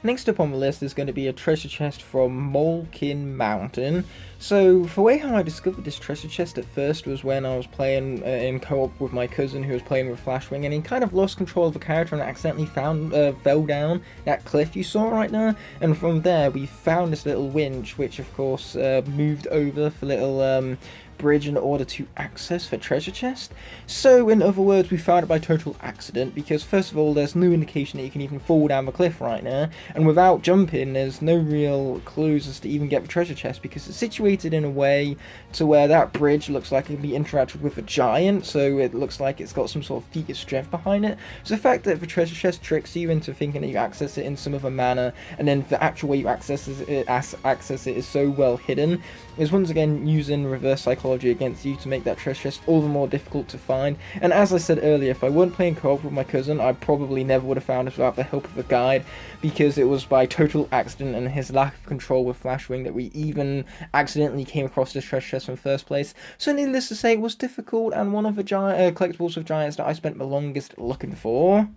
Next up on the list is going to be a treasure chest from Molkin Mountain. So the way how I discovered this treasure chest at first was when I was playing in co-op with my cousin who was playing with Flashwing, and he kind of lost control of the character and accidentally fell down that cliff you saw right there. And from there we found this little winch, which of course moved over the little bridge in order to access the treasure chest. So in other words, we found it by total accident, because first of all there's no indication that you can even fall down the cliff right now, and without jumping there's no real clues as to even get the treasure chest, because it's situated in a way to where that bridge looks like it can be interacted with a giant, so it looks like it's got some sort of feat of strength behind it. So the fact that the treasure chest tricks you into thinking that you access it in some other manner, and then the actual way you access it is so well hidden, is once again using reverse psychology against you to make that treasure chest all the more difficult to find. And as I said earlier, if I weren't playing co-op with my cousin, I probably never would have found it without the help of a guide, because it was by total accident and his lack of control with Flashwing that we even accidentally came across this treasure chest in the first place. So needless to say, it was difficult, and one of the collectibles of giants that I spent the longest looking for.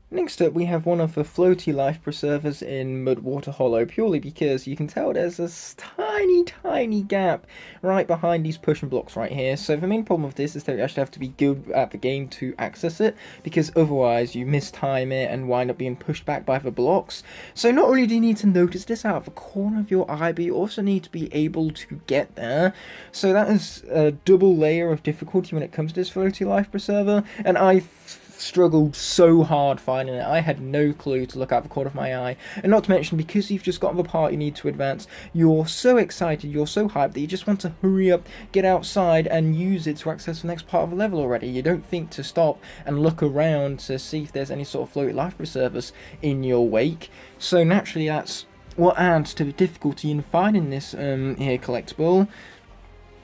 Next up, we have one of the floaty life preservers in Mudwater Hollow, purely because you can tell there's a tiny gap right behind these pushing blocks right here. So the main problem with this is that you actually have to be good at the game to access it, because otherwise you mistime it and wind up being pushed back by the blocks. So not only do you need to notice this out of the corner of your eye, but you also need to be able to get there. So that is a double layer of difficulty when it comes to this floaty life preserver, and I struggled so hard finding it. I had no clue to look out the corner of my eye, and not to mention, because you've just gotten the part you need to advance, you're so excited, you're so hyped that you just want to hurry up, get outside and use it to access the next part of the level already. You don't think to stop and look around to see if there's any sort of floaty life preservers in your wake. So naturally that's what adds to the difficulty in finding this here collectible,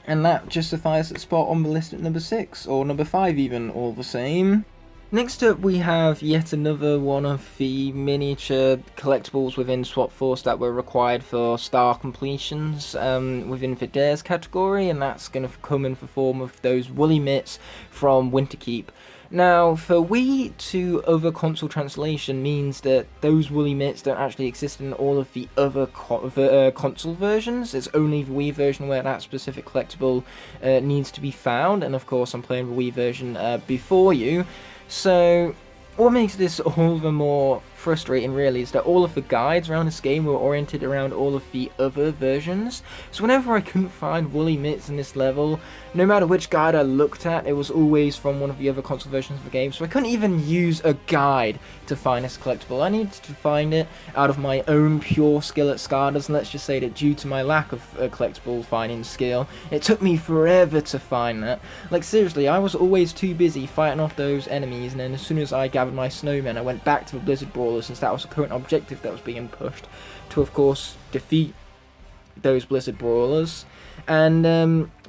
and that justifies its spot on the list at number 6, or number 5 even, all the same. Next up, we have yet another one of the miniature collectibles within Swap Force that were required for star completions within the Dares category, and that's going to come in the form of those woolly mitts from Winterkeep. Now, for Wii to other console translation means that those woolly mitts don't actually exist in all of the other console versions. It's only the Wii version where that specific collectible needs to be found, and of course I'm playing the Wii version before you. So what makes this all the more frustrating really is that all of the guides around this game were oriented around all of the other versions. So whenever I couldn't find woolly mitts in this level, no matter which guide I looked at, it was always from one of the other console versions of the game. So I couldn't even use a guide to find this collectible. I needed to find it out of my own pure skill at SCADAs, and let's just say that due to my lack of collectible finding skill, it took me forever to find that. Like seriously, I was always too busy fighting off those enemies, and then as soon as I gathered my snowmen, I went back to the Blizzard Brawler, since that was the current objective that was being pushed, to of course defeat those Blizzard Brawlers. And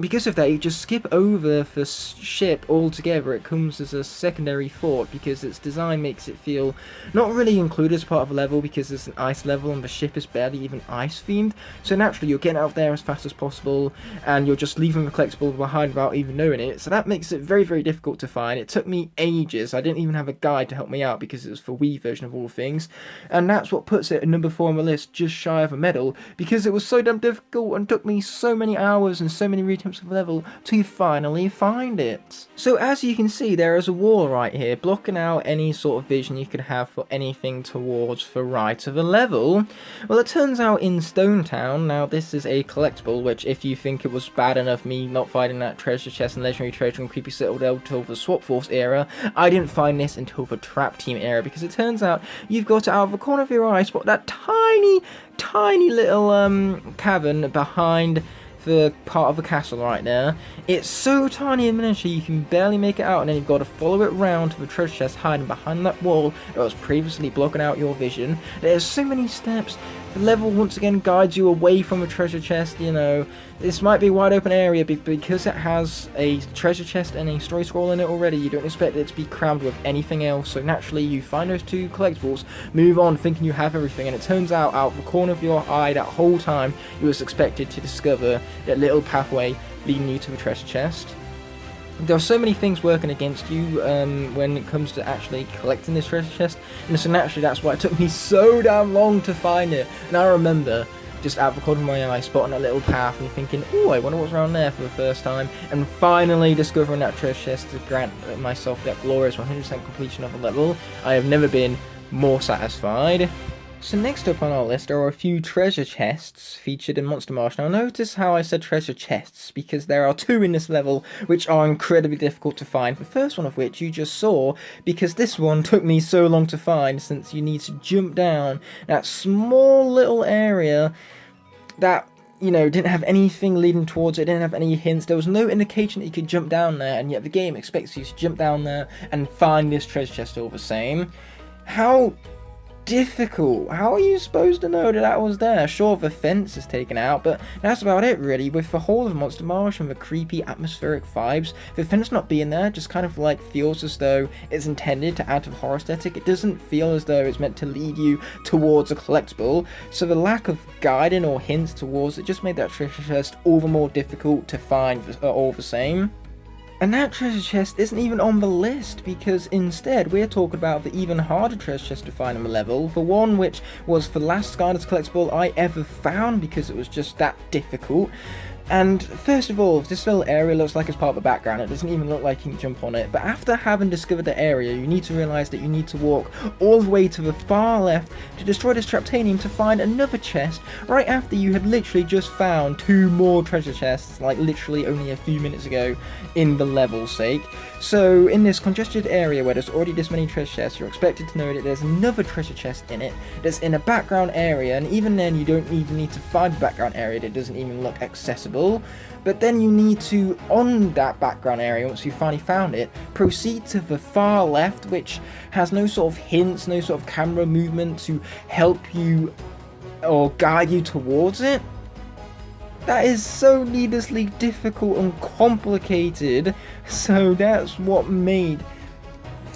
because of that, you just skip over the ship altogether. It comes as a secondary thought because its design makes it feel not really included as part of a level, because it's an ice level and the ship is barely even ice themed. So naturally you're getting out of there as fast as possible and you're just leaving the collectible behind without even knowing it. So that makes it very, very difficult to find. It took me ages. I didn't even have a guide to help me out because it was the Wii version of all things. And that's what puts it at number 4 on the list, just shy of a medal, because it was so damn difficult and took me so many hours and so many retempts of the level to finally find it. So as you can see, there is a wall right here blocking out any sort of vision you could have for anything towards the right of the level. Well, it turns out in Stone Town, now this is a collectible, which if you think it was bad enough me not finding that treasure chest and legendary treasure and creepy citadel until the Swap Force era, I didn't find this until the Trap Team era, because it turns out you've got to, out of the corner of your eye, spot that tiny little cavern behind the part of the castle right there. It's so tiny and miniature you can barely make it out, and then you've got to follow it round to the treasure chest hiding behind that wall that was previously blocking out your vision. There's so many steps. The level once again guides you away from a treasure chest. You know, this might be a wide open area, but because it has a treasure chest and a story scroll in it already, you don't expect it to be crammed with anything else. So naturally you find those 2 collectibles, move on thinking you have everything, and it turns out of the corner of your eye that whole time you was expected to discover that little pathway leading you to the treasure chest. There are so many things working against you when it comes to actually collecting this treasure chest, and so naturally that's why it took me so damn long to find it. And I remember just out of the corner of my eye spotting a little path and thinking, oh, I wonder what's around there for the first time, and finally discovering that treasure chest to grant myself that glorious 100% completion of a level. I have never been more satisfied. So next up on our list are a few treasure chests featured in Monster Marsh. Now notice how I said treasure chests, because there are 2 in this level which are incredibly difficult to find. The first one of which you just saw, because this one took me so long to find, since you need to jump down that small little area that, you know, didn't have anything leading towards it, didn't have any hints. There was no indication that you could jump down there, and yet the game expects you to jump down there and find this treasure chest all the same. How difficult. How are you supposed to know that that was there? Sure, the fence is taken out, but that's about it really. With the whole of Monster Marsh and the creepy atmospheric vibes, the fence not being there just kind of like feels as though it's intended to add to the horror aesthetic. It doesn't feel as though it's meant to lead you towards a collectible, so the lack of guiding or hints towards it just made that treasure chest all the more difficult to find all the same. And that treasure chest isn't even on the list, because instead we're talking about the even harder treasure chest to find on the level, the one which was the last Skylanders collectible I ever found because it was just that difficult. And first of all, this little area looks like it's part of the background. It doesn't even look like you can jump on it. But after having discovered the area, you need to realise that you need to walk all the way to the far left to destroy this Traptanium to find another chest, right after you had literally just found 2 more treasure chests, like literally only a few minutes ago in the level's sake. So in this congested area where there's already this many treasure chests, you're expected to know that there's another treasure chest in it that's in a background area, and even then you don't even need to find the background area that doesn't even look accessible. But then you need to, on that background area, once you finally found it, proceed to the far left, which has no sort of hints, no sort of camera movement to help you or guide you towards it. That is so needlessly difficult and complicated, so that's what made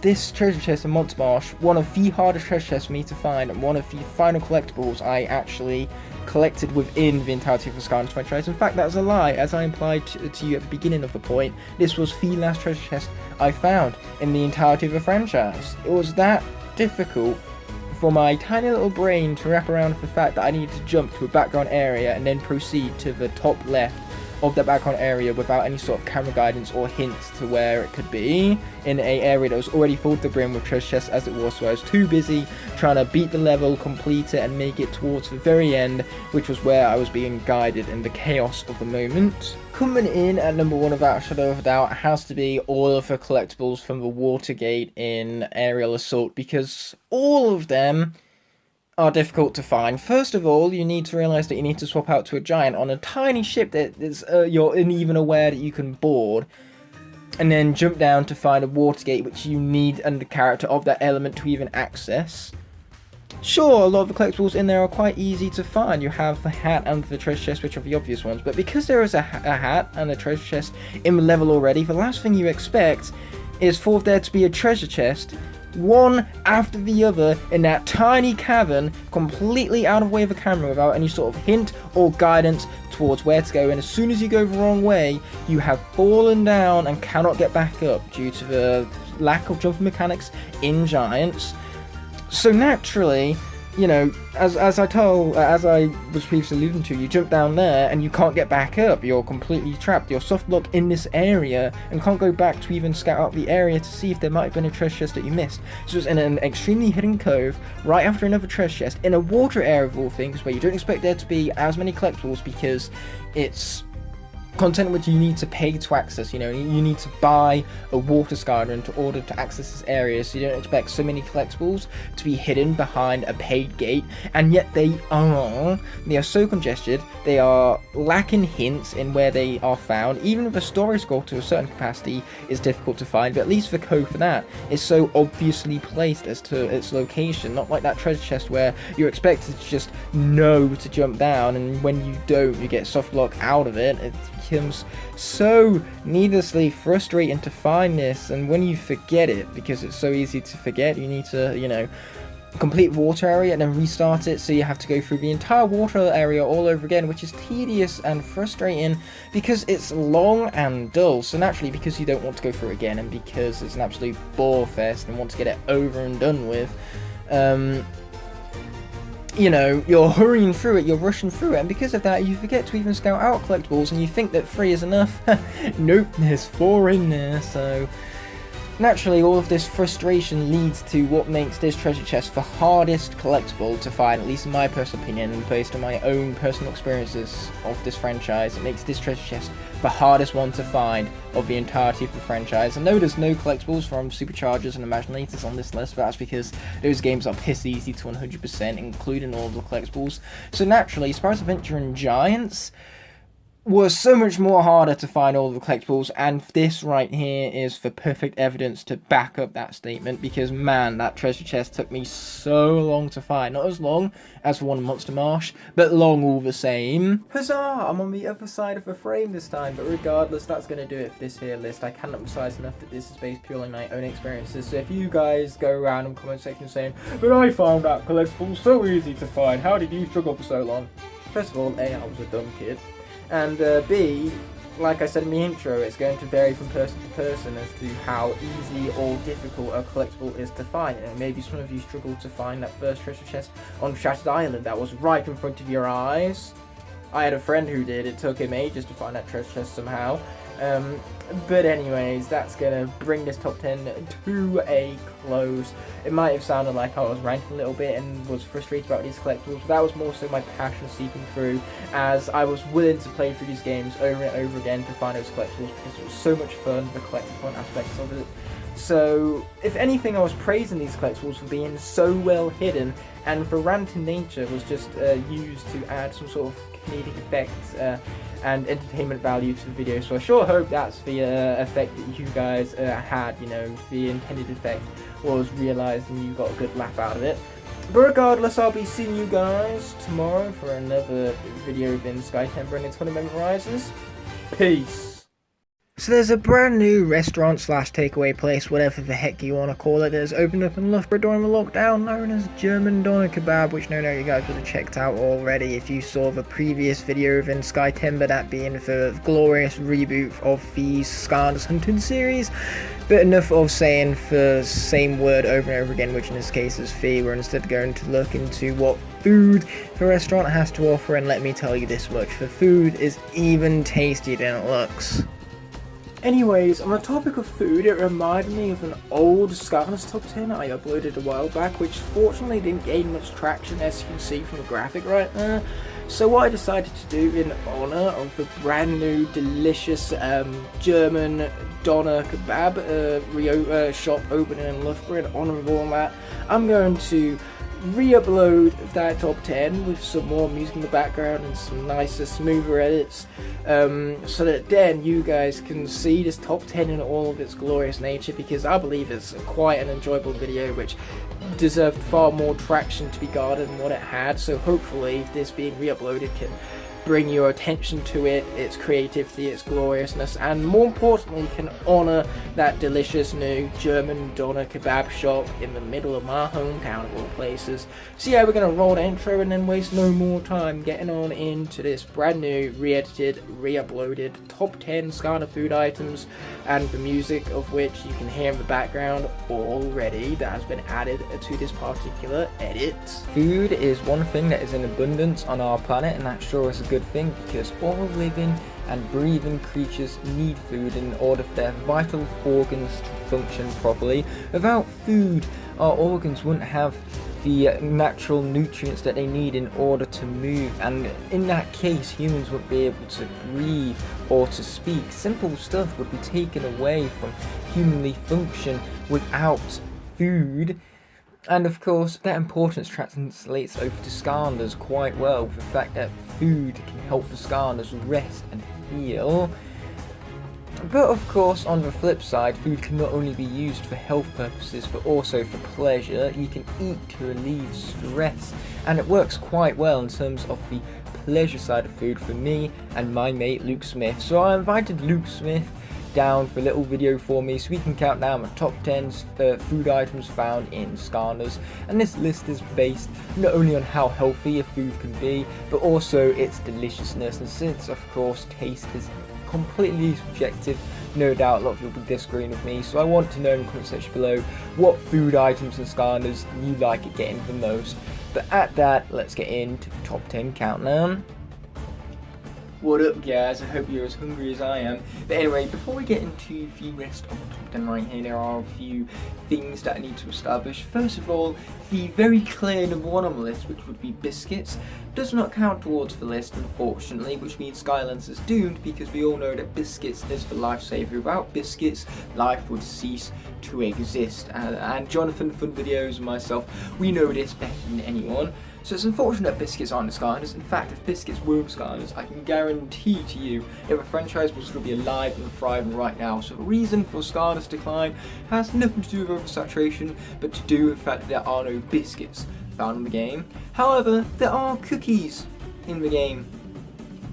this treasure chest in Monster Marsh one of the hardest treasure chests for me to find, and one of the final collectibles I actually collected within the entirety of the Skylanders franchise. In fact, that's a lie, as I implied to you at the beginning of the point. This was the last treasure chest I found in the entirety of the franchise. It was that difficult for my tiny little brain to wrap around the fact that I needed to jump to a background area and then proceed to the top left of that background area without any sort of camera guidance or hints to where it could be, in a area that was already full to the brim with treasure chests as it was, so I was too busy trying to beat the level, complete it, and make it towards the very end, which was where I was being guided in the chaos of the moment. Coming in at number 1 without a shadow of a doubt has to be all of the collectibles from the Watergate in Aerial Assault, because all of them are difficult to find. First of all, you need to realise that you need to swap out to a giant on a tiny ship that is you're uneven aware that you can board, and then jump down to find a water gate which you need under character of that element to even access. Sure, a lot of the collectibles in there are quite easy to find. You have the hat and the treasure chest, which are the obvious ones, but because there is a hat and a treasure chest in the level already, the last thing you expect is for there to be a treasure chest, one after the other, in that tiny cavern, completely out of way of the camera, without any sort of hint or guidance towards where to go. And as soon as you go the wrong way, you have fallen down and cannot get back up due to the lack of jumping mechanics in Giants. So naturally, you know, as I was previously alluding to, you jump down there and you can't get back up. You're completely trapped. You're soft locked in this area and can't go back to even scout out the area to see if there might have been a treasure chest that you missed. So it's in an extremely hidden cove, right after another treasure chest, in a water area of all things, where you don't expect there to be as many collectibles because it's content which you need to pay to access. You know, you need to buy a water skyline in order to access this area, so you don't expect so many collectibles to be hidden behind a paid gate, and yet they are so congested, they are lacking hints in where they are found. Even the story scroll to a certain capacity is difficult to find, but at least the code for that is so obviously placed as to its location, not like that treasure chest where you're expected to just know to jump down, and when you don't, you get soft lock out of it. It becomes so needlessly frustrating to find this, and when you forget it, because it's so easy to forget, you need to, you know, complete the water area and then restart it, so you have to go through the entire water area all over again, which is tedious and frustrating because it's long and dull. So naturally, because you don't want to go through it again, and because it's an absolute bore fest and want to get it over and done with, you know, you're hurrying through it, you're rushing through it, and because of that, you forget to even scout out collectibles, and you think that 3 is enough. Nope, there's 4 in there. So naturally, all of this frustration leads to what makes this treasure chest the hardest collectible to find, at least in my personal opinion, and based on my own personal experiences of this franchise. It makes this treasure chest the hardest one to find of the entirety of the franchise. I know there's no collectibles from Superchargers and Imaginators on this list, but that's because those games are piss easy to 100%, including all of the collectibles. So naturally, Spyro's Adventure and Giants was so much more harder to find all the collectibles, and this right here is the perfect evidence to back up that statement, because man, that treasure chest took me so long to find. Not as long as the one in Monster Marsh, but long all the same. Huzzah! I'm on the other side of the frame this time, but regardless, that's going to do it for this here list. I cannot emphasize enough that this is based purely on my own experiences, so if you guys go around in the comment section saying, "But I found that collectible so easy to find, how did you struggle for so long?" First of all, A, I was a dumb kid. And B, like I said in the intro, it's going to vary from person to person as to how easy or difficult a collectible is to find. And maybe some of you struggled to find that first treasure chest on Shattered Island that was right in front of your eyes. I had a friend who did. It took him ages to find that treasure chest somehow. But anyways, that's gonna bring this top 10 to a close. It might have sounded like I was ranting a little bit and was frustrated about these collectibles, but that was more so my passion seeping through, as I was willing to play through these games over and over again to find those collectibles, because it was so much fun, the collectible aspects of it. So, if anything, I was praising these collectibles for being so well hidden, and the ranting nature was just used to add some sort of comedic effect and entertainment value to the video. So I sure hope that's the effect that you guys had, you know, the intended effect was realised and you got a good laugh out of it. But regardless, I'll be seeing you guys tomorrow for another video within Skytember and its Tournament Horizons. Peace! So there's a brand new restaurant slash takeaway place, whatever the heck you want to call it, that has opened up in Loughborough during the lockdown, known as German Doner Kebab, which no doubt you guys would have checked out already if you saw the previous video within Skytember, that being the glorious reboot of the Skylanders Hunting series. But enough of saying the same word over and over again, which in this case is fee. We're instead going to look into what food the restaurant has to offer, and let me tell you this much, the food is even tastier than it looks. Anyways, on the topic of food, it reminded me of an old Skylanders top 10 I uploaded a while back, which fortunately didn't gain much traction, as you can see from the graphic right there. So what I decided to do in honour of the brand new delicious German Doner Kebab shop opening in Loughborough, in honour of all that, I'm going to re-upload that top 10 with some more music in the background and some nicer, smoother edits, so that then you guys can see this top 10 in all of its glorious nature, because I believe it's quite an enjoyable video which deserved far more traction to be guarded than what it had, so hopefully this being re-uploaded can bring your attention to it, its creativity, its gloriousness, and more importantly can honour that delicious new German doner kebab shop in the middle of my hometown of all places. So yeah, we're going to roll the intro and then waste no more time getting on into this brand new, re-edited, re-uploaded top 10 Skylander food items, and the music of which you can hear in the background already that has been added to this particular edit. Food is one thing that is in abundance on our planet, and that sure is a good thing because all living and breathing creatures need food in order for their vital organs to function properly. Without food, our organs wouldn't have the natural nutrients that they need in order to move, and in that case humans wouldn't be able to breathe or to speak. Simple stuff would be taken away from humanly function without food. And of course, that importance translates over to Skylanders quite well, with the fact that food can help the Skylanders rest and heal. But of course, on the flip side, food can not only be used for health purposes, but also for pleasure. You can eat to relieve stress, and it works quite well in terms of the pleasure side of food for me and my mate Luke Smith. So I invited Luke Smith down for a little video for me so we can count down the top 10 food items found in Skylanders, and this list is based not only on how healthy a food can be but also its deliciousness, and since of course taste is completely subjective, no doubt a lot of people will be disagreeing with me, so I want to know in the comment section below what food items in Skylanders you like it getting the most. But at that, let's get into the top 10 countdown. What up guys, I hope you're as hungry as I am. But anyway, before we get into the rest of the top 10 right here, there are a few things that I need to establish. First of all, the very clear number 1 on the list, which would be biscuits, does not count towards the list unfortunately, which means Skylanders is doomed because we all know that biscuits is the lifesaver. Without biscuits, life would cease to exist. And Jonathan Fun Videos and myself, we know this better than anyone. So it's unfortunate that biscuits aren't in Skylanders. In fact, if biscuits were in Skylanders, I can guarantee to you that the franchise will still be alive and thriving right now. So the reason for Skylanders' decline has nothing to do with oversaturation, but to do with the fact that there are no biscuits found in the game. However, there are cookies in the game,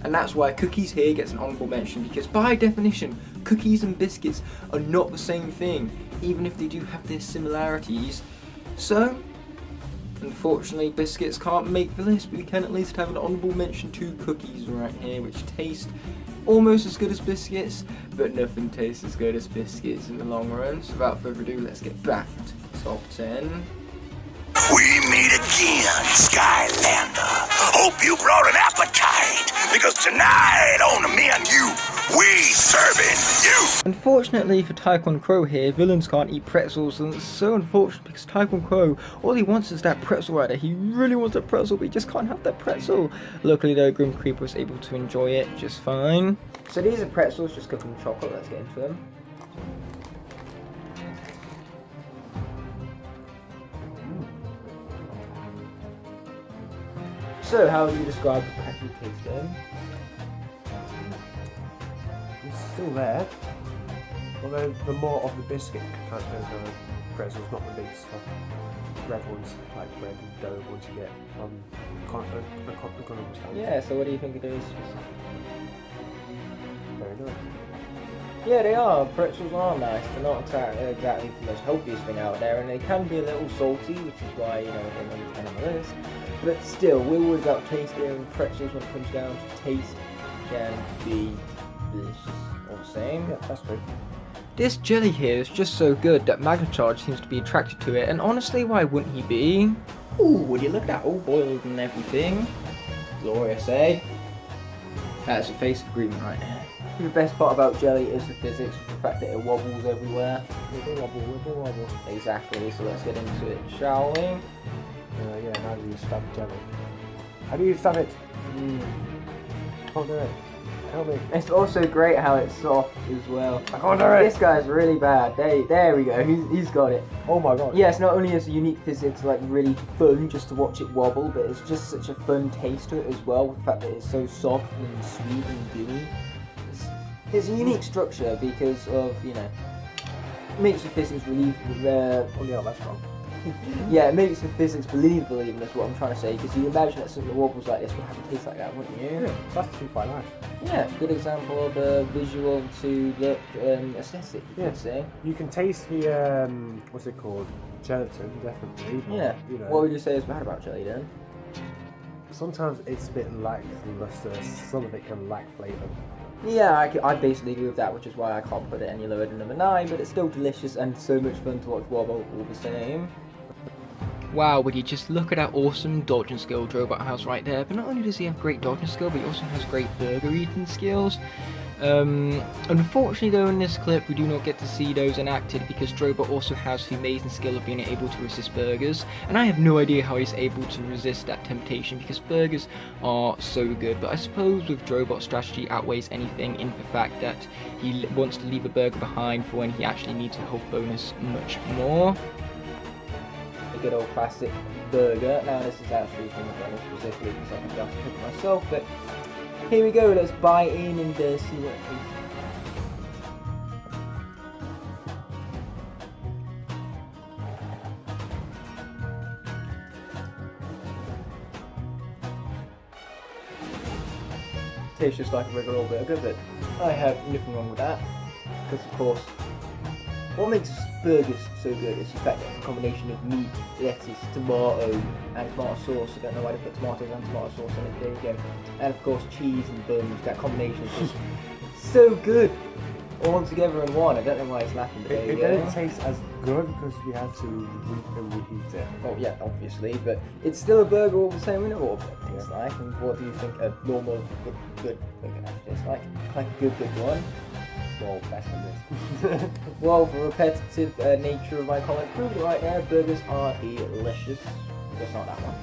and that's why cookies here gets an honourable mention, because by definition, cookies and biscuits are not the same thing, even if they do have their similarities. So unfortunately, biscuits can't make the list, but we can at least have an honourable mention to cookies right here, which taste almost as good as biscuits, but nothing tastes as good as biscuits in the long run. So without further ado, let's get back to the top 10. We meet again, Skylander. Hope you brought an appetite, because tonight on the menu, we serving you. Unfortunately for Tycoon Crow here, villains can't eat pretzels, and it's so unfortunate because Tycoon Crow, all he wants is that pretzel rider. He really wants a pretzel, but he just can't have that pretzel. Luckily though, Grim Creeper was able to enjoy it just fine. So these are pretzels just cooked in chocolate. Let's get into them. So how would you describe the pretzel taste then? It's still there, although the more of the biscuit kind of pretzels, not the big soft red ones like bread and dough ones you get from McDonald's. Yeah, so what do you think it is? Very nice. Yeah, they are. Pretzels are nice. They're not exactly the most healthiest thing out there, and they can be a little salty, which is why, you know, they're number 10 on the list. But still, we're always about tasting pretzels when it comes down to taste can be delicious all the same. Yeah, that's true. This jelly here is just so good that Magnacharge seems to be attracted to it, and honestly, why wouldn't he be? Ooh, would you look at that, all boiled and everything? Glorious, eh? That's a face of agreement right there. The best part about jelly is the physics, the fact that it wobbles everywhere. Wibble wobble. Exactly, so let's get into it, shall we? Yeah, how do you stab jelly? How do you stab it? Can't do it. Help me. It's also great how it's soft as well. I can't do it. This guy's really bad. There we go, he's got it. Oh my god. Yes, not only is the unique physics like really fun just to watch it wobble, but it's just such a fun taste to it as well, the fact that it's so soft and sweet and gooey. It's a unique structure because of, you know, it makes the physics really Oh yeah, that's wrong. Yeah, it makes the physics believable, even, that's what I'm trying to say, because you imagine that something that wobbles like this would have a taste like that, wouldn't you? Yeah, that's actually quite nice. Yeah, good example of a visual to look aesthetic, you could say. You can taste the, what's it called? Gelatin, definitely. Yeah. You know, What would you say is bad about jelly then? sometimes it's a bit lackluster, some of it can lack flavour. Yeah, I basically agree with that, which is why I can't put it any lower than number 9, but it's still delicious and so much fun to watch wobble all the same. Wow, would you just look at that awesome dodging skill Drobot has right there, but not only does he have great dodging skill, but he also has great burger eating skills. Unfortunately though, in this clip we do not get to see those enacted because Drobot also has the amazing skill of being able to resist burgers, and I have no idea how he's able to resist that temptation because burgers are so good. But I suppose with Drobot's strategy outweighs anything in the fact that he wants to leave a burger behind for when he actually needs a health bonus much more. A good old classic burger. Now this is actually from McDonald's specifically because I can just cook it myself, but here we go, let's buy in and see what it is. Tastes just like a regular old burger, but I have nothing wrong with that. Because of course, what makes burgers so good is the fact that it's a combination of meat, lettuce, tomato, and tomato sauce. I don't know why they put tomatoes and tomato sauce in it, there you go. And of course cheese and buns, that combination is just so good all together in one. I don't know why it's laughing, but there you go. It doesn't taste as good because we had to reheat it. Oh yeah, obviously, but it's still a burger all the same. We know what a burger tastes like, and what do you think a normal good burger actually tastes like? Like a good one. Well, better than this. Well, the repetitive nature of my comment proved it right there. Burgers are delicious. Just not that one.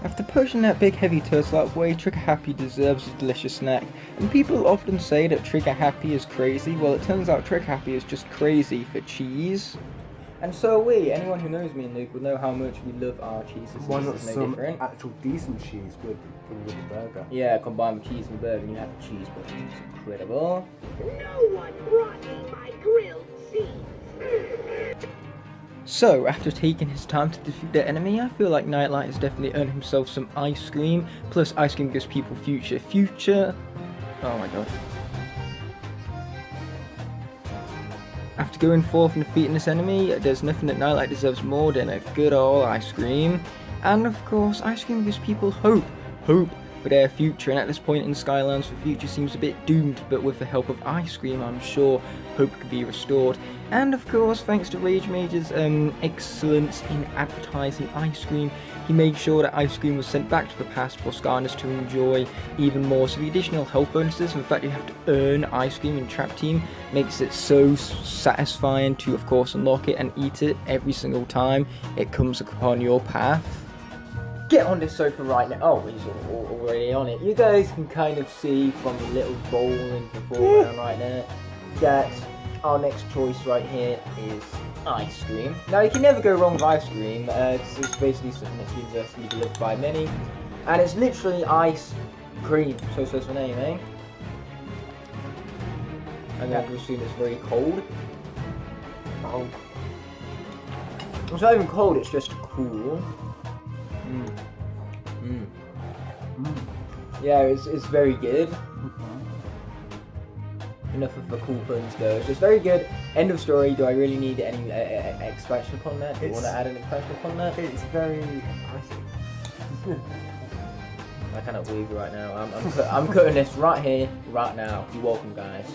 After pushing that big heavy turtle out of the way, Trigger Happy deserves a delicious snack. And people often say that Trigger Happy is crazy. Well, it turns out Trigger Happy is just crazy for cheese. And so are we. Anyone who knows me and Luke will know how much we love our cheeses. Why not this is no some different. actual decent cheese with the burger? Yeah, combined with cheese and burger, and you have the cheeseburger. It's incredible. No one brought me my grilled cheese. So, after taking his time to defeat their enemy, I feel like Nightlight has definitely earned himself some ice cream. Plus, ice cream gives people future. Oh my god. After going forth and defeating this enemy, there's nothing that Nightlight deserves more than a good old ice cream. And of course, ice cream gives people hope for their future, and at this point in Skylands, the future seems a bit doomed, but with the help of ice cream, I'm sure hope can be restored. And of course, thanks to Rage Major's excellence in advertising ice cream, he made sure that ice cream was sent back to the past for Skylanders to enjoy even more. So the additional health bonuses and the fact you have to earn ice cream in Trap Team makes it so satisfying to, of course, unlock it and eat it every single time it comes upon your path. Get on this sofa right now. Oh, he's already on it. You guys can kind of see from the little bowl in the foreground right there that our next choice right here is ice cream. Now, you can never go wrong with ice cream. It's basically something that's universally beloved by many, and it's literally ice cream. So says the name, eh? I'm going to assume it's very cold. Oh. It's not even cold, it's just cool. Yeah, it's very good. Enough of the cool puns though. It's very good. End of story. Do I really need any expansion upon that? Do you want to add an expansion upon that? It's very impressive. I cannot believe you right now. I'm cutting this right here, right now. You're welcome, guys.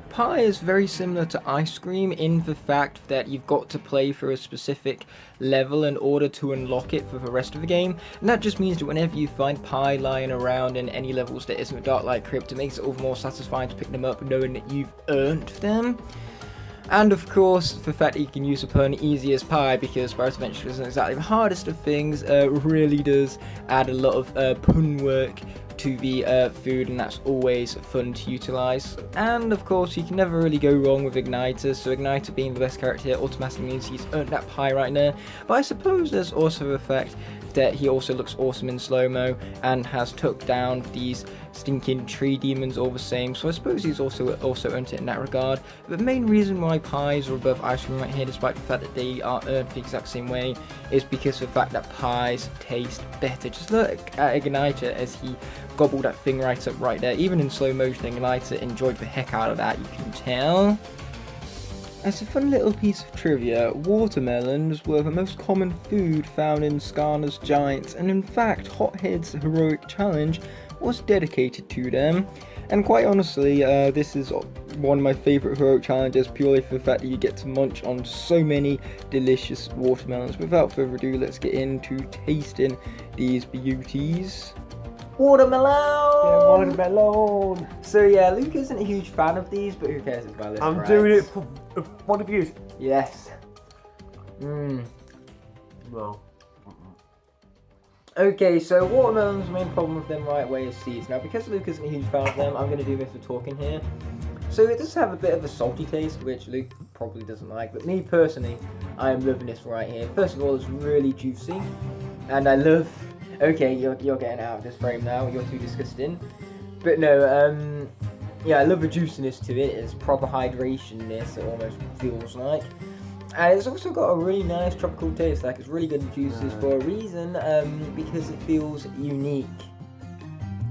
Pie is very similar to ice cream in the fact that you've got to play for a specific level in order to unlock it for the rest of the game, and that just means that whenever you find Pie lying around in any levels that isn't a Dark Light Crypt, it makes it all the more satisfying to pick them up knowing that you've earned them. And of course, the fact that you can use a pun easy as pie, because Spyro's Adventure isn't exactly the hardest of things, really does add a lot of pun work to the food, and that's always fun to utilize. And of course, you can never really go wrong with Igniter, so Igniter being the best character here automatically means he's earned that pie right there. But I suppose there's also the fact that he also looks awesome in slow-mo and has took down these stinking tree demons all the same, so I suppose he's also earned it in that regard. But the main reason why pies are above ice cream right here, despite the fact that they are earned the exact same way, is because of the fact that pies taste better. Just look at Igniter as he gobbled that thing right up right there. Even in slow motion, Igniter enjoyed the heck out of that, you can tell. As a fun little piece of trivia, watermelons were the most common food found in Skarner's Giants, and in fact, Hothead's heroic challenge was dedicated to them. And quite honestly, this is one of my favourite heroic challenges, purely for the fact that you get to munch on so many delicious watermelons. Without further ado, let's get into tasting these beauties. Watermelon! Yeah, watermelon! So yeah, Luke isn't a huge fan of these, but who cares, it's my list, I'm right? doing it for one of you. Yes. Mmm. No. Okay, so watermelon's main problem with them right away is seeds. Now, because Luke isn't a huge fan of them, I'm going to do most of the talking here. So it does have a bit of a salty taste, which Luke probably doesn't like, but me personally, I am loving this right here. First of all, it's really juicy, and I love... Okay, you're getting out of this frame now, you're too disgusting. But no, yeah, I love the juiciness to it, it's proper hydration-ness, it almost feels like. And it's also got a really nice tropical taste, like it's really good and juices for a reason, because it feels unique.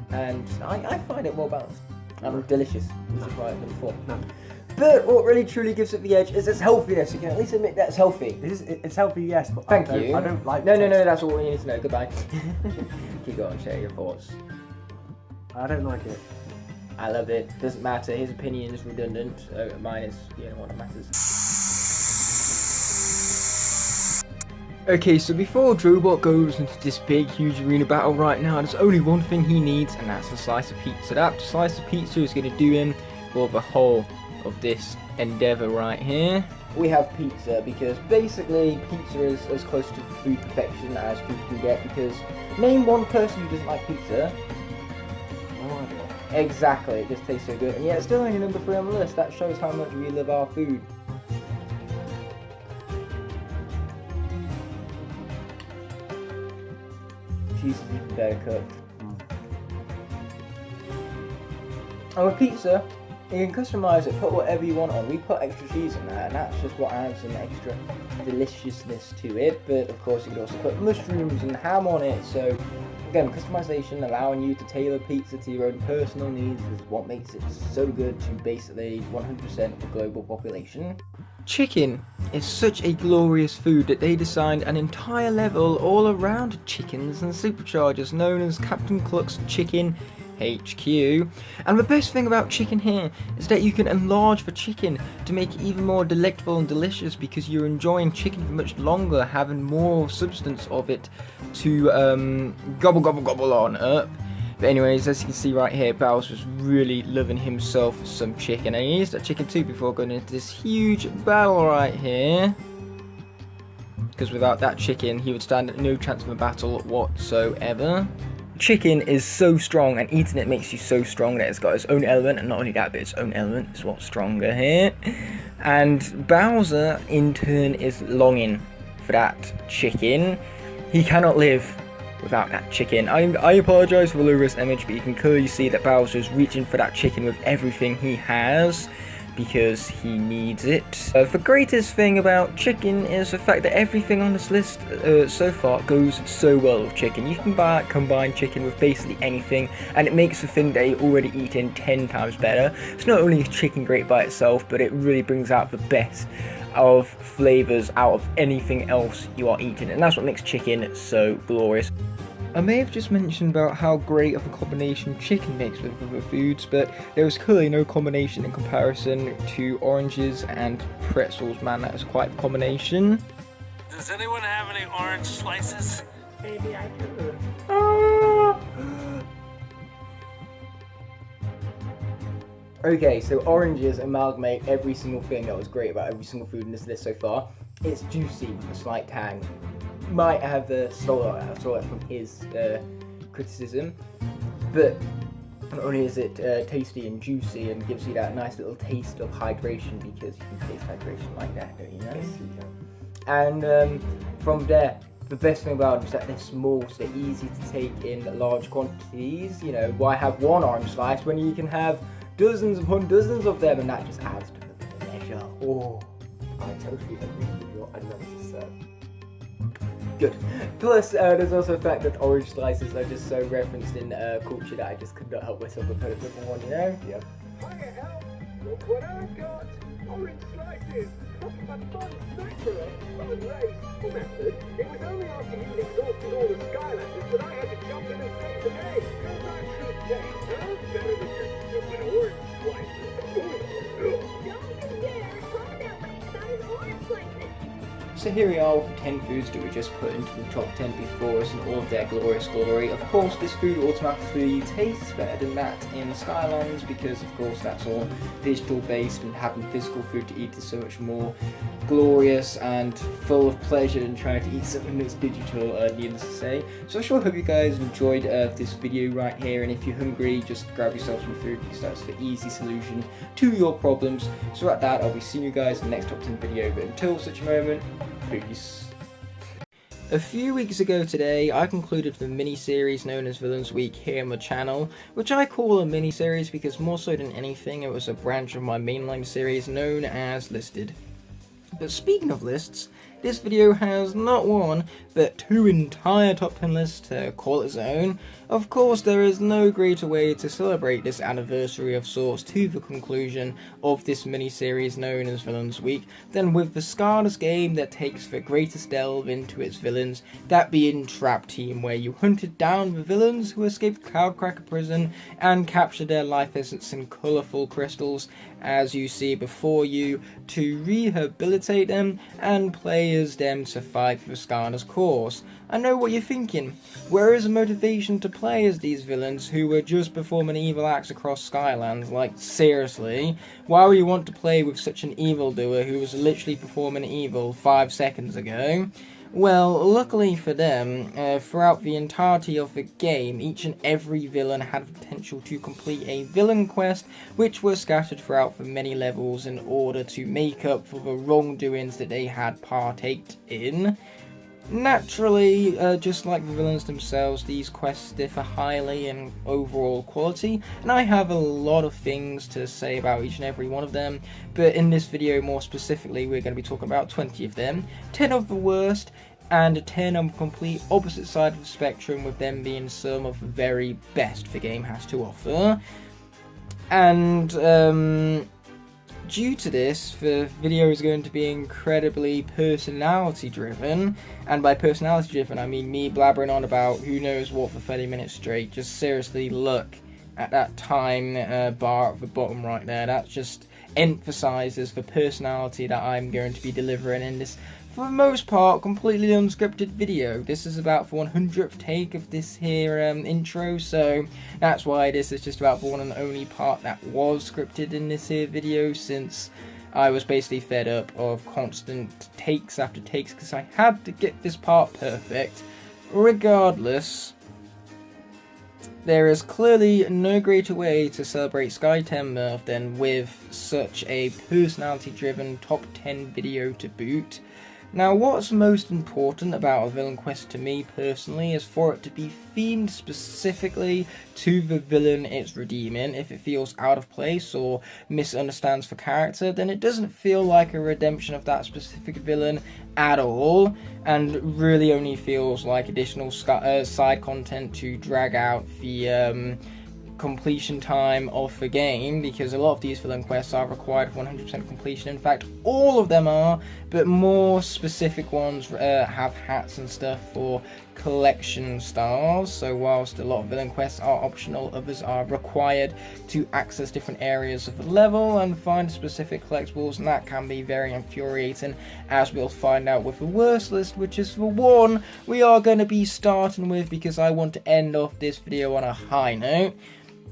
And I find it well balanced and delicious, which is why I've been before. But what really truly gives it the edge is its healthiness. You can at least admit that it's healthy. It's healthy, yes, but Thank you. I don't like No, that's all we need to know. Goodbye. Keep going, share your thoughts. I don't like it. I love it. Doesn't matter. His opinion is redundant. Mine is the only one that matters. Okay, so before Drobot goes into this big, huge arena battle right now, there's only one thing he needs, and that's a slice of pizza. That slice of pizza is going to do him for the whole of this endeavor right here. We have pizza because basically pizza is as close to food perfection as food can get, because name one person who doesn't like pizza. No idea. Exactly, it just tastes so good, and yet it's still only number 3 on the list. That shows how much we love our food. Cheese is even better cooked. And with pizza, you can customise it, put whatever you want on. We put extra cheese in that, and that's just what adds some extra deliciousness to it. But of course, you could also put mushrooms and ham on it. So again, customization, allowing you to tailor pizza to your own personal needs, is what makes it so good to basically 100% of the global population. Chicken is such a glorious food that they designed an entire level all around chickens and superchargers known as Captain Cluck's Chicken HQ. And the best thing about chicken here is that you can enlarge the chicken to make it even more delectable and delicious, because you're enjoying chicken for much longer, having more substance of it to gobble on up. But anyways, as you can see right here, Bowser's really loving himself some chicken, and he used that chicken too before going into this huge battle right here, because without that chicken he would stand no chance of a battle whatsoever. Chicken is so strong, and eating it makes you so strong that it's got its own element, and not only that, but its own element is what's stronger here. And Bowser in turn is longing for that chicken. He cannot live without that chicken. I apologise for the low-res image, but you can clearly see that Bowser is reaching for that chicken with everything he has, because he needs it. The greatest thing about chicken is the fact that everything on this list so far goes so well with chicken. You can combine chicken with basically anything, and it makes the thing that you're already eating 10 times better. It's not only chicken great by itself, but it really brings out the best of flavours out of anything else you are eating, and that's what makes chicken so glorious. I may have just mentioned about how great of a combination chicken makes with other foods, but there is clearly no combination in comparison to oranges and pretzels. Man, that is quite a combination. Does anyone have any orange slices? Maybe I could. Okay, so oranges amalgamate every single thing that was great about every single food in this list so far. It's juicy, a slight tang. Might have stole it from his criticism, but not only is it tasty and juicy and gives you that nice little taste of hydration, because you can taste hydration like that, don't you know? Yes, you can. And from there, the best thing about them is that they're small, so they're easy to take in large quantities. You know, why have one orange slice when you can have dozens upon dozens of them, and that just adds to the pleasure. Oh, I totally agree with your analysis. Good. Plus, there's also the fact that orange slices are just so referenced in culture that I just could not help myself but put a bit more on, you know? Yeah. Hiya, Al. Look what I've got. Orange slices. A fun snack for us. Fun race. Method. It was only after you'd exhausted all the Skylanders that I had to jump in and save the day. That's good taste, huh? Better than just an orange slice. Don't you dare talk that way about his orange slices. So here we are with the 10 foods that we just put into the top 10 before us in all of their glorious glory. Of course, this food automatically tastes better than that in Skylands because, of course, that's all digital based, and having physical food to eat is so much more glorious and full of pleasure than trying to eat something that's digital, needless to say. So I sure hope you guys enjoyed this video right here, and if you're hungry, just grab yourself some food because that's the easy solution to your problems. So at that, I'll be seeing you guys in the next top 10 video, but until such a moment, peace. A few weeks ago today, I concluded the mini-series known as Villains Week here on my channel, which I call a mini-series because more so than anything, it was a branch of my mainline series known as Listed. But speaking of lists, this video has not one, but 2 entire top 10 lists to call its own. Of course, there is no greater way to celebrate this anniversary of sorts to the conclusion of this mini-series known as Villains Week than with the Skylanders game that takes the greatest delve into its villains, that being Trap Team, where you hunted down the villains who escaped Cloudcracker Prison and captured their life essence in colourful crystals, as you see before you, to rehabilitate them and play as them to fight for Skylanders' cause. I know what you're thinking. Where is the motivation to play as these villains who were just performing evil acts across Skylands? Like, seriously? Why would you want to play with such an evildoer who was literally performing evil 5 seconds ago? Well, luckily for them, throughout the entirety of the game, each and every villain had the potential to complete a villain quest, which were scattered throughout the many levels in order to make up for the wrongdoings that they had partaked in. Naturally, just like the villains themselves, these quests differ highly in overall quality, and I have a lot of things to say about each and every one of them, but in this video more specifically we're going to be talking about 20 of them, 10 of the worst, and 10 on the complete opposite side of the spectrum, with them being some of the very best the game has to offer. And due to this, the video is going to be incredibly personality driven, and by personality driven I mean me blabbering on about who knows what for 30 minutes straight. Just seriously look at that time bar at the bottom right there. That just emphasises the personality that I'm going to be delivering in this, for the most part, completely unscripted video. This is about the 100th take of this here intro, so that's why this is just about the one and only part that was scripted in this here video, since I was basically fed up of constant takes after takes because I had to get this part perfect. Regardless, there is clearly no greater way to celebrate Sky 10 Mirth than with such a personality-driven top 10 video to boot. Now, what's most important about a villain quest to me personally is for it to be themed specifically to the villain it's redeeming. If it feels out of place or misunderstands the character, then it doesn't feel like a redemption of that specific villain at all, and really only feels like additional side content to drag out the completion time of the game, because a lot of these villain quests are required for 100% completion. In fact, all of them are, but more specific ones have hats and stuff for collection stars. So whilst a lot of villain quests are optional, others are required to access different areas of the level and find specific collectibles, and that can be very infuriating, as we'll find out with the worst list, which is the one we are going to be starting with, because I want to end off this video on a high note.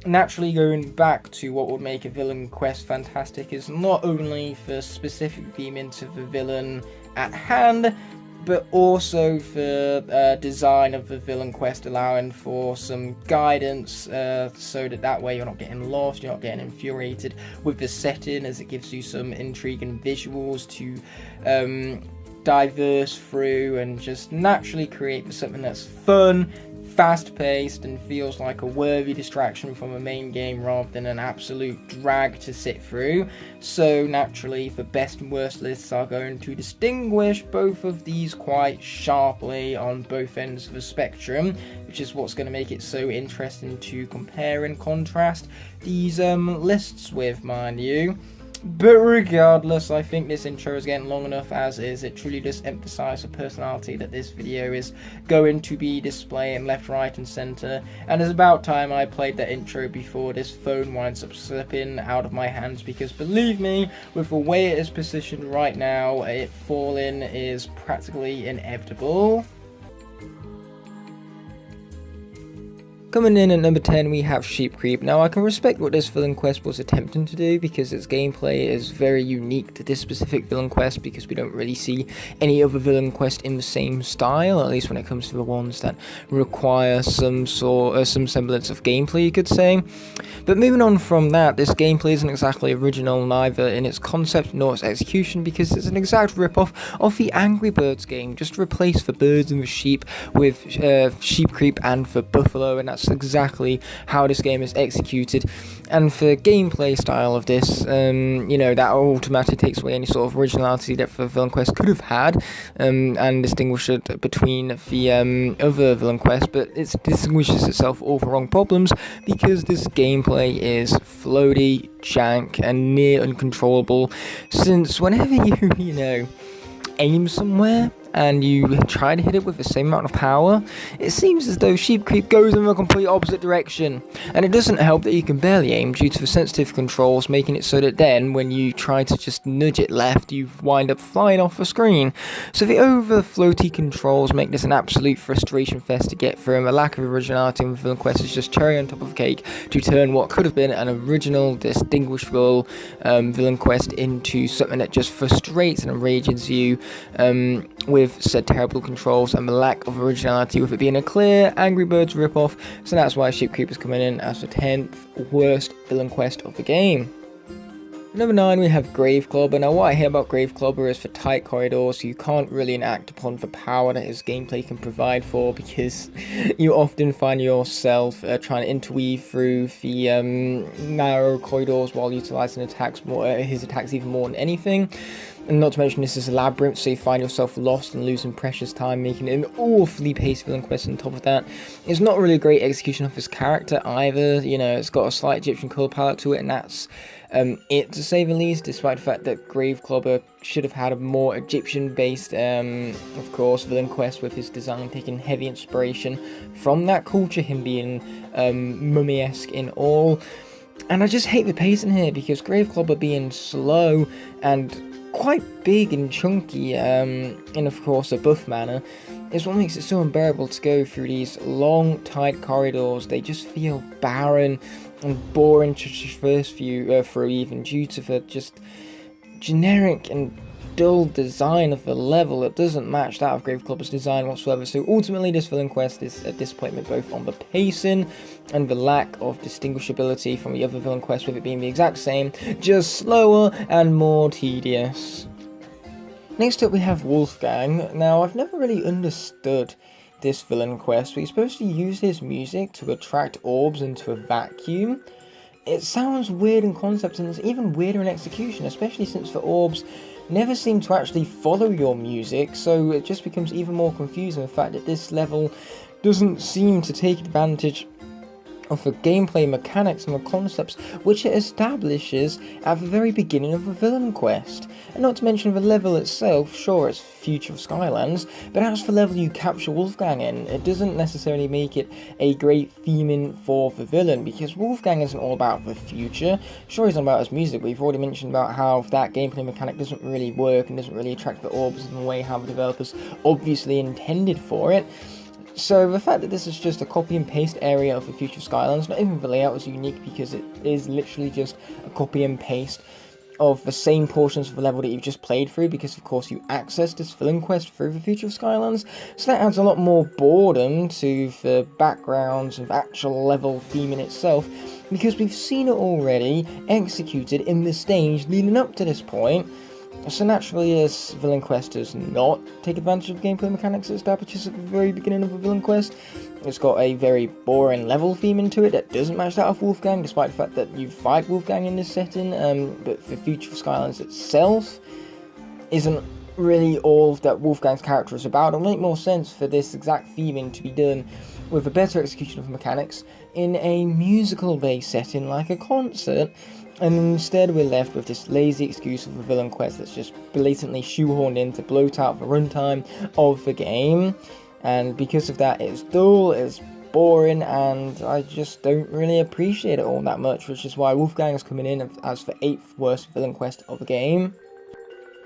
Naturally, going back to what would make a villain quest fantastic is not only the specific theming to the villain at hand, but also the design of the villain quest, allowing for some guidance, so that way you're not getting lost, you're not getting infuriated with the setting, as it gives you some intrigue and visuals to diverse through and just naturally create something that's fun, fast-paced, and feels like a worthy distraction from a main game rather than an absolute drag to sit through. So naturally, the best and worst lists are going to distinguish both of these quite sharply on both ends of the spectrum, which is what's going to make it so interesting to compare and contrast these lists with, mind you. But regardless, I think this intro is getting long enough as is. It truly does emphasize the personality that this video is going to be displaying left, right and centre, and it's about time I played that intro before this phone winds up slipping out of my hands, because believe me, with the way it is positioned right now, it falling is practically inevitable. Coming in at number 10, we have Sheep Creep. Now, I can respect what this villain quest was attempting to do, because its gameplay is very unique to this specific villain quest, because we don't really see any other villain quest in the same style, at least when it comes to the ones that require some semblance of gameplay, you could say. But moving on from that, this gameplay isn't exactly original, neither in its concept nor its execution, because it's an exact rip-off of the Angry Birds game. Just replace the birds and the sheep with Sheep Creep and the buffalo, and that's exactly how this game is executed. And for gameplay style of this, you know, that automatically takes away any sort of originality that the villain quest could have had, and distinguish it between the other villain quest, but it distinguishes itself all for wrong problems, because this gameplay is floaty, jank, and near uncontrollable, since whenever you know, aim somewhere and you try to hit it with the same amount of power, it seems as though Sheep Creep goes in the complete opposite direction. And it doesn't help that you can barely aim due to the sensitive controls, making it so that then, when you try to just nudge it left, you wind up flying off the screen. So the over floaty controls make this an absolute frustration fest to get through, and the lack of originality in the villain quest is just cherry on top of the cake to turn what could have been an original, distinguishable villain quest into something that just frustrates and enrages you, with said terrible controls and the lack of originality, with it being a clear Angry Birds ripoff. So that's why Sheep Creep is coming in as the 10th worst villain quest of the game. Number 9, we have Grave Clobber. Now, what I hear about Grave Clobber is for tight corridors, you can't really enact upon the power that his gameplay can provide for, because you often find yourself trying to interweave through the narrow corridors while utilising his attacks even more than anything. And not to mention, this is a labyrinth, so you find yourself lost and losing precious time, making it an awfully paced villain quest. On top of that, it's not really a great execution of his character either. You know, it's got a slight Egyptian colour palette to it, and that's it, to say the least, despite the fact that Grave Clobber should have had a more Egyptian-based, of course, villain quest, with his design taking heavy inspiration from that culture, him being mummy-esque in all. And I just hate the pacing here, because Grave Clobber being slow and quite big and chunky, in of course a buff manner, is what makes it so unbearable to go through these long, tight corridors. They just feel barren and boring to traverse through, even due to the just generic and dull design of the level. It doesn't match that of Grave Clobber's design whatsoever. So ultimately, this villain quest is a disappointment both on the pacing and the lack of distinguishability from the other villain quest, with it being the exact same, just slower and more tedious. Next up, we have Wolfgang. Now, I've never really understood this villain quest, but you're supposed to use his music to attract orbs into a vacuum. It sounds weird in concept, and it's even weirder in execution, especially since the orbs never seem to actually follow your music, so it just becomes even more confusing, the fact that this level doesn't seem to take advantage of the gameplay mechanics and the concepts which it establishes at the very beginning of the villain quest. And not to mention the level itself, sure, it's Future of Skylands, but as for the level you capture Wolfgang in, it doesn't necessarily make it a great theming for the villain, because Wolfgang isn't all about the future. Sure, he's not about his music, but we've already mentioned about how that gameplay mechanic doesn't really work and doesn't really attract the orbs in the way how the developers obviously intended for it. So the fact that this is just a copy and paste area of the Future of Skylands, not even the layout is unique, because it is literally just a copy and paste of the same portions of the level that you've just played through, because of course you access this villain quest through the Future of Skylands, so that adds a lot more boredom to the backgrounds and the actual level theme in itself, because we've seen it already executed in the stage leading up to this point. So naturally, this villain quest does not take advantage of gameplay mechanics it establishes at the very beginning of a villain quest. It's got a very boring level theme into it that doesn't match that of Wolfgang, despite the fact that you fight Wolfgang in this setting, but the Future of Skylanders itself isn't really all that Wolfgang's character is about. It would make more sense for this exact theming to be done with a better execution of mechanics in a musical-based setting like a concert, and instead we're left with this lazy excuse of a villain quest that's just blatantly shoehorned in to bloat out the runtime of the game, and because of that it's dull, it's boring, and I just don't really appreciate it all that much, which is why Wolfgang is coming in as the 8th worst villain quest of the game.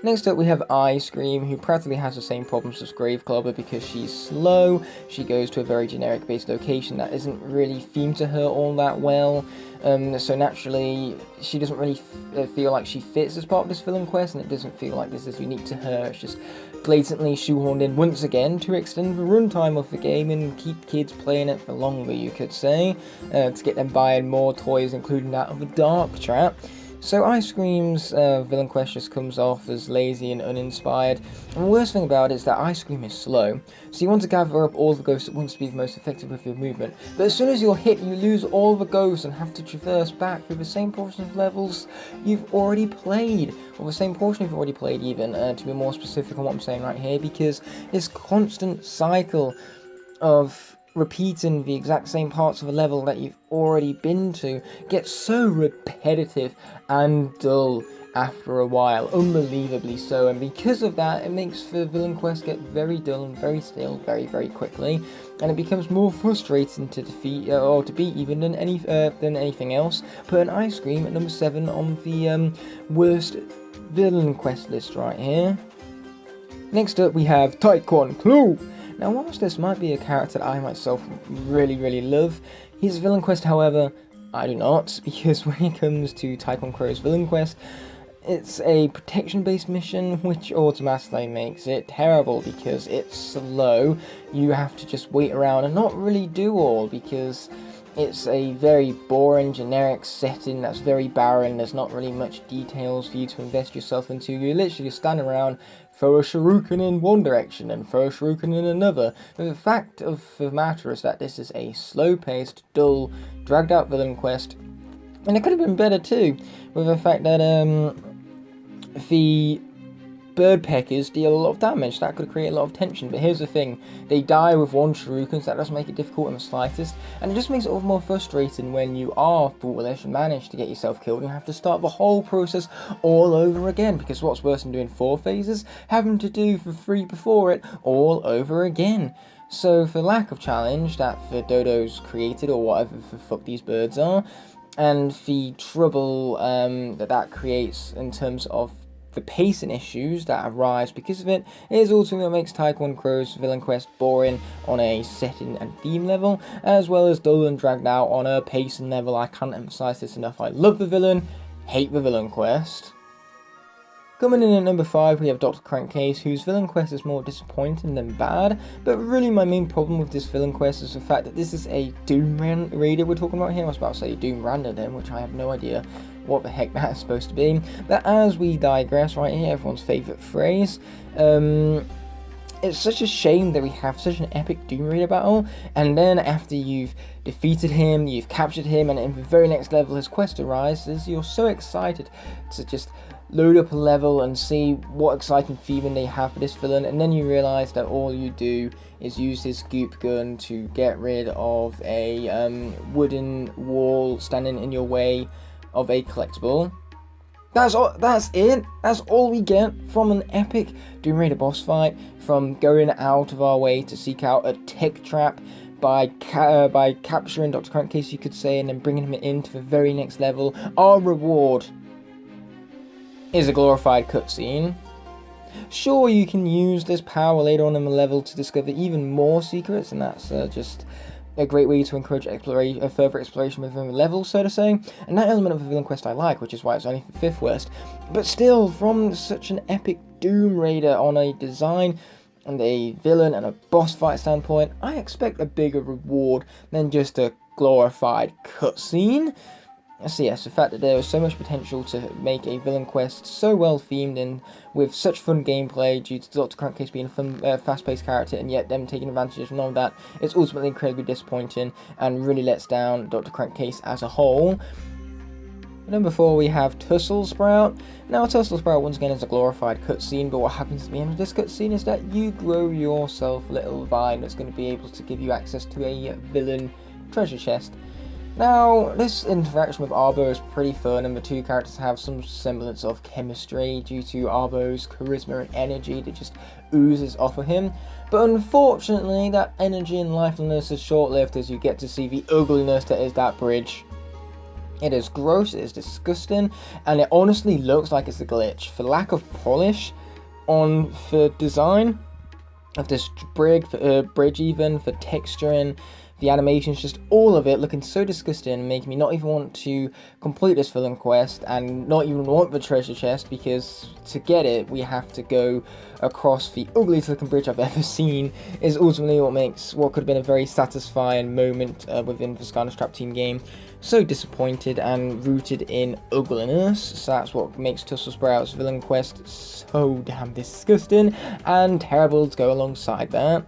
Next up we have Ice Cream, who practically has the same problems as Graveclubber because she's slow, she goes to a very generic based location that isn't really themed to her all that well, so naturally she doesn't really feel like she fits as part of this villain quest, and it doesn't feel like this is unique to her. It's just blatantly shoehorned in once again to extend the runtime of the game and keep kids playing it for longer, you could say, to get them buying more toys, including that of a Dark Trap. So Ice Cream's villain quest just comes off as lazy and uninspired, and the worst thing about it is that Ice Cream is slow, so you want to gather up all the ghosts at once to be the most effective with your movement, but as soon as you're hit you lose all the ghosts and have to traverse back through the same portion of levels you've already played, or the same portion you've already played even, to be more specific on what I'm saying right here, because this constant cycle of repeating the exact same parts of a level that you've already been to gets so repetitive and dull after a while, unbelievably so, and because of that it makes the villain quest get very dull and very stale very quickly, and it becomes more frustrating to defeat or to beat even than anything else. Put an Ice Cream at number 7 on the worst villain quest list right here. Next up we have Taekwon Clue. Now, whilst this might be a character that I myself really love, his villain quest, however, I do not, because when it comes to Taekwon Crow's villain quest, it's a protection-based mission, which automatically makes it terrible, because it's slow. You have to just wait around and not really do all, because it's a very boring, generic setting that's very barren. There's not really much details for you to invest yourself into. You literally just stand around, throw a shuriken in one direction and throw a shuriken in another. But the fact of the matter is that this is a slow-paced, dull, dragged-out villain quest, and it could have been better too, with the fact that the bird peckers deal a lot of damage. That could create a lot of tension, but here's the thing, they die with one shuriken, so that doesn't make it difficult in the slightest, and it just makes it all more frustrating when you are foolish and manage to get yourself killed and have to start the whole process all over again, because what's worse than doing 4 phases? Having to do the 3 before it all over again. So for lack of challenge that the dodos created, or whatever the fuck these birds are, and the trouble that creates in terms of the pacing issues that arise because of it, is ultimately what makes Taekwon Crow's villain quest boring on a setting and theme level, as well as dull and dragged out on a pacing level. I can't emphasize this enough. I love the villain, hate the villain quest. Coming in at number 5, we have Dr. Crankcase, whose villain quest is more disappointing than bad, but really my main problem with this villain quest is the fact that this is a Doom Raider we're talking about here. I was about to say Doom Random, which I have no idea what the heck that is supposed to be. But as we digress right here, everyone's favourite phrase, it's such a shame that we have such an epic Doom Raider battle, and then after you've defeated him, you've captured him, and in the very next level his quest arises, you're so excited to just load up a level and see what exciting theming they have for this villain, and then you realise that all you do is use his goop gun to get rid of a wooden wall standing in your way of a collectible. That's it. That's all we get from an epic Doom Raider boss fight, from going out of our way to seek out a tech trap by capturing Dr. Crankcase, you could say, and then bringing him into the very next level. Our reward is a glorified cutscene. Sure, you can use this power later on in the level to discover even more secrets, and that's just a great way to encourage further exploration within the level, so to say, and that element of the villain quest I like, which is why it's only the 5th worst. But still, from such an epic Doom Raider on a design and a villain and a boss fight standpoint, I expect a bigger reward than just a glorified cutscene. So yes, the fact that there was so much potential to make a villain quest so well themed and with such fun gameplay due to Dr. Crankcase being a fun, fast-paced character, and yet them taking advantage of all of that, it's ultimately incredibly disappointing and really lets down Dr. Crankcase as a whole. Number 4, we have Tussle Sprout. Now, Tussle Sprout once again is a glorified cutscene, but what happens at the end of this cutscene is that you grow yourself a little vine that's going to be able to give you access to a villain treasure chest. Now, this interaction with Arbo is pretty fun, and the two characters have some semblance of chemistry due to Arbo's charisma and energy that just oozes off of him. But unfortunately, that energy and liveliness is short-lived as you get to see the ugliness that is that bridge. It is gross, it is disgusting, and it honestly looks like it's a glitch. For lack of polish on the design of this bridge even, for texturing, the animations, just all of it looking so disgusting, making me not even want to complete this villain quest and not even want the treasure chest, because to get it we have to go across the ugliest looking bridge I've ever seen, is ultimately what makes what could have been a very satisfying moment within the Skylanders Trap Team game so disappointed and rooted in ugliness. So that's what makes Tussle Sprout's villain quest so damn disgusting and terrible to go alongside that.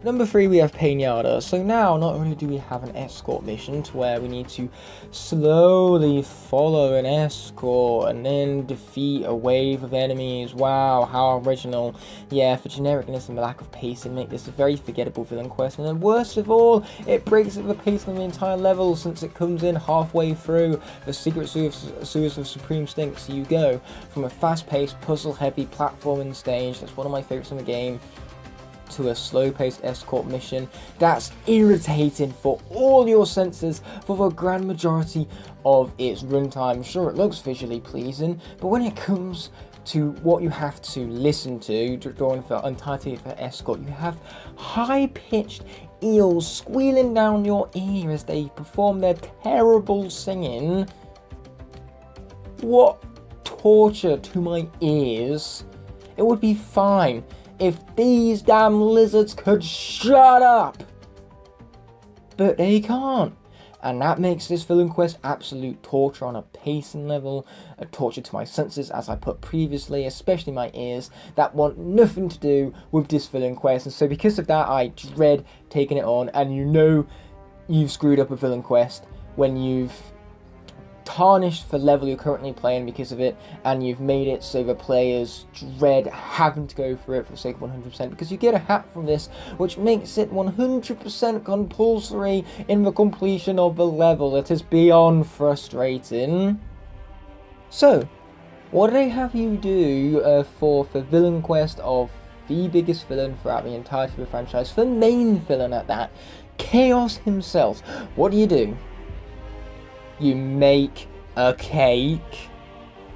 Number 3, we have Pinata. So now, not only do we have an escort mission to where we need to slowly follow an escort and then defeat a wave of enemies. Wow, how original. Yeah, for genericness and the lack of pacing, make this a very forgettable villain quest. And then worst of all, it breaks the pace of the entire level since it comes in halfway through the secret sewers of Supreme Stink. So you go from a fast-paced, puzzle-heavy platforming stage, that's one of my favorites in the game, to a slow-paced escort mission that's irritating for all your senses for the grand majority of its runtime. Sure, it looks visually pleasing, but when it comes to what you have to listen to during the entirety of the escort, you have high-pitched eels squealing down your ear as they perform their terrible singing. What torture to my ears. It would be fine if these damn lizards could shut up, but they can't, and that makes this villain quest absolute torture on a pacing level, a torture to my senses, as I put previously, especially my ears, that want nothing to do with this villain quest. And so because of that, I dread taking it on. And you know you've screwed up a villain quest when you've tarnished the level you're currently playing because of it, and you've made it so the players dread having to go through it for the sake of 100%, because you get a hat from this which makes it 100% compulsory in the completion of the level. It is beyond frustrating. So, what do they have you do for the villain quest of the biggest villain throughout the entirety of the franchise, the main villain at that, Chaos himself? What do? You make a cake.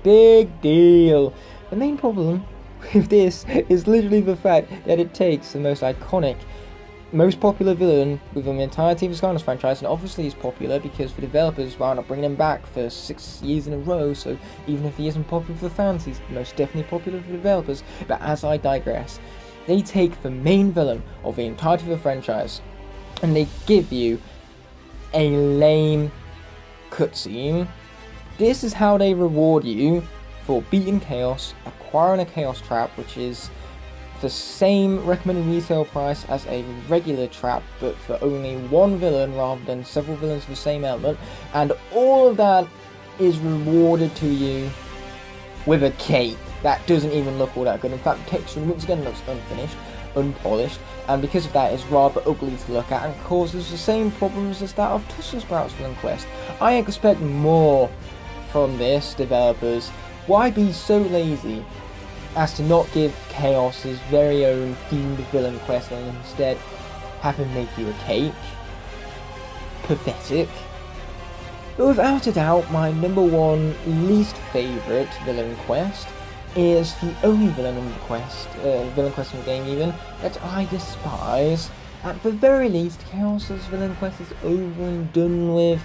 Big deal. The main problem with this is literally the fact that it takes the most iconic, most popular villain within the entirety of the Skylanders franchise, and obviously he's popular because the developers wound up bringing him back for 6 years in a row, so even if he isn't popular for the fans, he's most definitely popular for the developers. But as I digress, they take the main villain of the entirety of the franchise and they give you a lame cutscene. This is how they reward you for beating Chaos, acquiring a Chaos Trap, which is the same recommended retail price as a regular trap, but for only one villain rather than several villains of the same element, and all of that is rewarded to you with a cake that doesn't even look all that good. In fact, the texture once again looks unfinished, unpolished, and because of that is rather ugly to look at and causes the same problems as that of Tussle Sprout's villain quest. I expect more from this, developers. Why be so lazy as to not give Chaos his very own themed villain quest and instead have him make you a cake? Pathetic. But without a doubt, my number 1 least favourite villain quest is the only villain in the quest, villain quest in the game even, that I despise. At the very least, Chaos's villain quest is over and done with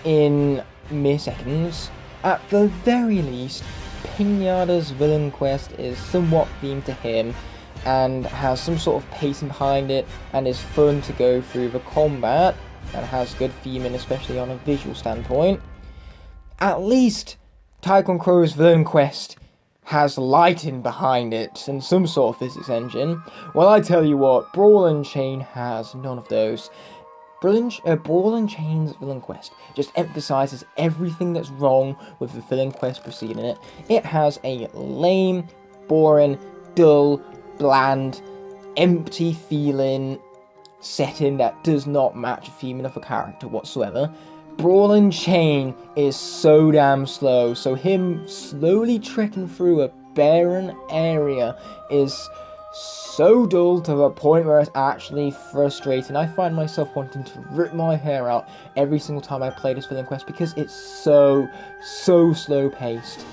in mere seconds. At the very least, Pinata's villain quest is somewhat themed to him and has some sort of pacing behind it and is fun to go through the combat. and has good theming, especially on a visual standpoint. At least Tycoon Crow's Villain Quest has lighting behind it and some sort of physics engine. Well, I tell you what, Brawl and Chain has none of those. Brawl and Chain's Villain Quest just emphasizes everything that's wrong with the Villain Quest preceding it. It has a lame, boring, dull, bland, empty feeling setting that does not match the theme of a character whatsoever. Brawl and Chain is so damn slow, so him slowly trekking through a barren area is so dull to the point where it's actually frustrating. I find myself wanting to rip my hair out every single time I play this Villain Quest because it's so slow paced.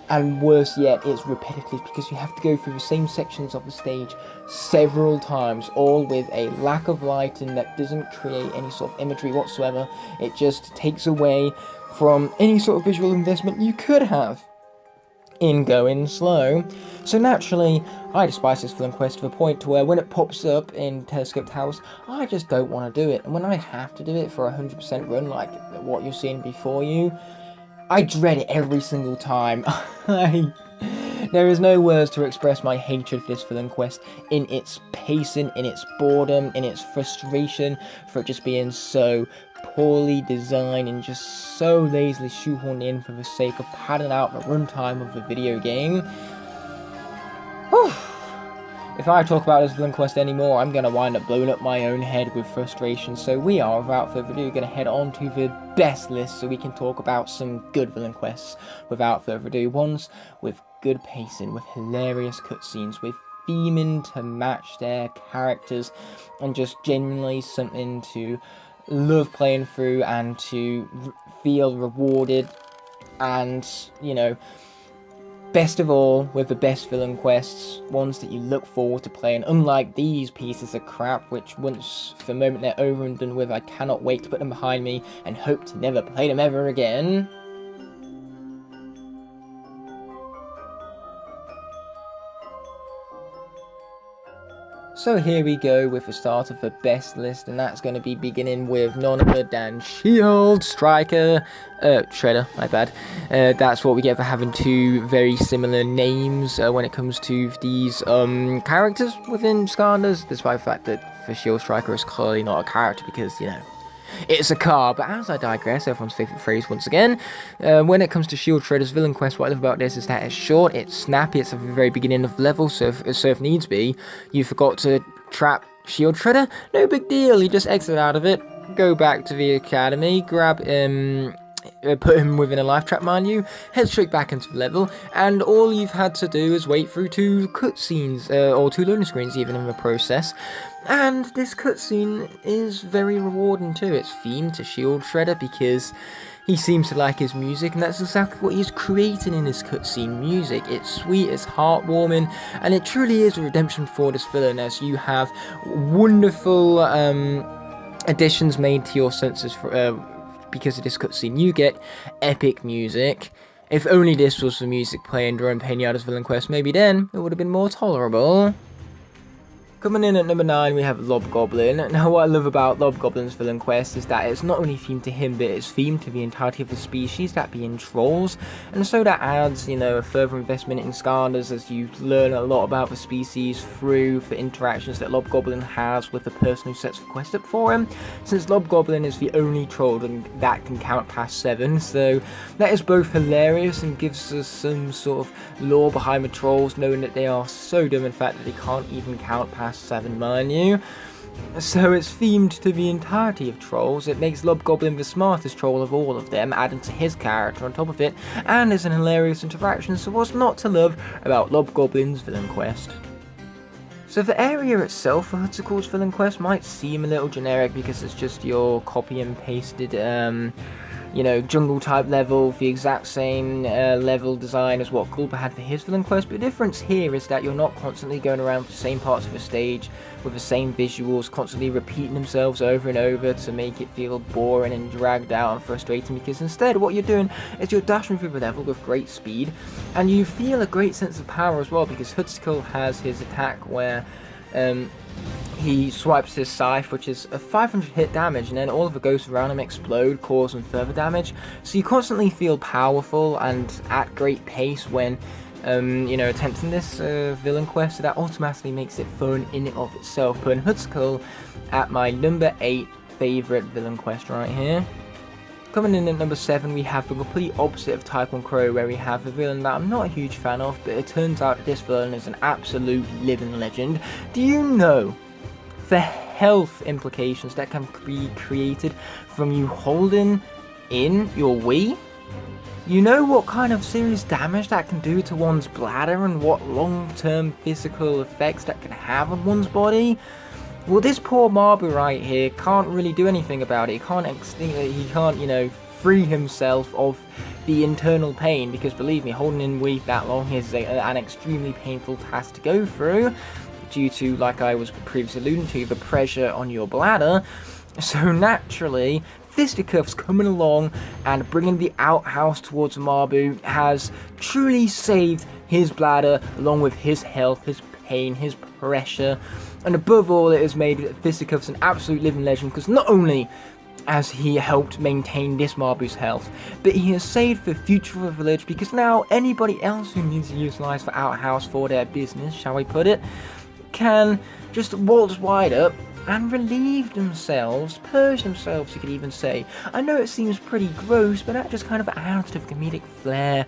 And worse yet, it's repetitive because you have to go through the same sections of the stage several times, all with a lack of lighting that doesn't create any sort of imagery whatsoever. It just takes away from any sort of visual investment you could have in going slow. So naturally, I despise this Villain Quest to the point to where when it pops up in Telescoped House, I just don't want to do it. And when I have to do it for a 100% run, like what you're seeing before you, I dread it every single time. There is no words to express my hatred for this Villain Quest in its pacing, in its boredom, in its frustration for it just being so poorly designed and just so lazily shoehorned in for the sake of padding out the runtime of the video game. Whew. If I talk about this Villain Quest anymore, I'm going to wind up blowing up my own head with frustration, so we are, without further ado, going to head on to the best list so we can talk about some good Villain Quests without further ado. Ones with good pacing, with hilarious cutscenes, with theming to match their characters, and just genuinely something to love playing through and to feel rewarded, and, you know, best of all, with the best Villain Quests, ones that you look forward to playing, unlike these pieces of crap, which once the moment they're over and done with, I cannot wait to put them behind me and hope to never play them ever again. So here we go with the start of the best list, and that's going to be beginning with none other than Shield Striker, Shredder, my bad. That's what we get for having two very similar names when it comes to these characters within Skylanders, despite the fact that the Shield Striker is clearly not a character because, you know, it's a car. But as I digress, everyone's favourite phrase once again, when it comes to Shield Shredder's Villain Quest, what I love about this is that it's short, it's snappy, it's at the very beginning of the level, so if needs be, you forgot to trap Shield Shredder, no big deal, you just exit out of it, go back to the academy, grab put him within a life trap, mind you, head straight back into the level, and all you've had to do is wait through 2 cutscenes, or 2 loading screens even in the process. And this cutscene is very rewarding too. It's themed to Shield Shredder because he seems to like his music, and that's exactly what he's creating in his cutscene music. It's sweet, it's heartwarming, and it truly is a redemption for this villain, as you have wonderful additions made to your senses for because of this cutscene. You get epic music. If only this was the music playing during Pinata's Villain Quest, maybe then it would have been more tolerable. Coming in at number 9, we have Lobgoblin. Now, what I love about Lobgoblin's Villain Quest is that it's not only themed to him, but it's themed to the entirety of the species, that being trolls. And so that adds, you know, a further investment in Skylanders as you learn a lot about the species through the interactions that Lobgoblin has with the person who sets the quest up for him. Since Lobgoblin is the only troll that can count past 7, so that is both hilarious and gives us some sort of lore behind the trolls, knowing that they are so dumb in fact that they can't even count past 7, mind you. So it's themed to the entirety of trolls. It makes Lobgoblin the smartest troll of all of them, adding to his character on top of it, and is an hilarious interaction, so what's not to love about Lobgoblin's Villain Quest? So the area itself for Hutzikal's Villain Quest might seem a little generic because it's just your copy and pasted you know, jungle type level, the exact same level design as what Gulba had for his Villain Quest, but the difference here is that you're not constantly going around the same parts of the stage with the same visuals, constantly repeating themselves over and over to make it feel boring and dragged out and frustrating, because instead what you're doing is you're dashing through the level with great speed, and you feel a great sense of power as well, because Hutsikal has his attack where he swipes his scythe, which is a 500 hit damage, and then all of the ghosts around him explode, causing further damage. So you constantly feel powerful and at great pace when attempting this villain quest, so that automatically makes it fun in and of itself. Putting HOURS of Skull at my number 8 favourite villain quest right here. Coming in at number 7, we have the complete opposite of Taekwon Crow, where we have a villain that I'm not a huge fan of, but it turns out that this villain is an absolute living legend. Do you know the health implications that can be created from you holding in your Wii? You know what kind of serious damage that can do to one's bladder and what long-term physical effects that can have on one's body? Well, this poor Mabu right here can't really do anything about it. He can't, free himself of the internal pain, because believe me, holding in Wii that long is an extremely painful task to go through, due to, like I was previously alluding to, the pressure on your bladder. So naturally, fisticuffs coming along and bringing the outhouse towards Mabu has truly saved his bladder, along with his health, his pain, his pressure, and above all, it has made fisticuffs an absolute living legend, because not only has he helped maintain this Mabu's health, but he has saved the future of the village, because now anybody else who needs to utilize the outhouse for their business, shall we put it, can just waltz wide up and relieve themselves, purge themselves, you could even say. I know it seems pretty gross, but that just kind of adds to the comedic flair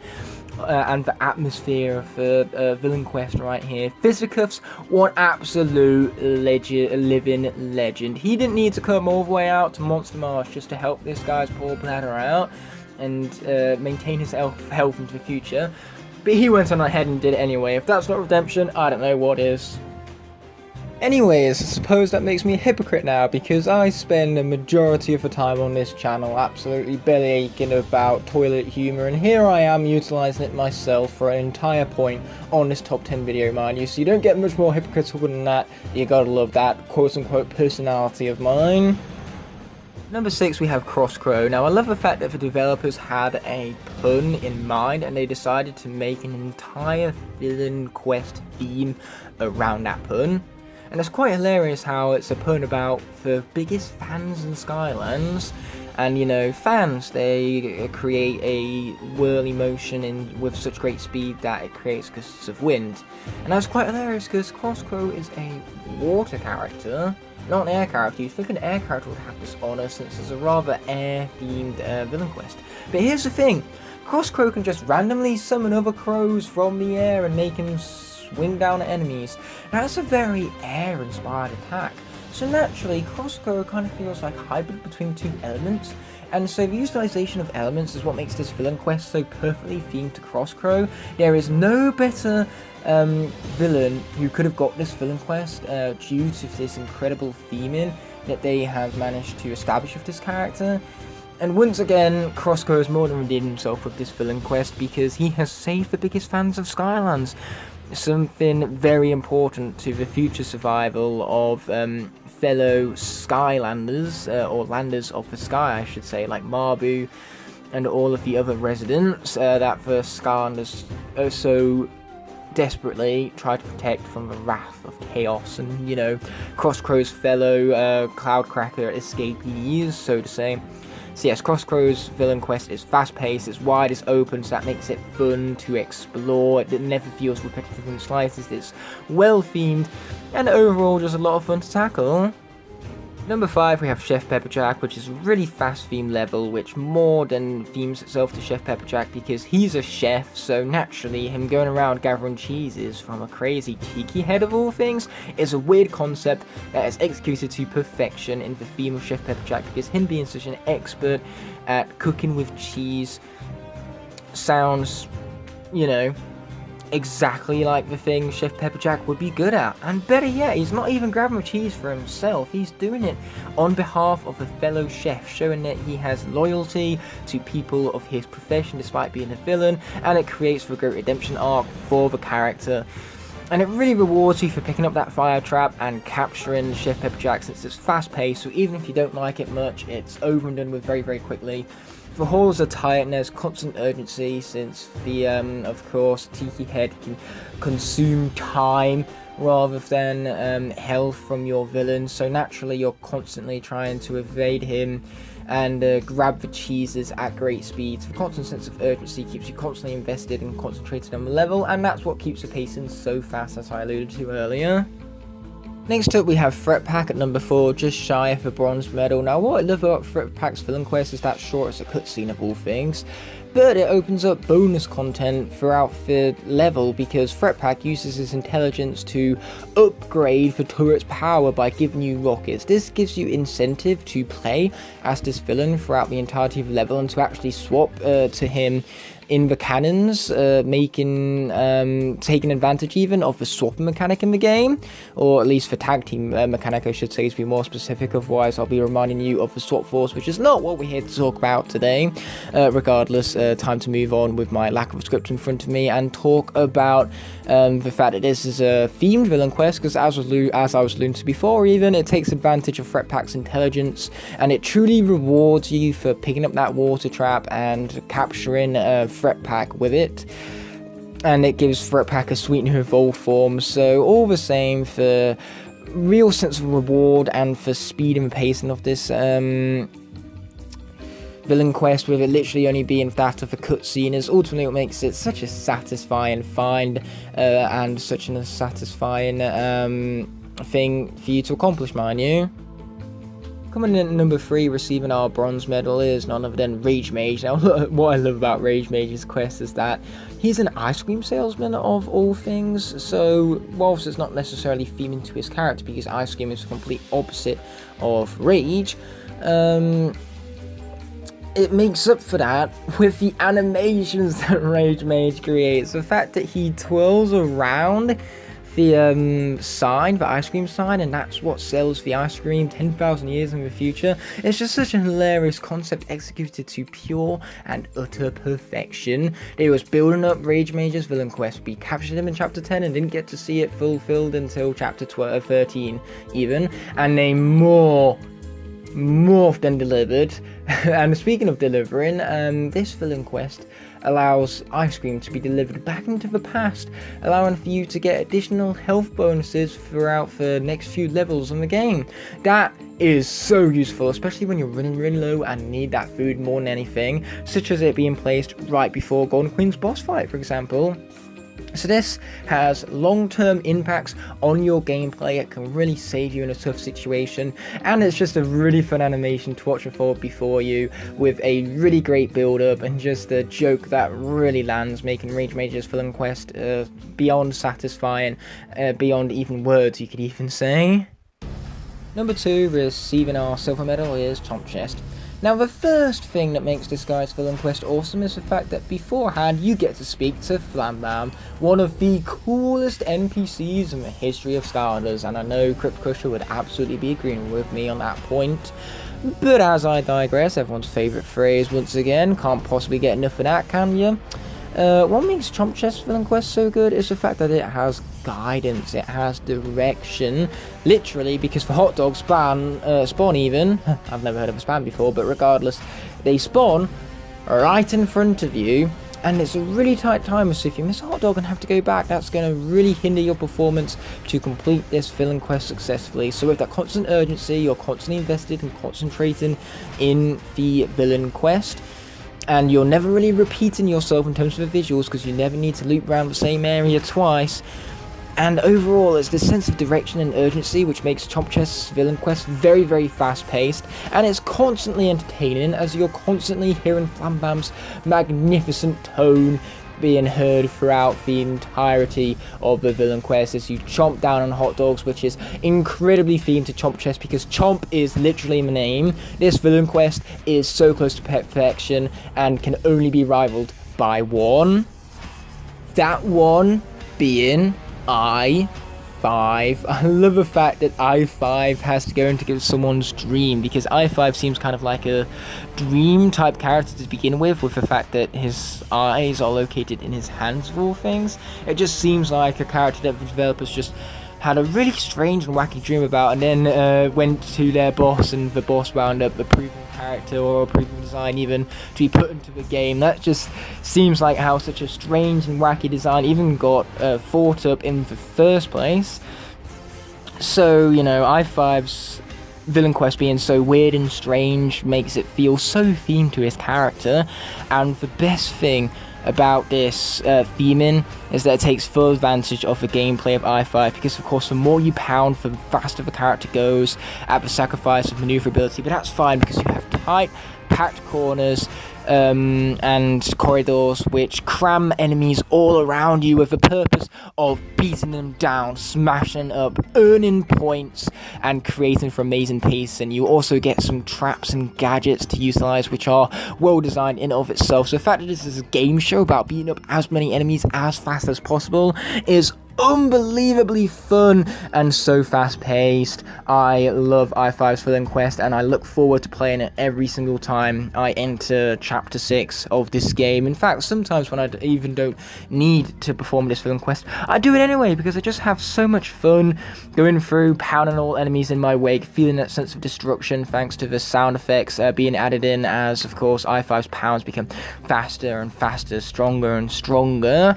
and the atmosphere of the villain quest right here. Fisticuffs, one absolute living legend. He didn't need to come all the way out to Monster Marsh just to help this guy's poor bladder out and maintain his health into the future. But he went on ahead and did it anyway. If that's not redemption, I don't know what is. Anyways, I suppose that makes me a hypocrite now, because I spend the majority of the time on this channel absolutely belly aching about toilet humour, and here I am utilising it myself for an entire point on this top 10 video, mind you, so you don't get much more hypocritical than that. You gotta love that quote-unquote personality of mine. Number 6, we have Crosscrow. Now, I love the fact that the developers had a pun in mind, and they decided to make an entire villain quest theme around that pun. And it's quite hilarious how it's a pun about the biggest fans in Skylands. And fans, they create a whirly motion with such great speed that it creates gusts of wind. And that's quite hilarious, because Crosscrow is a water character, not an air character. You'd think an air character would have this honour, since it's a rather air-themed villain quest. But here's the thing, Crosscrow can just randomly summon other crows from the air and make him swing down at enemies. Now that's a very air-inspired attack, so naturally Crosscrow kind of feels like a hybrid between two elements, and so the utilization of elements is what makes this villain quest so perfectly themed to Crosscrow. There is no better villain who could have got this villain quest due to this incredible theming that they have managed to establish with this character. And once again, Crosscrow has more than redeemed himself with this villain quest, because he has saved the biggest fans of Skylands. Something very important to the future survival of fellow Skylanders, or Landers of the Sky, I should say, like Mabu and all of the other residents that the Skylanders so desperately try to protect from the wrath of chaos and, Crosscrow's fellow Cloudcracker escapees, so to say. So yes, Crosscrow's villain quest is fast-paced, it's wide, it's open, so that makes it fun to explore. It never feels repetitive in the slightest, it's well-themed, and overall just a lot of fun to tackle. Number 5, we have Chef Pepperjack, which is a really fast theme level, which more than themes itself to Chef Pepperjack, because he's a chef, so naturally him going around gathering cheeses from a crazy tiki head of all things is a weird concept that is executed to perfection in the theme of Chef Pepperjack, because him being such an expert at cooking with cheese sounds, exactly like the thing Chef Pepperjack would be good at. And better yet, he's not even grabbing the cheese for himself, he's doing it on behalf of a fellow chef, showing that he has loyalty to people of his profession despite being a villain, and it creates the great redemption arc for the character. And it really rewards you for picking up that fire trap and capturing Chef Pepperjack, since it's fast paced, so even if you don't like it much, it's over and done with very, very quickly. The halls are tight and there's constant urgency, since the, of course, Tiki Head can consume time rather than health from your villain, so naturally you're constantly trying to evade him and grab the cheeses at great speeds. The constant sense of urgency keeps you constantly invested and concentrated on the level, and that's what keeps the pacing so fast, as I alluded to earlier. Next up we have Threat Pack at number 4, just shy of a bronze medal. Now what I love about Threat Pack's Villain Quest is that sure, it's a cutscene of all things, but it opens up bonus content throughout the level, because Threat Pack uses his intelligence to upgrade the turret's power by giving you rockets. This gives you incentive to play as this villain throughout the entirety of the level and to actually swap to him in the cannons, taking advantage even of the swapping mechanic in the game, or at least the tag team mechanic I should say, to be more specific. Otherwise I'll be reminding you of the swap force, which is not what we're here to talk about today. Regardless, time to move on with my lack of a script in front of me and talk about the fact that this is a themed villain quest, because as I was alluding to before even, it takes advantage of Threat Pack's intelligence, and it truly rewards you for picking up that water trap and capturing Threat Pack with it, and it gives Threat Pack a sweet new evolved form. So all the same, for real sense of reward and for speed and pacing of this villain quest, with it literally only being that of a cutscene, is ultimately what makes it such a satisfying find and such a satisfying thing for you to accomplish, mind you. Coming in at number 3, receiving our bronze medal, is none other than Rage Mage. Now, what I love about Rage Mage's quest is that he's an ice cream salesman of all things. So, whilst it's not necessarily theming to his character, because ice cream is the complete opposite of Rage, it makes up for that with the animations that Rage Mage creates. The fact that he twirls around the sign, the ice cream sign, and that's what sells the ice cream 10,000 years in the future. It's just such a hilarious concept executed to pure and utter perfection. It was building up Rage Mage's villain quest. We captured him in chapter 10 and didn't get to see it fulfilled until chapter 13 even, and they morphed and delivered. And speaking of delivering, this villain quest allows ice cream to be delivered back into the past, allowing for you to get additional health bonuses throughout the next few levels in the game. That is so useful, especially when you're running really low and need that food more than anything, such as it being placed right before Golden Queen's boss fight, for example. So this has long-term impacts on your gameplay. It can really save you in a tough situation, and it's just a really fun animation to watch unfold before you, with a really great build-up and just a joke that really lands, making Rage Mage's villain quest beyond satisfying, beyond even words you could even say. Number 2, receiving our silver medal, is Chomp Chest. Now, the first thing that makes this guy's villain quest awesome is the fact that beforehand you get to speak to Flam Bam, one of the coolest NPCs in the history of Skylanders, and I know Crypt Crusher would absolutely be agreeing with me on that point. But as I digress, everyone's favourite phrase once again, can't possibly get enough of that, can you? What makes Chomp Chest's villain quest so good is the fact that it has guidance, it has direction, literally, because the hot dogs spawn even, I've never heard of a spawn before, but regardless, they spawn right in front of you, and it's a really tight timer, so if you miss a hot dog and have to go back, that's going to really hinder your performance to complete this villain quest successfully. So with that constant urgency, you're constantly invested and concentrating in the villain quest, and you're never really repeating yourself in terms of the visuals, because you never need to loop around the same area twice. And overall, it's this sense of direction and urgency which makes Chomp Chest's villain quest very, very fast-paced, and it's constantly entertaining, as you're constantly hearing Flam Bam's magnificent tone being heard throughout the entirety of the villain quest as you chomp down on hot dogs, which is incredibly themed to Chomp Chest, because chomp is literally in the name. This villain quest is so close to perfection and can only be rivaled by one. That one being I-5. I love the fact that I-5 has to go into someone's dream, because I-5 seems kind of like a dream type character to begin with the fact that his eyes are located in his hands of all things. It just seems like a character that the developers just had a really strange and wacky dream about, and then went to their boss, and the boss wound up approving character or approving design even to be put into the game. That just seems like how such a strange and wacky design even got thought up in the first place. So, you know, I5's villain quest being so weird and strange makes it feel so themed to his character, and the best thing about this theming is that it takes full advantage of the gameplay of I5, because of course the more you pound, the faster the character goes at the sacrifice of maneuverability, but that's fine because you have tight, packed corners and corridors which cram enemies all around you with the purpose of beating them down, smashing up, earning points, and creating for amazing pace. And you also get some traps and gadgets to utilize which are well designed in and of itself. So the fact that this is a game show about beating up as many enemies as fast as possible is unbelievably fun and so fast paced. I love I5's villain quest, and I look forward to playing it every single time I enter chapter 6 of this game. In fact, sometimes when I even don't need to perform this villain quest, I do it anyway because I just have so much fun going through, pounding all enemies in my wake, feeling that sense of destruction thanks to the sound effects being added in as, of course, I5's pounds become faster and faster, stronger and stronger.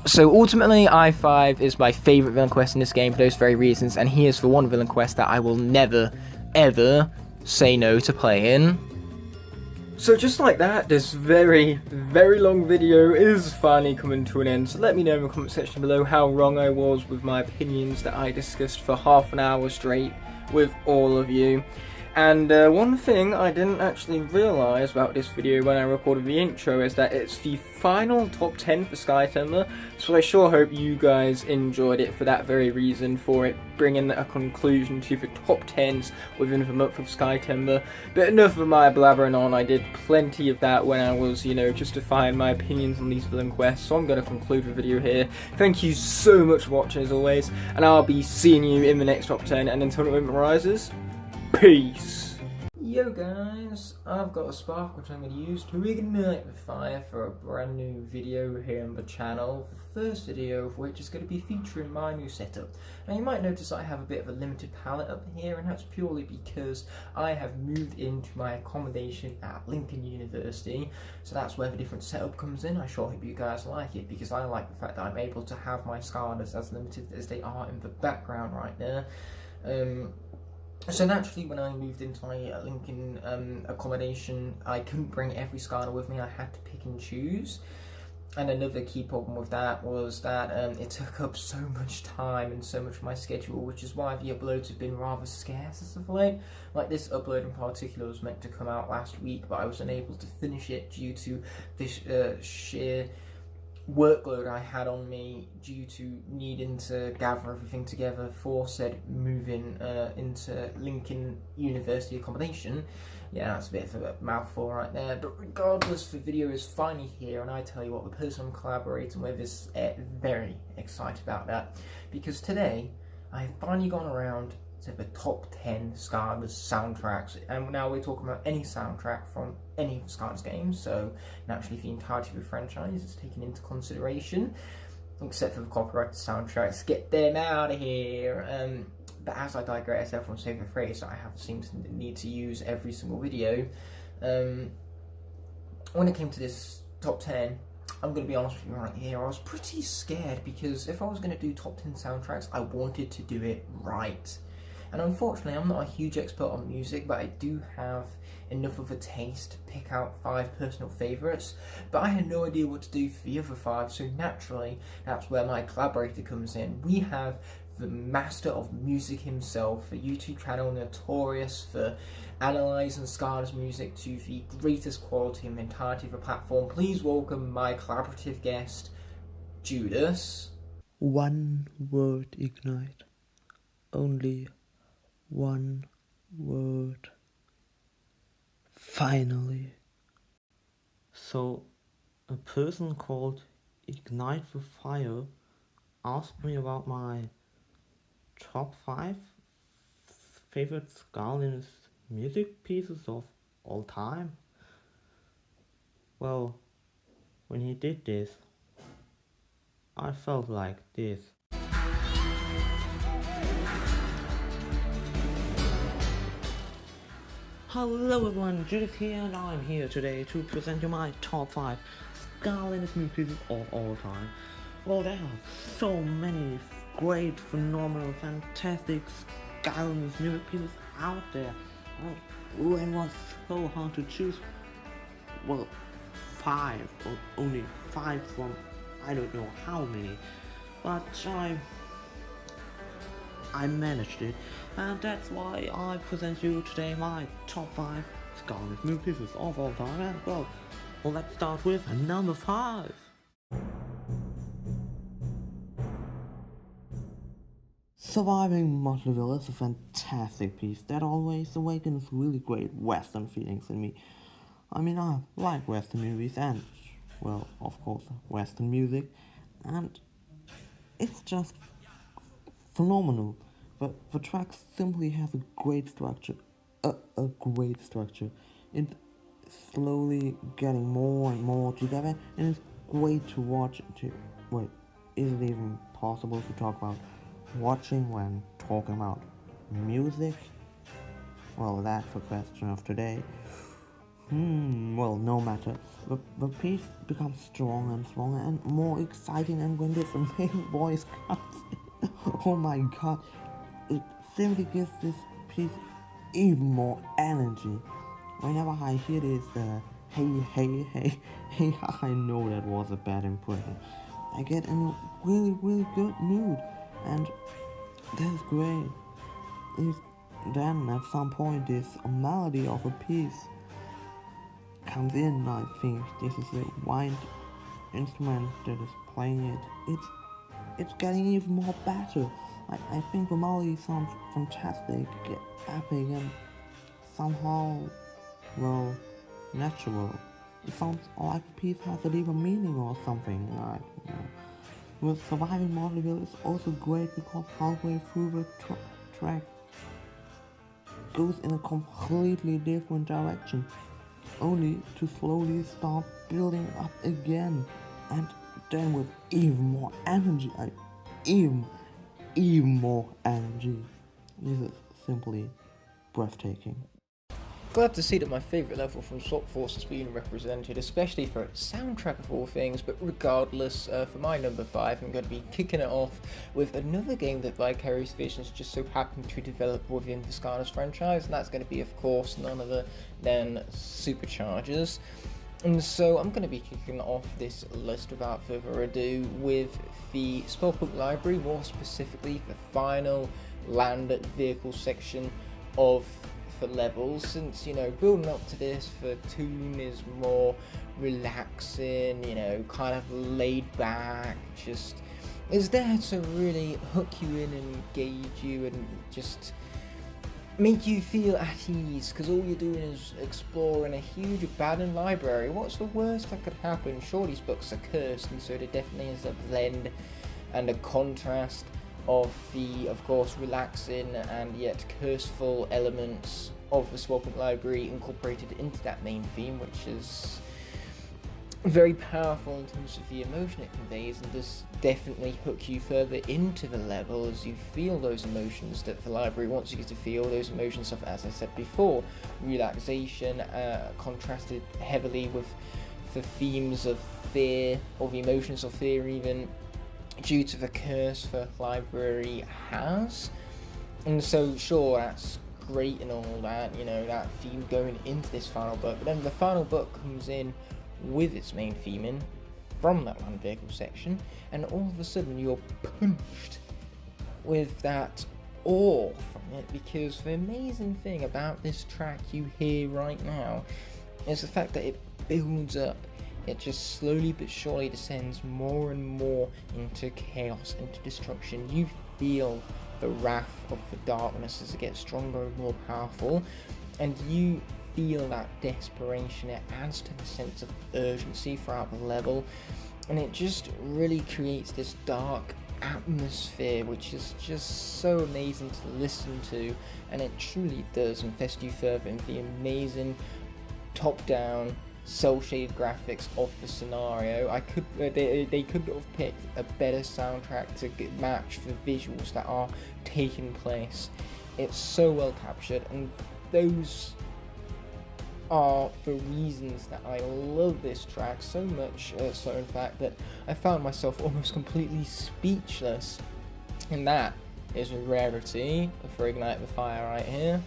So ultimately, I5 is my favourite villain quest in this game for those very reasons, and he is the one villain quest that I will never, ever say no to playing. So just like that, this very, very long video is finally coming to an end. So let me know in the comment section below how wrong I was with my opinions that I discussed for half an hour straight with all of you. And one thing I didn't actually realise about this video when I recorded the intro is that it's the final top 10 for Skylander, so I sure hope you guys enjoyed it for that very reason, for it bringing a conclusion to the top 10s within the month of Skylander. But enough of my blabbering on, I did plenty of that when I was, you know, justifying my opinions on these villain quests, so I'm going to conclude the video here. Thank you so much for watching as always, and I'll be seeing you in the next top 10, and until the moment rises, peace! Yo guys, I've got a spark which I'm going to use to ignite the fire for a brand new video here on the channel. The first video of which is going to be featuring my new setup. Now you might notice I have a bit of a limited palette up here, and that's purely because I have moved into my accommodation at Lincoln University. So that's where the different setup comes in. I sure hope you guys like it, because I like the fact that I'm able to have my Skylanders as limited as they are in the background right there. So naturally, when I moved into my Lincoln accommodation, I couldn't bring every Skylander with me. I had to pick and choose. And another key problem with that was that it took up so much time and so much of my schedule, which is why the uploads have been rather scarce as of late. Like this upload in particular was meant to come out last week, but I was unable to finish it due to this sheer workload I had on me due to needing to gather everything together for said moving into Lincoln University accommodation. Yeah, that's a bit of a mouthful right there, but regardless, the video is finally here, and I tell you what, the person I'm collaborating with is very excited about that, because today I have finally gone around to the top 10 Skylanders soundtracks, and now we're talking about any soundtrack from any of Skylanders games, so naturally the entirety of the franchise is taken into consideration, except for the copyrighted soundtracks. Get them out of here. But as I digress, everyone saying the phrase that I have seemed to need to use every single video. When it came to this top 10, I'm going to be honest with you right here, I was pretty scared, because if I was going to do top 10 soundtracks, I wanted to do it right. And unfortunately, I'm not a huge expert on music, but I do have enough of a taste to pick out 5 personal favourites. But I had no idea what to do for the other 5, so naturally, that's where my collaborator comes in. We have the master of music himself, a YouTube channel notorious for analysing Skylanders music to the greatest quality in the entirety of the platform. Please welcome my collaborative guest, Judas. One word, Ignite. Only one word. Finally. So, a person called Ignite the Fire asked me about my top 5 favorite Skylanders music pieces of all time. Well, when he did this, I felt like this. Hello everyone, Judith here, and I'm here today to present you my top 5 Skylanders movies of all time. Well, there are so many great, phenomenal, fantastic Skylanders movies out there. Well, it was so hard to choose, well, 5, or only 5 from I don't know how many, but I managed it, and that's why I present you today my top 5 Skylanders movies of all time. And well, let's start with number 5. Surviving Motleyville is a fantastic piece that always awakens really great Western feelings in me. I mean, I like Western movies and, well, of course, Western music, and it's just phenomenal. But the track simply has a great structure, a great structure. It's slowly getting more and more together, and it's great to watch. Wait, is it even possible to talk about watching when talking about music? Well, that's the question of today. Well, no matter. The piece becomes stronger and stronger and more exciting, and when this main voice comes in, oh my god, it simply gives this piece even more energy. Whenever I hear this, hey, I know that was a bad impression. I get in a really, really good mood, and that's great. Then at some point, this melody of a piece comes in. I think this is a wind instrument that is playing it. It's getting even more better. I think the melody sounds fantastic, epic, and somehow, well, natural. It sounds like the piece has a deeper meaning or something. With Surviving Motleyville is also great because halfway through the track goes in a completely different direction, only to slowly start building up again, and then with even more energy, even more energy. This is simply breathtaking. Glad to see that my favourite level from Swap Force is being represented, especially for its soundtrack of all things. But regardless, for my number 5, I'm going to be kicking it off with another game that Vicarious Visions just so happened to develop within the Skylanders franchise, and that's going to be, of course, none other than Superchargers. And so I'm going to be kicking off this list without further ado with the Spellbook Library, more specifically the final land vehicle section of the levels, since, you know, building up to this, the tune is more relaxing, you know, kind of laid back, just is there to really hook you in and engage you and just make you feel at ease, because all you're doing is exploring a huge abandoned library. What's the worst that could happen? Sure, these books are cursed, and so there definitely is a blend and a contrast of the, of course, relaxing and yet curseful elements of the Spellbook Library incorporated into that main theme, which is very powerful in terms of the emotion it conveys, and does definitely hook you further into the level as you feel those emotions that the library wants you to feel, those emotions of, as I said before, relaxation, contrasted heavily with the themes of fear, or the emotions of fear even, due to the curse the library has. And so sure, that's great and all that, you know, that theme going into this final book, but then the final book comes in with its main theme in from that land vehicle section, and all of a sudden you're punched with that awe from it, because the amazing thing about this track you hear right now is the fact that it builds up. It just slowly but surely descends more and more into chaos, into destruction. You feel the wrath of the darkness as it gets stronger and more powerful, and you feel that desperation. It adds to the sense of urgency throughout the level, and it just really creates this dark atmosphere which is just so amazing to listen to, and it truly does invest you further in the amazing top-down cel-shaded graphics of the scenario. They could have picked a better soundtrack to match the visuals that are taking place. It's so well captured, and those are the reasons that I love this track so much, so in fact that I found myself almost completely speechless. And that is a rarity for Ignite the Fire right here.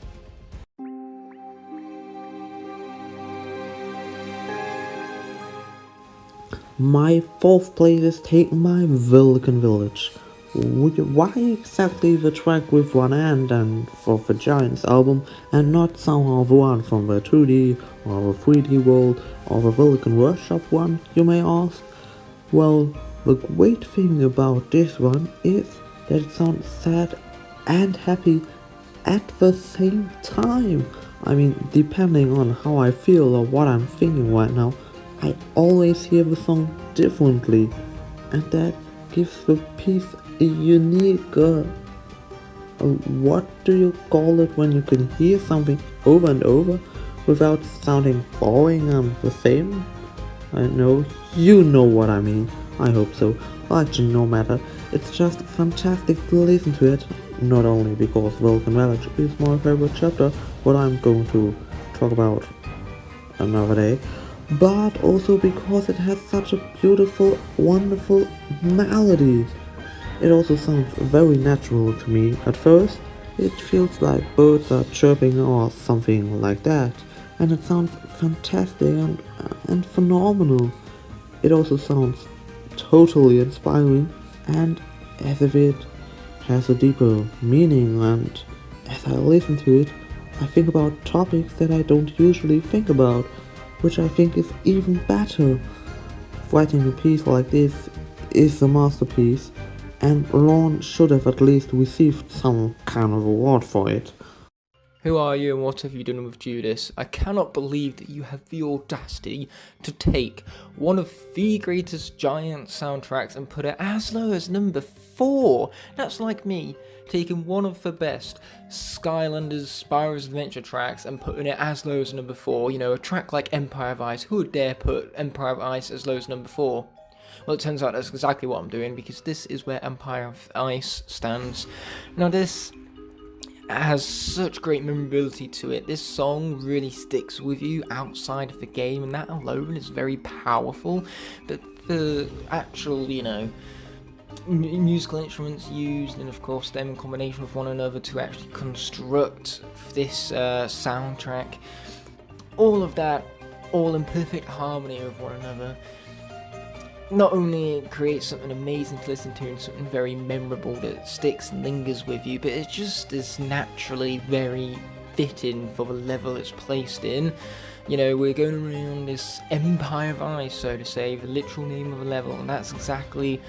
My fourth place is taken by Vulcan Village. Why exactly the track with one end and for the Giants album and not somehow the one from the 2D or the 3D world or the Vulcan Workshop one, you may ask? Well, the great thing about this one is that it sounds sad and happy at the same time. I mean, depending on how I feel or what I'm thinking right now, I always hear the song differently, and that gives the piece a unique, what do you call it when you can hear something over and over without sounding boring and the same? I know, you know what I mean, I hope so. Well, actually, no matter, it's just fantastic to listen to it, not only because Vulcan Village is my favorite chapter, what I'm going to talk about another day, but also because it has such a beautiful, wonderful melody. It also sounds very natural to me at first. It feels like birds are chirping or something like that, and it sounds fantastic and phenomenal. It also sounds totally inspiring, and as if it has a deeper meaning, and as I listen to it, I think about topics that I don't usually think about, which I think is even better. Writing a piece like this is a masterpiece, and Lorne should have at least received some kind of award for it. Who are you and what have you done with Judas? I cannot believe that you have the audacity to take one of the greatest Giant soundtracks and put it as low as number 4. That's like me taking one of the best Skylanders Spyro's Adventure tracks and putting it as low as number 4. You know, a track like Empire of Ice. Who would dare put Empire of Ice as low as number 4? Well, it turns out that's exactly what I'm doing, because this is where Empire of Ice stands. Now, this has such great memorability to it. This song really sticks with you outside of the game, and that alone is very powerful. But the actual, you know, musical instruments used, and of course them in combination with one another to actually construct this soundtrack, all of that, all in perfect harmony with one another, not only creates something amazing to listen to and something very memorable that sticks and lingers with you, but it just is naturally very fitting for the level it's placed in. You know, we're going around this Empire of Ice, so to say, the literal name of the level, and that's exactly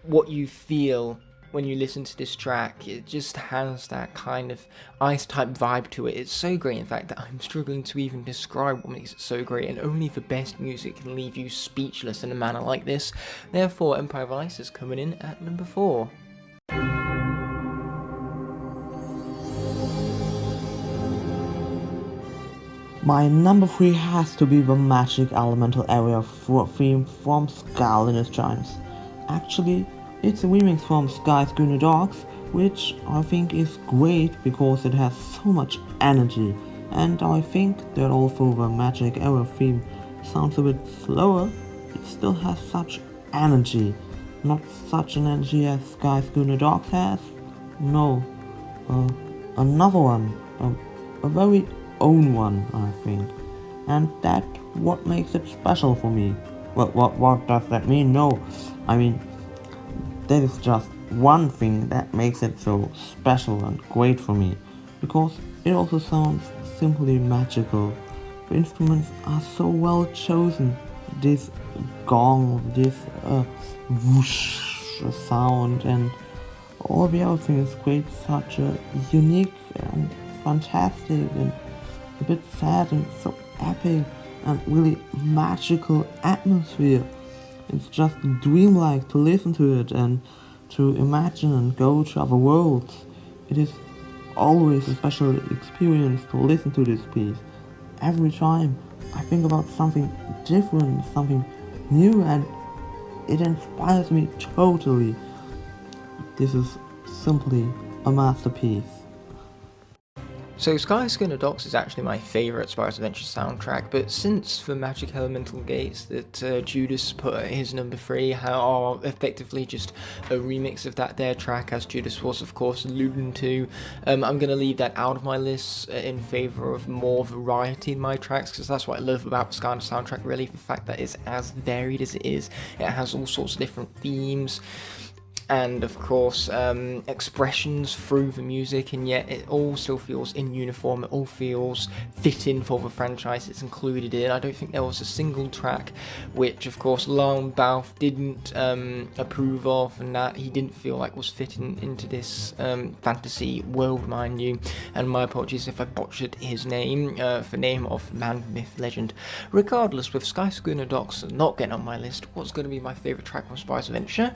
what you feel when you listen to this track. It just has that kind of ice-type vibe to it. It's so great, in fact, that I'm struggling to even describe what makes it so great, and only the best music can leave you speechless in a manner like this. Therefore, Empire of Ice is coming in at number 4. My number 3 has to be the Magic Elemental Area theme from Skylanders Giants. Actually, it's a remix from Sky's Guna Dogs, which I think is great because it has so much energy, and I think that although the Magic Area theme sounds a bit slower, it still has such energy. Not such an energy as Sky's Guna Dogs has, no, another one, a very own one, I think, and that's what makes it special for me. What does that mean? No, I mean, that is just one thing that makes it so special and great for me, because it also sounds simply magical. The instruments are so well chosen. This gong, this whoosh sound, and all the other things create such a unique and fantastic and a bit sad and so epic and really magical atmosphere. It's just dreamlike to listen to it and to imagine and go to other worlds. It is always a special experience to listen to this piece. Every time I think about something different, something new, and it inspires me totally. This is simply a masterpiece. So Skyscanner Docks is actually my favourite Spyro's Adventure soundtrack, but since the Magic Elemental Gates that Judas put at his number 3 are effectively just a remix of that there track, as Judas was of course alluding to, I'm going to leave that out of my list in favour of more variety in my tracks, because that's what I love about the Skyscanner soundtrack really, the fact that it's as varied as it is. It has all sorts of different themes, and of course expressions through the music, and yet it all still feels in uniform, it all feels fitting for the franchise it's included in. I don't think there was a single track which of course Lon Balfe didn't approve of, and that he didn't feel like was fitting into this fantasy world, mind you, and my apologies if I butchered his name, the name of man, myth, legend. Regardless, with Skyscanner Docks not getting on my list, what's going to be my favourite track from Spyro's Adventure?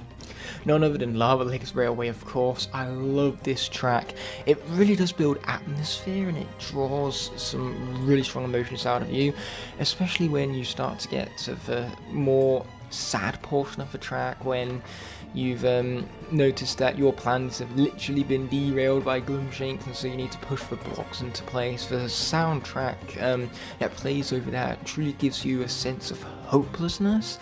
None other than Lava Lakes Railway, of course. I love this track. It really does build atmosphere, and it draws some really strong emotions out of you, especially when you start to get to the more sad portion of the track, when you've noticed that your plans have literally been derailed by Gloomshanks, and so you need to push the blocks into place. The soundtrack that plays over that truly gives you a sense of hopelessness,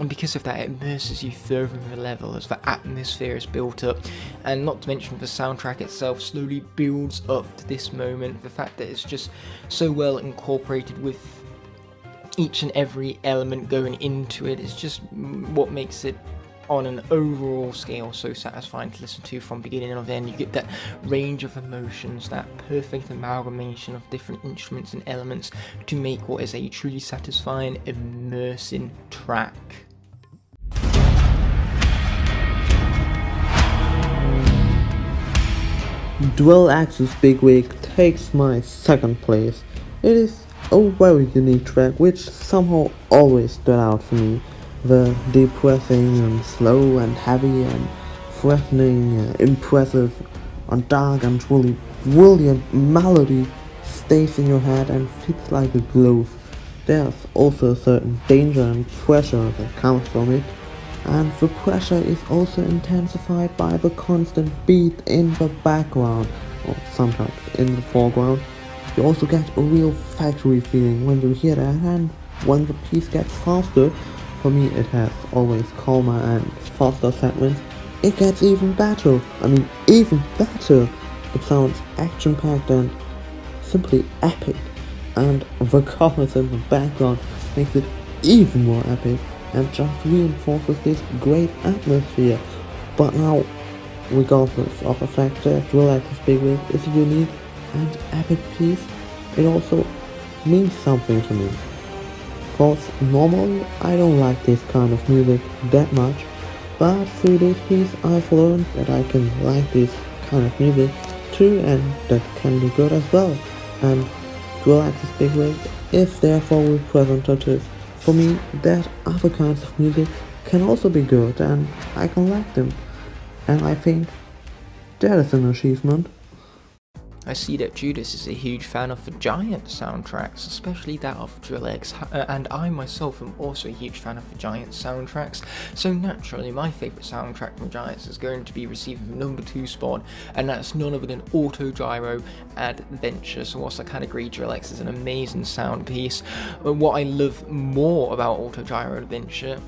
and because of that it immerses you further in the level as the atmosphere is built up, and not to mention the soundtrack itself slowly builds up to this moment. The fact that it's just so well incorporated with each and every element going into it is just what makes it on an overall scale so satisfying to listen to from beginning to end. You get that range of emotions, that perfect amalgamation of different instruments and elements to make what is a truly satisfying, immersing track. Dual Axis Big Wig takes my second place. It is a very unique track which somehow always stood out for me. The depressing and slow and heavy and threatening, impressive and dark and truly brilliant melody stays in your head and fits like a glove. There's also a certain danger and pressure that comes from it, and the pressure is also intensified by the constant beat in the background, or sometimes in the foreground. You also get a real factory feeling when you hear that, and when the piece gets faster, for me it has always calmer and faster segments, it gets even better. Even better. It sounds action-packed and simply epic, and the chorus in the background makes it even more epic and just reinforces this great atmosphere. But now, regardless of the fact that Dual Axis Big Wig is a unique and epic piece, it also means something to me. Cause normally I don't like this kind of music that much, but through this piece I've learned that I can like this kind of music too, and that can be good as well. And Dual Axis Big Wig is therefore representative for me that other kinds of music can also be good and I can like them. And I think that is an achievement. I see that Judas is a huge fan of the Giant soundtracks, especially that of Drill X, and I myself am also a huge fan of the Giant soundtracks, so naturally my favourite soundtrack from Giants is going to be receiving the number 2 spot, and that's none other than Auto Gyro Adventure. So whilst I can agree Drill X is an amazing sound piece, what I love more about Auto Gyro Adventure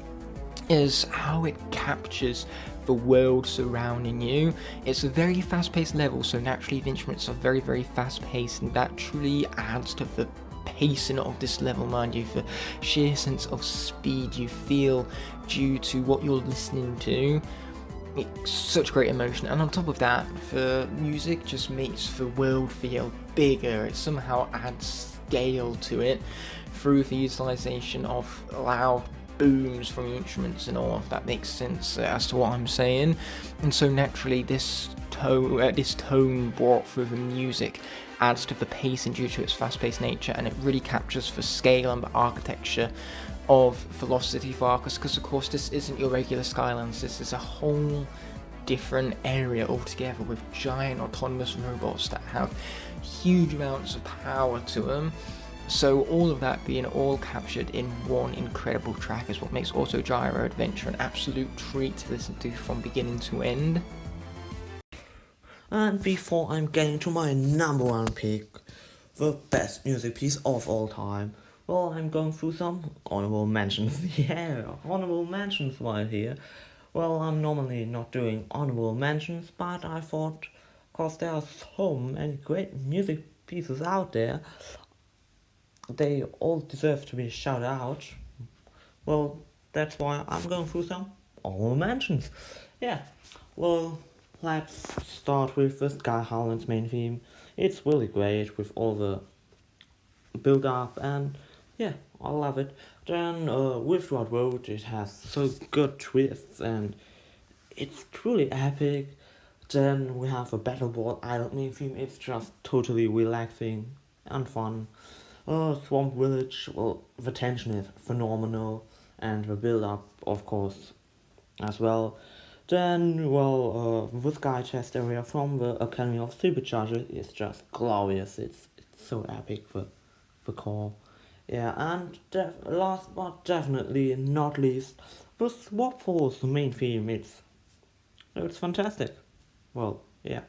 is how it captures the world surrounding you. It's a very fast-paced level, so naturally the instruments are very, very fast-paced, and that truly adds to the pacing of this level, mind you, the sheer sense of speed you feel due to what you're listening to. It's such great emotion, and on top of that, the music just makes the world feel bigger. It somehow adds scale to it through the utilization of loud booms from the instruments and all, if that makes sense as to what I'm saying. And so naturally this tone brought through the music adds to the pacing due to its fast-paced nature, and it really captures the scale and the architecture of Velocity Farkas, because of course this isn't your regular Skylands, this is a whole different area altogether with giant autonomous robots that have huge amounts of power to them. So all of that being all captured in one incredible track is what makes Auto Gyro Adventure an absolute treat to listen to from beginning to end. And before I'm getting to my number one pick, the best music piece of all time, well, I'm going through some honorable mentions. Yeah, honorable mentions right here. Well, I'm normally not doing honorable mentions, but I thought, cause there are so many great music pieces out there, they all deserve to be shouted out. Well, that's why I'm going through some honorable mentions. Yeah, well, let's start with the Sky Highlands main theme. It's really great with all the build up, and yeah, I love it. Then with Rod Road, it has so good twists and it's truly epic. Then we have a Battleboard Island main theme. It's just totally relaxing and fun. Swamp Village, well, the tension is phenomenal, and the build up, of course, as well. Then, well, the Sky Chest area from the Academy of Superchargers is just glorious. It's so epic, the core. Yeah, and last but definitely not least, the Swap Force main theme. It's fantastic. Well, yeah,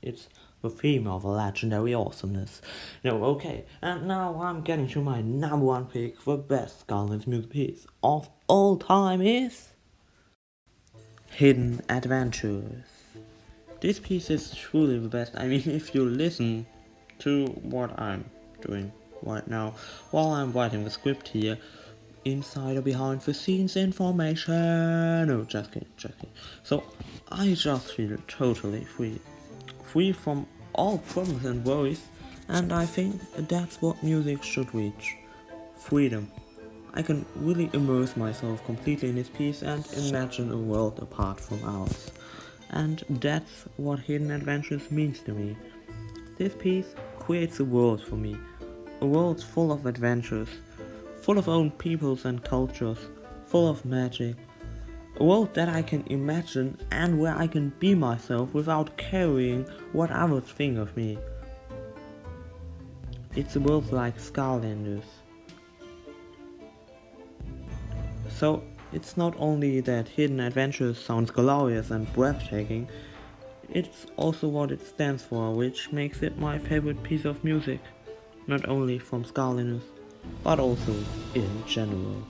it's the theme of legendary awesomeness. No, okay, and now I'm getting to my number one pick. The best Skylanders music piece of all time is Hidden Adventures. This piece is truly the best. I mean, if you listen to what I'm doing right now while I'm writing the script here, inside or behind the scenes information. No, just kidding. So I just feel totally free from all problems and worries, and I think that's what music should reach: freedom. I can really immerse myself completely in this piece and imagine a world apart from ours. And that's what Hidden Adventures means to me. This piece creates a world for me. A world full of adventures, full of own peoples and cultures, full of magic. A world that I can imagine and where I can be myself without caring what others think of me. It's a world like Skylanders. So it's not only that Hidden Adventures sounds glorious and breathtaking, it's also what it stands for, which makes it my favorite piece of music, not only from Skylanders, but also in general.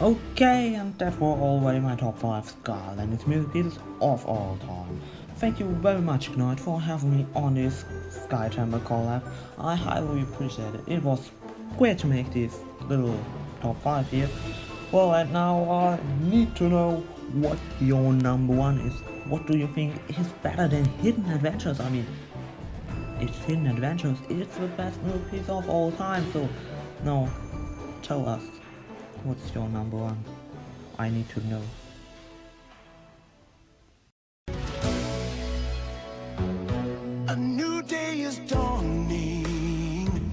Okay, and that were already my top 5 Skylanders music pieces of all time. Thank you very much, Ignite, for having me on this Sky Chamber collab. I highly appreciate it. It was great to make this little top 5 here. Well, and now I need to know what your number one is. What do you think is better than Hidden Adventures? I mean, it's Hidden Adventures. It's the best movie piece of all time. So, now, tell us, what's your number one? I need to know. A new day is dawning.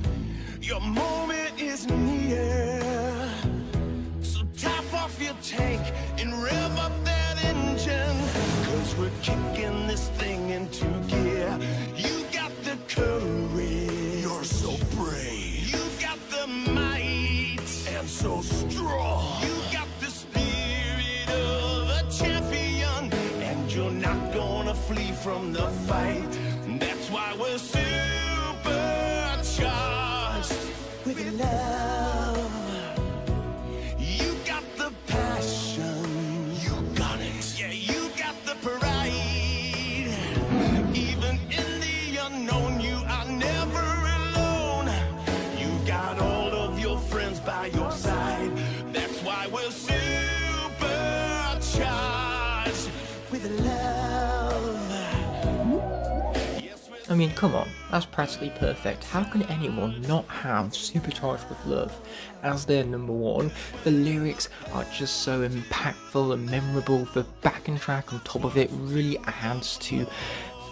Your moment is near. So top off your tank and rev up that engine. 'Cause we're kicking this thing into gear. You got the courage. You're so brave. You got the might. And so strong. You got the spirit of a champion. And you're not gonna flee from the fight. That's why we're supercharged with love. You got the passion. You got it. Yeah, you got the pride. Even in the unknown, you are never alone. You got all of your friends by your side. That's why we're supercharged with love. I mean, come on, that's practically perfect. How can anyone not have Supercharged with Love as their number one? The lyrics are just so impactful and memorable. The backing track on top of it really adds to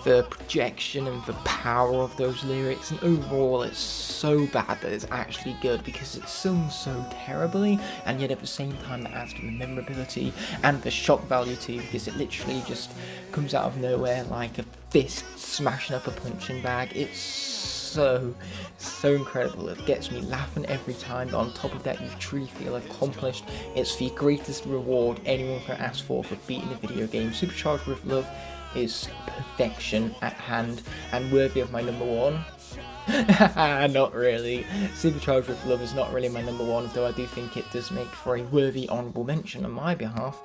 the projection and the power of those lyrics, and overall it's so bad that it's actually good because it's sung so terribly, and yet at the same time that adds to the memorability and the shock value too, because it literally just comes out of nowhere like a fist smashing up a punching bag. It's so incredible. It gets me laughing every time, but on top of that you truly feel accomplished. It's the greatest reward anyone can ask for beating a video game. Supercharged with Love is perfection at hand and worthy of my number one. Not really. Supercharged with Love is not really my number one, though I do think it does make for a worthy honourable mention on my behalf,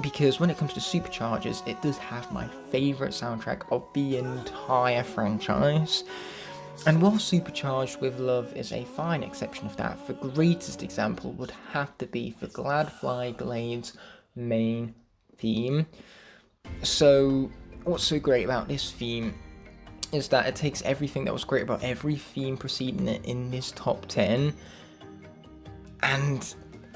because when it comes to Superchargers, it does have my favourite soundtrack of the entire franchise. And while Supercharged with Love is a fine exception of that, the greatest example would have to be the Gladfly Glade's main theme. So, what's so great about this theme is that it takes everything that was great about every theme preceding it in this top 10, and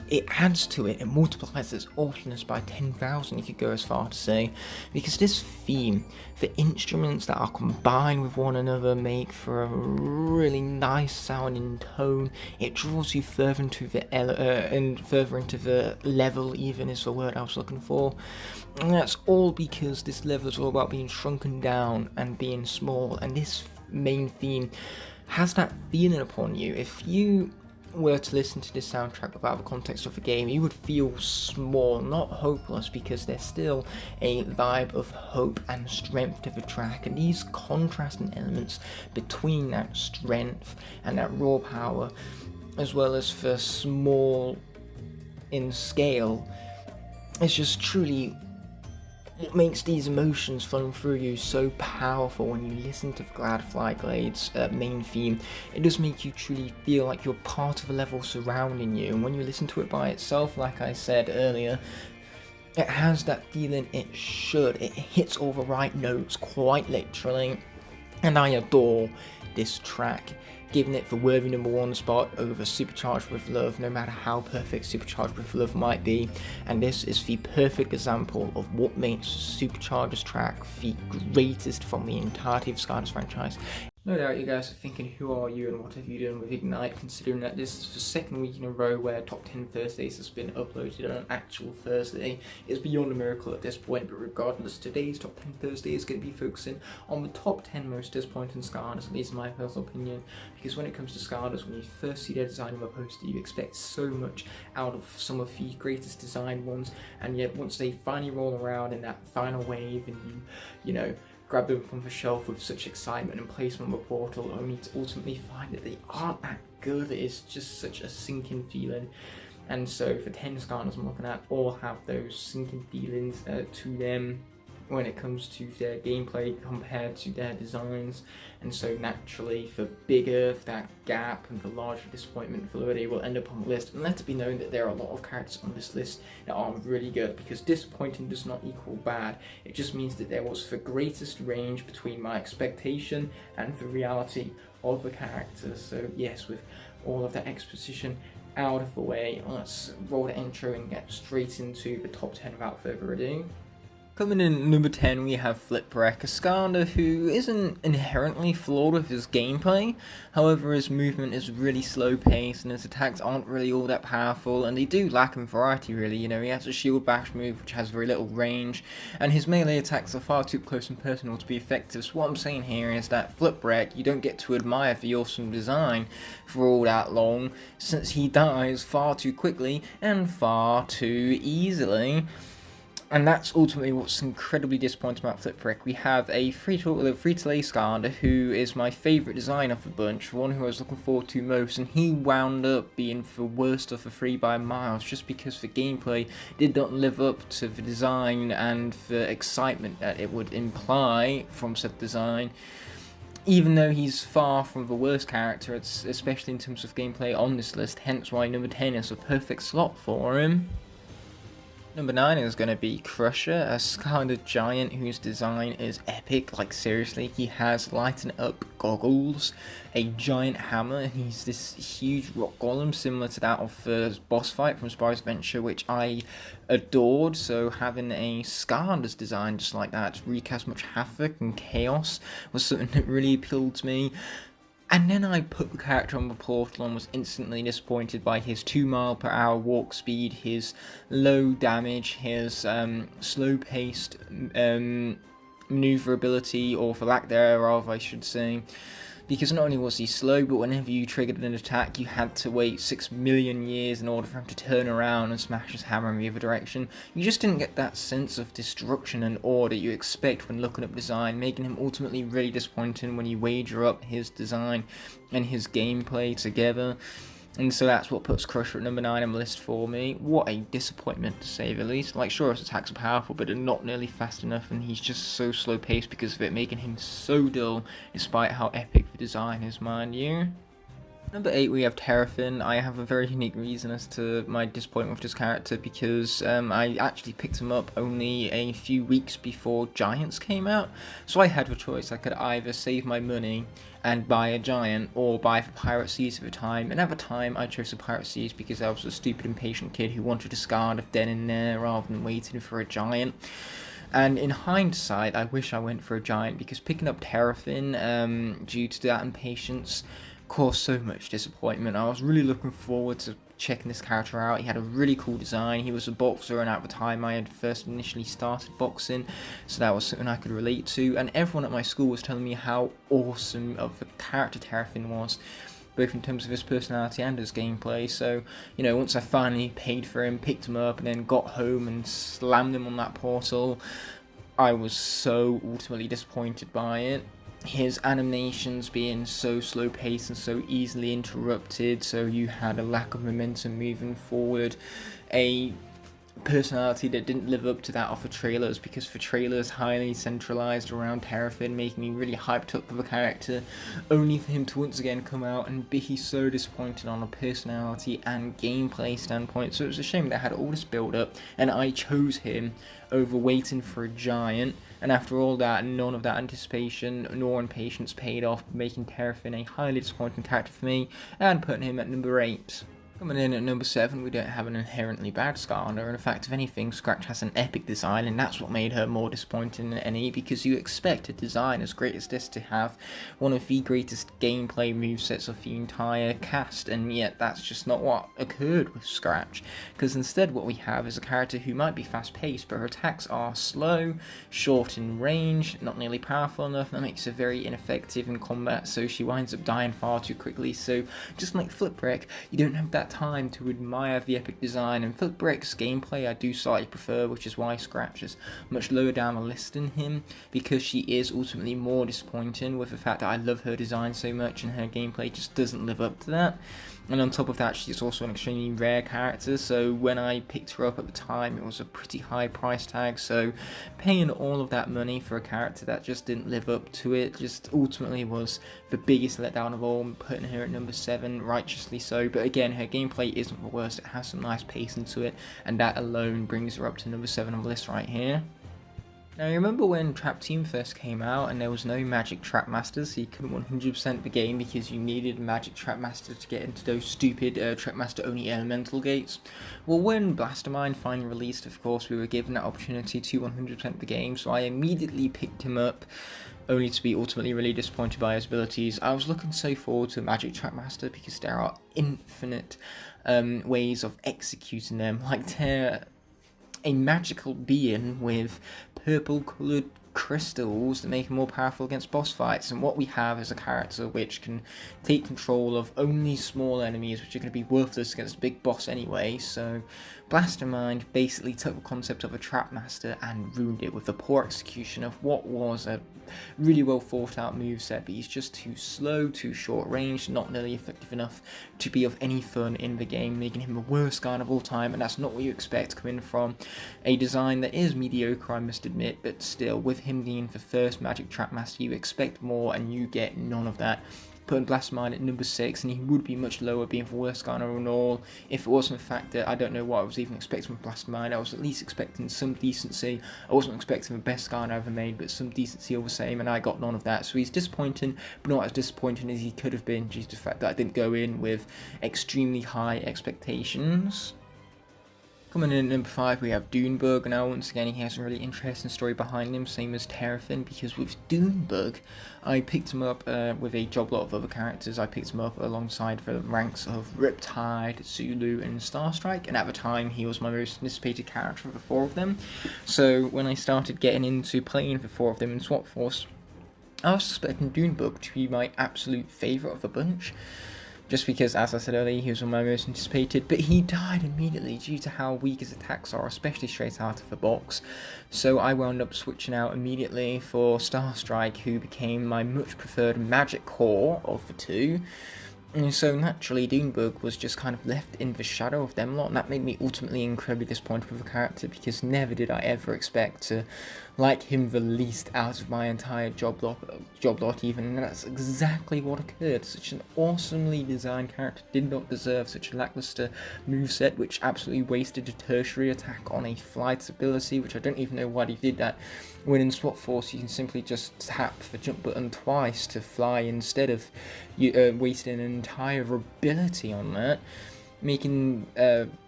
it adds to it, it multiplies its awesomeness by 10,000, you could go as far to say, because this theme, the instruments that are combined with one another make for a really nice sounding tone. It draws you further into the level, even is the word I was looking for, and that's all because this level is all about being shrunken down and being small, and this main theme has that feeling upon you. If you were to listen to this soundtrack without the context of the game, you would feel small, not hopeless, because there's still a vibe of hope and strength to the track, and these contrasting elements between that strength and that raw power, as well as the small in scale, is just truly what makes these emotions flowing through you so powerful when you listen to Gladfly Glade's main theme. It does make you truly feel like you're part of a level surrounding you, and when you listen to it by itself, like I said earlier, it has that feeling it should. It hits all the right notes, quite literally, and I adore this track, giving it the worthy number one spot over Supercharged with Love, no matter how perfect Supercharged with Love might be. And this is the perfect example of what makes Supercharged's track the greatest from the entirety of Skylanders franchise. No doubt you guys are thinking, who are you and what have you done with Ignite, considering that this is the second week in a row where Top 10 Thursdays has been uploaded on an actual Thursday. It's beyond a miracle at this point, but regardless, today's Top 10 Thursday is going to be focusing on the top 10 most disappointing Skylanders, at least in my personal opinion, because when it comes to Skylanders, when you first see their design of a poster, you expect so much out of some of the greatest design ones, and yet once they finally roll around in that final wave and you know, grab them from the shelf with such excitement and place them on the portal, only to ultimately find that they aren't that good. It is just such a sinking feeling. And so the 10 Skylanders I'm looking at all have those sinking feelings to them when it comes to their gameplay compared to their designs, and so naturally the bigger that gap and the larger disappointment for they will end up on the list. And let it be known that there are a lot of characters on this list that are really good, because disappointing does not equal bad. It just means that there was the greatest range between my expectation and the reality of the characters. So yes, with all of that exposition out of the way, let's roll the intro and get straight into the top 10 without further ado. Coming in at number 10, we have Flipwreck, a Skylander who isn't inherently flawed with his gameplay. However, his movement is really slow paced and his attacks aren't really all that powerful, and they do lack in variety really. You know, he has a shield bash move which has very little range, and his melee attacks are far too close and personal to be effective. So what I'm saying here is that Flipwreck, you don't get to admire the awesome design for all that long, since he dies far too quickly and far too easily. And that's ultimately what's incredibly disappointing about Flipwreck. We have a free-to-play Skylander who is my favourite design of the bunch, the one who I was looking forward to most, and he wound up being the worst of the three by miles, just because the gameplay did not live up to the design and the excitement that it would imply from said design. Even though he's far from the worst character, especially in terms of gameplay on this list, hence why number 10 is a perfect slot for him. Number 9 is going to be Crusher, a Skylander giant whose design is epic. Like seriously, he has lighten up goggles, a giant hammer, and he's this huge rock golem similar to that of the boss fight from Spyro's Adventure, which I adored. So having a Skylander's design just like that to wreak as much havoc and chaos was something that really appealed to me. And then I put the character on the portal and was instantly disappointed by his 2-mile-per-hour walk speed, his low damage, his slow-paced maneuverability, or for lack thereof I should say, because not only was he slow, but whenever you triggered an attack, you had to wait 6 million years in order for him to turn around and smash his hammer in the other direction. You just didn't get that sense of destruction and order you expect when looking up design, making him ultimately really disappointing when you wager up his design and his gameplay together. And so that's what puts Crusher at number 9 on the list for me. What a disappointment, to say the least. Like, sure, his attacks are powerful, but they're not nearly fast enough, and he's just so slow-paced because of it, making him so dull, despite how epic the design is, mind you. Number 8, we have Terrafin. I have a very unique reason as to my disappointment with this character, because I actually picked him up only a few weeks before Giants came out, so I had the choice. I could either save my money and buy a Giant, or buy for Pirate Seas at the time, and at the time I chose the Pirate Seas because I was a stupid impatient kid who wanted to discard then and there rather than waiting for a Giant. And in hindsight, I wish I went for a Giant, because picking up Terrafin, due to that impatience, caused so much disappointment. I was really looking forward to checking this character out. He had a really cool design. He was a boxer, and at the time I had first initially started boxing, so that was something I could relate to, and everyone at my school was telling me how awesome of a character Terrafin was, both in terms of his personality and his gameplay. So, you know, once I finally paid for him, picked him up, and then got home and slammed him on that portal, I was so ultimately disappointed by it. His animations being so slow paced and so easily interrupted, so you had a lack of momentum moving forward, a personality that didn't live up to that of the trailers, because the trailers highly centralized around Terrafin, making me really hyped up for the character, only for him to once again come out and be so disappointed on a personality and gameplay standpoint. So it was a shame that I had all this build up and I chose him over waiting for a Giant, and after all that, none of that anticipation nor impatience paid off, making Terrafin a highly disappointing character for me and putting him at number 8. Coming in at number 7, we don't have an inherently bad Skylander. In fact, if anything, Scratch has an epic design, and that's what made her more disappointing than any, because you expect a design as great as this to have one of the greatest gameplay movesets of the entire cast, and yet that's just not what occurred with Scratch, because instead what we have is a character who might be fast-paced, but her attacks are slow, short in range, not nearly powerful enough. That makes her very ineffective in combat, so she winds up dying far too quickly. So just like Flipwreck, you don't have that time to admire the epic design, and Flipwreck's gameplay I do slightly prefer, which is why Scratch is much lower down the list than him, because she is ultimately more disappointing with the fact that I love her design so much and her gameplay just doesn't live up to that. And on top of that, she's also an extremely rare character, so when I picked her up at the time, it was a pretty high price tag, so paying all of that money for a character that just didn't live up to it just ultimately was the biggest letdown of all, putting her at number 7, righteously so. But again, her gameplay isn't the worst, it has some nice pace into it, and that alone brings her up to number 7 on the list right here. Now, you remember when Trap Team first came out and there was no Magic Trap Masters, so you couldn't 100% the game because you needed Magic Trap Master to get into those stupid Trap Master only elemental gates? Well, when Blastermind finally released, of course, we were given that opportunity to 100% the game, so I immediately picked him up, only to be ultimately really disappointed by his abilities. I was looking so forward to Magic Trap Master because there are infinite ways of executing them, like they're a magical being with purple coloured crystals that make him more powerful against boss fights, and what we have is a character which can take control of only small enemies which are going to be worthless against a big boss anyway. So Blastermind basically took the concept of a Trap Master and ruined it with the poor execution of what was a really well thought out moveset, but he's just too slow, too short range, not nearly effective enough to be of any fun in the game, making him the worst guy of all time, and that's not what you expect coming from a design that is mediocre, I must admit, but still, with him being the first Magic Trap Master, you expect more and you get none of that. Putting Blastermind at number 6, and he would be much lower, being the worst guy in all, if it wasn't the fact that I don't know what I was even expecting with Blastermind. I was at least expecting some decency. I wasn't expecting the best guy I ever made, but some decency all the same, and I got none of that. So he's disappointing, but not as disappointing as he could have been, due to the fact that I didn't go in with extremely high expectations. Coming in at number 5, we have Dunebug. Now, once again, he has a really interesting story behind him, same as Terrafin, because with Dunebug, I picked him up with a job lot of other characters. I picked him up alongside the ranks of Riptide, Zulu, and Starstrike, and at the time, he was my most anticipated character of the 4 of them. So, when I started getting into playing the 4 of them in Swap Force, I was expecting Dunebug to be my absolute favourite of the bunch, just because, as I said earlier, he was one of my most anticipated, but he died immediately due to how weak his attacks are, especially straight out of the box. So I wound up switching out immediately for Starstrike, who became my much preferred magic core of the two. And so naturally, Dunebug was just kind of left in the shadow of them lot, and that made me ultimately incredibly disappointed with the character, because never did I ever expect to like him the least out of my entire job lot even, and that's exactly what occurred. Such an awesomely designed character did not deserve such a lackluster moveset, which absolutely wasted a tertiary attack on a flight ability, which I don't even know why he did that, when in Swap Force you can simply just tap the jump button twice to fly instead of wasting an entire ability on that, making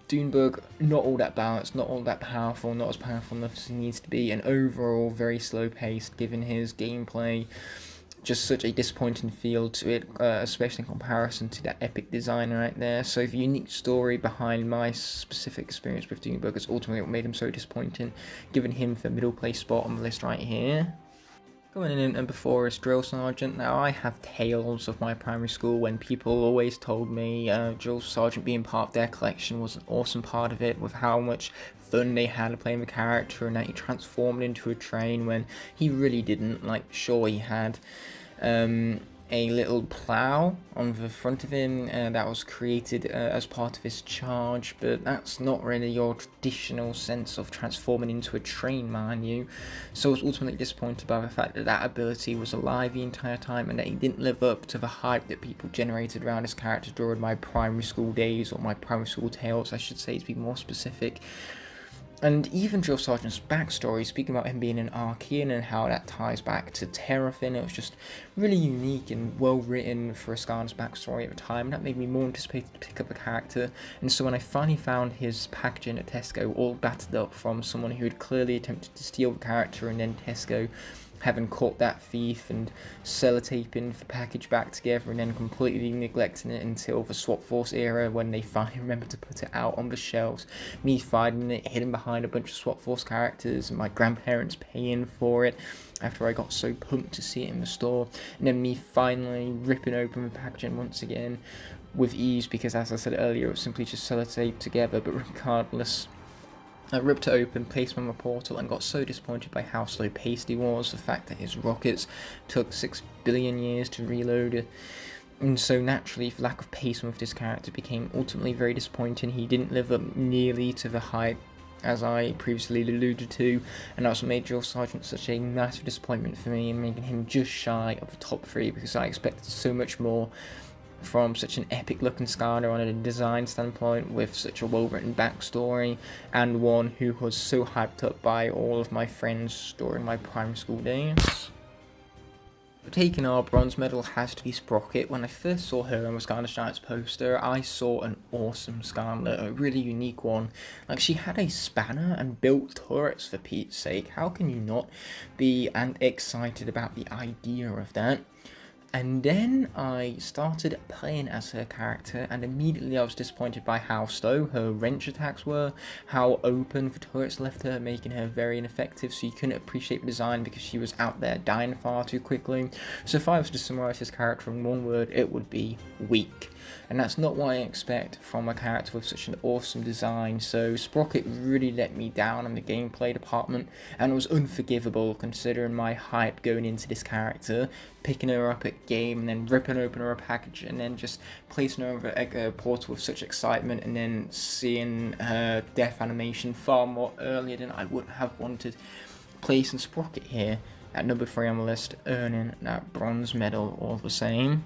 Dunebug not all that balanced, not all that powerful, not as powerful enough as he needs to be, and overall very slow paced given his gameplay. Just such a disappointing feel to it, especially in comparison to that epic design right there. So the unique story behind my specific experience with Dunebug is ultimately what made him so disappointing, giving him the middle place spot on the list right here. Going in and before is Drill Sergeant. Now I have tales of my primary school when people always told me Drill Sergeant being part of their collection was an awesome part of it, with how much fun they had playing the character, and that he transformed into a train when he really didn't. Like, sure, he had a little plow on the front of him that was created as part of his charge, but that's not really your traditional sense of transforming into a train, mind you. So I was ultimately disappointed by the fact that that ability was alive the entire time, and that he didn't live up to the hype that people generated around his character during my primary school days, or my primary school tales I should say, to be more specific. And even Drill Sergeant's backstory, speaking about him being an Archean and how that ties back to Terrafin, it was just really unique and well written for a Skarner's backstory at the time, and that made me more anticipated to pick up the character. And so when I finally found his packaging at Tesco, all battered up from someone who had clearly attempted to steal the character, and then Tesco having caught that thief and sellotaping the package back together, and then completely neglecting it until the Swap Force era when they finally remembered to put it out on the shelves. Me finding it hidden behind a bunch of Swap Force characters, and my grandparents paying for it after I got so pumped to see it in the store, and then me finally ripping open the packaging once again with ease, because as I said earlier, it was simply just sellotaped together. But regardless, I ripped it open, placed him on my portal, and got so disappointed by how slow paced he was, the fact that his rockets took 6 billion years to reload, and so naturally the lack of pacing with this character became ultimately very disappointing. He didn't live up nearly to the hype as I previously alluded to, and that's what made Drill Sergeant such a massive disappointment for me, and making him just shy of the top 3, because I expected so much more from such an epic looking Skarner on a design standpoint, with such a well written backstory, and one who was so hyped up by all of my friends during my primary school days. Taking our bronze medal has to be Sprocket. When I first saw her on the Skarner Giants poster, I saw an awesome Skarner, a really unique one. Like, she had a spanner and built turrets, for Pete's sake. How can you not be excited about the idea of that? And then I started playing as her character, and immediately I was disappointed by how slow her wrench attacks were, how open the turrets left her, making her very ineffective, so you couldn't appreciate the design because she was out there dying far too quickly. So if I was to summarise his character in one word, it would be weak. And that's not what I expect from a character with such an awesome design. So Sprocket really let me down in the gameplay department, and it was unforgivable considering my hype going into this character, picking her up at game and then ripping open her package and then just placing her over a portal with such excitement, and then seeing her death animation far more earlier than I would have wanted. Placing Sprocket here at number 3 on the list, earning that bronze medal all the same.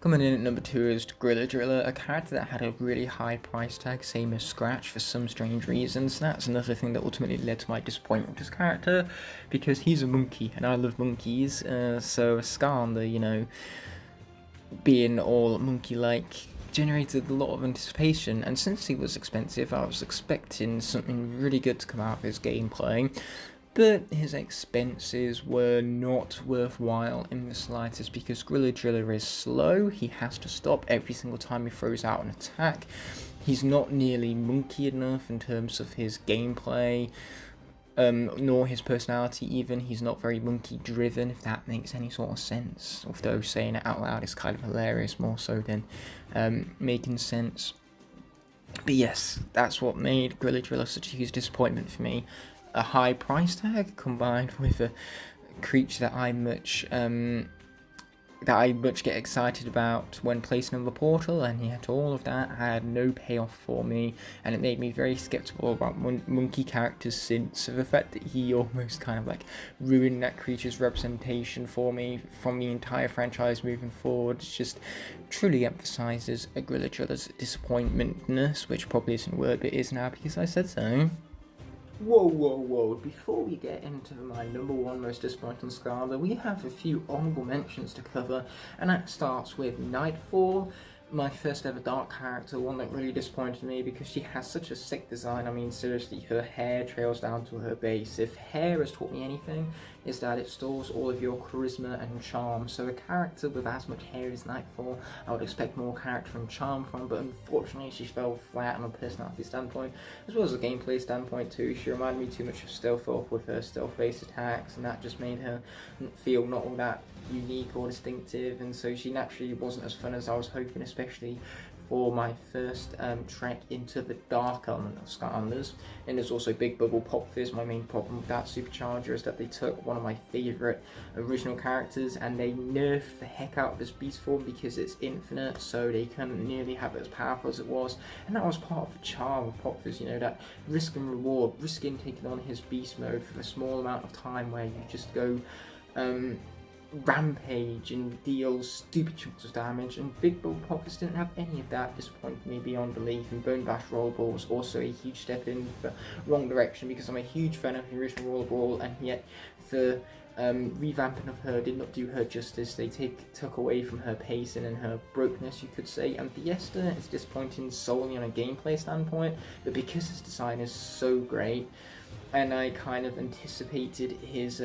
Coming in at number 2 is Gorilla Driller, a character that had a really high price tag, same as Scratch, for some strange reasons. That's another thing that ultimately led to my disappointment with this character, because he's a monkey, and I love monkeys, so Skarner, you know, being all monkey-like, generated a lot of anticipation, and since he was expensive, I was expecting something really good to come out of his gameplay. But his expenses were not worthwhile in the slightest, because Gorilla Driller is slow, he has to stop every single time he throws out an attack, he's not nearly monkey enough in terms of his gameplay, nor his personality even. He's not very monkey driven, if that makes any sort of sense. Although saying it out loud is kind of hilarious, more so than making sense. But yes, that's what made Gorilla Driller such a huge disappointment for me. A high price tag combined with a creature that I much get excited about when placing on the portal, and yet all of that had no payoff for me, and it made me very skeptical about monkey characters since. So the fact that he almost kind of like ruined that creature's representation for me from the entire franchise moving forward just truly emphasizes a Gorilla Driller's disappointmentness, which probably isn't a word, but is now because I said so. Whoa, before we get into my number one most disappointing Skylander, we have a few honourable mentions to cover, and that starts with Nightfall, my first ever dark character, one that really disappointed me because she has such a sick design. I mean, seriously, her hair trails down to her base. If hair has taught me anything, is that it stores all of your charisma and charm. So a character with as much hair as Nightfall, I would expect more character and charm from, but unfortunately she fell flat on a personality standpoint, as well as a gameplay standpoint too. She reminded me too much of Stealth with her stealth-based attacks, and that just made her feel not all that unique or distinctive, and so she naturally wasn't as fun as I was hoping, especially for my first trek into the dark element of Skylanders. And there's also Big Bubble Pop Fizz. My main problem with that supercharger is that they took one of my favourite original characters and they nerfed the heck out of this beast form because it's infinite, so they couldn't nearly have it as powerful as it was, and that was part of the charm of Pop Fizz, you know, that risk and reward, risking taking on his beast mode for a small amount of time where you just go rampage and deal stupid chunks of damage, and Big Bubble Pop Fizz didn't have any of that, disappointed me beyond belief. And Bone Bash Rollerball was also a huge step in the wrong direction because I'm a huge fan of the original Rollerball, and yet the revamping of her did not do her justice. They took away from her pacing and her brokenness, you could say. And Fiesta is disappointing solely on a gameplay standpoint, but because his design is so great, and I kind of anticipated his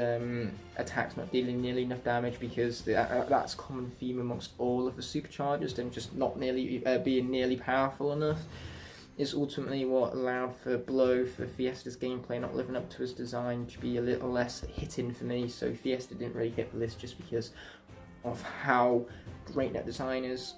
attacks not dealing nearly enough damage, because that's a common theme amongst all of the superchargers, them just not nearly being nearly powerful enough, is ultimately what allowed for Blow, for Fiesta's gameplay not living up to his design, to be a little less hitting for me. So Fiesta didn't really get the list just because of how great that design is,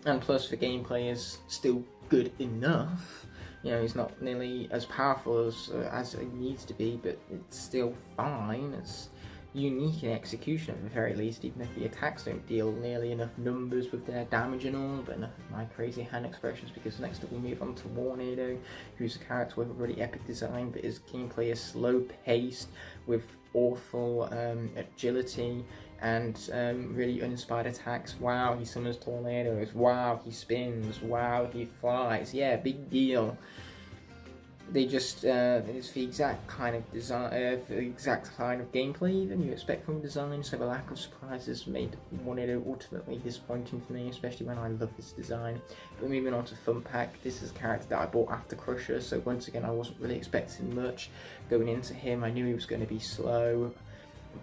and plus the gameplay is still good enough. You know, he's not nearly as powerful as it needs to be, but it's still fine. It's unique in execution at the very least, even if the attacks don't deal nearly enough numbers with their damage and all. But enough of my crazy hand expressions, because next up we move on to Warnado, who's a character with a really epic design, but his gameplay is slow-paced with awful agility and really uninspired attacks. Wow, he summons tornadoes. Wow, he spins. Wow, he flies. Yeah, big deal. They just, it's the exact kind of design, the exact kind of gameplay even you expect from design, so the lack of surprises made Warnado ultimately disappointing for me, especially when I love his design. But moving on to Fun Pack, this is a character that I bought after Crusher, so once again I wasn't really expecting much going into him. I knew he was going to be slow,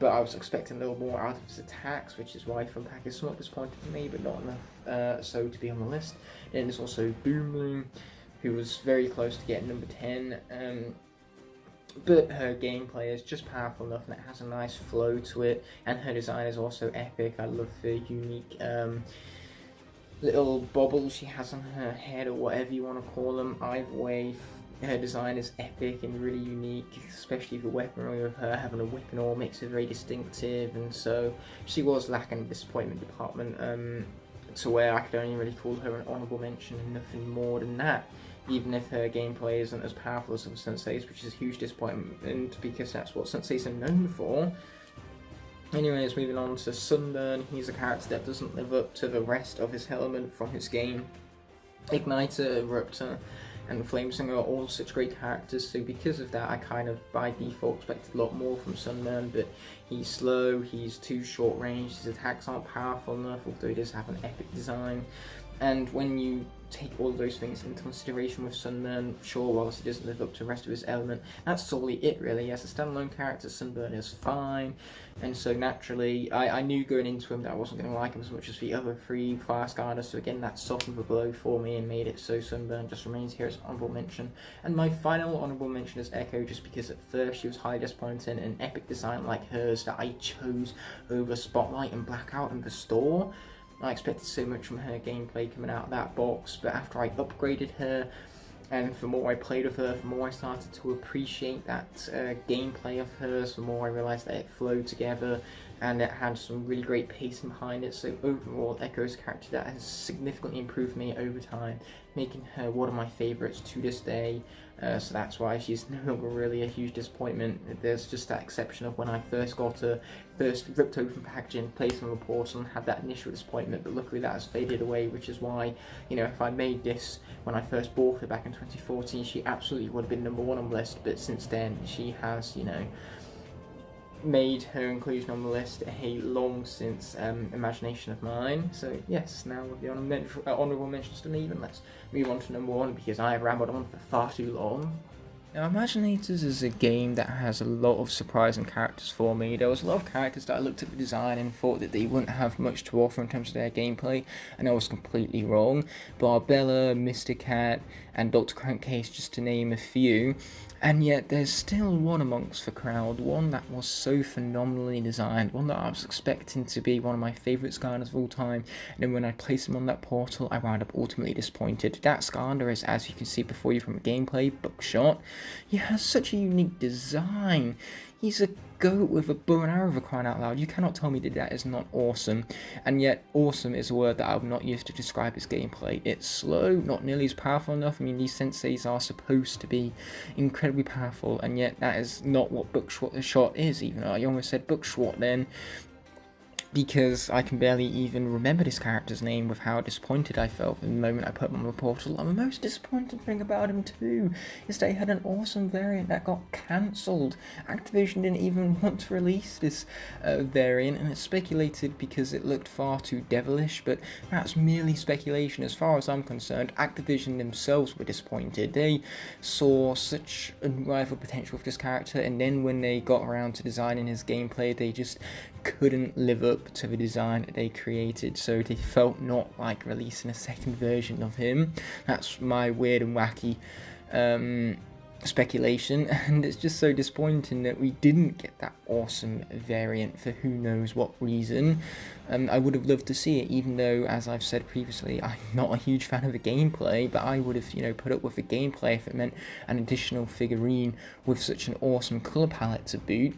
but I was expecting a little more out of his attacks, which is why Fun Pack is somewhat disappointing for me, but not enough so to be on the list. Then there's also Boom Bloom, who was very close to getting number 10, but her gameplay is just powerful enough and it has a nice flow to it, and her design is also epic. I love the unique little bobbles she has on her head, or whatever you want to call them. Either way, her design is epic and really unique, especially the weaponry of her having a whip and all makes her very distinctive, and so she was lacking the disappointment department to where I could only really call her an honourable mention and nothing more than that, even if her gameplay isn't as powerful as some Sensei's, which is a huge disappointment because that's what Sensei's are known for. Anyways, moving on to Sunburn, he's a character that doesn't live up to the rest of his element from his game. Igniter, Eruptor, and Flamesinger are all such great characters, so because of that I kind of by default expected a lot more from Sunburn, but he's slow, he's too short range, his attacks aren't powerful enough, although he does have an epic design. And when you take all of those things into consideration with Sunburn. Sure, whilst he doesn't live up to the rest of his element, that's solely it really. As a standalone character, Sunburn is fine, and so naturally, I knew going into him that I wasn't going to like him as much as the other 3 Fire Skylanders, so again, that softened the blow for me and made it so Sunburn just remains here as honourable mention. And my final honourable mention is Echo, just because at first she was highly disappointing. An epic design like hers that I chose over Spotlight and Blackout in the store. I expected so much from her gameplay coming out of that box, but after I upgraded her, and the more I played with her, the more I started to appreciate that gameplay of hers, the more I realised that it flowed together, and it had some really great pacing behind it. So overall, Echo's a character that has significantly improved me over time, making her one of my favourites to this day. So that's why she's no longer really a huge disappointment. There's just that exception of when I first got her, first ripped open packaging, placed on the portal, and had that initial disappointment, but luckily that has faded away, which is why, you know, if I made this when I first bought her back in 2014, she absolutely would have been #1 on the list, but since then she has, you know, made her inclusion on the list a long since imagination of mine. So yes, now with the honourable mentions done even, let's move on to #1, because I have rambled on for far too long. Now, Imaginators is a game that has a lot of surprising characters for me. There was a lot of characters that I looked at the design and thought that they wouldn't have much to offer in terms of their gameplay, and I was completely wrong. Barbella, Mr. Cat, and Dr. Crankcase, just to name a few. And yet there's still one amongst the crowd, one that was so phenomenally designed, one that I was expecting to be one of my favourite Skylanders of all time, and then when I placed him on that portal, I wound up ultimately disappointed. That Skylander is, as you can see before you from the gameplay, Buckshot. He has such a unique design. He's a goat with a bow and arrow, for crying out loud. You cannot tell me that that is not awesome. And yet, awesome is a word that I'm not used to describe his gameplay. It's slow, not nearly as powerful enough. I mean, these senseis are supposed to be incredibly powerful, and yet that is not what Buckshot is, even though I almost said Buckshot then, because I can barely even remember this character's name with how disappointed I felt the moment I put him on the portal. And the most disappointing thing about him too is that he had an awesome variant that got cancelled. Activision didn't even want to release this variant, and it's speculated because it looked far too devilish, but that's merely speculation. As far as I'm concerned, Activision themselves were disappointed. They saw such unrivaled potential for this character, and then when they got around to designing his gameplay, they just couldn't live up to the design that they created, so they felt not like releasing a second version of him. That's my weird and wacky speculation, and it's just so disappointing that we didn't get that awesome variant for who knows what reason. I would have loved to see it, even though, as I've said previously, I'm not a huge fan of the gameplay, but I would have, you know, put up with the gameplay if it meant an additional figurine with such an awesome colour palette to boot.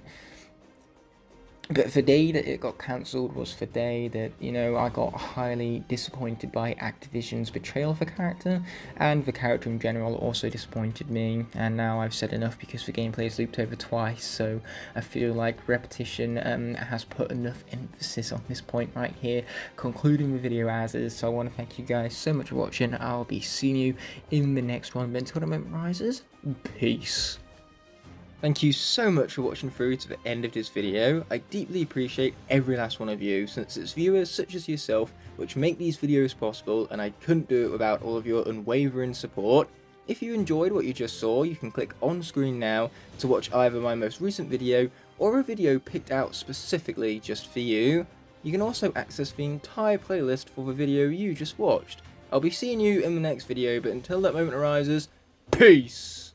But the day that it got cancelled was the day that, you know, I got highly disappointed by Activision's portrayal of the character, and the character in general also disappointed me. And now I've said enough because the gameplay is looped over twice, so I feel like repetition has put enough emphasis on this point right here, concluding the video as is. So I want to thank you guys so much for watching. I'll be seeing you in the next one, but until the moment rises, peace. Thank you so much for watching through to the end of this video. I deeply appreciate every last one of you, since it's viewers such as yourself which make these videos possible, and I couldn't do it without all of your unwavering support. If you enjoyed what you just saw, you can click on screen now to watch either my most recent video or a video picked out specifically just for you. You can also access the entire playlist for the video you just watched. I'll be seeing you in the next video, but until that moment arises, peace!